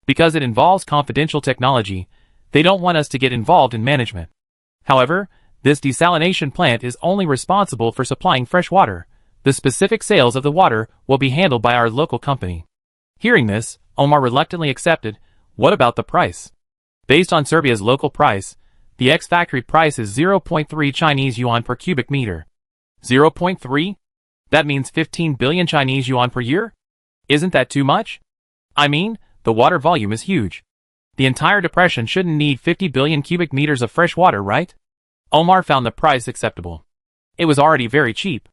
Because it involves confidential technology, they don't want us to get involved in management. However, this desalination plant is only responsible for supplying fresh water. The specific sales of the water will be handled by our local company. Hearing this, Omar reluctantly accepted. What about the price? Based on Serbia's local price, the ex-factory price is 0.3 Chinese yuan per cubic meter. 0.3? That means 15 billion Chinese yuan per year? Isn't that too much? I mean, the water volume is huge. The entire depression shouldn't need 50 billion cubic meters of fresh water, right? Omar found the price acceptable. It was already very cheap.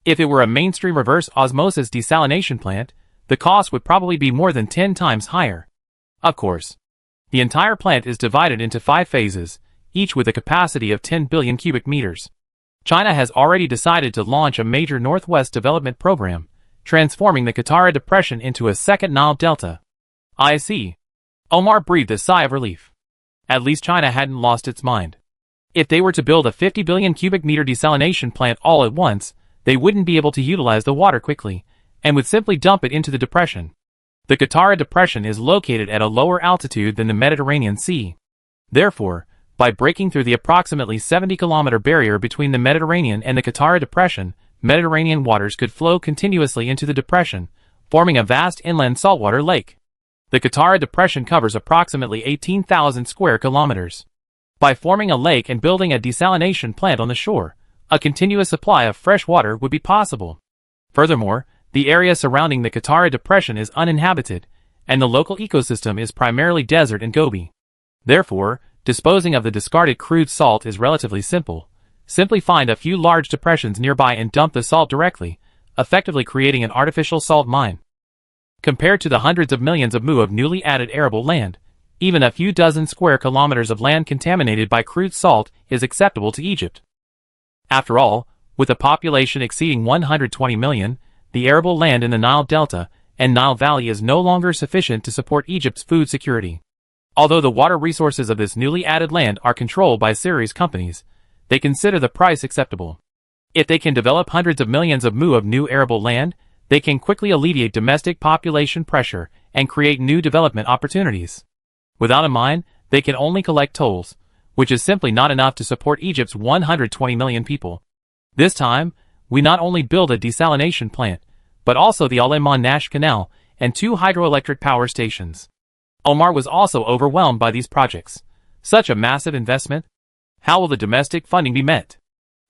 If it were a mainstream reverse osmosis desalination plant, the cost would probably be more than 10 times higher. Of course. The entire plant is divided into 5 phases, each with a capacity of 10 billion cubic meters. China has already decided to launch a major Northwest development program, transforming the Katara Depression into a second Nile Delta. I see. Omar breathed a sigh of relief. At least China hadn't lost its mind. If they were to build a 50 billion cubic meter desalination plant all at once, they wouldn't be able to utilize the water quickly, and would simply dump it into the depression. The Katara Depression is located at a lower altitude than the Mediterranean Sea. Therefore, by breaking through the approximately 70-kilometer barrier between the Mediterranean and the Katara Depression, Mediterranean waters could flow continuously into the depression, forming a vast inland saltwater lake. The Katara Depression covers approximately 18,000 square kilometers. By forming a lake and building a desalination plant on the shore, a continuous supply of fresh water would be possible. Furthermore, the area surrounding the Katara Depression is uninhabited, and the local ecosystem is primarily desert and gobi. Therefore, disposing of the discarded crude salt is relatively simple. Simply find a few large depressions nearby and dump the salt directly, effectively creating an artificial salt mine. Compared to the hundreds of millions of mu of newly added arable land, even a few dozen square kilometers of land contaminated by crude salt is acceptable to Egypt. After all, with a population exceeding 120 million, the arable land in the Nile Delta and Nile Valley is no longer sufficient to support Egypt's food security. Although the water resources of this newly added land are controlled by series companies, they consider the price acceptable. If they can develop hundreds of millions of mu of new arable land, they can quickly alleviate domestic population pressure and create new development opportunities. Without a mine, they can only collect tolls, which is simply not enough to support Egypt's 120 million people. This time, we not only build a desalination plant, but also the Al-Iman Nash Canal and 2 hydroelectric power stations. Omar was also overwhelmed by these projects. Such a massive investment? How will the domestic funding be met?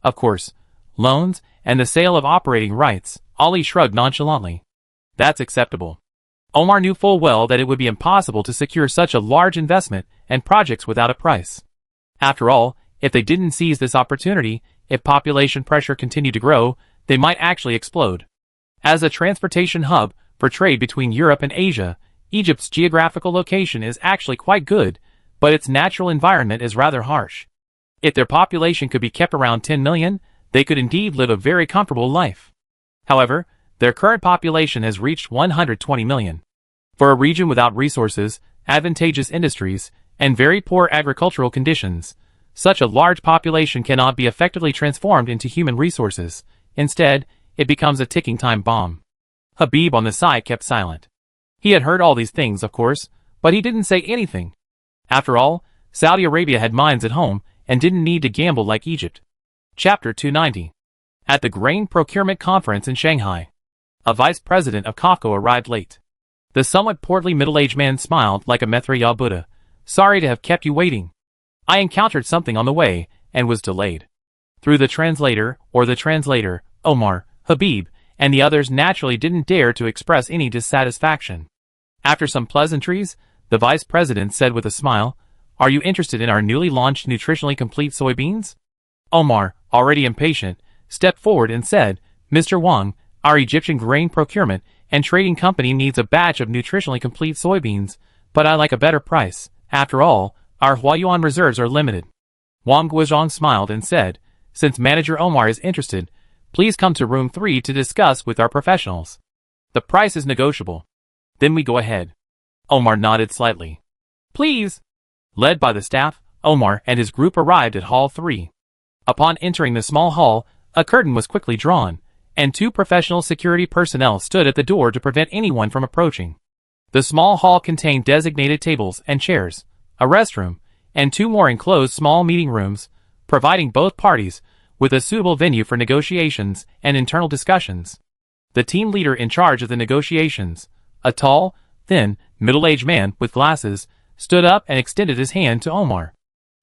Of course, loans and the sale of operating rights. Ali shrugged nonchalantly. That's acceptable. Omar knew full well that it would be impossible to secure such a large investment and projects without a price. After all, if they didn't seize this opportunity, if population pressure continued to grow, they might actually explode. As a transportation hub for trade between Europe and Asia, Egypt's geographical location is actually quite good, but its natural environment is rather harsh. If their population could be kept around 10 million, they could indeed live a very comfortable life. However, their current population has reached 120 million. For a region without resources, advantageous industries, and very poor agricultural conditions, such a large population cannot be effectively transformed into human resources. Instead, it becomes a ticking time bomb. Habib on the side kept silent. He had heard all these things, of course, but he didn't say anything. After all, Saudi Arabia had mines at home and didn't need to gamble like Egypt. Chapter 290. At the Grain Procurement Conference in Shanghai, a vice president of COFCO arrived late. The somewhat portly middle-aged man smiled like a Maitre Buddha. Sorry to have kept you waiting. I encountered something on the way and was delayed. Through the translator, Omar, Habib, and the others naturally didn't dare to express any dissatisfaction. After some pleasantries, the vice president said with a smile, "Are you interested in our newly launched nutritionally complete soybeans?" Omar, already impatient, stepped forward and said, "Mr. Wang, our Egyptian grain procurement and trading company needs a batch of nutritionally complete soybeans, but I like a better price. After all, our Huayuan reserves are limited." Wang Guizhong smiled and said, "Since Manager Omar is interested, please come to room 3 to discuss with our professionals. The price is negotiable." "Then we go ahead." Omar nodded slightly. "Please." Led by the staff, Omar and his group arrived at Hall 3. Upon entering the small hall, a curtain was quickly drawn, and 2 professional security personnel stood at the door to prevent anyone from approaching. The small hall contained designated tables and chairs, a restroom, and 2 more enclosed small meeting rooms, providing both parties with a suitable venue for negotiations and internal discussions. The team leader in charge of the negotiations, a tall, thin, middle-aged man with glasses, stood up and extended his hand to Omar.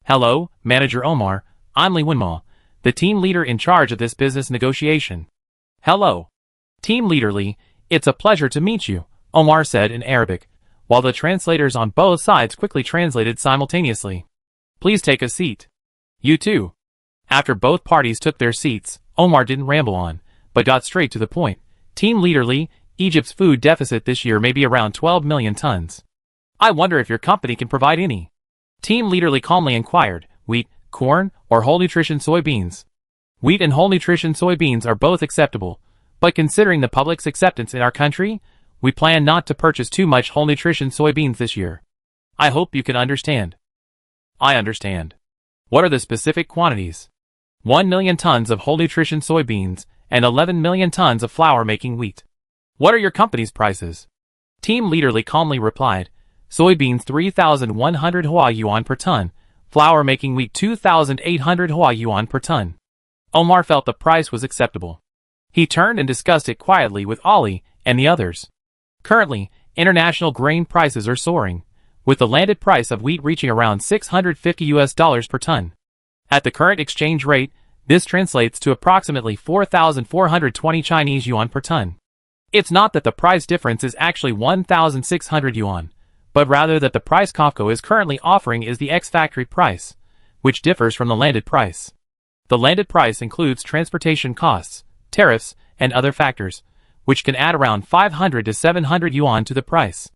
"Hello, Manager Omar, I'm Li Wenma, the team leader in charge of this business negotiation." "Hello. Team Leader Li, it's a pleasure to meet you," Omar said in Arabic, while the translators on both sides quickly translated simultaneously. "Please take a seat." "You too." After both parties took their seats, Omar didn't ramble on, but got straight to the point. "Team Leader Li, Egypt's food deficit this year may be around 12 million tons. I wonder if your company can provide any." Team Leader Li calmly inquired, "Wheat, corn, or whole nutrition soybeans?" "Wheat and whole nutrition soybeans are both acceptable, but considering the public's acceptance in our country, we plan not to purchase too much whole nutrition soybeans this year. I hope you can understand." "I understand. What are the specific quantities?" 1 million tons of whole nutrition soybeans and 11 million tons of flour-making wheat. "What are your company's prices?" Team Leader Li calmly replied, "Soybeans 3,100 Hua Yuan per ton, flour-making wheat 2,800 Hua Yuan per ton." Omar felt the price was acceptable. He turned and discussed it quietly with Ali and the others. Currently, international grain prices are soaring, with the landed price of wheat reaching around $650 per ton. At the current exchange rate, this translates to approximately 4,420 Chinese yuan per ton. It's not that the price difference is actually 1,600 yuan, but rather that the price COFCO is currently offering is the ex-factory price, which differs from the landed price. The landed price includes transportation costs, tariffs, and other factors, which can add around 500 to 700 yuan to the price.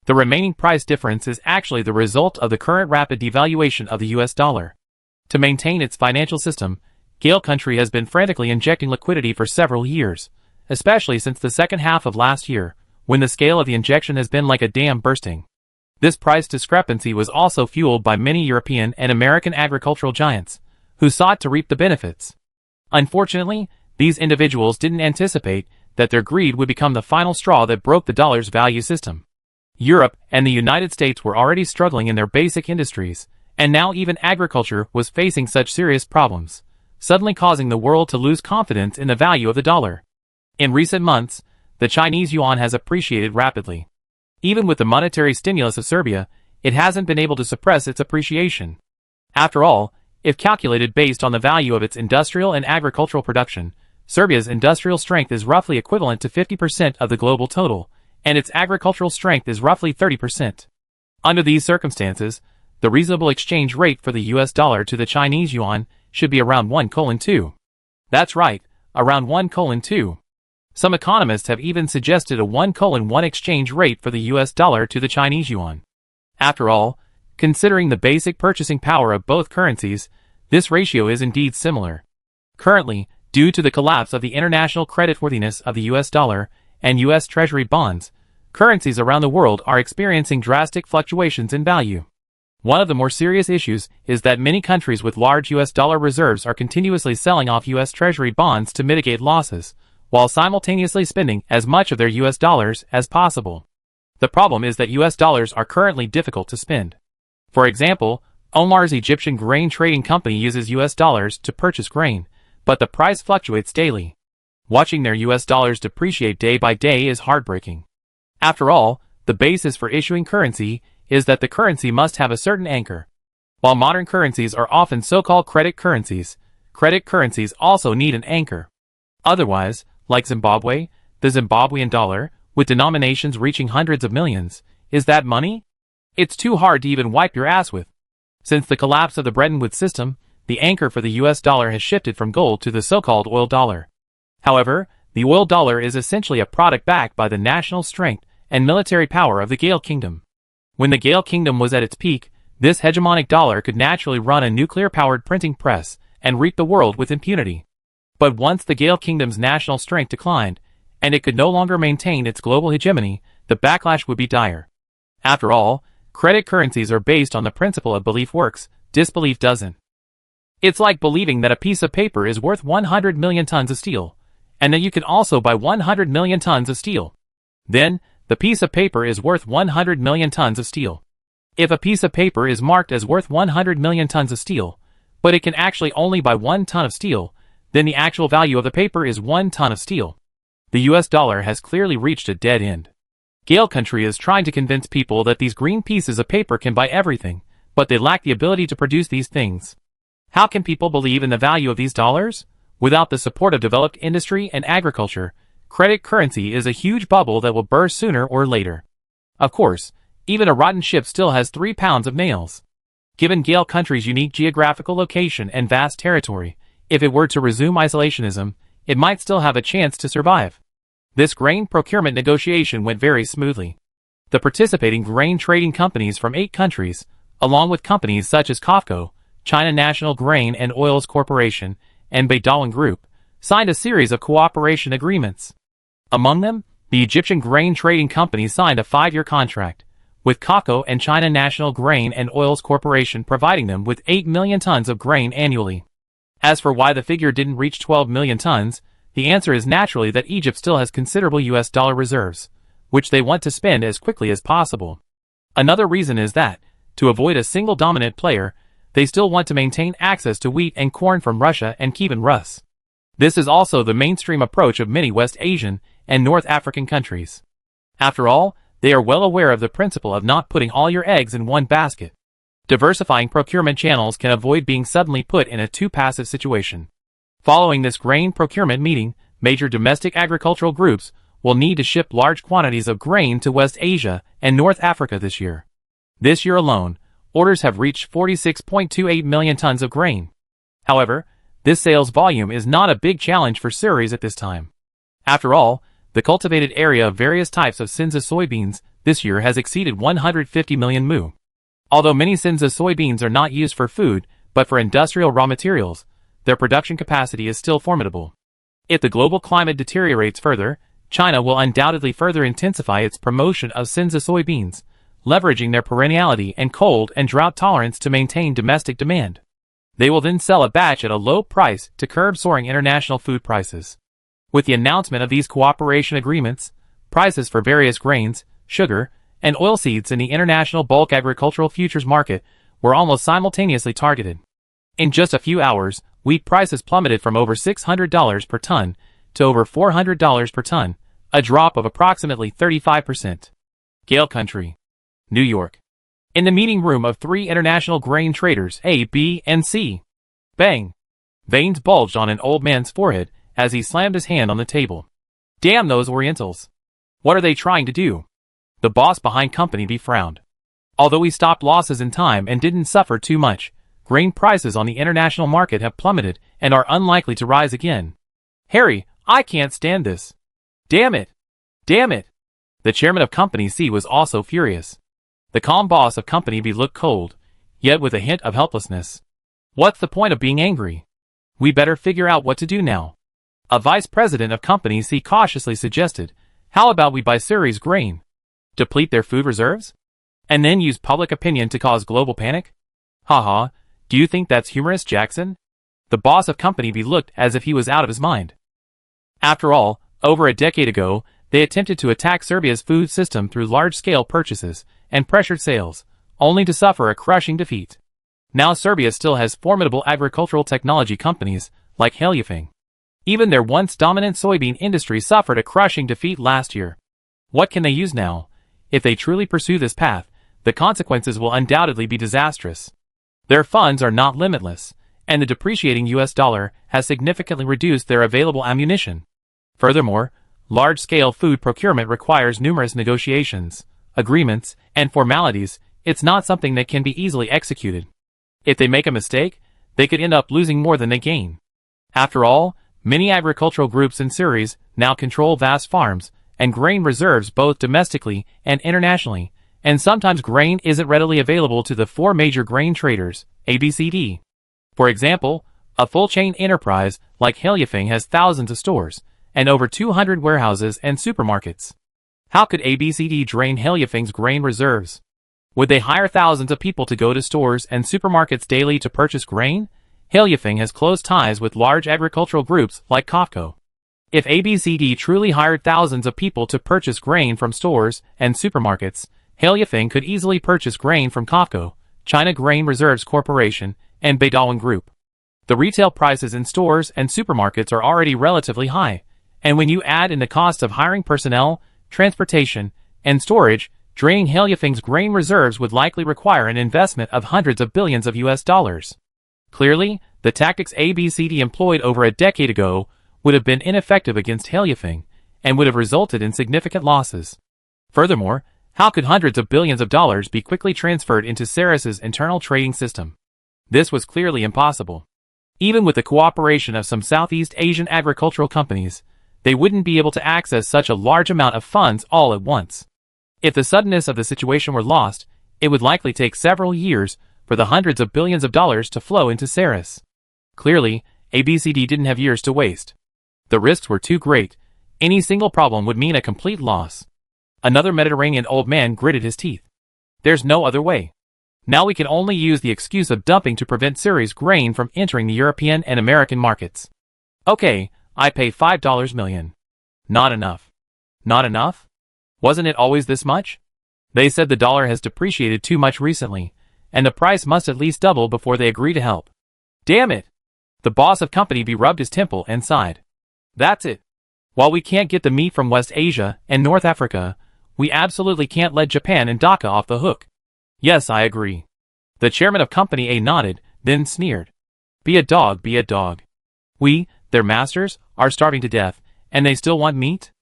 The remaining price difference is actually the result of the current rapid devaluation of the US dollar. To maintain its financial system, Gale country has been frantically injecting liquidity for several years, especially since the second half of last year, when the scale of the injection has been like a dam bursting. This price discrepancy was also fueled by many European and American agricultural giants, who sought to reap the benefits. Unfortunately, these individuals didn't anticipate that their greed would become the final straw that broke the dollar's value system. Europe and the United States were already struggling in their basic industries, and now even agriculture was facing such serious problems, suddenly causing the world to lose confidence in the value of the dollar. In recent months, the Chinese yuan has appreciated rapidly. Even with the monetary stimulus of Serbia, it hasn't been able to suppress its appreciation. After all, if calculated based on the value of its industrial and agricultural production, Serbia's industrial strength is roughly equivalent to 50% of the global total, and its agricultural strength is roughly 30%. Under these circumstances, the reasonable exchange rate for the US dollar to the Chinese yuan should be around 1:2. That's right, around 1:2. Some economists have even suggested a 1:1 exchange rate for the US dollar to the Chinese yuan. After all, considering the basic purchasing power of both currencies, this ratio is indeed similar. Currently, due to the collapse of the international creditworthiness of the US dollar and US Treasury bonds, currencies around the world are experiencing drastic fluctuations in value. One of the more serious issues is that many countries with large US dollar reserves are continuously selling off US Treasury bonds to mitigate losses, while simultaneously spending as much of their US dollars as possible. The problem is that US dollars are currently difficult to spend. For example, Omar's Egyptian grain trading company uses US dollars to purchase grain, but the price fluctuates daily. Watching their US dollars depreciate day by day is heartbreaking. After all, the basis for issuing currency is that the currency must have a certain anchor. While modern currencies are often so-called credit currencies also need an anchor. Otherwise, like Zimbabwe, the Zimbabwean dollar, with denominations reaching hundreds of millions, is that money? It's too hard to even wipe your ass with. Since the collapse of the Bretton Woods system, the anchor for the US dollar has shifted from gold to the so-called oil dollar. However, the oil dollar is essentially a product backed by the national strength and military power of the Gale Kingdom. When the Gale Kingdom was at its peak, this hegemonic dollar could naturally run a nuclear-powered printing press and reap the world with impunity. But once the Gale Kingdom's national strength declined, and it could no longer maintain its global hegemony, the backlash would be dire. After all, credit currencies are based on the principle of belief works, disbelief doesn't. It's like believing that a piece of paper is worth 100 million tons of steel, and that you can also buy 100 million tons of steel. Then, the piece of paper is worth 100 million tons of steel. If a piece of paper is marked as worth 100 million tons of steel, but it can actually only buy 1 ton of steel, then the actual value of the paper is 1 ton of steel. The US dollar has clearly reached a dead end. Gale Country is trying to convince people that these green pieces of paper can buy everything, but they lack the ability to produce these things. How can people believe in the value of these dollars? Without the support of developed industry and agriculture, credit currency is a huge bubble that will burst sooner or later. Of course, even a rotten ship still has 3 pounds of nails. Given Gale Country's unique geographical location and vast territory, if it were to resume isolationism, it might still have a chance to survive. This grain procurement negotiation went very smoothly. The participating grain trading companies from 8 countries, along with companies such as COFCO, China National Grain and Oils Corporation, and Beidawang Group, signed a series of cooperation agreements. Among them, the Egyptian Grain Trading Company signed a 5-year contract, with COFCO and China National Grain and Oils Corporation providing them with 8 million tons of grain annually. As for why the figure didn't reach 12 million tons, the answer is naturally that Egypt still has considerable US dollar reserves, which they want to spend as quickly as possible. Another reason is that, to avoid a single dominant player, they still want to maintain access to wheat and corn from Russia and Kievan Rus. This is also the mainstream approach of many West Asian and North African countries. After all, they are well aware of the principle of not putting all your eggs in one basket. Diversifying procurement channels can avoid being suddenly put in a too passive situation. Following this grain procurement meeting, major domestic agricultural groups will need to ship large quantities of grain to West Asia and North Africa this year. This year alone, orders have reached 46.28 million tons of grain. However, this sales volume is not a big challenge for Ceres at this time. After all, the cultivated area of various types of Cinza soybeans this year has exceeded 150 million mu. Although many Cinza soybeans are not used for food, but for industrial raw materials, their production capacity is still formidable. If the global climate deteriorates further, China will undoubtedly further intensify its promotion of Cinza soybeans, leveraging their perenniality and cold and drought tolerance to maintain domestic demand. They will then sell a batch at a low price to curb soaring international food prices. With the announcement of these cooperation agreements, prices for various grains, sugar, and oilseeds in the international bulk agricultural futures market were almost simultaneously targeted. In just a few hours, wheat prices plummeted from over $600 per ton to over $400 per ton, a drop of approximately 35%. Gale Country, New York. In the meeting room of 3 international grain traders A, B, and C. Bang! Veins bulged on an old man's forehead as he slammed his hand on the table. Damn those Orientals! What are they trying to do? The boss behind Company B frowned. Although he stopped losses in time and didn't suffer too much, grain prices on the international market have plummeted and are unlikely to rise again. Harry, I can't stand this. Damn it! Damn it! The chairman of Company C was also furious. The calm boss of Company B looked cold, yet with a hint of helplessness. What's the point of being angry? We better figure out what to do now. A vice president of Company C cautiously suggested, how about we buy Ceres grain? Deplete their food reserves? And then use public opinion to cause global panic? Haha, do you think that's humorous, Jackson? The boss of Company B looked as if he was out of his mind. After all, over a decade ago, they attempted to attack Serbia's food system through large-scale purchases and pressured sales, only to suffer a crushing defeat. Now Serbia still has formidable agricultural technology companies, like Heliofing. Even their once dominant soybean industry suffered a crushing defeat last year. What can they use now? If they truly pursue this path, the consequences will undoubtedly be disastrous. Their funds are not limitless, and the depreciating US dollar has significantly reduced their available ammunition. Furthermore, large-scale food procurement requires numerous negotiations, agreements, and formalities. It's not something that can be easily executed. If they make a mistake, they could end up losing more than they gain. After all, many agricultural groups in Ceres now control vast farms and grain reserves both domestically and internationally, and sometimes grain isn't readily available to the 4 major grain traders, ABCD. For example, a full-chain enterprise like Heliofing has thousands of stores and over 200 warehouses and supermarkets. How could ABCD drain Heliofing's grain reserves? Would they hire thousands of people to go to stores and supermarkets daily to purchase grain? Heliofing has close ties with large agricultural groups like COFCO. If ABCD truly hired thousands of people to purchase grain from stores and supermarkets, Heliofing could easily purchase grain from COFCO, China Grain Reserves Corporation, and Beidawang Group. The retail prices in stores and supermarkets are already relatively high, and when you add in the cost of hiring personnel, transportation, and storage, draining Haliafing's grain reserves would likely require an investment of hundreds of billions of US dollars. Clearly, the tactics ABCD employed over a decade ago would have been ineffective against Haliafing and would have resulted in significant losses. Furthermore, how could hundreds of billions of dollars be quickly transferred into Ceres's internal trading system? This was clearly impossible. Even with the cooperation of some Southeast Asian agricultural companies, they wouldn't be able to access such a large amount of funds all at once. If the suddenness of the situation were lost, it would likely take several years for the hundreds of billions of dollars to flow into Ceres. Clearly, ABCD didn't have years to waste. The risks were too great. Any single problem would mean a complete loss. Another Mediterranean old man gritted his teeth. There's no other way. Now we can only use the excuse of dumping to prevent Ceres grain from entering the European and American markets. Okay, I pay $5 million. Not enough. Not enough? Wasn't it always this much? They said the dollar has depreciated too much recently, and the price must at least double before they agree to help. Damn it! The boss of Company B rubbed his temple and sighed. That's it. While we can't get the meat from West Asia and North Africa, we absolutely can't let Japan and Dhaka off the hook. Yes, I agree. The chairman of Company A nodded, then sneered. Be a dog, be a dog. We, their masters, are starving to death, and they still want meat?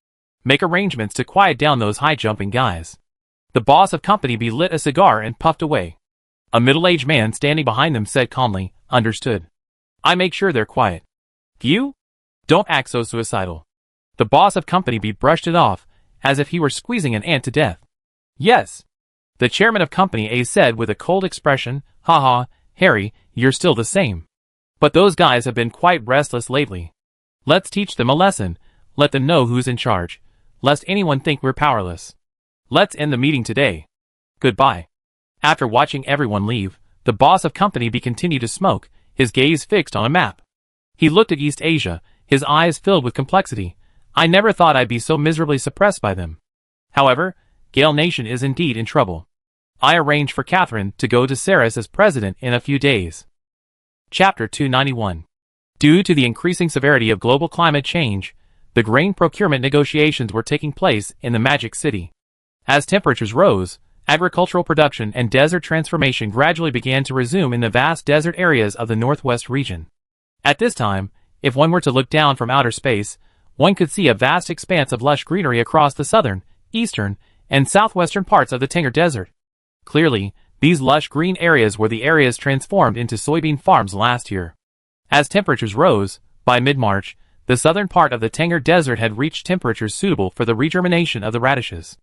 Make arrangements to quiet down those high-jumping guys. The boss of Company B lit a cigar and puffed away. A middle-aged man standing behind them said calmly, understood. I make sure they're quiet. You? Don't act so suicidal. The boss of Company B brushed it off, as if he were squeezing an ant to death. Yes. The chairman of Company A said with a cold expression, haha, Harry, you're still the same. But those guys have been quite restless lately. Let's teach them a lesson, let them know who's in charge, lest anyone think we're powerless. Let's end the meeting today. Goodbye. After watching everyone leave, the boss of Company B continued to smoke, his gaze fixed on a map. He looked at East Asia, his eyes filled with complexity. I never thought I'd be so miserably suppressed by them. However, Gale Nation is indeed in trouble. I arranged for Catherine to go to Ceres as president in a few days. Chapter 291. Due to the increasing severity of global climate change, the grain procurement negotiations were taking place in the Magic City. As temperatures rose, agricultural production and desert transformation gradually began to resume in the vast desert areas of the Northwest region. At this time, if one were to look down from outer space, one could see a vast expanse of lush greenery across the southern, eastern, and southwestern parts of the Tanger Desert. Clearly, these lush green areas were the areas transformed into soybean farms last year. As temperatures rose, by mid-March, the southern part of the Tanger Desert had reached temperatures suitable for the regermination of the radishes.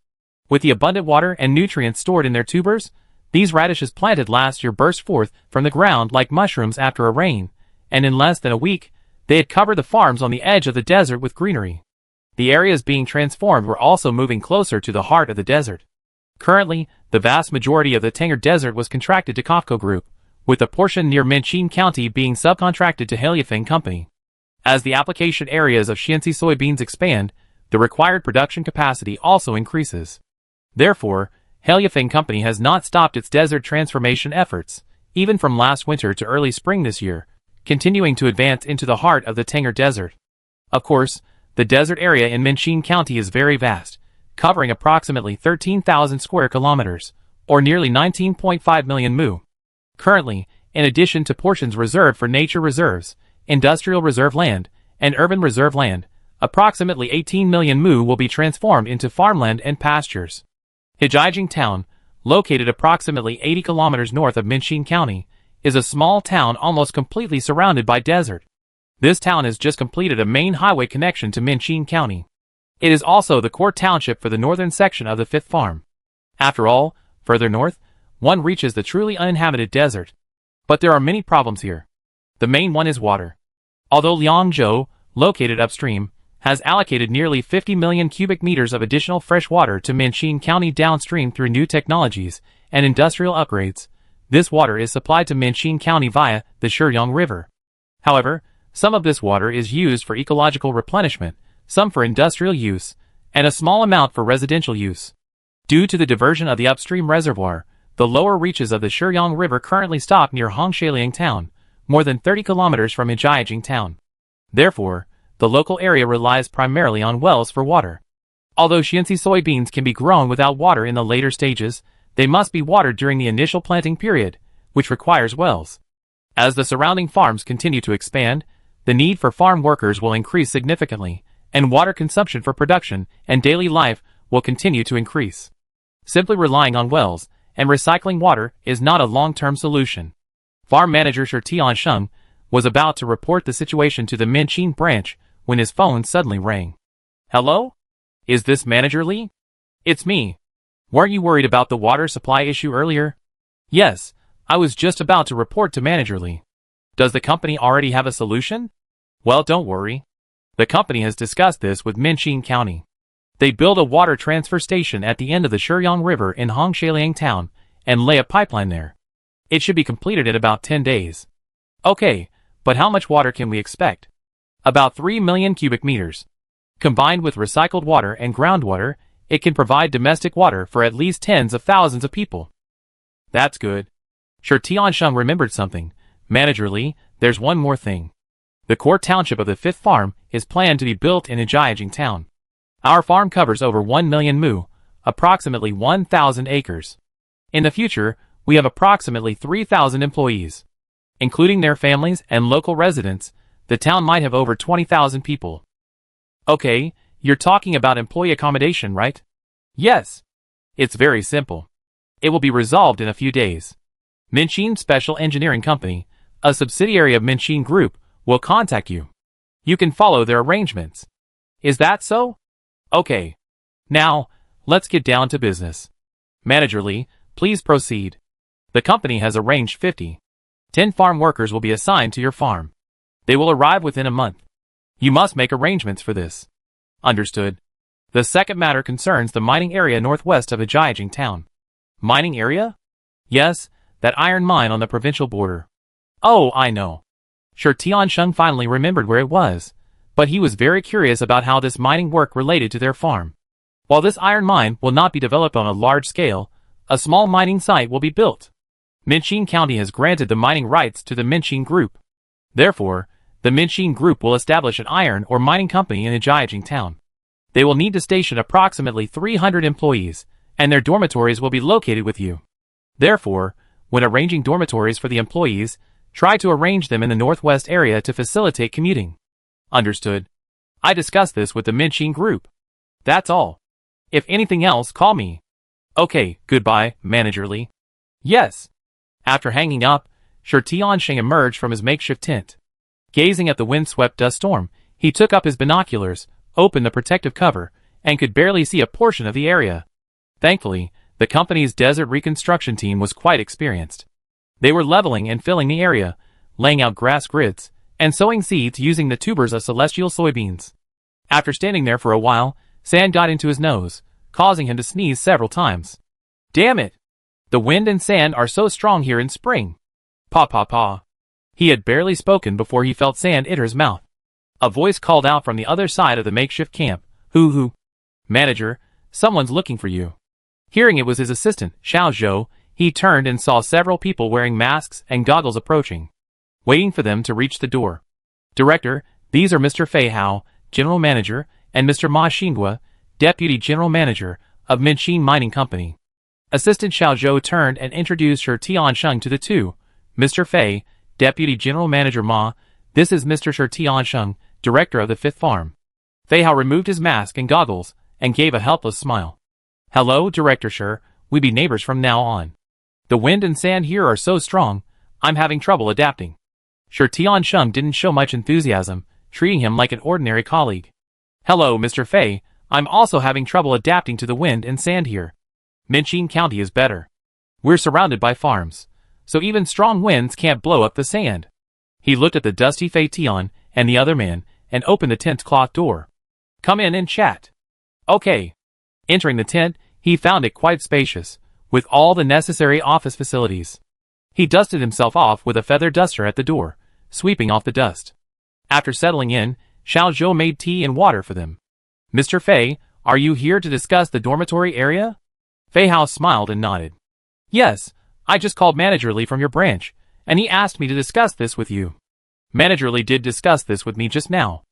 With the abundant water and nutrients stored in their tubers, these radishes planted last year burst forth from the ground like mushrooms after a rain, and in less than a week, they had covered the farms on the edge of the desert with greenery. The areas being transformed were also moving closer to the heart of the desert. Currently, the vast majority of the Tanger Desert was contracted to Kofco Group, with a portion near Minchin County being subcontracted to Haliafing Company. As the application areas of Shensi soybeans expand, the required production capacity also increases. Therefore, Haliafing Company has not stopped its desert transformation efforts, even from last winter to early spring this year, continuing to advance into the heart of the Tanger Desert. Of course, the desert area in Minchin County is very vast, covering approximately 13,000 square kilometers, or nearly 19.5 million mu. Currently, in addition to portions reserved for nature reserves, industrial reserve land, and urban reserve land, approximately 18 million mu will be transformed into farmland and pastures. Hijijing Town, located approximately 80 kilometers north of Minchin County, is a small town almost completely surrounded by desert. This town has just completed a main highway connection to Minchin County. It is also the core township for the northern section of the fifth farm. After all, further north, one reaches the truly uninhabited desert. But there are many problems here. The main one is water. Although Liangzhou, located upstream, has allocated nearly 50 million cubic meters of additional fresh water to Minchin County downstream through new technologies and industrial upgrades, this water is supplied to Minchin County via the Shiryang River. However, some of this water is used for ecological replenishment, some for industrial use, and a small amount for residential use. Due to the diversion of the upstream reservoir, the lower reaches of the Shiryang River currently stop near Hongshailiang Town, more than 30 kilometers from Hijijing Town. Therefore, the local area relies primarily on wells for water. Although Shinsi soybeans can be grown without water in the later stages, they must be watered during the initial planting period, which requires wells. As the surrounding farms continue to expand, the need for farm workers will increase significantly, and water consumption for production and daily life will continue to increase. Simply relying on wells and recycling water is not a long-term solution. Farm manager Shi Tiansheng was about to report the situation to the Minqing branch when his phone suddenly rang. Hello? Is this Manager Li? It's me. Weren't you worried about the water supply issue earlier? Yes, I was just about to report to Manager Li. Does the company already have a solution? Well, don't worry. The company has discussed this with Minqing County. They build a water transfer station at the end of the Shiyang River in Hongshailiang Town and lay a pipeline there. It should be completed in about 10 days. Okay, but how much water can we expect? About 3 million cubic meters. Combined with recycled water and groundwater, it can provide domestic water for at least tens of thousands of people. That's good. Shi Tiansheng remembered something. Manager Li, there's one more thing. The core township of the 5th farm is planned to be built in Jiaijing town. Our farm covers over 1 million mu, approximately 1,000 acres. In the future, we have approximately 3,000 employees. Including their families and local residents, the town might have over 20,000 people. Okay, you're talking about employee accommodation, right? Yes. It's very simple. It will be resolved in a few days. Minqing Special Engineering Company, a subsidiary of Minqing Group, will contact you. You can follow their arrangements. Is that so? Okay. Now, let's get down to business. Manager Li, please proceed. The company has arranged 10 farm workers will be assigned to your farm. They will arrive within a month. You must make arrangements for this. Understood. The second matter concerns the mining area northwest of Jiaijing town. Mining area? Yes, that iron mine on the provincial border. Oh, I know. Shi Tiansheng finally remembered where it was, but he was very curious about how this mining work related to their farm. While this iron mine will not be developed on a large scale, a small mining site will be built. Minqing County has granted the mining rights to the Minqing Group. Therefore, the Minqing Group will establish an iron or mining company in Jiaijing town. They will need to station approximately 300 employees, and their dormitories will be located with you. Therefore, when arranging dormitories for the employees, try to arrange them in the northwest area to facilitate commuting. Understood. I discussed this with the Minqing Group. That's all. If anything else, call me. Okay, goodbye, Manager Li. Yes. After hanging up, Shi Tiansheng emerged from his makeshift tent. Gazing at the wind-swept dust storm, he took up his binoculars, opened the protective cover, and could barely see a portion of the area. Thankfully, the company's desert reconstruction team was quite experienced. They were leveling and filling the area, laying out grass grids, and sowing seeds using the tubers of celestial soybeans. After standing there for a while, sand got into his nose, causing him to sneeze several times. Damn it! The wind and sand are so strong here in spring. Pa pa pa. He had barely spoken before he felt sand enter his mouth. A voice called out from the other side of the makeshift camp. Who? Manager, someone's looking for you. Hearing it was his assistant, Xiao Zhou, he turned and saw several people wearing masks and goggles approaching, waiting for them to reach the door. Director, these are Mr. Fei Hao, General Manager, and Mr. Ma Xinghua, Deputy General Manager of Minqing Mining Company. Assistant Xiao Zhou turned and introduced Shi Tiansheng to the two. Mr. Fei, Deputy General Manager Ma, this is Mr. Shi Tiansheng, Director of the 5th Farm. Fei Hao removed his mask and goggles, and gave a helpless smile. Hello, Director Shi, we be neighbors from now on. The wind and sand here are so strong, I'm having trouble adapting. Shi Tiansheng didn't show much enthusiasm, treating him like an ordinary colleague. Hello, Mr. Fei, I'm also having trouble adapting to the wind and sand here. Minqing County is better. We're surrounded by farms, so even strong winds can't blow up the sand. He looked at the dusty Fei Tian and the other man, and opened the tent's cloth door. Come in and chat. Okay. Entering the tent, he found it quite spacious, with all the necessary office facilities. He dusted himself off with a feather duster at the door, sweeping off the dust. After settling in, Xiao Zhou made tea and water for them. Mr. Fei, are you here to discuss the dormitory area? Fei Hao smiled and nodded. Yes, I just called Manager Li from your branch, and he asked me to discuss this with you. Manager Li did discuss this with me just now.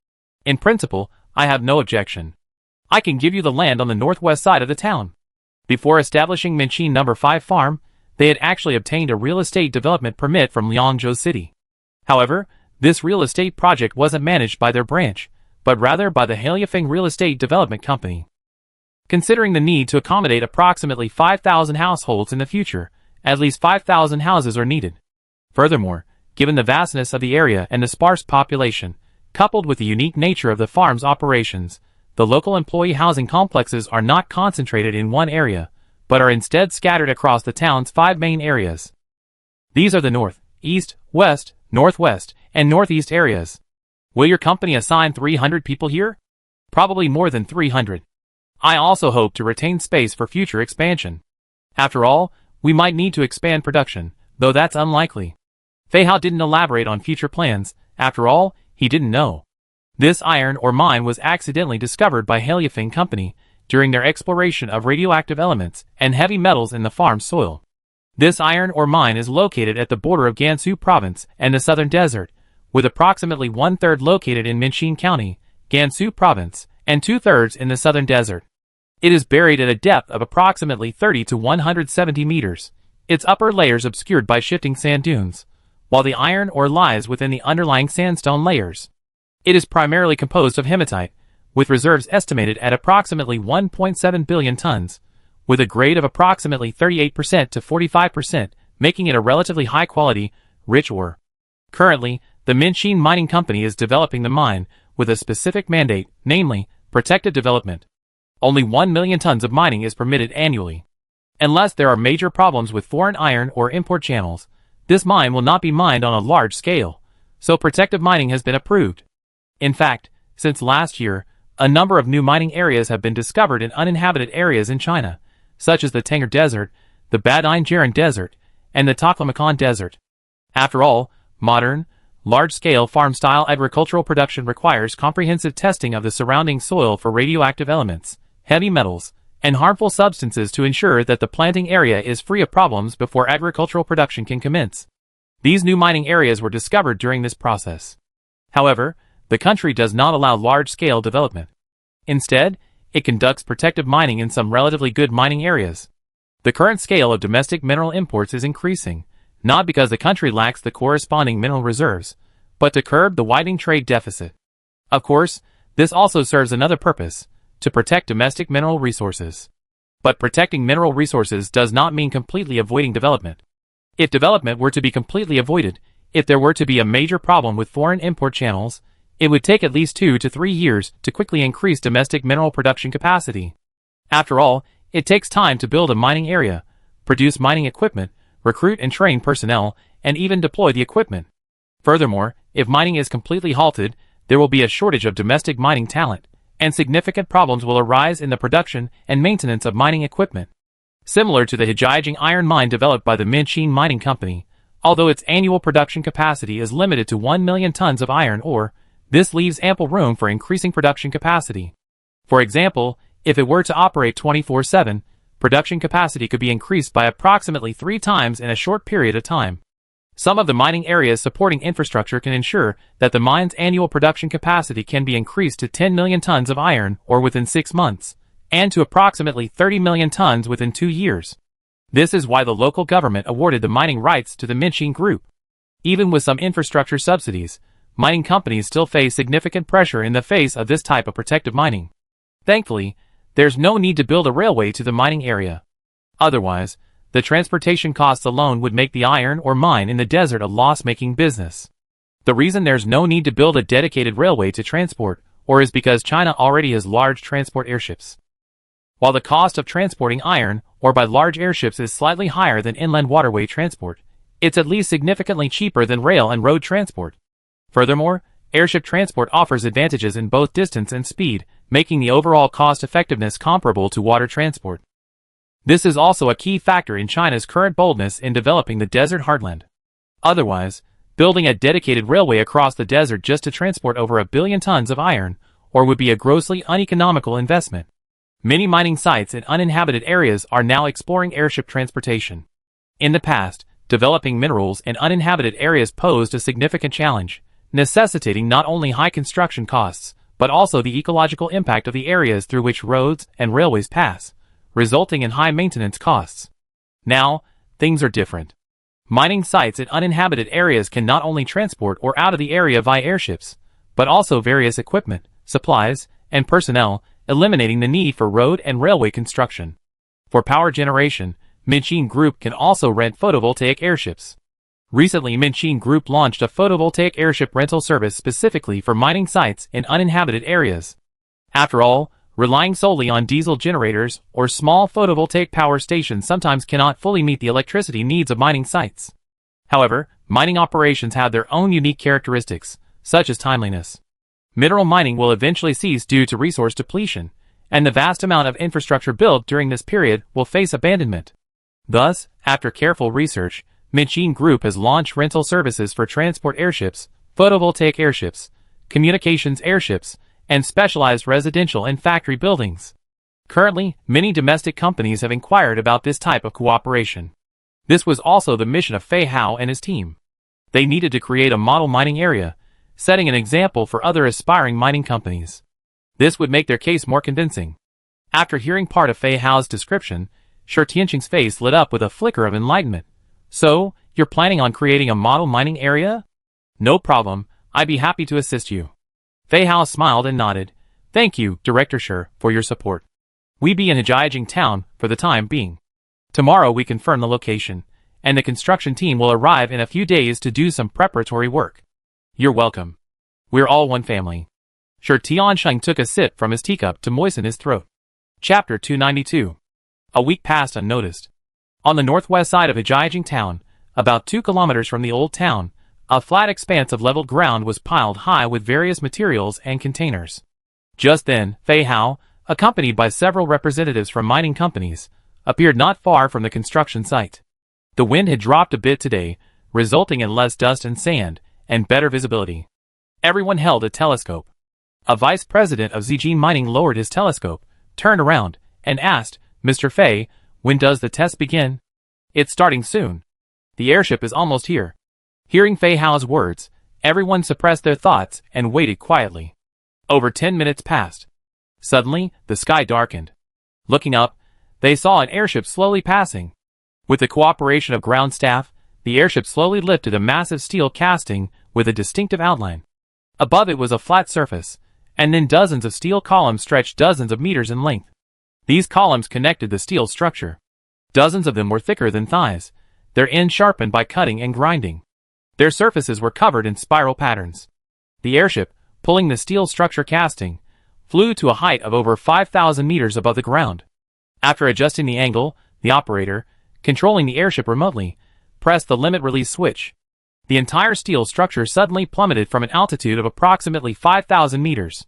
In principle, I have no objection. I can give you the land on the northwest side of the town. Before establishing Minchin No. 5 Farm, they had actually obtained a real estate development permit from Liangzhou City. However, this real estate project wasn't managed by their branch, but rather by the Hailifeng Real Estate Development Company. Considering the need to accommodate approximately 5,000 households in the future, at least 5,000 houses are needed. Furthermore, given the vastness of the area and the sparse population, coupled with the unique nature of the farm's operations, the local employee housing complexes are not concentrated in one area, but are instead scattered across the town's 5 main areas. These are the north, east, west, northwest, and northeast areas. Will your company assign 300 people here? Probably more than 300. I also hope to retain space for future expansion. After all, we might need to expand production, though that's unlikely. Fei Hao didn't elaborate on future plans. After all, he didn't know. This iron ore mine was accidentally discovered by Hailifeng Company during their exploration of radioactive elements and heavy metals in the farm's soil. This iron ore mine is located at the border of Gansu Province and the Southern Desert, with approximately 1/3 located in Minchin County, Gansu Province, and 2/3 in the Southern Desert. It is buried at a depth of approximately 30 to 170 meters, its upper layers obscured by shifting sand dunes, while the iron ore lies within the underlying sandstone layers. It is primarily composed of hematite, with reserves estimated at approximately 1.7 billion tons, with a grade of approximately 38% to 45%, making it a relatively high-quality, rich ore. Currently, the Minchin Mining Company is developing the mine with a specific mandate, namely, protected development. Only 1 million tons of mining is permitted annually. Unless there are major problems with foreign iron or import channels, this mine will not be mined on a large scale, so protective mining has been approved. In fact, since last year, a number of new mining areas have been discovered in uninhabited areas in China, such as the Tanger Desert, the Badain-Jiren Desert, and the Taklamakan Desert. After all, modern, large-scale farm-style agricultural production requires comprehensive testing of the surrounding soil for radioactive elements, heavy metals, and harmful substances to ensure that the planting area is free of problems before agricultural production can commence. These new mining areas were discovered during this process. However, the country does not allow large-scale development. Instead, it conducts protective mining in some relatively good mining areas. The current scale of domestic mineral imports is increasing, not because the country lacks the corresponding mineral reserves, but to curb the widening trade deficit. Of course, this also serves another purpose, to protect domestic mineral resources. But protecting mineral resources does not mean completely avoiding development. If development were to be completely avoided, if there were to be a major problem with foreign import channels, it would take at least 2 to 3 years to quickly increase domestic mineral production capacity. After all, it takes time to build a mining area, produce mining equipment, recruit and train personnel, and even deploy the equipment. Furthermore, if mining is completely halted, there will be a shortage of domestic mining talent, and significant problems will arise in the production and maintenance of mining equipment. Similar to the Hejiajing iron mine developed by the Minchin Mining Company, although its annual production capacity is limited to 1 million tons of iron ore, this leaves ample room for increasing production capacity. For example, if it were to operate 24/7, production capacity could be increased by approximately 3 times in a short period of time. Some of the mining areas supporting infrastructure can ensure that the mine's annual production capacity can be increased to 10 million tons of iron ore within 6 months, and to approximately 30 million tons within 2 years. This is why the local government awarded the mining rights to the Minchin Group. Even with some infrastructure subsidies, mining companies still face significant pressure in the face of this type of protective mining. Thankfully, there's no need to build a railway to the mining area. Otherwise, the transportation costs alone would make the iron ore mine in the desert a loss-making business. The reason there's no need to build a dedicated railway to transport ore is because China already has large transport airships. While the cost of transporting iron ore by large airships is slightly higher than inland waterway transport, it's at least significantly cheaper than rail and road transport. Furthermore, airship transport offers advantages in both distance and speed, making the overall cost-effectiveness comparable to water transport. This is also a key factor in China's current boldness in developing the desert heartland. Otherwise, building a dedicated railway across the desert just to transport over 1 billion tons of iron ore would be a grossly uneconomical investment. Many mining sites in uninhabited areas are now exploring airship transportation. In the past, developing minerals in uninhabited areas posed a significant challenge, necessitating not only high construction costs, but also the ecological impact of the areas through which roads and railways pass, resulting in high maintenance costs. Now, things are different. Mining sites in uninhabited areas can not only transport ore out of the area via airships, but also various equipment, supplies, and personnel, eliminating the need for road and railway construction. For power generation, Minxin Group can also rent photovoltaic airships. Recently, Minxin Group launched a photovoltaic airship rental service specifically for mining sites in uninhabited areas. After all, relying solely on diesel generators or small photovoltaic power stations sometimes cannot fully meet the electricity needs of mining sites. However, mining operations have their own unique characteristics, such as timeliness. Mineral mining will eventually cease due to resource depletion, and the vast amount of infrastructure built during this period will face abandonment. Thus, after careful research, Minxin Group has launched rental services for transport airships, photovoltaic airships, communications airships, and specialized residential and factory buildings. Currently, many domestic companies have inquired about this type of cooperation. This was also the mission of Fei Hao and his team. They needed to create a model mining area, setting an example for other aspiring mining companies. This would make their case more convincing. After hearing part of Fei Hao's description, Shi Tianqing's face lit up with a flicker of enlightenment. So, you're planning on creating a model mining area? No problem, I'd be happy to assist you. Fei Hao smiled and nodded. Thank you, Director Shi, for your support. We be in Jiaojing town for the time being. Tomorrow we confirm the location, and the construction team will arrive in a few days to do some preparatory work. You're welcome. We're all one family. Shi Tianqing took a sip from his teacup to moisten his throat. Chapter 292. A week passed unnoticed. On the northwest side of Jiaojing town, about 2 kilometers from the old town, a flat expanse of leveled ground was piled high with various materials and containers. Just then, Fei Hao, accompanied by several representatives from mining companies, appeared not far from the construction site. The wind had dropped a bit today, resulting in less dust and sand, and better visibility. Everyone held a telescope. A vice president of Zijin Mining lowered his telescope, turned around, and asked, Mr. Fei, when does the test begin? It's starting soon. The airship is almost here. Hearing Fei Hao's words, everyone suppressed their thoughts and waited quietly. Over 10 minutes passed. Suddenly, the sky darkened. Looking up, they saw an airship slowly passing. With the cooperation of ground staff, the airship slowly lifted a massive steel casting with a distinctive outline. Above it was a flat surface, and then dozens of steel columns stretched dozens of meters in length. These columns connected the steel structure. Dozens of them were thicker than thighs, their ends sharpened by cutting and grinding. Their surfaces were covered in spiral patterns. The airship, pulling the steel structure casting, flew to a height of over 5,000 meters above the ground. After adjusting the angle, the operator, controlling the airship remotely, pressed the limit release switch. The entire steel structure suddenly plummeted from an altitude of approximately 5,000 meters.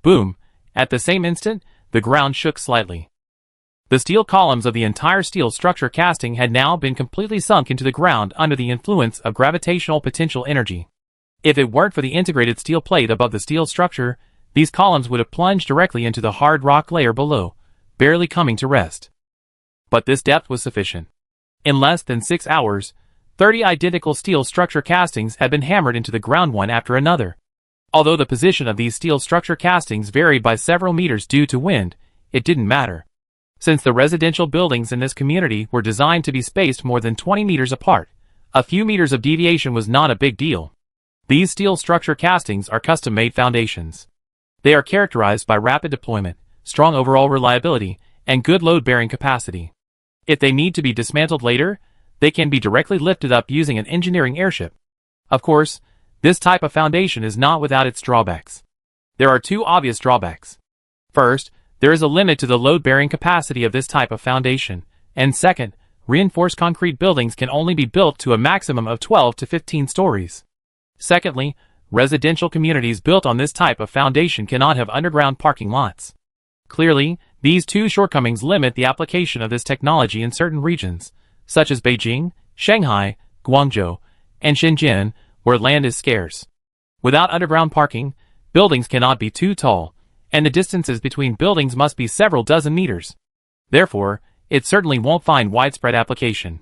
Boom! At the same instant, the ground shook slightly. The steel columns of the entire steel structure casting had now been completely sunk into the ground under the influence of gravitational potential energy. If it weren't for the integrated steel plate above the steel structure, these columns would have plunged directly into the hard rock layer below, barely coming to rest. But this depth was sufficient. In less than 6 hours, 30 identical steel structure castings had been hammered into the ground one after another. Although the position of these steel structure castings varied by several meters due to wind, it didn't matter. Since the residential buildings in this community were designed to be spaced more than 20 meters apart, a few meters of deviation was not a big deal. These steel structure castings are custom-made foundations. They are characterized by rapid deployment, strong overall reliability, and good load-bearing capacity. If they need to be dismantled later, they can be directly lifted up using an engineering airship. Of course, this type of foundation is not without its drawbacks. There are 2 obvious drawbacks. First, there is a limit to the load-bearing capacity of this type of foundation, and second, reinforced concrete buildings can only be built to a maximum of 12 to 15 stories. Secondly, residential communities built on this type of foundation cannot have underground parking lots. Clearly, these 2 shortcomings limit the application of this technology in certain regions, such as Beijing, Shanghai, Guangzhou, and Shenzhen, where land is scarce. Without underground parking, buildings cannot be too tall, and the distances between buildings must be several dozen meters. Therefore, it certainly won't find widespread application.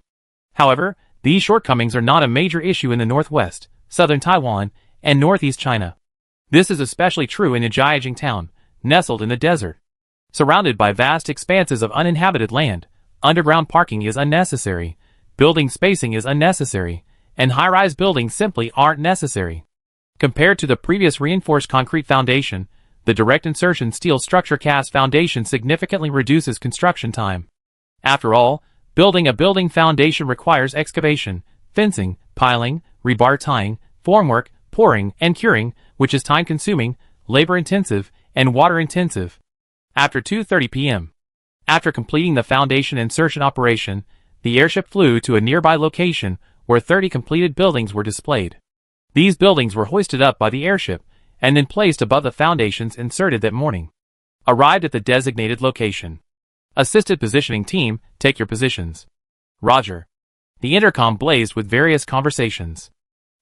However, these shortcomings are not a major issue in the northwest, southern Taiwan, and northeast China. This is especially true in Jiaojing town, nestled in the desert. Surrounded by vast expanses of uninhabited land, underground parking is unnecessary, building spacing is unnecessary, and high-rise buildings simply aren't necessary. Compared to the previous reinforced concrete foundation, the direct insertion steel structure cast foundation significantly reduces construction time. After all, building a building foundation requires excavation, fencing, piling, rebar tying, formwork, pouring, and curing, which is time-consuming, labor-intensive, and water-intensive. After 2:30 p.m. After completing the foundation insertion operation, the airship flew to a nearby location where 30 completed buildings were displayed. These buildings were hoisted up by the airship and then placed above the foundations inserted that morning. Arrived at the designated location. Assisted positioning team, take your positions. Roger. The intercom blazed with various conversations.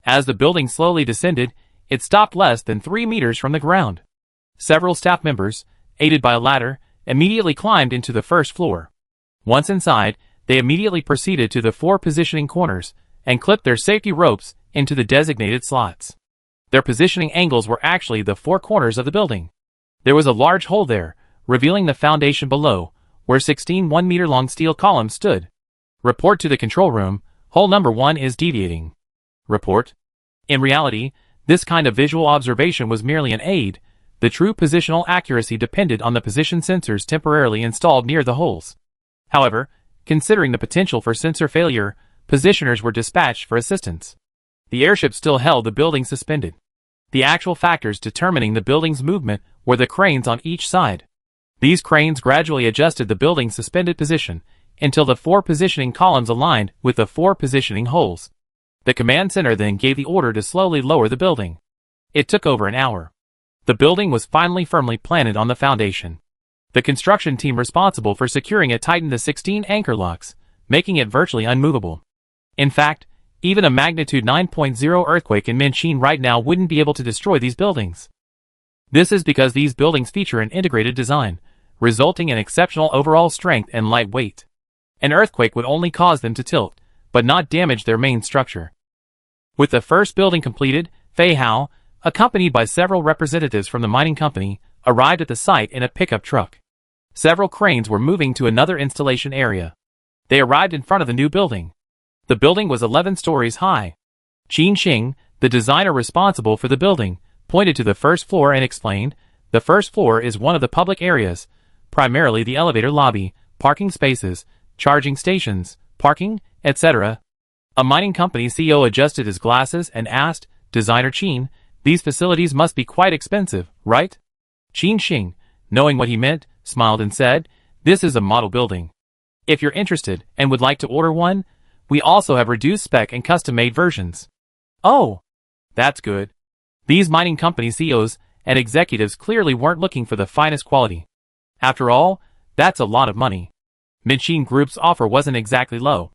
As the building slowly descended, it stopped less than 3 meters from the ground. Several staff members, aided by a ladder, immediately climbed into the first floor. Once inside, they immediately proceeded to the 4 positioning corners and clipped their safety ropes into the designated slots. Their positioning angles were actually the 4 corners of the building. There was a large hole there, revealing the foundation below, where 16 1-meter-long steel columns stood. Report to the control room, hole number 1 is deviating. Report. In reality, this kind of visual observation was merely an aid. The true positional accuracy depended on the position sensors temporarily installed near the holes. However, considering the potential for sensor failure, positioners were dispatched for assistance. The airship still held the building suspended. The actual factors determining the building's movement were the cranes on each side. These cranes gradually adjusted the building's suspended position until the 4 positioning columns aligned with the 4 positioning holes. The command center then gave the order to slowly lower the building. It took over an hour. The building was finally firmly planted on the foundation. The construction team responsible for securing it tightened the 16 anchor locks, making it virtually unmovable. In fact, even a magnitude 9.0 earthquake in Minchin right now wouldn't be able to destroy these buildings. This is because these buildings feature an integrated design, resulting in exceptional overall strength and light weight. An earthquake would only cause them to tilt, but not damage their main structure. With the first building completed, Fei Hao, accompanied by several representatives from the mining company, arrived at the site in a pickup truck. Several cranes were moving to another installation area. They arrived in front of the new building. The building was 11 stories high. Qin Xing, the designer responsible for the building, pointed to the first floor and explained, the first floor is one of the public areas, primarily the elevator lobby, parking spaces, charging stations, parking, etc. A mining company CEO adjusted his glasses and asked, Designer Qin, these facilities must be quite expensive, right? Qin Xing, knowing what he meant, smiled and said, this is a model building. If you're interested and would like to order one, we also have reduced spec and custom-made versions. Oh, that's good. These mining company CEOs and executives clearly weren't looking for the finest quality. After all, that's a lot of money. Minchin Group's offer wasn't exactly low.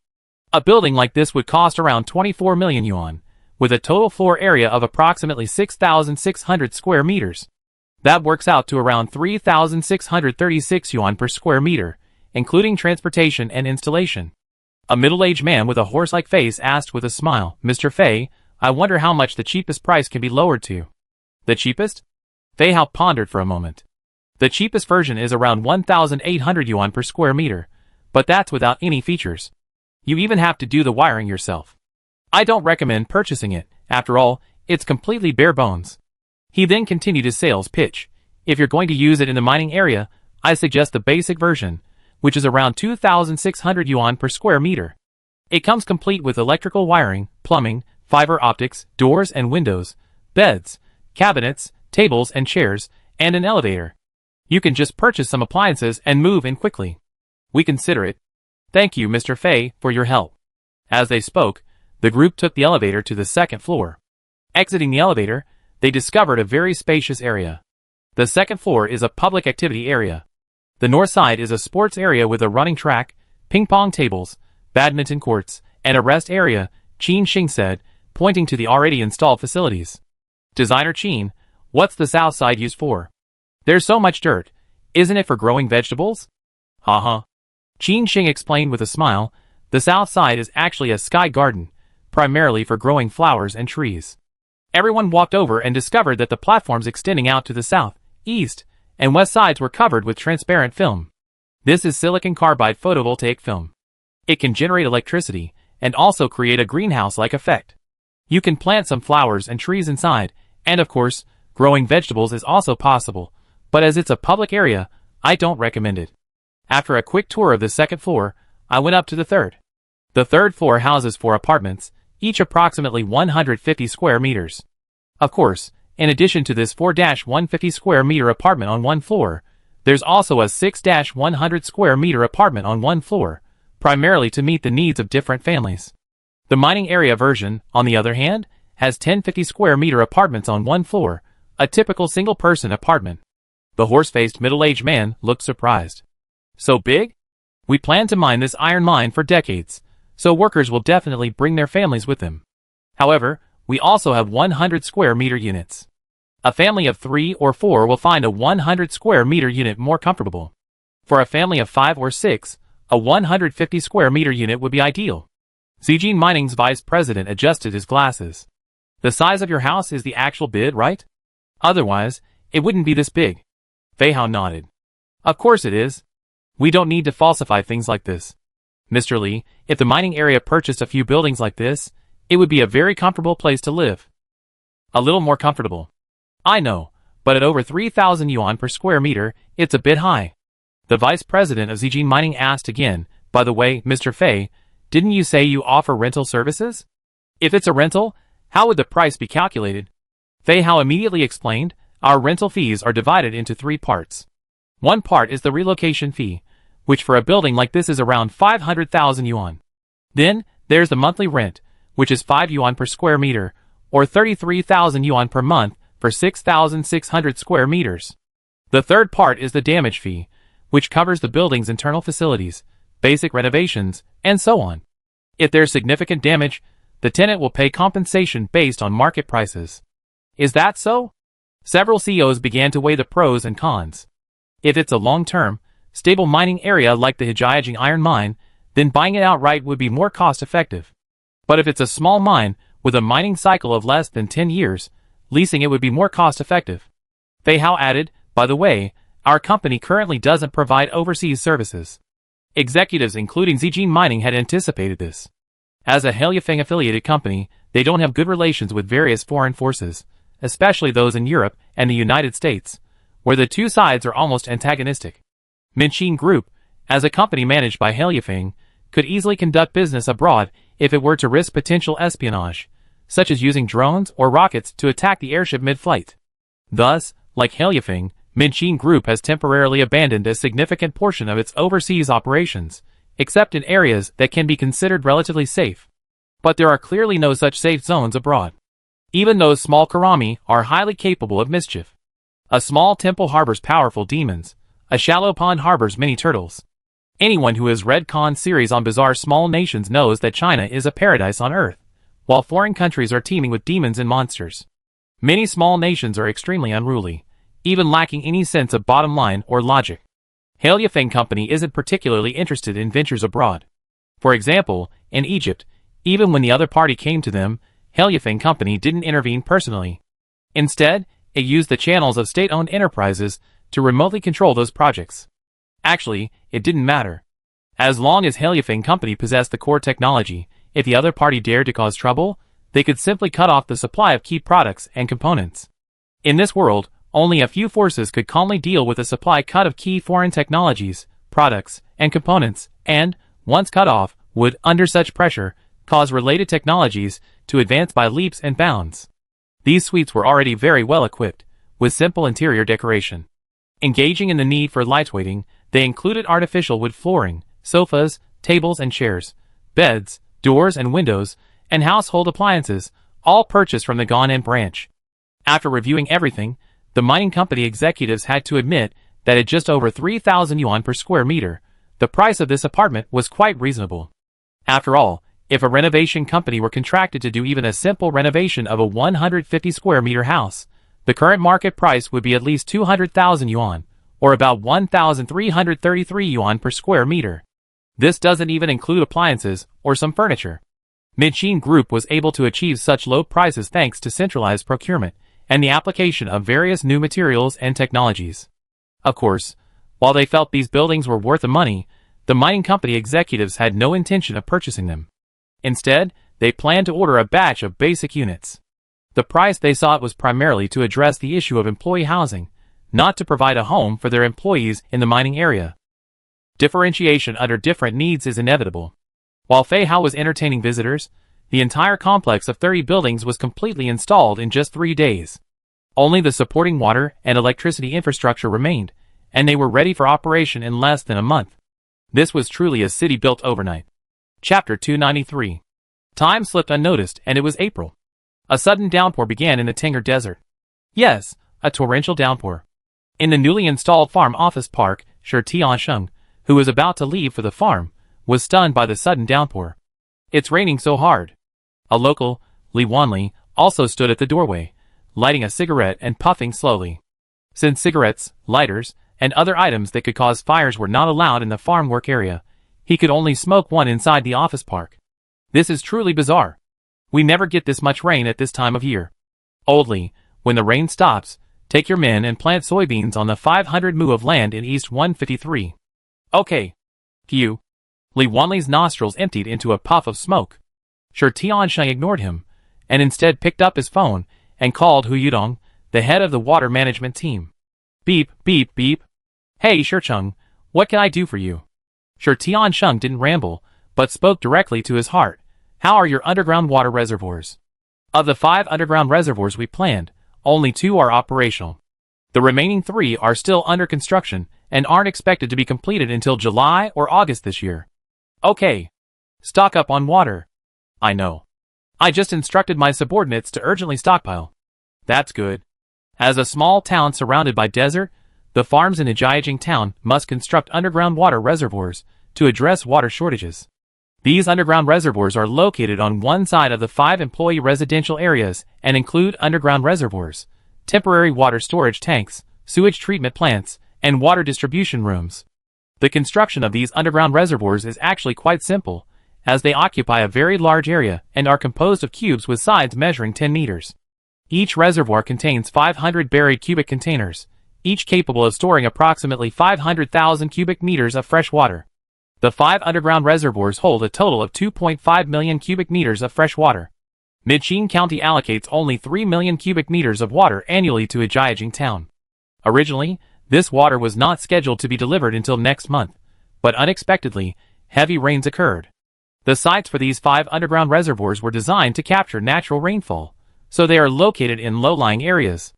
A building like this would cost around 24 million yuan, with a total floor area of approximately 6,600 square meters. That works out to around 3,636 yuan per square meter, including transportation and installation. A middle-aged man with a horse-like face asked with a smile, Mr. Fei, I wonder how much the cheapest price can be lowered to. The cheapest? Fei Hao pondered for a moment. The cheapest version is around 1,800 yuan per square meter, but that's without any features. You even have to do the wiring yourself. I don't recommend purchasing it. After all, it's completely bare bones. He then continued his sales pitch. If you're going to use it in the mining area, I suggest the basic version, which is around 2,600 yuan per square meter. It comes complete with electrical wiring, plumbing, fiber optics, doors and windows, beds, cabinets, tables and chairs, and an elevator. You can just purchase some appliances and move in quickly. We consider it. Thank you, Mr. Fei, for your help. As they spoke, the group took the elevator to the second floor. Exiting the elevator, they discovered a very spacious area. The second floor is a public activity area. The north side is a sports area with a running track, ping-pong tables, badminton courts, and a rest area, Qin Xing said, pointing to the already installed facilities. Designer Qin, what's the south side used for? There's so much dirt. Isn't it for growing vegetables? Haha. Qin Xing explained with a smile, the south side is actually a sky garden, primarily for growing flowers and trees. Everyone walked over and discovered that the platforms extending out to the south, east, and west sides were covered with transparent film. This is silicon carbide photovoltaic film. It can generate electricity and also create a greenhouse-like effect. You can plant some flowers and trees inside, and of course, growing vegetables is also possible, but as it's a public area, I don't recommend it. After a quick tour of the second floor, I went up to the third. The third floor houses 4 apartments, each approximately 150 square meters. Of course, in addition to this 4-150 square meter apartment on one floor, there's also a 6-100 square meter apartment on one floor, primarily to meet the needs of different families. The mining area version, on the other hand, has 10 50 square meter apartments on one floor, a typical single-person apartment. The horse-faced middle-aged man looked surprised. So big? We plan to mine this iron mine for decades, so workers will definitely bring their families with them. However, we also have 100 square meter units. A family of 3 or 4 will find a 100 square meter unit more comfortable. For a family of 5 or 6, a 150 square meter unit would be ideal. Zijin Mining's vice president adjusted his glasses. The size of your house is the actual bid, right? Otherwise, it wouldn't be this big. Fei Hao nodded. Of course it is. We don't need to falsify things like this. Mr. Li, if the mining area purchased a few buildings like this, it would be a very comfortable place to live. A little more comfortable. I know, but at over 3,000 yuan per square meter, it's a bit high. The vice president of Zijin Mining asked again, by the way, Mr. Fei, didn't you say you offer rental services? If it's a rental, how would the price be calculated? Fei Hao immediately explained, our rental fees are divided into 3 parts. One part is the relocation fee, which for a building like this is around 500,000 yuan. Then, there's the monthly rent, which is 5 yuan per square meter, or 33,000 yuan per month for 6,600 square meters. The third part is the damage fee, which covers the building's internal facilities, basic renovations, and so on. If there's significant damage, the tenant will pay compensation based on market prices. Is that so? Several CEOs began to weigh the pros and cons. If it's a long-term, stable mining area like the Hejiajing iron mine, then buying it outright would be more cost-effective. But if it's a small mine with a mining cycle of less than 10 years, leasing it would be more cost-effective. Fei Hao added, by the way, our company currently doesn't provide overseas services. Executives including Zijin Mining had anticipated this. As a Heliafeng-affiliated company, they don't have good relations with various foreign forces, especially those in Europe and the United States, where the two sides are almost antagonistic. Minqin Group, as a company managed by Heliafeng, could easily conduct business abroad if it were to risk potential espionage, such as using drones or rockets to attack the airship mid-flight. Thus, like Heliafeng, Minqin Group has temporarily abandoned a significant portion of its overseas operations, except in areas that can be considered relatively safe. But there are clearly no such safe zones abroad. Even those small karami are highly capable of mischief. A small temple harbors powerful demons. A shallow pond harbors many turtles. Anyone who has read Khan's series on bizarre small nations knows that China is a paradise on Earth, while foreign countries are teeming with demons and monsters. Many small nations are extremely unruly, even lacking any sense of bottom line or logic. Heliafeng Company isn't particularly interested in ventures abroad. For example, in Egypt, even when the other party came to them, Heliafeng Company didn't intervene personally. Instead, it used the channels of state-owned enterprises to remotely control those projects. Actually, it didn't matter. As long as Heliafeng Company possessed the core technology, if the other party dared to cause trouble, they could simply cut off the supply of key products and components. In this world, only a few forces could calmly deal with a supply cut of key foreign technologies, products, and components, and, once cut off, would, under such pressure, cause related technologies to advance by leaps and bounds. These suites were already very well equipped, with simple interior decoration. Engaging in the need for lightweighting, they included artificial wood flooring, sofas, tables and chairs, beds, doors and windows, and household appliances, all purchased from the Ghannan branch. After reviewing everything, the mining company executives had to admit that at just over 3,000 yuan per square meter, the price of this apartment was quite reasonable. After all, if a renovation company were contracted to do even a simple renovation of a 150 square meter house, the current market price would be at least 200,000 yuan, or about 1,333 yuan per square meter. This doesn't even include appliances or some furniture. Midsheen Group was able to achieve such low prices thanks to centralized procurement and the application of various new materials and technologies. Of course, while they felt these buildings were worth the money, the mining company executives had no intention of purchasing them. Instead, they planned to order a batch of basic units. The price they sought was primarily to address the issue of employee housing, not to provide a home for their employees in the mining area. Differentiation under different needs is inevitable. While Fei Hao was entertaining visitors, the entire complex of 30 buildings was completely installed in just 3 days. Only the supporting water and electricity infrastructure remained, and they were ready for operation in less than a month. This was truly a city built overnight. Chapter 293. Time slipped unnoticed, and it was April. A sudden downpour began in the Tengger Desert. Yes, a torrential downpour. In the newly installed farm office park, Shi Tiansheng, who was about to leave for the farm, was stunned by the sudden downpour. It's raining so hard. A local, Li Wanli, also stood at the doorway, lighting a cigarette and puffing slowly. Since cigarettes, lighters, and other items that could cause fires were not allowed in the farm work area, he could only smoke one inside the office park. This is truly bizarre. We never get this much rain at this time of year. Old Li, when the rain stops, take your men and plant soybeans on the 500 mu of land in East 153. Okay. Phew. Li Wanli's nostrils emptied into a puff of smoke. Shi Tiansheng ignored him, and instead picked up his phone and called Hu Yudong, the head of the water management team. Beep, beep, beep. Hey Shicheng, what can I do for you? Shi Tiansheng didn't ramble, but spoke directly to his heart. How are your underground water reservoirs? Of the 5 underground reservoirs we planned, only 2 are operational. The remaining 3 are still under construction and aren't expected to be completed until July or August this year. Okay. Stock up on water. I know. I just instructed my subordinates to urgently stockpile. That's good. As a small town surrounded by desert, the farms in Jiaojing town must construct underground water reservoirs to address water shortages. These underground reservoirs are located on one side of the 5 employee residential areas and include underground reservoirs, temporary water storage tanks, sewage treatment plants, and water distribution rooms. The construction of these underground reservoirs is actually quite simple, as they occupy a very large area and are composed of cubes with sides measuring 10 meters. Each reservoir contains 500 buried cubic containers, each capable of storing approximately 500,000 cubic meters of fresh water. The 5 underground reservoirs hold a total of 2.5 million cubic meters of fresh water. Midsheen County allocates only 3 million cubic meters of water annually to Jiaojing town. Originally, this water was not scheduled to be delivered until next month, but unexpectedly, heavy rains occurred. The sites for these 5 underground reservoirs were designed to capture natural rainfall, so they are located in low-lying areas.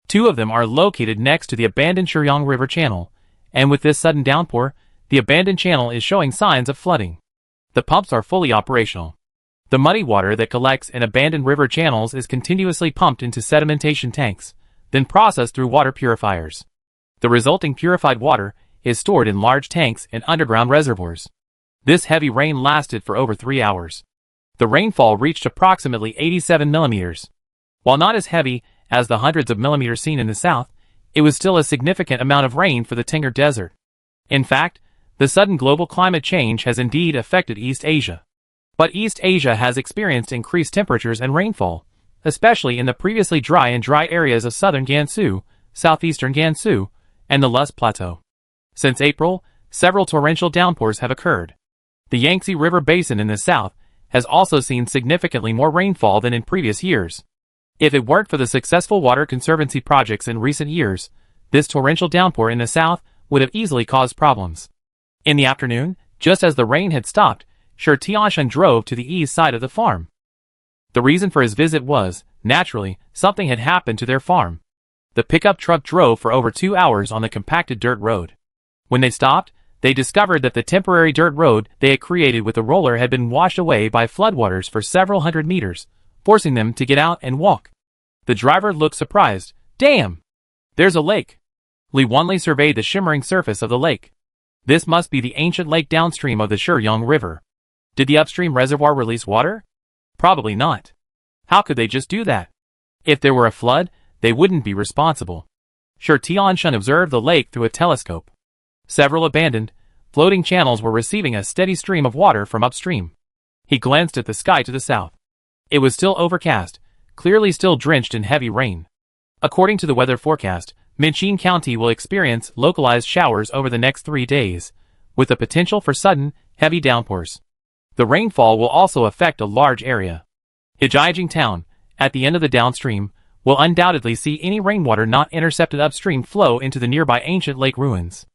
2 of them are located next to the abandoned Shiryang River channel, and with this sudden downpour, the abandoned channel is showing signs of flooding. The pumps are fully operational. The muddy water that collects in abandoned river channels is continuously pumped into sedimentation tanks, then processed through water purifiers. The resulting purified water is stored in large tanks in underground reservoirs. This heavy rain lasted for over 3 hours. The rainfall reached approximately 87 millimeters. While not as heavy as the hundreds of millimeters seen in the south, it was still a significant amount of rain for the Tengger Desert. In fact, the sudden global climate change has indeed affected East Asia. But East Asia has experienced increased temperatures and rainfall, especially in the previously dry and dry areas of southern Gansu, southeastern Gansu, and the Lus Plateau. Since April, several torrential downpours have occurred. The Yangtze River Basin in the south has also seen significantly more rainfall than in previous years. If it weren't for the successful water conservancy projects in recent years, this torrential downpour in the south would have easily caused problems. In the afternoon, just as the rain had stopped, Shi Tiansheng drove to the east side of the farm. The reason for his visit was, naturally, something had happened to their farm. The pickup truck drove for over 2 hours on the compacted dirt road. When they stopped, they discovered that the temporary dirt road they had created with the roller had been washed away by floodwaters for several hundred meters, forcing them to get out and walk. The driver looked surprised. Damn! There's a lake. Li Wanli surveyed the shimmering surface of the lake. This must be the ancient lake downstream of the Shiryang River. Did the upstream reservoir release water? Probably not. How could they just do that? If there were a flood, they wouldn't be responsible. Shi Tiansheng observed the lake through a telescope. Several abandoned, floating channels were receiving a steady stream of water from upstream. He glanced at the sky to the south. It was still overcast, clearly still drenched in heavy rain. According to the weather forecast, Minchin County will experience localized showers over the next 3 days, with the potential for sudden, heavy downpours. The rainfall will also affect a large area. Jiaojing Town, at the end of the downstream, will undoubtedly see any rainwater not intercepted upstream flow into the nearby ancient lake ruins.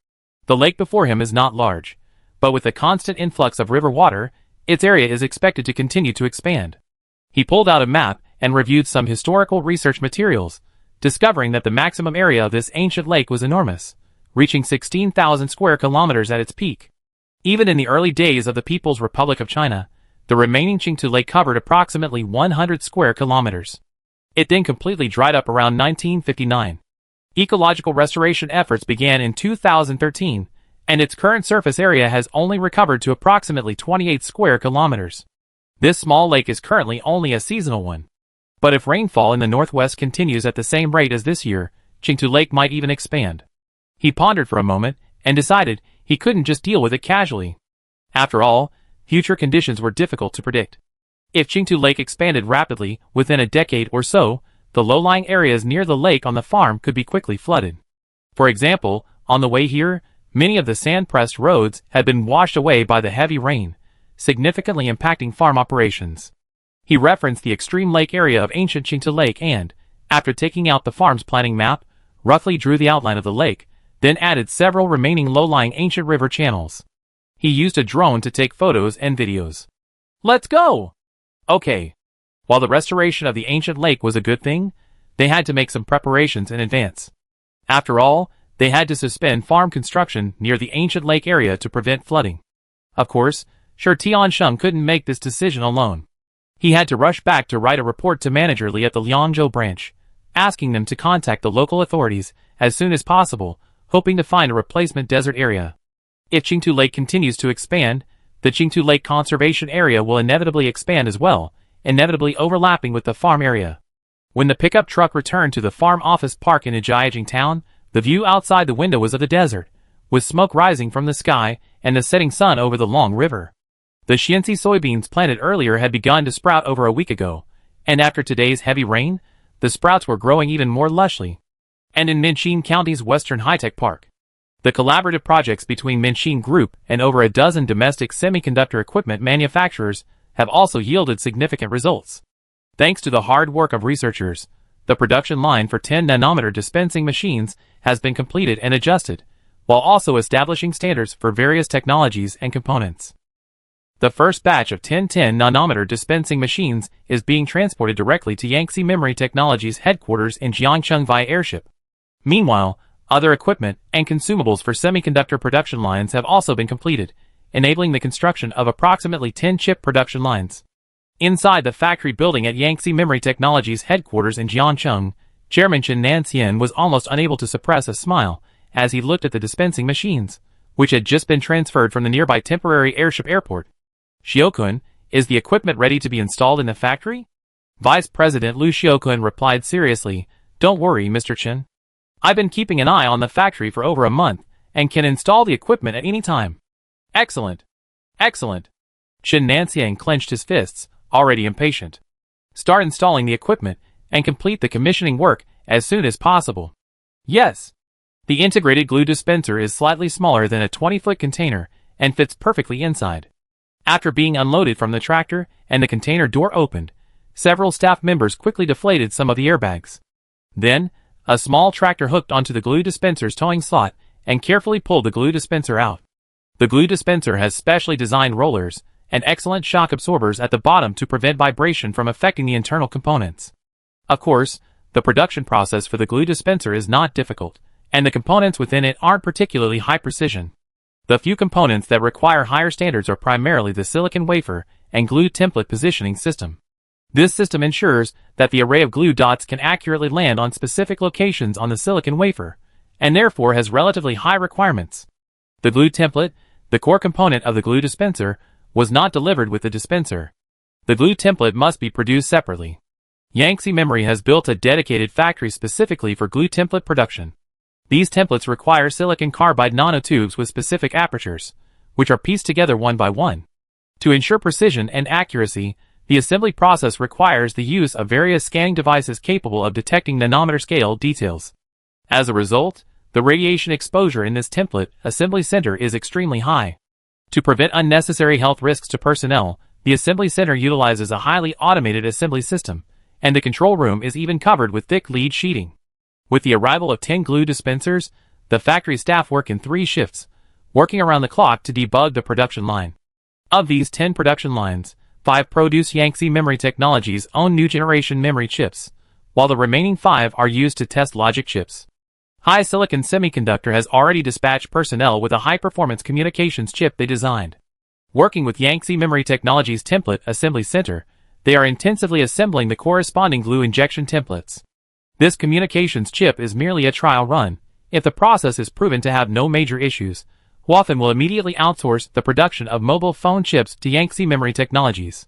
The lake before him is not large, but with the constant influx of river water, its area is expected to continue to expand. He pulled out a map and reviewed some historical research materials, discovering that the maximum area of this ancient lake was enormous, reaching 16,000 square kilometers at its peak. Even in the early days of the People's Republic of China, the remaining Qingtu Lake covered approximately 100 square kilometers. It then completely dried up around 1959. Ecological restoration efforts began in 2013, and its current surface area has only recovered to approximately 28 square kilometers. This small lake is currently only a seasonal one. But if rainfall in the northwest continues at the same rate as this year, Qingtu Lake might even expand. He pondered for a moment and decided he couldn't just deal with it casually. After all, future conditions were difficult to predict. If Qingtu Lake expanded rapidly within a decade or so, the low-lying areas near the lake on the farm could be quickly flooded. For example, on the way here, many of the sand-pressed roads had been washed away by the heavy rain, significantly impacting farm operations. He referenced the extreme lake area of ancient Qingtu Lake and, after taking out the farm's planning map, roughly drew the outline of the lake, then added several remaining low-lying ancient river channels. He used a drone to take photos and videos. Let's go! Okay. While the restoration of the ancient lake was a good thing, they had to make some preparations in advance. After all, they had to suspend farm construction near the ancient lake area to prevent flooding. Of course, Shi Tiansheng couldn't make this decision alone. He had to rush back to write a report to Manager Li at the Liangzhou branch, asking them to contact the local authorities as soon as possible, hoping to find a replacement desert area. If Qingtu Lake continues to expand, the Qingtu Lake Conservation Area will inevitably expand as well, inevitably overlapping with the farm area. When the pickup truck returned to the farm office park in Jiaojing Town, the view outside the window was of the desert, with smoke rising from the sky and the setting sun over the long river. The Xianxi soybeans planted earlier had begun to sprout over a week ago, and after today's heavy rain, the sprouts were growing even more lushly. And in Minchin County's Western High-Tech Park, the collaborative projects between Minchin Group and over a dozen domestic semiconductor equipment manufacturers have also yielded significant results. Thanks to the hard work of researchers, the production line for 10-nanometer dispensing machines has been completed and adjusted, while also establishing standards for various technologies and components. The first batch of 10-nanometer dispensing machines is being transported directly to Yangtze Memory Technologies headquarters in Jiangcheng via airship. Meanwhile, other equipment and consumables for semiconductor production lines have also been completed, enabling the construction of approximately 10 chip production lines. Inside the factory building at Yangtze Memory Technologies headquarters in Jiangcheng, Chairman Chen Nanxian was almost unable to suppress a smile as he looked at the dispensing machines, which had just been transferred from the nearby temporary airship airport. Xiaokun, is the equipment ready to be installed in the factory? Vice President Lu Xiaokun replied seriously, "Don't worry, Mr. Chen. I've been keeping an eye on the factory for over a month and can install the equipment at any time." Excellent. Excellent. Chen Nanxian clenched his fists, already impatient. Start installing the equipment and complete the commissioning work as soon as possible. Yes. The integrated glue dispenser is slightly smaller than a 20-foot container and fits perfectly inside. After being unloaded from the tractor and the container door opened, several staff members quickly deflated some of the airbags. Then, a small tractor hooked onto the glue dispenser's towing slot and carefully pulled the glue dispenser out. The glue dispenser has specially designed rollers and excellent shock absorbers at the bottom to prevent vibration from affecting the internal components. Of course, the production process for the glue dispenser is not difficult, and the components within it aren't particularly high precision. The few components that require higher standards are primarily the silicon wafer and glue template positioning system. This system ensures that the array of glue dots can accurately land on specific locations on the silicon wafer, and therefore has relatively high requirements. The glue template, the core component of the glue dispenser, was not delivered with the dispenser. The glue template must be produced separately. Yangtze Memory has built a dedicated factory specifically for glue template production. These templates require silicon carbide nanotubes with specific apertures, which are pieced together one by one. To ensure precision and accuracy, the assembly process requires the use of various scanning devices capable of detecting nanometer-scale details. As a result, the radiation exposure in this template assembly center is extremely high. To prevent unnecessary health risks to personnel, the assembly center utilizes a highly automated assembly system, and the control room is even covered with thick lead sheeting. With the arrival of 10 glue dispensers, the factory staff work in 3 shifts, working around the clock to debug the production line. Of these 10 production lines, 5 produce Yangtze Memory Technology's own new generation memory chips, while the remaining 5 are used to test logic chips. High Silicon Semiconductor has already dispatched personnel with a high-performance communications chip they designed. Working with Yangtze Memory Technology's template assembly center, they are intensively assembling the corresponding glue injection templates. This communications chip is merely a trial run. If the process is proven to have no major issues, Huafeng will immediately outsource the production of mobile phone chips to Yangtze Memory Technologies.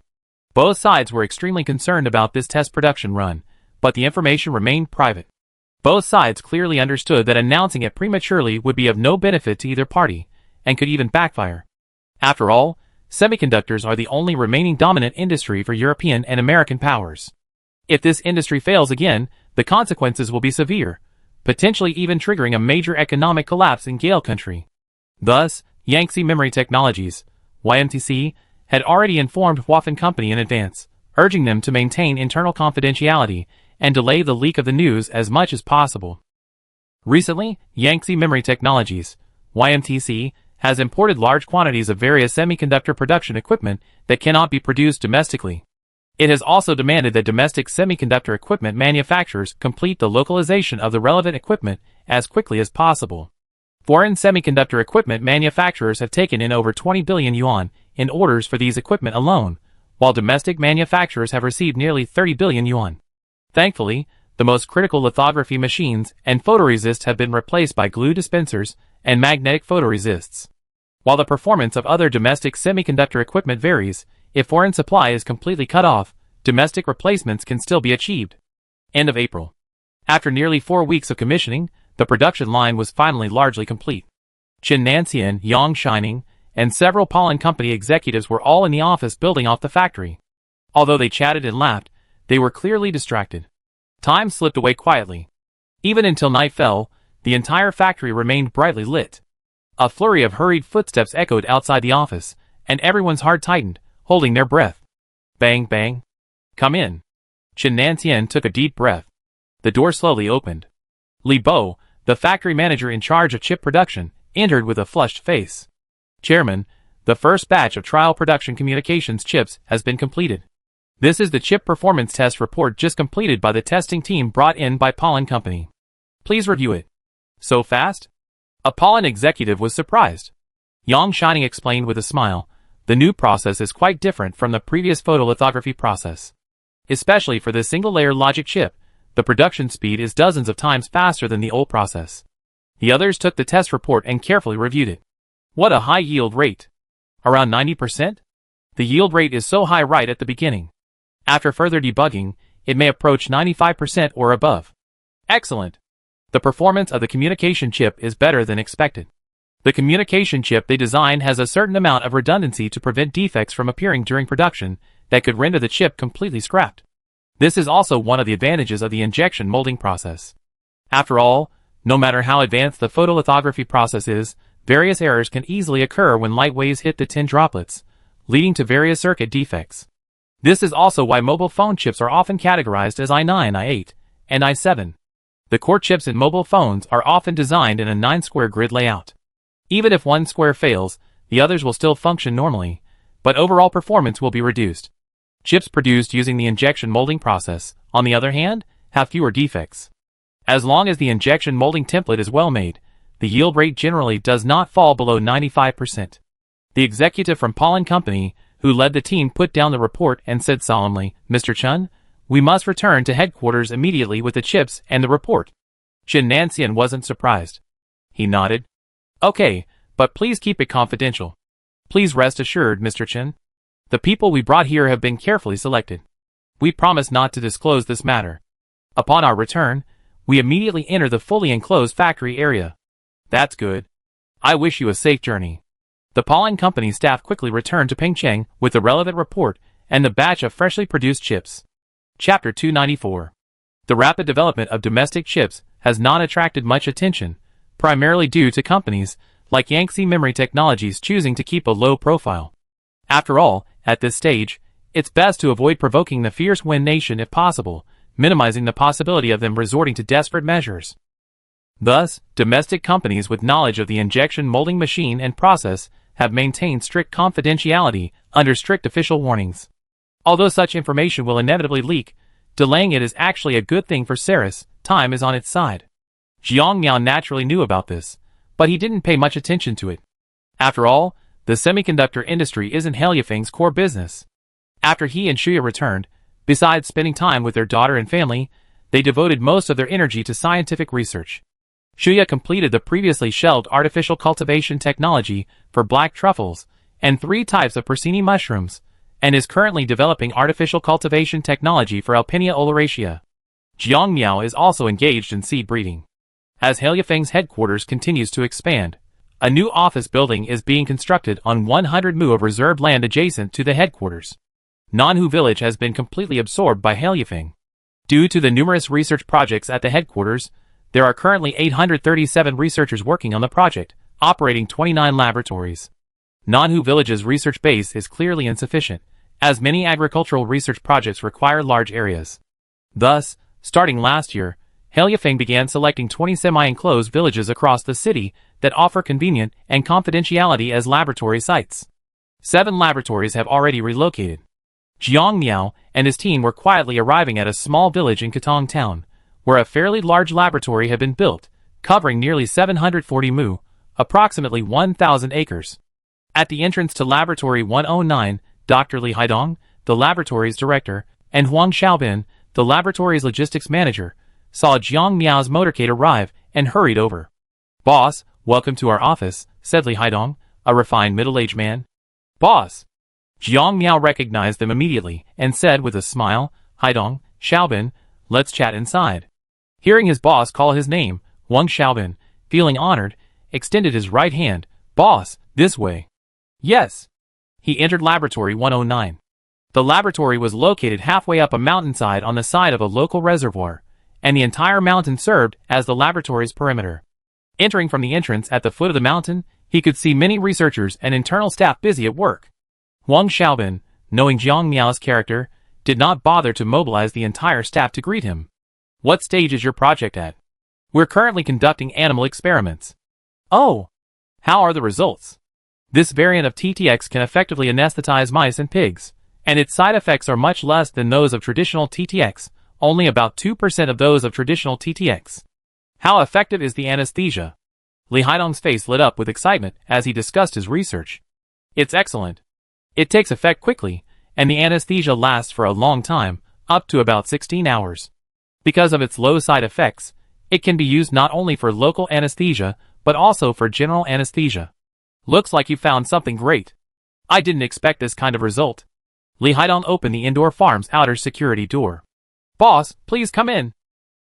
Both sides were extremely concerned about this test production run, but the information remained private. Both sides clearly understood that announcing it prematurely would be of no benefit to either party, and could even backfire. After all, semiconductors are the only remaining dominant industry for European and American powers. If this industry fails again, the consequences will be severe, potentially even triggering a major economic collapse in Gale country. Thus, Yangtze Memory Technologies, YMTC, had already informed Huafeng Company in advance, urging them to maintain internal confidentiality and delay the leak of the news as much as possible. Recently, Yangtze Memory Technologies, YMTC, has imported large quantities of various semiconductor production equipment that cannot be produced domestically. It has also demanded that domestic semiconductor equipment manufacturers complete the localization of the relevant equipment as quickly as possible. Foreign semiconductor equipment manufacturers have taken in over 20 billion yuan in orders for these equipment alone, while domestic manufacturers have received nearly 30 billion yuan. Thankfully, the most critical lithography machines and photoresists have been replaced by glue dispensers and magnetic photoresists. While the performance of other domestic semiconductor equipment varies, if foreign supply is completely cut off, domestic replacements can still be achieved. End of April. After nearly 4 weeks of commissioning, the production line was finally largely complete. Chen Nanxian, Yang Shining, and several Pollen Company executives were all in the office building off the factory. Although they chatted and laughed, they were clearly distracted. Time slipped away quietly. Even until night fell, the entire factory remained brightly lit. A flurry of hurried footsteps echoed outside the office, and everyone's heart tightened, holding their breath. Bang, bang. Come in. Chen Nanxian took a deep breath. The door slowly opened. Li Bo, the factory manager in charge of chip production, entered with a flushed face. Chairman, the first batch of trial production communications chips has been completed. This is the chip performance test report just completed by the testing team brought in by Pollen Company. Please review it. So fast? A Pollen executive was surprised. Yang Shining explained with a smile, the new process is quite different from the previous photolithography process. Especially for this single-layer logic chip, the production speed is dozens of times faster than the old process. The others took the test report and carefully reviewed it. What a high yield rate! Around 90%? The yield rate is so high right at the beginning. After further debugging, it may approach 95% or above. Excellent! The performance of the communication chip is better than expected. The communication chip they designed has a certain amount of redundancy to prevent defects from appearing during production that could render the chip completely scrapped. This is also one of the advantages of the injection molding process. After all, no matter how advanced the photolithography process is, various errors can easily occur when light waves hit the tin droplets, leading to various circuit defects. This is also why mobile phone chips are often categorized as i9, i8, and i7. The core chips in mobile phones are often designed in a 9-square grid layout. Even if one square fails, the others will still function normally, but overall performance will be reduced. Chips produced using the injection molding process, on the other hand, have fewer defects. As long as the injection molding template is well made, the yield rate generally does not fall below 95%. The executive from Pollen Company, who led the team, put down the report and said solemnly, Mr. Chen, we must return to headquarters immediately with the chips and the report. Chen Nanxian wasn't surprised. He nodded. Okay, but please keep it confidential. Please rest assured, Mr. Chen. The people we brought here have been carefully selected. We promise not to disclose this matter. Upon our return, we immediately enter the fully enclosed factory area. That's good. I wish you a safe journey. The pollen company staff quickly returned to Pingcheng with the relevant report and the batch of freshly produced chips. Chapter 294. The rapid development of domestic chips has not attracted much attention, primarily due to companies like Yangtze Memory Technologies choosing to keep a low profile. After all, at this stage, it's best to avoid provoking the fierce Wen nation if possible, minimizing the possibility of them resorting to desperate measures. Thus, domestic companies with knowledge of the injection molding machine and process have maintained strict confidentiality under strict official warnings. Although such information will inevitably leak, delaying it is actually a good thing for Ceres. Time is on its side. Jiang Miao naturally knew about this, but he didn't pay much attention to it. After all, the semiconductor industry isn't Heliafeng's core business. After he and Shuya returned, besides spending time with their daughter and family, they devoted most of their energy to scientific research. Shuya completed the previously shelved artificial cultivation technology for black truffles and 3 types of porcini mushrooms, and is currently developing artificial cultivation technology for Alpinia oleracea. Jiang Miao is also engaged in seed breeding. As Heliafeng's headquarters continues to expand, a new office building is being constructed on 100 mu of reserved land adjacent to the headquarters. Nanhu village has been completely absorbed by Heliafeng. Due to the numerous research projects at the headquarters, there are currently 837 researchers working on the project, operating 29 laboratories. Nanhu village's research base is clearly insufficient, as many agricultural research projects require large areas. Thus, starting last year, Heliafeng began selecting 20 semi-enclosed villages across the city that offer convenient and confidentiality as laboratory sites. 7 laboratories have already relocated. Jiang Miao and his team were quietly arriving at a small village in Katong town, where a fairly large laboratory had been built, covering nearly 740 mu, approximately 1,000 acres. At the entrance to Laboratory 109, Dr. Li Haidong, the laboratory's director, and Huang Xiaobin, the laboratory's logistics manager, saw Jiang Miao's motorcade arrive and hurried over. "Boss, welcome to our office," said Li Haidong, a refined middle-aged man. "Boss." Jiang Miao recognized them immediately and said with a smile, "Haidong, Xiaobin, let's chat inside." Hearing his boss call his name, Huang Xiaobin, feeling honored, extended his right hand. "Boss, this way." "Yes." He entered Laboratory 109. The laboratory was located halfway up a mountainside on the side of a local reservoir, and the entire mountain served as the laboratory's perimeter. Entering from the entrance at the foot of the mountain, he could see many researchers and internal staff busy at work. Huang Xiaobin, knowing Jiang Miao's character, did not bother to mobilize the entire staff to greet him. "What stage is your project at?" "We're currently conducting animal experiments." "Oh! How are the results?" "This variant of TTX can effectively anesthetize mice and pigs, and its side effects are much less than those of traditional TTX, only about 2% of those of traditional TTX." "How effective is the anesthesia?" Li Haidong's face lit up with excitement as he discussed his research. "It's excellent. It takes effect quickly, and the anesthesia lasts for a long time, up to about 16 hours. Because of its low side effects, it can be used not only for local anesthesia, but also for general anesthesia." "Looks like you found something great. I didn't expect this kind of result." Li Haidong opened the indoor farm's outer security door. "Boss, please come in."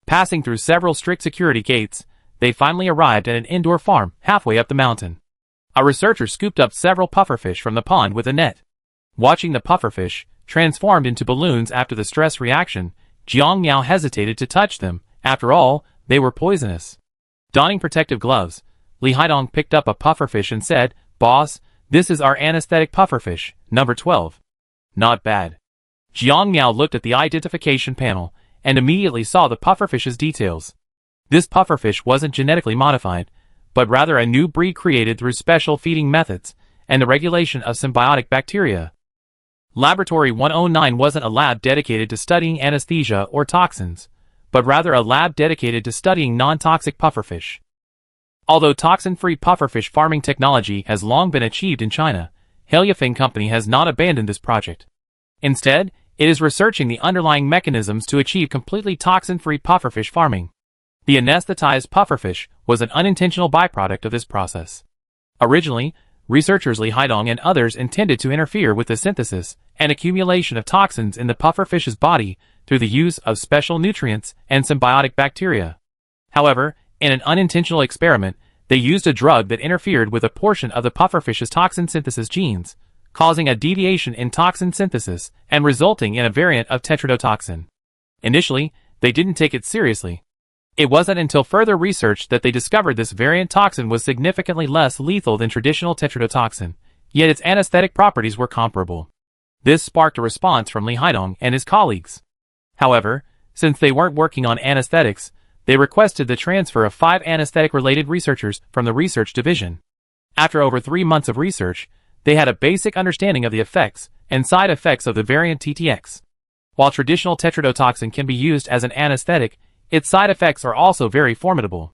Passing through several strict security gates, they finally arrived at an indoor farm halfway up the mountain. A researcher scooped up several pufferfish from the pond with a net. Watching the pufferfish, transformed into balloons after the stress reaction, Jiang Miao hesitated to touch them. After all, they were poisonous. Donning protective gloves, Li Haidong picked up a pufferfish and said, "Boss, this is our anesthetic pufferfish, number 12. "Not bad." Jiang Miao looked at the identification panel and immediately saw the pufferfish's details. This pufferfish wasn't genetically modified, but rather a new breed created through special feeding methods and the regulation of symbiotic bacteria. Laboratory 109 wasn't a lab dedicated to studying anesthesia or toxins, but rather a lab dedicated to studying non-toxic pufferfish. Although toxin-free pufferfish farming technology has long been achieved in China, Heliafeng Company has not abandoned this project. Instead, it is researching the underlying mechanisms to achieve completely toxin-free pufferfish farming. The anesthetized pufferfish was an unintentional byproduct of this process. Originally, researchers Li Haidong and others intended to interfere with the synthesis and accumulation of toxins in the pufferfish's body through the use of special nutrients and symbiotic bacteria. However, in an unintentional experiment, They used a drug that interfered with a portion of the pufferfish's toxin synthesis genes, causing a deviation in toxin synthesis and resulting in a variant of tetrodotoxin. Initially, they didn't take it seriously. It wasn't until further research that they discovered this variant toxin was significantly less lethal than traditional tetrodotoxin, yet its anesthetic properties were comparable. This sparked a response from Li Haidong and his colleagues. However, since they weren't working on anesthetics, they requested the transfer of 5 anesthetic-related researchers from the research division. After over 3 months of research, they had a basic understanding of the effects and side effects of the variant TTX. While traditional tetrodotoxin can be used as an anesthetic, its side effects are also very formidable.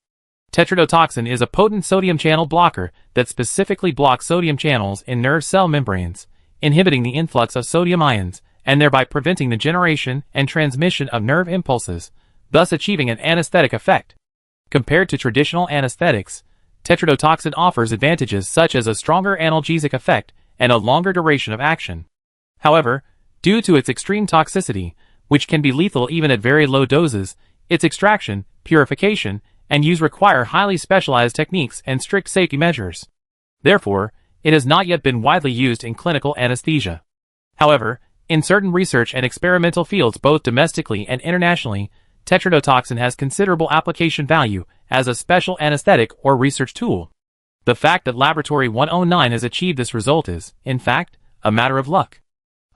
Tetrodotoxin is a potent sodium channel blocker that specifically blocks sodium channels in nerve cell membranes, inhibiting the influx of sodium ions, and thereby preventing the generation and transmission of nerve impulses, thus achieving an anesthetic effect. Compared to traditional anesthetics, tetrodotoxin offers advantages such as a stronger analgesic effect and a longer duration of action. However, due to its extreme toxicity, which can be lethal even at very low doses, its extraction, purification, and use require highly specialized techniques and strict safety measures. Therefore, it has not yet been widely used in clinical anesthesia. However, in certain research and experimental fields both domestically and internationally, tetrodotoxin has considerable application value as a special anesthetic or research tool. The fact that Laboratory 109 has achieved this result is, in fact, a matter of luck.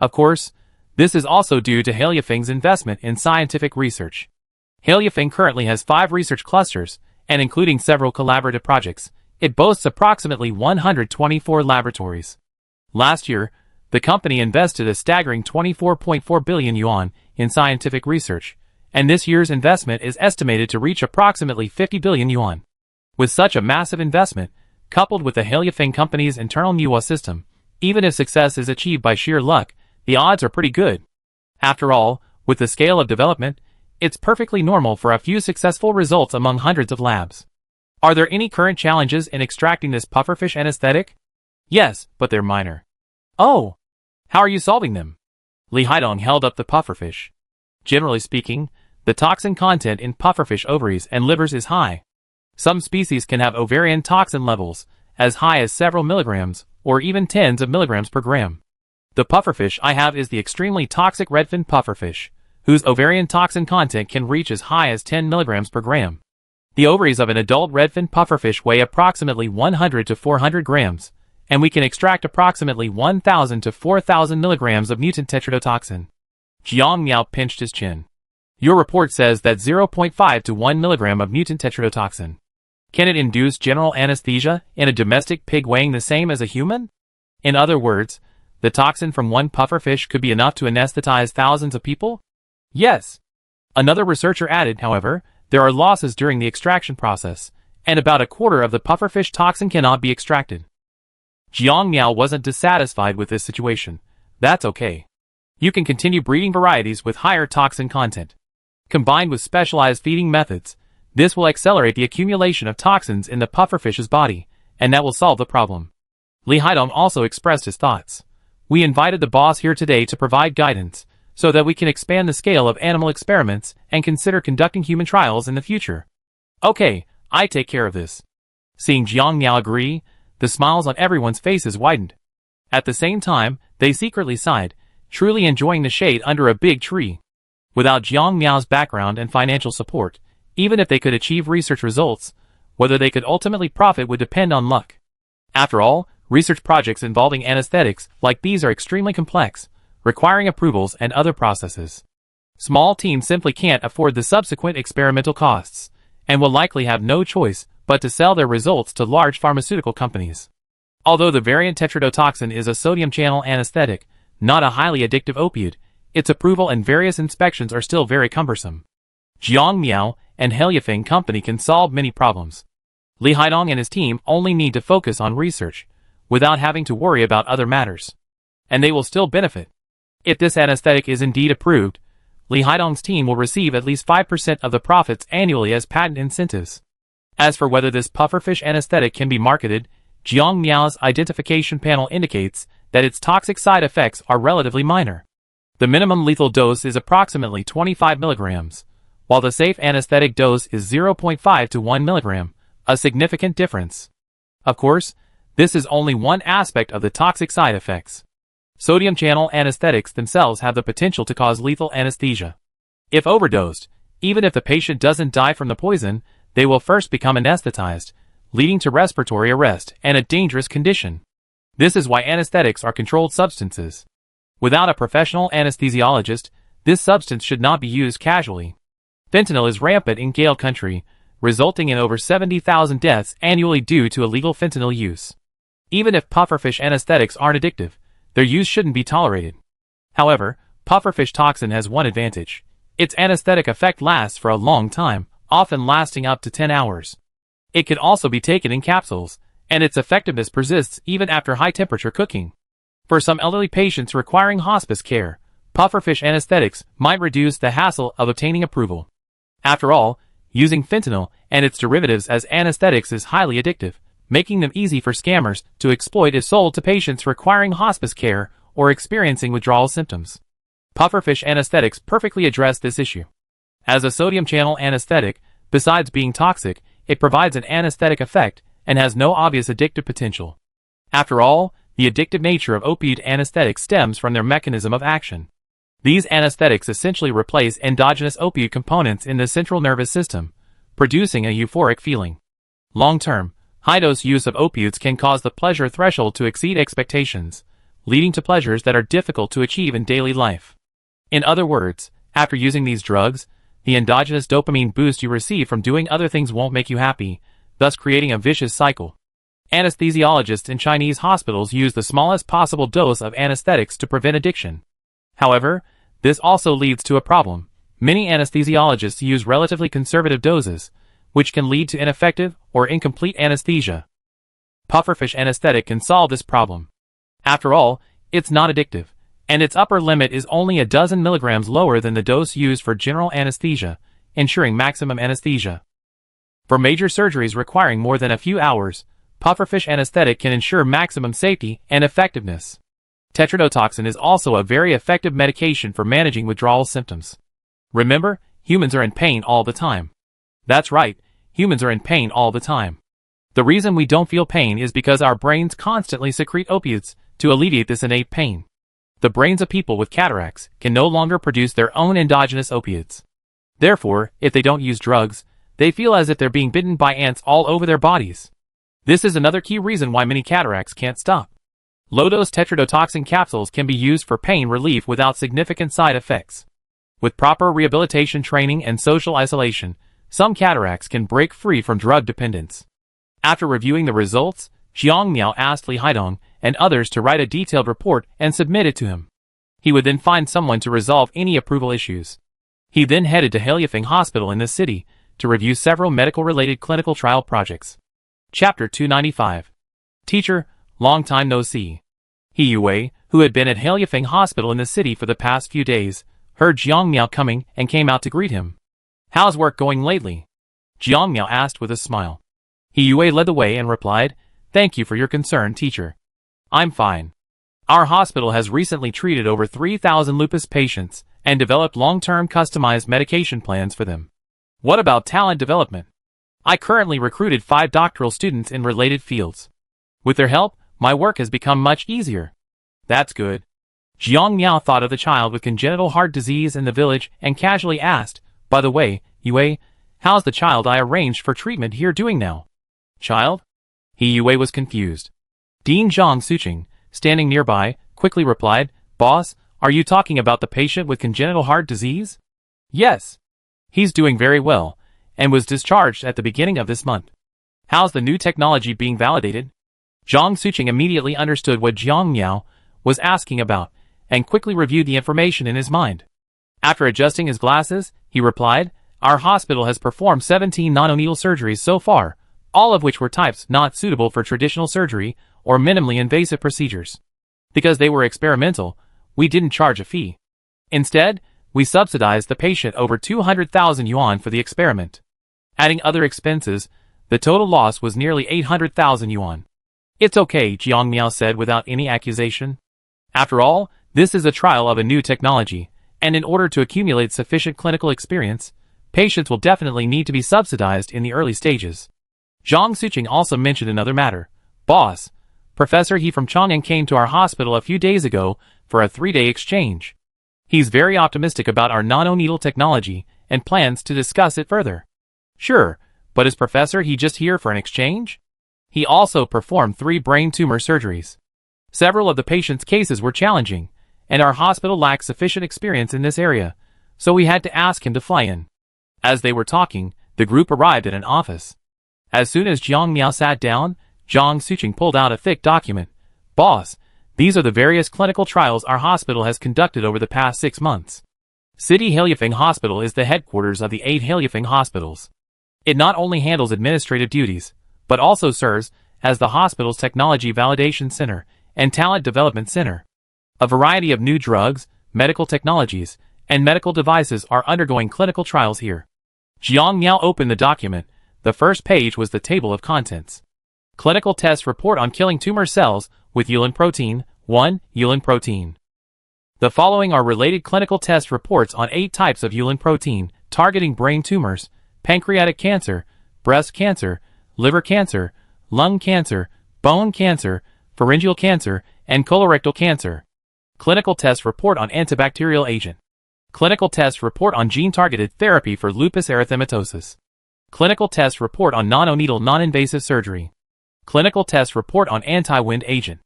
Of course, this is also due to Haliafeng's investment in scientific research. Haliafeng currently has 5 research clusters, and including several collaborative projects, it boasts approximately 124 laboratories. Last year, the company invested a staggering 24.4 billion yuan in scientific research, and this year's investment is estimated to reach approximately 50 billion yuan. With such a massive investment, coupled with the Haliafeng company's internal Niwa system, even if success is achieved by sheer luck, the odds are pretty good. After all, with the scale of development, it's perfectly normal for a few successful results among hundreds of labs. Are there any current challenges in extracting this pufferfish anesthetic? Yes, but they're minor. Oh! How are you solving them? Li Haidong held up the pufferfish. Generally speaking, the toxin content in pufferfish ovaries and livers is high. Some species can have ovarian toxin levels as high as several milligrams or even tens of milligrams per gram. The pufferfish I have is the extremely toxic redfin pufferfish, whose ovarian toxin content can reach as high as 10 milligrams per gram. The ovaries of an adult redfin pufferfish weigh approximately 100 to 400 grams, and we can extract approximately 1,000 to 4,000 milligrams of mutant tetrodotoxin. Jiang Miao pinched his chin. Your report says that 0.5 to 1 milligram of mutant tetrodotoxin. Can it induce general anesthesia in a domestic pig weighing the same as a human? In other words, the toxin from one pufferfish could be enough to anesthetize thousands of people? Yes. Another researcher added, however, there are losses during the extraction process, and about a quarter of the pufferfish toxin cannot be extracted. Jiang Miao wasn't dissatisfied with this situation. That's okay. You can continue breeding varieties with higher toxin content. Combined with specialized feeding methods, this will accelerate the accumulation of toxins in the pufferfish's body, and that will solve the problem. Li Haidong also expressed his thoughts. We invited the boss here today to provide guidance, so that we can expand the scale of animal experiments and consider conducting human trials in the future. Okay, I take care of this. Seeing Jiang Miao agree, the smiles on everyone's faces widened. At the same time, they secretly sighed, truly enjoying the shade under a big tree. Without Jiang Miao's background and financial support, even if they could achieve research results, whether they could ultimately profit would depend on luck. After all, research projects involving anesthetics like these are extremely complex, requiring approvals and other processes. Small teams simply can't afford the subsequent experimental costs, and will likely have no choice but to sell their results to large pharmaceutical companies. Although the variant tetrodotoxin is a sodium channel anesthetic, not a highly addictive opioid, its approval and various inspections are still very cumbersome. Jiang Miao and Haliafeng Company can solve many problems. Li Haidong and his team only need to focus on research, without having to worry about other matters. And they will still benefit. If this anesthetic is indeed approved, Li Haidong's team will receive at least 5% of the profits annually as patent incentives. As for whether this pufferfish anesthetic can be marketed, Jiang Miao's identification panel indicates that its toxic side effects are relatively minor. The minimum lethal dose is approximately 25 milligrams, while the safe anesthetic dose is 0.5 to 1 milligram, A significant difference. Of course, this is only one aspect of the toxic side effects. Sodium channel anesthetics themselves have the potential to cause lethal anesthesia. If overdosed, even if the patient doesn't die from the poison, they will first become anesthetized, leading to respiratory arrest and a dangerous condition. This is why anesthetics are controlled substances. Without a professional anesthesiologist, this substance should not be used casually. Fentanyl is rampant in Gale country, resulting in over 70,000 deaths annually due to illegal fentanyl use. Even if pufferfish anesthetics aren't addictive, their use shouldn't be tolerated. However, pufferfish toxin has one advantage. Its anesthetic effect lasts for a long time, often lasting up to 10 hours. It can also be taken in capsules, and its effectiveness persists even after high-temperature cooking. For some elderly patients requiring hospice care, pufferfish anesthetics might reduce the hassle of obtaining approval. After all, using fentanyl and its derivatives as anesthetics is highly addictive, making them easy for scammers to exploit if sold to patients requiring hospice care or experiencing withdrawal symptoms. Pufferfish anesthetics perfectly address this issue. As a sodium channel anesthetic, besides being toxic, it provides an anesthetic effect and has no obvious addictive potential. After all, the addictive nature of opioid anesthetics stems from their mechanism of action. These anesthetics essentially replace endogenous opioid components in the central nervous system, producing a euphoric feeling. Long-term, high-dose use of opioids can cause the pleasure threshold to exceed expectations, leading to pleasures that are difficult to achieve in daily life. In other words, after using these drugs, the endogenous dopamine boost you receive from doing other things won't make you happy, thus creating a vicious cycle. Anesthesiologists in Chinese hospitals use the smallest possible dose of anesthetics to prevent addiction. However, this also leads to a problem. Many anesthesiologists use relatively conservative doses, which can lead to ineffective or incomplete anesthesia. Pufferfish anesthetic can solve this problem. After all, it's not addictive, and its upper limit is only a dozen milligrams lower than the dose used for general anesthesia, ensuring maximum anesthesia. For major surgeries requiring more than a few hours, pufferfish anesthetic can ensure maximum safety and effectiveness. Tetrodotoxin is also a very effective medication for managing withdrawal symptoms. Remember, humans are in pain all the time. That's right, humans are in pain all the time. The reason we don't feel pain is because our brains constantly secrete opioids to alleviate this innate pain. The brains of people with cataracts can no longer produce their own endogenous opioids. Therefore, if they don't use drugs, they feel as if they're being bitten by ants all over their bodies. This is another key reason why many cataracts can't stop. Low-dose tetrodotoxin capsules can be used for pain relief without significant side effects. With proper rehabilitation training and social isolation, some cataracts can break free from drug dependence. After reviewing the results, Jiang Miao asked Li Haidong and others to write a detailed report and submit it to him. He would then find someone to resolve any approval issues. He then headed to Helyafing Hospital in the city to review several medical-related clinical trial projects. Chapter 295. Teacher, long time no see. He Yue, who had been at Helyafing Hospital in the city for the past few days, heard Jiang Miao coming and came out to greet him. How's work going lately? Jiang Miao asked with a smile. He Yue led the way and replied, Thank you for your concern, teacher. I'm fine. Our hospital has recently treated over 3,000 lupus patients and developed long-term customized medication plans for them. What about talent development? I currently recruited 5 doctoral students in related fields. With their help, my work has become much easier. That's good. Jiang Miao thought of the child with congenital heart disease in the village and casually asked, By the way, Yue, how's the child I arranged for treatment here doing now? Child? He Yue was confused. Dean Zhang Suqing, standing nearby, quickly replied, Boss, are you talking about the patient with congenital heart disease? Yes. He's doing very well, and was discharged at the beginning of this month. How's the new technology being validated? Zhang Suqing immediately understood what Jiang Miao was asking about, and quickly reviewed the information in his mind. After adjusting his glasses, he replied, Our hospital has performed 17 nanoneedle surgeries so far, all of which were types not suitable for traditional surgery or minimally invasive procedures. Because they were experimental, we didn't charge a fee. Instead, we subsidized the patient over 200,000 yuan for the experiment. Adding other expenses, the total loss was nearly 800,000 yuan. It's okay, Jiang Miao said without any accusation. After all, this is a trial of a new technology, and in order to accumulate sufficient clinical experience, patients will definitely need to be subsidized in the early stages. Zhang Suqing also mentioned another matter. Boss, Professor He from Chang'an came to our hospital a few days ago for a 3-day exchange. He's very optimistic about our nano-needle technology and plans to discuss it further. Sure, but is Professor He just here for an exchange? He also performed 3 brain tumor surgeries. Several of the patients' cases were challenging, and our hospital lacked sufficient experience in this area, so we had to ask him to fly in. As they were talking, the group arrived at an office. As soon as Jiang Miao sat down, Zhang Suqing pulled out a thick document. Boss, these are the various clinical trials our hospital has conducted over the past 6 months. City Heliafeng Hospital is the headquarters of the 8 Heliafeng hospitals. It not only handles administrative duties, but also serves as the hospital's technology validation center and talent development center. A variety of new drugs, medical technologies, and medical devices are undergoing clinical trials here. Jiang Miao opened the document. The first page was the table of contents. Clinical test report on killing tumor cells with Yulin protein. 1. Yulin protein. The following are related clinical test reports on 8 types of Yulin protein targeting brain tumors, pancreatic cancer, breast cancer, liver cancer, lung cancer, bone cancer, pharyngeal cancer, and colorectal cancer. Clinical test report on antibacterial agent. Clinical test report on gene-targeted therapy for lupus erythematosus. Clinical test report on nano-needle non-invasive surgery. Clinical test report on anti-wind agent.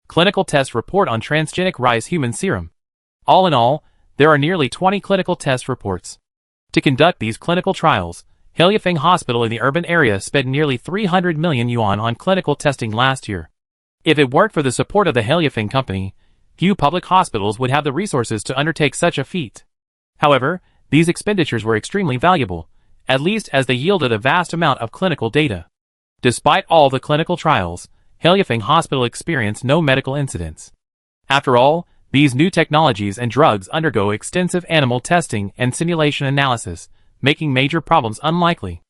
Clinical test report on transgenic rice human serum. All in all, there are nearly 20 clinical test reports. To conduct these clinical trials, Heliafeng Hospital in the urban area spent nearly 300 million yuan on clinical testing last year. If it weren't for the support of the Heliafeng company, few public hospitals would have the resources to undertake such a feat. However, these expenditures were extremely valuable, at least as they yielded a vast amount of clinical data. Despite all the clinical trials, Heliafeng Hospital experienced no medical incidents. After all, these new technologies and drugs undergo extensive animal testing and simulation analysis, making major problems unlikely.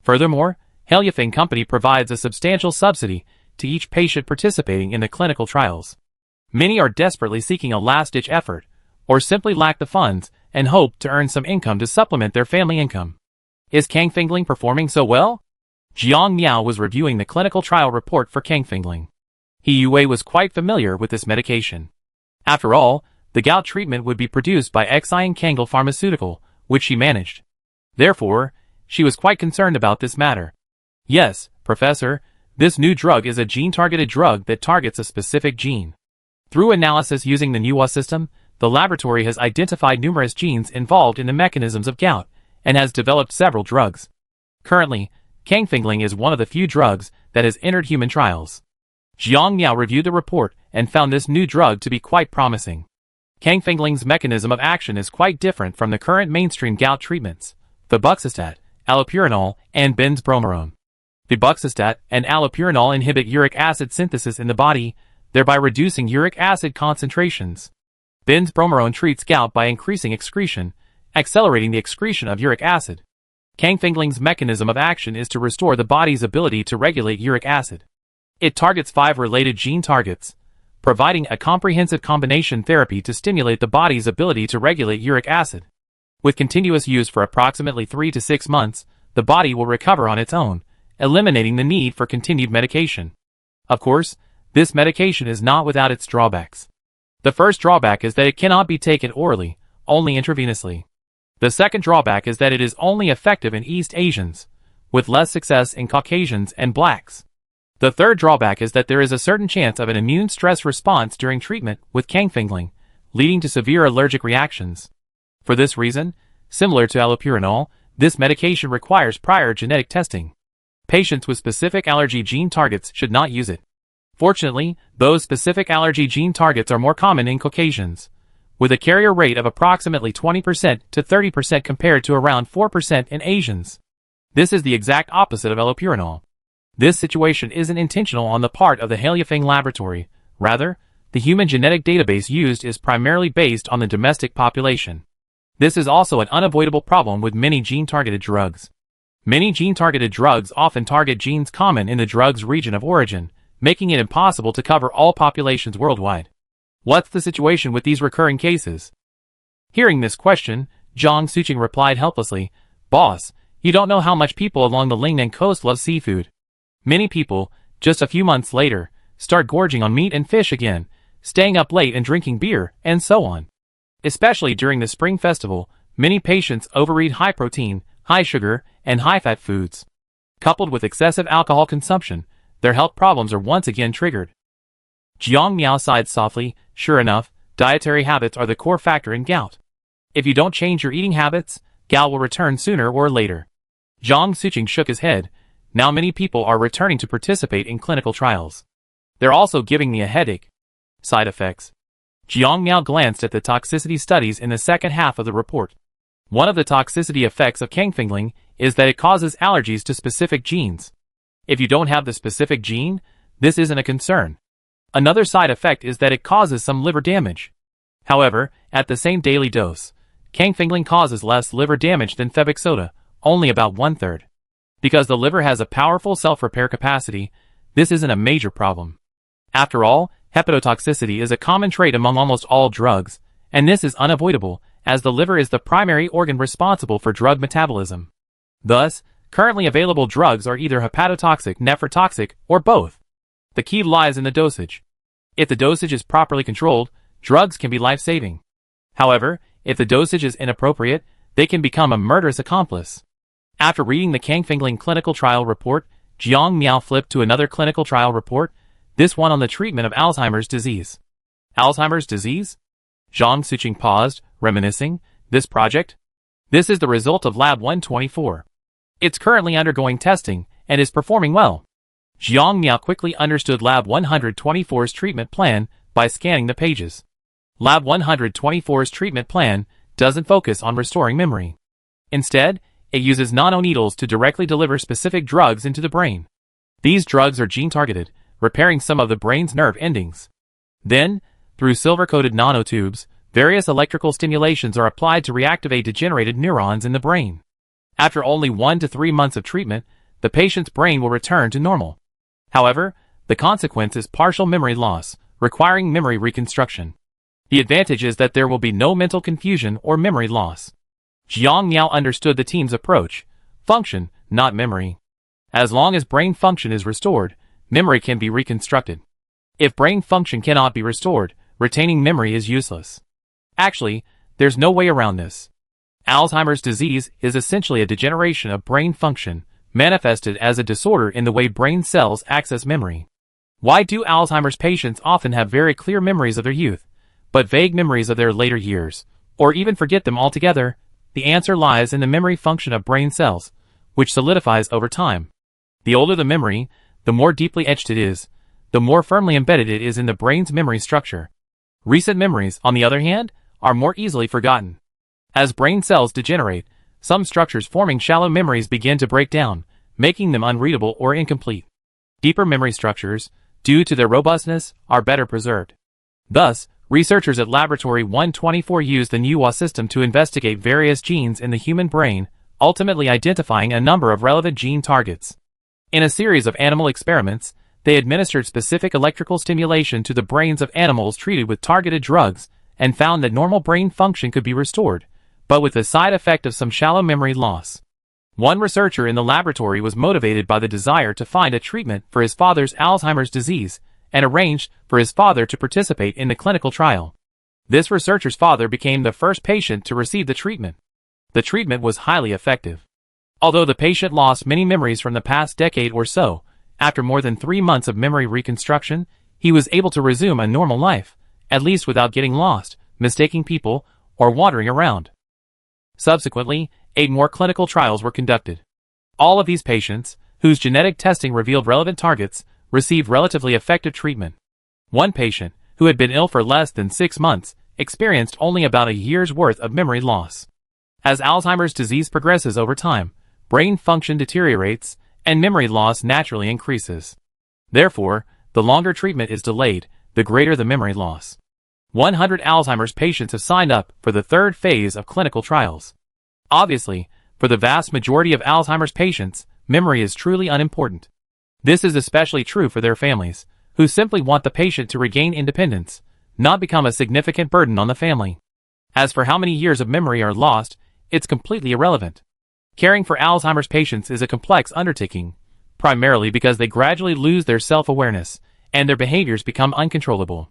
Furthermore, Heliafeng Company provides a substantial subsidy to each patient participating in the clinical trials. Many are desperately seeking a last-ditch effort, or simply lack the funds and hope to earn some income to supplement their family income. Is Kangfengling performing so well? Jiang Miao was reviewing the clinical trial report for Kangfengling. He Yue was quite familiar with this medication. After all, the gout treatment would be produced by Xian Kangle Pharmaceutical, which she managed. Therefore, she was quite concerned about this matter. Yes, Professor, this new drug is a gene-targeted drug that targets a specific gene. Through analysis using the NUA system, the laboratory has identified numerous genes involved in the mechanisms of gout, and has developed several drugs. Currently, Kangfengling is one of the few drugs that has entered human trials. Jiang Miao reviewed the report and found this new drug to be quite promising. Kangfengling's mechanism of action is quite different from the current mainstream gout treatments, febuxostat, allopurinol, and benzbromarone. Febuxostat and allopurinol inhibit uric acid synthesis in the body, thereby reducing uric acid concentrations. Benzbromarone treats gout by increasing excretion, accelerating the excretion of uric acid. Kangfengling's mechanism of action is to restore the body's ability to regulate uric acid. It targets 5 related gene targets, providing a comprehensive combination therapy to stimulate the body's ability to regulate uric acid. With continuous use for approximately 3 to 6 months, the body will recover on its own, eliminating the need for continued medication. Of course, this medication is not without its drawbacks. The first drawback is that it cannot be taken orally, only intravenously. The second drawback is that it is only effective in East Asians, with less success in Caucasians and blacks. The third drawback is that there is a certain chance of an immune stress response during treatment with Kangfengling, leading to severe allergic reactions. For this reason, similar to allopurinol, this medication requires prior genetic testing. Patients with specific allergy gene targets should not use it. Fortunately, those specific allergy gene targets are more common in Caucasians, with a carrier rate of approximately 20% to 30% compared to around 4% in Asians. This is the exact opposite of allopurinol. This situation isn't intentional on the part of the Heliafeng laboratory. Rather, the human genetic database used is primarily based on the domestic population. This is also an unavoidable problem with many gene-targeted drugs. Many gene-targeted drugs often target genes common in the drug's region of origin, making it impossible to cover all populations worldwide. What's the situation with these recurring cases? Hearing this question, Zhang Suqing replied helplessly, Boss, you don't know how much people along the Lingnan coast love seafood. Many people, just a few months later, start gorging on meat and fish again, staying up late and drinking beer, and so on. Especially during the Spring Festival, many patients overeat high-protein, high-sugar, and high-fat foods. Coupled with excessive alcohol consumption, their health problems are once again triggered. Jiang Miao sighed softly. Sure enough, dietary habits are the core factor in gout. If you don't change your eating habits, gout will return sooner or later. Zhang Suqing shook his head. Now many people are returning to participate in clinical trials. They're also giving me a headache. Side effects. Jiang Miao glanced at the toxicity studies in the second half of the report. One of the toxicity effects of kangfingling is that it causes allergies to specific genes. If you don't have the specific gene, this isn't a concern. Another side effect is that it causes some liver damage. However, at the same daily dose, kangfingling causes less liver damage than febic soda, only about 1/3. Because the liver has a powerful self-repair capacity, this isn't a major problem. After all, hepatotoxicity is a common trait among almost all drugs, and this is unavoidable, as the liver is the primary organ responsible for drug metabolism. Thus, currently available drugs are either hepatotoxic, nephrotoxic, or both. The key lies in the dosage. If the dosage is properly controlled, drugs can be life-saving. However, if the dosage is inappropriate, they can become a murderous accomplice. After reading the kangfingling clinical trial report, Jiang Miao flipped to another clinical trial report, this one on the treatment of Alzheimer's disease. Alzheimer's disease? Zhang Suqing paused, reminiscing. This project? This is the result of Lab 124. It's currently undergoing testing, and is performing well. Jiang Miao quickly understood Lab 124's treatment plan by scanning the pages. Lab 124's treatment plan doesn't focus on restoring memory. Instead, it uses nanoneedles to directly deliver specific drugs into the brain. These drugs are gene-targeted, repairing some of the brain's nerve endings. Then, through silver-coated nanotubes, various electrical stimulations are applied to reactivate degenerated neurons in the brain. After only 1 to 3 months of treatment, the patient's brain will return to normal. However, the consequence is partial memory loss, requiring memory reconstruction. The advantage is that there will be no mental confusion or memory loss. Jiang Miao understood the team's approach. Function, not memory. As long as brain function is restored, memory can be reconstructed. If brain function cannot be restored, retaining memory is useless. Actually, there's no way around this. Alzheimer's disease is essentially a degeneration of brain function, manifested as a disorder in the way brain cells access memory. Why do Alzheimer's patients often have very clear memories of their youth, but vague memories of their later years, or even forget them altogether? The answer lies in the memory function of brain cells, which solidifies over time. The older the memory, the more deeply etched it is, the more firmly embedded it is in the brain's memory structure. Recent memories, on the other hand, are more easily forgotten. As brain cells degenerate, some structures forming shallow memories begin to break down, making them unreadable or incomplete. Deeper memory structures, due to their robustness, are better preserved. Thus, researchers at Laboratory 124 used the NUWA system to investigate various genes in the human brain, ultimately identifying a number of relevant gene targets. In a series of animal experiments, they administered specific electrical stimulation to the brains of animals treated with targeted drugs, and found that normal brain function could be restored, but with the side effect of some shallow memory loss. One researcher in the laboratory was motivated by the desire to find a treatment for his father's Alzheimer's disease, and arranged for his father to participate in the clinical trial. This researcher's father became the first patient to receive the treatment. The treatment was highly effective. Although the patient lost many memories from the past decade or so, after more than 3 months of memory reconstruction, he was able to resume a normal life, at least without getting lost, mistaking people, or wandering around. Subsequently, 8 more clinical trials were conducted. All of these patients, whose genetic testing revealed relevant targets, received relatively effective treatment. One patient, who had been ill for less than 6 months, experienced only about a year's worth of memory loss. As Alzheimer's disease progresses over time, brain function deteriorates, and memory loss naturally increases. Therefore, the longer treatment is delayed, the greater the memory loss. 100 Alzheimer's patients have signed up for the 3rd phase of clinical trials. Obviously, for the vast majority of Alzheimer's patients, memory is truly unimportant. This is especially true for their families, who simply want the patient to regain independence, not become a significant burden on the family. As for how many years of memory are lost, it's completely irrelevant. Caring for Alzheimer's patients is a complex undertaking, primarily because they gradually lose their self-awareness, and their behaviors become uncontrollable.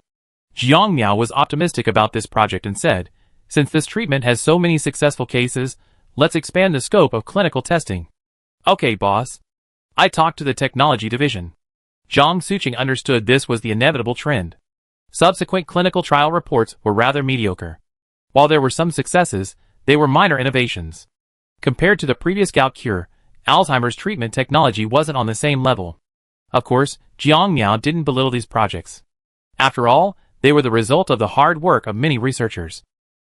Jiang Miao was optimistic about this project and said, "Since this treatment has so many successful cases, let's expand the scope of clinical testing." "Okay, boss." I talked to the technology division. Zhang Suqing understood this was the inevitable trend. Subsequent clinical trial reports were rather mediocre. While there were some successes, they were minor innovations. Compared to the previous gout cure, Alzheimer's treatment technology wasn't on the same level. Of course, Jiang Miao didn't belittle these projects. After all, they were the result of the hard work of many researchers.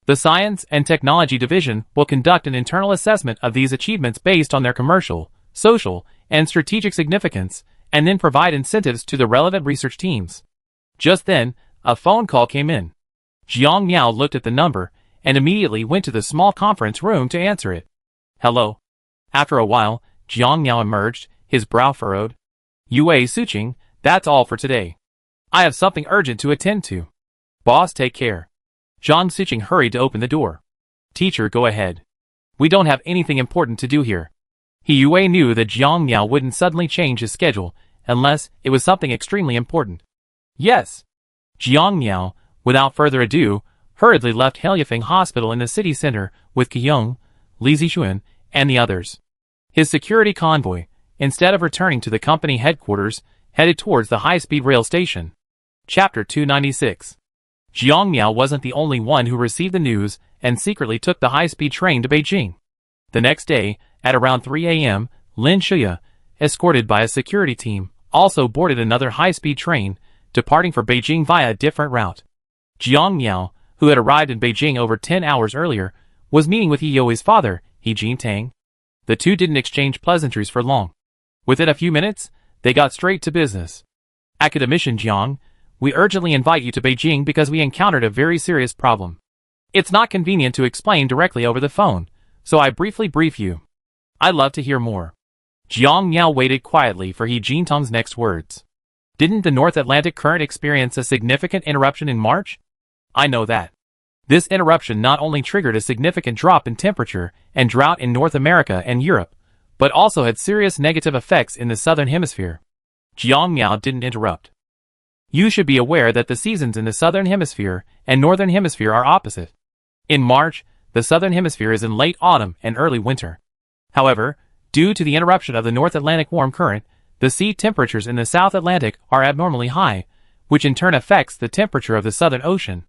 The Science and Technology Division will conduct an internal assessment of these achievements based on their commercial, social, and strategic significance, and then provide incentives to the relevant research teams. Just then, a phone call came in. Jiang Miao looked at the number and immediately went to the small conference room to answer it. "Hello." After a while, Jiang Miao emerged, his brow furrowed. "Yue Suqing, that's all for today. I have something urgent to attend to. Boss, take care." Zhang Suqing hurried to open the door. "Teacher, go ahead. We don't have anything important to do here." Yue knew that Jiang Miao wouldn't suddenly change his schedule unless it was something extremely important. "Yes." Jiang Miao, without further ado, hurriedly left Helyafeng Hospital in the city center with Qiyong, Li Zixuan, and the others. His security convoy, instead of returning to the company headquarters, headed towards the high-speed rail station. Chapter 296. Jiang Miao wasn't the only one who received the news and secretly took the high-speed train to Beijing. The next day, at around 3 a.m., Lin Shuya, escorted by a security team, also boarded another high-speed train, departing for Beijing via a different route. Jiang Miao, who had arrived in Beijing over 10 hours earlier, was meeting with Yue's father, He Jintang. The two didn't exchange pleasantries for long. Within a few minutes, they got straight to business. "Academician Jiang, we urgently invite you to Beijing because we encountered a very serious problem. It's not convenient to explain directly over the phone, so I briefly brief you. I'd love to hear more." Jiang Miao waited quietly for He Jintang's next words. "Didn't the North Atlantic current experience a significant interruption in March? I know that. This interruption not only triggered a significant drop in temperature and drought in North America and Europe, but also had serious negative effects in the Southern Hemisphere." Jiang Miao didn't interrupt. "You should be aware that the seasons in the Southern Hemisphere and Northern Hemisphere are opposite. In March, the Southern Hemisphere is in late autumn and early winter. However, due to the interruption of the North Atlantic warm current, the sea temperatures in the South Atlantic are abnormally high, which in turn affects the temperature of the Southern Ocean.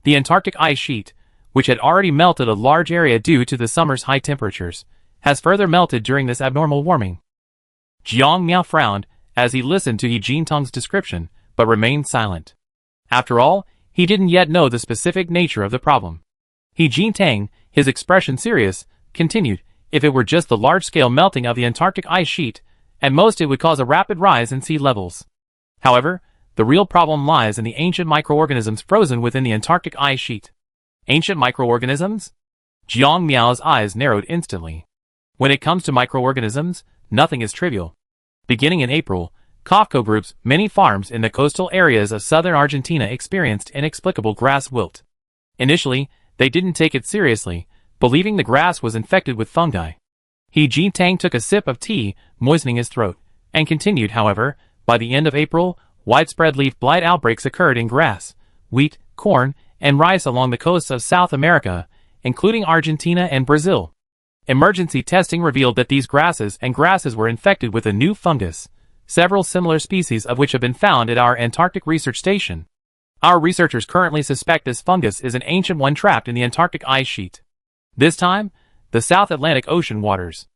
The Antarctic ice sheet, which had already melted a large area due to the summer's high temperatures, has further melted during this abnormal warming." Jiang Miao frowned as he listened to He Jintang's description, but remained silent. After all, he didn't yet know the specific nature of the problem. He Jintang, his expression serious, continued, "If it were just the large-scale melting of the Antarctic ice sheet, at most it would cause a rapid rise in sea levels. However, the real problem lies in the ancient microorganisms frozen within the Antarctic ice sheet." "Ancient microorganisms?" Jiang Miao's eyes narrowed instantly. When it comes to microorganisms, nothing is trivial. Beginning in April, COFCO Group's many farms in the coastal areas of southern Argentina experienced inexplicable grass wilt. Initially, they didn't take it seriously, believing the grass was infected with fungi. He Jintang took a sip of tea, moistening his throat, and continued, "However, by the end of April, widespread leaf blight outbreaks occurred in grass, wheat, corn, and rice along the coasts of South America, including Argentina and Brazil. Emergency testing revealed that these grasses were infected with a new fungus, several similar species of which have been found at our Antarctic research station. Our researchers currently suspect this fungus is an ancient one trapped in the Antarctic ice sheet. This time, the South Atlantic Ocean waters.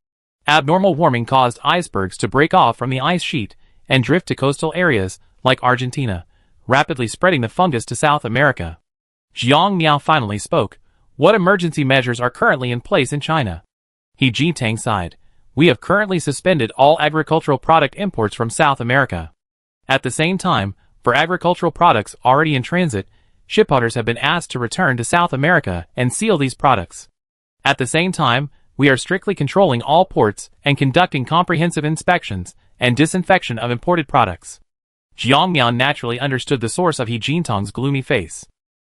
Abnormal warming caused icebergs to break off from the ice sheet and drift to coastal areas, like Argentina, rapidly spreading the fungus to South America." Jiang Miao finally spoke. "What emergency measures are currently in place in China?" He Jintang sighed. "We have currently suspended all agricultural product imports from South America. At the same time, for agricultural products already in transit, shipowners have been asked to return to South America and seal these products. At the same time, we are strictly controlling all ports and conducting comprehensive inspections and disinfection of imported products." Jiang Miao naturally understood the source of He Jintang's gloomy face.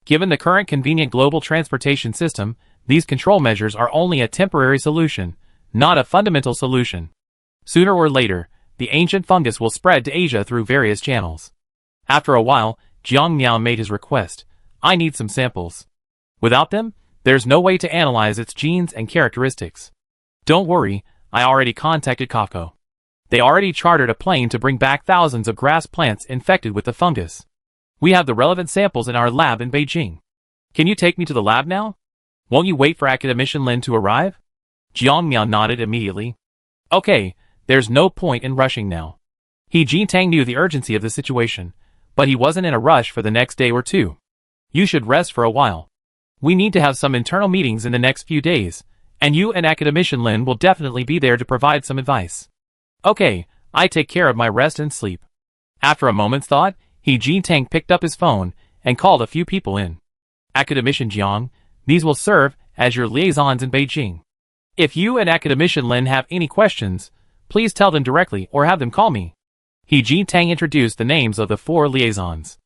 Given the current convenient global transportation system, these control measures are only a temporary solution, not a fundamental solution. Sooner or later, the ancient fungus will spread to Asia through various channels. After a while, Jiang Miao made his request. I need some samples. Without them, there's no way to analyze its genes and characteristics. Don't worry, I already contacted Kafko. They already chartered a plane to bring back thousands of grass plants infected with the fungus. We have the relevant samples in our lab in Beijing. Can you take me to the lab now? Won't you wait for Academician Lin to arrive? Jiang Miao nodded immediately. Okay, there's no point in rushing now. He Jintang knew the urgency of the situation, but he wasn't in a rush for the next day or two. You should rest for a while. We need to have some internal meetings in the next few days, and you and Academician Lin will definitely be there to provide some advice. Okay, I take care of my rest and sleep. After a moment's thought, He Jintang picked up his phone and called a few people in. Academician Jiang, these will serve as your liaisons in Beijing. If you and Academician Lin have any questions, please tell them directly or have them call me. He Jintang introduced the names of the 4 liaisons.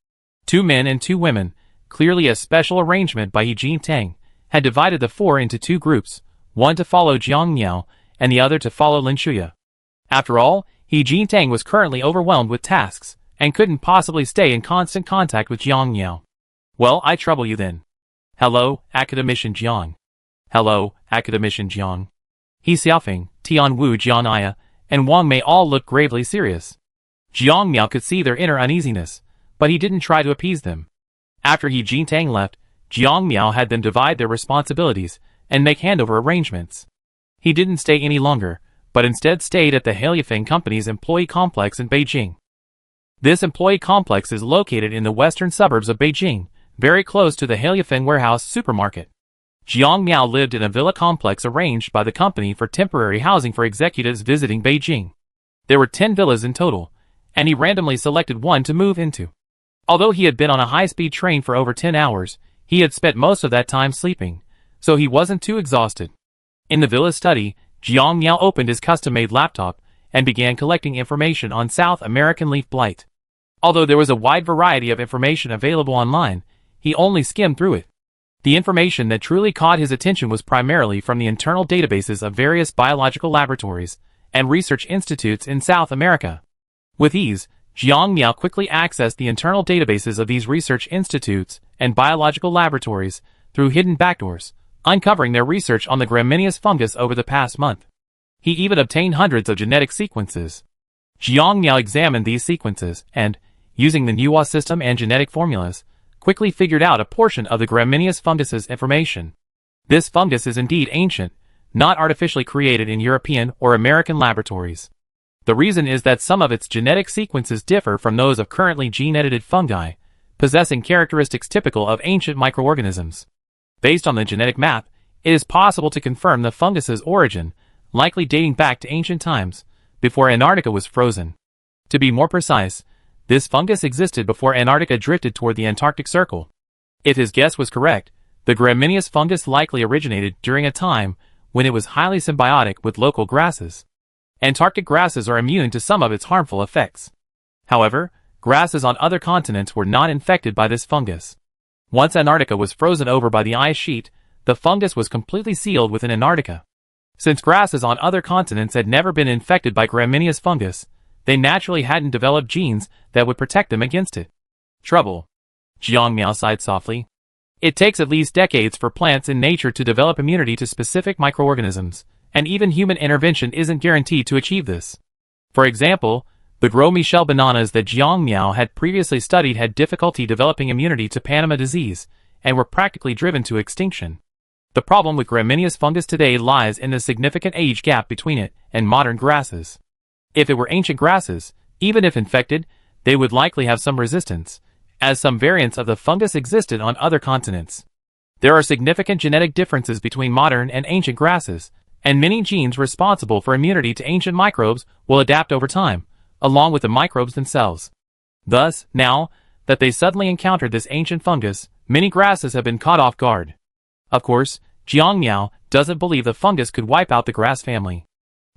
2 men and 2 women, clearly a special arrangement by He Jintang, had divided the 4 into 2 groups, one to follow Jiang Miao and the other to follow Lin Shuya. After all, He Jintang was currently overwhelmed with tasks and couldn't possibly stay in constant contact with Jiang Miao. Well, I trouble you then. Hello, Academician Jiang. Hello, Academician Jiang. He Xiaofeng, Tian Wu Jianaya, and Wang Mei all looked gravely serious. Jiang Miao could see their inner uneasiness, but he didn't try to appease them. After He Jintang left, Jiang Miao had them divide their responsibilities and make handover arrangements. He didn't stay any longer, but instead stayed at the Haliafeng Company's employee complex in Beijing. This employee complex is located in the western suburbs of Beijing, very close to the Haliafeng Warehouse supermarket. Jiang Miao lived in a villa complex arranged by the company for temporary housing for executives visiting Beijing. There were 10 villas in total, and he randomly selected one to move into. Although he had been on a high-speed train for over 10 hours, he had spent most of that time sleeping, so he wasn't too exhausted. In the villa study, Jiang Miao opened his custom-made laptop and began collecting information on South American leaf blight. Although there was a wide variety of information available online, he only skimmed through it. The information that truly caught his attention was primarily from the internal databases of various biological laboratories and research institutes in South America. With ease, Jiang Miao quickly accessed the internal databases of these research institutes and biological laboratories through hidden backdoors, uncovering their research on the gramineous fungus over the past month. He even obtained hundreds of genetic sequences. Jiang Miao examined these sequences and, using the Nuwa system and genetic formulas, quickly figured out a portion of the gramineous fungus's information. This fungus is indeed ancient, not artificially created in European or American laboratories. The reason is that some of its genetic sequences differ from those of currently gene-edited fungi, possessing characteristics typical of ancient microorganisms. Based on the genetic map, it is possible to confirm the fungus's origin, likely dating back to ancient times, before Antarctica was frozen. To be more precise, this fungus existed before Antarctica drifted toward the Antarctic Circle. If his guess was correct, the gramineous fungus likely originated during a time when it was highly symbiotic with local grasses. Antarctic grasses are immune to some of its harmful effects. However, grasses on other continents were not infected by this fungus. Once Antarctica was frozen over by the ice sheet, the fungus was completely sealed within Antarctica. Since grasses on other continents had never been infected by gramineous fungus, they naturally hadn't developed genes that would protect them against it. Trouble. Jiang Miao sighed softly. It takes at least decades for plants in nature to develop immunity to specific microorganisms, and even human intervention isn't guaranteed to achieve this. For example, the Gros Michel bananas that Jiang Miao had previously studied had difficulty developing immunity to Panama disease, and were practically driven to extinction. The problem with gramineous fungus today lies in the significant age gap between it and modern grasses. If it were ancient grasses, even if infected, they would likely have some resistance, as some variants of the fungus existed on other continents. There are significant genetic differences between modern and ancient grasses, and many genes responsible for immunity to ancient microbes will adapt over time, along with the microbes themselves. Thus, now that they suddenly encountered this ancient fungus, many grasses have been caught off guard. Of course, Jiang Miao doesn't believe the fungus could wipe out the grass family.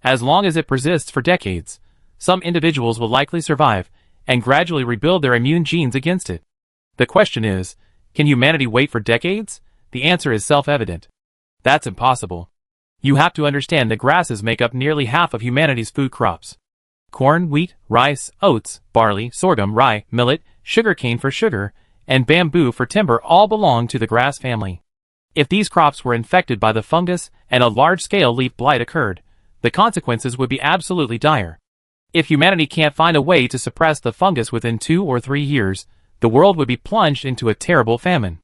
As long as it persists for decades, some individuals will likely survive and gradually rebuild their immune genes against it. The question is, can humanity wait for decades? The answer is self-evident. That's impossible. You have to understand that grasses make up nearly half of humanity's food crops. corn, wheat, rice, oats, barley, sorghum, rye, millet, sugarcane for sugar, and bamboo for timber all belong to the grass family. If these crops were infected by the fungus and a large-scale leaf blight occurred, the consequences would be absolutely dire. If humanity can't find a way to suppress the fungus within 2 or 3 years, the world would be plunged into a terrible famine.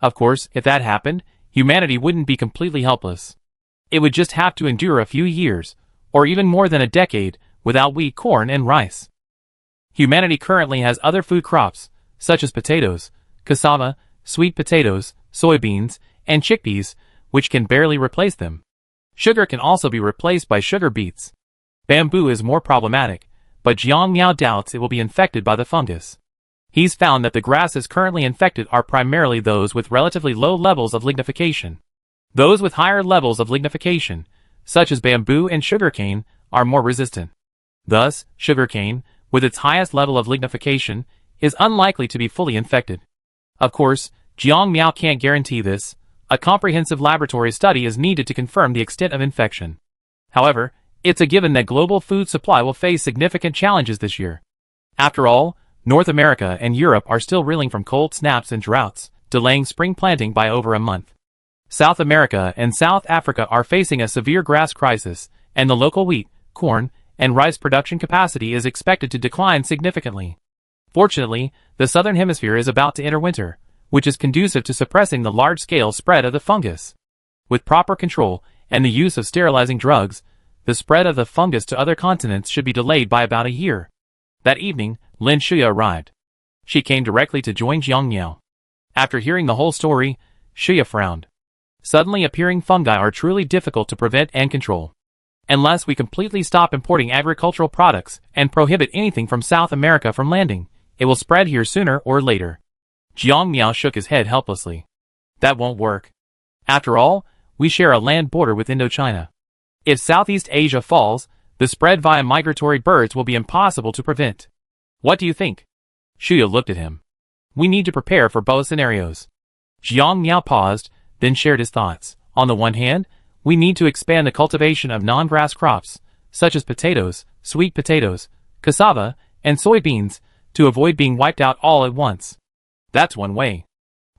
Of course, if that happened, humanity wouldn't be completely helpless. It would just have to endure a few years, or even more than a decade, without wheat, corn, and rice. Humanity currently has other food crops, such as potatoes, cassava, sweet potatoes, soybeans, and chickpeas, which can barely replace them. Sugar can also be replaced by sugar beets. Bamboo is more problematic, but Jiang Miao doubts it will be infected by the fungus. He's found that the grasses currently infected are primarily those with relatively low levels of lignification. Those with higher levels of lignification, such as bamboo and sugarcane, are more resistant. Thus, sugarcane, with its highest level of lignification, is unlikely to be fully infected. Of course, Jiang Miao can't guarantee this. A comprehensive laboratory study is needed to confirm the extent of infection. However, it's a given that global food supply will face significant challenges this year. After all, North America and Europe are still reeling from cold snaps and droughts, delaying spring planting by over a month. South America and South Africa are facing a severe grass crisis, and the local wheat, corn, and rice production capacity is expected to decline significantly. Fortunately, the Southern Hemisphere is about to enter winter, which is conducive to suppressing the large-scale spread of the fungus. With proper control and the use of sterilizing drugs, the spread of the fungus to other continents should be delayed by about a year. That evening, Lin Shuya arrived. She came directly to join Jiang Miao. After hearing the whole story, Shuya frowned. Suddenly appearing fungi are truly difficult to prevent and control. Unless we completely stop importing agricultural products and prohibit anything from South America from landing, it will spread here sooner or later. Jiang Miao shook his head helplessly. That won't work. After all, we share a land border with Indochina. If Southeast Asia falls, the spread via migratory birds will be impossible to prevent. What do you think? Shuya looked at him. We need to prepare for both scenarios. Jiang Miao paused, then shared his thoughts. On the one hand, we need to expand the cultivation of non-grass crops, such as potatoes, sweet potatoes, cassava, and soybeans, to avoid being wiped out all at once. That's one way.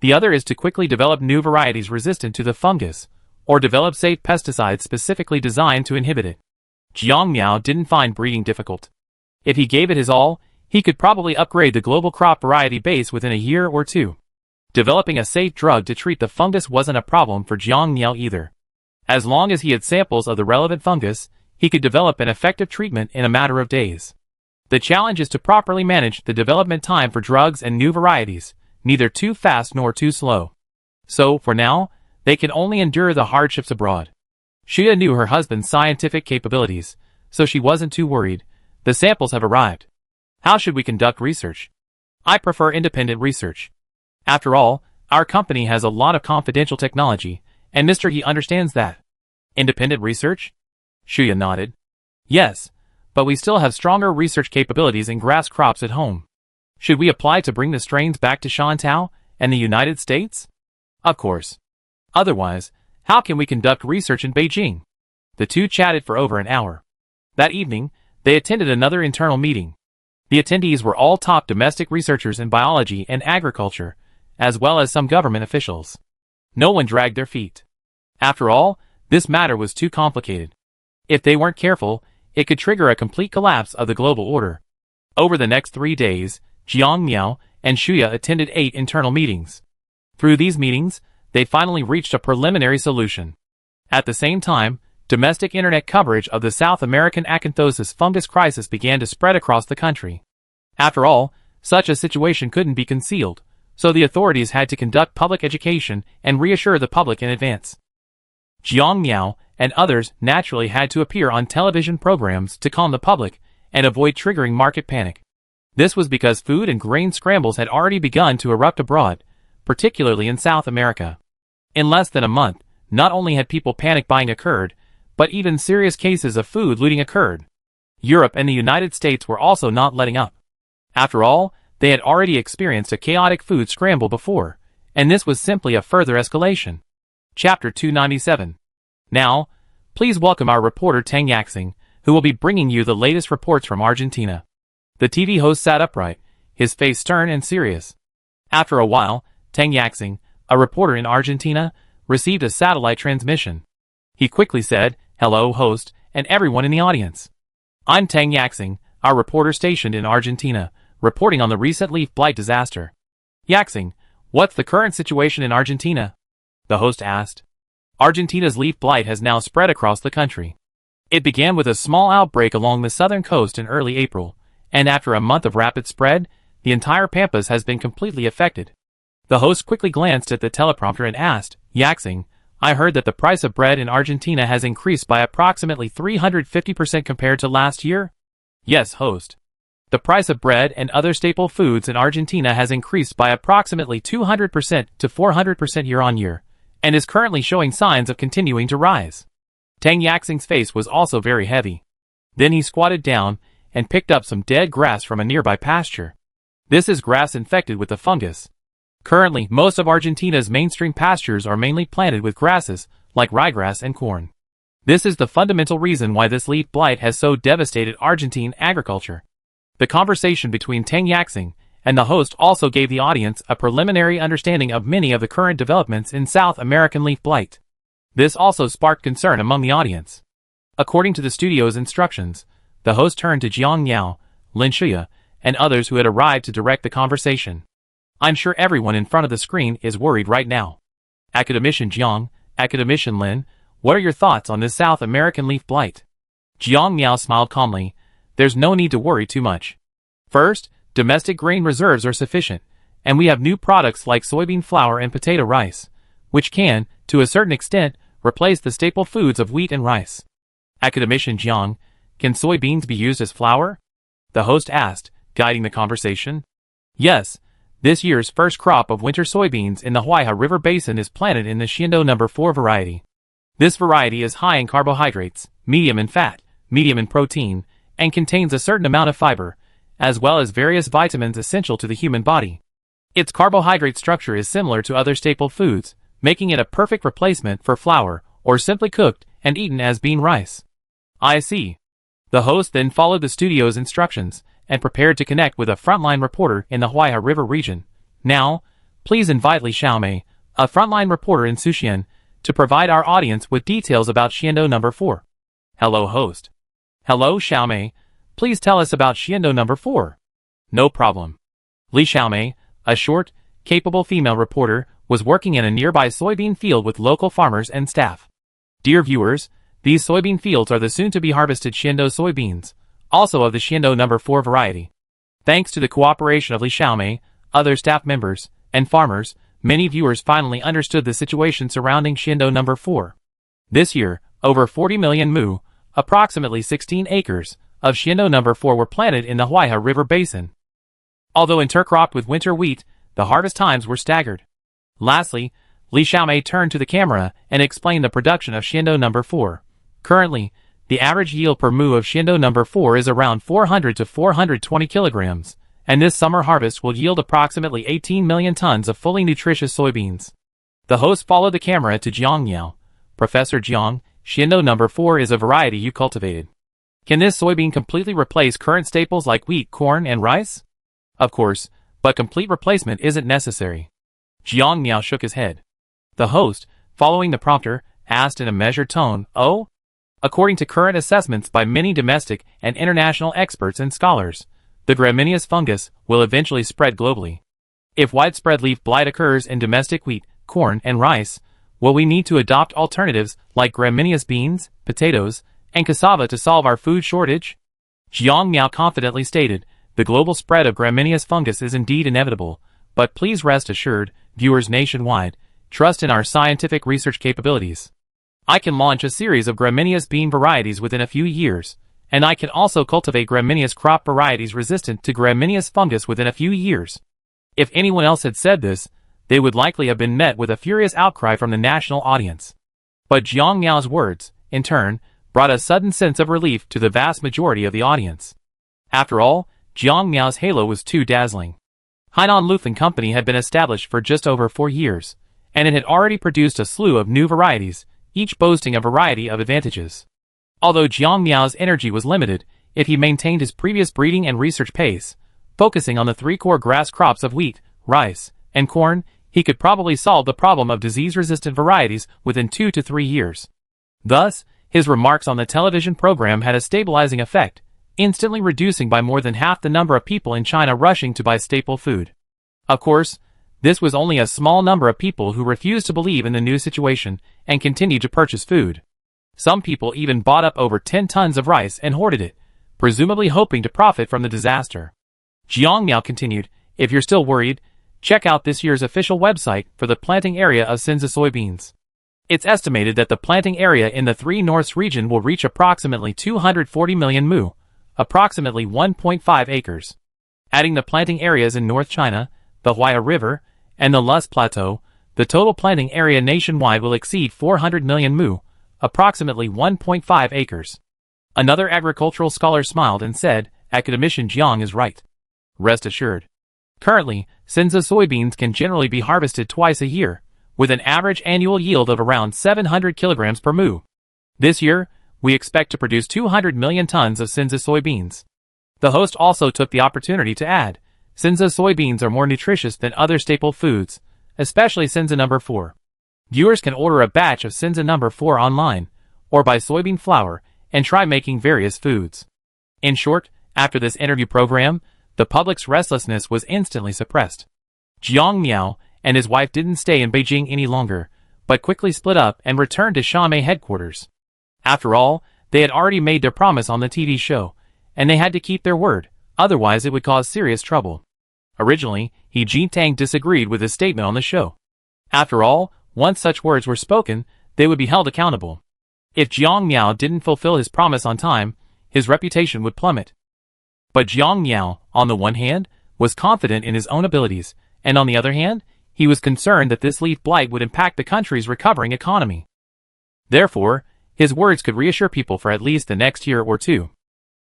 The other is to quickly develop new varieties resistant to the fungus, or develop safe pesticides specifically designed to inhibit it. Jiang Miao didn't find breeding difficult. If he gave it his all, he could probably upgrade the global crop variety base within a year or two. Developing a safe drug to treat the fungus wasn't a problem for Jiang Miao either. As long as he had samples of the relevant fungus, he could develop an effective treatment in a matter of days. The challenge is to properly manage the development time for drugs and new varieties, neither too fast nor too slow. So, for now, they can only endure the hardships abroad. Shuya knew her husband's scientific capabilities, so she wasn't too worried. The samples have arrived. How should we conduct research? I prefer independent research. After all, our company has a lot of confidential technology, and Mr. He understands that. Independent research? Shuya nodded. Yes, but we still have stronger research capabilities in grass crops at home. Should we apply to bring the strains back to Shantou and the United States? Of course. Otherwise, how can we conduct research in Beijing? The two chatted for over an hour. That evening, they attended another internal meeting. The attendees were all top domestic researchers in biology and agriculture, as well as some government officials. No one dragged their feet. After all, this matter was too complicated. If they weren't careful, it could trigger a complete collapse of the global order. Over the next 3 days, Jiang Miao and Shuya attended 8 internal meetings. Through these meetings, they finally reached a preliminary solution. At the same time, domestic internet coverage of the South American acanthosis fungus crisis began to spread across the country. After all, such a situation couldn't be concealed, so the authorities had to conduct public education and reassure the public in advance. Jiang Miao and others naturally had to appear on television programs to calm the public and avoid triggering market panic. This was because food and grain scrambles had already begun to erupt abroad, particularly in South America. In less than a month, not only had people panic buying occurred, but even serious cases of food looting occurred. Europe and the United States were also not letting up. After all, they had already experienced a chaotic food scramble before, and this was simply a further escalation. Chapter 297. Now, please welcome our reporter Tang Yaxing, who will be bringing you the latest reports from Argentina. The TV host sat upright, his face stern and serious. After a while, Tang Yaxing, a reporter in Argentina, received a satellite transmission. He quickly said, "Hello, host, and everyone in the audience. I'm Tang Yaxing, our reporter stationed in Argentina, reporting on the recent leaf blight disaster." "Yaxing, what's the current situation in Argentina?" the host asked. Argentina's leaf blight has now spread across the country. It began with a small outbreak along the southern coast in early April, and after a month of rapid spread, the entire Pampas has been completely affected. The host quickly glanced at the teleprompter and asked, "Yaxing, I heard that the price of bread in Argentina has increased by approximately 350% compared to last year?" "Yes, host. The price of bread and other staple foods in Argentina has increased by approximately 200% to 400% year-on-year, and is currently showing signs of continuing to rise." Tang Yaxing's face was also very heavy. Then he squatted down and picked up some dead grass from a nearby pasture. This is grass infected with the fungus. Currently, most of Argentina's mainstream pastures are mainly planted with grasses, like ryegrass and corn. This is the fundamental reason why this leaf blight has so devastated Argentine agriculture. The conversation between Tang Yaxing and the host also gave the audience a preliminary understanding of many of the current developments in South American leaf blight. This also sparked concern among the audience. According to the studio's instructions, the host turned to Jiang Yao, Lin Shuya, and others who had arrived to direct the conversation. "I'm sure everyone in front of the screen is worried right now. Academician Jiang, Academician Lin, what are your thoughts on this South American leaf blight?" Jiang Yao smiled calmly. "There's no need to worry too much. First, domestic grain reserves are sufficient, and we have new products like soybean flour and potato rice, which can, to a certain extent, replace the staple foods of wheat and rice." Academician Jiang, can soybeans be used as flour? The host asked, guiding the conversation. "Yes, this year's first crop of winter soybeans in the Huayha River Basin is planted in the Xiando No. 4 variety. This variety is high in carbohydrates, medium in fat, medium in protein, and contains a certain amount of fiber, as well as various vitamins essential to the human body. Its carbohydrate structure is similar to other staple foods, making it a perfect replacement for flour, or simply cooked and eaten as bean rice." "I see." The host then followed the studio's instructions and prepared to connect with a frontline reporter in the Huayha River region. "Now, please invite Li Xiaomei, a frontline reporter in Suxian, to provide our audience with details about Xiando No. 4. "Hello, host." "Hello, Xiaomei. Please tell us about Xiando No. 4. "No problem." Li Xiaomei, a short, capable female reporter, was working in a nearby soybean field with local farmers and staff. "Dear viewers, these soybean fields are the soon-to-be harvested Xiando soybeans, also of the Xiando No. 4 variety. Thanks to the cooperation of Li Xiaomei, other staff members, and farmers, many viewers finally understood the situation surrounding Xiando No. 4. This year, over 40 million mu, approximately 16 acres, of Xiando No. 4 were planted in the Huayha River Basin. Although intercropped with winter wheat, the harvest times were staggered. Lastly, Li Xiaomei turned to the camera and explained the production of Xiando No. 4. Currently, the average yield per mu of Xiando No. 4 is around 400 to 420 kilograms, and this summer harvest will yield approximately 18 million tons of fully nutritious soybeans. The host followed the camera to Jiang Yao. "Professor Jiang, Xiando No. 4 is a variety you cultivated. Can this soybean completely replace current staples like wheat, corn, and rice?" "Of course, but complete replacement isn't necessary." Jiang Yao shook his head. The host, following the prompter, asked in a measured tone, "Oh?" According to current assessments by many domestic and international experts and scholars, the gramineous fungus will eventually spread globally. If widespread leaf blight occurs in domestic wheat, corn, and rice, will we need to adopt alternatives like gramineous beans, potatoes, and cassava to solve our food shortage? Jiang Yao confidently stated, "The global spread of gramineous fungus is indeed inevitable, but please rest assured, viewers nationwide, trust in our scientific research capabilities. I can launch a series of gramineous bean varieties within a few years, and I can also cultivate gramineous crop varieties resistant to gramineous fungus within a few years." If anyone else had said this, they would likely have been met with a furious outcry from the national audience. But Jiang Yao's words, in turn, brought a sudden sense of relief to the vast majority of the audience. After all, Jiang Yao's halo was too dazzling. Hainan Lufeng Company had been established for just over 4 years, and it had already produced a slew of new varieties, each boasting a variety of advantages. Although Jiang Miao's energy was limited, if he maintained his previous breeding and research pace, focusing on the three core grass crops of wheat, rice, and corn, he could probably solve the problem of disease-resistant varieties within 2 to 3 years. Thus, his remarks on the television program had a stabilizing effect, instantly reducing by more than half the number of people in China rushing to buy staple food. Of course, this was only a small number of people who refused to believe in the new situation and continued to purchase food. Some people even bought up over 10 tons of rice and hoarded it, presumably hoping to profit from the disaster. Jiang Miao continued, "If you're still worried, check out this year's official website for the planting area of Sinza soybeans. It's estimated that the planting area in the 3 Norths region will reach approximately 240 million mu, approximately 1.5 acres. Adding the planting areas in North China, the Huaya River, and the Lus Plateau, the total planting area nationwide will exceed 400 million mu, approximately 1.5 acres." Another agricultural scholar smiled and said, "Academician Jiang is right. Rest assured. Currently, Sinza soybeans can generally be harvested twice a year, with an average annual yield of around 700 kilograms per mu. This year, we expect to produce 200 million tons of Sinza soybeans." The host also took the opportunity to add, "Sinza soybeans are more nutritious than other staple foods, especially Sinza No. 4. Viewers can order a batch of Sinza No. 4 online, or buy soybean flour, and try making various foods." In short, after this interview program, the public's restlessness was instantly suppressed. Jiang Miao and his wife didn't stay in Beijing any longer, but quickly split up and returned to Shanmei headquarters. After all, they had already made their promise on the TV show, and they had to keep their word, otherwise it would cause serious trouble. Originally, He Jintang disagreed with his statement on the show. After all, once such words were spoken, they would be held accountable. If Jiang Miao didn't fulfill his promise on time, his reputation would plummet. But Jiang Miao, on the one hand, was confident in his own abilities, and on the other hand, he was concerned that this leaf blight would impact the country's recovering economy. Therefore, his words could reassure people for at least the next year or two.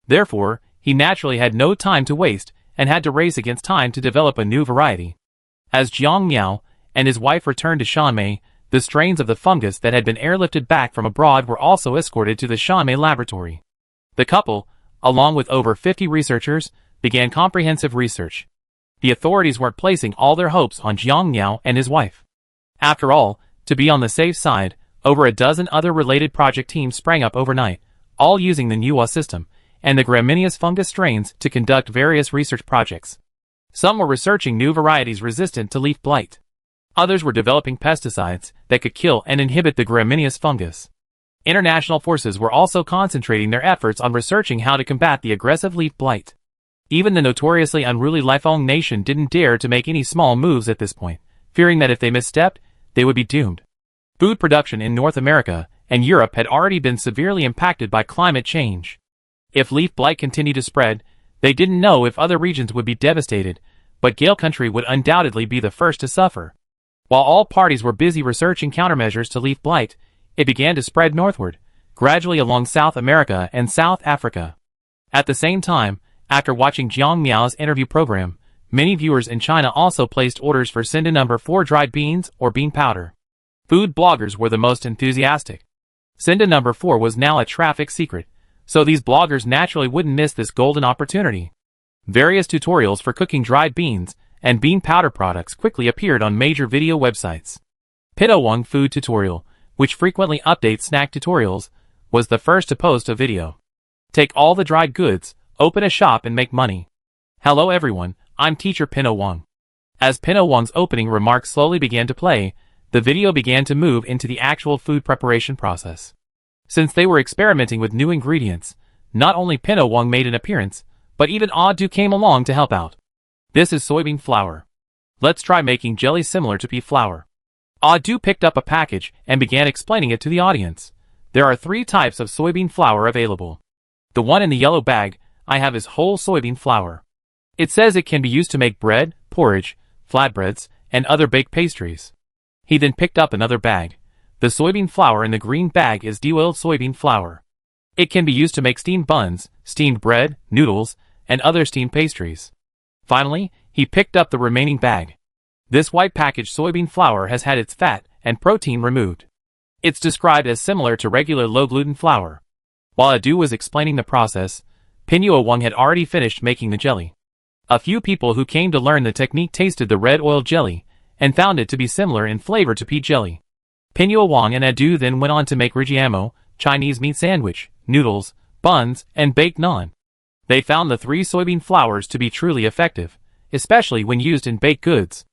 Therefore, he naturally had no time to waste and had to race against time to develop a new variety. As Jiang Miao and his wife returned to Shanmei, the strains of the fungus that had been airlifted back from abroad were also escorted to the Shanmei laboratory. The couple, along with over 50 researchers, began comprehensive research. The authorities weren't placing all their hopes on Jiang Miao and his wife. After all, to be on the safe side, over a dozen other related project teams sprang up overnight, all using the Nuwa system and the gramineous fungus strains to conduct various research projects. Some were researching new varieties resistant to leaf blight. Others were developing pesticides that could kill and inhibit the gramineous fungus. International forces were also concentrating their efforts on researching how to combat the aggressive leaf blight. Even the notoriously unruly Lifeng nation didn't dare to make any small moves at this point, fearing that if they misstepped, they would be doomed. Food production in North America and Europe had already been severely impacted by climate change. If leaf blight continued to spread, they didn't know if other regions would be devastated, but Gale country would undoubtedly be the first to suffer. While all parties were busy researching countermeasures to leaf blight, it began to spread northward, gradually along South America and South Africa. At the same time, after watching Jiang Miao's interview program, many viewers in China also placed orders for Sinda No. 4 dried beans or bean powder. Food bloggers were the most enthusiastic. Sinda No. 4 was now a traffic secret, so these bloggers naturally wouldn't miss this golden opportunity. Various tutorials for cooking dried beans and bean powder products quickly appeared on major video websites. Pitowang Food Tutorial, which frequently updates snack tutorials, was the first to post a video. Take all the dried goods, open a shop and make money. Hello everyone, I'm teacher Pitowang. As Pitowang's opening remarks slowly began to play, the video began to move into the actual food preparation process. Since they were experimenting with new ingredients, not only Pitowang made an appearance, but even Audu came along to help out. This is soybean flour. Let's try making jelly similar to pea flour. Audu picked up a package and began explaining it to the audience. There are 3 types of soybean flour available. The one in the yellow bag I have is whole soybean flour. It says it can be used to make bread, porridge, flatbreads, and other baked pastries. He then picked up another bag. The soybean flour in the green bag is de-oiled soybean flour. It can be used to make steamed buns, steamed bread, noodles, and other steamed pastries. Finally, he picked up the remaining bag. This white packaged soybean flour has had its fat and protein removed. It's described as similar to regular low-gluten flour. While Adu was explaining the process, Pinyo Wang had already finished making the jelly. A few people who came to learn the technique tasted the red oil jelly and found it to be similar in flavor to peach jelly. Pinyo Wang and Adu then went on to make rijiamo, Chinese meat sandwich, noodles, buns, and baked naan. They found the 3 soybean flours to be truly effective, especially when used in baked goods.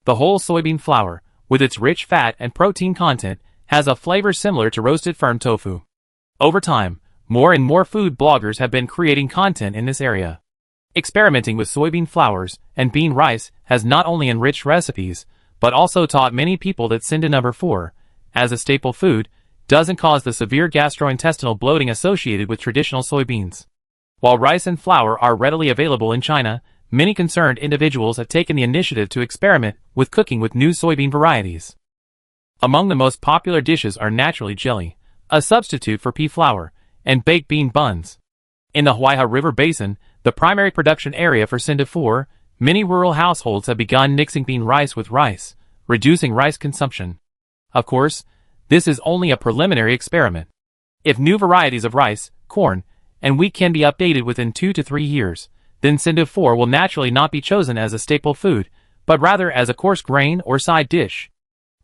The whole soybean flour, with its rich fat and protein content, has a flavor similar to roasted firm tofu. Over time, more and more food bloggers have been creating content in this area. Experimenting with soybean flours and bean rice has not only enriched recipes, but also taught many people that Cinda No. 4, as a staple food, doesn't cause the severe gastrointestinal bloating associated with traditional soybeans. While rice and flour are readily available in China, many concerned individuals have taken the initiative to experiment with cooking with new soybean varieties. Among the most popular dishes are naturally jelly, a substitute for pea flour, and baked bean buns. In the Huaihe River Basin, the primary production area for Cinda 4, many rural households have begun mixing bean rice with rice, reducing rice consumption. Of course, this is only a preliminary experiment. If new varieties of rice, corn, and wheat can be updated within 2 to 3 years, then Cinda 4 will naturally not be chosen as a staple food, but rather as a coarse grain or side dish.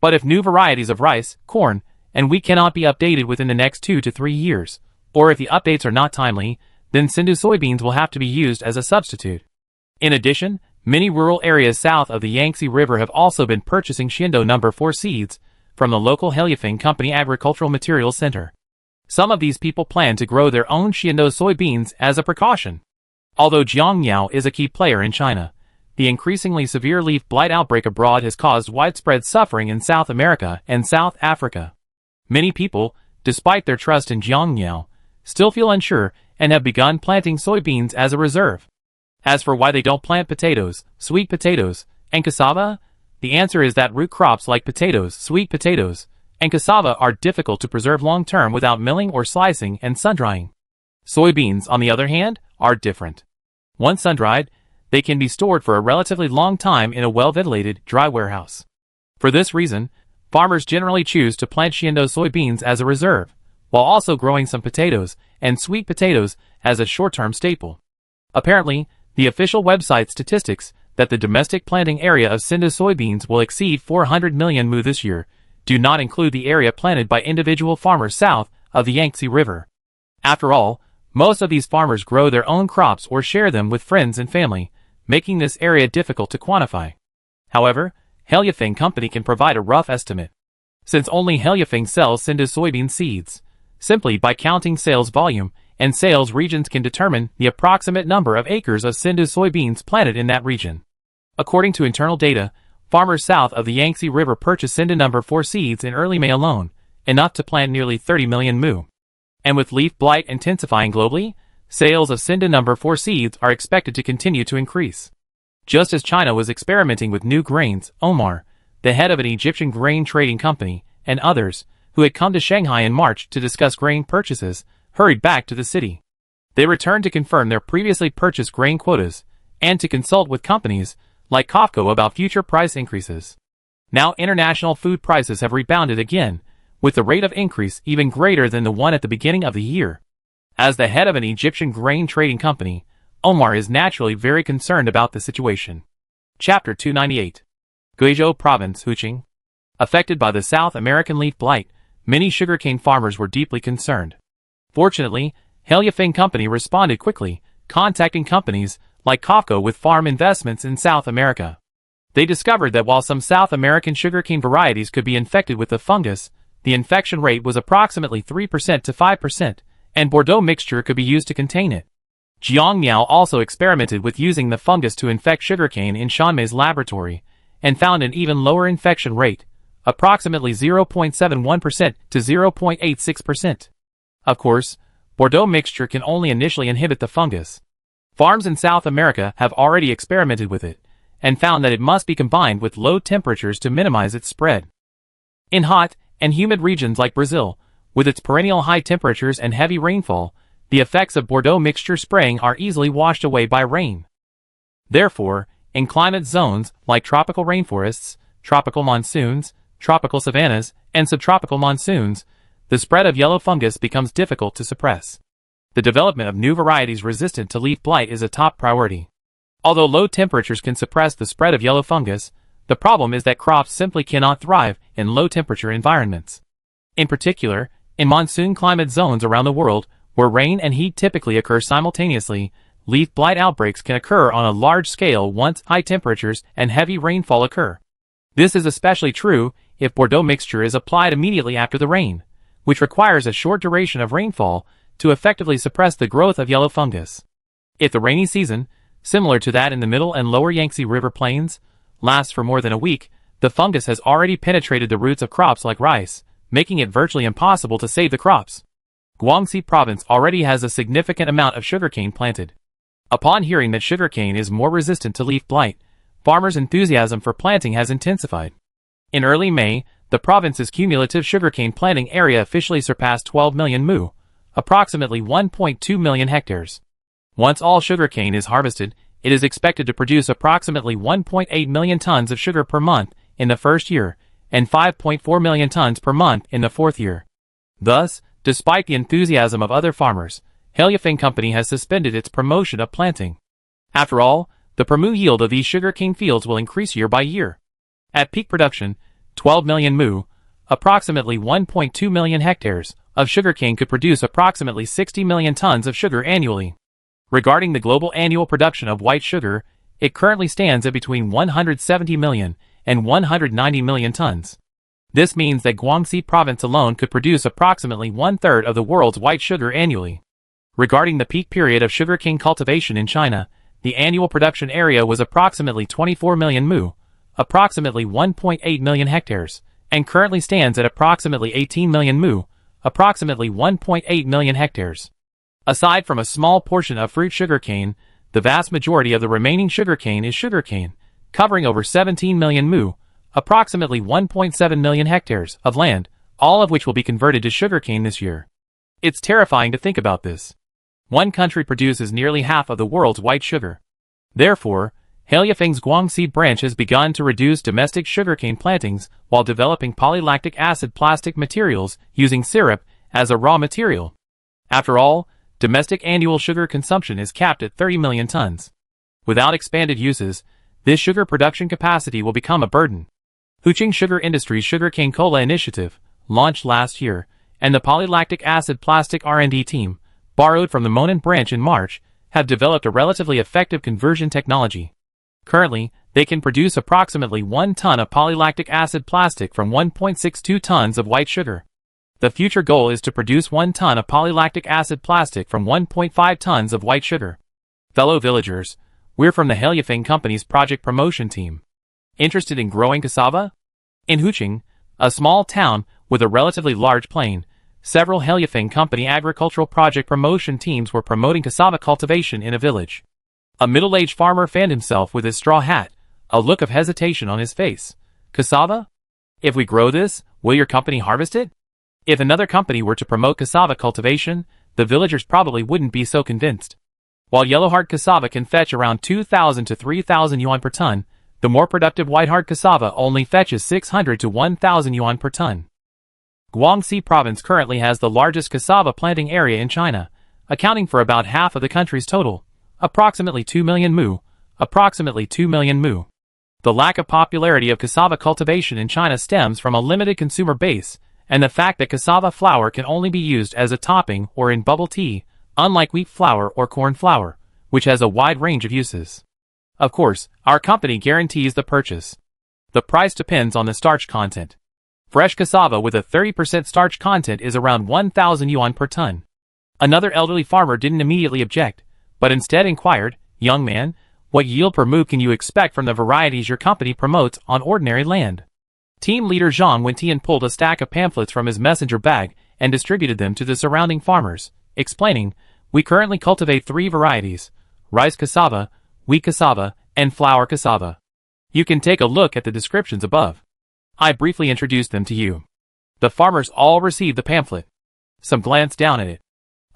But if new varieties of rice, corn, and wheat cannot be updated within the next 2 to 3 years, or if the updates are not timely, then Cinda soybeans will have to be used as a substitute. In addition, many rural areas south of the Yangtze River have also been purchasing Xindo No. 4 seeds from the local Heliafeng Company Agricultural Materials Center. Some of these people plan to grow their own Xindo soybeans as a precaution. Although Jiangmiao is a key player in China, the increasingly severe leaf blight outbreak abroad has caused widespread suffering in South America and South Africa. Many people, despite their trust in Jiangmiao, still feel unsure and have begun planting soybeans as a reserve. As for why they don't plant potatoes, sweet potatoes, and cassava, the answer is that root crops like potatoes, sweet potatoes, and cassava are difficult to preserve long-term without milling or slicing and sun-drying. Soybeans, on the other hand, are different. Once sun-dried, they can be stored for a relatively long time in a well-ventilated, dry warehouse. For this reason, farmers generally choose to plant Xindo soybeans as a reserve, while also growing some potatoes and sweet potatoes as a short-term staple. Apparently, the official website statistics that the domestic planting area of Cinda soybeans will exceed 400 million mu this year do not include the area planted by individual farmers south of the Yangtze River. After all, most of these farmers grow their own crops or share them with friends and family, making this area difficult to quantify. However, Heliafeng Company can provide a rough estimate. Since only Heliafeng sells Cinda soybean seeds, simply by counting sales volume and sales regions can determine the approximate number of acres of Cinda soybeans planted in that region. According to internal data, farmers south of the Yangtze River purchased Cinda No. 4 seeds in early May alone, enough to plant nearly 30 million mu. And with leaf blight intensifying globally, sales of Cinda No. 4 seeds are expected to continue to increase. Just as China was experimenting with new grains, Omar, the head of an Egyptian grain trading company, and others, who had come to Shanghai in March to discuss grain purchases, hurried back to the city. They returned to confirm their previously purchased grain quotas, and to consult with companies like COFCO about future price increases. Now international food prices have rebounded again, with the rate of increase even greater than the one at the beginning of the year. As the head of an Egyptian grain trading company, Omar is naturally very concerned about the situation. Chapter 298. Guizhou Province, Huqing. Affected by the South American leaf blight, many sugarcane farmers were deeply concerned. Fortunately, Heliafeng Company responded quickly, contacting companies like COFCO with farm investments in South America. They discovered that while some South American sugarcane varieties could be infected with the fungus, the infection rate was approximately 3% to 5%, and Bordeaux mixture could be used to contain it. Jiangmiao also experimented with using the fungus to infect sugarcane in Shanmei's laboratory, and found an even lower infection rate, approximately 0.71% to 0.86%. Of course, Bordeaux mixture can only initially inhibit the fungus. Farms in South America have already experimented with it, and found that it must be combined with low temperatures to minimize its spread. In hot and humid regions like Brazil, with its perennial high temperatures and heavy rainfall, the effects of Bordeaux mixture spraying are easily washed away by rain. Therefore, in climate zones like tropical rainforests, tropical monsoons, tropical savannas, and subtropical monsoons, the spread of yellow fungus becomes difficult to suppress. The development of new varieties resistant to leaf blight is a top priority. Although low temperatures can suppress the spread of yellow fungus, the problem is that crops simply cannot thrive in low-temperature environments. In particular, in monsoon climate zones around the world, where rain and heat typically occur simultaneously, leaf blight outbreaks can occur on a large scale once high temperatures and heavy rainfall occur. This is especially true if Bordeaux mixture is applied immediately after the rain, which requires a short duration of rainfall to effectively suppress the growth of yellow fungus. If the rainy season, similar to that in the middle and lower Yangtze River plains, lasts for more than a week, the fungus has already penetrated the roots of crops like rice, making it virtually impossible to save the crops. Guangxi province already has a significant amount of sugarcane planted. Upon hearing that sugarcane is more resistant to leaf blight, farmers' enthusiasm for planting has intensified. In early May, the province's cumulative sugarcane planting area officially surpassed 12 million mu, approximately 1.2 million hectares. Once all sugarcane is harvested, it is expected to produce approximately 1.8 million tons of sugar per month in the first year, and 5.4 million tons per month in the fourth year. Thus, despite the enthusiasm of other farmers, Helyafing Company has suspended its promotion of planting. After all, the per mu yield of these sugarcane fields will increase year by year. At peak production, 12 million mu, approximately 1.2 million hectares, of sugarcane could produce approximately 60 million tons of sugar annually. Regarding the global annual production of white sugar, it currently stands at between 170 million and 190 million tons. This means that Guangxi province alone could produce approximately one-third of the world's white sugar annually. Regarding the peak period of sugarcane cultivation in China, the annual production area was approximately 24 million mu, approximately 1.8 million hectares, and currently stands at approximately 18 million mu, approximately 1.8 million hectares. Aside from a small portion of fruit sugarcane, the vast majority of the remaining sugarcane is sugarcane, covering over 17 million mu, approximately 1.7 million hectares, of land, all of which will be converted to sugarcane this year. It's terrifying to think about this. One country produces nearly half of the world's white sugar. Therefore, Helyafing's Guangxi branch has begun to reduce domestic sugarcane plantings while developing polylactic acid plastic materials using syrup as a raw material. After all, domestic annual sugar consumption is capped at 30 million tons. Without expanded uses, this sugar production capacity will become a burden. Huqing Sugar Industries' Sugarcane Cola initiative, launched last year, and the polylactic acid plastic R&D team, borrowed from the Monan branch in March, have developed a relatively effective conversion technology. Currently, they can produce approximately 1 ton of polylactic acid plastic from 1.62 tons of white sugar. The future goal is to produce 1 ton of polylactic acid plastic from 1.5 tons of white sugar. Fellow villagers, we're from the Helyafing Company's project promotion team. Interested in growing cassava? In Huqing, a small town with a relatively large plain, several Helyafing Company agricultural project promotion teams were promoting cassava cultivation in a village. A middle-aged farmer fanned himself with his straw hat, a look of hesitation on his face. Cassava? If we grow this, will your company harvest it? If another company were to promote cassava cultivation, the villagers probably wouldn't be so convinced. While yellow-heart cassava can fetch around 2,000 to 3,000 yuan per ton, the more productive white-heart cassava only fetches 600 to 1,000 yuan per ton. Guangxi province currently has the largest cassava planting area in China, accounting for about half of the country's total, approximately 2 million mu, approximately 2 million mu. The lack of popularity of cassava cultivation in China stems from a limited consumer base, and the fact that cassava flour can only be used as a topping or in bubble tea, unlike wheat flour or corn flour, which has a wide range of uses. Of course, our company guarantees the purchase. The price depends on the starch content. Fresh cassava with a 30% starch content is around 1,000 yuan per ton. Another elderly farmer didn't immediately object, but instead inquired, "Young man, what yield per mu can you expect from the varieties your company promotes on ordinary land?" Team leader Zhang Wentian pulled a stack of pamphlets from his messenger bag and distributed them to the surrounding farmers, explaining, "We currently cultivate 3 varieties: rice cassava, wheat cassava, and flour cassava. You can take a look at the descriptions above. I briefly introduced them to you." The farmers all received the pamphlet. Some glanced down at it.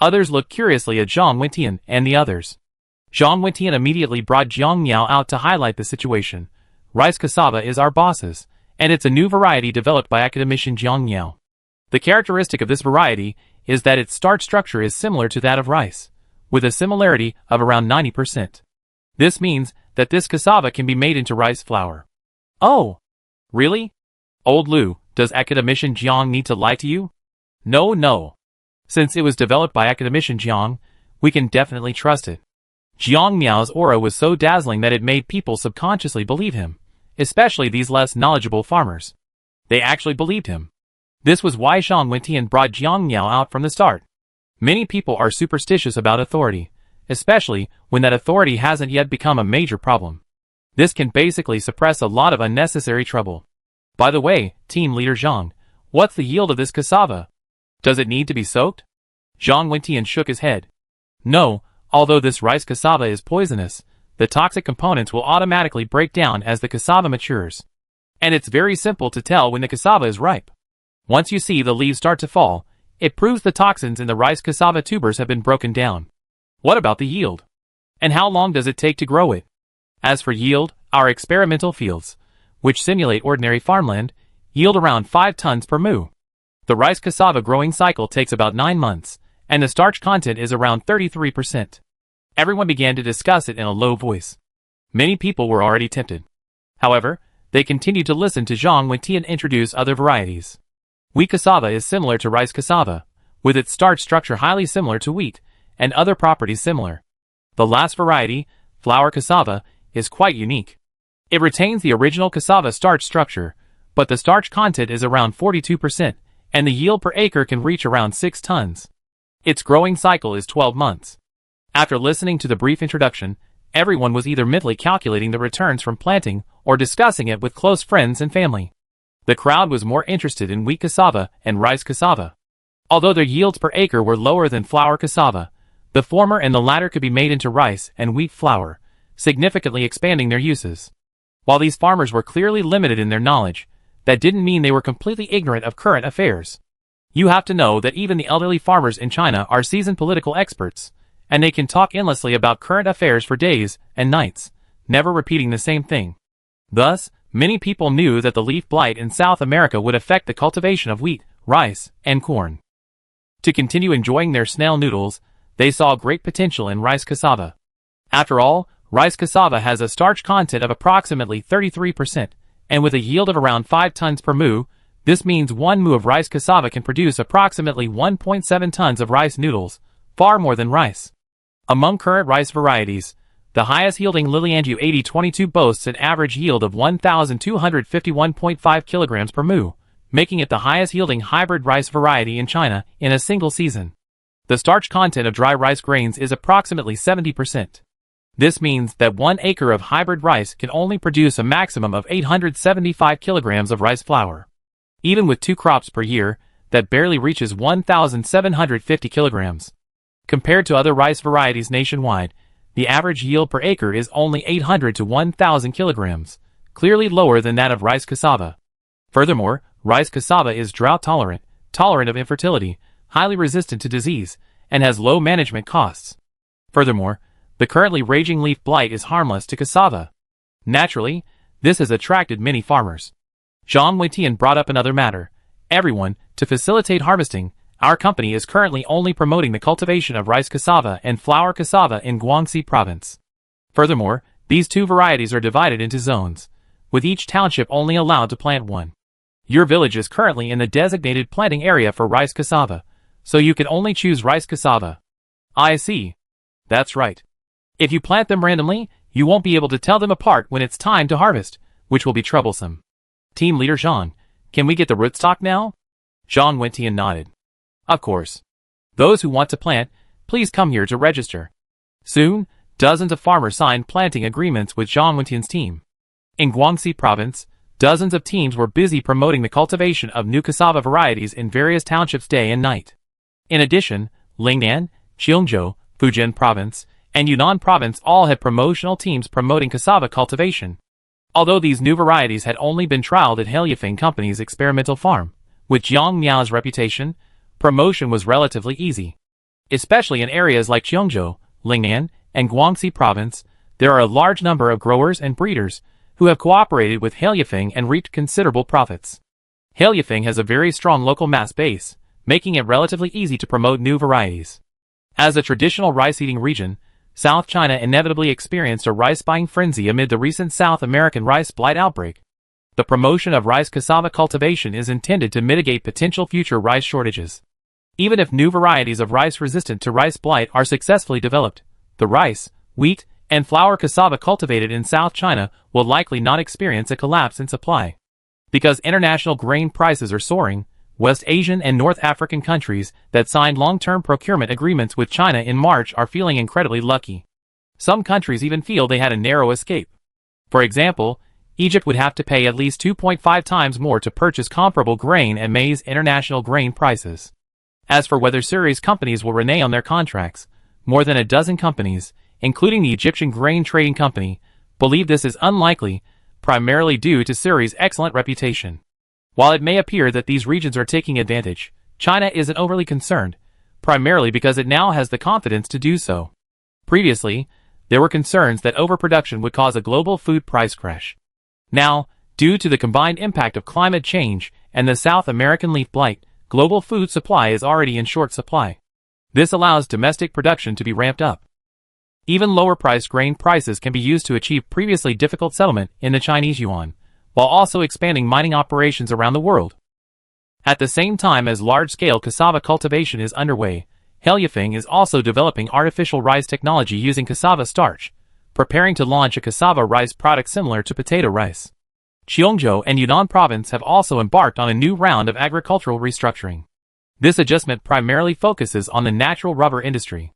Others looked curiously at Zhang Wentian and the others. Zhang Wentian immediately brought Jiang Miao out to highlight the situation. "Rice cassava is our boss's, and it's a new variety developed by academician Jiang Miao. The characteristic of this variety is that its starch structure is similar to that of rice, with a similarity of around 90%. This means that this cassava can be made into rice flour. Oh, really? Old Lu, does Academician Jiang need to lie to you? No. Since it was developed by Academician Jiang, we can definitely trust it. Jiang Miao's aura was so dazzling that it made people subconsciously believe him, especially these less knowledgeable farmers. They actually believed him. This was why Zhang Wentian brought Jiang Miao out from the start. Many people are superstitious about authority, especially when that authority hasn't yet become a major problem. This can basically suppress a lot of unnecessary trouble. By the way, team leader Zhang, what's the yield of this cassava? Does it need to be soaked? Zhang Wentian shook his head. No, although this rice cassava is poisonous, the toxic components will automatically break down as the cassava matures. And it's very simple to tell when the cassava is ripe. Once you see the leaves start to fall, it proves the toxins in the rice cassava tubers have been broken down. What about the yield? And how long does it take to grow it? As for yield, our experimental fields, which simulate ordinary farmland, yield around 5 tons per mu. The rice cassava growing cycle takes about 9 months, and the starch content is around 33%. Everyone began to discuss it in a low voice. Many people were already tempted. However, they continued to listen to Zhang Wentian introduce other varieties. Wheat cassava is similar to rice cassava, with its starch structure highly similar to wheat, and other properties similar. The last variety, flour cassava, is quite unique. It retains the original cassava starch structure, but the starch content is around 42%, and the yield per acre can reach around 6 tons. Its growing cycle is 12 months. After listening to the brief introduction, everyone was either mentally calculating the returns from planting or discussing it with close friends and family. The crowd was more interested in wheat cassava and rice cassava. Although their yields per acre were lower than flour cassava, the former and the latter could be made into rice and wheat flour, significantly expanding their uses. While these farmers were clearly limited in their knowledge, that didn't mean they were completely ignorant of current affairs. You have to know that even the elderly farmers in China are seasoned political experts, and they can talk endlessly about current affairs for days and nights, never repeating the same thing. Thus, many people knew that the leaf blight in South America would affect the cultivation of wheat, rice, and corn. To continue enjoying their snail noodles, they saw great potential in rice cassava. After all, rice cassava has a starch content of approximately 33%, and with a yield of around 5 tons per mu, this means 1 mu of rice cassava can produce approximately 1.7 tons of rice noodles, far more than rice. Among current rice varieties, the highest yielding Lilianju 8022 boasts an average yield of 1,251.5 kilograms per mu, making it the highest yielding hybrid rice variety in China in a single season. The starch content of dry rice grains is approximately 70%. This means that 1 acre of hybrid rice can only produce a maximum of 875 kilograms of rice flour. Even with 2 crops per year, that barely reaches 1,750 kilograms. Compared to other rice varieties nationwide, the average yield per acre is only 800 to 1,000 kilograms, clearly lower than that of rice cassava. Furthermore, rice cassava is drought tolerant, tolerant of infertility, highly resistant to disease, and has low management costs. Furthermore, the currently raging leaf blight is harmless to cassava. Naturally, this has attracted many farmers. Zhang Wentian brought up another matter. Everyone, to facilitate harvesting, our company is currently only promoting the cultivation of rice cassava and flour cassava in Guangxi province. Furthermore, these 2 varieties are divided into zones, with each township only allowed to plant 1. Your village is currently in the designated planting area for rice cassava, so you can only choose rice cassava. I see. That's right. If you plant them randomly, you won't be able to tell them apart when it's time to harvest, which will be troublesome. Team leader Zhang, can we get the rootstock now? Zhang Wentian nodded. Of course. Those who want to plant, please come here to register. Soon, dozens of farmers signed planting agreements with Zhang Wentian's team. In Guangxi province, dozens of teams were busy promoting the cultivation of new cassava varieties in various townships day and night. In addition, Lingnan, Cheongzhou, Fujian province, and Yunnan province all had promotional teams promoting cassava cultivation. Although these new varieties had only been trialed at Heliafeng Company's experimental farm, with Jiang Miao's reputation, promotion was relatively easy. Especially in areas like Cheongzhou, Lingnan, and Guangxi province, there are a large number of growers and breeders who have cooperated with Heliafeng and reaped considerable profits. Heliafeng has a very strong local mass base, making it relatively easy to promote new varieties. As a traditional rice-eating region, South China inevitably experienced a rice-buying frenzy amid the recent South American rice blight outbreak. The promotion of rice cassava cultivation is intended to mitigate potential future rice shortages. Even if new varieties of rice resistant to rice blight are successfully developed, the rice, wheat, and flour cassava cultivated in South China will likely not experience a collapse in supply. Because international grain prices are soaring, West Asian and North African countries that signed long-term procurement agreements with China in March are feeling incredibly lucky. Some countries even feel they had a narrow escape. For example, Egypt would have to pay at least 2.5 times more to purchase comparable grain at May's international grain prices. As for whether cereals companies will renege on their contracts, more than a dozen companies, including the Egyptian Grain Trading Company, believe this is unlikely, primarily due to cereals' excellent reputation. While it may appear that these regions are taking advantage, China isn't overly concerned, primarily because it now has the confidence to do so. Previously, there were concerns that overproduction would cause a global food price crash. Now, due to the combined impact of climate change and the South American leaf blight, global food supply is already in short supply. This allows domestic production to be ramped up. Even lower-priced grain prices can be used to achieve previously difficult settlement in the Chinese yuan, while also expanding mining operations around the world. At the same time as large-scale cassava cultivation is underway, Helyafing is also developing artificial rice technology using cassava starch, preparing to launch a cassava rice product similar to potato rice. Cheongzhou and Yunnan province have also embarked on a new round of agricultural restructuring. This adjustment primarily focuses on the natural rubber industry.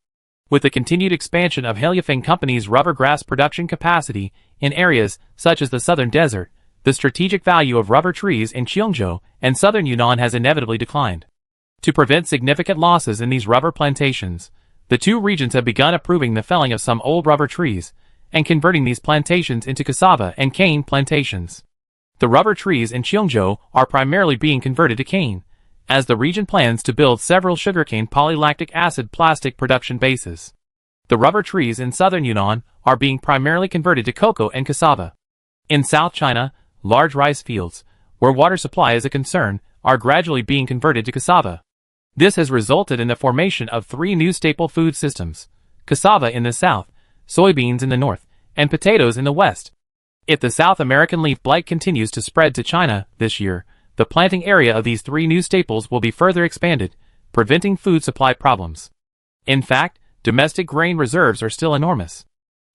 With the continued expansion of Helyafing Company's rubber grass production capacity in areas such as the southern desert, the strategic value of rubber trees in Cheongzhou and southern Yunnan has inevitably declined. To prevent significant losses in these rubber plantations, the two regions have begun approving the felling of some old rubber trees and converting these plantations into cassava and cane plantations. The rubber trees in Cheongzhou are primarily being converted to cane, as the region plans to build several sugarcane polylactic acid plastic production bases. The rubber trees in southern Yunnan are being primarily converted to cocoa and cassava. In South China, large rice fields, where water supply is a concern, are gradually being converted to cassava. This has resulted in the formation of three new staple food systems: cassava in the south, soybeans in the north, and potatoes in the west. If the South American leaf blight continues to spread to China this year, the planting area of these three new staples will be further expanded, preventing food supply problems. In fact, domestic grain reserves are still enormous.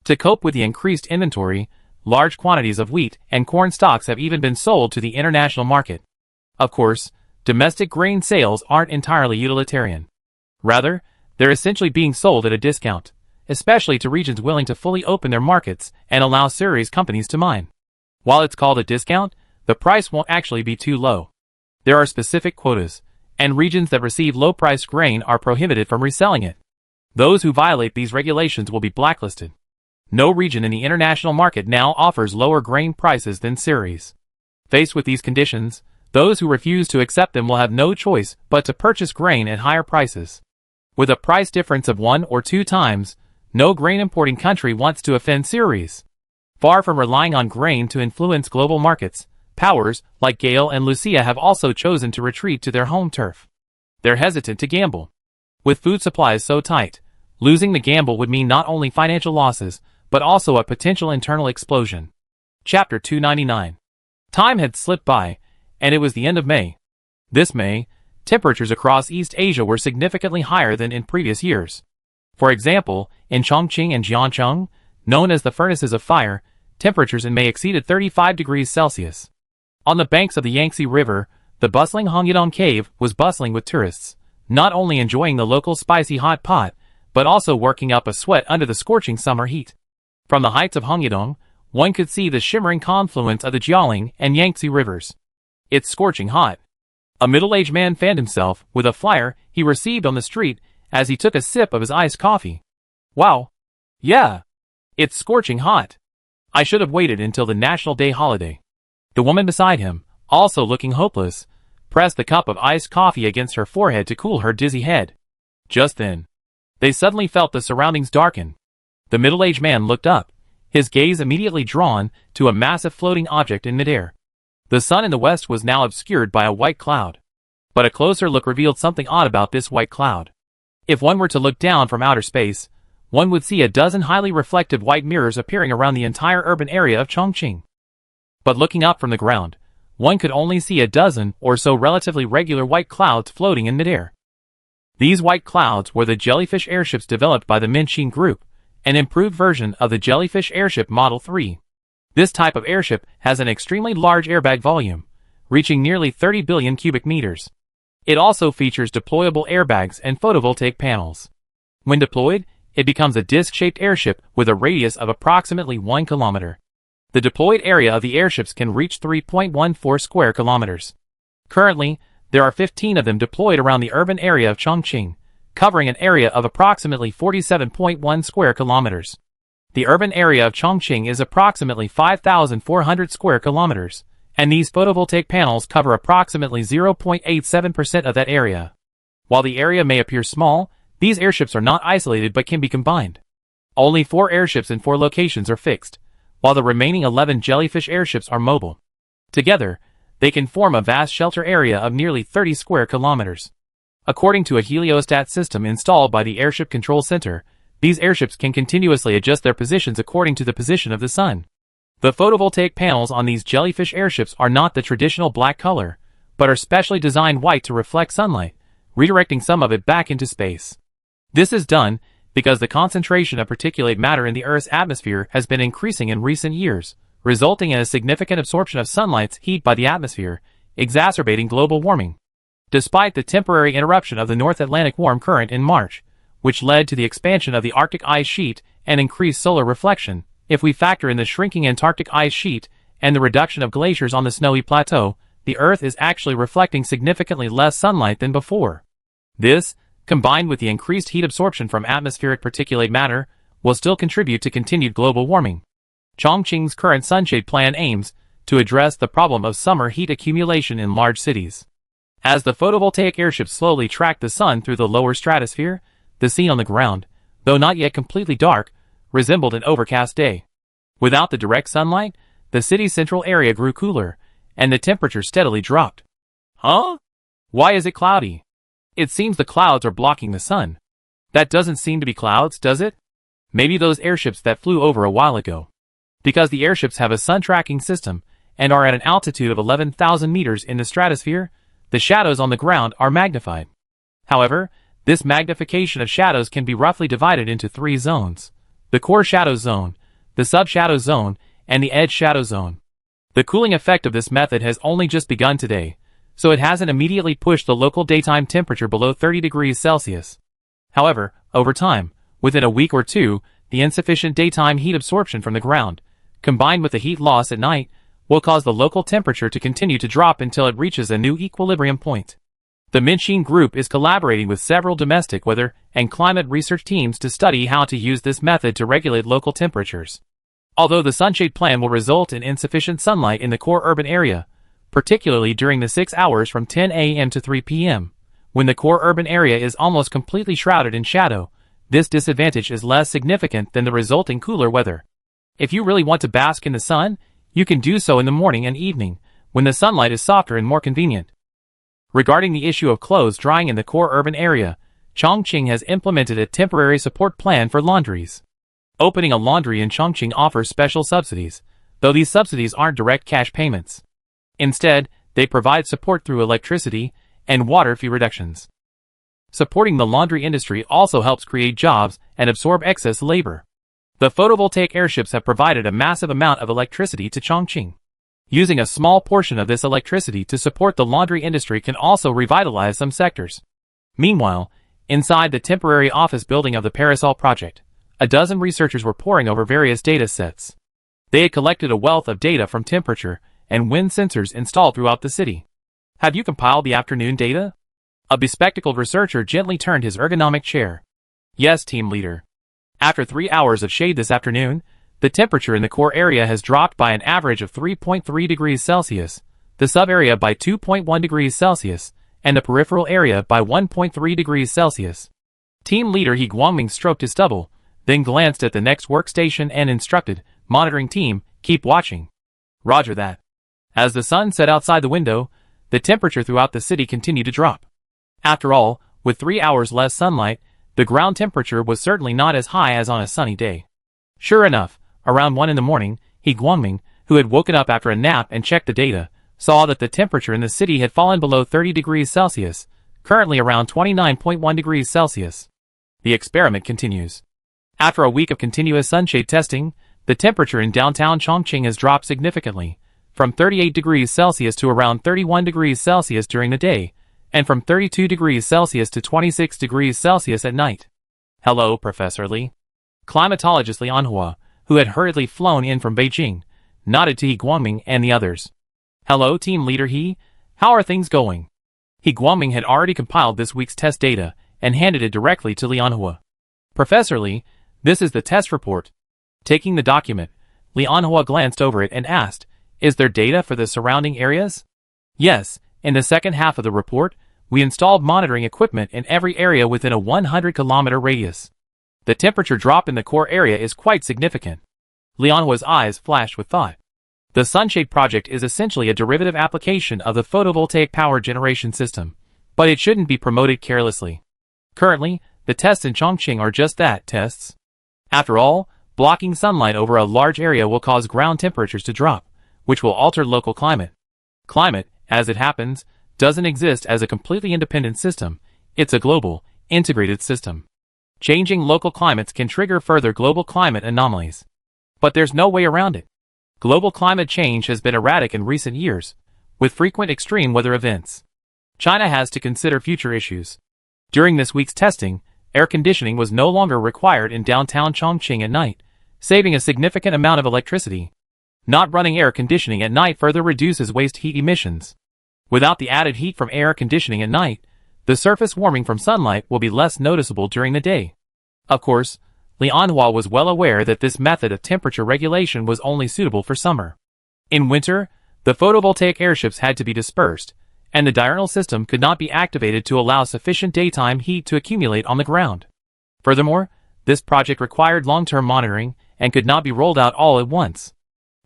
To cope with the increased inventory, large quantities of wheat and corn stocks have even been sold to the international market. Of course, domestic grain sales aren't entirely utilitarian. Rather, they're essentially being sold at a discount, especially to regions willing to fully open their markets and allow cereals companies to mine. While it's called a discount, the price won't actually be too low. There are specific quotas, and regions that receive low-priced grain are prohibited from reselling it. Those who violate these regulations will be blacklisted. No region in the international market now offers lower grain prices than cereals. Faced with these conditions, those who refuse to accept them will have no choice but to purchase grain at higher prices. With a price difference of 1 or 2 times, no grain importing country wants to offend cereals. Far from relying on grain to influence global markets, powers like Gale and Lucia have also chosen to retreat to their home turf. They're hesitant to gamble. With food supplies so tight, losing the gamble would mean not only financial losses, but also a potential internal explosion. Chapter 299. Time had slipped by, and it was the end of May. This May, temperatures across East Asia were significantly higher than in previous years. For example, in Chongqing and Jiangcheng, known as the furnaces of fire, temperatures in May exceeded 35 degrees Celsius. On the banks of the Yangtze River, the bustling Hongyudong Cave was bustling with tourists, not only enjoying the local spicy hot pot, but also working up a sweat under the scorching summer heat. From the heights of Hongyudong, one could see the shimmering confluence of the Jialing and Yangtze rivers. It's scorching hot. A middle-aged man fanned himself with a flyer he received on the street as he took a sip of his iced coffee. Wow. Yeah. It's scorching hot. I should have waited until the National Day holiday. The woman beside him, also looking hopeless, pressed the cup of iced coffee against her forehead to cool her dizzy head. Just then, they suddenly felt the surroundings darken. The middle-aged man looked up, his gaze immediately drawn to a massive floating object in midair. The sun in the west was now obscured by a white cloud. But a closer look revealed something odd about this white cloud. If one were to look down from outer space, one would see a dozen highly reflective white mirrors appearing around the entire urban area of Chongqing. But looking up from the ground, one could only see a dozen or so relatively regular white clouds floating in midair. These white clouds were the jellyfish airships developed by the Minxin Group, an improved version of the Jellyfish Airship Model 3. This type of airship has an extremely large airbag volume, reaching nearly 30 billion cubic meters. It also features deployable airbags and photovoltaic panels. When deployed, it becomes a disc-shaped airship with a radius of approximately 1 kilometer. The deployed area of the airships can reach 3.14 square kilometers. Currently, there are 15 of them deployed around the urban area of Chongqing, covering an area of approximately 47.1 square kilometers. The urban area of Chongqing is approximately 5,400 square kilometers, and these photovoltaic panels cover approximately 0.87% of that area. While the area may appear small, these airships are not isolated but can be combined. Only 4 airships in 4 locations are fixed, while the remaining 11 jellyfish airships are mobile. Together, they can form a vast shelter area of nearly 30 square kilometers. According to a heliostat system installed by the Airship Control Center, these airships can continuously adjust their positions according to the position of the sun. The photovoltaic panels on these jellyfish airships are not the traditional black color, but are specially designed white to reflect sunlight, redirecting some of it back into space. This is done because the concentration of particulate matter in the Earth's atmosphere has been increasing in recent years, resulting in a significant absorption of sunlight's heat by the atmosphere, exacerbating global warming. Despite the temporary interruption of the North Atlantic warm current in March, which led to the expansion of the Arctic ice sheet and increased solar reflection, if we factor in the shrinking Antarctic ice sheet and the reduction of glaciers on the snowy plateau, the Earth is actually reflecting significantly less sunlight than before. This, combined with the increased heat absorption from atmospheric particulate matter, will still contribute to continued global warming. Chongqing's current sunshade plan aims to address the problem of summer heat accumulation in large cities. As the photovoltaic airships slowly track the sun through the lower stratosphere, the scene on the ground, though not yet completely dark, resembled an overcast day. Without the direct sunlight, the city's central area grew cooler, and the temperature steadily dropped. Huh? Why is it cloudy? It seems the clouds are blocking the sun. That doesn't seem to be clouds, does it? Maybe those airships that flew over a while ago. Because the airships have a sun tracking system and are at an altitude of 11,000 meters in the stratosphere, the shadows on the ground are magnified. However, this magnification of shadows can be roughly divided into 3 zones: the core shadow zone, the sub-shadow zone, and the edge shadow zone. The cooling effect of this method has only just begun today, so it hasn't immediately pushed the local daytime temperature below 30 degrees Celsius. However, over time, within a week or two, the insufficient daytime heat absorption from the ground, combined with the heat loss at night, will cause the local temperature to continue to drop until it reaches a new equilibrium point. The Minxin Group is collaborating with several domestic weather and climate research teams to study how to use this method to regulate local temperatures. Although the sunshade plan will result in insufficient sunlight in the core urban area, particularly during the 6 hours from 10 a.m. to 3 p.m., when the core urban area is almost completely shrouded in shadow, this disadvantage is less significant than the resulting cooler weather. If you really want to bask in the sun, you can do so in the morning and evening, when the sunlight is softer and more convenient. Regarding the issue of clothes drying in the core urban area, Chongqing has implemented a temporary support plan for laundries. Opening a laundry in Chongqing offers special subsidies, though these subsidies aren't direct cash payments. Instead, they provide support through electricity and water fee reductions. Supporting the laundry industry also helps create jobs and absorb excess labor. The photovoltaic airships have provided a massive amount of electricity to Chongqing. Using a small portion of this electricity to support the laundry industry can also revitalize some sectors. Meanwhile, inside the temporary office building of the Parasol project, a dozen researchers were poring over various data sets. They had collected a wealth of data from temperature and wind sensors installed throughout the city. Have you compiled the afternoon data? A bespectacled researcher gently turned his ergonomic chair. Yes, team leader. After 3 hours of shade this afternoon, the temperature in the core area has dropped by an average of 3.3 degrees Celsius, the sub-area by 2.1 degrees Celsius, and the peripheral area by 1.3 degrees Celsius. Team leader He Guangming stroked his stubble, then glanced at the next workstation and instructed, monitoring team, keep watching. Roger that. As the sun set outside the window, the temperature throughout the city continued to drop. After all, with 3 hours less sunlight, the ground temperature was certainly not as high as on a sunny day. Sure enough, around 1 in the morning, He Guangming, who had woken up after a nap and checked the data, saw that the temperature in the city had fallen below 30 degrees Celsius, currently around 29.1 degrees Celsius. The experiment continues. After a week of continuous sunshade testing, the temperature in downtown Chongqing has dropped significantly, from 38 degrees Celsius to around 31 degrees Celsius during the day, and from 32 degrees Celsius to 26 degrees Celsius at night. Hello, Professor Li. Climatologist Li Anhua, who had hurriedly flown in from Beijing, nodded to He Guangming and the others. Hello, team leader He. How are things going? He Guangming had already compiled this week's test data and handed it directly to Li Anhua. Professor Li, this is the test report. Taking the document, Li Anhua glanced over it and asked, is there data for the surrounding areas? Yes, in the second half of the report, we installed monitoring equipment in every area within a 100-kilometer radius. The temperature drop in the core area is quite significant. Li Anhua's eyes flashed with thought. The Sunshade project is essentially a derivative application of the photovoltaic power generation system, but it shouldn't be promoted carelessly. Currently, the tests in Chongqing are just that, tests. After all, blocking sunlight over a large area will cause ground temperatures to drop, which will alter local climate. Climate, as it happens, doesn't exist as a completely independent system. It's a global, integrated system. Changing local climates can trigger further global climate anomalies. But there's no way around it. Global climate change has been erratic in recent years, with frequent extreme weather events. China has to consider future issues. During this week's testing, air conditioning was no longer required in downtown Chongqing at night, saving a significant amount of electricity. Not running air conditioning at night further reduces waste heat emissions. Without the added heat from air conditioning at night, the surface warming from sunlight will be less noticeable during the day. Of course, Li Anhua was well aware that this method of temperature regulation was only suitable for summer. In winter, the photovoltaic airships had to be dispersed, and the diurnal system could not be activated to allow sufficient daytime heat to accumulate on the ground. Furthermore, this project required long-term monitoring and could not be rolled out all at once.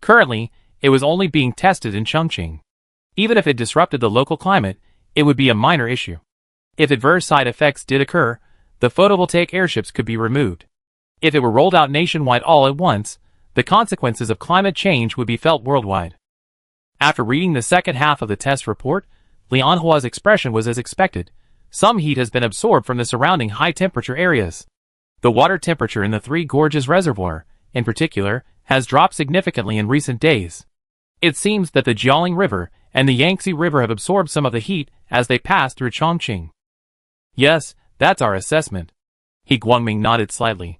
Currently, it was only being tested in Chongqing. Even if it disrupted the local climate, it would be a minor issue. If adverse side effects did occur, the photovoltaic airships could be removed. If it were rolled out nationwide all at once, the consequences of climate change would be felt worldwide. After reading the second half of the test report, Li Anhua's expression was as expected. Some heat has been absorbed from the surrounding high-temperature areas. The water temperature in the Three Gorges Reservoir, in particular, has dropped significantly in recent days. It seems that the Jiaoling River and the Yangtze River have absorbed some of the heat as they pass through Chongqing. Yes, that's our assessment. He Guangming nodded slightly.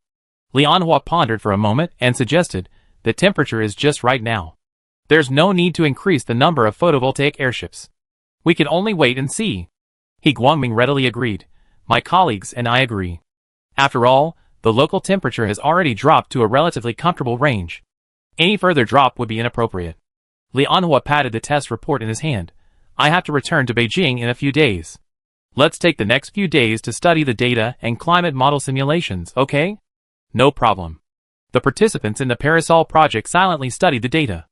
Li Anhua pondered for a moment and suggested, the temperature is just right now. There's no need to increase the number of photovoltaic airships. We can only wait and see. He Guangming readily agreed. My colleagues and I agree. After all, the local temperature has already dropped to a relatively comfortable range. Any further drop would be inappropriate. Li Anhua patted the test report in his hand. I have to return to Beijing in a few days. Let's take the next few days to study the data and climate model simulations, okay? No problem. The participants in the Parasol project silently studied the data.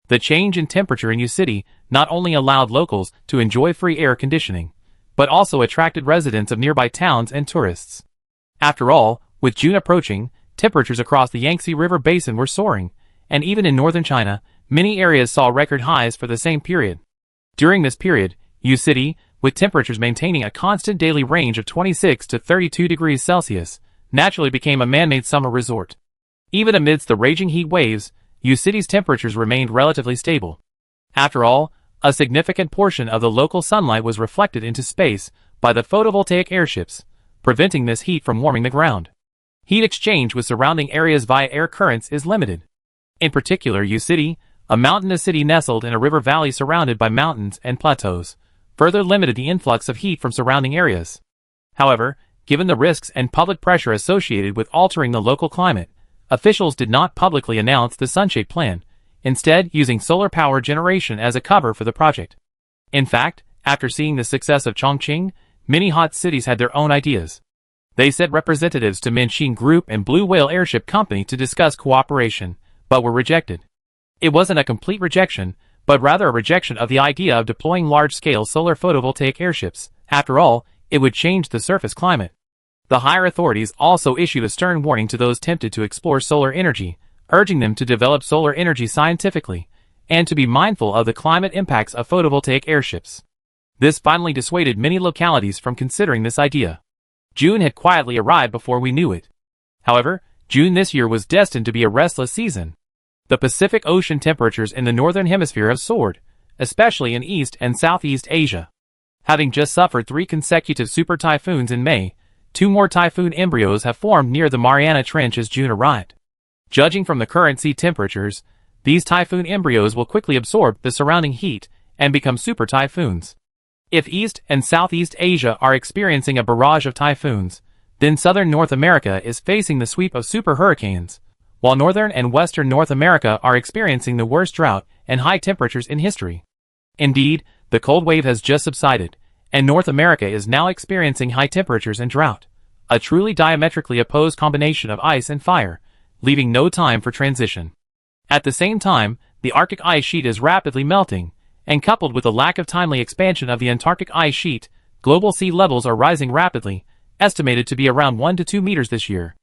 The change in temperature in U-City not only allowed locals to enjoy free air conditioning, but also attracted residents of nearby towns and tourists. After all, with June approaching, temperatures across the Yangtze River basin were soaring, and even in northern China, many areas saw record highs for the same period. During this period, U-City, with temperatures maintaining a constant daily range of 26 to 32 degrees Celsius, naturally became a man-made summer resort. Even amidst the raging heat waves, U-City's temperatures remained relatively stable. After all, a significant portion of the local sunlight was reflected into space by the photovoltaic airships, preventing this heat from warming the ground. Heat exchange with surrounding areas via air currents is limited. In particular, U-City, a mountainous city nestled in a river valley surrounded by mountains and plateaus, further limited the influx of heat from surrounding areas. However, given the risks and public pressure associated with altering the local climate, officials did not publicly announce the Sunshade Plan, instead using solar power generation as a cover for the project. In fact, after seeing the success of Chongqing, many hot cities had their own ideas. They sent representatives to Minxin Group and Blue Whale Airship Company to discuss cooperation, but were rejected. It wasn't a complete rejection, but rather a rejection of the idea of deploying large-scale solar photovoltaic airships. After all, it would change the surface climate. The higher authorities also issued a stern warning to those tempted to explore solar energy, urging them to develop solar energy scientifically, and to be mindful of the climate impacts of photovoltaic airships. This finally dissuaded many localities from considering this idea. June had quietly arrived before we knew it. However, June this year was destined to be a restless season. The Pacific Ocean temperatures in the northern hemisphere have soared, especially in East and Southeast Asia. Having just suffered 3 consecutive super typhoons in May, 2 more typhoon embryos have formed near the Mariana Trench as June arrived. Judging from the current sea temperatures, these typhoon embryos will quickly absorb the surrounding heat and become super typhoons. If East and Southeast Asia are experiencing a barrage of typhoons, then southern North America is facing the sweep of super hurricanes, while northern and western North America are experiencing the worst drought and high temperatures in history. Indeed, the cold wave has just subsided, and North America is now experiencing high temperatures and drought, a truly diametrically opposed combination of ice and fire, leaving no time for transition. At the same time, the Arctic ice sheet is rapidly melting, and coupled with the lack of timely expansion of the Antarctic ice sheet, global sea levels are rising rapidly, estimated to be around 1 to 2 meters this year.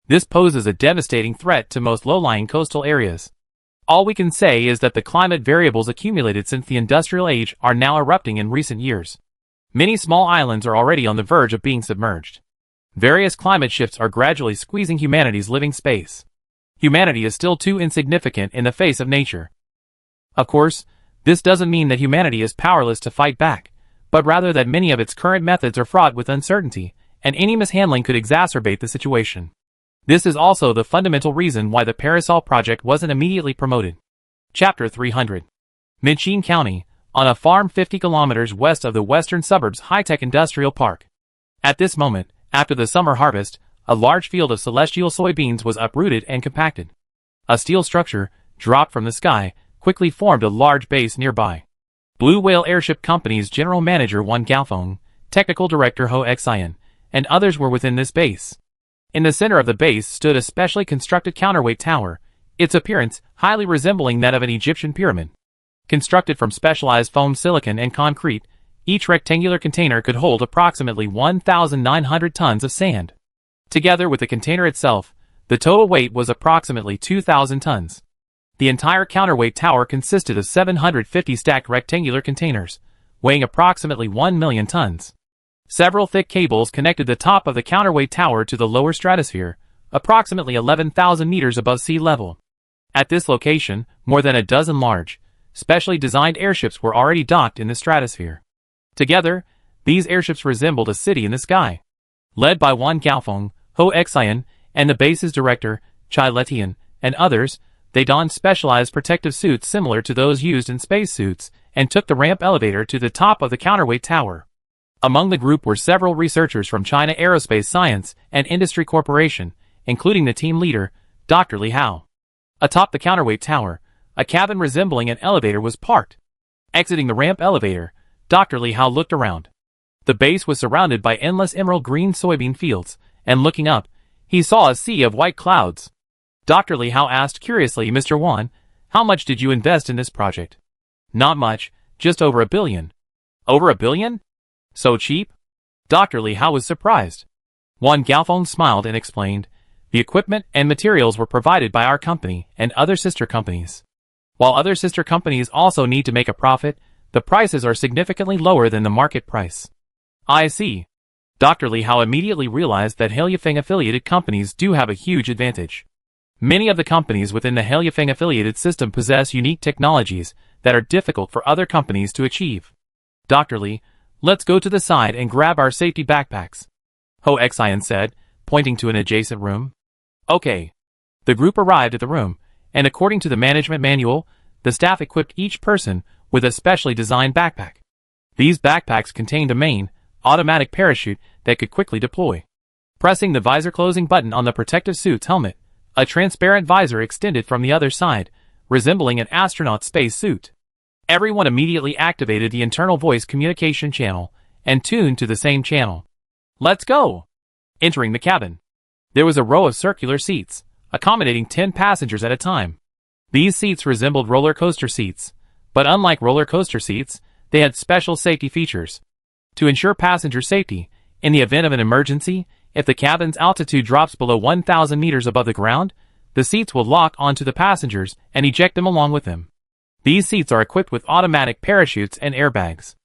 This poses a devastating threat to most low-lying coastal areas. All we can say is that the climate variables accumulated since the industrial age are now erupting in recent years. Many small islands are already on the verge of being submerged. Various climate shifts are gradually squeezing humanity's living space. Humanity is still too insignificant in the face of nature. Of course, this doesn't mean that humanity is powerless to fight back, but rather that many of its current methods are fraught with uncertainty, and any mishandling could exacerbate the situation. This is also the fundamental reason why the Parasol Project wasn't immediately promoted. Chapter 300. Minchin County, on a farm 50 kilometers west of the western suburbs high-tech industrial park. At this moment, after the summer harvest, a large field of celestial soybeans was uprooted and compacted. A steel structure, dropped from the sky, quickly formed a large base nearby. Blue Whale Airship Company's general manager Won Galfong, technical director Ho Xian, and others were within this base. In the center of the base stood a specially constructed counterweight tower, its appearance highly resembling that of an Egyptian pyramid. Constructed from specialized foam silicon and concrete, each rectangular container could hold approximately 1,900 tons of sand. Together with the container itself, the total weight was approximately 2,000 tons. The entire counterweight tower consisted of 750 stacked rectangular containers, weighing approximately 1 million tons. Several thick cables connected the top of the counterweight tower to the lower stratosphere, approximately 11,000 meters above sea level. At this location, more than a dozen large, specially designed airships were already docked in the stratosphere. Together, these airships resembled a city in the sky. Led by Won Galfong, Ho Xian, and the base's director, Chai Letian, and others, they donned specialized protective suits similar to those used in spacesuits, and took the ramp elevator to the top of the counterweight tower. Among the group were several researchers from China Aerospace Science and Industry Corporation, including the team leader, Dr. Li Hao. Atop the counterweight tower, a cabin resembling an elevator was parked. Exiting the ramp elevator, Dr. Li Hao looked around. The base was surrounded by endless emerald green soybean fields, and looking up, he saw a sea of white clouds. Dr. Li Hao asked curiously, "Mr. Won, how much did you invest in this project?" "Not much, just over $1 billion. "Over $1 billion? So cheap?" Dr. Li Hao was surprised. Won Galfong smiled and explained, "The equipment and materials were provided by our company and other sister companies. While other sister companies also need to make a profit, the prices are significantly lower than the market price." "I see." Dr. Li Hao immediately realized that Heliafeng affiliated companies do have a huge advantage. Many of the companies within the Heliafeng affiliated system possess unique technologies that are difficult for other companies to achieve. "Dr. Li, let's go to the side and grab our safety backpacks," Ho Xian said, pointing to an adjacent room. "Okay." The group arrived at the room, and according to the management manual, the staff equipped each person with a specially designed backpack. These backpacks contained a main, automatic parachute that could quickly deploy. Pressing the visor closing button on the protective suit's helmet, a transparent visor extended from the other side, resembling an astronaut space suit. Everyone immediately activated the internal voice communication channel and tuned to the same channel. "Let's go!" Entering the cabin, there was a row of circular seats, accommodating 10 passengers at a time. These seats resembled roller coaster seats, But unlike roller coaster seats, they had special safety features. To ensure passenger safety, in the event of an emergency, if the cabin's altitude drops below 1,000 meters above the ground, the seats will lock onto the passengers and eject them along with them. These seats are equipped with automatic parachutes and airbags.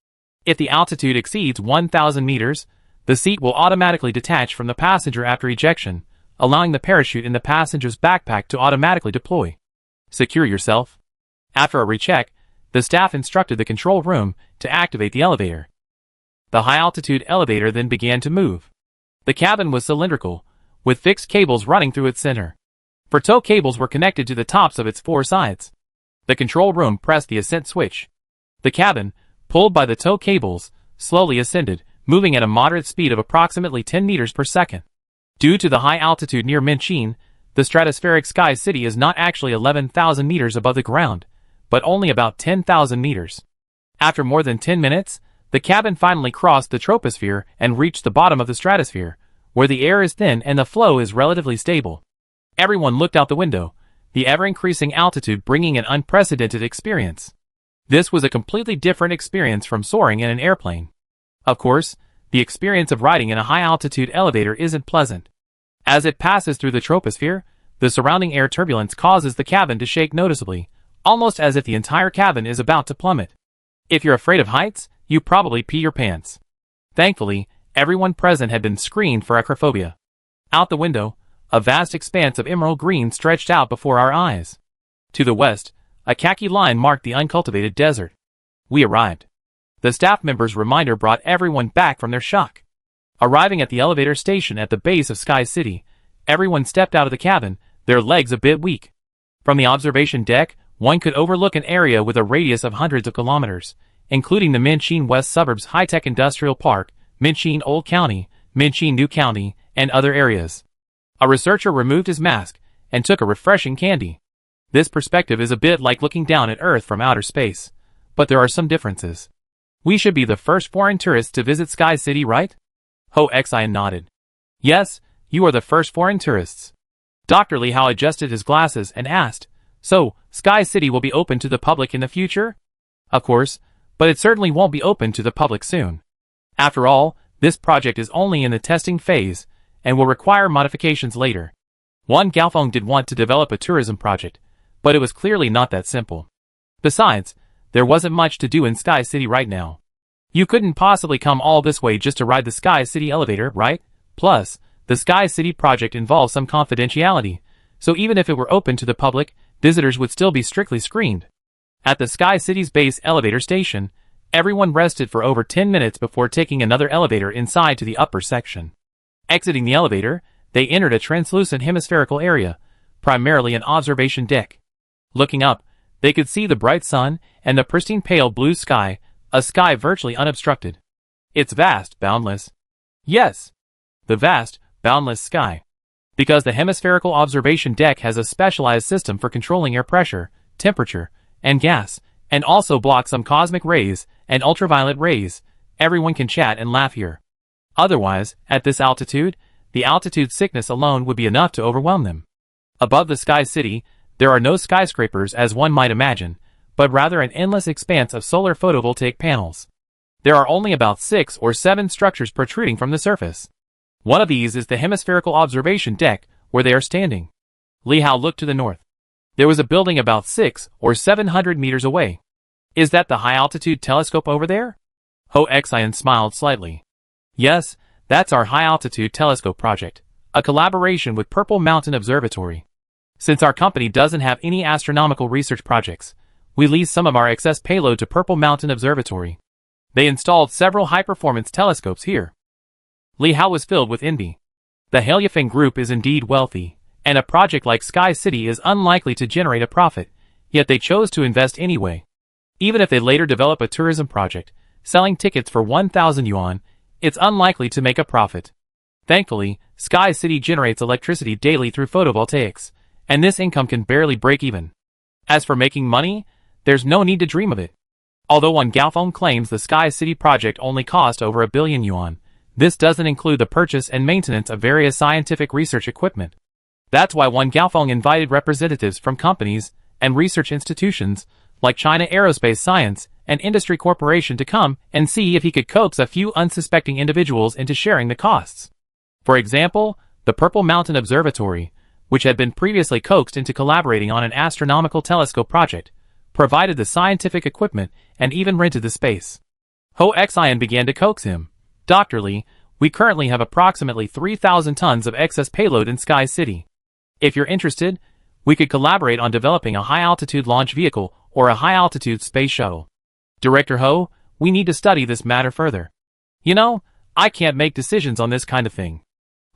If the altitude exceeds 1,000 meters, the seat will automatically detach from the passenger after ejection, allowing the parachute in the passenger's backpack to automatically deploy. Secure yourself. After a recheck, the staff instructed the control room to activate the elevator. The high-altitude elevator then began to move. The cabin was cylindrical, with fixed cables running through its center. For tow cables were connected to the tops of its four sides. The control room pressed the ascent switch. The cabin, pulled by the tow cables, slowly ascended, moving at a moderate speed of approximately 10 meters per second. Due to the high altitude near Minchin, the stratospheric Sky City is not actually 11,000 meters above the ground, but only about 10,000 meters. After more than 10 minutes, the cabin finally crossed the troposphere and reached the bottom of the stratosphere, where the air is thin and the flow is relatively stable. Everyone looked out the window, the ever-increasing altitude bringing an unprecedented experience. This was a completely different experience from soaring in an airplane. Of course, the experience of riding in a high-altitude elevator isn't pleasant. As it passes through the troposphere, the surrounding air turbulence causes the cabin to shake noticeably, almost as if the entire cabin is about to plummet. If you're afraid of heights, you probably pee your pants. Thankfully, everyone present had been screened for acrophobia. Out the window, a vast expanse of emerald green stretched out before our eyes. To the west, a khaki line marked the uncultivated desert. We arrived. The staff member's reminder brought everyone back from their shock. Arriving at the elevator station at the base of Sky City, everyone stepped out of the cabin, their legs a bit weak. From the observation deck, one could overlook an area with a radius of hundreds of kilometers, including the Minchin West Suburbs High-Tech Industrial Park, Minchin Old County, Minchin New County, and other areas. A researcher removed his mask and took a refreshing candy. This perspective is a bit like looking down at Earth from outer space, but there are some differences. We should be the first foreign tourists to visit Sky City, right? Ho Xian nodded. Yes, you are the first foreign tourists. Dr. Li Hao adjusted his glasses and asked, so, Sky City will be open to the public in the future? Of course, but it certainly won't be open to the public soon. After all, this project is only in the testing phase, and will require modifications later. Wang Gaofeng did want to develop a tourism project, but it was clearly not that simple. Besides, there wasn't much to do in Sky City right now. You couldn't possibly come all this way just to ride the Sky City elevator, right? Plus, the Sky City project involves some confidentiality, so even if it were open to the public, visitors would still be strictly screened. At the Sky City's base elevator station, everyone rested for over 10 minutes before taking another elevator inside to the upper section. Exiting the elevator, they entered a translucent hemispherical area, primarily an observation deck. Looking up, they could see the bright sun and the pristine pale blue sky, a sky virtually unobstructed. It's vast, boundless. Yes, the vast, boundless sky. Because the hemispherical observation deck has a specialized system for controlling air pressure, temperature, and gas, and also blocks some cosmic rays and ultraviolet rays, everyone can chat and laugh here. Otherwise, at this altitude, the altitude sickness alone would be enough to overwhelm them. Above the Sky City, there are no skyscrapers as one might imagine, but rather an endless expanse of solar photovoltaic panels. There are only about 6 or 7 structures protruding from the surface. One of these is the hemispherical observation deck, where they are standing. Li Hao looked to the north. There was a building about 600 or 700 meters away. Is that the high-altitude telescope over there? Ho Xian smiled slightly. Yes, that's our high-altitude telescope project, a collaboration with Purple Mountain Observatory. Since our company doesn't have any astronomical research projects, we leased some of our excess payload to Purple Mountain Observatory. They installed several high-performance telescopes here. Li Hao was filled with envy. The Haliafeng Group is indeed wealthy, and a project like Sky City is unlikely to generate a profit, yet they chose to invest anyway. Even if they later develop a tourism project, selling tickets for 1,000 yuan, it's unlikely to make a profit. Thankfully, Sky City generates electricity daily through photovoltaics, and this income can barely break even. As for making money, there's no need to dream of it. Although Wang Gaofeng claims the Sky City project only cost over 1 billion yuan, this doesn't include the purchase and maintenance of various scientific research equipment. That's why Wang Gaofeng invited representatives from companies and research institutions like China Aerospace Science and Industry Corporation, to come and see if he could coax a few unsuspecting individuals into sharing the costs. For example, the Purple Mountain Observatory, which had been previously coaxed into collaborating on an astronomical telescope project, provided the scientific equipment and even rented the space. Ho Xian began to coax him. Dr. Lee, we currently have approximately 3,000 tons of excess payload in Sky City. If you're interested, we could collaborate on developing a high-altitude launch vehicle or a high-altitude space shuttle. Director Ho, we need to study this matter further. You know, I can't make decisions on this kind of thing.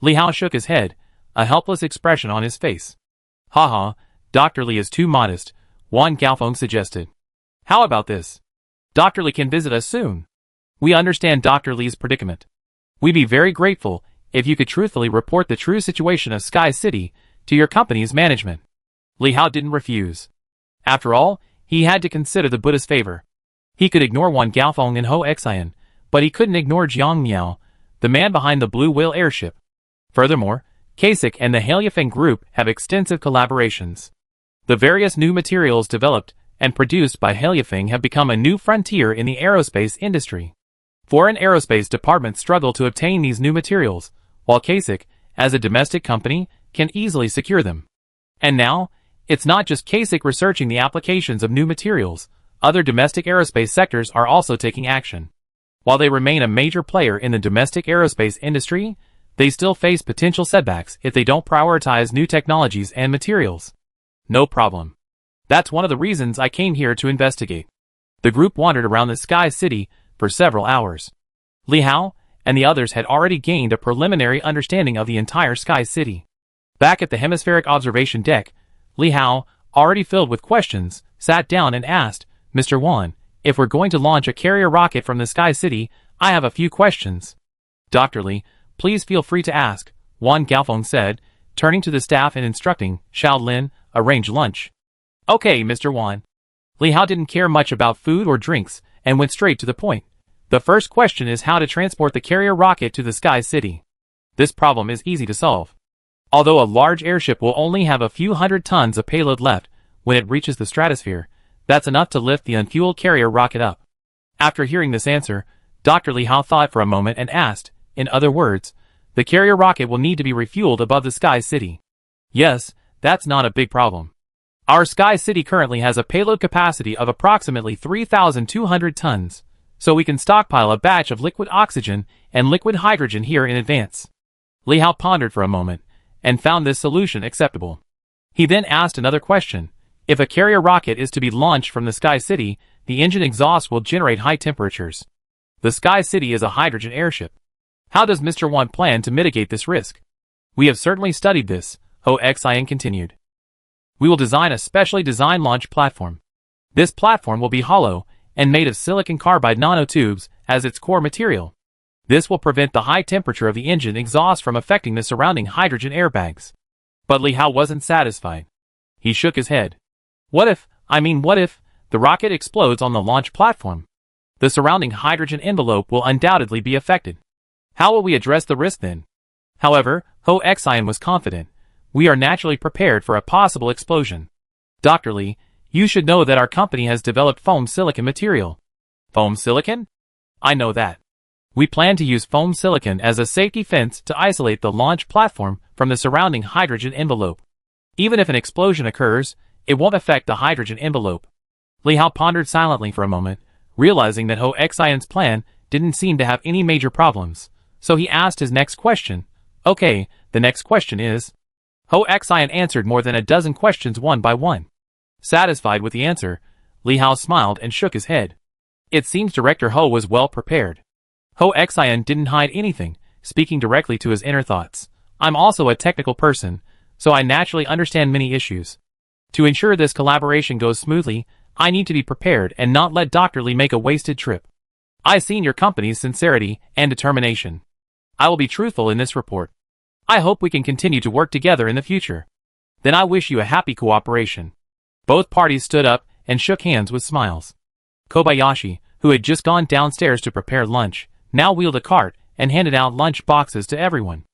Li Hao shook his head, a helpless expression on his face. Haha, Dr. Lee is too modest, Wan Gaofeng suggested. How about this? Dr. Lee can visit us soon. We understand Dr. Lee's predicament. We'd be very grateful if you could truthfully report the true situation of Sky City to your company's management. Li Hao didn't refuse. After all, he had to consider the Buddha's favor. He could ignore Wan Gaofeng and Ho Xian, but he couldn't ignore Jiang Miao, the man behind the Blue Whale airship. Furthermore, CASIC and the Haliafeng Group have extensive collaborations. The various new materials developed and produced by Haliafeng have become a new frontier in the aerospace industry. Foreign aerospace departments struggle to obtain these new materials, while CASIC, as a domestic company, can easily secure them. And now, it's not just CASIC researching the applications of new materials, other domestic aerospace sectors are also taking action. While they remain a major player in the domestic aerospace industry, they still face potential setbacks if they don't prioritize new technologies and materials. No problem. That's one of the reasons I came here to investigate. The group wandered around the Sky City for several hours. Li Hao and the others had already gained a preliminary understanding of the entire Sky City. Back at the hemispheric observation deck, Li Hao, already filled with questions, sat down and asked, Mr. Wan, if we're going to launch a carrier rocket from the Sky City, I have a few questions. Dr. Lee, please feel free to ask, Wan Gaofeng said, turning to the staff and instructing Xiao Lin, arrange lunch. Okay, Mr. Wan. Li Hao didn't care much about food or drinks and went straight to the point. The first question is how to transport the carrier rocket to the Sky City. This problem is easy to solve. Although a large airship will only have a few hundred tons of payload left when it reaches the stratosphere, that's enough to lift the unfueled carrier rocket up. After hearing this answer, Dr. Li Hao thought for a moment and asked, in other words, the carrier rocket will need to be refueled above the Sky City. Yes, that's not a big problem. Our Sky City currently has a payload capacity of approximately 3,200 tons, so we can stockpile a batch of liquid oxygen and liquid hydrogen here in advance. Li Hao pondered for a moment and found this solution acceptable. He then asked another question. If a carrier rocket is to be launched from the Sky City, the engine exhaust will generate high temperatures. The Sky City is a hydrogen airship. How does Mr. Wan plan to mitigate this risk? We have certainly studied this, Ho Xian continued. We will design a specially designed launch platform. This platform will be hollow and made of silicon carbide nanotubes as its core material. This will prevent the high temperature of the engine exhaust from affecting the surrounding hydrogen airbags. But Li Hao wasn't satisfied. He shook his head. What if the rocket explodes on the launch platform? The surrounding hydrogen envelope will undoubtedly be affected. How will we address the risk then? However, Ho Xian was confident. We are naturally prepared for a possible explosion. Dr. Lee, you should know that our company has developed foam silicon material. Foam silicon? I know that. We plan to use foam silicon as a safety fence to isolate the launch platform from the surrounding hydrogen envelope. Even if an explosion occurs, it won't affect the hydrogen envelope. Li Hao pondered silently for a moment, realizing that Ho Xian's plan didn't seem to have any major problems, so he asked his next question. Okay, the next question is... Ho Xian answered more than a dozen questions one by one. Satisfied with the answer, Li Hao smiled and shook his head. It seems Director Ho was well prepared. Ho Xian didn't hide anything, speaking directly to his inner thoughts. I'm also a technical person, so I naturally understand many issues. To ensure this collaboration goes smoothly, I need to be prepared and not let Dr. Lee make a wasted trip. I've seen your company's sincerity and determination. I will be truthful in this report. I hope we can continue to work together in the future. Then I wish you a happy cooperation. Both parties stood up and shook hands with smiles. Kobayashi, who had just gone downstairs to prepare lunch, now wheeled a cart and handed out lunch boxes to everyone.